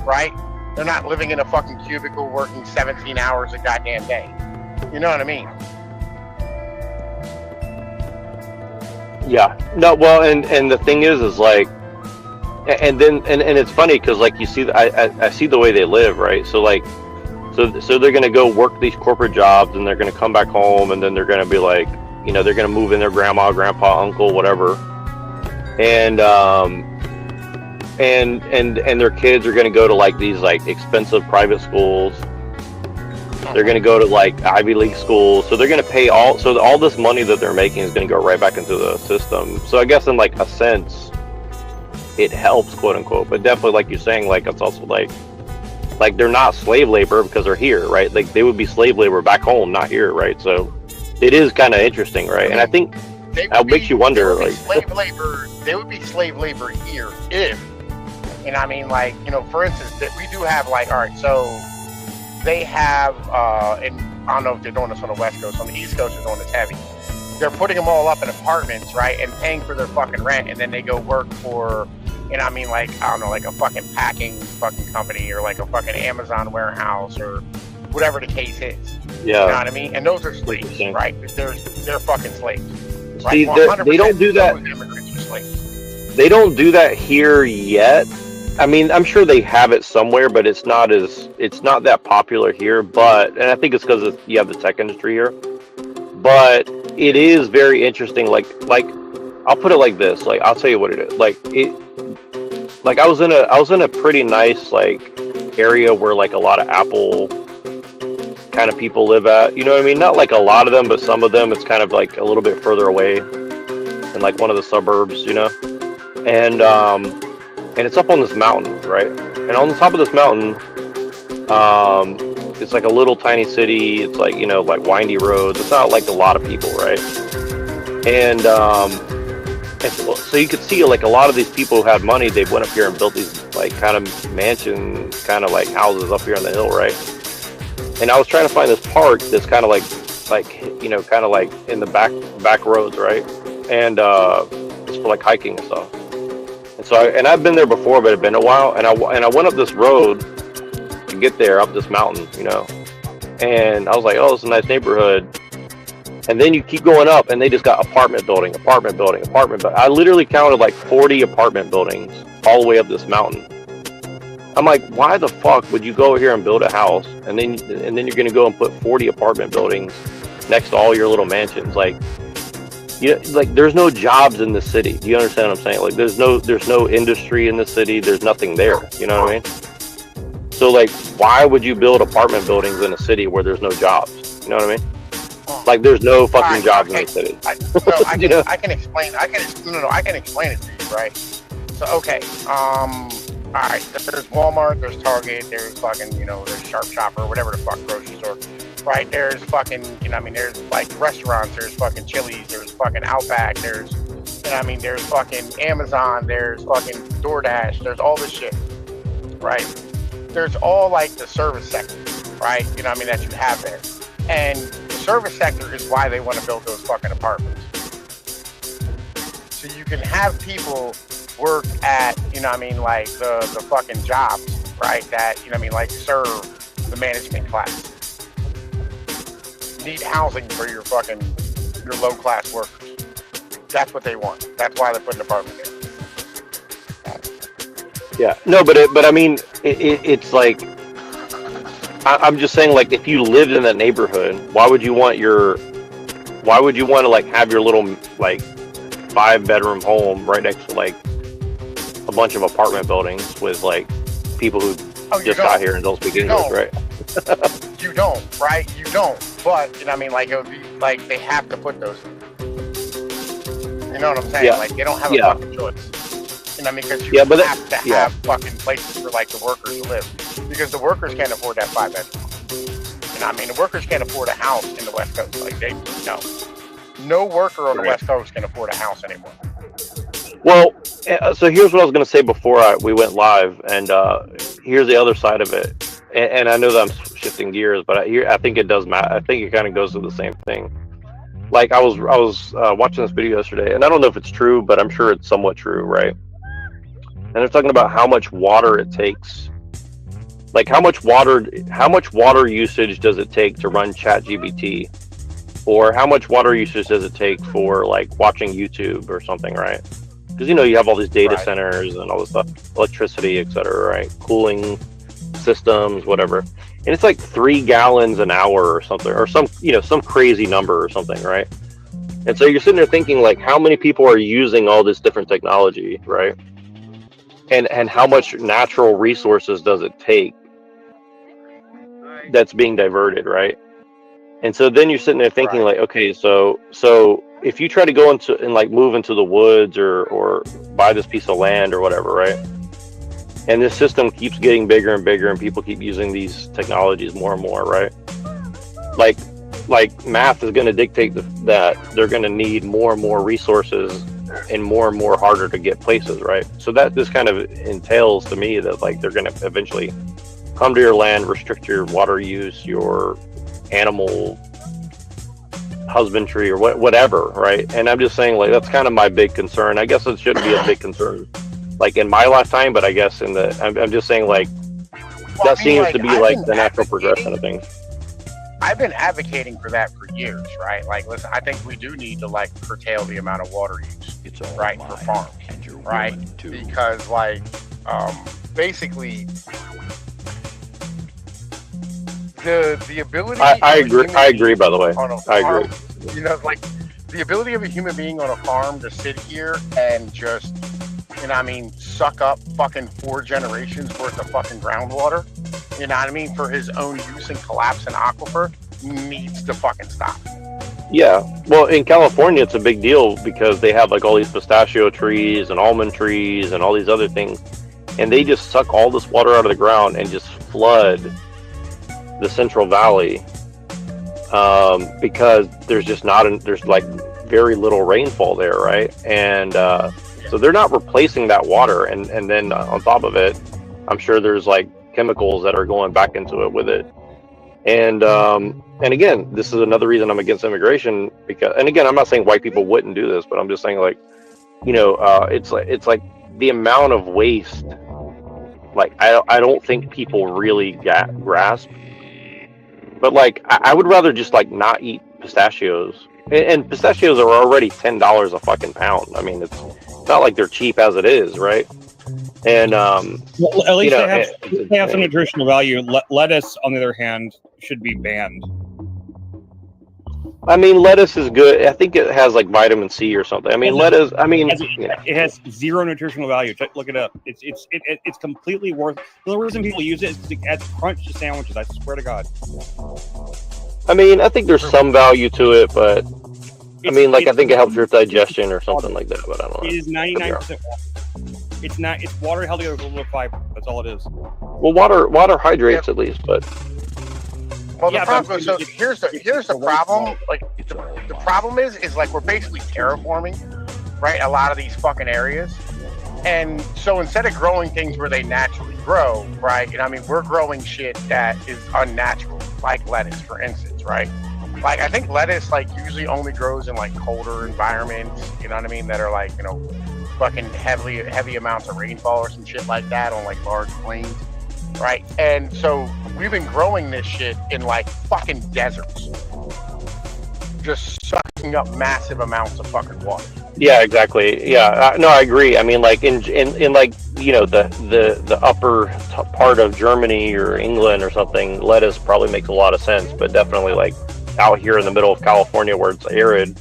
right? They're not living in a fucking cubicle working 17 hours a goddamn day. You know what I mean? Yeah. No, well, and the thing is like, and it's funny because like you see, I see the way they live, right? So like, so they're gonna go work these corporate jobs, and they're gonna come back home, and then they're gonna be like, you know, they're gonna move in their grandma, grandpa, uncle, whatever, and their kids are gonna go to like these like expensive private schools. They're gonna go to like Ivy League schools, so they're gonna pay all this money that they're making is gonna go right back into the system. So I guess in like a sense, it helps, quote unquote, but definitely like you're saying, like it's also like they're not slave labor because they're here, right? Like they would be slave labor back home, not here, right? So it is kind of interesting, right? And I think that makes you wonder, like they would be slave labor here if, you know, I mean, like, you know, for instance, that we do have like, all right, so they have, and I don't know if they're doing this on the West Coast, on the East Coast they're doing this heavy. They're putting them all up in apartments, right, and paying for their fucking rent, and then they go work for, you know, I mean, like, I don't know, like a fucking packing fucking company or like a fucking Amazon warehouse or whatever the case is. Yeah. You know what I mean? And those are slaves, right? They're fucking slaves. Right? See, they don't do that. Immigrants are slaves. They don't do that here yet. I mean, I'm sure they have it somewhere, but it's not that popular here. And I think it's because you have the tech industry here. But it is very interesting. Like I'll put it like this. Like I'll tell you what it is. Like I was in a pretty nice like area where like a lot of Apple kind of people live at. You know what I mean? Not like a lot of them, but some of them. It's kind of like a little bit further away in like one of the suburbs. You know, and it's up on this mountain, right? And on the top of this mountain, it's like a little tiny city. It's like, you know, like windy roads. It's not like a lot of people, right? And so you could see like a lot of these people who had money, they went up here and built these like kind of mansion, kind of like houses up here on the hill, right? And I was trying to find this park that's kind of like you know, kind of like in the back roads, right? And it's for like hiking and stuff. And so I've been there before, but it's been a while. And I went up this road get there up this mountain, you know, and I was like, oh, it's a nice neighborhood. And then you keep going up, and they just got apartment building. I literally counted like 40 apartment buildings all the way up this mountain. I'm like, why the fuck would you go here and build a house, and then you're gonna go and put 40 apartment buildings next to all your little mansions? Like, like there's no jobs in the city. Do you understand what I'm saying? Like, there's no industry in the city. There's nothing there. You know what I mean? So like, why would you build apartment buildings in a city where there's no jobs? You know what I mean? Like, there's no fucking jobs in the city. I can explain it to you, right? So, okay, all right, there's Walmart, there's Target, there's fucking, you know, there's Sharp Shopper, whatever the fuck, grocery store, right? There's fucking, you know what I mean, there's like restaurants, there's fucking Chili's, there's fucking Outback, there's, you know what I mean, there's fucking Amazon, there's fucking DoorDash, there's all this shit, right? There's all like the service sector, right? You know what I mean, that you have there. And the service sector is why they want to build those fucking apartments. So you can have people work at, you know what I mean, like the fucking jobs, right? That, you know what I mean, like serve the management class. You need housing for your low class workers. That's what they want. That's why they're putting apartments in. Yeah, no, but I mean, it's like, I'm just saying, like, if you lived in that neighborhood, why would you want to like have your little like 5-bedroom home right next to like a bunch of apartment buildings with like people who just got here and don't speak English, right? You don't, right? You don't. But, you know what I mean, like, it would be like they have to put those. You know what I'm saying? Yeah. Like, they don't have a fucking choice. You know what I mean? Because you have to have fucking places for like the workers to live. Because the workers can't afford that 5-bedroom. You know what I mean? The workers can't afford a house in the West Coast. Like, no worker on the West Coast can afford a house anymore. Well, so here's what I was going to say before we went live, and here's the other side of it. And I know that I'm shifting gears, but I think it does matter. I think it kind of goes to the same thing. Like, I was watching this video yesterday, and I don't know if it's true, but I'm sure it's somewhat true, right? And they're talking about how much water it takes. Like, how much water usage does it take to run ChatGPT? Or how much water usage does it take for like watching YouTube or something, right? Because, you know, you have all these data centers and all this stuff, electricity, etc., right? Cooling systems, whatever. And it's like 3 gallons an hour or something, or some crazy number or something, right? And so you're sitting there thinking, like, how many people are using all this different technology, right? And how much natural resources does it take that's being diverted, right? And so then you're sitting there thinking, like, okay, so if you try to go into and like move into the woods or buy this piece of land or whatever, right? And this system keeps getting bigger and bigger, and people keep using these technologies more and more, right? Like math is going to dictate that they're going to need more and more resources and more harder to get places, right? So that this kind of entails to me that like they're going to eventually come to your land, restrict your water use, your animal husbandry, or whatever, right? And I'm just saying, like, that's kind of my big concern. I guess it shouldn't be a big concern, like in my lifetime, but I guess I'm just saying, like, that seems to be like the natural progression of things. I've been advocating for that for years, right? Like, listen, I think we do need to like curtail the amount of water use, right, for farms, right? Because like, basically, the ability. I agree. By the way, I agree. You know, like the ability of a human being on a farm to sit here and just, you know what I mean, suck up fucking 4 generations worth of fucking groundwater, you know what I mean, for his own use and collapse an aquifer needs to fucking stop. Yeah, well, in California, it's a big deal because they have like all these pistachio trees and almond trees and all these other things, and they just suck all this water out of the ground and just flood the Central Valley because there's like very little rainfall there, right? And so they're not replacing that water, and then on top of it, I'm sure there's like chemicals that are going back into it with it. And again, this is another reason I'm against immigration, because, and again, I'm not saying white people wouldn't do this, but I'm just saying, like, you know, it's like the amount of waste like I don't think people really grasp. But like I would rather just like not eat pistachios, and pistachios are already $10 a fucking pound. I mean, it's not like they're cheap as it is, right? And well, at least you know, they have some nutritional value. Lettuce, on the other hand, should be banned. I mean, lettuce is good. I think it has like vitamin C or something. I mean, lettuce. I mean, it has zero nutritional value. Look it up. It's completely worth. The only reason people use it is to add crunch to sandwiches. I swear to God. I mean, I think there's some value to it, but I mean, like I think it helps your digestion or something like that. But I don't know. It is 99% water. It's not. It's water held together with a little fiber. That's all it is. Well, water hydrates at least, but. Well, the problem. So here's the problem. Like the problem is like we're basically terraforming, right? A lot of these fucking areas, and so instead of growing things where they naturally grow, right? You know, I mean, we're growing shit that is unnatural, like lettuce, for instance, right? Like I think lettuce like usually only grows in like colder environments. You know what I mean? That are like fucking heavy amounts of rainfall or some shit like that on like large plains. Right, and so we've been growing this shit in like fucking deserts, just sucking up massive amounts of fucking water. Yeah, exactly. Yeah, no, I agree. I mean, like in like the upper part of Germany or England or something, lettuce probably makes a lot of sense. But definitely like out here in the middle of California where it's arid,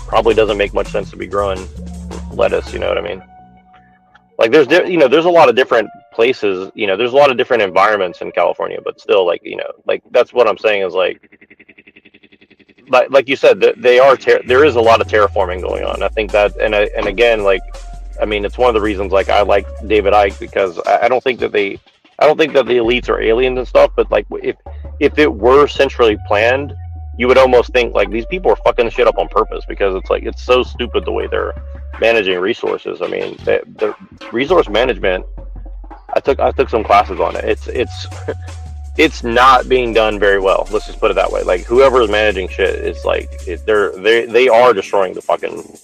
probably doesn't make much sense to be growing lettuce. You know what I mean? Like there's a lot of different places, there's a lot of different environments in California, but still like that's what I'm saying is like you said that there is a lot of terraforming going on. I think that and again, like I mean, it's one of the reasons like I like David Icke, because I don't think that the elites are aliens and stuff, but like if it were centrally planned, you would almost think like these people are fucking shit up on purpose, because it's like it's so stupid the way they're managing resources. I mean, the resource management, I took some classes on it. It's not being done very well. Let's just put it that way. Like whoever is managing shit is like they are destroying the fucking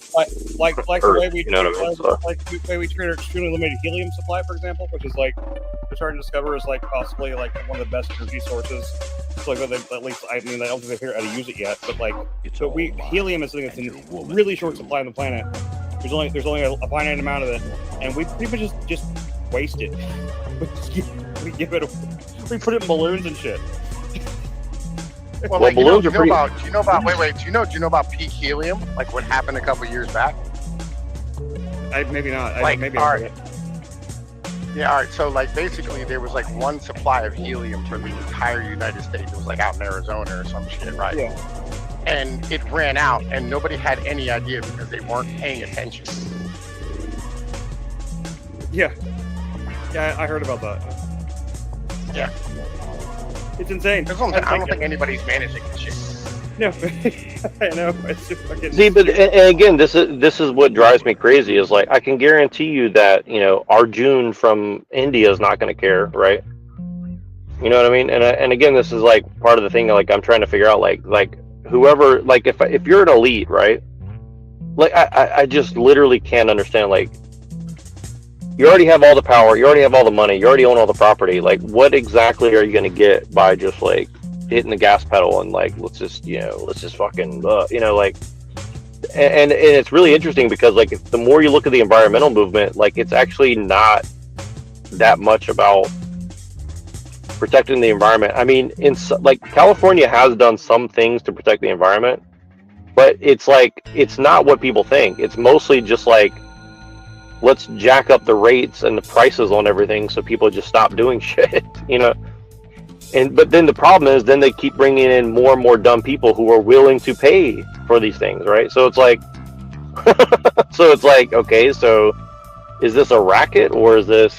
like Earth, the way we you know what I mean? So, like the way we treat our extremely limited helium supply, for example, which is like we're starting to discover is like possibly like one of the best energy sources. It's like at least I mean I don't think they figured out how to use it yet, but like helium is something that's in really short supply on the planet. There's only a finite amount of it, and we pretty much just waste it. We give it. We put it in balloons and shit. Well, like, balloons are pretty. Do you know about peak helium? Like what happened a couple years back? Maybe not. Like, maybe all right. Yeah, all right. So, like, basically, there was like one supply of helium for the entire United States. It was like out in Arizona or some shit, right? Yeah. And it ran out, and nobody had any idea because they weren't paying attention. Yeah. Yeah, I heard about that. Yeah. It's insane. I don't think anybody's managing this shit. No, I know. It's just fucking. See, but and again, this is what drives me crazy. Is like I can guarantee you that Arjun from India is not going to care, right? You know what I mean? And again, this is like part of the thing. Like I'm trying to figure out, like whoever, like if you're an elite, right? Like I just literally can't understand. Like you already have all the power, you already have all the money, you already own all the property. Like what exactly are you going to get by just like hitting the gas pedal and like let's just fucking like. And it's really interesting because like the more you look at the environmental movement, like it's actually not that much about protecting the environment. I mean, like California has done some things to protect the environment, but it's like it's not what people think. It's mostly just like let's jack up the rates and the prices on everything so people just stop doing shit, but then the problem is then they keep bringing in more and more dumb people who are willing to pay for these things, right? So it's like okay, so is this a racket or is this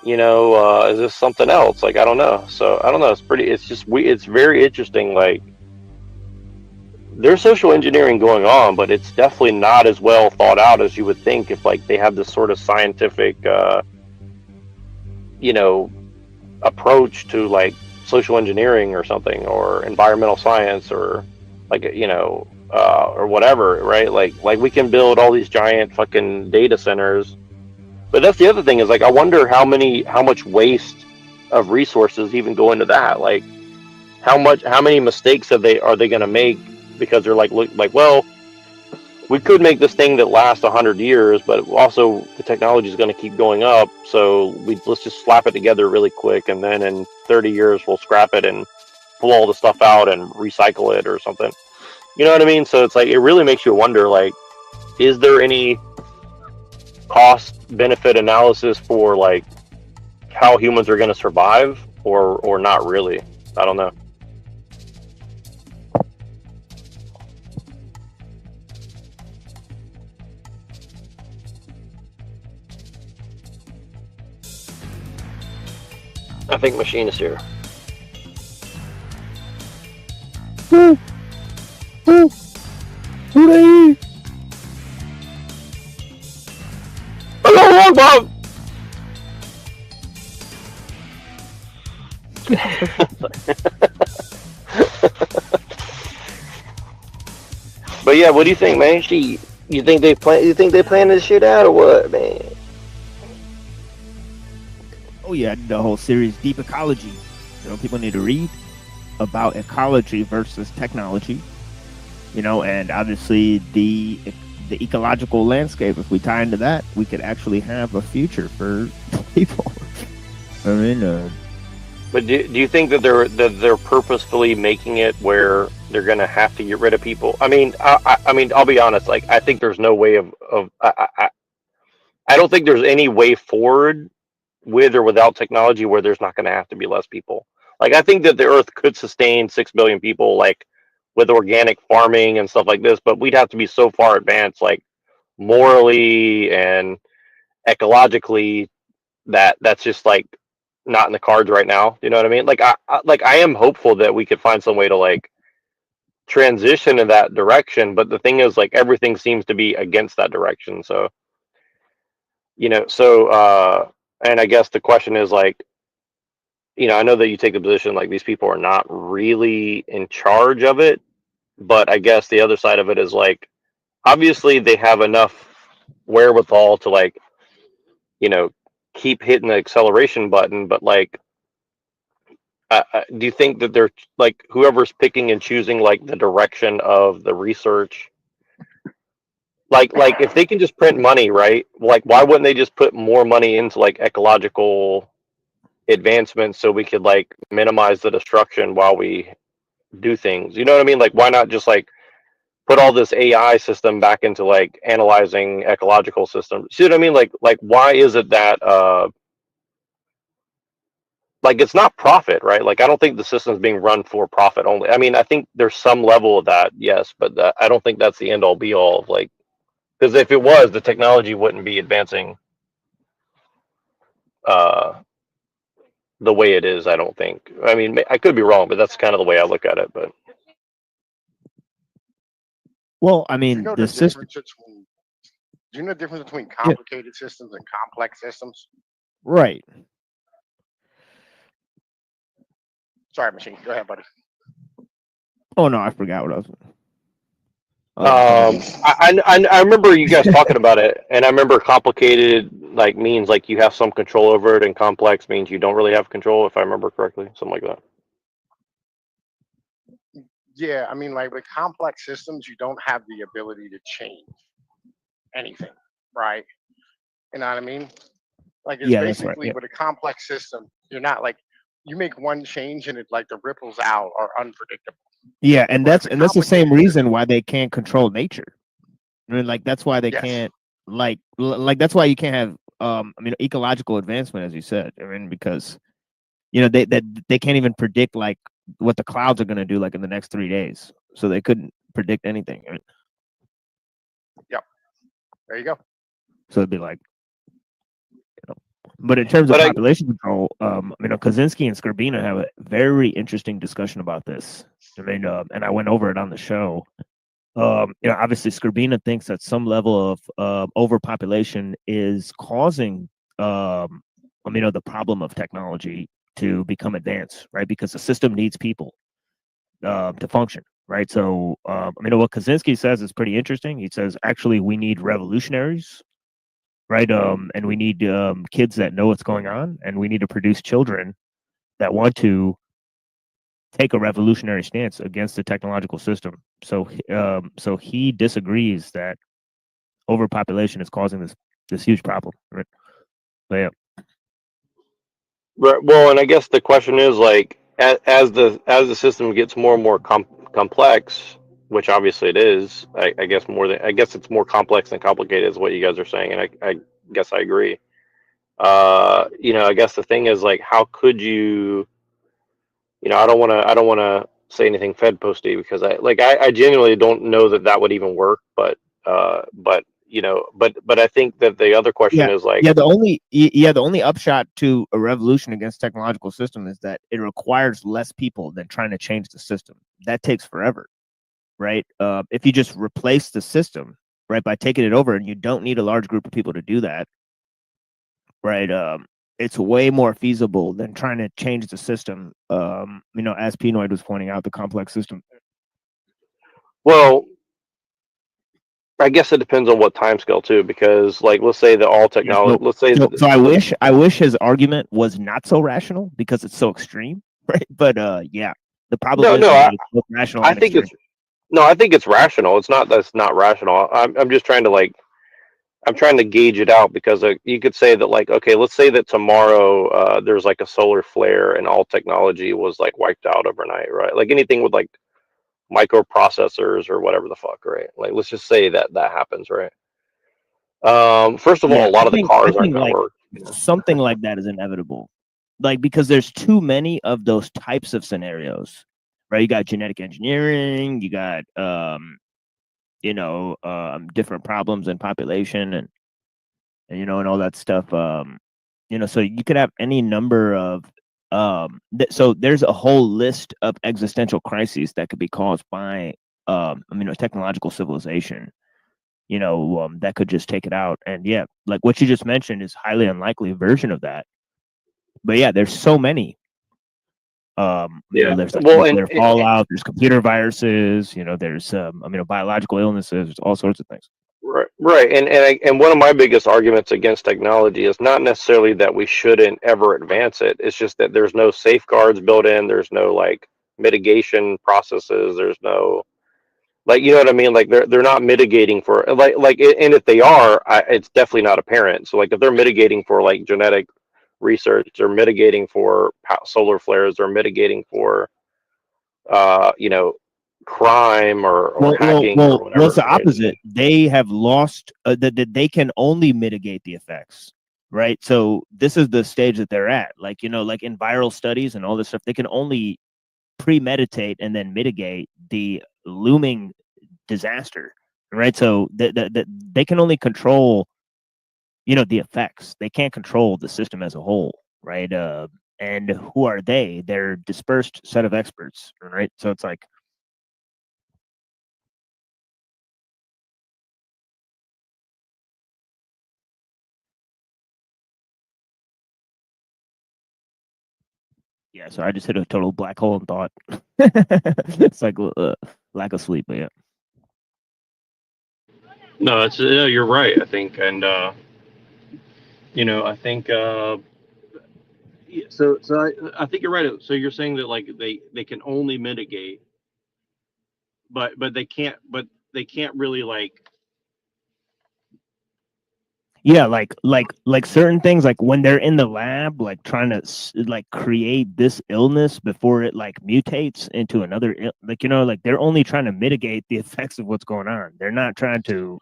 is this something else? Like I don't know. So I don't know. It's very interesting. Like there's social engineering going on, but it's definitely not as well thought out as you would think if like they have this sort of scientific approach to like social engineering or something, or environmental science, or like or whatever, right? Like we can build all these giant fucking data centers But that's the other thing is like I wonder how much waste of resources even go into that. Like how many mistakes are they going to make because they're like well, we could make this thing that lasts 100 years, but also the technology is going to keep going up. So let's just slap it together really quick, and then in 30 years we'll scrap it and pull all the stuff out and recycle it or something. You know what I mean? So it's like it really makes you wonder, like, is there any cost benefit analysis for like how humans are going to survive, or not really? I don't know. I think Machine is here. Hello, Bob. But yeah, what do you think, man? You think they plan this shit out or what, man? Oh yeah, the whole series, Deep Ecology. You know, people need to read about ecology versus technology. You know, and obviously the ecological landscape. If we tie into that, we could actually have a future for people. I mean, but do you think that they're purposefully making it where they're gonna have to get rid of people? I mean, I'll be honest. Like, I think there's no way I don't think there's any way forward with or without technology where there's not going to have to be less people. Like, I think that the Earth could sustain 6 billion people, like with organic farming and stuff like this, but we'd have to be so far advanced, like morally and ecologically, that's just like not in the cards right now. You know what I mean? Like I am hopeful that we could find some way to like transition in that direction, but the thing is, like, everything seems to be against that direction. So, you know, and I guess the question is, like, you know, I know that you take the position like these people are not really in charge of it, but I guess the other side of it is like, obviously they have enough wherewithal to, like, you know, keep hitting the acceleration button, but like, do you think that they're like, whoever's picking and choosing like the direction of the research, like if they can just print money, right? Like, why wouldn't they just put more money into like ecological advancements so we could like minimize the destruction while we do things? You know what I mean? Like, why not just like put all this AI system back into like analyzing ecological systems? See what I mean? Like why is it that like, it's not profit, right? Like, I don't think the system's being run for profit only. I mean, I think there's some level of that, yes, but I don't think that's the end all be all of, like, because if it was, the technology wouldn't be advancing the way it is, I don't think. I mean, I could be wrong, but that's kind of the way I look at it. But well, I mean, You know the system. do you know the difference between complicated systems and complex systems? Right. Sorry, Machine. Go ahead, buddy. Oh no, I forgot what I was. I remember you guys talking about it, and I remember complicated like means like you have some control over it, and complex means you don't really have control, if I remember correctly, something like that. Yeah, I mean, like with complex systems, you don't have the ability to change anything, right? You know what I mean? Like, it's Yeah, that's right, basically yeah. with a complex system, you're not like, you make one change and it like the ripples out are unpredictable. Yeah, and that's the same reason why they can't control nature. I mean, like, that's why they can't like that's why you can't have I mean, ecological advancement, as you said. I mean, because you know they can't even predict like what the clouds are going to do like in the next 3 days, so they couldn't predict anything. Right? Yep. There you go. So it'd be like, you know. But in terms of population control, you know, Kaczynski and Skrbina have a very interesting discussion about this. I mean, and I went over it on the show. You know, obviously Skrbina thinks that some level of overpopulation is causing, you know, the problem of technology to become advanced, right? Because the system needs people to function, right? So, you know, what Kaczynski says is pretty interesting. He says, actually, we need revolutionaries right? And we need kids that know what's going on, and we need to produce children that want to take a revolutionary stance against the technological system. So he disagrees that overpopulation is causing this huge problem, right? But yeah. Right. Well, and I guess the question is like, as the system gets more and more complex, which obviously it is. I guess it's more complex than complicated, is what you guys are saying, and I guess I agree. I guess the thing is like, how could you? I don't want to say anything Fed posty, because I genuinely don't know that would even work. But I think that the other question is like, the only upshot to a revolution against technological system is that it requires less people than trying to change the system. That takes forever, right? If you just replace the system, right, by taking it over, and you don't need a large group of people to do that, right? It's way more feasible than trying to change the system. As Pinoid was pointing out, the complex system. Well, I guess it depends on what time scale too, because like, let's say that all technology, So I wish his argument was not so rational, because it's so extreme, right? But yeah, the problem it's both rational and extreme. I think it's rational. It's not that's not rational. I'm just trying to I'm trying to gauge it out, because you could say that like, okay, let's say that tomorrow there's like a solar flare and all technology was like wiped out overnight, right? Like anything with like microprocessors or whatever the fuck, right? Like, let's just say that happens, right? First of all, a lot of the cars aren't going to work. Something like that is inevitable, like, because there's too many of those types of scenarios, right? You got genetic engineering, you got different problems in population, and and all that stuff. So you could have any number of so there's a whole list of existential crises that could be caused by technological civilization, that could just take it out. And yeah, like what you just mentioned is highly unlikely version of that. But yeah, there's so many. There's nuclear fallout, there's computer viruses, there's biological illnesses, there's all sorts of things. Right. And one of my biggest arguments against technology is not necessarily that we shouldn't ever advance it. It's just that there's no safeguards built in. There's no like mitigation processes. There's no, like, you know what I mean? Like they're not mitigating for and if they are, it's definitely not apparent. So like if they're mitigating for like genetic research, they're mitigating for solar flares, they're mitigating for crime or hacking or whatever. Well, it's the opposite. They have lost that they can only mitigate the effects, right? So this is the stage that they're at. Like, like in viral studies and all this stuff, they can only premeditate and then mitigate the looming disaster, right? So they can only control, the effects. They can't control the system as a whole, right? And who are they? They're a dispersed set of experts, right? So it's like, yeah, so I just hit a total black hole in thought. It's like lack of sleep, but yeah. No, you're right. I think, and I think I think you're right. So you're saying that like they can only mitigate, but they can't really like. Yeah, like certain things, like when they're in the lab, like trying to like create this illness before it like mutates into another, like they're only trying to mitigate the effects of what's going on. They're not trying to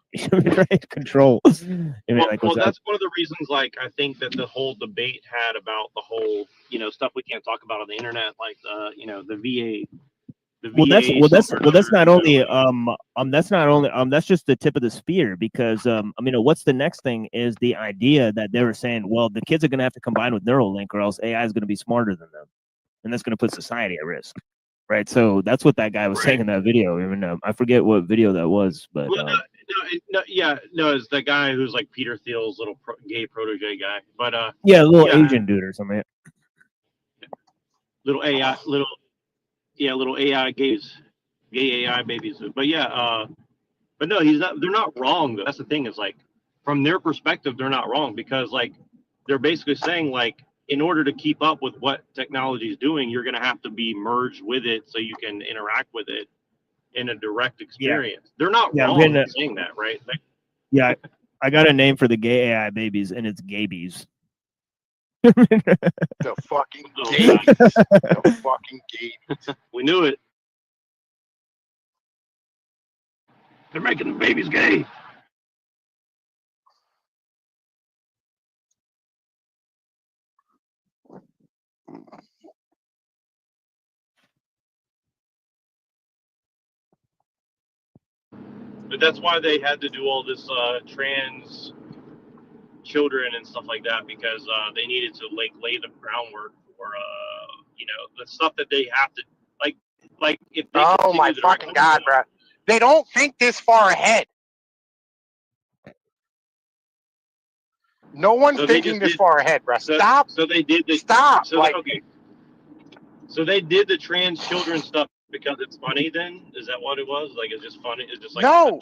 control. That's one of the reasons. Like I think that the whole debate had about the whole stuff we can't talk about on the internet, like the VA. That's not only that's just the tip of the spear, because what's the next thing is the idea that they were saying, well, the kids are going to have to combine with Neuralink or else AI is going to be smarter than them, and that's going to put society at risk, right? So that's what that guy was saying in that video. Even I forget what video that was, but it's the guy who's like Peter Thiel's little gay protege guy, but a little Asian dude or something. Little AI, little AI gay AI babies. But yeah, but no, he's not. They're not wrong though. That's the thing. Is like from their perspective, they're not wrong, because like they're basically saying like, in order to keep up with what technology is doing, you're going to have to be merged with it so you can interact with it in a direct experience. They're not wrong in saying that, right? Like, yeah, I got a name for the gay AI babies, and it's gaybies. The fucking gays. The fucking gays. We knew it. They're making the babies gay. But that's why they had to do all this trans children and stuff like that, because they needed to like lay the groundwork for you know, the stuff that they have to like if they oh my fucking god, bro! They don't think this far ahead. No one's thinking this far ahead, bro. Stop. So they did this. Stop. So like, okay. So they did the trans children stuff because it's funny. Then is that what it was? Like it's just funny. It's just like no.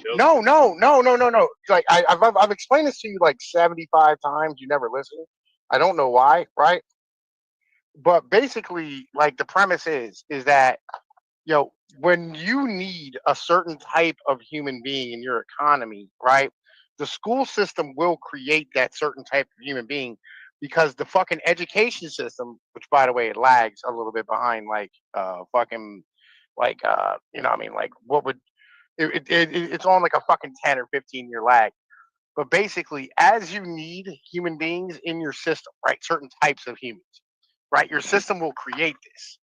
Like I've explained this to you like 75 times. You never listen. I don't know why, right? But basically, like the premise is that, you know, when you need a certain type of human being in your economy, right? The school system will create that certain type of human being, because the fucking education system, which by the way, it lags a little bit behind, like fucking, like you know what I mean, like what would it's on like a fucking 10 or 15-year lag. But basically, as you need human beings in your system, right? Certain types of humans, right? Your system will create this.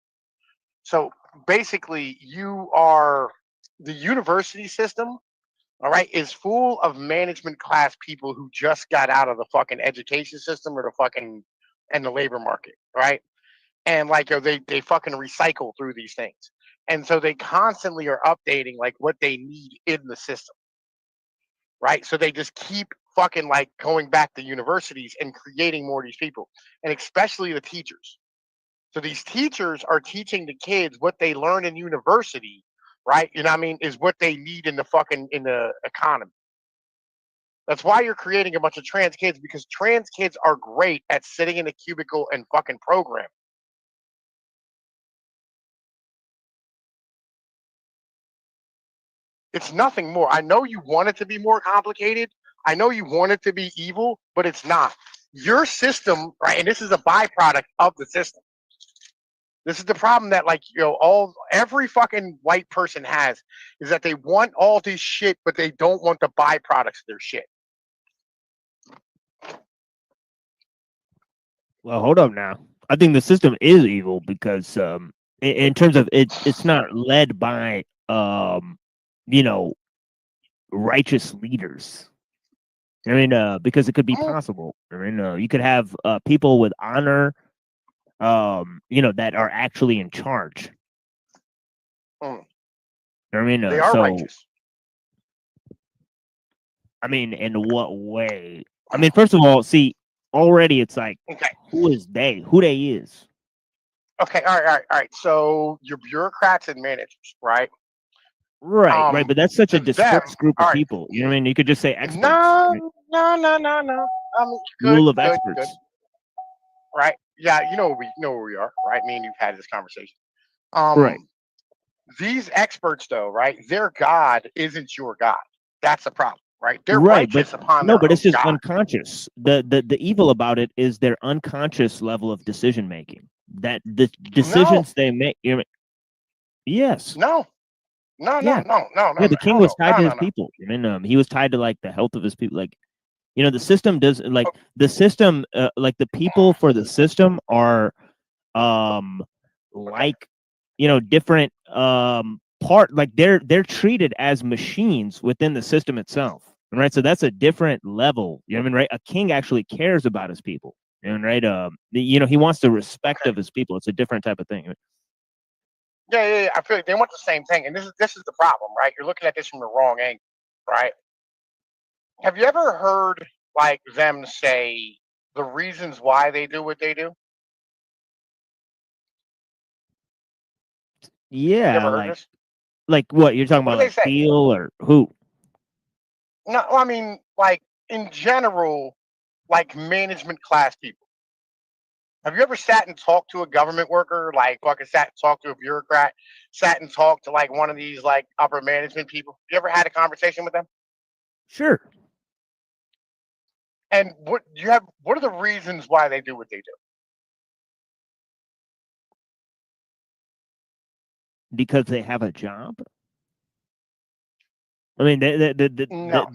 So basically, you are the university system, all right, is full of management class people who just got out of the fucking education system or the fucking and the labor market, right? And like they fucking recycle through these things. And so they constantly are updating like what they need in the system. Right? So they just keep fucking like going back to universities and creating more of these people. And especially the teachers. So these teachers are teaching the kids what they learn in university, right? You know what I mean, is what they need in the fucking in the economy. That's why you're creating a bunch of trans kids, because trans kids are great at sitting in a cubicle and fucking programming. It's nothing more. I know you want it to be more complicated. I know you want it to be evil, but it's not. Your system, right? And this is a byproduct of the system. This is the problem that, like, you know, every fucking white person has, is that they want all this shit, but they don't want the byproducts of their shit. Well, hold up now. I think the system is evil because in terms of it's not led by you know, righteous leaders. I mean, because it could be possible. I mean, you could have people with honor, you know, that are actually in charge. I mean, they are righteous. I mean, in what way? I mean, first of all, see, already it's like, who is they? Who they is? Okay, all right. So your bureaucrats and managers, right? Right, but that's such a dispersed group of people. You know what I mean? You could just say experts. No. Rule of experts. Good. Right? Yeah, you know where we are, right? Me and you've had this conversation. Right. These experts, though, right? Their God isn't your God. That's the problem, right? They're right, righteous but upon no, their but it's own just God. unconscious. The evil about it is their unconscious level of decision making. That the decisions they make. Yes. No. Yeah, the king was tied to his people. I mean, he was tied to like the health of his people. Like, you know, the system does like the system, like the people for the system are, like, you know, different part. Like they're treated as machines within the system itself, right? So that's a different level. You know what I mean, right? A king actually cares about his people, you know, right? You know, he wants the respect of his people. It's a different type of thing. Yeah. I feel like they want the same thing, and this is the problem, right? You're looking at this from the wrong angle, right? Have you ever heard like them say the reasons why they do what they do? Yeah, heard this? like what you're talking What about, do they like say? Thiel or who? No, I mean, like in general, like management class people. Have you ever sat and talked to a government worker, like fucking sat and talked to a bureaucrat, sat and talked to like one of these like upper management people? You ever had a conversation with them? Sure. And what are the reasons why they do what they do? Because they have a job. I mean, No.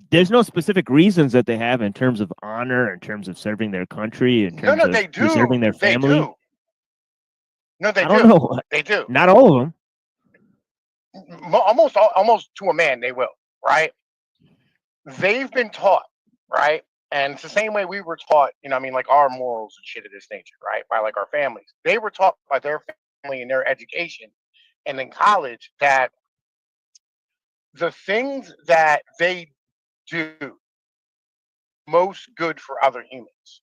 there's no specific reasons that they have in terms of honor, in terms of serving their country, in terms of they do. preserving their They family. do. No, they I don't do. know. They do. Not all of them. Almost to a man, they will, right? They've been taught, right? And it's the same way we were taught, you know, I mean, like our morals and shit of this nature, right? By like our families. They were taught by their family and their education and in college that the things that they do most good for other humans.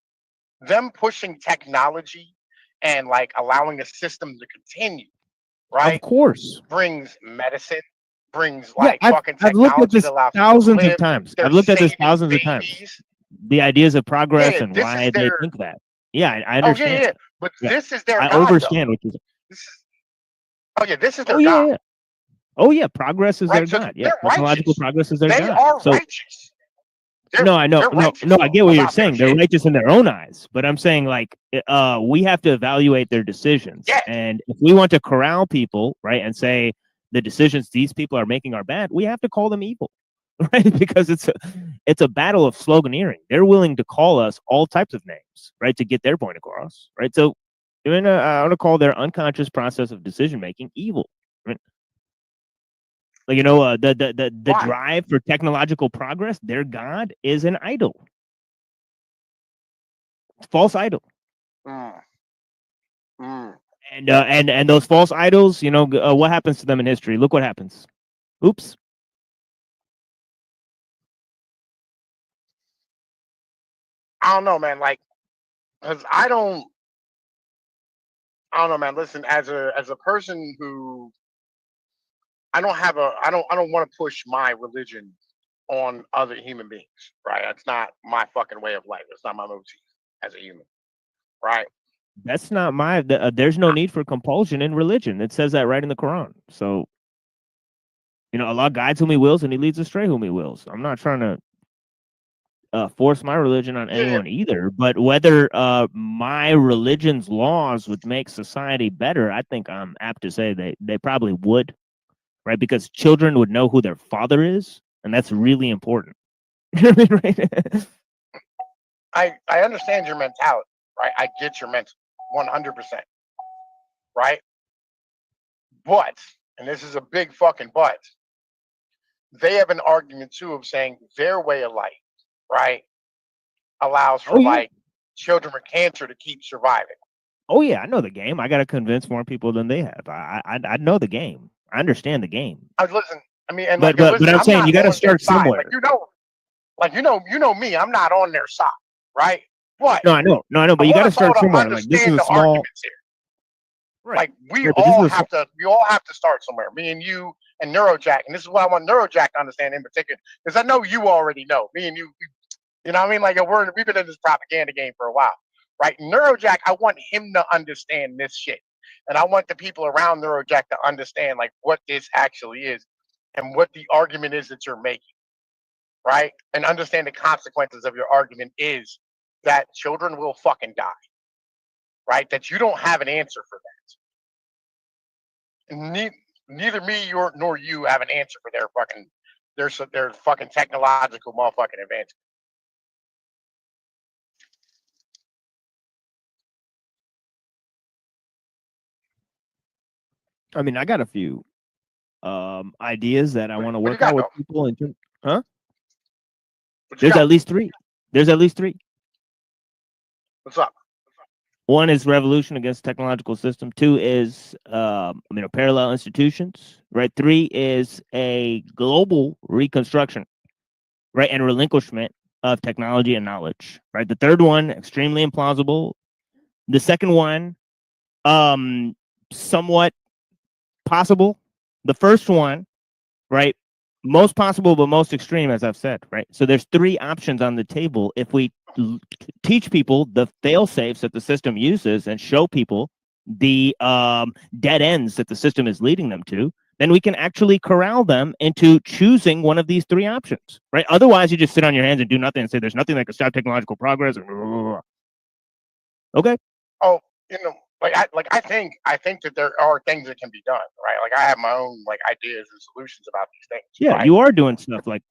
Them pushing technology and like allowing the system to continue, right? Of course. Brings medicine, brings like I've fucking looked at technology this that allows people to thousands of live. times. They're I've looked at this saving thousands of babies. times. The ideas of progress Yeah, and this is why they their. think that. Yeah, I Oh understand. yeah. But Yeah. this is their I God, understand though. what you're saying. This is, oh yeah, this is their Oh yeah, God. yeah. Oh yeah, progress is their Right? So God. Yeah, they're technological righteous. progress is their They God. are So righteous. no, I know, They're no, righteous no, I get what you're about their saying. They're shit. righteous in their own eyes, but I'm saying like, we have to evaluate their decisions, Yeah. and if we want to corral people, right, and say the decisions these people are making are bad, we have to call them evil, right? Because it's a battle of sloganeering. They're willing to call us all types of names, right, to get their point across, right? So, I want to call their unconscious process of decision making evil, right? Like, the drive for technological progress, their God is an idol. False idol. And those false idols, what happens to them in history? Look what happens. Oops. I don't know, man. Like, cause I don't know, man. Listen, as a person who I don't want to push my religion on other human beings, right? That's not my fucking way of life. It's not my motif as a human, right? That's not my. There's no need for compulsion in religion. It says that right in the Quran. So, Allah guides whom He wills, and He leads astray whom He wills. I'm not trying to force my religion on anyone either. But whether my religion's laws would make society better, I think I'm apt to say they probably would, right? Because children would know who their father is, and that's really important. Right? I understand your mentality, right? I get your mental 100%, right? But, and this is a big fucking but, they have an argument too of saying their way of life, right, allows for like children with cancer to keep surviving. Oh yeah, I know the game. I got to convince more people than they have. I know the game. I understand the game. Listen, I mean, and but like, listen, I'm saying you got to on their start side. somewhere. Like you know me. I'm not on their side, right? But no, I know. But you got to start somewhere. Like this is a small. Right. Like we all have to start somewhere. Me and you and Neurojack, and this is what I want Neurojack to understand in particular, because I know you already know. Me and you, you know what I mean? Like we've been in this propaganda game for a while, right? Neurojack, I want him to understand this shit, and I want the people around Neurojack to understand like what this actually is, and what the argument is that you're making, right? And understand the consequences of your argument is that children will fucking die, right? That you don't have an answer for that. Neither me nor you have an answer for their fucking technological motherfucking advancement. I mean, I got a few ideas that I want to work out with people. Huh? There's at least three. What's up? One is revolution against technological system. Two is parallel institutions. Right. Three is a global reconstruction, right, and relinquishment of technology and knowledge. Right. The third one, extremely implausible. The second one, somewhat possible. The first one, right, most possible, but most extreme, as I've said, right? So there's three options on the table. If we teach people the fail safes that the system uses and show people the dead ends that the system is leading them to, then we can actually corral them into choosing one of these three options, right? Otherwise, you just sit on your hands and do nothing and say there's nothing that can stop technological progress. Okay. Oh, you know, I think that there are things that can be done, right? Like I have my own like ideas and solutions about these things. Yeah, right? you are doing stuff like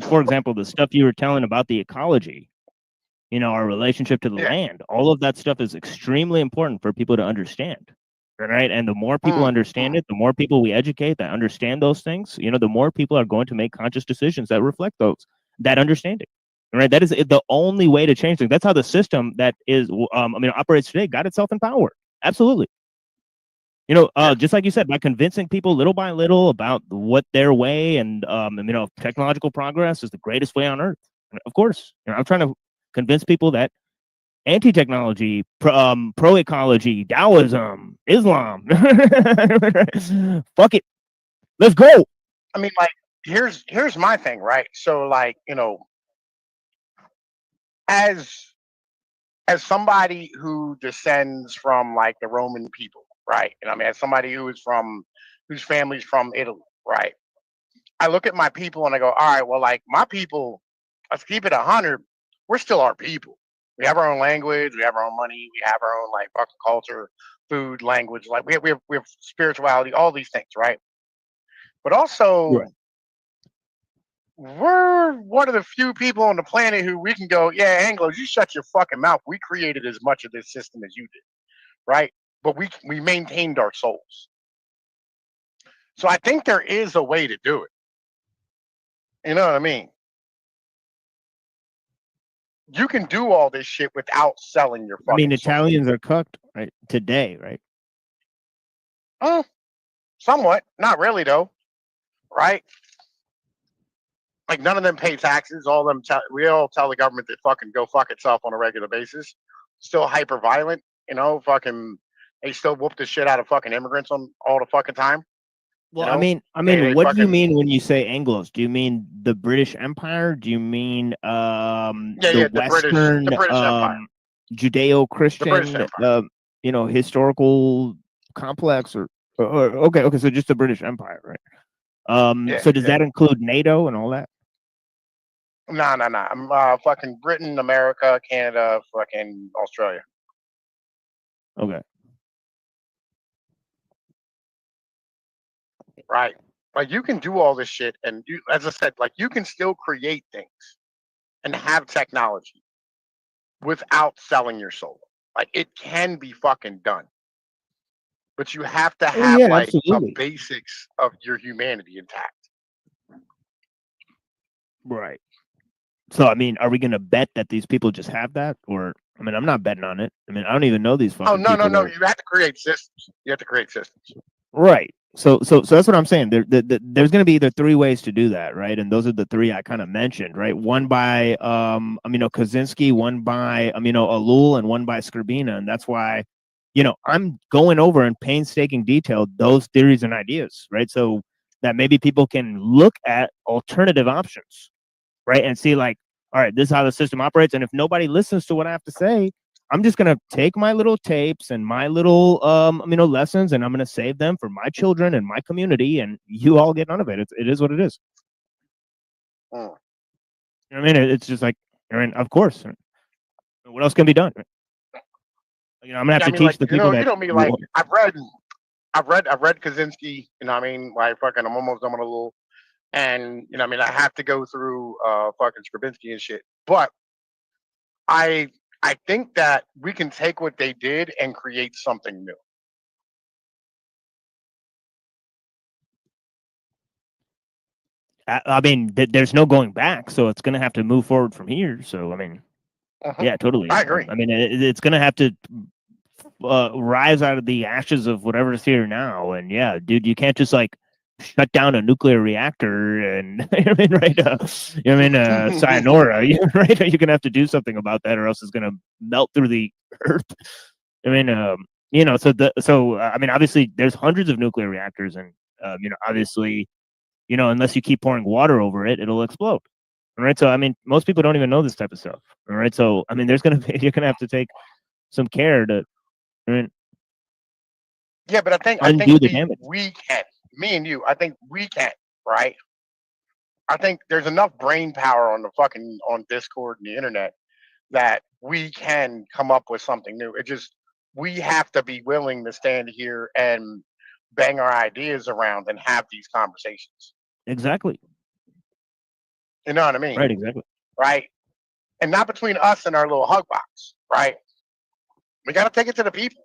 for example, the stuff you were telling about the ecology, you know, our relationship to the land. All of that stuff is extremely important for people to understand, right? And the more people understand it, the more people we educate that understand those things, you know, the more people are going to make conscious decisions that reflect that understanding, right? That is the only way to change things. That's how the system that is, operates today got itself in power. Absolutely. You know, just like you said, by convincing people little by little about what their way and, technological progress is the greatest way on earth. Of course, you know, I'm trying to convince people that anti-technology, pro-ecology, Taoism, Islam, fuck it, let's go. I mean, like, here's my thing, right? So, like, you know, as somebody who descends from like the Roman people, right? And I mean, as somebody whose family's from Italy, right? I look at my people and I go, all right, well, like my people, let's keep it 100. We're still our people. We have our own language. We have our own money. We have our own like fucking culture, food, language. Like we have spirituality, all these things, right? But also, we're one of the few people on the planet who we can go, yeah, Anglos, you shut your fucking mouth. We created as much of this system as you did, right? But we maintained our souls. So I think there is a way to do it. You know what I mean? You can do all this shit without selling your fucking I mean, soul. Italians are cooked right today, right? Somewhat, not really though, right? Like none of them pay taxes. All of them, we all tell the government to fucking go fuck itself on a regular basis. Still hyper violent, you know. Fucking, they still whoop the shit out of fucking immigrants on all the fucking time. Well, you know? I mean, They what do you fucking- mean when you say Anglos? Do you mean the British Empire? Do you mean the Western British Empire. Judeo-Christian historical complex or okay, so just the British Empire, right? So does that include NATO and all that? Nah. I'm fucking Britain, America, Canada, fucking Australia. Okay. Right. Like you can do all this shit, and you, as I said, like you can still create things and have technology without selling your soul. Like it can be fucking done, but you have to have like absolutely. the basics of your humanity intact. Right. So I mean, are we gonna bet that these people just have that, or I mean, I'm not betting on it. I mean, I don't even know these fucking Oh no. people. You have to create systems. You have to create systems. Right. So that's what I'm saying. There's going to be either three ways to do that, right? And those are the three I kind of mentioned, right? One by Kaczynski, one by ellul, and one by skrbina, and that's why, I'm going over in painstaking detail those theories and ideas, right? So that maybe people can look at alternative options, right, and see like, all right, this is how the system operates, and if nobody listens to what I have to say, I'm just gonna take my little tapes and my little lessons, and I'm gonna save them for my children and my community, and you all get none of it. It is what it is. I mean, it's just like, I mean, of course. What else can be done? I'm gonna have to teach the people that. You know me, like I've read Kaczynski. You know, what I mean, like fucking, I'm almost done with ellul, and you know, what I mean, I have to go through fucking Skrbinski and shit, but I think that we can take what they did and create something new. I mean, there's no going back, so it's gonna have to move forward from here. So I mean, yeah, totally. I agree. I mean, it's gonna have to rise out of the ashes of whatever's here now. And yeah, dude, you can't just like shut down a nuclear reactor and sayonara, right? You're gonna have to do something about that, or else it's gonna melt through the earth. I mean, so I mean, obviously, there's hundreds of nuclear reactors, and obviously, You know, unless you keep pouring water over it, it'll explode. All right. So I mean, most people don't even know this type of stuff. All right. So I mean, you're gonna have to take some care to, I mean, Yeah, but I think undo the damage. we can. Me and you, I think we can, right? I think there's enough brain power on Discord and the internet that we can come up with something new. It just we have to be willing to stand here and bang our ideas around and have these conversations. Exactly. You know what I mean? Right. Exactly. Right. And not between us and our little hug box. Right. We got to take it to the people.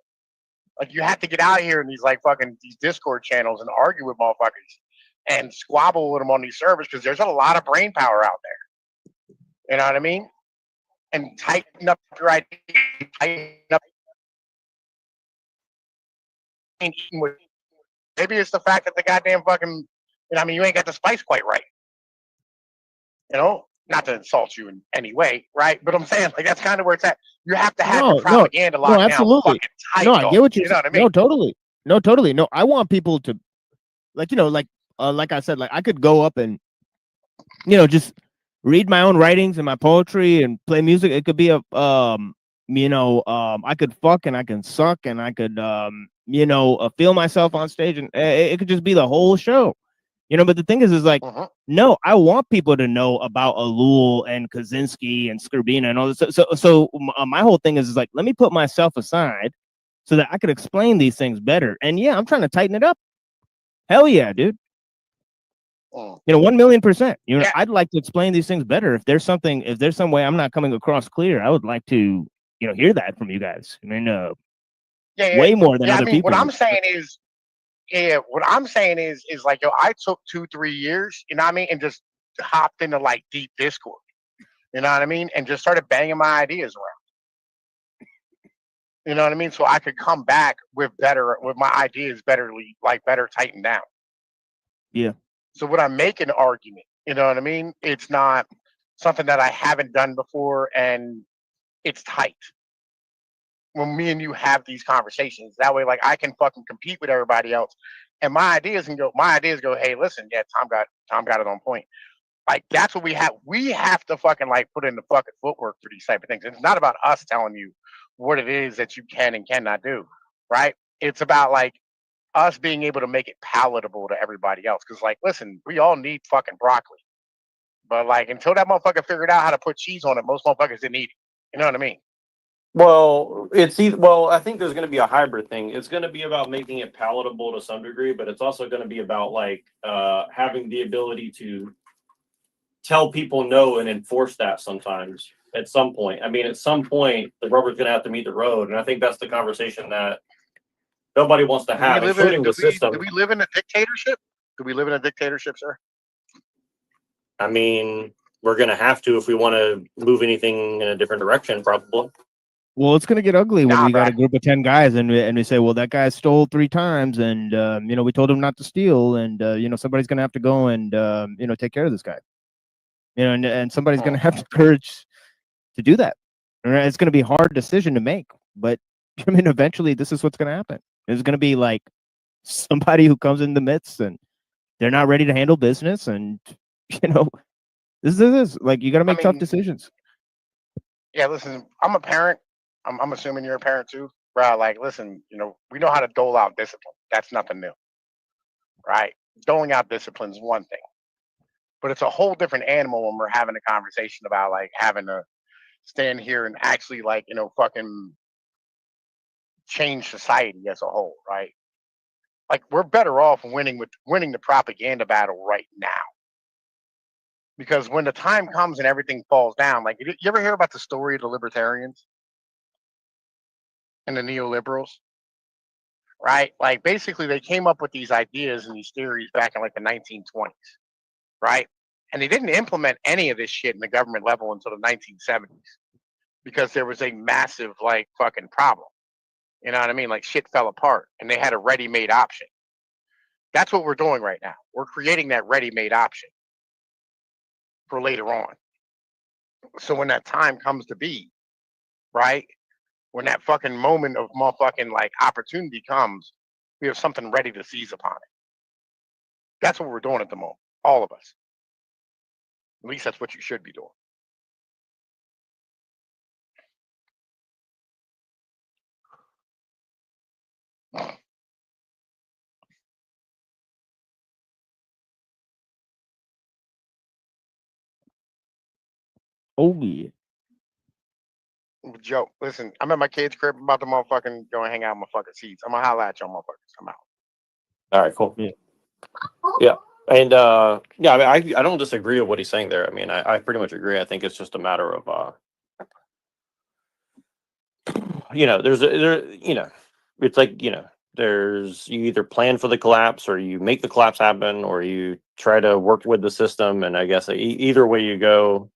Like you have to get out here in these these Discord channels and argue with motherfuckers and squabble with them on these servers because there's a lot of brain power out there. You know what I mean? And tighten up your ideas. Tighten up. Maybe it's the fact that the goddamn fucking, you ain't got the spice quite right. You know, not to insult you in any way, right? But I'm saying, that's kind of where it's at. You have to have the propaganda locked down. Absolutely. Fucking tight, No, I get what you're you know saying. what I mean? No, totally. No, I want people to, like I said, like I could go up and, just read my own writings and my poetry and play music. It could be I could fuck and I can suck and I could, feel myself on stage and it could just be the whole show. But the thing is no, I want people to know about ellul and Kaczynski and Skrbina and all this. So my whole thing is let me put myself aside so that I could explain these things better. And yeah, I'm trying to tighten it up. Hell yeah, dude. 1,000,000%. I'd like to explain these things better. If there's some way I'm not coming across clear, I would like to, hear that from you guys. I mean, way more than other people. What I'm saying is, I took 2-3 years, you know what I mean, and just hopped into deep Discord, you know what I mean, and just started banging my ideas around. You know what I mean? So I could come back with my ideas better tightened down. Yeah. So when I make an argument, you know what I mean? It's not something that I haven't done before and it's tight. When me and you have these conversations, that way, I can fucking compete with everybody else, and my ideas go, hey, listen, yeah, Tom got it on point. That's what we have. We have to fucking put in the fucking footwork for these type of things. It's not about us telling you what it is that you can and cannot do, right? It's about us being able to make it palatable to everybody else. Because listen, we all need fucking broccoli, but until that motherfucker figured out how to put cheese on it, most motherfuckers didn't eat it. You know what I mean? Well, I think there's going to be a hybrid thing. It's going to be about making it palatable to some degree, but it's also going to be about having the ability to tell people no and enforce that sometimes at some point. I mean, at some point, the rubber's going to have to meet the road, and I think that's the conversation that nobody wants to have, including the system. Do we live in a dictatorship? Do we live in a dictatorship, sir? I mean, we're going to have to if we want to move anything in a different direction, probably. Well, it's gonna get ugly when we got a group of 10 guys and we say, well, that guy stole 3 times, and we told him not to steal, and somebody's gonna have to go and take care of this guy, and somebody's gonna have the courage to do that. All right? It's gonna be a hard decision to make, but I mean, eventually, this is what's gonna happen. There's gonna be somebody who comes in the midst, and they're not ready to handle business, and this is you got to make tough decisions. Yeah, listen, I'm a parent. I'm assuming you're a parent too, bro. Listen, we know how to dole out discipline. That's nothing new, right? Doling out discipline is one thing, but it's a whole different animal when we're having a conversation about having to stand here and actually fucking change society as a whole, right? We're better off winning the propaganda battle right now, because when the time comes and everything falls down, you ever hear about the story of the libertarians and the neoliberals, right? Basically they came up with these ideas and these theories back in the 1920s, right? And they didn't implement any of this shit in the government level until the 1970s because there was a massive fucking problem. You know what I mean? Shit fell apart and they had a ready-made option. That's what we're doing right now. We're creating that ready-made option for later on. So when that time comes to be, right? When that fucking moment of motherfucking opportunity comes, we have something ready to seize upon it. That's what we're doing at the moment. All of us. At least that's what you should be doing. Oh yeah. Joe, listen, I'm at my kid's crib. I'm about to motherfucking go and hang out in my fucking seats. I'm gonna holla at y'all motherfuckers. I'm out. All right, cool. Yeah. Yeah. And yeah, I mean, I don't disagree with what he's saying there. I mean, I pretty much agree. I think it's just a matter of you know, you know, it's like, you know, there's you either plan for the collapse or you make the collapse happen or you try to work with the system. And I guess either way you go,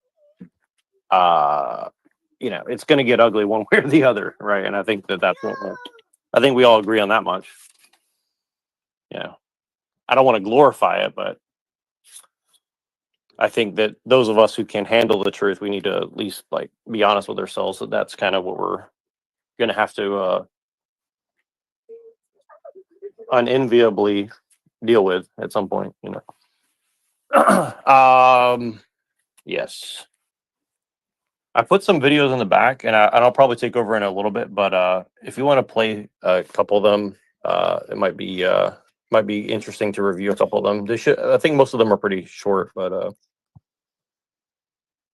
you know, it's going to get ugly one way or the other, right? And I think that's what I think we all agree on that much. You know, I don't want to glorify it, but I think that those of us who can handle the truth, we need to at least like be honest with ourselves that that's kind of what we're going to have to unenviably deal with at some point, you know. Yes. I put some videos in the back, and I'll probably take over in a little bit. But if you want to play a couple of them, it might be interesting to review a couple of them. They should. I think most of them are pretty short, but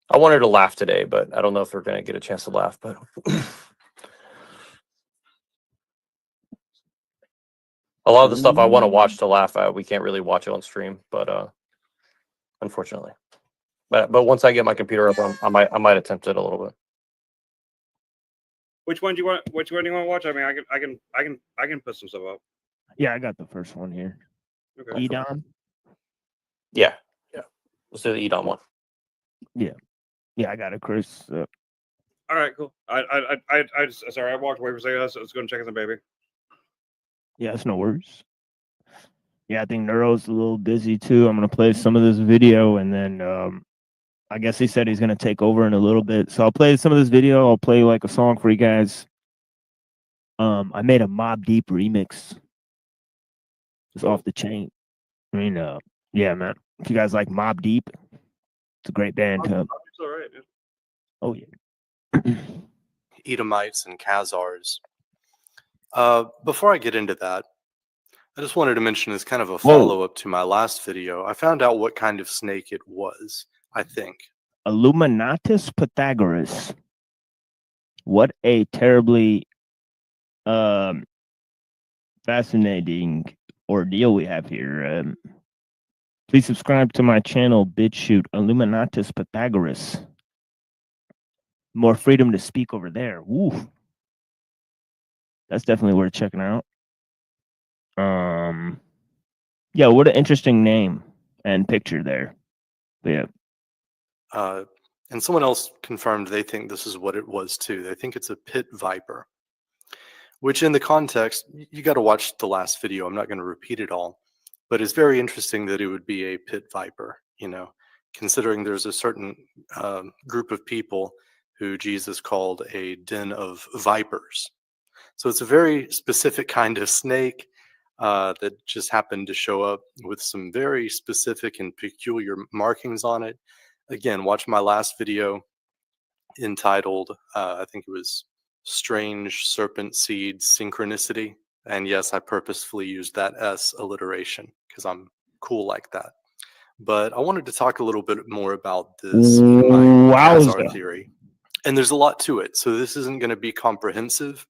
I wanted to laugh today, but I don't know if they're going to get a chance to laugh. But a lot of the stuff I want to watch to laugh at, we can't really watch it on stream. But unfortunately, but once I get my computer up, I might attempt it a little bit. Which one do you want? Which one do you want to watch? I mean, I can put some stuff up. Yeah, I got the first one here. Okay. Edom. Yeah. Let's do the Edom one. Yeah. Yeah, I got it, Chris. All right, cool. I just sorry, I walked away for a second. I was going to check on the baby. Yeah, it's no worries. Yeah, I think Neuro's a little busy too. I'm gonna play some of this video, and then I guess he said he's gonna take over in a little bit. So I'll play some of this video. I'll play like a song for you guys. I made a Mobb Deep remix. It's off the chain. I mean, yeah, man. If you guys like Mobb Deep, it's a great band. It's all right. Yeah. Oh yeah. Edomites and Khazars. Before I get into that, I just wanted to mention as kind of a follow-up to my last video, I found out what kind of snake it was, I think. Illuminatus Pythagoras. What a terribly fascinating ordeal we have here. Please subscribe to my channel, BitChute, Illuminatus Pythagoras. More freedom to speak over there. Woo. That's definitely worth checking out. Yeah, what an interesting name and picture there. But yeah. And someone else confirmed they think this is what it was too. They think it's a pit viper, which in the context, you got to watch the last video. I'm not going to repeat it all, but it's very interesting that it would be a pit viper, you know, considering there's a certain group of people who Jesus called a den of vipers. So it's a very specific kind of snake that just happened to show up with some very specific and peculiar markings on it. Again, watch my last video entitled, I think it was Strange Serpent Seed Synchronicity. And yes, I purposefully used that S alliteration because I'm cool like that. But I wanted to talk a little bit more about this Khazar theory. And there's a lot to it, so this isn't going to be comprehensive.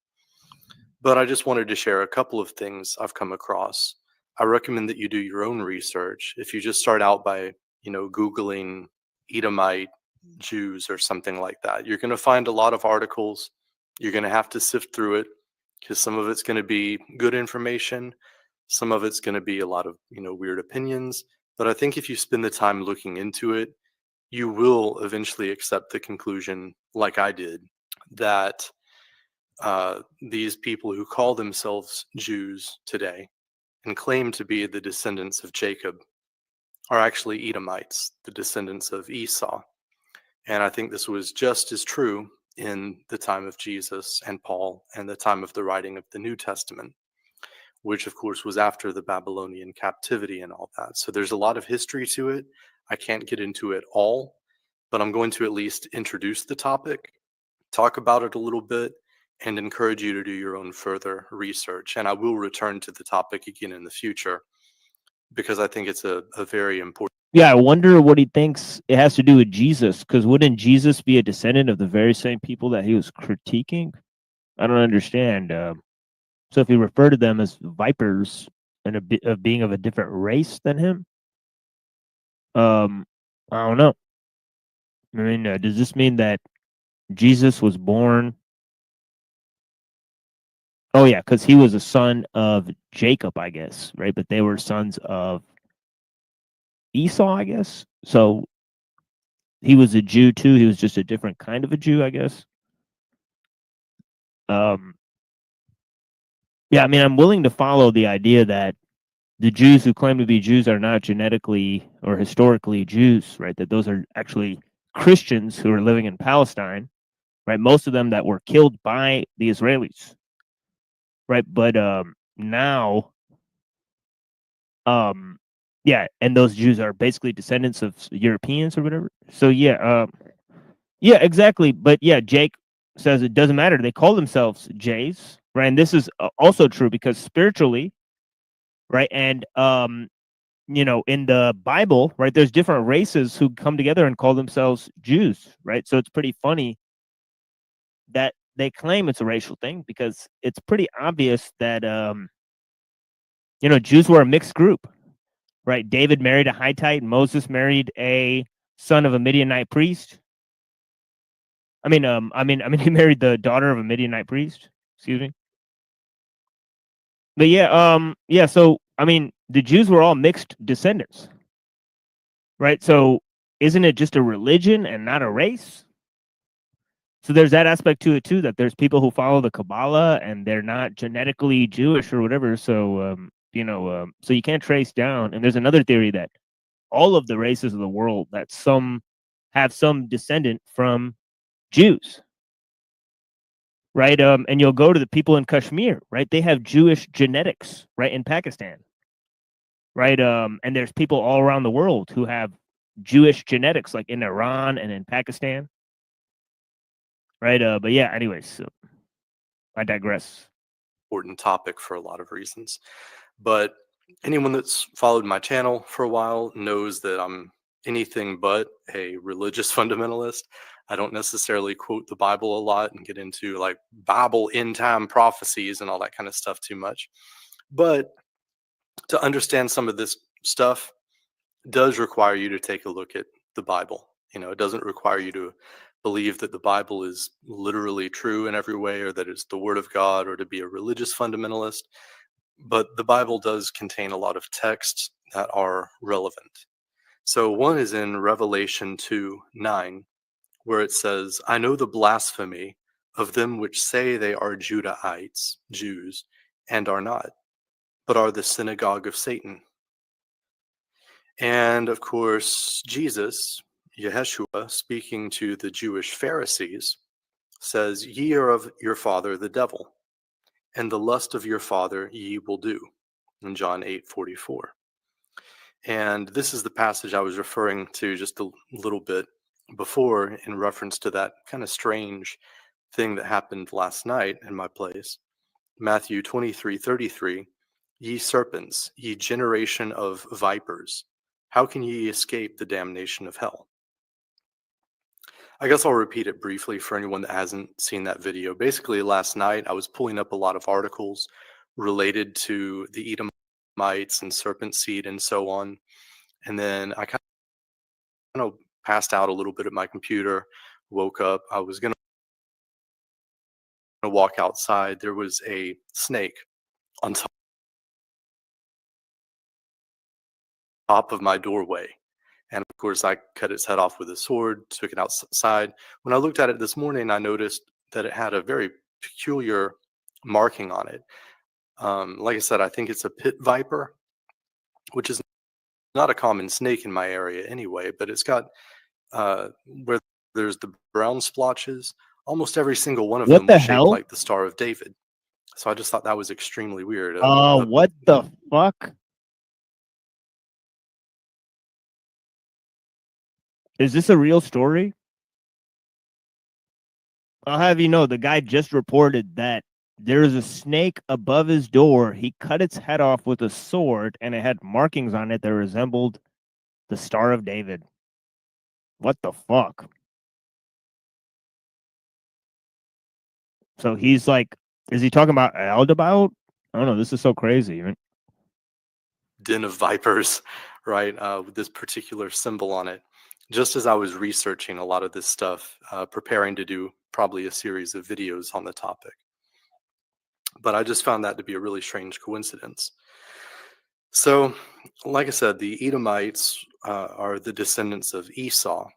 But I just wanted to share a couple of things I've come across. I recommend that you do your own research. If you just start out by, you know, Googling Edomite Jews or something like that, you're going to find a lot of articles. You're going to have to sift through it because some of it's going to be good information. Some of it's going to be a lot of, you know, weird opinions. But I think if you spend the time looking into it, you will eventually accept the conclusion, like I did, that these people who call themselves Jews today and claim to be the descendants of Jacob are actually Edomites, the descendants of Esau. And I think this was just as true in the time of Jesus and Paul and the time of the writing of the New Testament. which of course was after the Babylonian captivity and all that. So there's a lot of history to it. I can't get into it all, but I'm going to at least introduce the topic, talk about it a little bit, and encourage you to do your own further research. And I will return to the topic again in the future because I think it's a very important. Yeah, I wonder what he thinks it has to do with Jesus, because wouldn't Jesus be a descendant of the very same people that he was critiquing? I don't understand. So if he referred to them as vipers and a bit of being of a different race than him, I don't know. I mean, does this mean that Jesus was born? Oh yeah, because he was a son of Jacob, I guess, right? But they were sons of Esau, I guess. So he was a Jew too. He was just a different kind of a Jew, I guess. Yeah, I mean, I'm willing to follow the idea that the Jews who claim to be Jews are not genetically or historically Jews, right? That those are actually Christians who are living in Palestine, right? Most of them that were killed by the Israelis, right? But now, yeah, and those Jews are basically descendants of Europeans or whatever. So yeah, yeah, exactly. But yeah, Jake says it doesn't matter. They call themselves Jays, right? And this is also true because spiritually, right? And you know, in the Bible, right, there's different races who come together and call themselves Jews, right? So it's pretty funny that they claim it's a racial thing because it's pretty obvious that you know, Jews were a mixed group, right? David married a Hittite, Moses married a son of a Midianite priest. I mean, he married the daughter of a Midianite priest. Excuse me. But yeah, yeah. So I mean, the Jews were all mixed descendants, right? So isn't it just a religion and not a race? So there's that aspect to it too. That there's people who follow the Kabbalah and they're not genetically Jewish or whatever. So you know, so you can't trace down. And there's another theory that all of the races of the world that some have some descendant from Jews, right? And you'll go to the people in Kashmir, right? They have Jewish genetics, right, in Pakistan, right? And there's people all around the world who have Jewish genetics, like in Iran and in Pakistan, right? But yeah, anyways, so I digress. Important topic for a lot of reasons, but anyone that's followed my channel for a while knows that I'm anything but a religious fundamentalist. I don't necessarily quote the Bible a lot and get into like Bible end time prophecies and all that kind of stuff too much. But to understand some of this stuff does require you to take a look at the Bible. You know, it doesn't require you to believe that the Bible is literally true in every way or that it's the word of God or to be a religious fundamentalist. But the Bible does contain a lot of texts that are relevant. So one is in Revelation 2:9, where it says, I know the blasphemy of them which say they are Judahites, Jews, and are not, but are the synagogue of Satan. And of course, Jesus, Yeshua, speaking to the Jewish Pharisees, says, Ye are of your father the devil, and the lust of your father ye will do, in John 8:44. And this is the passage I was referring to just a little bit before in reference to that kind of strange thing that happened last night in my place. Matthew 23:33, Ye serpents, ye generation of vipers, how can ye escape the damnation of hell? I guess I'll repeat it briefly for anyone that hasn't seen that video. Basically, last night I was pulling up a lot of articles related to the Edomites and serpent seed and so on. And then I kind of passed out a little bit at my computer, woke up. I was going to walk outside. There was a snake on top of my doorway. And of course, I cut its head off with a sword, took it outside. When I looked at it this morning, I noticed that it had a very peculiar marking on it. Like I said, I think it's a pit viper, which is not a common snake in my area anyway, but it's got where there's the brown splotches, almost every single one of them was shaped like the Star of David. So I just thought that was extremely weird. What the fuck? Is this a real story? I'll have you know, the guy just reported that there is a snake above his door. He cut its head off with a sword, and it had markings on it that resembled the Star of David. What the fuck? So he's like, is he talking about Aldebaut? I don't know. This is so crazy. Right? Den of vipers, right? With this particular symbol on it. Just as I was researching a lot of this stuff, preparing to do probably a series of videos on the topic. But I just found that to be a really strange coincidence. So, like I said, the Edomites are the descendants of Esau.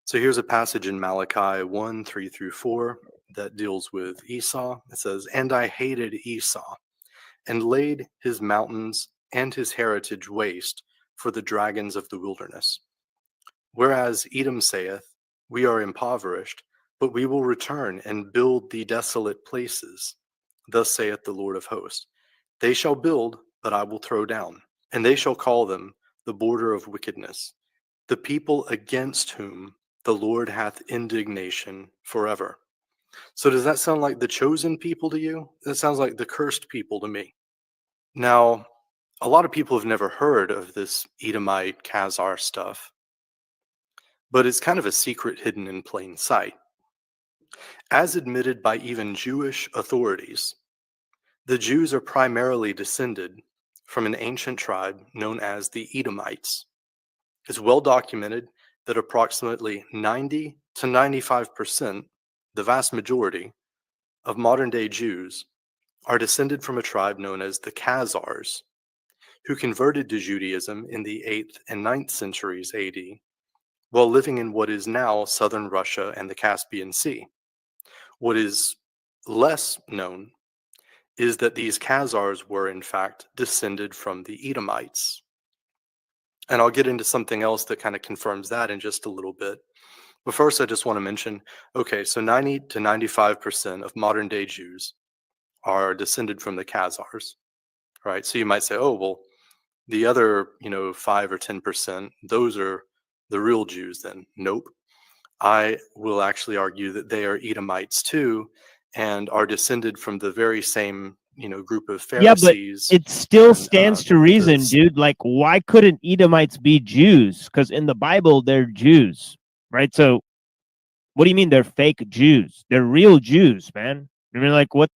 So here's a passage in Malachi 1:3-4 that deals with Esau. It says, "And I hated Esau, and laid his mountains and his heritage waste for the dragons of the wilderness. Whereas Edom saith, We are impoverished, but we will return and build the desolate places. Thus saith the Lord of hosts, They shall build, but I will throw down, and they shall call them the border of wickedness, the people against whom the Lord hath indignation forever." So does that sound like the chosen people to you? That sounds like the cursed people to me. Now, a lot of people have never heard of this Edomite Khazar stuff, but it's kind of a secret hidden in plain sight. As admitted by even Jewish authorities, the Jews are primarily descended from an ancient tribe known as the Edomites. It's well documented that approximately 90 to 95%, the vast majority, of modern-day Jews are descended from a tribe known as the Khazars, who converted to Judaism in the 8th and 9th centuries AD, while living in what is now southern Russia and the Caspian Sea. What is less known is that these Khazars were in fact descended from the Edomites. And I'll get into something else that kind of confirms that in just a little bit. But first, I just want to mention, okay, so 90 to 95% of modern day Jews are descended from the Khazars, right? So you might say, oh, well, the other, 5 or 10%, those are the real Jews then. Nope. I will actually argue that they are Edomites too, and are descended from the very same, group of Pharisees. Yeah, but it still stands to reason, dude. Like, why couldn't Edomites be Jews? Because in the Bible, they're Jews, right? So what do you mean they're fake Jews? They're real Jews, man. I mean, like, what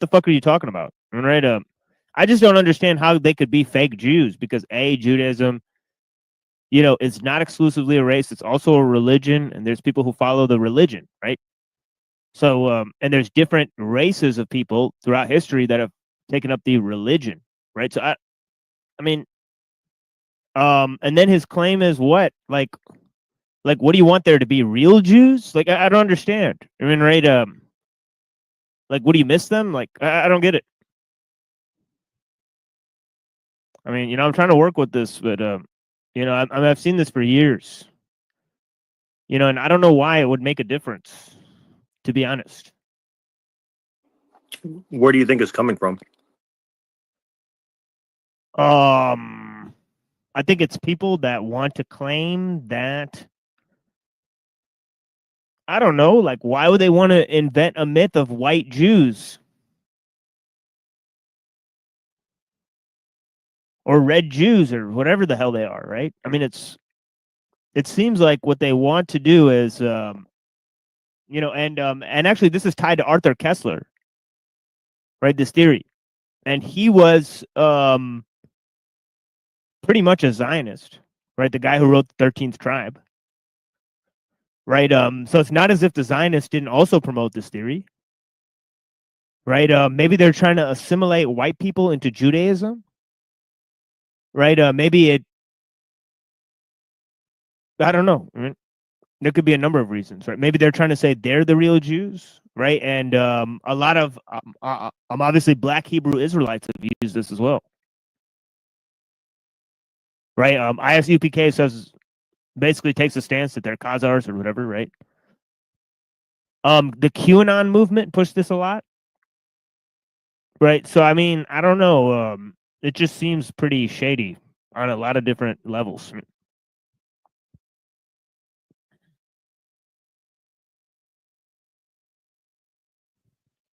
the fuck are you talking about? Right? I just don't understand how they could be fake Jews, because Judaism, it's not exclusively a race. It's also a religion, and there's people who follow the religion, right? So, and there's different races of people throughout history that have taken up the religion, right? So, I mean, and then his claim is what? Like, what do you want there to be real Jews? Like, I don't understand. I mean, right? Like, what do you miss them? Like, I don't get it. I mean, I'm trying to work with this, but I've seen this for years. And I don't know why it would make a difference, to be honest. Where do you think it's coming from? I think it's people that want to claim that, I don't know, like, why would they want to invent a myth of white Jews? Or red Jews, or whatever the hell they are, right? I mean, it seems like what they want to do is, and actually this is tied to Arthur Kessler, right? This theory. And he was pretty much a Zionist, right? The guy who wrote the 13th Tribe, right? So it's not as if the Zionists didn't also promote this theory, right? Maybe they're trying to assimilate white people into Judaism, right? Maybe I don't know. I mean, there could be a number of reasons, right? Maybe they're trying to say they're the real Jews, right? And a lot of obviously Black Hebrew Israelites have used this as well, right? ISUPK says, basically takes a stance that they're Khazars or whatever, right? The QAnon movement pushed this a lot, Right. So I mean, I don't know. It just seems pretty shady on a lot of different levels.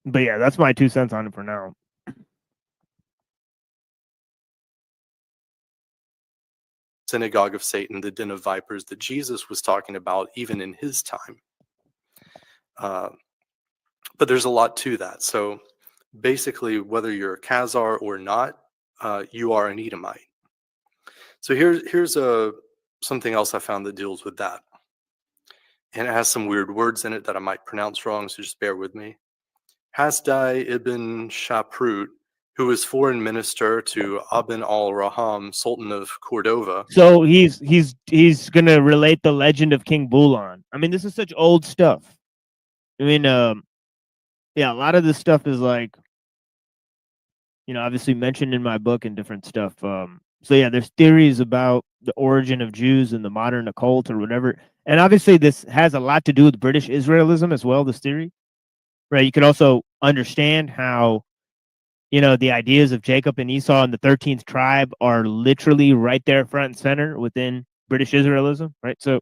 But yeah, that's my 2 cents on it for now. Synagogue of Satan, the den of vipers that Jesus was talking about even in his time. But there's a lot to that. So basically, whether you're a Khazar or not, you are an Edomite. So here's something else I found that deals with that. And it has some weird words in it that I might pronounce wrong, so just bear with me. Hasdai ibn Shaprut, who was foreign minister to Aben al-Raham, Sultan of Cordova. So he's gonna relate the legend of King Bulan. I mean, this is such old stuff. I mean, yeah, a lot of this stuff is like, obviously mentioned in my book and different stuff. So yeah, there's theories about the origin of Jews and the modern occult or whatever. And obviously this has a lot to do with British Israelism as well, this theory. Right? You can also understand how, the ideas of Jacob and Esau and the 13th tribe are literally right there front and center within British Israelism, right? So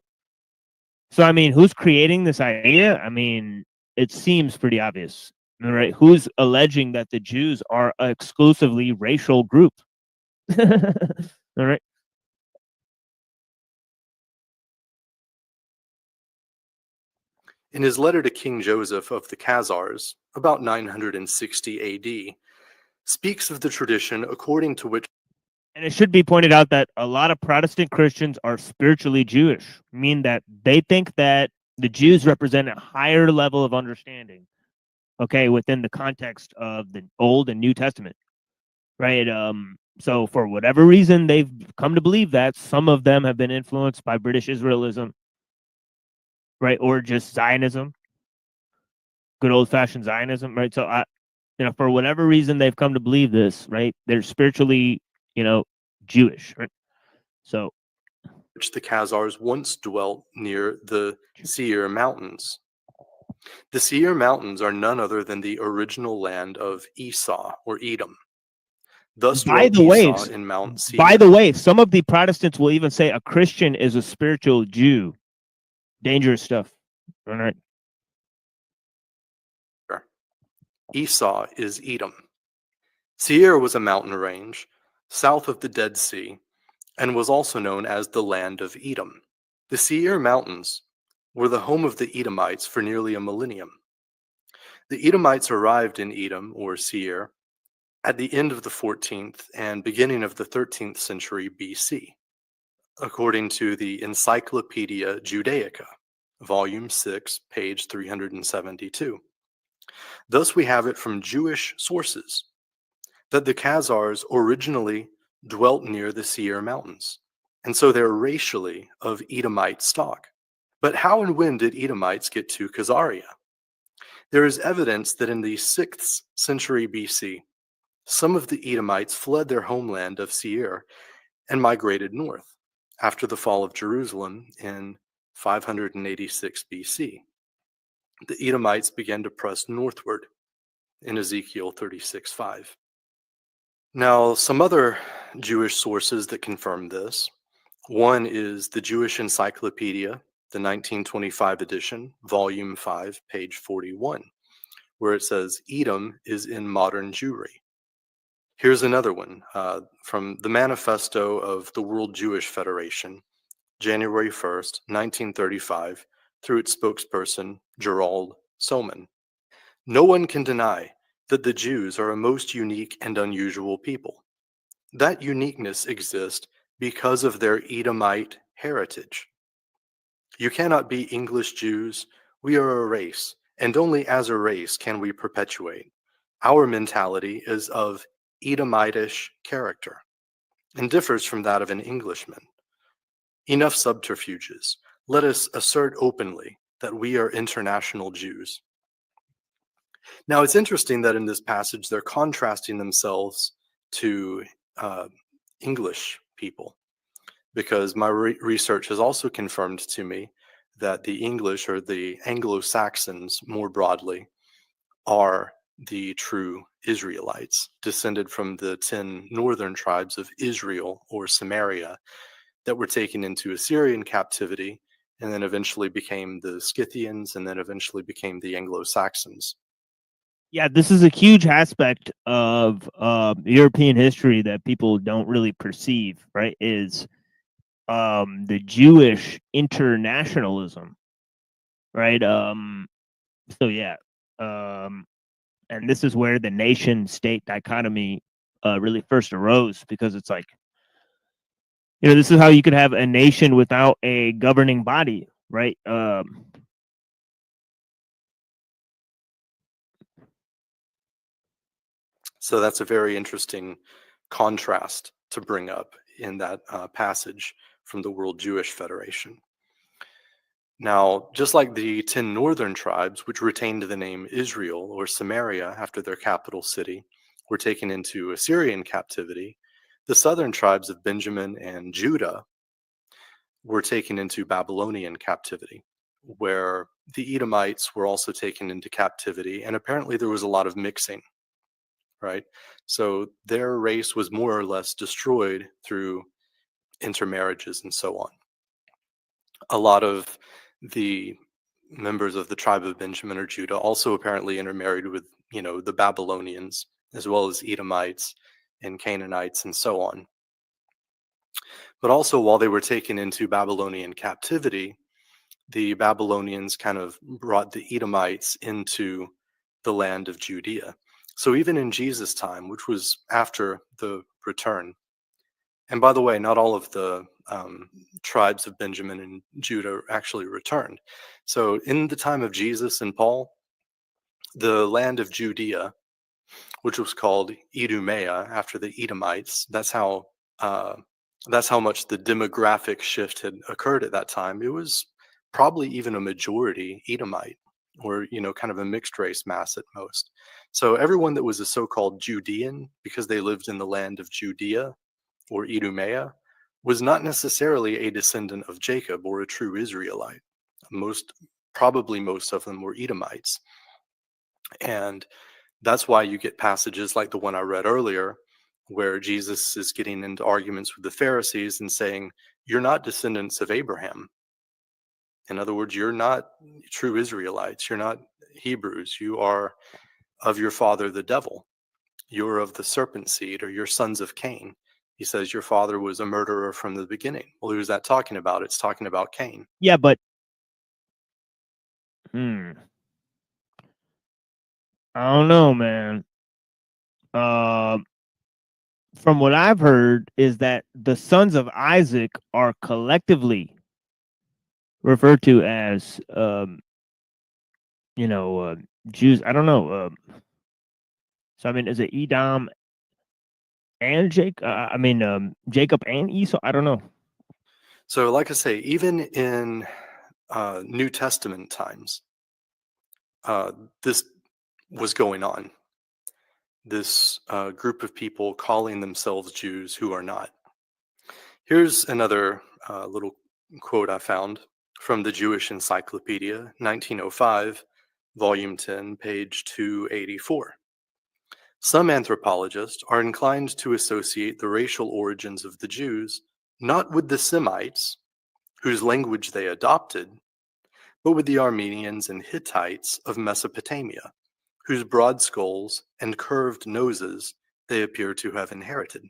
I mean, who's creating this idea? I mean, it seems pretty obvious. Right? Who's alleging that the Jews are an exclusively racial group? All right. In his letter to King Joseph of the Khazars, about 960 AD, speaks of the tradition according to which. And it should be pointed out that a lot of Protestant Christians are spiritually Jewish, meaning that they think that the Jews represent a higher level of understanding, okay, within the context of the Old and New Testament, right? So for whatever reason, they've come to believe that some of them have been influenced by British Israelism, right, or just Zionism, good old-fashioned Zionism, right? So for whatever reason, they've come to believe this, right? They're spiritually, Jewish, right? So, which the Khazars once dwelt near the Seir Mountains. The Seir Mountains are none other than the original land of Esau or Edom. Thus dwelt Esau in Mount Seir. By the way, some of the Protestants will even say a Christian is a spiritual Jew. Dangerous stuff. All right. Esau is Edom. Seir was a mountain range south of the Dead Sea and was also known as the land of Edom. The Seir Mountains were the home of the Edomites for nearly a millennium. The Edomites arrived in Edom, or Seir, at the end of the 14th and beginning of the 13th century BC, according to the Encyclopedia Judaica, volume 6, page 372. Thus we have it from Jewish sources that the Khazars originally dwelt near the Seir Mountains, and so they're racially of Edomite stock. But how and when did Edomites get to Khazaria? There is evidence that in the 6th century BC, some of the Edomites fled their homeland of Seir and migrated north after the fall of Jerusalem in 586 BC. The Edomites began to press northward in Ezekiel 36:5. Now, some other Jewish sources that confirm this. One is the Jewish Encyclopedia, the 1925 edition, volume 5, page 41, where it says Edom is in modern Jewry. Here's another one from the Manifesto of the World Jewish Federation, January 1st, 1935, through its spokesperson, Gerald Soman. No one can deny that the Jews are a most unique and unusual people. That uniqueness exists because of their Edomite heritage. You cannot be English Jews. We are a race, and only as a race can we perpetuate. Our mentality is of Edomitish character and differs from that of an Englishman. Enough subterfuges. Let us assert openly that we are international Jews. Now, it's interesting that in this passage, they're contrasting themselves to English people, because my research has also confirmed to me that the English, or the Anglo-Saxons more broadly, are the true Israelites, descended from the 10 northern tribes of Israel or Samaria that were taken into Assyrian captivity and then eventually became the Scythians and then eventually became the Anglo-Saxons. Yeah, this is a huge aspect of European history that people don't really perceive, right? Is the Jewish internationalism, right? So yeah, and this is where the nation-state dichotomy really first arose, because it's like, you know, this is how you could have a nation without a governing body, right? So that's a very interesting contrast to bring up in that passage from the World Jewish Federation. Now, just like the 10 northern tribes, which retained the name Israel or Samaria after their capital city, were taken into Assyrian captivity, the southern tribes of Benjamin and Judah were taken into Babylonian captivity, where the Edomites were also taken into captivity, and apparently there was a lot of mixing, right? So their race was more or less destroyed through intermarriages and so on. A lot of the members of the tribe of Benjamin or Judah also apparently intermarried with, you know, the Babylonians, as well as Edomites and Canaanites and so on. But also, while they were taken into Babylonian captivity, the Babylonians kind of brought the Edomites into the land of Judea. So even in Jesus' time, which was after the return, and by the way, not all of the tribes of Benjamin and Judah actually returned. So in the time of Jesus and Paul, the land of Judea, which was called Idumea after the Edomites, that's how much the demographic shift had occurred at that time. It was probably even a majority Edomite, or, you know, kind of a mixed race mass at most. So everyone that was a so-called Judean, because they lived in the land of Judea or Idumea, was not necessarily a descendant of Jacob or a true Israelite. Probably most of them were Edomites. And that's why you get passages like the one I read earlier, where Jesus is getting into arguments with the Pharisees and saying, you're not descendants of Abraham. In other words, you're not true Israelites. You're not Hebrews. You are of your father, the devil. You're of the serpent seed, or you're sons of Cain. He says your father was a murderer from the beginning. Well, who's that talking about? It's talking about Cain. Yeah, but I don't know, man. From what I've heard is that the sons of Isaac are collectively referred to as, you know, Jews. I don't know. So I mean, is it Edom and Jacob? Jacob and Esau? I don't know. So, like I say, even in New Testament times, this was going on. This group of people calling themselves Jews who are not. Here's another little quote I found from the Jewish Encyclopedia, 1905, volume 10, page 284. Some anthropologists are inclined to associate the racial origins of the Jews not with the Semites, whose language they adopted, but with the Armenians and Hittites of Mesopotamia, whose broad skulls and curved noses they appear to have inherited.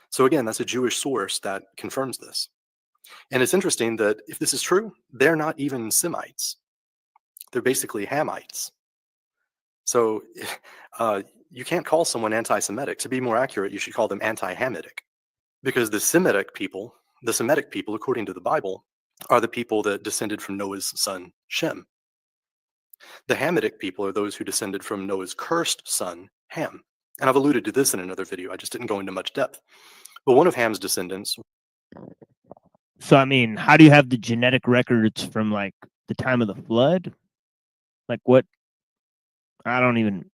So again, that's a Jewish source that confirms this. And it's interesting that if this is true, they're not even Semites. They're basically Hamites. So you can't call someone anti-Semitic. To be more accurate, you should call them anti-Hamitic. Because the Semitic people, according to the Bible, are the people that descended from Noah's son, Shem. The Hamitic people are those who descended from Noah's cursed son, Ham. And I've alluded to this in another video. I just didn't go into much depth. But one of Ham's descendants. So, I mean, how do you have the genetic records from, like, the time of the flood? Like, what? I don't even...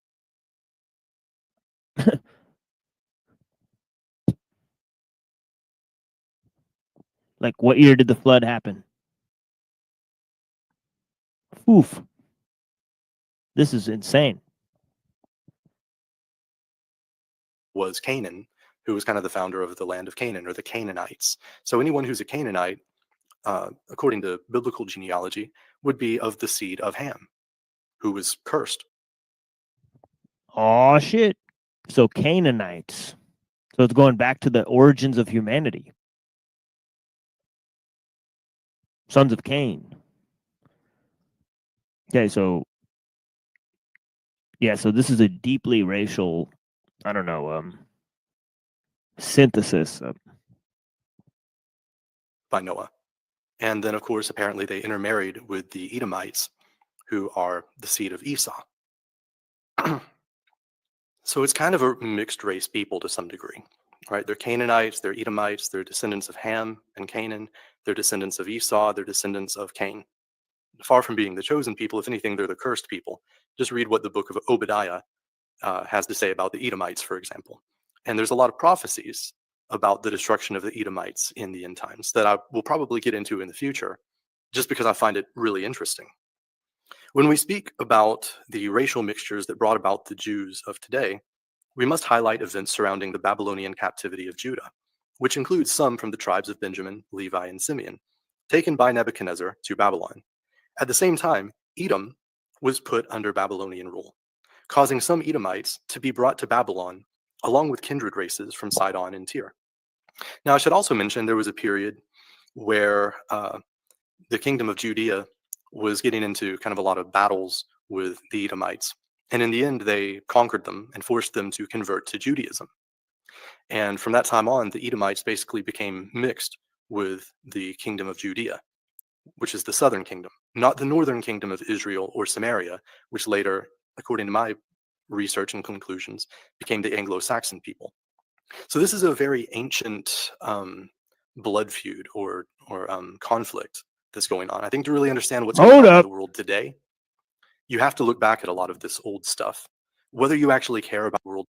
Like, what year did the flood happen? Oof. This is insane. was Canaan, who was kind of the founder of the land of Canaan, or the Canaanites. So anyone who's a Canaanite, according to biblical genealogy, would be of the seed of Ham, who was cursed. Oh shit. So Canaanites. So it's going back to the origins of humanity. Sons of Cain. Okay, so yeah, so this is a deeply racial, I don't know, synthesis of by Noah. And then, of course, apparently they intermarried with the Edomites, who are the seed of Esau. So it's kind of a mixed race people to some degree, right? They're Canaanites, they're Edomites, they're descendants of Ham and Canaan, they're descendants of Esau, they're descendants of Cain. Far from being the chosen people, if anything, they're the cursed people. Just read what the book of Obadiah has to say about the Edomites, for example. And there's a lot of prophecies about the destruction of the Edomites in the end times that I will probably get into in the future, just because I find it really interesting. When we speak about the racial mixtures that brought about the Jews of today, we must highlight events surrounding the Babylonian captivity of Judah, which includes some from the tribes of Benjamin, Levi, and Simeon, taken by Nebuchadnezzar to Babylon. At the same time, Edom was put under Babylonian rule, causing some Edomites to be brought to Babylon, along with kindred races from Sidon and Tyre. Now, I should also mention there was a period where the kingdom of Judea was getting into kind of a lot of battles with the Edomites. And in the end, they conquered them and forced them to convert to Judaism. And from that time on, the Edomites basically became mixed with the kingdom of Judea, which is the southern kingdom, not the northern kingdom of Israel or Samaria, which later, according to my research and conclusions, became the Anglo-Saxon people. So this is a very ancient blood feud or conflict that's going on. I think to really understand what's going on in the world today, you have to look back at a lot of this old stuff. Whether you actually care about the world,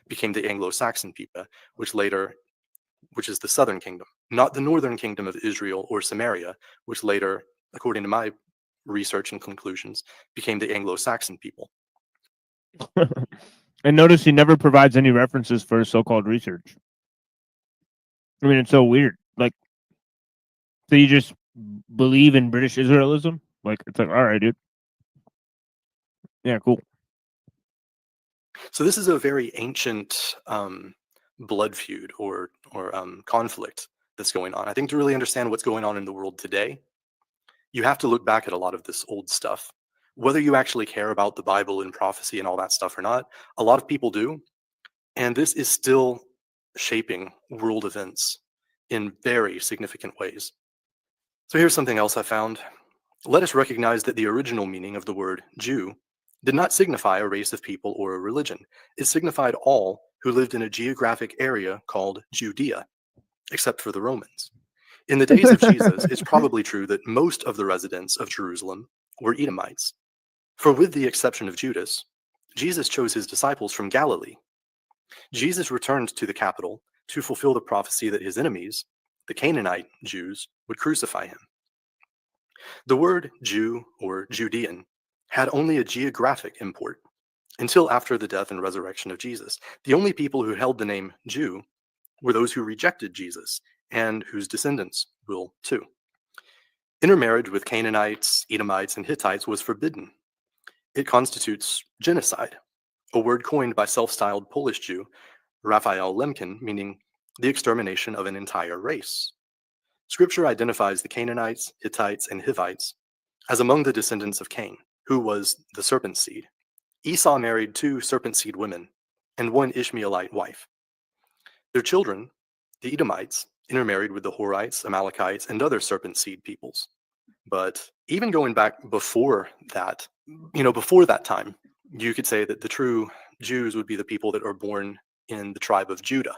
became the Anglo-Saxon people, which is the southern kingdom, not the northern kingdom of Israel or Samaria, which later, according to my research and conclusions, became the Anglo-Saxon people. And notice he never provides any references for his so-called research. I mean, it's so weird. Like, so you just believe in British Israelism? Like, it's like, all right, dude. Yeah, cool. So this is a very ancient blood feud or conflict that's going on. I think to really understand what's going on in the world today, you have to look back at a lot of this old stuff. Whether you actually care about the Bible and prophecy and all that stuff or not, a lot of people do. And this is still shaping world events in very significant ways. So here's something else I found. Let us recognize that the original meaning of the word Jew did not signify a race of people or a religion. It signified all who lived in a geographic area called Judea, except for the Romans. In the days of Jesus, it's probably true that most of the residents of Jerusalem were Edomites. For with the exception of Judas, Jesus chose his disciples from Galilee. Jesus returned to the capital to fulfill the prophecy that his enemies, the Canaanite Jews, would crucify him. The word Jew or Judean had only a geographic import until after the death and resurrection of Jesus. The only people who held the name Jew were those who rejected Jesus and whose descendants will too. Intermarriage with Canaanites, Edomites, and Hittites was forbidden. It constitutes genocide, a word coined by self-styled Polish Jew Raphael Lemkin, meaning the extermination of an entire race. Scripture identifies the Canaanites, Hittites, and Hivites as among the descendants of Cain, who was the serpent seed. Esau married 2 serpent seed women and 1 Ishmaelite wife. Their children, the Edomites, intermarried with the Horites, Amalekites, and other serpent seed peoples. But even going back before that, before that time, you could say that the true Jews would be the people that are born in the tribe of Judah.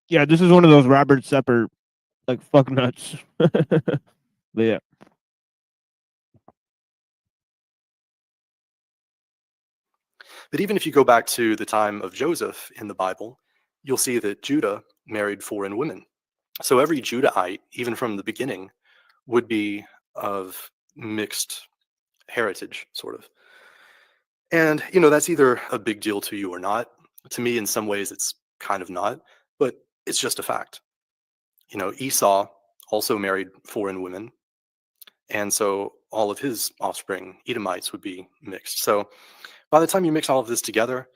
Yeah, this is one of those Robert Sepper, like, fuck nuts. But yeah. But even if you go back to the time of Joseph in the Bible, you'll see that Judah married foreign women. So every Judahite, even from the beginning, would be of mixed heritage, sort of. And, that's either a big deal to you or not. To me, in some ways, it's kind of not, but it's just a fact. You know, Esau also married foreign women, and so all of his offspring, Edomites, would be mixed. So by the time you mix all of this together,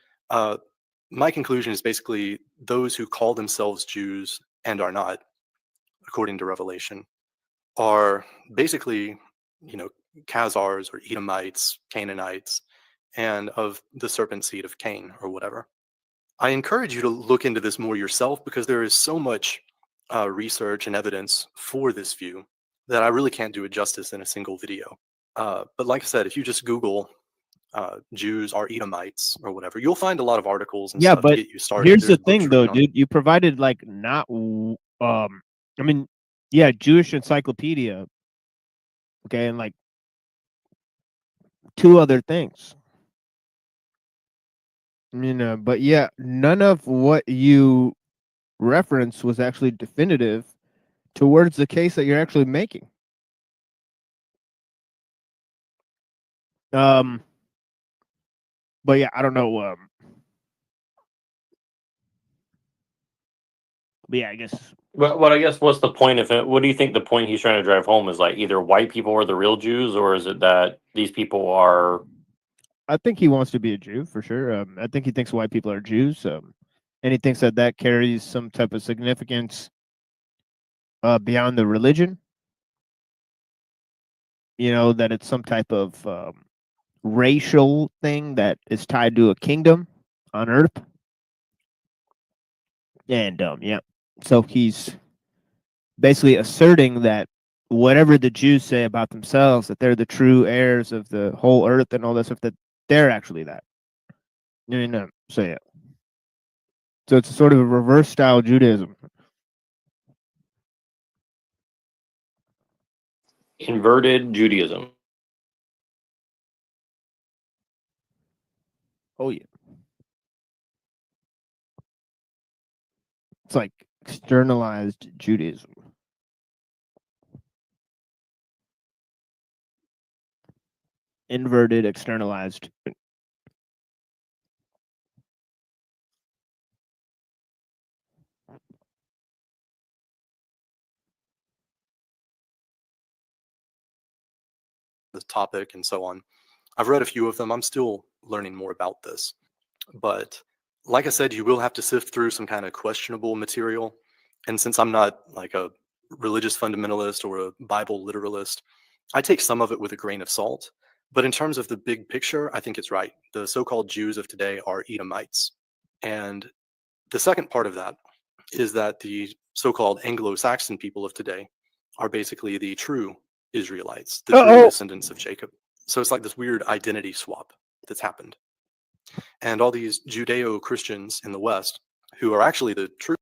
my conclusion is basically those who call themselves Jews and are not, according to Revelation, are basically, you know, Khazars or Edomites, Canaanites, and of the serpent seed of Cain or whatever. I encourage you to look into this more yourself because there is so much research and evidence for this view that I really can't do it justice in a single video. But like I said, if you just Google Jews are Edomites or whatever, you'll find a lot of articles and Yeah, stuff to but get you started. here's There's the thing, books though, written on it. dude. You provided like not, I mean, yeah, Jewish encyclopedia, okay, and like 2 other things. You know, but yeah, none of what you reference was actually definitive towards the case that you're actually making. But yeah, I don't know. But yeah, I guess. But I guess what's the point of it? What do you think the point he's trying to drive home is? Like either white people are the real Jews, or is it that these people are? I think he wants to be a Jew for sure. I think he thinks white people are Jews, and he thinks that that carries some type of significance beyond the religion. You know, that it's some type of racial thing that is tied to a kingdom on Earth. And yeah, so he's basically asserting that whatever the Jews say about themselves, that they're the true heirs of the whole Earth and all that stuff, that they're actually that. You know, so yeah. So it's sort of a reverse style Judaism. Inverted Judaism. Oh yeah. It's like externalized Judaism. Inverted, externalized. The topic and so on. I've read a few of them. I'm still learning more about this. But like I said, you will have to sift through some kind of questionable material. And since I'm not like a religious fundamentalist or a Bible literalist, I take some of it with a grain of salt. But in terms of the big picture, I think it's right. The so-called Jews of today are Edomites. And the second part of that is that the so-called Anglo-Saxon people of today are basically the true Israelites, the true descendants of Jacob. So it's like this weird identity swap that's happened. And all these Judeo-Christians in the West who are actually the true.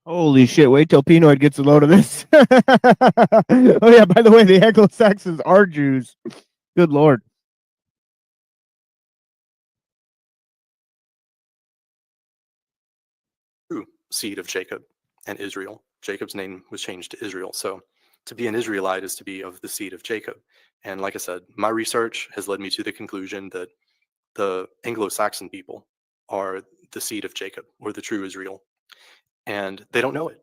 Holy shit, wait till Pinoid gets a load of this. Oh yeah, by the way, the Anglo-Saxons are Jews. Good Lord. True seed of Jacob and Israel. Jacob's name was changed to Israel. So to be an Israelite is to be of the seed of Jacob. And like I said, my research has led me to the conclusion that the Anglo-Saxon people are the seed of Jacob, or the true Israel. And they don't know it.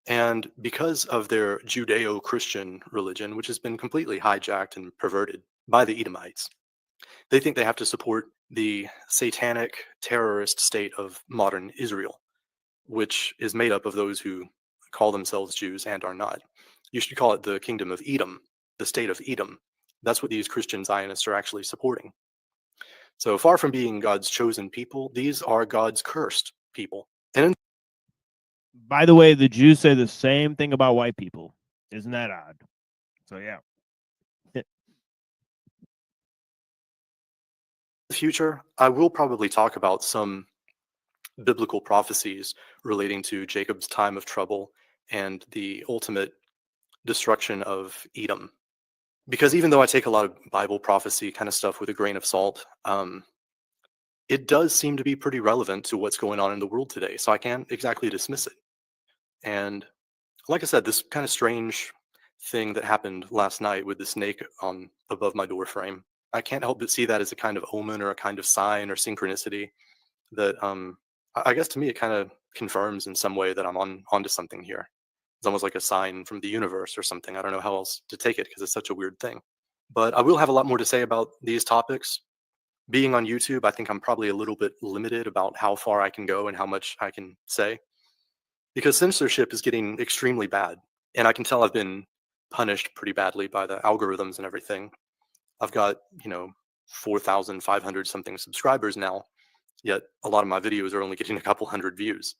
And because of their Judeo-Christian religion, which has been completely hijacked and perverted by the Edomites, they think they have to support the satanic terrorist state of modern Israel, which is made up of those who call themselves Jews and are not. You should call it the kingdom of Edom, the state of Edom. That's what these Christian Zionists are actually supporting. So far from being God's chosen people, these are God's cursed people. And by the way, the Jews say the same thing about white people. Isn't that odd? So yeah. the future, I will probably talk about some biblical prophecies relating to Jacob's time of trouble and the ultimate destruction of Edom. Because even though I take a lot of Bible prophecy kind of stuff with a grain of salt, it does seem to be pretty relevant to what's going on in the world today. So I can't exactly dismiss it. And like I said, this kind of strange thing that happened last night with the snake above my door frame, I can't help but see that as a kind of omen or a kind of sign or synchronicity that I guess to me it kind of confirms in some way that I'm onto something here. It's almost like a sign from the universe or something. I don't know how else to take it because it's such a weird thing. But I will have a lot more to say about these topics. Being on YouTube, I think I'm probably a little bit limited about how far I can go and how much I can say, because censorship is getting extremely bad. And I can tell I've been punished pretty badly by the algorithms and everything. I've got, 4,500 something subscribers now, yet a lot of my videos are only getting a couple hundred views.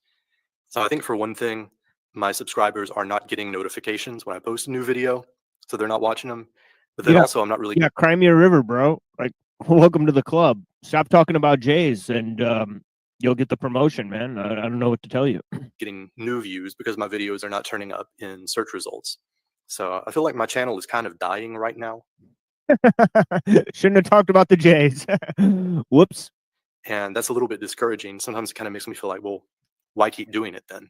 So I think for one thing, my subscribers are not getting notifications when I post a new video, so they're not watching them. But then also I'm not really Cry me a river, bro. Like, welcome to the club. Stop talking about Jays and you'll get the promotion, man. I don't know what to tell you. getting new views because my videos are not turning up in search results. So I feel like my channel is kind of dying right now. Shouldn't have talked about the Jays. Whoops. And that's a little bit discouraging. Sometimes it kind of makes me feel like, well, why keep doing it then?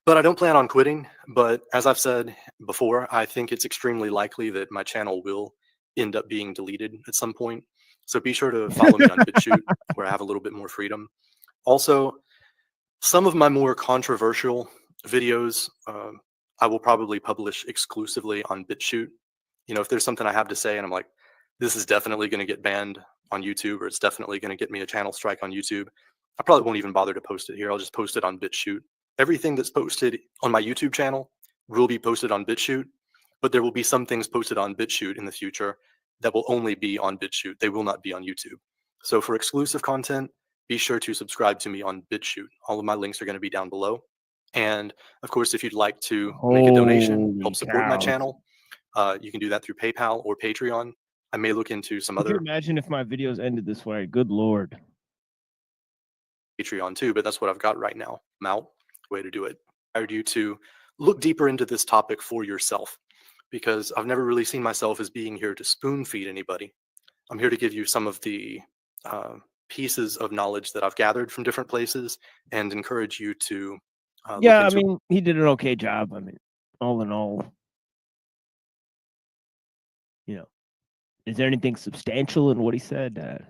But I don't plan on quitting. But as I've said before, I think it's extremely likely that my channel will end up being deleted at some point. So be sure to follow me on BitChute, where I have a little bit more freedom. Also, some of my more controversial videos, I will probably publish exclusively on BitChute. If there's something I have to say and I'm like, this is definitely going to get banned on YouTube, or it's definitely going to get me a channel strike on YouTube, I probably won't even bother to post it here. I'll just post it on BitChute. Everything that's posted on my YouTube channel will be posted on BitChute, but there will be some things posted on BitChute in the future that will only be on BitChute. They will not be on YouTube. So for exclusive content, be sure to subscribe to me on BitChute. All of my links are going to be down below. And of course, if you'd like to make a donation, help support my channel, you can do that through PayPal or Patreon. I may look into some Could you other imagine if my videos ended this way? Good Lord. Patreon too, but that's what I've got right now. I'm out. Way to do it. I urge you to look deeper into this topic for yourself, because I've never really seen myself as being here to spoon feed anybody. I'm here to give you some of the pieces of knowledge that I've gathered from different places and encourage you to Yeah, I mean, he did an okay job. I mean, all in all, is there anything substantial in what he said?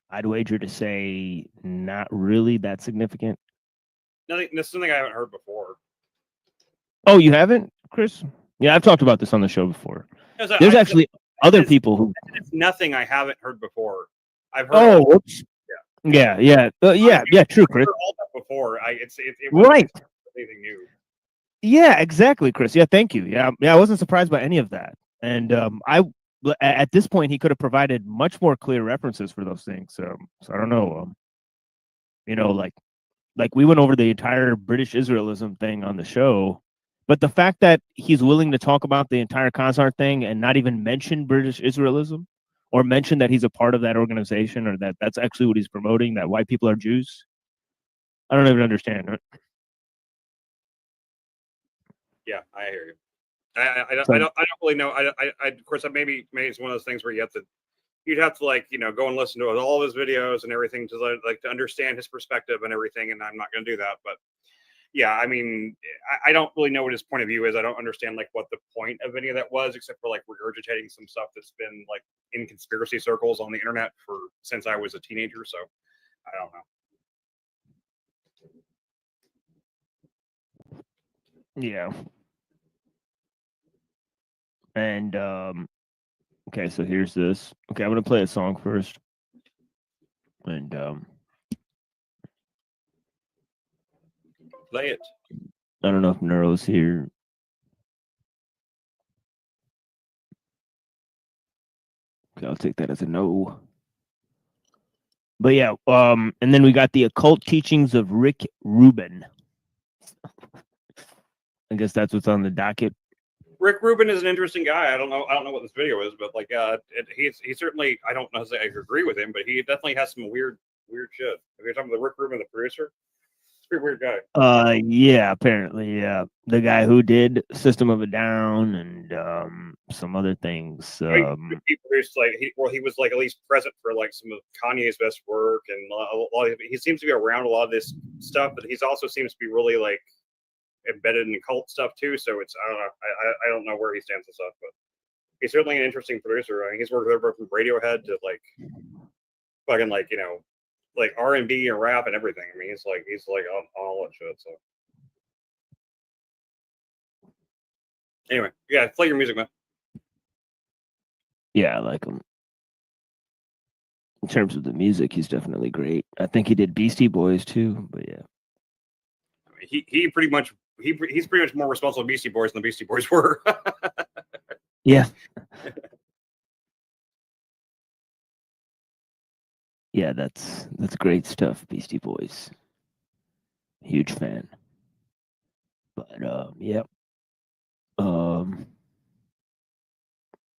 I'd wager to say not really that significant. Nothing. This is something I haven't heard before. Oh, you haven't, Chris? Yeah, I've talked about this on the show before. There's actually other people who. It's nothing I haven't heard before. I've heard. Oh, whoops. Yeah. True, Chris. I've heard all that before. It Right. Anything new? Yeah, exactly, Chris. Yeah, thank you. Yeah, I wasn't surprised by any of that. And at this point, he could have provided much more clear references for those things. So I don't know. Like we went over the entire British Israelism thing on the show, but the fact that he's willing to talk about the entire Khazar thing and not even mention British Israelism, or mention that he's a part of that organization, or that's actually what he's promoting, that white people are Jews, I don't even understand. Right? Yeah, I hear you. I don't really know. Of course, maybe it's one of those things where you'd have to go and listen to all of his videos and everything to to understand his perspective and everything. And I'm not going to do that. But yeah, I mean, I don't really know what his point of view is. I don't understand what the point of any of that was, except for regurgitating some stuff that's been in conspiracy circles on the internet since I was a teenager. So I don't know. Yeah. And okay, so here's this. Okay, I'm gonna play a song first. And play it. I don't know if Neuro's here. Okay, I'll take that as a no. But yeah, and then we got the occult teachings of Rick Rubin. I guess that's what's on the docket. Rick Rubin is an interesting guy. I don't know what this video is, but he certainly, I don't know if I agree with him, but he definitely has some weird shit. If you're talking about Rick Rubin, the producer, he's a pretty weird guy. Yeah, apparently, yeah, the guy who did System of a Down and some other things. He produced he was at least present for some of Kanye's best work, and he seems to be around a lot of this stuff, but he also seems to be really embedded in cult stuff too. So it's I don't know where he stands and stuff, but he's certainly an interesting producer. I mean, he's worked over from Radiohead to fucking like R&B and rap and everything. I mean, he's like on all that shit. So anyway, yeah, play your music, man. Yeah, I like him. In terms of the music, he's definitely great. I think he did Beastie Boys too, but yeah. I mean, he's pretty much more responsible for Beastie Boys than the Beastie Boys were. Yeah. Yeah, that's great stuff, Beastie Boys. Huge fan. But yeah.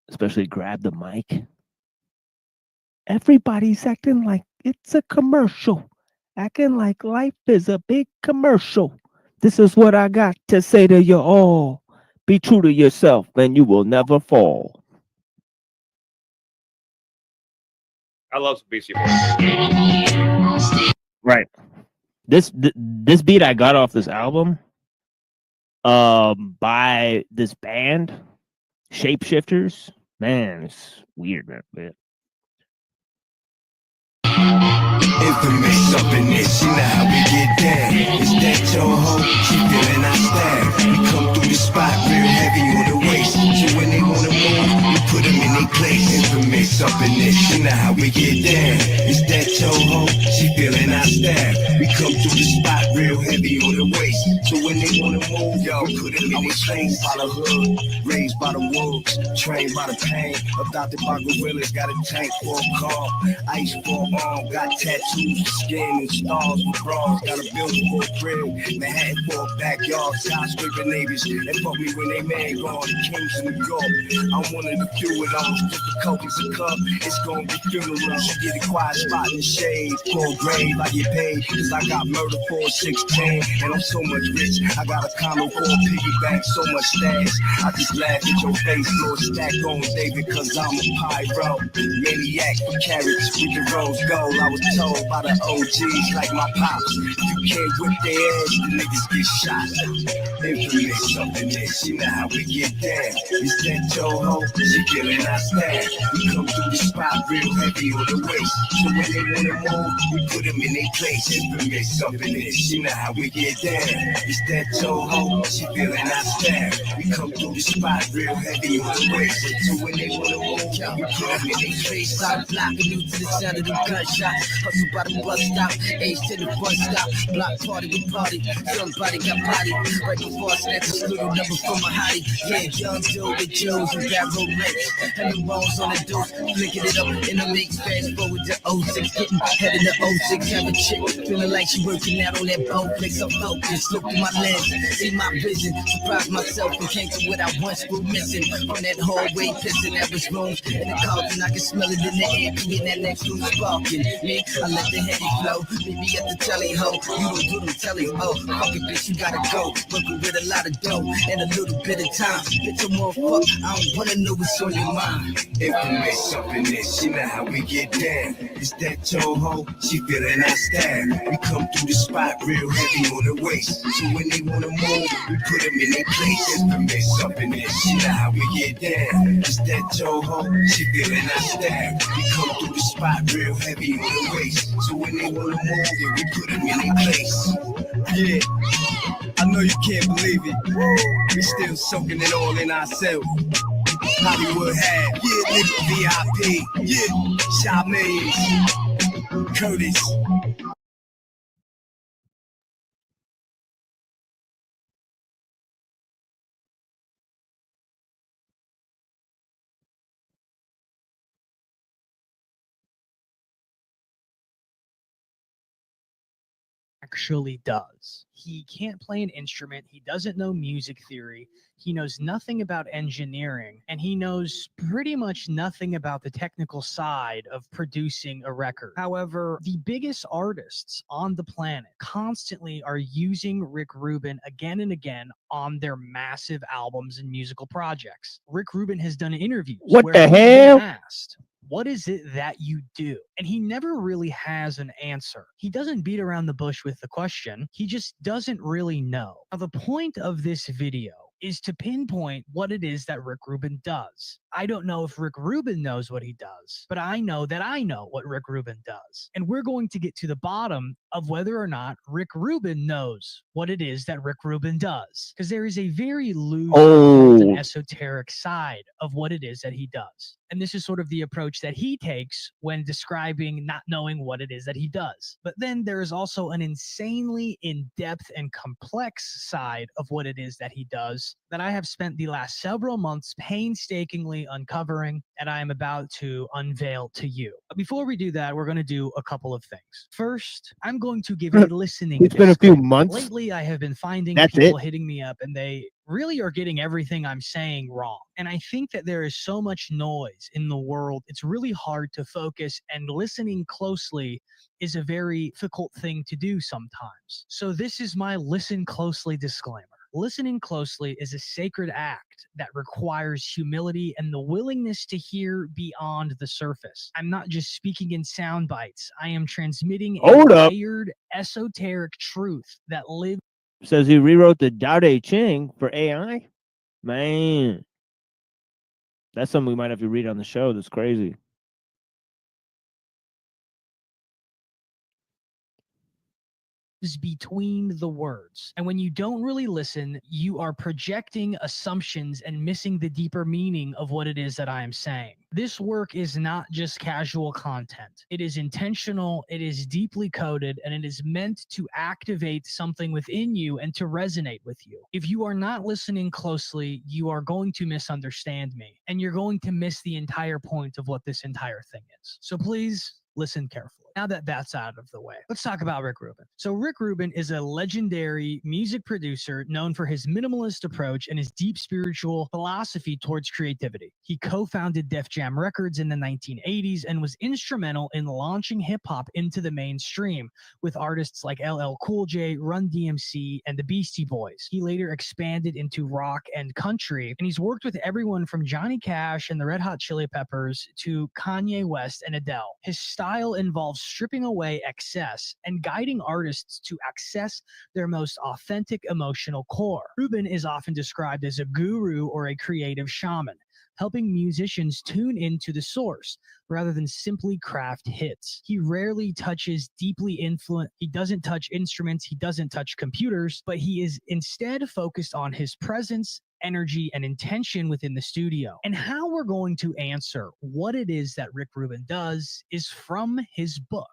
Especially Grab the Mic. Everybody's acting like it's a commercial. Acting like life is a big commercial. This is what I got to say to you all. Be true to yourself and you will never fall. I love Beastie Boys. Right. This beat I got off this album by this band, Shapeshifters. Man, it's weird, man. But Infamous up in this, you know how we get down. It's that your hoe, she feeling our style. We come through the spot real heavy on the waist. So when they wanna move, we put them in their place. Infamous up in this, you know how we get down. It's that your hoe, she feeling our style. We come through the spot real heavy on the waist. So when they wanna move, yo, put them in their place. By the hood, raised by the wolves, trained by the pain. Adopted by gorillas, got a tank for a car. Ice for an arm, got tattoos, skin and stars with bras. Got a building for a crib, Manhattan for a backyard. Skyscraper neighbors, they fuck me when they man gone. The Kings in New York, I'm one of the few of those. Difficulties a cup, it's gonna be funerals. You get a quiet spot in the shade, for a grave, I get paid. Cause I got murder for a 16, and I'm so much rich. I got a condo for a piggyback, so much stash. I just laugh at your face, Lord, stack on David, cause I'm a pyro. Maniac for carrots with the rose gold. I was told by the OGs like my pops, if you can't whip their ass, the niggas get shot. Infamous up in this, you know how we get down. It's that your hoe, she feeling our style. We come through the spot real heavy on the waist. So when they wanna move, we put them in their place. Infamous up in this, you know how we get down. It's that your hoe, she feeling our style. We come through the spot real heavy on the waist. So when they wanna move, we put them in their place. Start blocking you to the sound of them gunshots. Hustle by the bus stop, age to the bus stop. Block party with party, somebody got body. Right before I snatch this little number from a hottie. Yeah, young Joe with Joes and bad romance. And the bones on the dose, flicking it up in the mix. Fast forward to 06, getting headed to 06. Have a chick feeling like she working out on that boat. Flex up focus, look through my lens, see my vision. Surprise myself and came to what I once was missing. On that hallway, pissing at was rooms in the coffin. I can smell it in the air, be in that next room sparking. Me, I let the heady flow, meet me at the telly ho. You don't do them telly, oh, fuck it, bitch, you gotta go. Working with a lot of dough and a little bit of time. Bitch, I'm more fuck, I don't wanna know what's on your mind. Infamous up in this, you know how we get down. It's that your hoe, she feeling our style. We come through the spot real heavy on the waist. So when they wanna move, we put them in their place. Infamous up in this, you know how we get down. It's that your hoe, she feeling our style. We come through the spot real heavy on the waist. So when they wanna move, then we put them in their place. Yeah, I know you can't believe it. We still soaking it all in ourselves. Hollywood had, yeah, nigga VIP, yeah, Charmaine, Curtis. Actually does. He can't play an instrument. He doesn't know music theory. He knows nothing about engineering, and he knows pretty much nothing about the technical side of producing a record. However, the biggest artists on the planet constantly are using Rick Rubin again and again on their massive albums and musical projects. Rick Rubin has done interviews What where the he's been hell? asked, what is it that you do? And he never really has an answer. He doesn't beat around the bush with the question. He just doesn't really know. Now, the point of this video is to pinpoint what it is that Rick Rubin does. I don't know if Rick Rubin knows what he does, but I know that I know what Rick Rubin does. And we're going to get to the bottom of whether or not Rick Rubin knows what it is that Rick Rubin does. Because there is a very loose and esoteric side of what it is that he does. And this is sort of the approach that he takes when describing not knowing what it is that he does. But then there is also an insanely in-depth and complex side of what it is that he does that I have spent the last several months painstakingly uncovering, and I am about to unveil to you. But before we do that, we're going to do a couple of things. First, I'm going to give a listening It's been a few months. Lately, I have been finding That's people it. hitting me up, and they really are getting everything I'm saying wrong. And I think that there is so much noise in the world, it's really hard to focus, and listening closely is a very difficult thing to do sometimes. So this is my listen closely disclaimer. Listening closely is a sacred act that requires humility and the willingness to hear beyond the surface. I'm not just speaking in sound bites. I am transmitting a layered, esoteric truth that lives. Says he rewrote the Tao Te Ching for AI. Man, that's something we might have to read on the show. That's crazy. Between the words. And when you don't really listen, you are projecting assumptions and missing the deeper meaning of what it is that I am saying. This work is not just casual content. It is intentional, it is deeply coded, and it is meant to activate something within you and to resonate with you. If you are not listening closely, you are going to misunderstand me, and you're going to miss the entire point of what this entire thing is. So please listen carefully. Now that that's out of the way, let's talk about Rick Rubin. So Rick Rubin is a legendary music producer known for his minimalist approach and his deep spiritual philosophy towards creativity. He co-founded Def Jam Records in the 1980s and was instrumental in launching hip-hop into the mainstream with artists like LL Cool J, Run DMC, and the Beastie Boys. He later expanded into rock and country, and he's worked with everyone from Johnny Cash and the Red Hot Chili Peppers to Kanye West and Adele. His style involves stripping away excess and guiding artists to access their most authentic emotional core. Rubin is often described as a guru or a creative shaman, helping musicians tune into the source rather than simply craft hits. He rarely touches deeply influent. He doesn't touch instruments. He doesn't touch computers, but he is instead focused on his presence, energy, and intention within the studio. And how we're going to answer what it is that Rick Rubin does is from his book,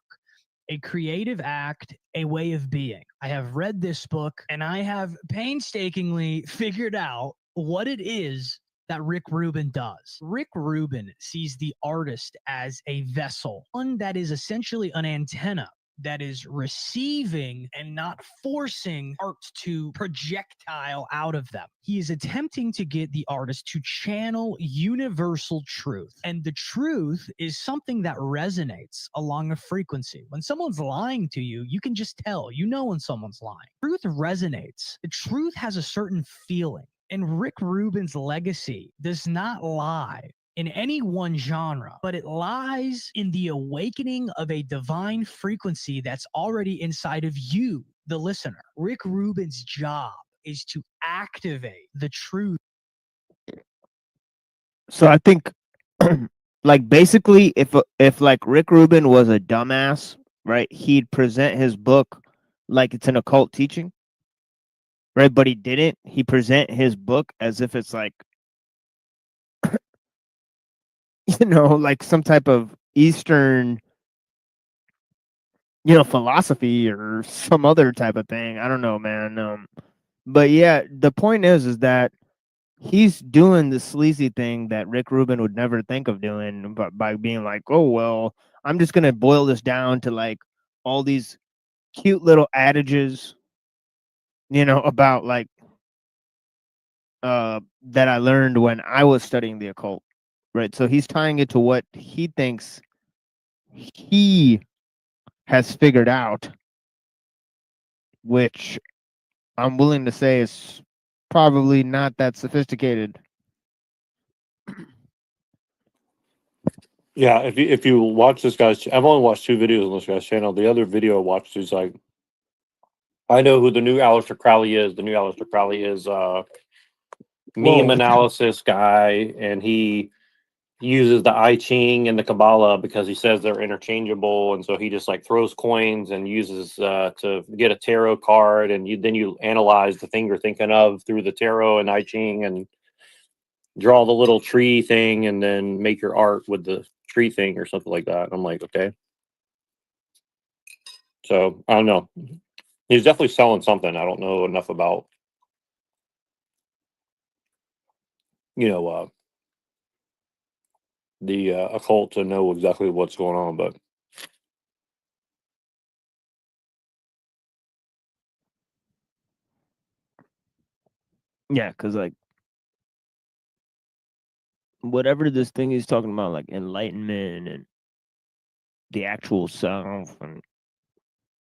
A Creative Act, A Way of Being. I have read this book and I have painstakingly figured out what it is that Rick Rubin does. Rick Rubin sees the artist as a vessel, one that is essentially an antenna that is receiving and not forcing art to projectile out of them. He is attempting to get the artist to channel universal truth. And the truth is something that resonates along a frequency. When someone's lying to you, you can just tell, you know when someone's lying. Truth resonates. The truth has a certain feeling. And Rick Rubin's legacy does not lie in any one genre, but it lies in the awakening of a divine frequency that's already inside of you, the listener. Rick Rubin's job is to activate the truth. So I think, like, basically, if like Rick Rubin was a dumbass, right, he'd present his book like it's an occult teaching, right? But he didn't. He present his book as if it's like, you know, like some type of Eastern, you know, philosophy or some other type of thing. I don't know, man. But yeah, the point is that he's doing the sleazy thing that Rick Rubin would never think of doing, but by being like, oh, well, I'm just going to boil this down to like all these cute little adages, you know, about like, that I learned when I was studying the occult. Right, so he's tying it to what he thinks he has figured out, which I'm willing to say is probably not that sophisticated. Yeah, if you watch this guy's, I've only watched 2 videos on this guy's channel. The other video I watched is like, I know who the new Aleister Crowley is. The new Aleister Crowley is meme analysis guy, and he uses the Ching and the Kabbalah because he says they're interchangeable, and so he just like throws coins and uses to get a tarot card, and then you analyze the thing you're thinking of through the tarot and Ching, and draw the little tree thing, and then make your art with the tree thing or something like that. I'm like, okay. So I don't know. He's definitely selling something. I don't know enough about, the occult to know exactly what's going on, but Yeah, because like whatever this thing he's talking about, like enlightenment and the actual self and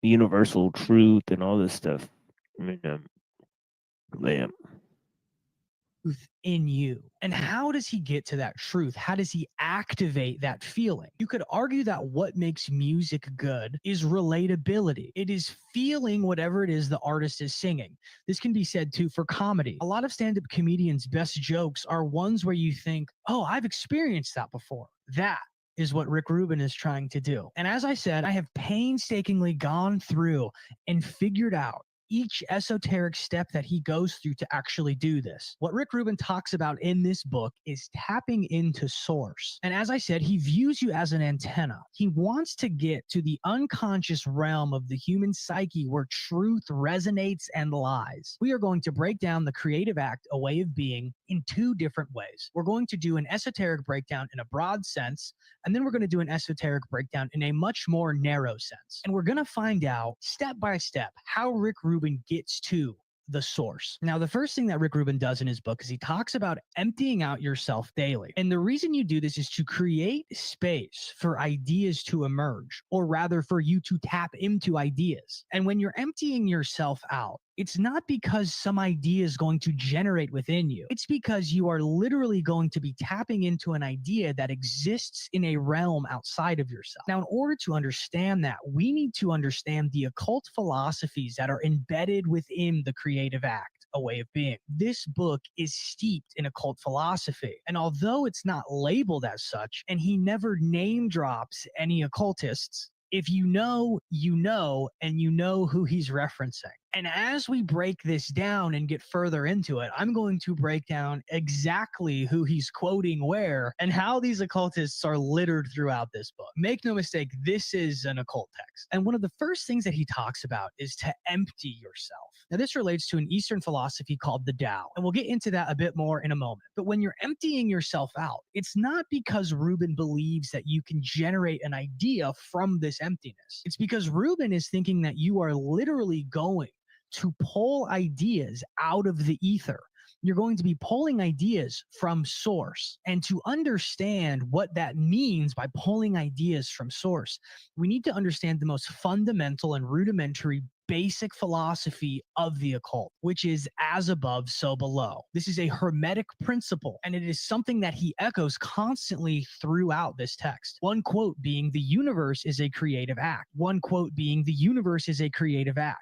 universal truth and all this stuff. I mean, yeah. In you. And how does he get to that truth? How does he activate that feeling? You could argue that what makes music good is relatability. It is feeling whatever it is the artist is singing. This can be said too for comedy. A lot of stand-up comedians' best jokes are ones where you think, oh, I've experienced that before. That is what Rick Rubin is trying to do. And as I said, I have painstakingly gone through and figured out each esoteric step that he goes through to actually do this. What Rick Rubin talks about in this book is tapping into source. And as I said, he views you as an antenna. He wants to get to the unconscious realm of the human psyche where truth resonates and lies. We are going to break down the creative act, a way of being, in two different ways. We're going to do an esoteric breakdown in a broad sense, and then we're going to do an esoteric breakdown in a much more narrow sense. And we're going to find out step by step how Rick Rubin gets to the source. Now, the first thing that Rick Rubin does in his book is he talks about emptying out yourself daily. And the reason you do this is to create space for ideas to emerge, or rather for you to tap into ideas. And when you're emptying yourself out, it's not because some idea is going to generate within you. It's because you are literally going to be tapping into an idea that exists in a realm outside of yourself. Now, in order to understand that, we need to understand the occult philosophies that are embedded within the creative act, a way of being. This book is steeped in occult philosophy. And although it's not labeled as such, and he never name drops any occultists, if you know, you know, and you know who he's referencing. And as we break this down and get further into it, I'm going to break down exactly who he's quoting where and how these occultists are littered throughout this book. Make no mistake, this is an occult text. And one of the first things that he talks about is to empty yourself. Now, this relates to an Eastern philosophy called the Tao, and we'll get into that a bit more in a moment. But when you're emptying yourself out, it's not because Rubin believes that you can generate an idea from this emptiness. It's because Rubin is thinking that you are literally going to pull ideas out of the ether. You're going to be pulling ideas from source. And to understand what that means by pulling ideas from source, we need to understand the most fundamental and rudimentary basic philosophy of the occult, which is as above, so below. This is a hermetic principle, and it is something that he echoes constantly throughout this text. One quote being, "The universe is a creative act." One quote being, "The universe is a creative act.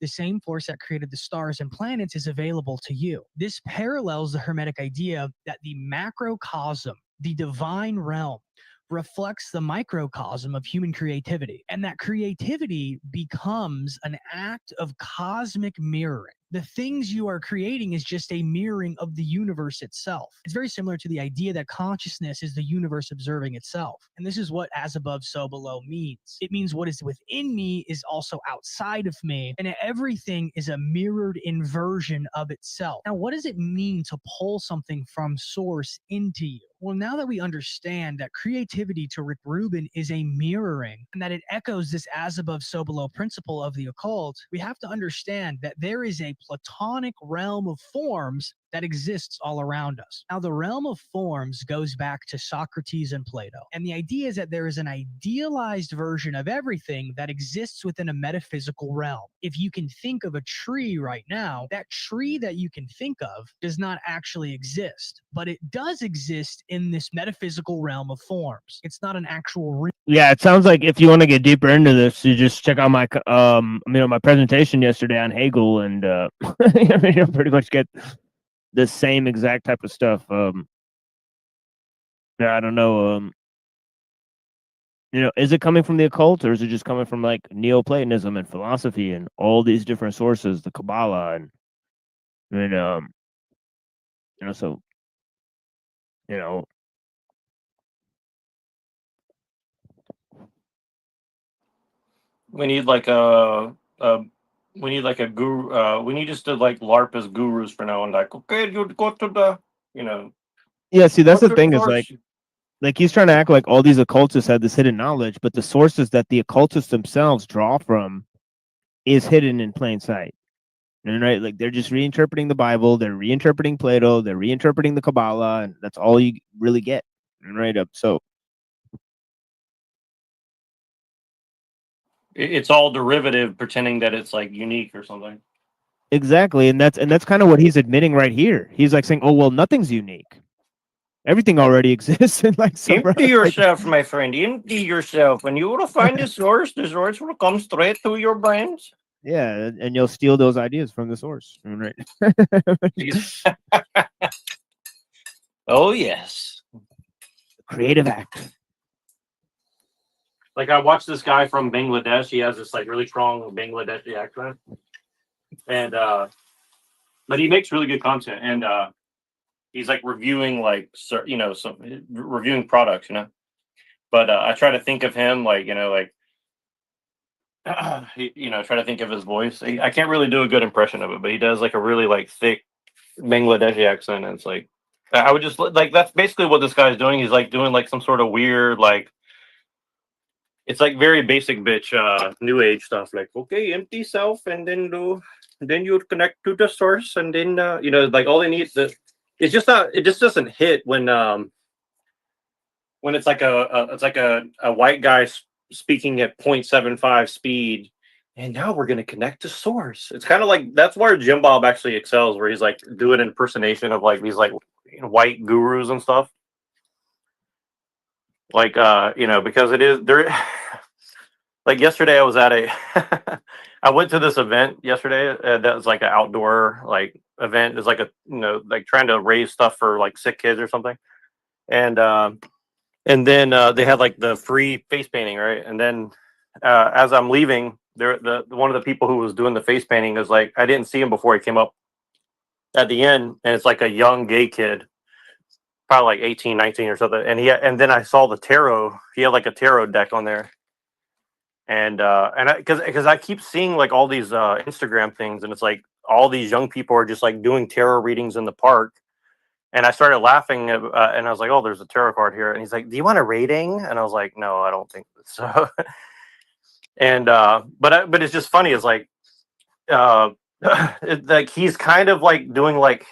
The same force that created the stars and planets is available to you." This parallels the Hermetic idea that the macrocosm, the divine realm, reflects the microcosm of human creativity, and that creativity becomes an act of cosmic mirroring. The things you are creating is just a mirroring of the universe itself. It's very similar to the idea that consciousness is the universe observing itself. And this is what as above, so below means. It means what is within me is also outside of me, and everything is a mirrored inversion of itself. Now, what does it mean to pull something from source into you? Well, now that we understand that creativity to Rick Rubin is a mirroring, and that it echoes this as above, so below principle of the occult, we have to understand that there is a Platonic realm of forms that exists all around us. Now, the realm of forms goes back to Socrates and Plato. And the idea is that there is an idealized version of everything that exists within a metaphysical realm. If you can think of a tree right now, that tree that you can think of does not actually exist, but it does exist in this metaphysical realm of forms. It's not an actual Yeah, it sounds like if you want to get deeper into this, you just check out my my presentation yesterday on Hegel, and I mean, you'll pretty much get the same exact type of stuff. Yeah, I don't know. Is it coming from the occult, or is it just coming from like Neoplatonism and philosophy and all these different sources, the Kabbalah and so We need like a we need like a guru. We need just to like LARP as gurus for now and like, okay, you go to the Yeah, see, that's go the to thing is source. like he's trying to act like all these occultists have this hidden knowledge, but the sources that the occultists themselves draw from is hidden in plain sight. And right, like they're just reinterpreting the Bible, they're reinterpreting Plato, they're reinterpreting the Kabbalah, and that's all you really get. Right up. So It's all derivative, pretending that it's like unique or something. exactly, and that's kind of what he's admitting right here. He's like saying, "Oh well, nothing's unique. Everything already exists." And like some Empty yourself, my friend. Empty yourself. When you will find the source will come straight to your brains. yeah, and you'll steal those ideas from the source. Right. Oh yes. Creative act. Like I watched this guy from Bangladesh. He has this like really strong Bangladeshi accent, and but he makes really good content. And he's like reviewing like some reviewing products, But I try to think of him like try to think of his voice. I can't really do a good impression of it, but he does like a really like thick Bangladeshi accent. And it's like I would just like that's basically what this guy's doing. He's like doing like some sort of weird like. It's like very basic bitch new age stuff like okay, empty self and then you connect to the source and then like all they need it's just not it just doesn't hit when it's like a white guy speaking at 0.75 speed and now we're going to connect to source. It's kind of like that's where Jim Bob actually excels, where he's like doing an impersonation of like these like white gurus and stuff. Like because it is there. Like yesterday, I was at I went to this event yesterday that was like an outdoor like event. It's like a like trying to raise stuff for like sick kids or something, and then they had like the free face painting, right? And then as I'm leaving, one of the people who was doing the face painting is like I didn't see him before he came up at the end, and it's like a young gay kid. Probably like 18, 19 or something. And then I saw the tarot. He had like a tarot deck on there. And because I keep seeing like all these Instagram things, and it's like all these young people are just like doing tarot readings in the park. And I started laughing, and I was like, "Oh, there's a tarot card here." And he's like, "Do you want a reading?" And I was like, "No, I don't think so." And but it's just funny. It's like like he's kind of like doing like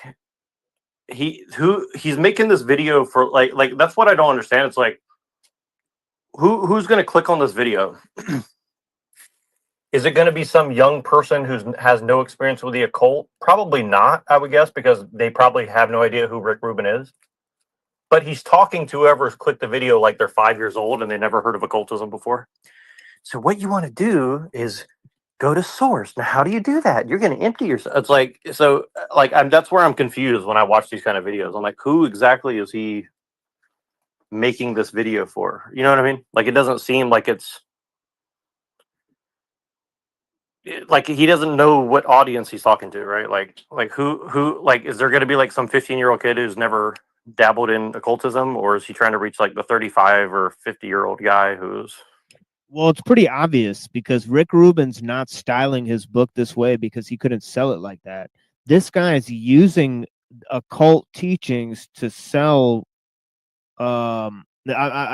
he's making this video for like that's what I don't understand. It's like who's going to click on this video? Is it going to be some young person who has no experience with the occult? Probably not, I would guess, because they probably have no idea who Rick Rubin is. But he's talking to whoever's clicked the video like they're 5 years old and they never heard of occultism before. So what you want to do is go to source. Now, how do you do that? You're going to empty yourself. It's like, so like that's where I'm confused when I watch these kind of videos. I'm like, who exactly is he making this video for? You know what I mean? Like, it doesn't seem like it's like he doesn't know what audience he's talking to, right? Like who like is there going to be like some 15-year-old kid who's never dabbled in occultism, or is he trying to reach like the 35 or 50-year-old guy who's well, it's pretty obvious because Rick Rubin's not styling his book this way because he couldn't sell it like that. This guy is using occult teachings to sell I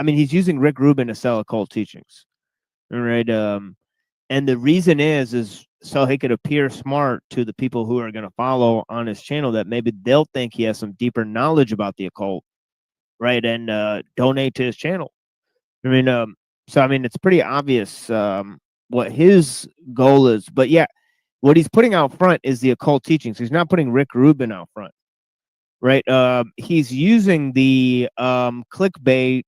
mean he's using Rick Rubin to sell occult teachings. All right. And the reason is so he could appear smart to the people who are going to follow on his channel, that maybe they'll think he has some deeper knowledge about the occult, right? And donate to his channel. I mean, so I mean, it's pretty obvious what his goal is. But yeah, what he's putting out front is the occult teachings. He's not putting Rick Rubin out front, right? He's using the clickbait,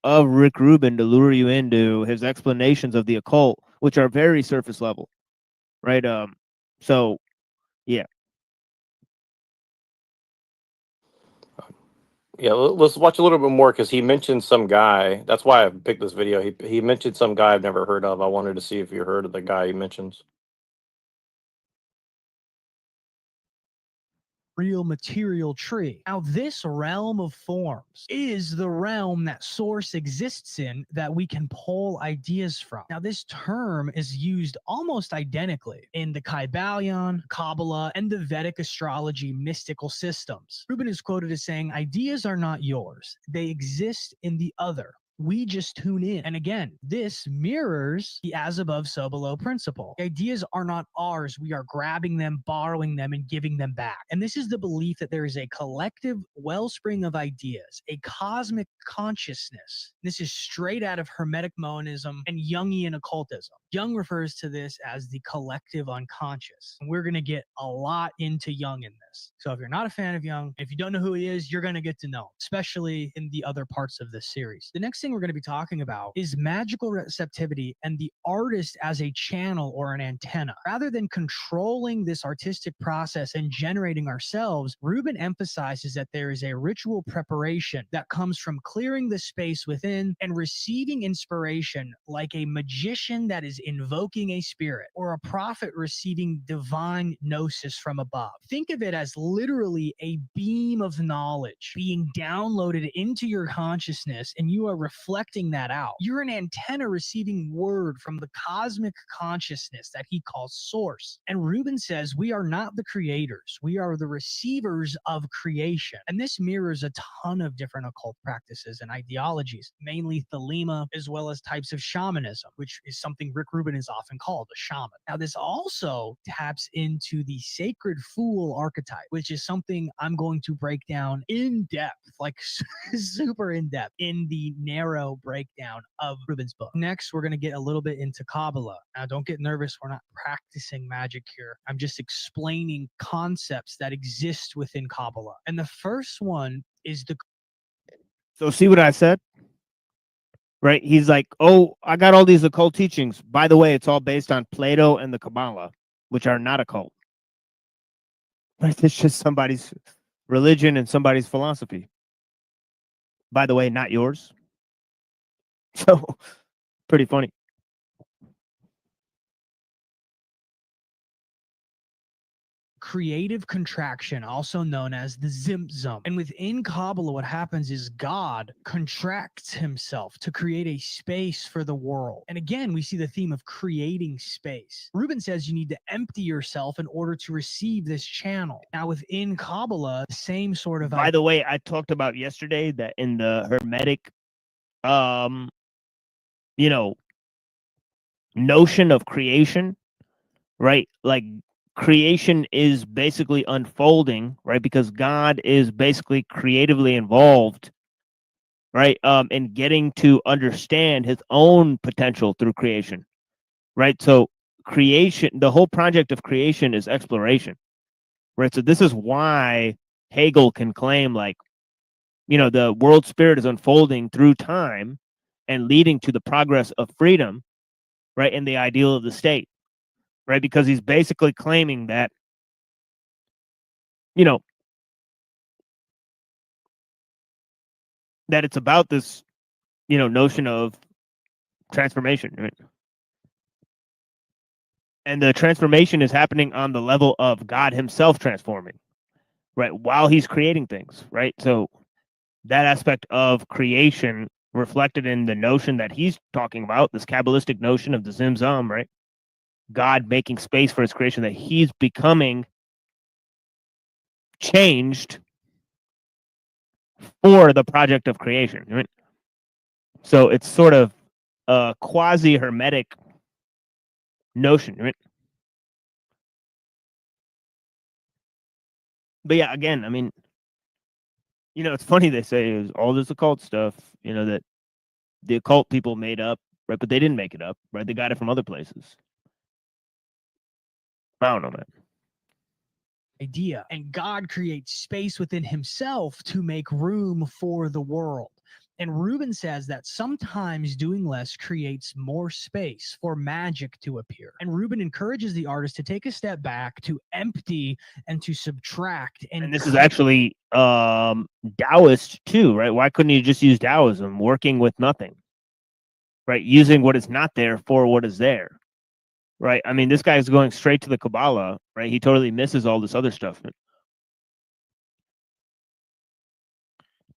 of Rick Rubin to lure you into his explanations of the occult, which are very surface level, right? So, yeah. Yeah, let's watch a little bit more because he mentioned some guy. That's why I picked this video. He mentioned some guy I've never heard of. I wanted to see if you heard of the guy he mentions. Real material tree. Now, this realm of forms is the realm that source exists in that we can pull ideas from. Now, this term is used almost identically in the Kybalion, Kabbalah, and the Vedic astrology mystical systems. Rubin is quoted as saying, "Ideas are not yours. They exist in the other. We just tune in." And again, this mirrors the as above, so below principle. The ideas are not ours. We are grabbing them, borrowing them, and giving them back. And this is the belief that there is a collective wellspring of ideas, a cosmic consciousness. This is straight out of Hermetic monism and Jungian occultism. Jung refers to this as the collective unconscious. And we're going to get a lot into Jung in this. So if you're not a fan of Jung, if you don't know who he is, you're going to get to know him, especially in the other parts of this series. The next thing we're going to be talking about is magical receptivity and the artist as a channel or an antenna. Rather than controlling this artistic process and generating ourselves, Rubin emphasizes that there is a ritual preparation that comes from clearing the space within and receiving inspiration like a magician that is invoking a spirit or a prophet receiving divine gnosis from above. Think of it as literally a beam of knowledge being downloaded into your consciousness, and you are reflecting that out. You're an antenna receiving word from the cosmic consciousness that he calls source. And Rubin says we are not the creators. We are the receivers of creation. And this mirrors a ton of different occult practices and ideologies, mainly Thelema, as well as types of shamanism, which is something Rick Rubin is often called a shaman. Now, this also taps into the sacred fool archetype, which is something I'm going to break down in depth, like super in depth, in the narrow breakdown of Rubin's book. Next, we're going to get a little bit into Kabbalah. Now, don't get nervous. We're not practicing magic here. I'm just explaining concepts that exist within Kabbalah. And the first one is the... So see what I said? Right? He's like, oh, I got all these occult teachings. By the way, it's all based on Plato and the Kabbalah, which are not occult. Right? It's just somebody's religion and somebody's philosophy. By the way, not yours. So, pretty funny. Creative contraction, also known as the Zimtzum. And within Kabbalah, what happens is God contracts himself to create a space for the world. And again, we see the theme of creating space. Rubin says you need to empty yourself in order to receive this channel. Now, within Kabbalah, the same sort of... By the way, I talked about yesterday that in the Hermetic, you know, notion of creation, right? Like, creation is basically unfolding, right? Because God is basically creatively involved, right? In getting to understand his own potential through creation, right? So creation, the whole project of creation is exploration, right? So this is why Hegel can claim, like, you know, the world spirit is unfolding through time and leading to the progress of freedom, right? And the ideal of the state, right? Because he's basically claiming that, you know, that it's about this, you know, notion of transformation, right? And the transformation is happening on the level of God himself transforming, right? While he's creating things, right? So that aspect of creation reflected in the notion that he's talking about, this Kabbalistic notion of the Zimtzum, right? God making space for his creation, that he's becoming changed for the project of creation, right? So it's sort of a quasi-hermetic notion, right? But yeah, again, I mean, you know, it's funny they say it was all this occult stuff, you know, that the occult people made up, right? But they didn't make it up, right? They got it from other places. I don't know, man. Idea, and God creates space within himself to make room for the world. And Rubin says that sometimes doing less creates more space for magic to appear. And Rubin encourages the artist to take a step back, to empty and to subtract. And this is actually Taoist too, right? Why couldn't you just use Taoism, working with nothing, right? Using what is not there for what is there, right? I mean, this guy's going straight to the Kabbalah, right? He totally misses all this other stuff.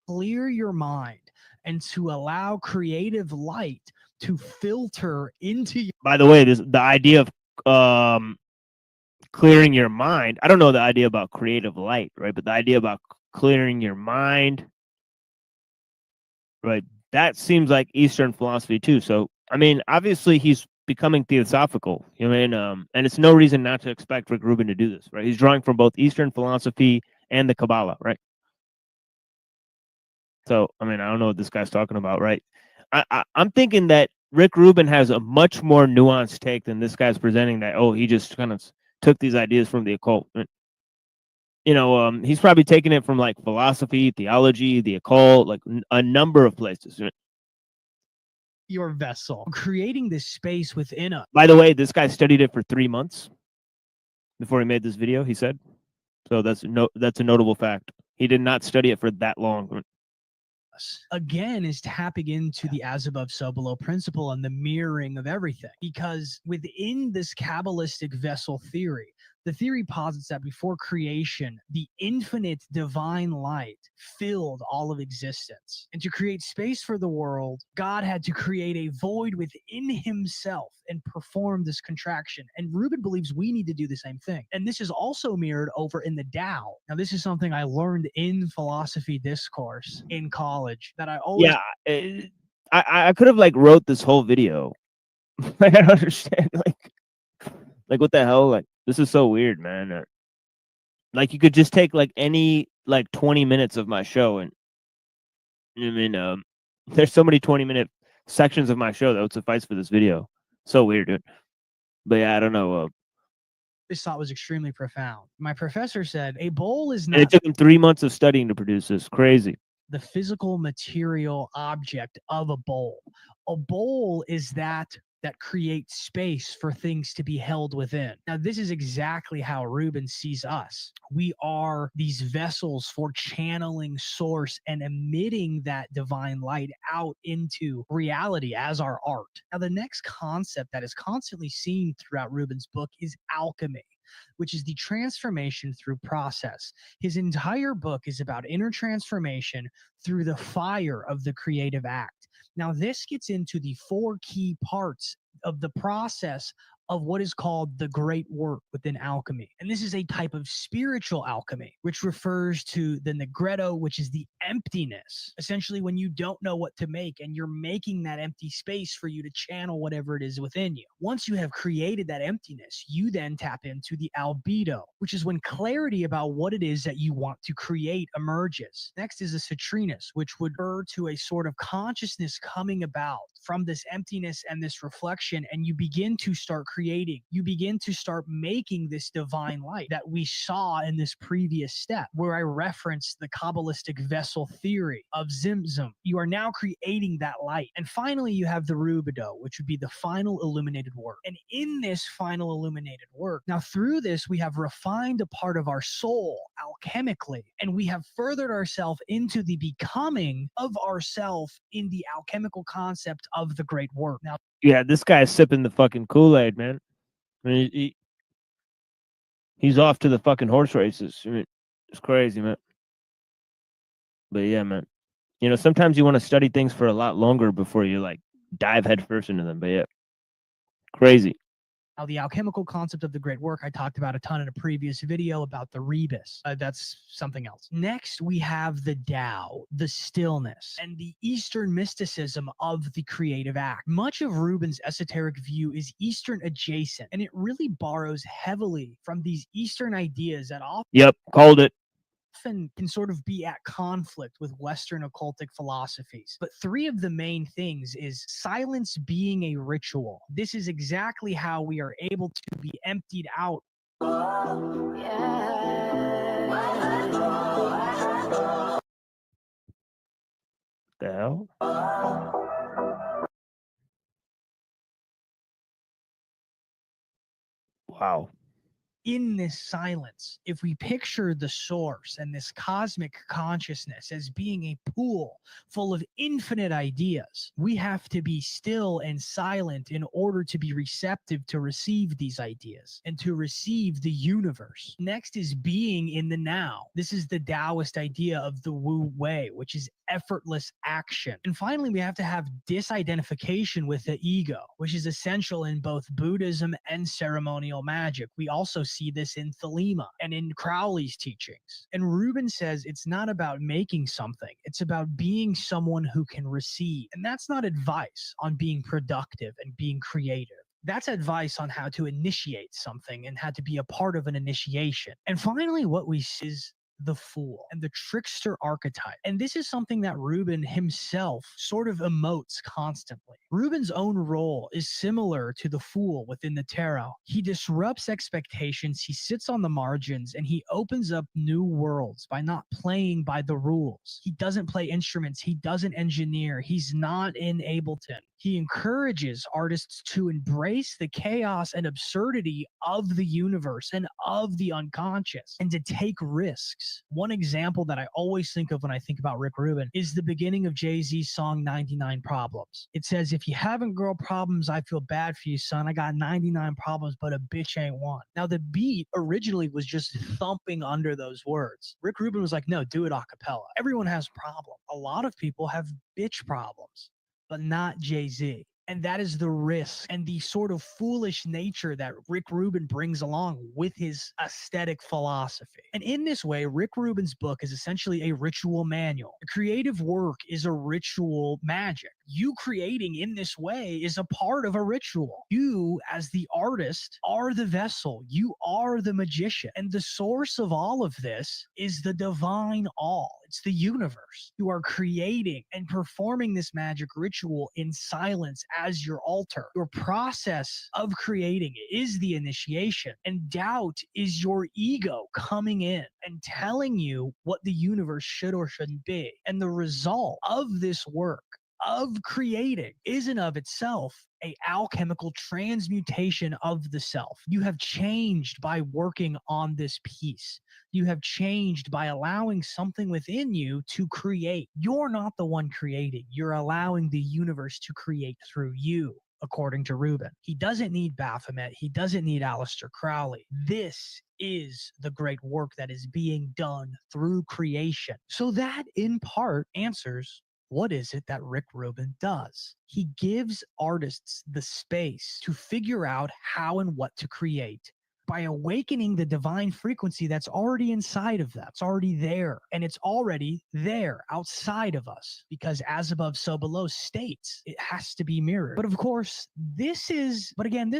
Clear your mind and to allow creative light to filter into your. By the way, the idea of clearing your mind, I don't know the idea about creative light, right? But the idea about clearing your mind, right? That seems like Eastern philosophy too. So, I mean, obviously he's becoming theosophical, you know what I mean? And it's no reason not to expect Rick Rubin to do this, right? He's drawing from both Eastern philosophy and the Kabbalah, right? So, I mean, I don't know what this guy's talking about, right? I'm thinking that Rick Rubin has a much more nuanced take than this guy's presenting, that, oh, he just kind of took these ideas from the occult. You know, he's probably taking it from like philosophy, theology, the occult, like a number of places. Your vessel, creating this space within us. By the way, this guy studied it for 3 months before he made this video, he said. So that's a notable fact. He did not study it for that long. Again, is tapping into the as above, so below principle and the mirroring of everything. Because within this Kabbalistic vessel theory, the theory posits that before creation, the infinite divine light filled all of existence. And to create space for the world, God had to create a void within himself and perform this contraction. And Rubin believes we need to do the same thing. And this is also mirrored over in the Tao. Now, this is something I learned in philosophy discourse in college that I always... Yeah, I could have like wrote this whole video. Like, I don't understand. Like what the hell? Like, this is so weird, man. Like, you could just take like any like 20 minutes of my show, and I mean, there's so many 20-minute sections of my show that would suffice for this video. So weird, dude. But yeah, I don't know. This thought was extremely profound. My professor said a bowl is And not it took him 3 months of studying to produce this. Crazy. the physical material object of a bowl. A bowl is that creates space for things to be held within. Now, this is exactly how Rubin sees us. We are these vessels for channeling source and emitting that divine light out into reality as our art. Now, the next concept that is constantly seen throughout Rubin's book is alchemy, which is the transformation through process. His entire book is about inner transformation through the fire of the creative act. Now, this gets into the 4 key parts of the process of what is called the great work within alchemy. And this is a type of spiritual alchemy, which refers to the negretto, which is the emptiness. Essentially, when you don't know what to make and you're making that empty space for you to channel whatever it is within you. Once you have created that emptiness, you then tap into the albedo, which is when clarity about what it is that you want to create emerges. Next is the citrinus, which would refer to a sort of consciousness coming about from this emptiness and this reflection, and you begin to start creating. You begin to start making this divine light that we saw in this previous step, where I referenced the Kabbalistic vessel theory of Zimzum. You are now creating that light. And finally, you have the rubido, which would be the final illuminated work. And in this final illuminated work, now through this, we have refined a part of our soul alchemically, and we have furthered ourselves into the becoming of ourself in the alchemical concept of the great work. Now, Yeah, this guy's sipping the fucking Kool-Aid, man. I mean, he's off to the fucking horse races. I mean, it's crazy, man. But yeah, man. You know, sometimes you want to study things for a lot longer before you like dive headfirst into them. But yeah, crazy. Now, the alchemical concept of the great work, I talked about a ton in a previous video about the rebus. That's something else. Next, we have the Tao, the stillness, and the Eastern mysticism of the creative act. Much of Rubin's esoteric view is Eastern adjacent, and it really borrows heavily from these Eastern ideas that Yep, called it. often can sort of be at conflict with Western occultic philosophies. But 3 of the main things is silence being a ritual. This is exactly how we are able to be emptied out. The hell? Wow. In this silence, if we picture the source and this cosmic consciousness as being a pool full of infinite ideas, we have to be still and silent in order to be receptive to receive these ideas and to receive the universe. Next is being in the now. This is the Taoist idea of the Wu Wei, which is effortless action. And finally, we have to have disidentification with the ego, which is essential in both Buddhism and ceremonial magic. We also see this in Thelema and in Crowley's teachings. And Rubin says it's not about making something, it's about being someone who can receive. And that's not advice on being productive and being creative. That's advice on how to initiate something and how to be a part of an initiation. And finally, what we see is the fool and the trickster archetype. And this is something that Rubin himself sort of emotes constantly. Rubin's own role is similar to the fool within the tarot. He disrupts expectations, he sits on the margins, and he opens up new worlds by not playing by the rules. He doesn't play instruments, he doesn't engineer, he's not in Ableton. He encourages artists to embrace the chaos and absurdity of the universe and of the unconscious and to take risks. One example that I always think of when I think about Rick Rubin is the beginning of Jay-Z's song 99 Problems. It says, if you haven't girl problems, I feel bad for you, son. I got 99 problems, but a bitch ain't one. Now, the beat originally was just thumping under those words. Rick Rubin was like, no, do it a cappella. Everyone has a problem. A lot of people have bitch problems, but not Jay-Z. And that is the risk and the sort of foolish nature that Rick Rubin brings along with his aesthetic philosophy. And in this way, Rick Rubin's book is essentially a ritual manual. Creative work is a ritual magic. You creating in this way is a part of a ritual. You, as the artist, are the vessel. You are the magician. And the source of all of this is the divine all. It's the universe. You are creating and performing this magic ritual in silence as your altar. Your process of creating is the initiation, and doubt is your ego coming in and telling you what the universe should or shouldn't be. And the result of this work of creating is in of itself a alchemical transmutation of the self. You have changed by working on this piece. You have changed by allowing something within you to create. You're not the one creating. You're allowing the universe to create through you, according to Rubin. He doesn't need Baphomet. He doesn't need Aleister Crowley. This is the great work that is being done through creation. So that, in part, answers what is it that Rick Rubin does? He gives artists the space to figure out how and what to create by awakening the divine frequency that's already inside of them. It's already there, and it's already there outside of us, because as above, so below states it has to be mirrored. But of course, this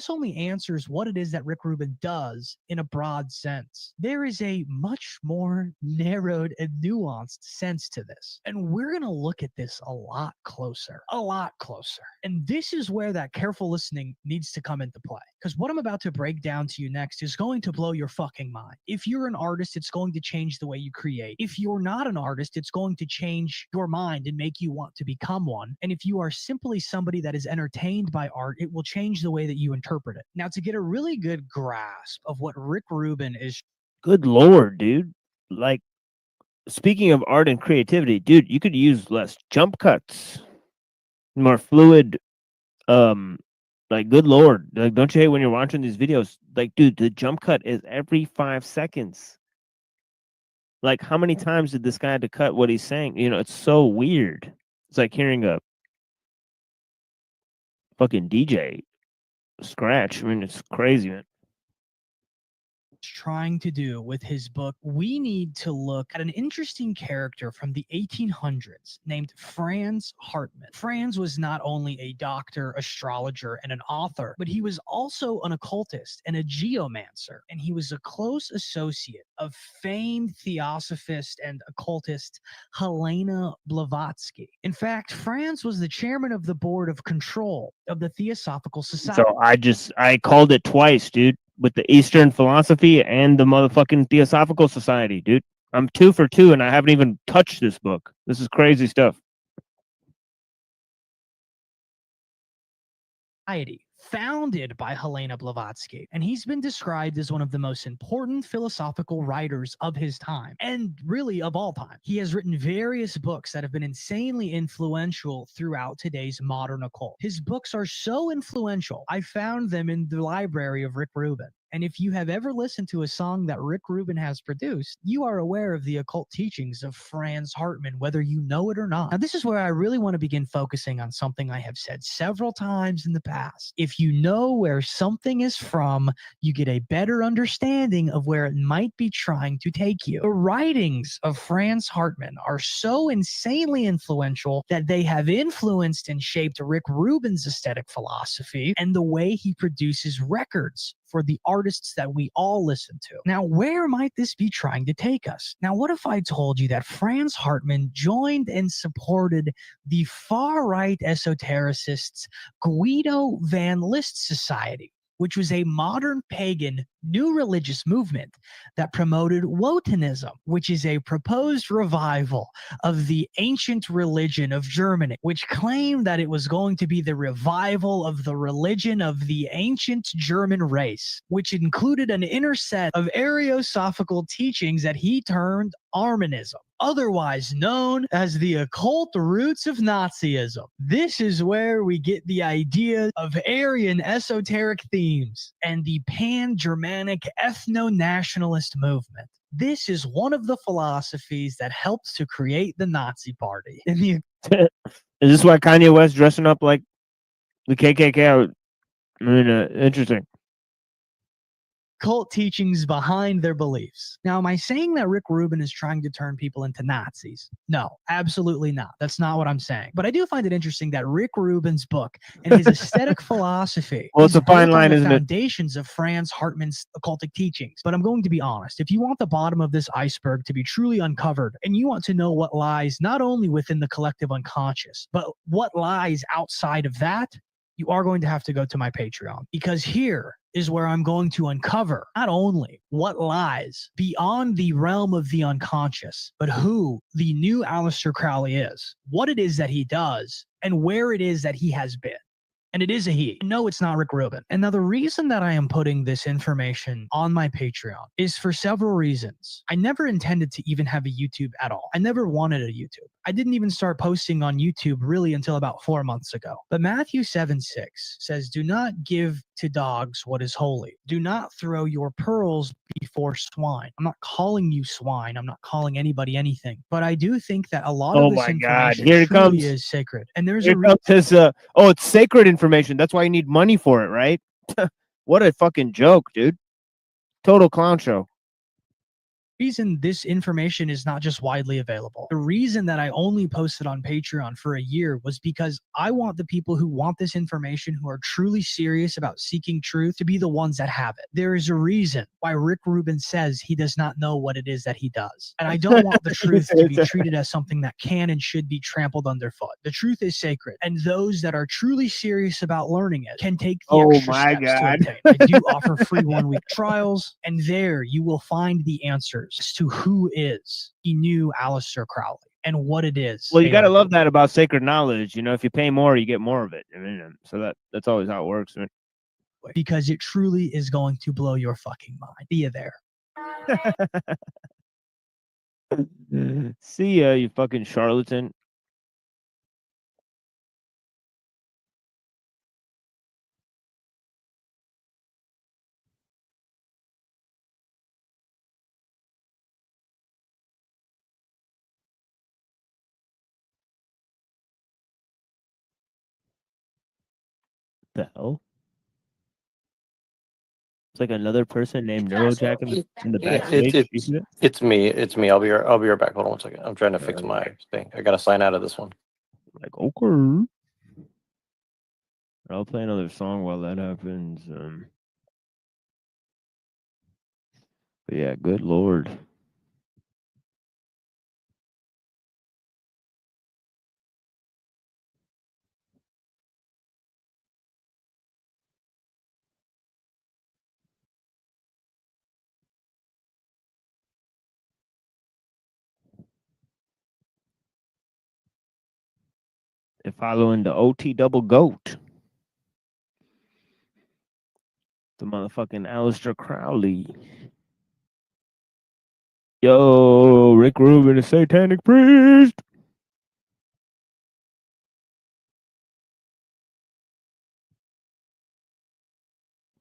only answers what it is that Rick Rubin does in a broad sense. There is a much more narrowed and nuanced sense to this, and we're going to look at this a lot closer. And this is where that careful listening needs to come into play, because what I'm about to break down to you next is going to blow your fucking mind. If you're an artist, it's going to change the way you create. If you're not an artist, it's going to change your mind and make you want to become one. And if you are simply somebody that is entertained by art, it will change the way that you interpret it. Now, to get a really good grasp of what Rick Rubin is... Good Lord, dude. Like, speaking of art and creativity, dude, you could use less jump cuts, more fluid, like, good Lord, like, don't you hate when you're watching these videos? Like, dude, the jump cut is every 5 seconds. Like, how many times did this guy have to cut what he's saying? You know, it's so weird. It's like hearing a fucking DJ scratch. I mean, it's crazy, man. Trying to do with his book, we need to look at an interesting character from the 1800s named Franz Hartmann. Franz was not only a doctor, astrologer, and an author, but he was also an occultist and a geomancer, and he was a close associate of famed theosophist and occultist Helena Blavatsky. In fact, Franz was the chairman of the board of control of the Theosophical Society. So I called it twice, dude. With the Eastern philosophy and the motherfucking Theosophical Society, dude. I'm 2 for 2, and I haven't even touched this book. This is crazy stuff. Society, founded by Helena Blavatsky, and he's been described as one of the most important philosophical writers of his time, and really of all time. He has written various books that have been insanely influential throughout today's modern occult. His books are so influential, I found them in the library of Rick Rubin. And if you have ever listened to a song that Rick Rubin has produced, you are aware of the occult teachings of Franz Hartmann, whether you know it or not. Now, this is where I really want to begin focusing on something I have said several times in the past. If you know where something is from, you get a better understanding of where it might be trying to take you. The writings of Franz Hartmann are so insanely influential that they have influenced and shaped Rick Rubin's aesthetic philosophy and the way he produces records for the artists that we all listen to. Now, where might this be trying to take us? Now, what if I told you that Franz Hartmann joined and supported the far-right esotericists Guido van List Society, which was a modern pagan new religious movement that promoted Wotanism, which is a proposed revival of the ancient religion of Germany, which claimed that it was going to be the revival of the religion of the ancient German race, which included an inner set of Ariosophical teachings that he termed Armanism, otherwise known as the occult roots of Nazism. This is where we get the idea of Aryan esoteric themes and the pan-Germanic ethno-nationalist movement. This is one of the philosophies that helped to create the Nazi Party. Is this why Kanye West dressing up like the KKK? I mean, interesting. Cult teachings behind their beliefs. Now, am I saying that Rick Rubin is trying to turn people into Nazis? No, absolutely not. That's not what I'm saying. But I do find it interesting that Rick Rubin's book and his aesthetic philosophy Well, it's is a fine built line, on the isn't it? foundations of Franz Hartmann's occultic teachings. But I'm going to be honest. If you want the bottom of this iceberg to be truly uncovered, and you want to know what lies not only within the collective unconscious, but what lies outside of that, you are going to have to go to my Patreon, because here is where I'm going to uncover not only what lies beyond the realm of the unconscious, but who the new Aleister Crowley is, what it is that he does, and where it is that he has been. And it is a he. No, it's not Rick Rubin. And now the reason that I am putting this information on my Patreon is for several reasons. I never intended to even have a YouTube at all. I never wanted a YouTube. I didn't even start posting on YouTube really until about 4 months ago. But Matthew 7:6 says, "Do not give to dogs what is holy. Do not throw your pearls before swine." I'm not calling you swine. I'm not calling anybody anything. But I do think that a lot Oh of this my God! information Here it truly comes. is sacred. And there's Here a comes his. Oh, it's sacred information. That's why you need money for it, right? What a fucking joke, dude! Total clown show. reason this information is not just widely available. The reason that I only posted on Patreon for a year was because I want the people who want this information, who are truly serious about seeking truth, to be the ones that have it. There is a reason why Rick Rubin says he does not know what it is that he does. And I don't want the truth to be treated as something that can and should be trampled underfoot. The truth is sacred, and those that are truly serious about learning it can take the extra steps to obtain. I do offer free 1-week trials, and there you will find the answers as to who is the new Aleister Crowley and what it is. Well, you got to love that about sacred knowledge. You know, if you pay more, you get more of it. I mean, so that's always how it works, man. Because it truly is going to blow your fucking mind. See you there. See ya, you fucking charlatan. The hell? It's like another person named Neurojack in the backstage. It's me. It's me. I'll be right back. Hold on 1 second. I'm trying to fix my thing. I gotta sign out of this one. Like, okay. I'll play another song while that happens. But yeah, good lord. They're following the OT double goat. The motherfucking Aleister Crowley. Yo, Rick Rubin, a satanic priest.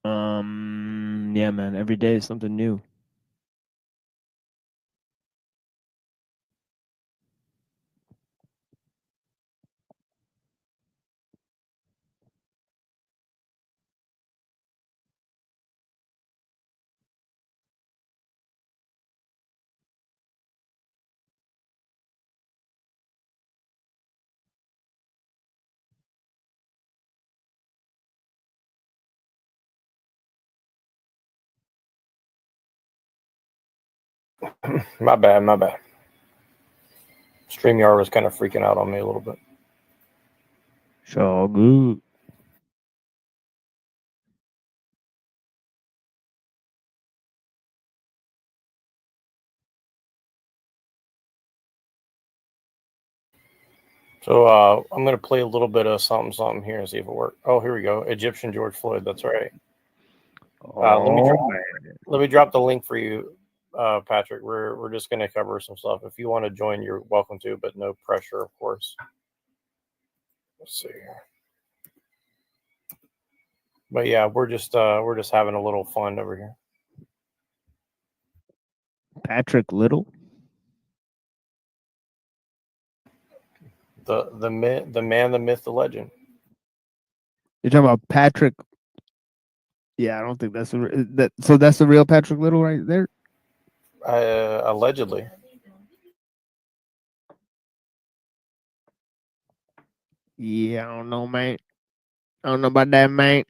Yeah, man. Every day is something new. My bad, my bad. StreamYard was kind of freaking out on me a little bit. So good. So I'm going to play a little bit of something here and see if it works. Oh, here we go. Egyptian George Floyd. That's right. Let me drop the link for you, Patrick. We're just going to cover some stuff. If you want to join, you're welcome to, but no pressure, of course. Let's see here. But yeah, we're just having a little fun over here. Patrick Little. The man, the myth, the legend. You're talking about Patrick. Yeah, I don't think that's that. So that's the real Patrick Little right there. Allegedly. Yeah, I don't know, man. I don't know about that, man.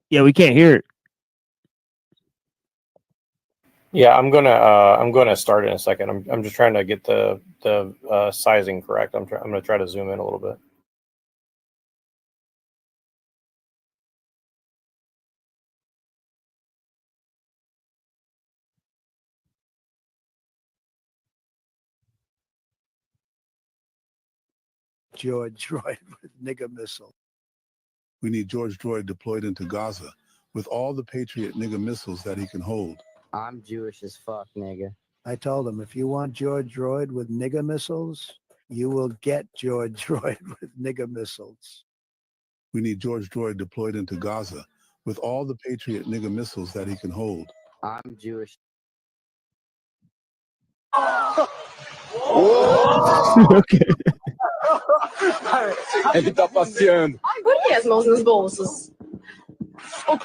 Yeah, we can't hear it. Yeah, I'm gonna start in a second. I'm just trying to get the sizing correct. I'm gonna try to zoom in a little bit. George Droid with nigger missile. We need George Droid deployed into Gaza with all the Patriot nigger missiles that he can hold. I'm Jewish as fuck, nigga. I told him, if you want George Droid with nigger missiles, you will get George Droid with nigger missiles. We need George Droid deployed into Gaza with all the Patriot nigger missiles that he can hold. I'm Jewish. Okay. É que tá passeando. Por que as mãos nos bolsos?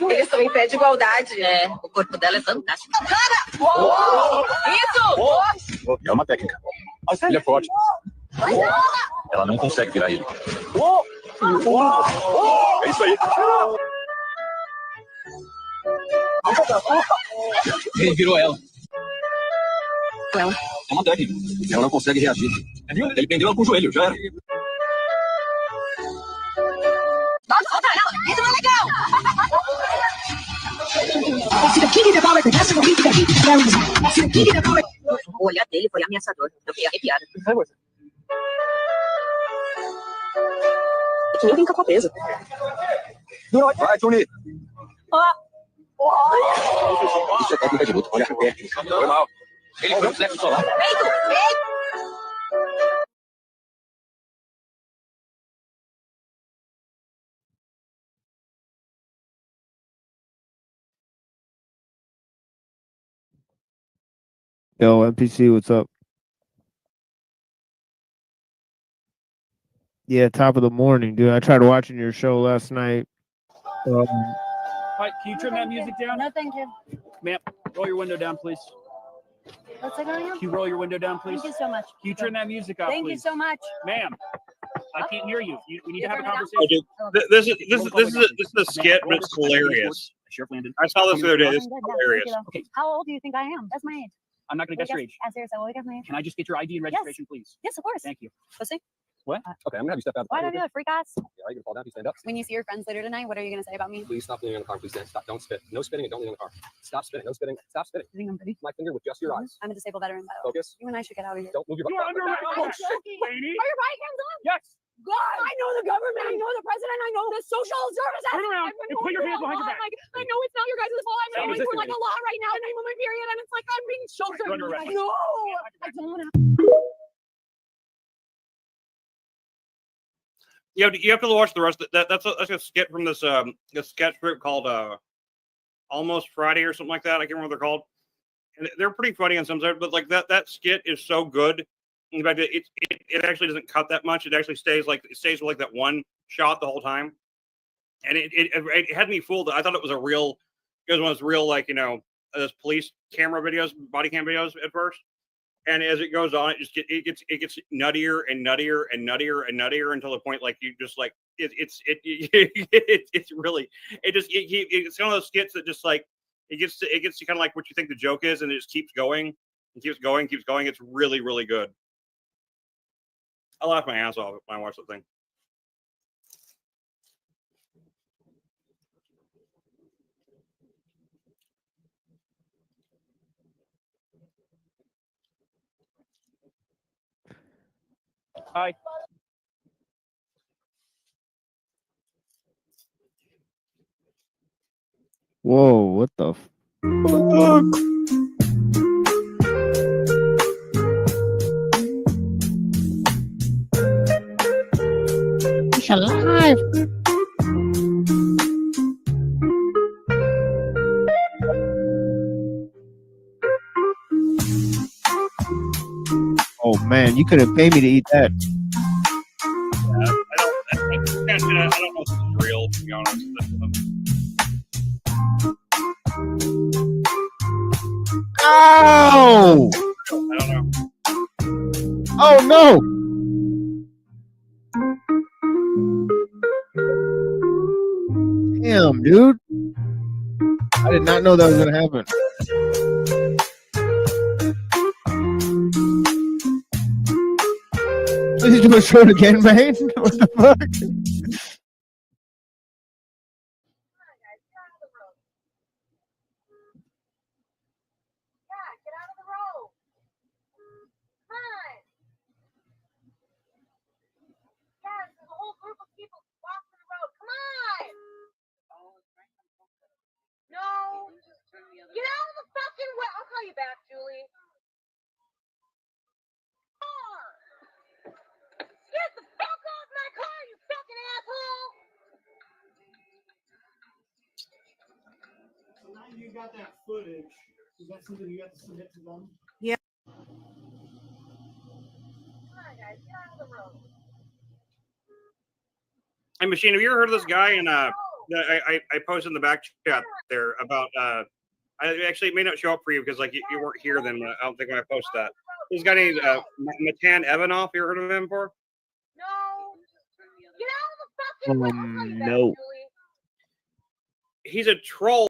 Eles estão em pé de igualdade. É, o corpo dela é fantástico. Cara! Isso! É uma técnica. Ele é forte. Ela não consegue virar ele. É isso aí. Ele virou ela. É uma técnica. Ela não consegue reagir. Ele prendeu ela com o joelho, já era. Vamos soltar ela! Isso não é legal! O olhar dele foi ameaçador. Eu fiquei arrepiada. Que nem brinca com a presa. Vai, Tony. Isso é técnica de luta. Olha a técnica. Foi mal. Ele foi um flexo solar. Yo, NPC, what's up? Yeah, top of the morning, dude. I tried watching your show last night. Hi, can you trim that music down? No, thank you. Ma'am, roll your window down, please. What's that going on? Can you roll your window down, please? Thank you so much. Can you turn that music off, Thank please? you so much. Ma'am, I can't hear you. We need to have a Oh, conversation. dude, this is a skit, but it's hilarious. Sheriff Landon. I saw this the other day. This is I'm good, yeah, hilarious. thank you, though. Okay. How old do you think I am? That's my age. I'm not going to guess your age. Seriously, will you guess my age? Can I just get your ID and registration, please? Yes, of course. Thank you. Pussy. What? Okay, I'm going to have you step out. Why don't you do it, freak ass? Yeah, you're going to fall down if you stand up. When you see your friends later tonight, what are you going to say about me? Please stop leaning in the car. Please stand. Stop. Don't spit. No spitting and don't lean in the car. Stop spitting. No spitting. Stop spitting. You think I'm pretty? My finger with just your eyes. I'm a disabled veteran, by the way. Focus. You and I should get out of here. Don't move your You're butt. under arrest. Oh, shit, lady. Are your body cams on? Yes. God, I know the government. I know the president. I know the social services. Turn around and put your hands behind your back. I know it's not your guys' fault. I'm going through like a lot right now, and I'm on my period, and it's like I'm being sheltered. You're under arrest. No, I don't want to. You have to watch the rest. That's a skit from this sketch group called Almost Friday or something like that. I can't remember what they're called. And they're pretty funny on some side, but like that skit is so good. In fact, it actually doesn't cut that much. It actually stays with like that one shot the whole time, and it had me fooled. I thought it was one of those real like those police camera videos, body cam videos at first. And as it goes on, it gets nuttier and nuttier and nuttier and nuttier until the point like you just like it's really it's one of those skits that just like it gets to kind of like what you think the joke is, and it just keeps going and keeps going. It's really, really good. I laughed my ass off when I watched the thing. Hi. Whoa, what the It's alive. Oh man, you could have paid me to eat that. I don't know if this is real, to be honest. Oh! I don't know. Oh no! Damn, dude. I did not know that was gonna happen. Did you do a show again, man? What the fuck? No. Get out of the fucking way. I'll call you back, Julie. Get the fuck off my car, you fucking asshole! So now you got that footage. Is that something you have to submit to them? Yeah. Come on, guys, get out of the road. Hey, Machine, have you ever heard of this guy? And I posted in the back chat there about it may not show up for you because like you weren't here then. I don't think when I post that. This guy named Matan Evanoff. You ever heard of him before? No. Get out of the fucking way. I'll call you back, No. Julie. He's a troll.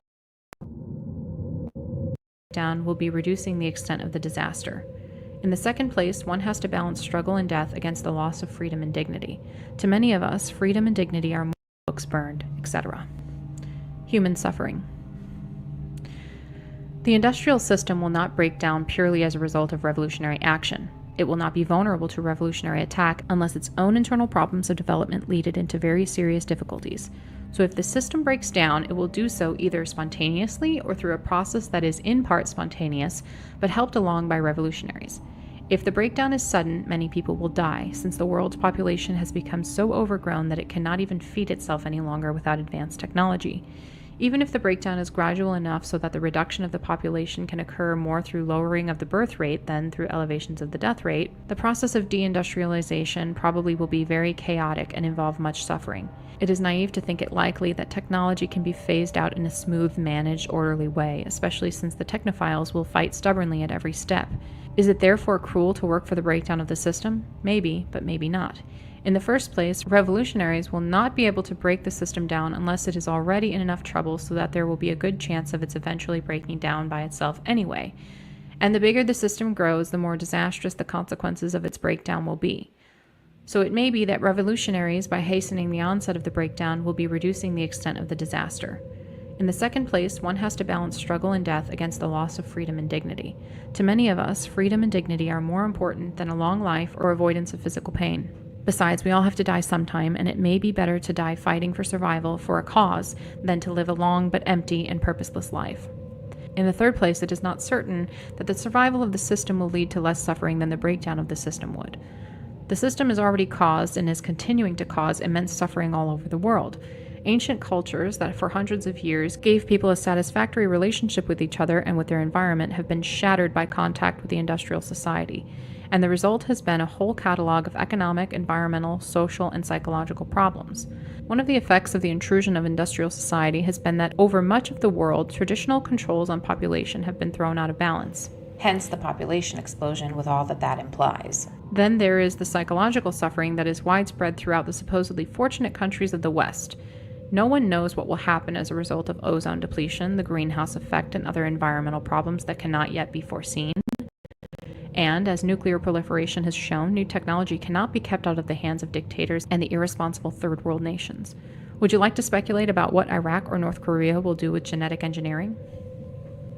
Down will be reducing the extent of the disaster. In the second place, one has to balance struggle and death against the loss of freedom and dignity. To many of us, freedom and dignity are more books burned, etc. Human suffering. The industrial system will not break down purely as a result of revolutionary action. It will not be vulnerable to revolutionary attack unless its own internal problems of development lead it into very serious difficulties. So if the system breaks down, it will do so either spontaneously or through a process that is in part spontaneous, but helped along by revolutionaries. If the breakdown is sudden, many people will die, since the world's population has become so overgrown that it cannot even feed itself any longer without advanced technology. Even if the breakdown is gradual enough so that the reduction of the population can occur more through lowering of the birth rate than through elevations of the death rate, the process of deindustrialization probably will be very chaotic and involve much suffering. It is naive to think it likely that technology can be phased out in a smooth, managed, orderly way, especially since the technophiles will fight stubbornly at every step. Is it therefore cruel to work for the breakdown of the system? Maybe, but maybe not. In the first place, revolutionaries will not be able to break the system down unless it is already in enough trouble so that there will be a good chance of its eventually breaking down by itself anyway. And the bigger the system grows, the more disastrous the consequences of its breakdown will be. So it may be that revolutionaries, by hastening the onset of the breakdown, will be reducing the extent of the disaster. In the second place, one has to balance struggle and death against the loss of freedom and dignity. To many of us, freedom and dignity are more important than a long life or avoidance of physical pain. Besides, we all have to die sometime, and it may be better to die fighting for survival for a cause than to live a long but empty and purposeless life. In the third place, it is not certain that the survival of the system will lead to less suffering than the breakdown of the system would. The system has already caused and is continuing to cause immense suffering all over the world. Ancient cultures that for hundreds of years gave people a satisfactory relationship with each other and with their environment have been shattered by contact with the industrial society, and the result has been a whole catalog of economic, environmental, social, and psychological problems. One of the effects of the intrusion of industrial society has been that over much of the world, traditional controls on population have been thrown out of balance. Hence the population explosion with all that implies. Then there is the psychological suffering that is widespread throughout the supposedly fortunate countries of the West. No one knows what will happen as a result of ozone depletion, the greenhouse effect, and other environmental problems that cannot yet be foreseen. And, as nuclear proliferation has shown, new technology cannot be kept out of the hands of dictators and the irresponsible third world nations. Would you like to speculate about what Iraq or North Korea will do with genetic engineering?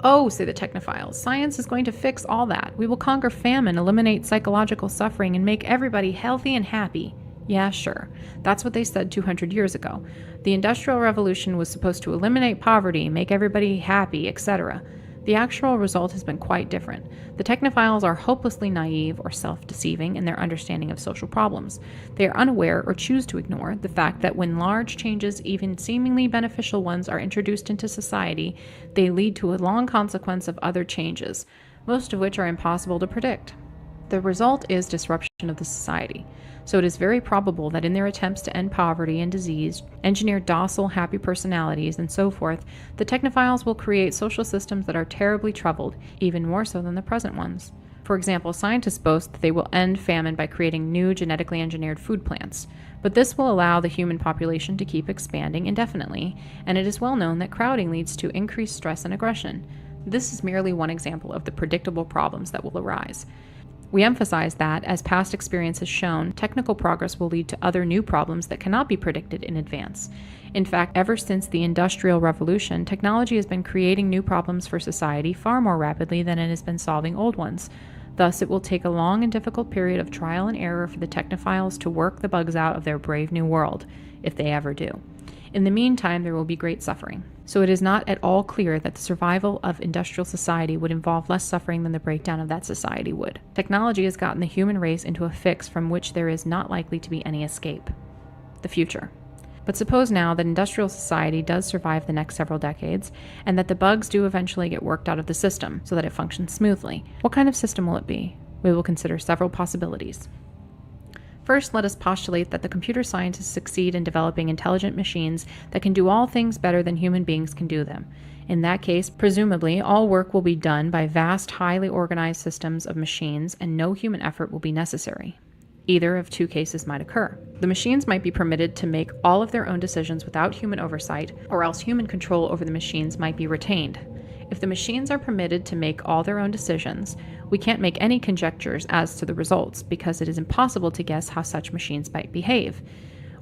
Oh, say the technophiles, science is going to fix all that. We will conquer famine, eliminate psychological suffering, and make everybody healthy and happy. Yeah, sure. That's what they said 200 years ago. The Industrial Revolution was supposed to eliminate poverty, make everybody happy, etc. The actual result has been quite different. The technophiles are hopelessly naive or self-deceiving in their understanding of social problems. They are unaware or choose to ignore the fact that when large changes, even seemingly beneficial ones, are introduced into society, they lead to a long consequence of other changes, most of which are impossible to predict. The result is disruption of the society. So it is very probable that in their attempts to end poverty and disease, engineer docile, happy personalities, and so forth, the technophiles will create social systems that are terribly troubled, even more so than the present ones. For example, scientists boast that they will end famine by creating new genetically engineered food plants. But this will allow the human population to keep expanding indefinitely, and it is well known that crowding leads to increased stress and aggression. This is merely one example of the predictable problems that will arise. We emphasize that, as past experience has shown, technical progress will lead to other new problems that cannot be predicted in advance. In fact, ever since the Industrial Revolution, technology has been creating new problems for society far more rapidly than it has been solving old ones. Thus, it will take a long and difficult period of trial and error for the technophiles to work the bugs out of their brave new world, if they ever do. In the meantime, there will be great suffering. So it is not at all clear that the survival of industrial society would involve less suffering than the breakdown of that society would. Technology has gotten the human race into a fix from which there is not likely to be any escape. The future. But suppose now that industrial society does survive the next several decades, and that the bugs do eventually get worked out of the system so that it functions smoothly. What kind of system will it be? We will consider several possibilities. First, let us postulate that the computer scientists succeed in developing intelligent machines that can do all things better than human beings can do them. In that case, presumably, all work will be done by vast, highly organized systems of machines, and no human effort will be necessary. Either of two cases might occur. The machines might be permitted to make all of their own decisions without human oversight, or else human control over the machines might be retained. If the machines are permitted to make all their own decisions, we can't make any conjectures as to the results, because it is impossible to guess how such machines might behave.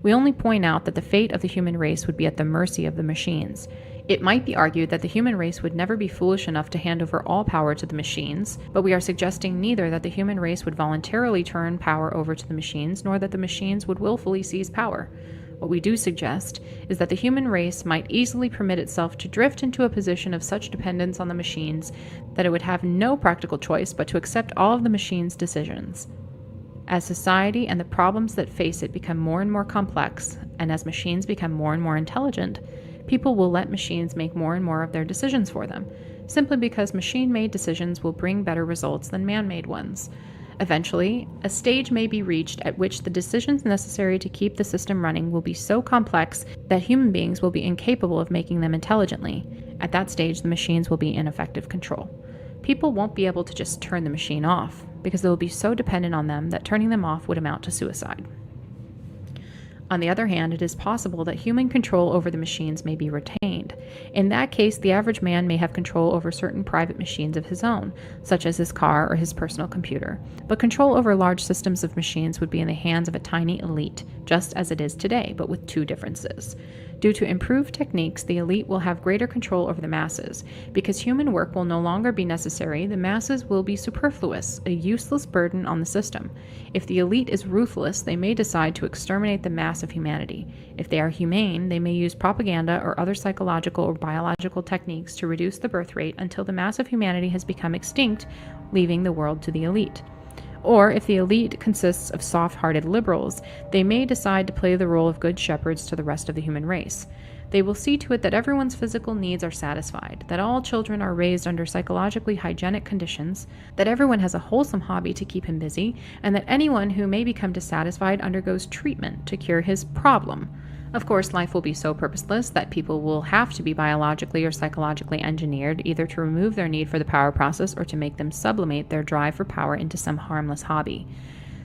We only point out that the fate of the human race would be at the mercy of the machines. It might be argued that the human race would never be foolish enough to hand over all power to the machines, but we are suggesting neither that the human race would voluntarily turn power over to the machines, nor that the machines would willfully seize power. What we do suggest is that the human race might easily permit itself to drift into a position of such dependence on the machines that it would have no practical choice but to accept all of the machines' decisions. As society and the problems that face it become more and more complex, and as machines become more and more intelligent, people will let machines make more and more of their decisions for them, simply because machine-made decisions will bring better results than man-made ones. Eventually, a stage may be reached at which the decisions necessary to keep the system running will be so complex that human beings will be incapable of making them intelligently. At that stage, the machines will be in effective control. People won't be able to just turn the machine off, because they will be so dependent on them that turning them off would amount to suicide. On the other hand, it is possible that human control over the machines may be retained. In that case, the average man may have control over certain private machines of his own, such as his car or his personal computer. But control over large systems of machines would be in the hands of a tiny elite, just as it is today, but with two differences. Due to improved techniques, the elite will have greater control over the masses. Because human work will no longer be necessary, the masses will be superfluous, a useless burden on the system. If the elite is ruthless, they may decide to exterminate the mass of humanity. If they are humane, they may use propaganda or other psychological or biological techniques to reduce the birth rate until the mass of humanity has become extinct, leaving the world to the elite. Or, if the elite consists of soft-hearted liberals, they may decide to play the role of good shepherds to the rest of the human race. They will see to it that everyone's physical needs are satisfied, that all children are raised under psychologically hygienic conditions, that everyone has a wholesome hobby to keep him busy, and that anyone who may become dissatisfied undergoes treatment to cure his problem. Of course, life will be so purposeless that people will have to be biologically or psychologically engineered, either to remove their need for the power process or to make them sublimate their drive for power into some harmless hobby.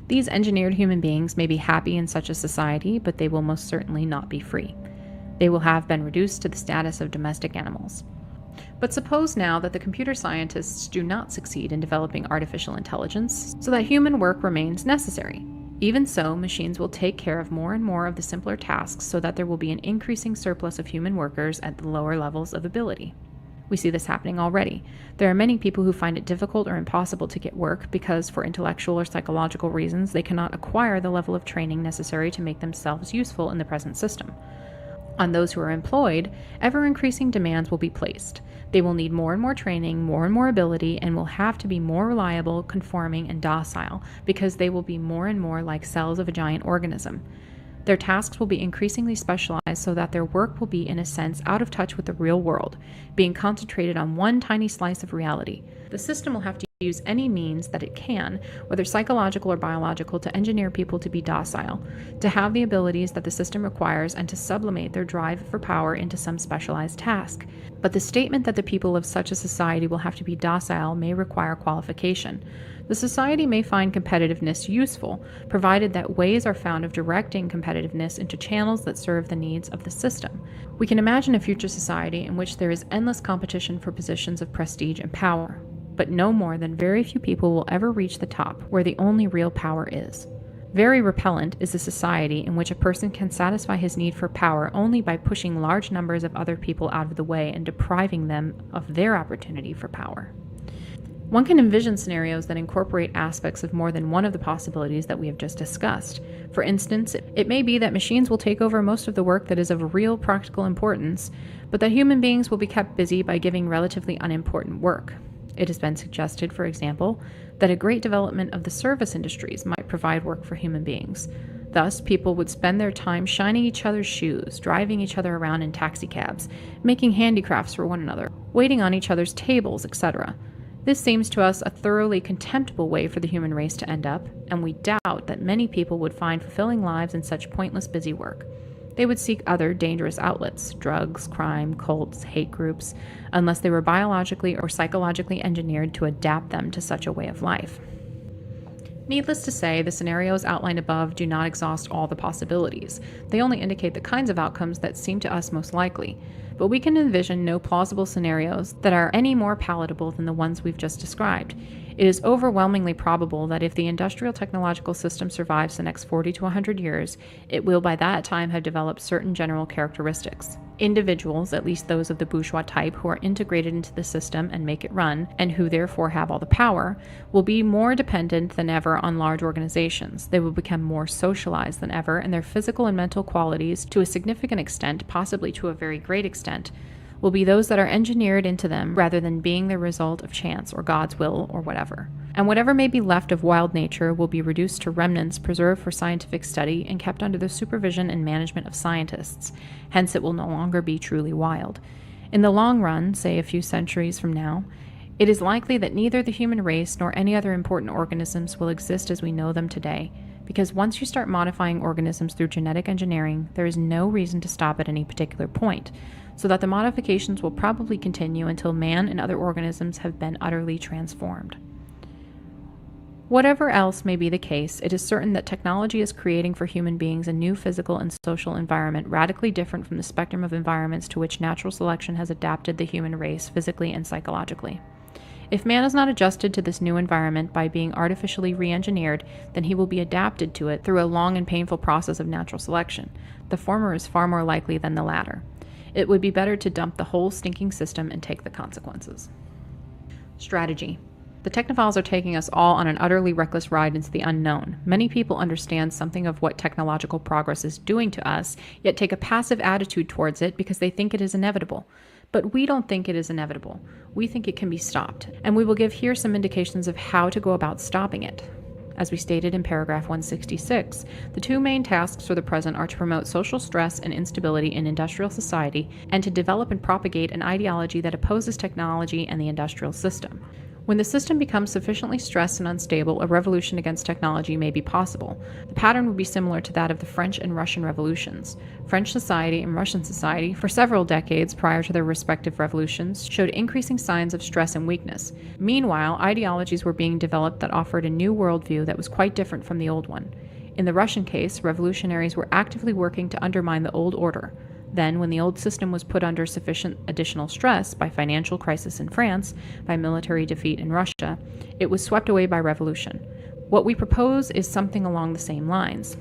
These engineered human beings may be happy in such a society, but they will most certainly not be free. They will have been reduced to the status of domestic animals. But suppose now that the computer scientists do not succeed in developing artificial intelligence, so that human work remains necessary. Even so, machines will take care of more and more of the simpler tasks so that there will be an increasing surplus of human workers at the lower levels of ability. We see this happening already. There are many people who find it difficult or impossible to get work because, for intellectual or psychological reasons, they cannot acquire the level of training necessary to make themselves useful in the present system. On those who are employed, ever-increasing demands will be placed. They will need more and more training, more and more ability, and will have to be more reliable, conforming, and docile, because they will be more and more like cells of a giant organism. Their tasks will be increasingly specialized so that their work will be, in a sense, out of touch with the real world, being concentrated on one tiny slice of reality. The system will have to use any means that it can, whether psychological or biological, to engineer people to be docile, to have the abilities that the system requires, and to sublimate their drive for power into some specialized task. But the statement that the people of such a society will have to be docile may require qualification. The society may find competitiveness useful, provided that ways are found of directing competitiveness into channels that serve the needs of the system. We can imagine a future society in which there is endless competition for positions of prestige and power, but no more than very few people will ever reach the top, where the only real power is. Very repellent is a society in which a person can satisfy his need for power only by pushing large numbers of other people out of the way and depriving them of their opportunity for power. One can envision scenarios that incorporate aspects of more than one of the possibilities that we have just discussed. For instance, it may be that machines will take over most of the work that is of real practical importance, but that human beings will be kept busy by giving relatively unimportant work. It has been suggested, for example, that a great development of the service industries might provide work for human beings. Thus, people would spend their time shining each other's shoes, driving each other around in taxicabs, making handicrafts for one another, waiting on each other's tables, etc. This seems to us a thoroughly contemptible way for the human race to end up, and we doubt that many people would find fulfilling lives in such pointless busy work. They would seek other dangerous outlets, drugs, crime, cults, hate groups, unless they were biologically or psychologically engineered to adapt them to such a way of life. Needless to say, the scenarios outlined above do not exhaust all the possibilities. They only indicate the kinds of outcomes that seem to us most likely. But we can envision no plausible scenarios that are any more palatable than the ones we've just described. It is overwhelmingly probable that if the industrial technological system survives the next 40 to 100 years, it will by that time have developed certain general characteristics. Individuals, at least those of the bourgeois type who are integrated into the system and make it run, and who therefore have all the power, will be more dependent than ever on large organizations. They will become more socialized than ever, and their physical and mental qualities, to a significant extent, possibly to a very great extent, will be those that are engineered into them rather than being the result of chance or God's will or whatever. And whatever may be left of wild nature will be reduced to remnants preserved for scientific study and kept under the supervision and management of scientists. Hence it will no longer be truly wild. In the long run, say a few centuries from now, it is likely that neither the human race nor any other important organisms will exist as we know them today, because once you start modifying organisms through genetic engineering, there is no reason to stop at any particular point, so that the modifications will probably continue until man and other organisms have been utterly transformed. Whatever else may be the case, it is certain that technology is creating for human beings a new physical and social environment radically different from the spectrum of environments to which natural selection has adapted the human race physically and psychologically. If man is not adjusted to this new environment by being artificially re-engineered, then he will be adapted to it through a long and painful process of natural selection. The former is far more likely than the latter. It would be better to dump the whole stinking system and take the consequences. Strategy. The technophiles are taking us all on an utterly reckless ride into the unknown. Many people understand something of what technological progress is doing to us, yet take a passive attitude towards it because they think it is inevitable. But we don't think it is inevitable. We think it can be stopped, and we will give here some indications of how to go about stopping it. As we stated in paragraph 166, the two main tasks for the present are to promote social stress and instability in industrial society and to develop and propagate an ideology that opposes technology and the industrial system. When the system becomes sufficiently stressed and unstable, a revolution against technology may be possible. The pattern would be similar to that of the French and Russian revolutions. French society and Russian society, for several decades prior to their respective revolutions, showed increasing signs of stress and weakness. Meanwhile, ideologies were being developed that offered a new worldview that was quite different from the old one. In the Russian case, revolutionaries were actively working to undermine the old order. Then, when the old system was put under sufficient additional stress by financial crisis in France, by military defeat in Russia, it was swept away by revolution. What we propose is something along the same lines.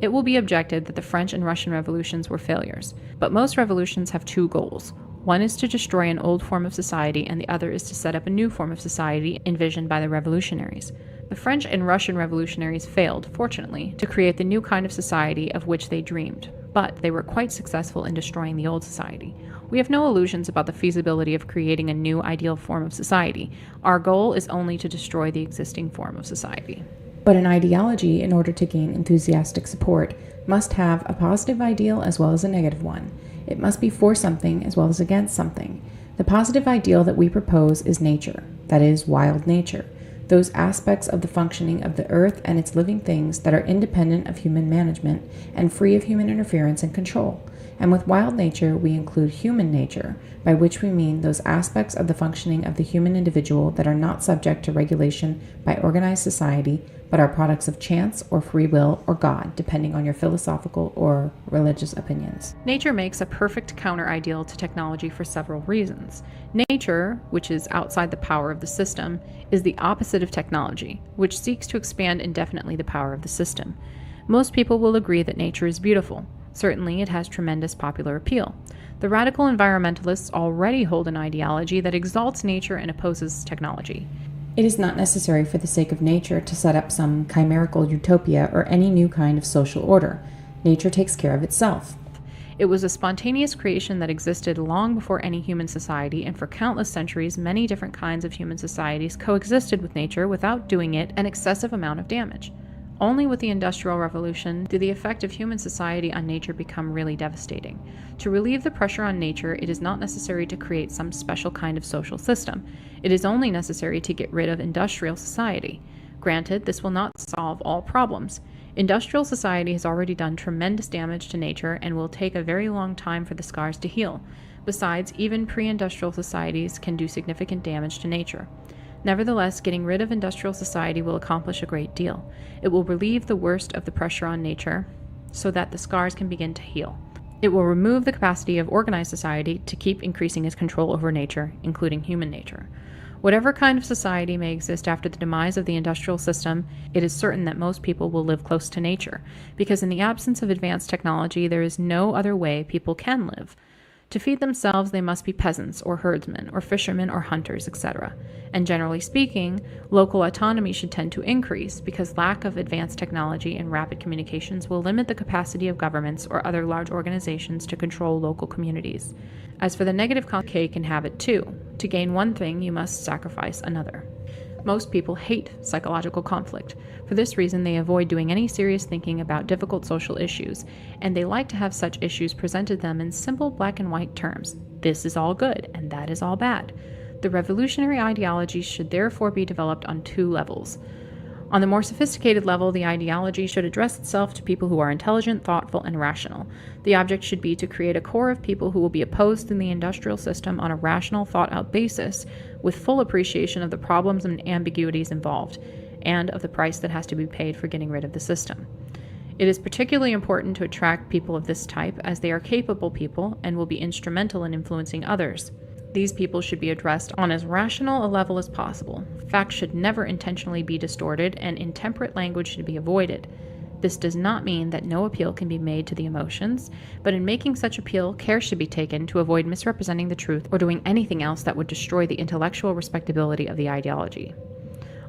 It will be objected that the French and Russian revolutions were failures, but most revolutions have two goals. One is to destroy an old form of society, and the other is to set up a new form of society envisioned by the revolutionaries. The French and Russian revolutionaries failed, fortunately, to create the new kind of society of which they dreamed, but they were quite successful in destroying the old society. We have no illusions about the feasibility of creating a new ideal form of society. Our goal is only to destroy the existing form of society. But an ideology, in order to gain enthusiastic support, must have a positive ideal as well as a negative one. It must be for something as well as against something. The positive ideal that we propose is nature, that is, wild nature. Those aspects of the functioning of the earth and its living things that are independent of human management and free of human interference and control. And with wild nature, we include human nature, by which we mean those aspects of the functioning of the human individual that are not subject to regulation by organized society, but are products of chance or free will or God, depending on your philosophical or religious opinions. Nature makes a perfect counter-ideal to technology for several reasons. Nature, which is outside the power of the system, is the opposite of technology, which seeks to expand indefinitely the power of the system. Most people will agree that nature is beautiful. Certainly, it has tremendous popular appeal. The radical environmentalists already hold an ideology that exalts nature and opposes technology. It is not necessary for the sake of nature to set up some chimerical utopia or any new kind of social order. Nature takes care of itself. It was a spontaneous creation that existed long before any human society, and for countless centuries, many different kinds of human societies coexisted with nature without doing it an excessive amount of damage. Only with the Industrial Revolution did the effect of human society on nature become really devastating. To relieve the pressure on nature, it is not necessary to create some special kind of social system. It is only necessary to get rid of industrial society. Granted, this will not solve all problems. Industrial society has already done tremendous damage to nature and will take a very long time for the scars to heal. Besides, even pre-industrial societies can do significant damage to nature. Nevertheless, getting rid of industrial society will accomplish a great deal. It will relieve the worst of the pressure on nature so that the scars can begin to heal. It will remove the capacity of organized society to keep increasing its control over nature, including human nature. Whatever kind of society may exist after the demise of the industrial system, it is certain that most people will live close to nature, because in the absence of advanced technology, there is no other way people can live. To feed themselves, they must be peasants, or herdsmen, or fishermen, or hunters, etc. And generally speaking, local autonomy should tend to increase, because lack of advanced technology and rapid communications will limit the capacity of governments or other large organizations to control local communities. As for the negative cake can have it too. To gain one thing, you must sacrifice another. Most people hate psychological conflict. For this reason, they avoid doing any serious thinking about difficult social issues, and they like to have such issues presented them in simple black and white terms. This is all good, and that is all bad. The revolutionary ideology should therefore be developed on two levels. On the more sophisticated level, the ideology should address itself to people who are intelligent, thoughtful, and rational. The object should be to create a core of people who will be opposed to the industrial system on a rational, thought-out basis, with full appreciation of the problems and ambiguities involved. and of the price that has to be paid for getting rid of the system. It is particularly important to attract people of this type as they are capable people and will be instrumental in influencing others. These people should be addressed on as rational a level as possible. Facts should never intentionally be distorted, and intemperate language should be avoided. This does not mean that no appeal can be made to the emotions, but in making such appeal, care should be taken to avoid misrepresenting the truth or doing anything else that would destroy the intellectual respectability of the ideology.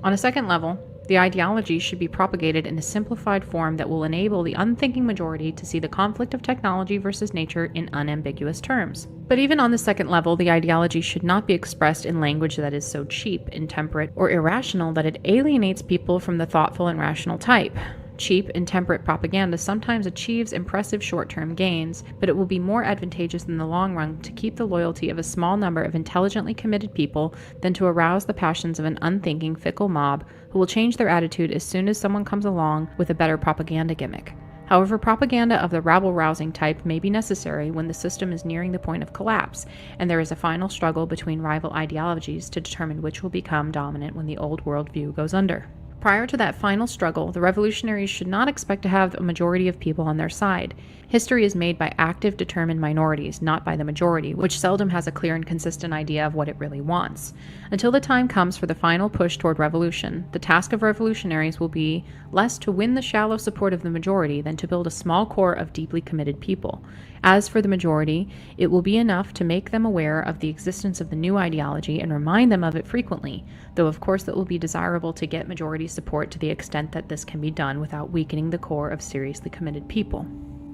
On a second level, the ideology should be propagated in a simplified form that will enable the unthinking majority to see the conflict of technology versus nature in unambiguous terms. But even on the second level, the ideology should not be expressed in language that is so cheap, intemperate, or irrational that it alienates people from the thoughtful and rational type. Cheap, intemperate propaganda sometimes achieves impressive short-term gains, but it will be more advantageous in the long run to keep the loyalty of a small number of intelligently committed people than to arouse the passions of an unthinking, fickle mob who will change their attitude as soon as someone comes along with a better propaganda gimmick. However, propaganda of the rabble-rousing type may be necessary when the system is nearing the point of collapse, and there is a final struggle between rival ideologies to determine which will become dominant when the old worldview goes under. Prior to that final struggle, the revolutionaries should not expect to have a majority of people on their side. History is made by active, determined minorities, not by the majority, which seldom has a clear and consistent idea of what it really wants. Until the time comes for the final push toward revolution, the task of revolutionaries will be less to win the shallow support of the majority than to build a small core of deeply committed people. As for the majority, it will be enough to make them aware of the existence of the new ideology and remind them of it frequently, though of course it will be desirable to get majority support to the extent that this can be done without weakening the core of seriously committed people.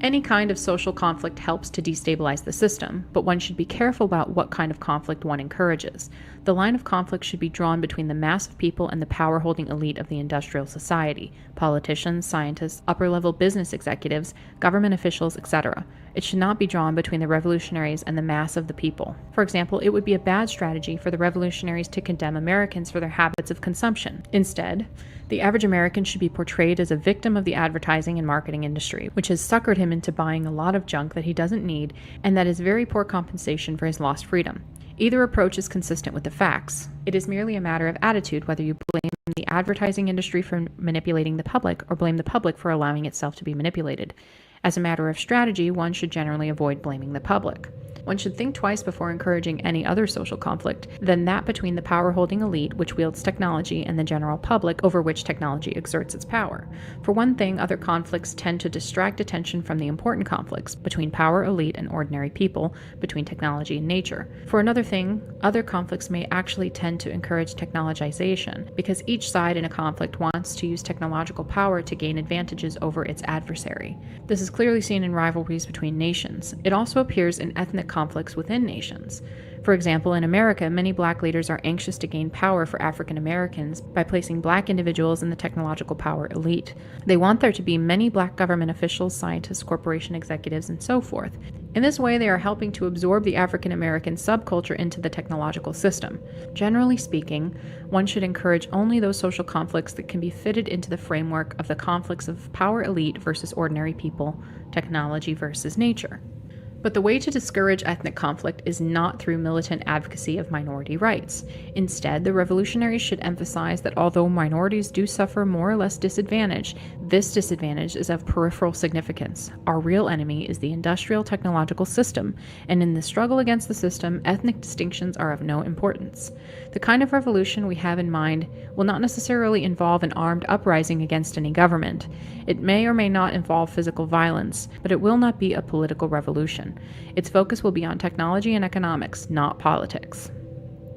Any kind of social conflict helps to destabilize the system, but one should be careful about what kind of conflict one encourages. The line of conflict should be drawn between the mass of people and the power-holding elite of the industrial society, politicians, scientists, upper-level business executives, government officials, etc. It should not be drawn between the revolutionaries and the mass of the people. For example, it would be a bad strategy for the revolutionaries to condemn Americans for their habits of consumption. Instead, the average American should be portrayed as a victim of the advertising and marketing industry, which has suckered him into buying a lot of junk that he doesn't need and that is very poor compensation for his lost freedom. Either approach is consistent with the facts. It is merely a matter of attitude whether you blame the advertising industry for manipulating the public or blame the public for allowing itself to be manipulated. As a matter of strategy, one should generally avoid blaming the public. One should think twice before encouraging any other social conflict than that between the power-holding elite, which wields technology, and the general public, over which technology exerts its power. For one thing, other conflicts tend to distract attention from the important conflicts between power elite and ordinary people, between technology and nature. For another thing, other conflicts may actually tend to encourage technologization, because each side in a conflict wants to use technological power to gain advantages over its adversary. This is clearly seen in rivalries between nations. It also appears in ethnic conflicts within nations. For example, in America, many black leaders are anxious to gain power for African Americans by placing black individuals in the technological power elite. They want there to be many black government officials, scientists, corporation executives, and so forth. In this way, they are helping to absorb the African American subculture into the technological system. Generally speaking, one should encourage only those social conflicts that can be fitted into the framework of the conflicts of power elite versus ordinary people, technology versus nature. But the way to discourage ethnic conflict is not through militant advocacy of minority rights. Instead, the revolutionaries should emphasize that although minorities do suffer more or less disadvantage, this disadvantage is of peripheral significance. Our real enemy is the industrial technological system, and in the struggle against the system, ethnic distinctions are of no importance. The kind of revolution we have in mind will not necessarily involve an armed uprising against any government. It may or may not involve physical violence, but it will not be a political revolution. Its focus will be on technology and economics, not politics.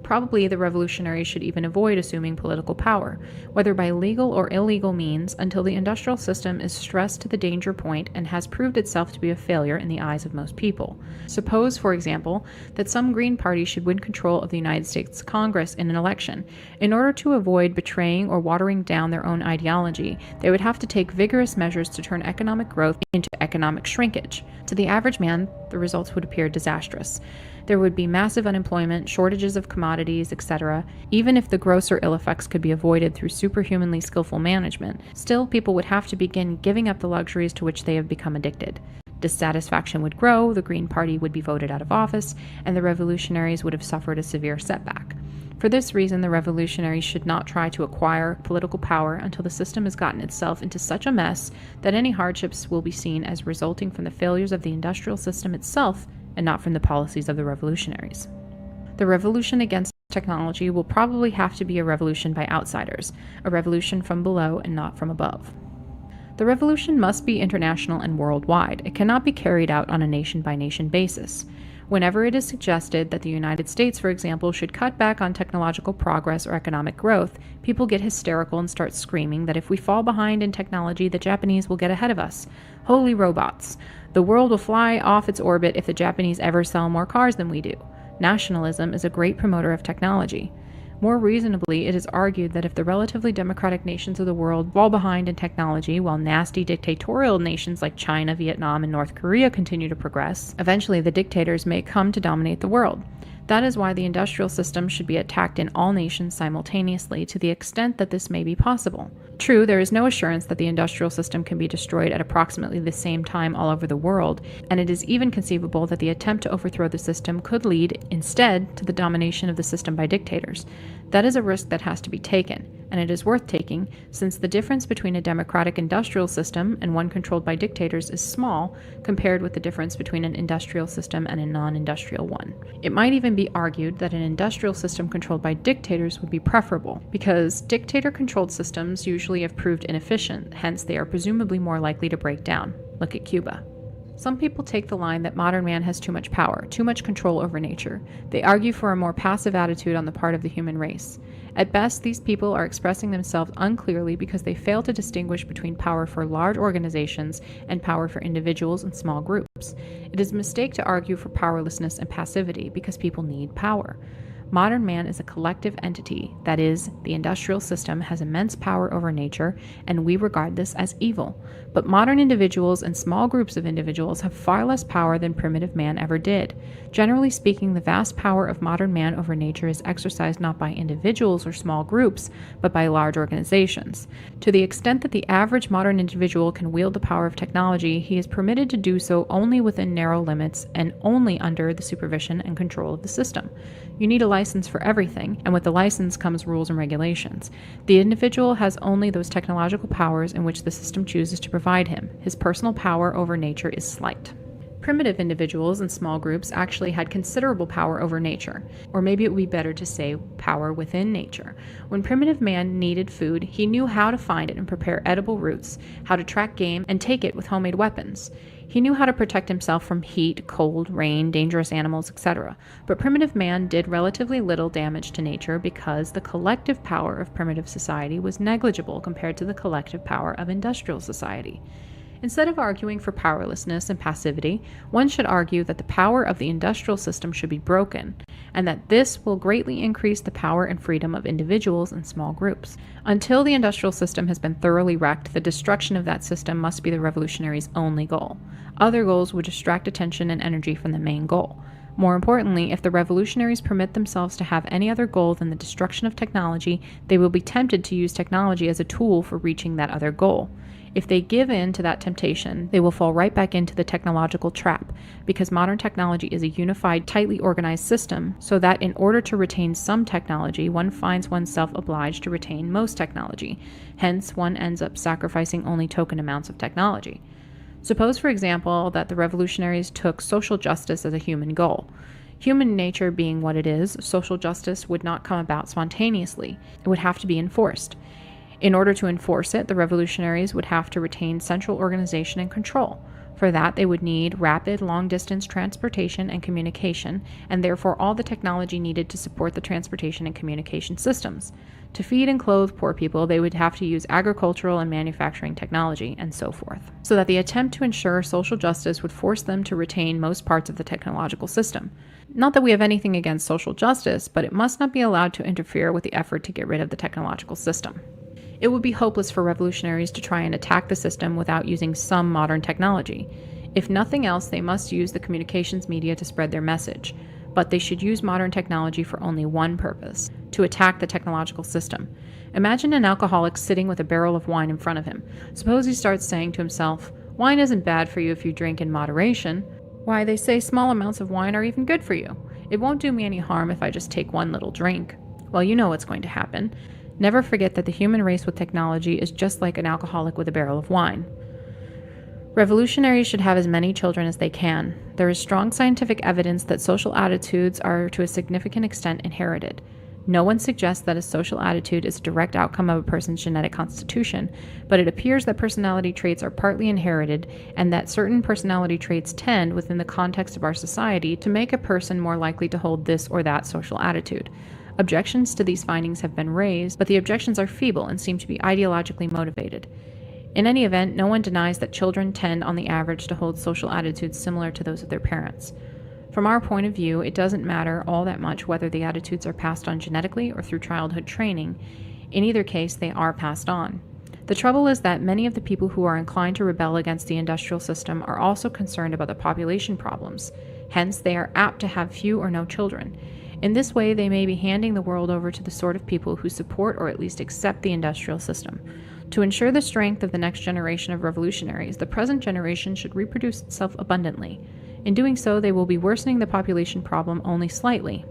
Probably the revolutionaries should even avoid assuming political power, whether by legal or illegal means, until the industrial system is stressed to the danger point and has proved itself to be a failure in the eyes of most people. Suppose, for example, that some Green Party should win control of the United States Congress in an election. In order to avoid betraying or watering down their own ideology, they would have to take vigorous measures to turn economic growth into economic shrinkage. To the average man, the results would appear disastrous. There would be massive unemployment, shortages of commodities, etc. Even if the grosser ill effects could be avoided through superhumanly skillful management, still people would have to begin giving up the luxuries to which they have become addicted. Dissatisfaction would grow, the Green Party would be voted out of office, and the revolutionaries would have suffered a severe setback. For this reason, the revolutionaries should not try to acquire political power until the system has gotten itself into such a mess that any hardships will be seen as resulting from the failures of the industrial system itself and not from the policies of the revolutionaries. The revolution against technology will probably have to be a revolution by outsiders, a revolution from below and not from above. The revolution must be international and worldwide. It cannot be carried out on a nation-by-nation basis. Whenever it is suggested that the United States, for example, should cut back on technological progress or economic growth, people get hysterical and start screaming that if we fall behind in technology, the Japanese will get ahead of us. Holy robots! The world will fly off its orbit if the Japanese ever sell more cars than we do. Nationalism is a great promoter of technology. More reasonably, it is argued that if the relatively democratic nations of the world fall behind in technology while nasty dictatorial nations like China, Vietnam, and North Korea continue to progress, eventually the dictators may come to dominate the world. That is why the industrial system should be attacked in all nations simultaneously to the extent that this may be possible. True, there is no assurance that the industrial system can be destroyed at approximately the same time all over the world, and it is even conceivable that the attempt to overthrow the system could lead, instead, to the domination of the system by dictators. That is a risk that has to be taken, and it is worth taking, since the difference between a democratic industrial system and one controlled by dictators is small compared with the difference between an industrial system and a non-industrial one. It might even be argued that an industrial system controlled by dictators would be preferable, because dictator-controlled systems usually have proved inefficient, hence they are presumably more likely to break down. Look at Cuba. Some people take the line that modern man has too much power, too much control over nature. They argue for a more passive attitude on the part of the human race. At best, these people are expressing themselves unclearly because they fail to distinguish between power for large organizations and power for individuals and small groups. It is a mistake to argue for powerlessness and passivity because people need power. Modern man is a collective entity, that is, the industrial system has immense power over nature, and we regard this as evil. But modern individuals and small groups of individuals have far less power than primitive man ever did. Generally speaking, the vast power of modern man over nature is exercised not by individuals or small groups, but by large organizations. To the extent that the average modern individual can wield the power of technology, he is permitted to do so only within narrow limits and only under the supervision and control of the system. You need a license for everything, and with the license comes rules and regulations. The individual has only those technological powers in which the system chooses to provide him. His personal power over nature is slight. Primitive individuals and small groups actually had considerable power over nature, or maybe it would be better to say power within nature. When primitive man needed food, he knew how to find it and prepare edible roots, how to track game and take it with homemade weapons. He knew how to protect himself from heat, cold, rain, dangerous animals, etc. But primitive man did relatively little damage to nature because the collective power of primitive society was negligible compared to the collective power of industrial society. Instead of arguing for powerlessness and passivity, one should argue that the power of the industrial system should be broken, and that this will greatly increase the power and freedom of individuals and small groups. Until the industrial system has been thoroughly wrecked, the destruction of that system must be the revolutionaries' only goal. Other goals would distract attention and energy from the main goal. More importantly, if the revolutionaries permit themselves to have any other goal than the destruction of technology, they will be tempted to use technology as a tool for reaching that other goal. If they give in to that temptation, they will fall right back into the technological trap, because modern technology is a unified, tightly organized system, so that in order to retain some technology, one finds oneself obliged to retain most technology. Hence, one ends up sacrificing only token amounts of technology. Suppose, for example, that the revolutionaries took social justice as a human goal. Human nature being what it is, social justice would not come about spontaneously. It would have to be enforced. In order to enforce it, the revolutionaries would have to retain central organization and control. For that, they would need rapid, long-distance transportation and communication, and therefore all the technology needed to support the transportation and communication systems. To feed and clothe poor people, they would have to use agricultural and manufacturing technology, and so forth. So that the attempt to ensure social justice would force them to retain most parts of the technological system. Not that we have anything against social justice, but it must not be allowed to interfere with the effort to get rid of the technological system. It would be hopeless for revolutionaries to try and attack the system without using some modern technology. If nothing else, they must use the communications media to spread their message. But they should use modern technology for only one purpose: to attack the technological system. Imagine an alcoholic sitting with a barrel of wine in front of him. Suppose he starts saying to himself, "Wine isn't bad for you if you drink in moderation. Why, they say small amounts of wine are even good for you. It won't do me any harm if I just take one little drink." Well, you know what's going to happen. Never forget that the human race with technology is just like an alcoholic with a barrel of wine. Revolutionaries should have as many children as they can. There is strong scientific evidence that social attitudes are to a significant extent inherited. No one suggests that a social attitude is a direct outcome of a person's genetic constitution, but it appears that personality traits are partly inherited and that certain personality traits tend, within the context of our society, to make a person more likely to hold this or that social attitude. Objections to these findings have been raised, but the objections are feeble and seem to be ideologically motivated. In any event, no one denies that children tend on the average to hold social attitudes similar to those of their parents. From our point of view, it doesn't matter all that much whether the attitudes are passed on genetically or through childhood training. In either case, they are passed on. The trouble is that many of the people who are inclined to rebel against the industrial system are also concerned about the population problems. Hence, they are apt to have few or no children. In this way, they may be handing the world over to the sort of people who support or at least accept the industrial system. To ensure the strength of the next generation of revolutionaries, the present generation should reproduce itself abundantly. In doing so, they will be worsening the population problem only slightly.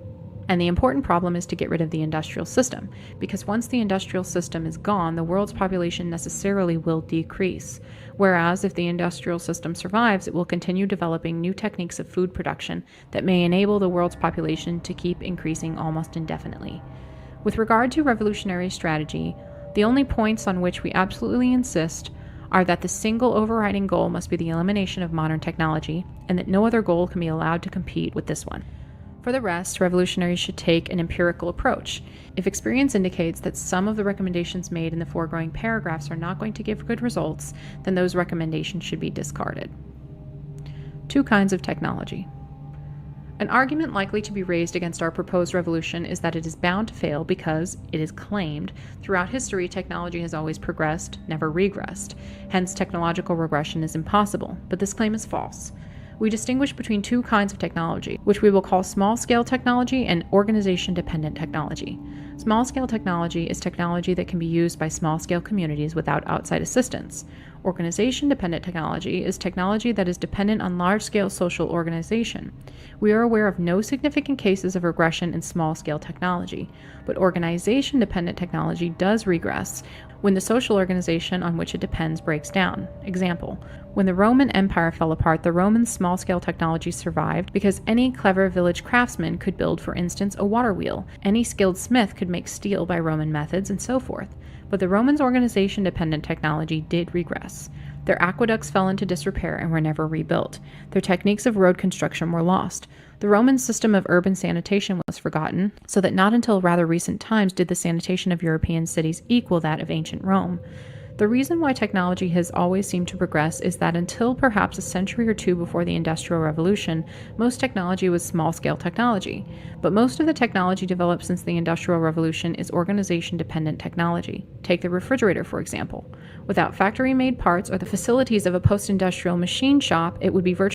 And the important problem is to get rid of the industrial system, because once the industrial system is gone, the world's population necessarily will decrease. Whereas if the industrial system survives, it will continue developing new techniques of food production that may enable the world's population to keep increasing almost indefinitely. With regard to revolutionary strategy, the only points on which we absolutely insist are that the single overriding goal must be the elimination of modern technology, and that no other goal can be allowed to compete with this one. For the rest, revolutionaries should take an empirical approach. If experience indicates that some of the recommendations made in the foregoing paragraphs are not going to give good results, then those recommendations should be discarded. 2 kinds of technology. An argument likely to be raised against our proposed revolution is that it is bound to fail because, it is claimed, throughout history technology has always progressed, never regressed. Hence, technological regression is impossible, but this claim is false. We distinguish between 2 kinds of technology, which we will call small-scale technology and organization-dependent technology. Small-scale technology is technology that can be used by small-scale communities without outside assistance. Organization-dependent technology is technology that is dependent on large-scale social organization. We are aware of no significant cases of regression in small-scale technology, but organization-dependent technology does regress when the social organization on which it depends breaks down. Example: when the Roman Empire fell apart, the Romans' small-scale technology survived because any clever village craftsman could build, for instance, a water wheel. Any skilled smith could make steel by Roman methods, and so forth. But the Romans' organization-dependent technology did regress. Their aqueducts fell into disrepair and were never rebuilt. Their techniques of road construction were lost. The Roman system of urban sanitation was forgotten, so that not until rather recent times did the sanitation of European cities equal that of ancient Rome. The reason why technology has always seemed to progress is that until perhaps a century or 2 before the Industrial Revolution, most technology was small-scale technology. But most of the technology developed since the Industrial Revolution is organization-dependent technology. Take the refrigerator, for example. Without factory-made parts or the facilities of a post-industrial machine shop, it would be virtually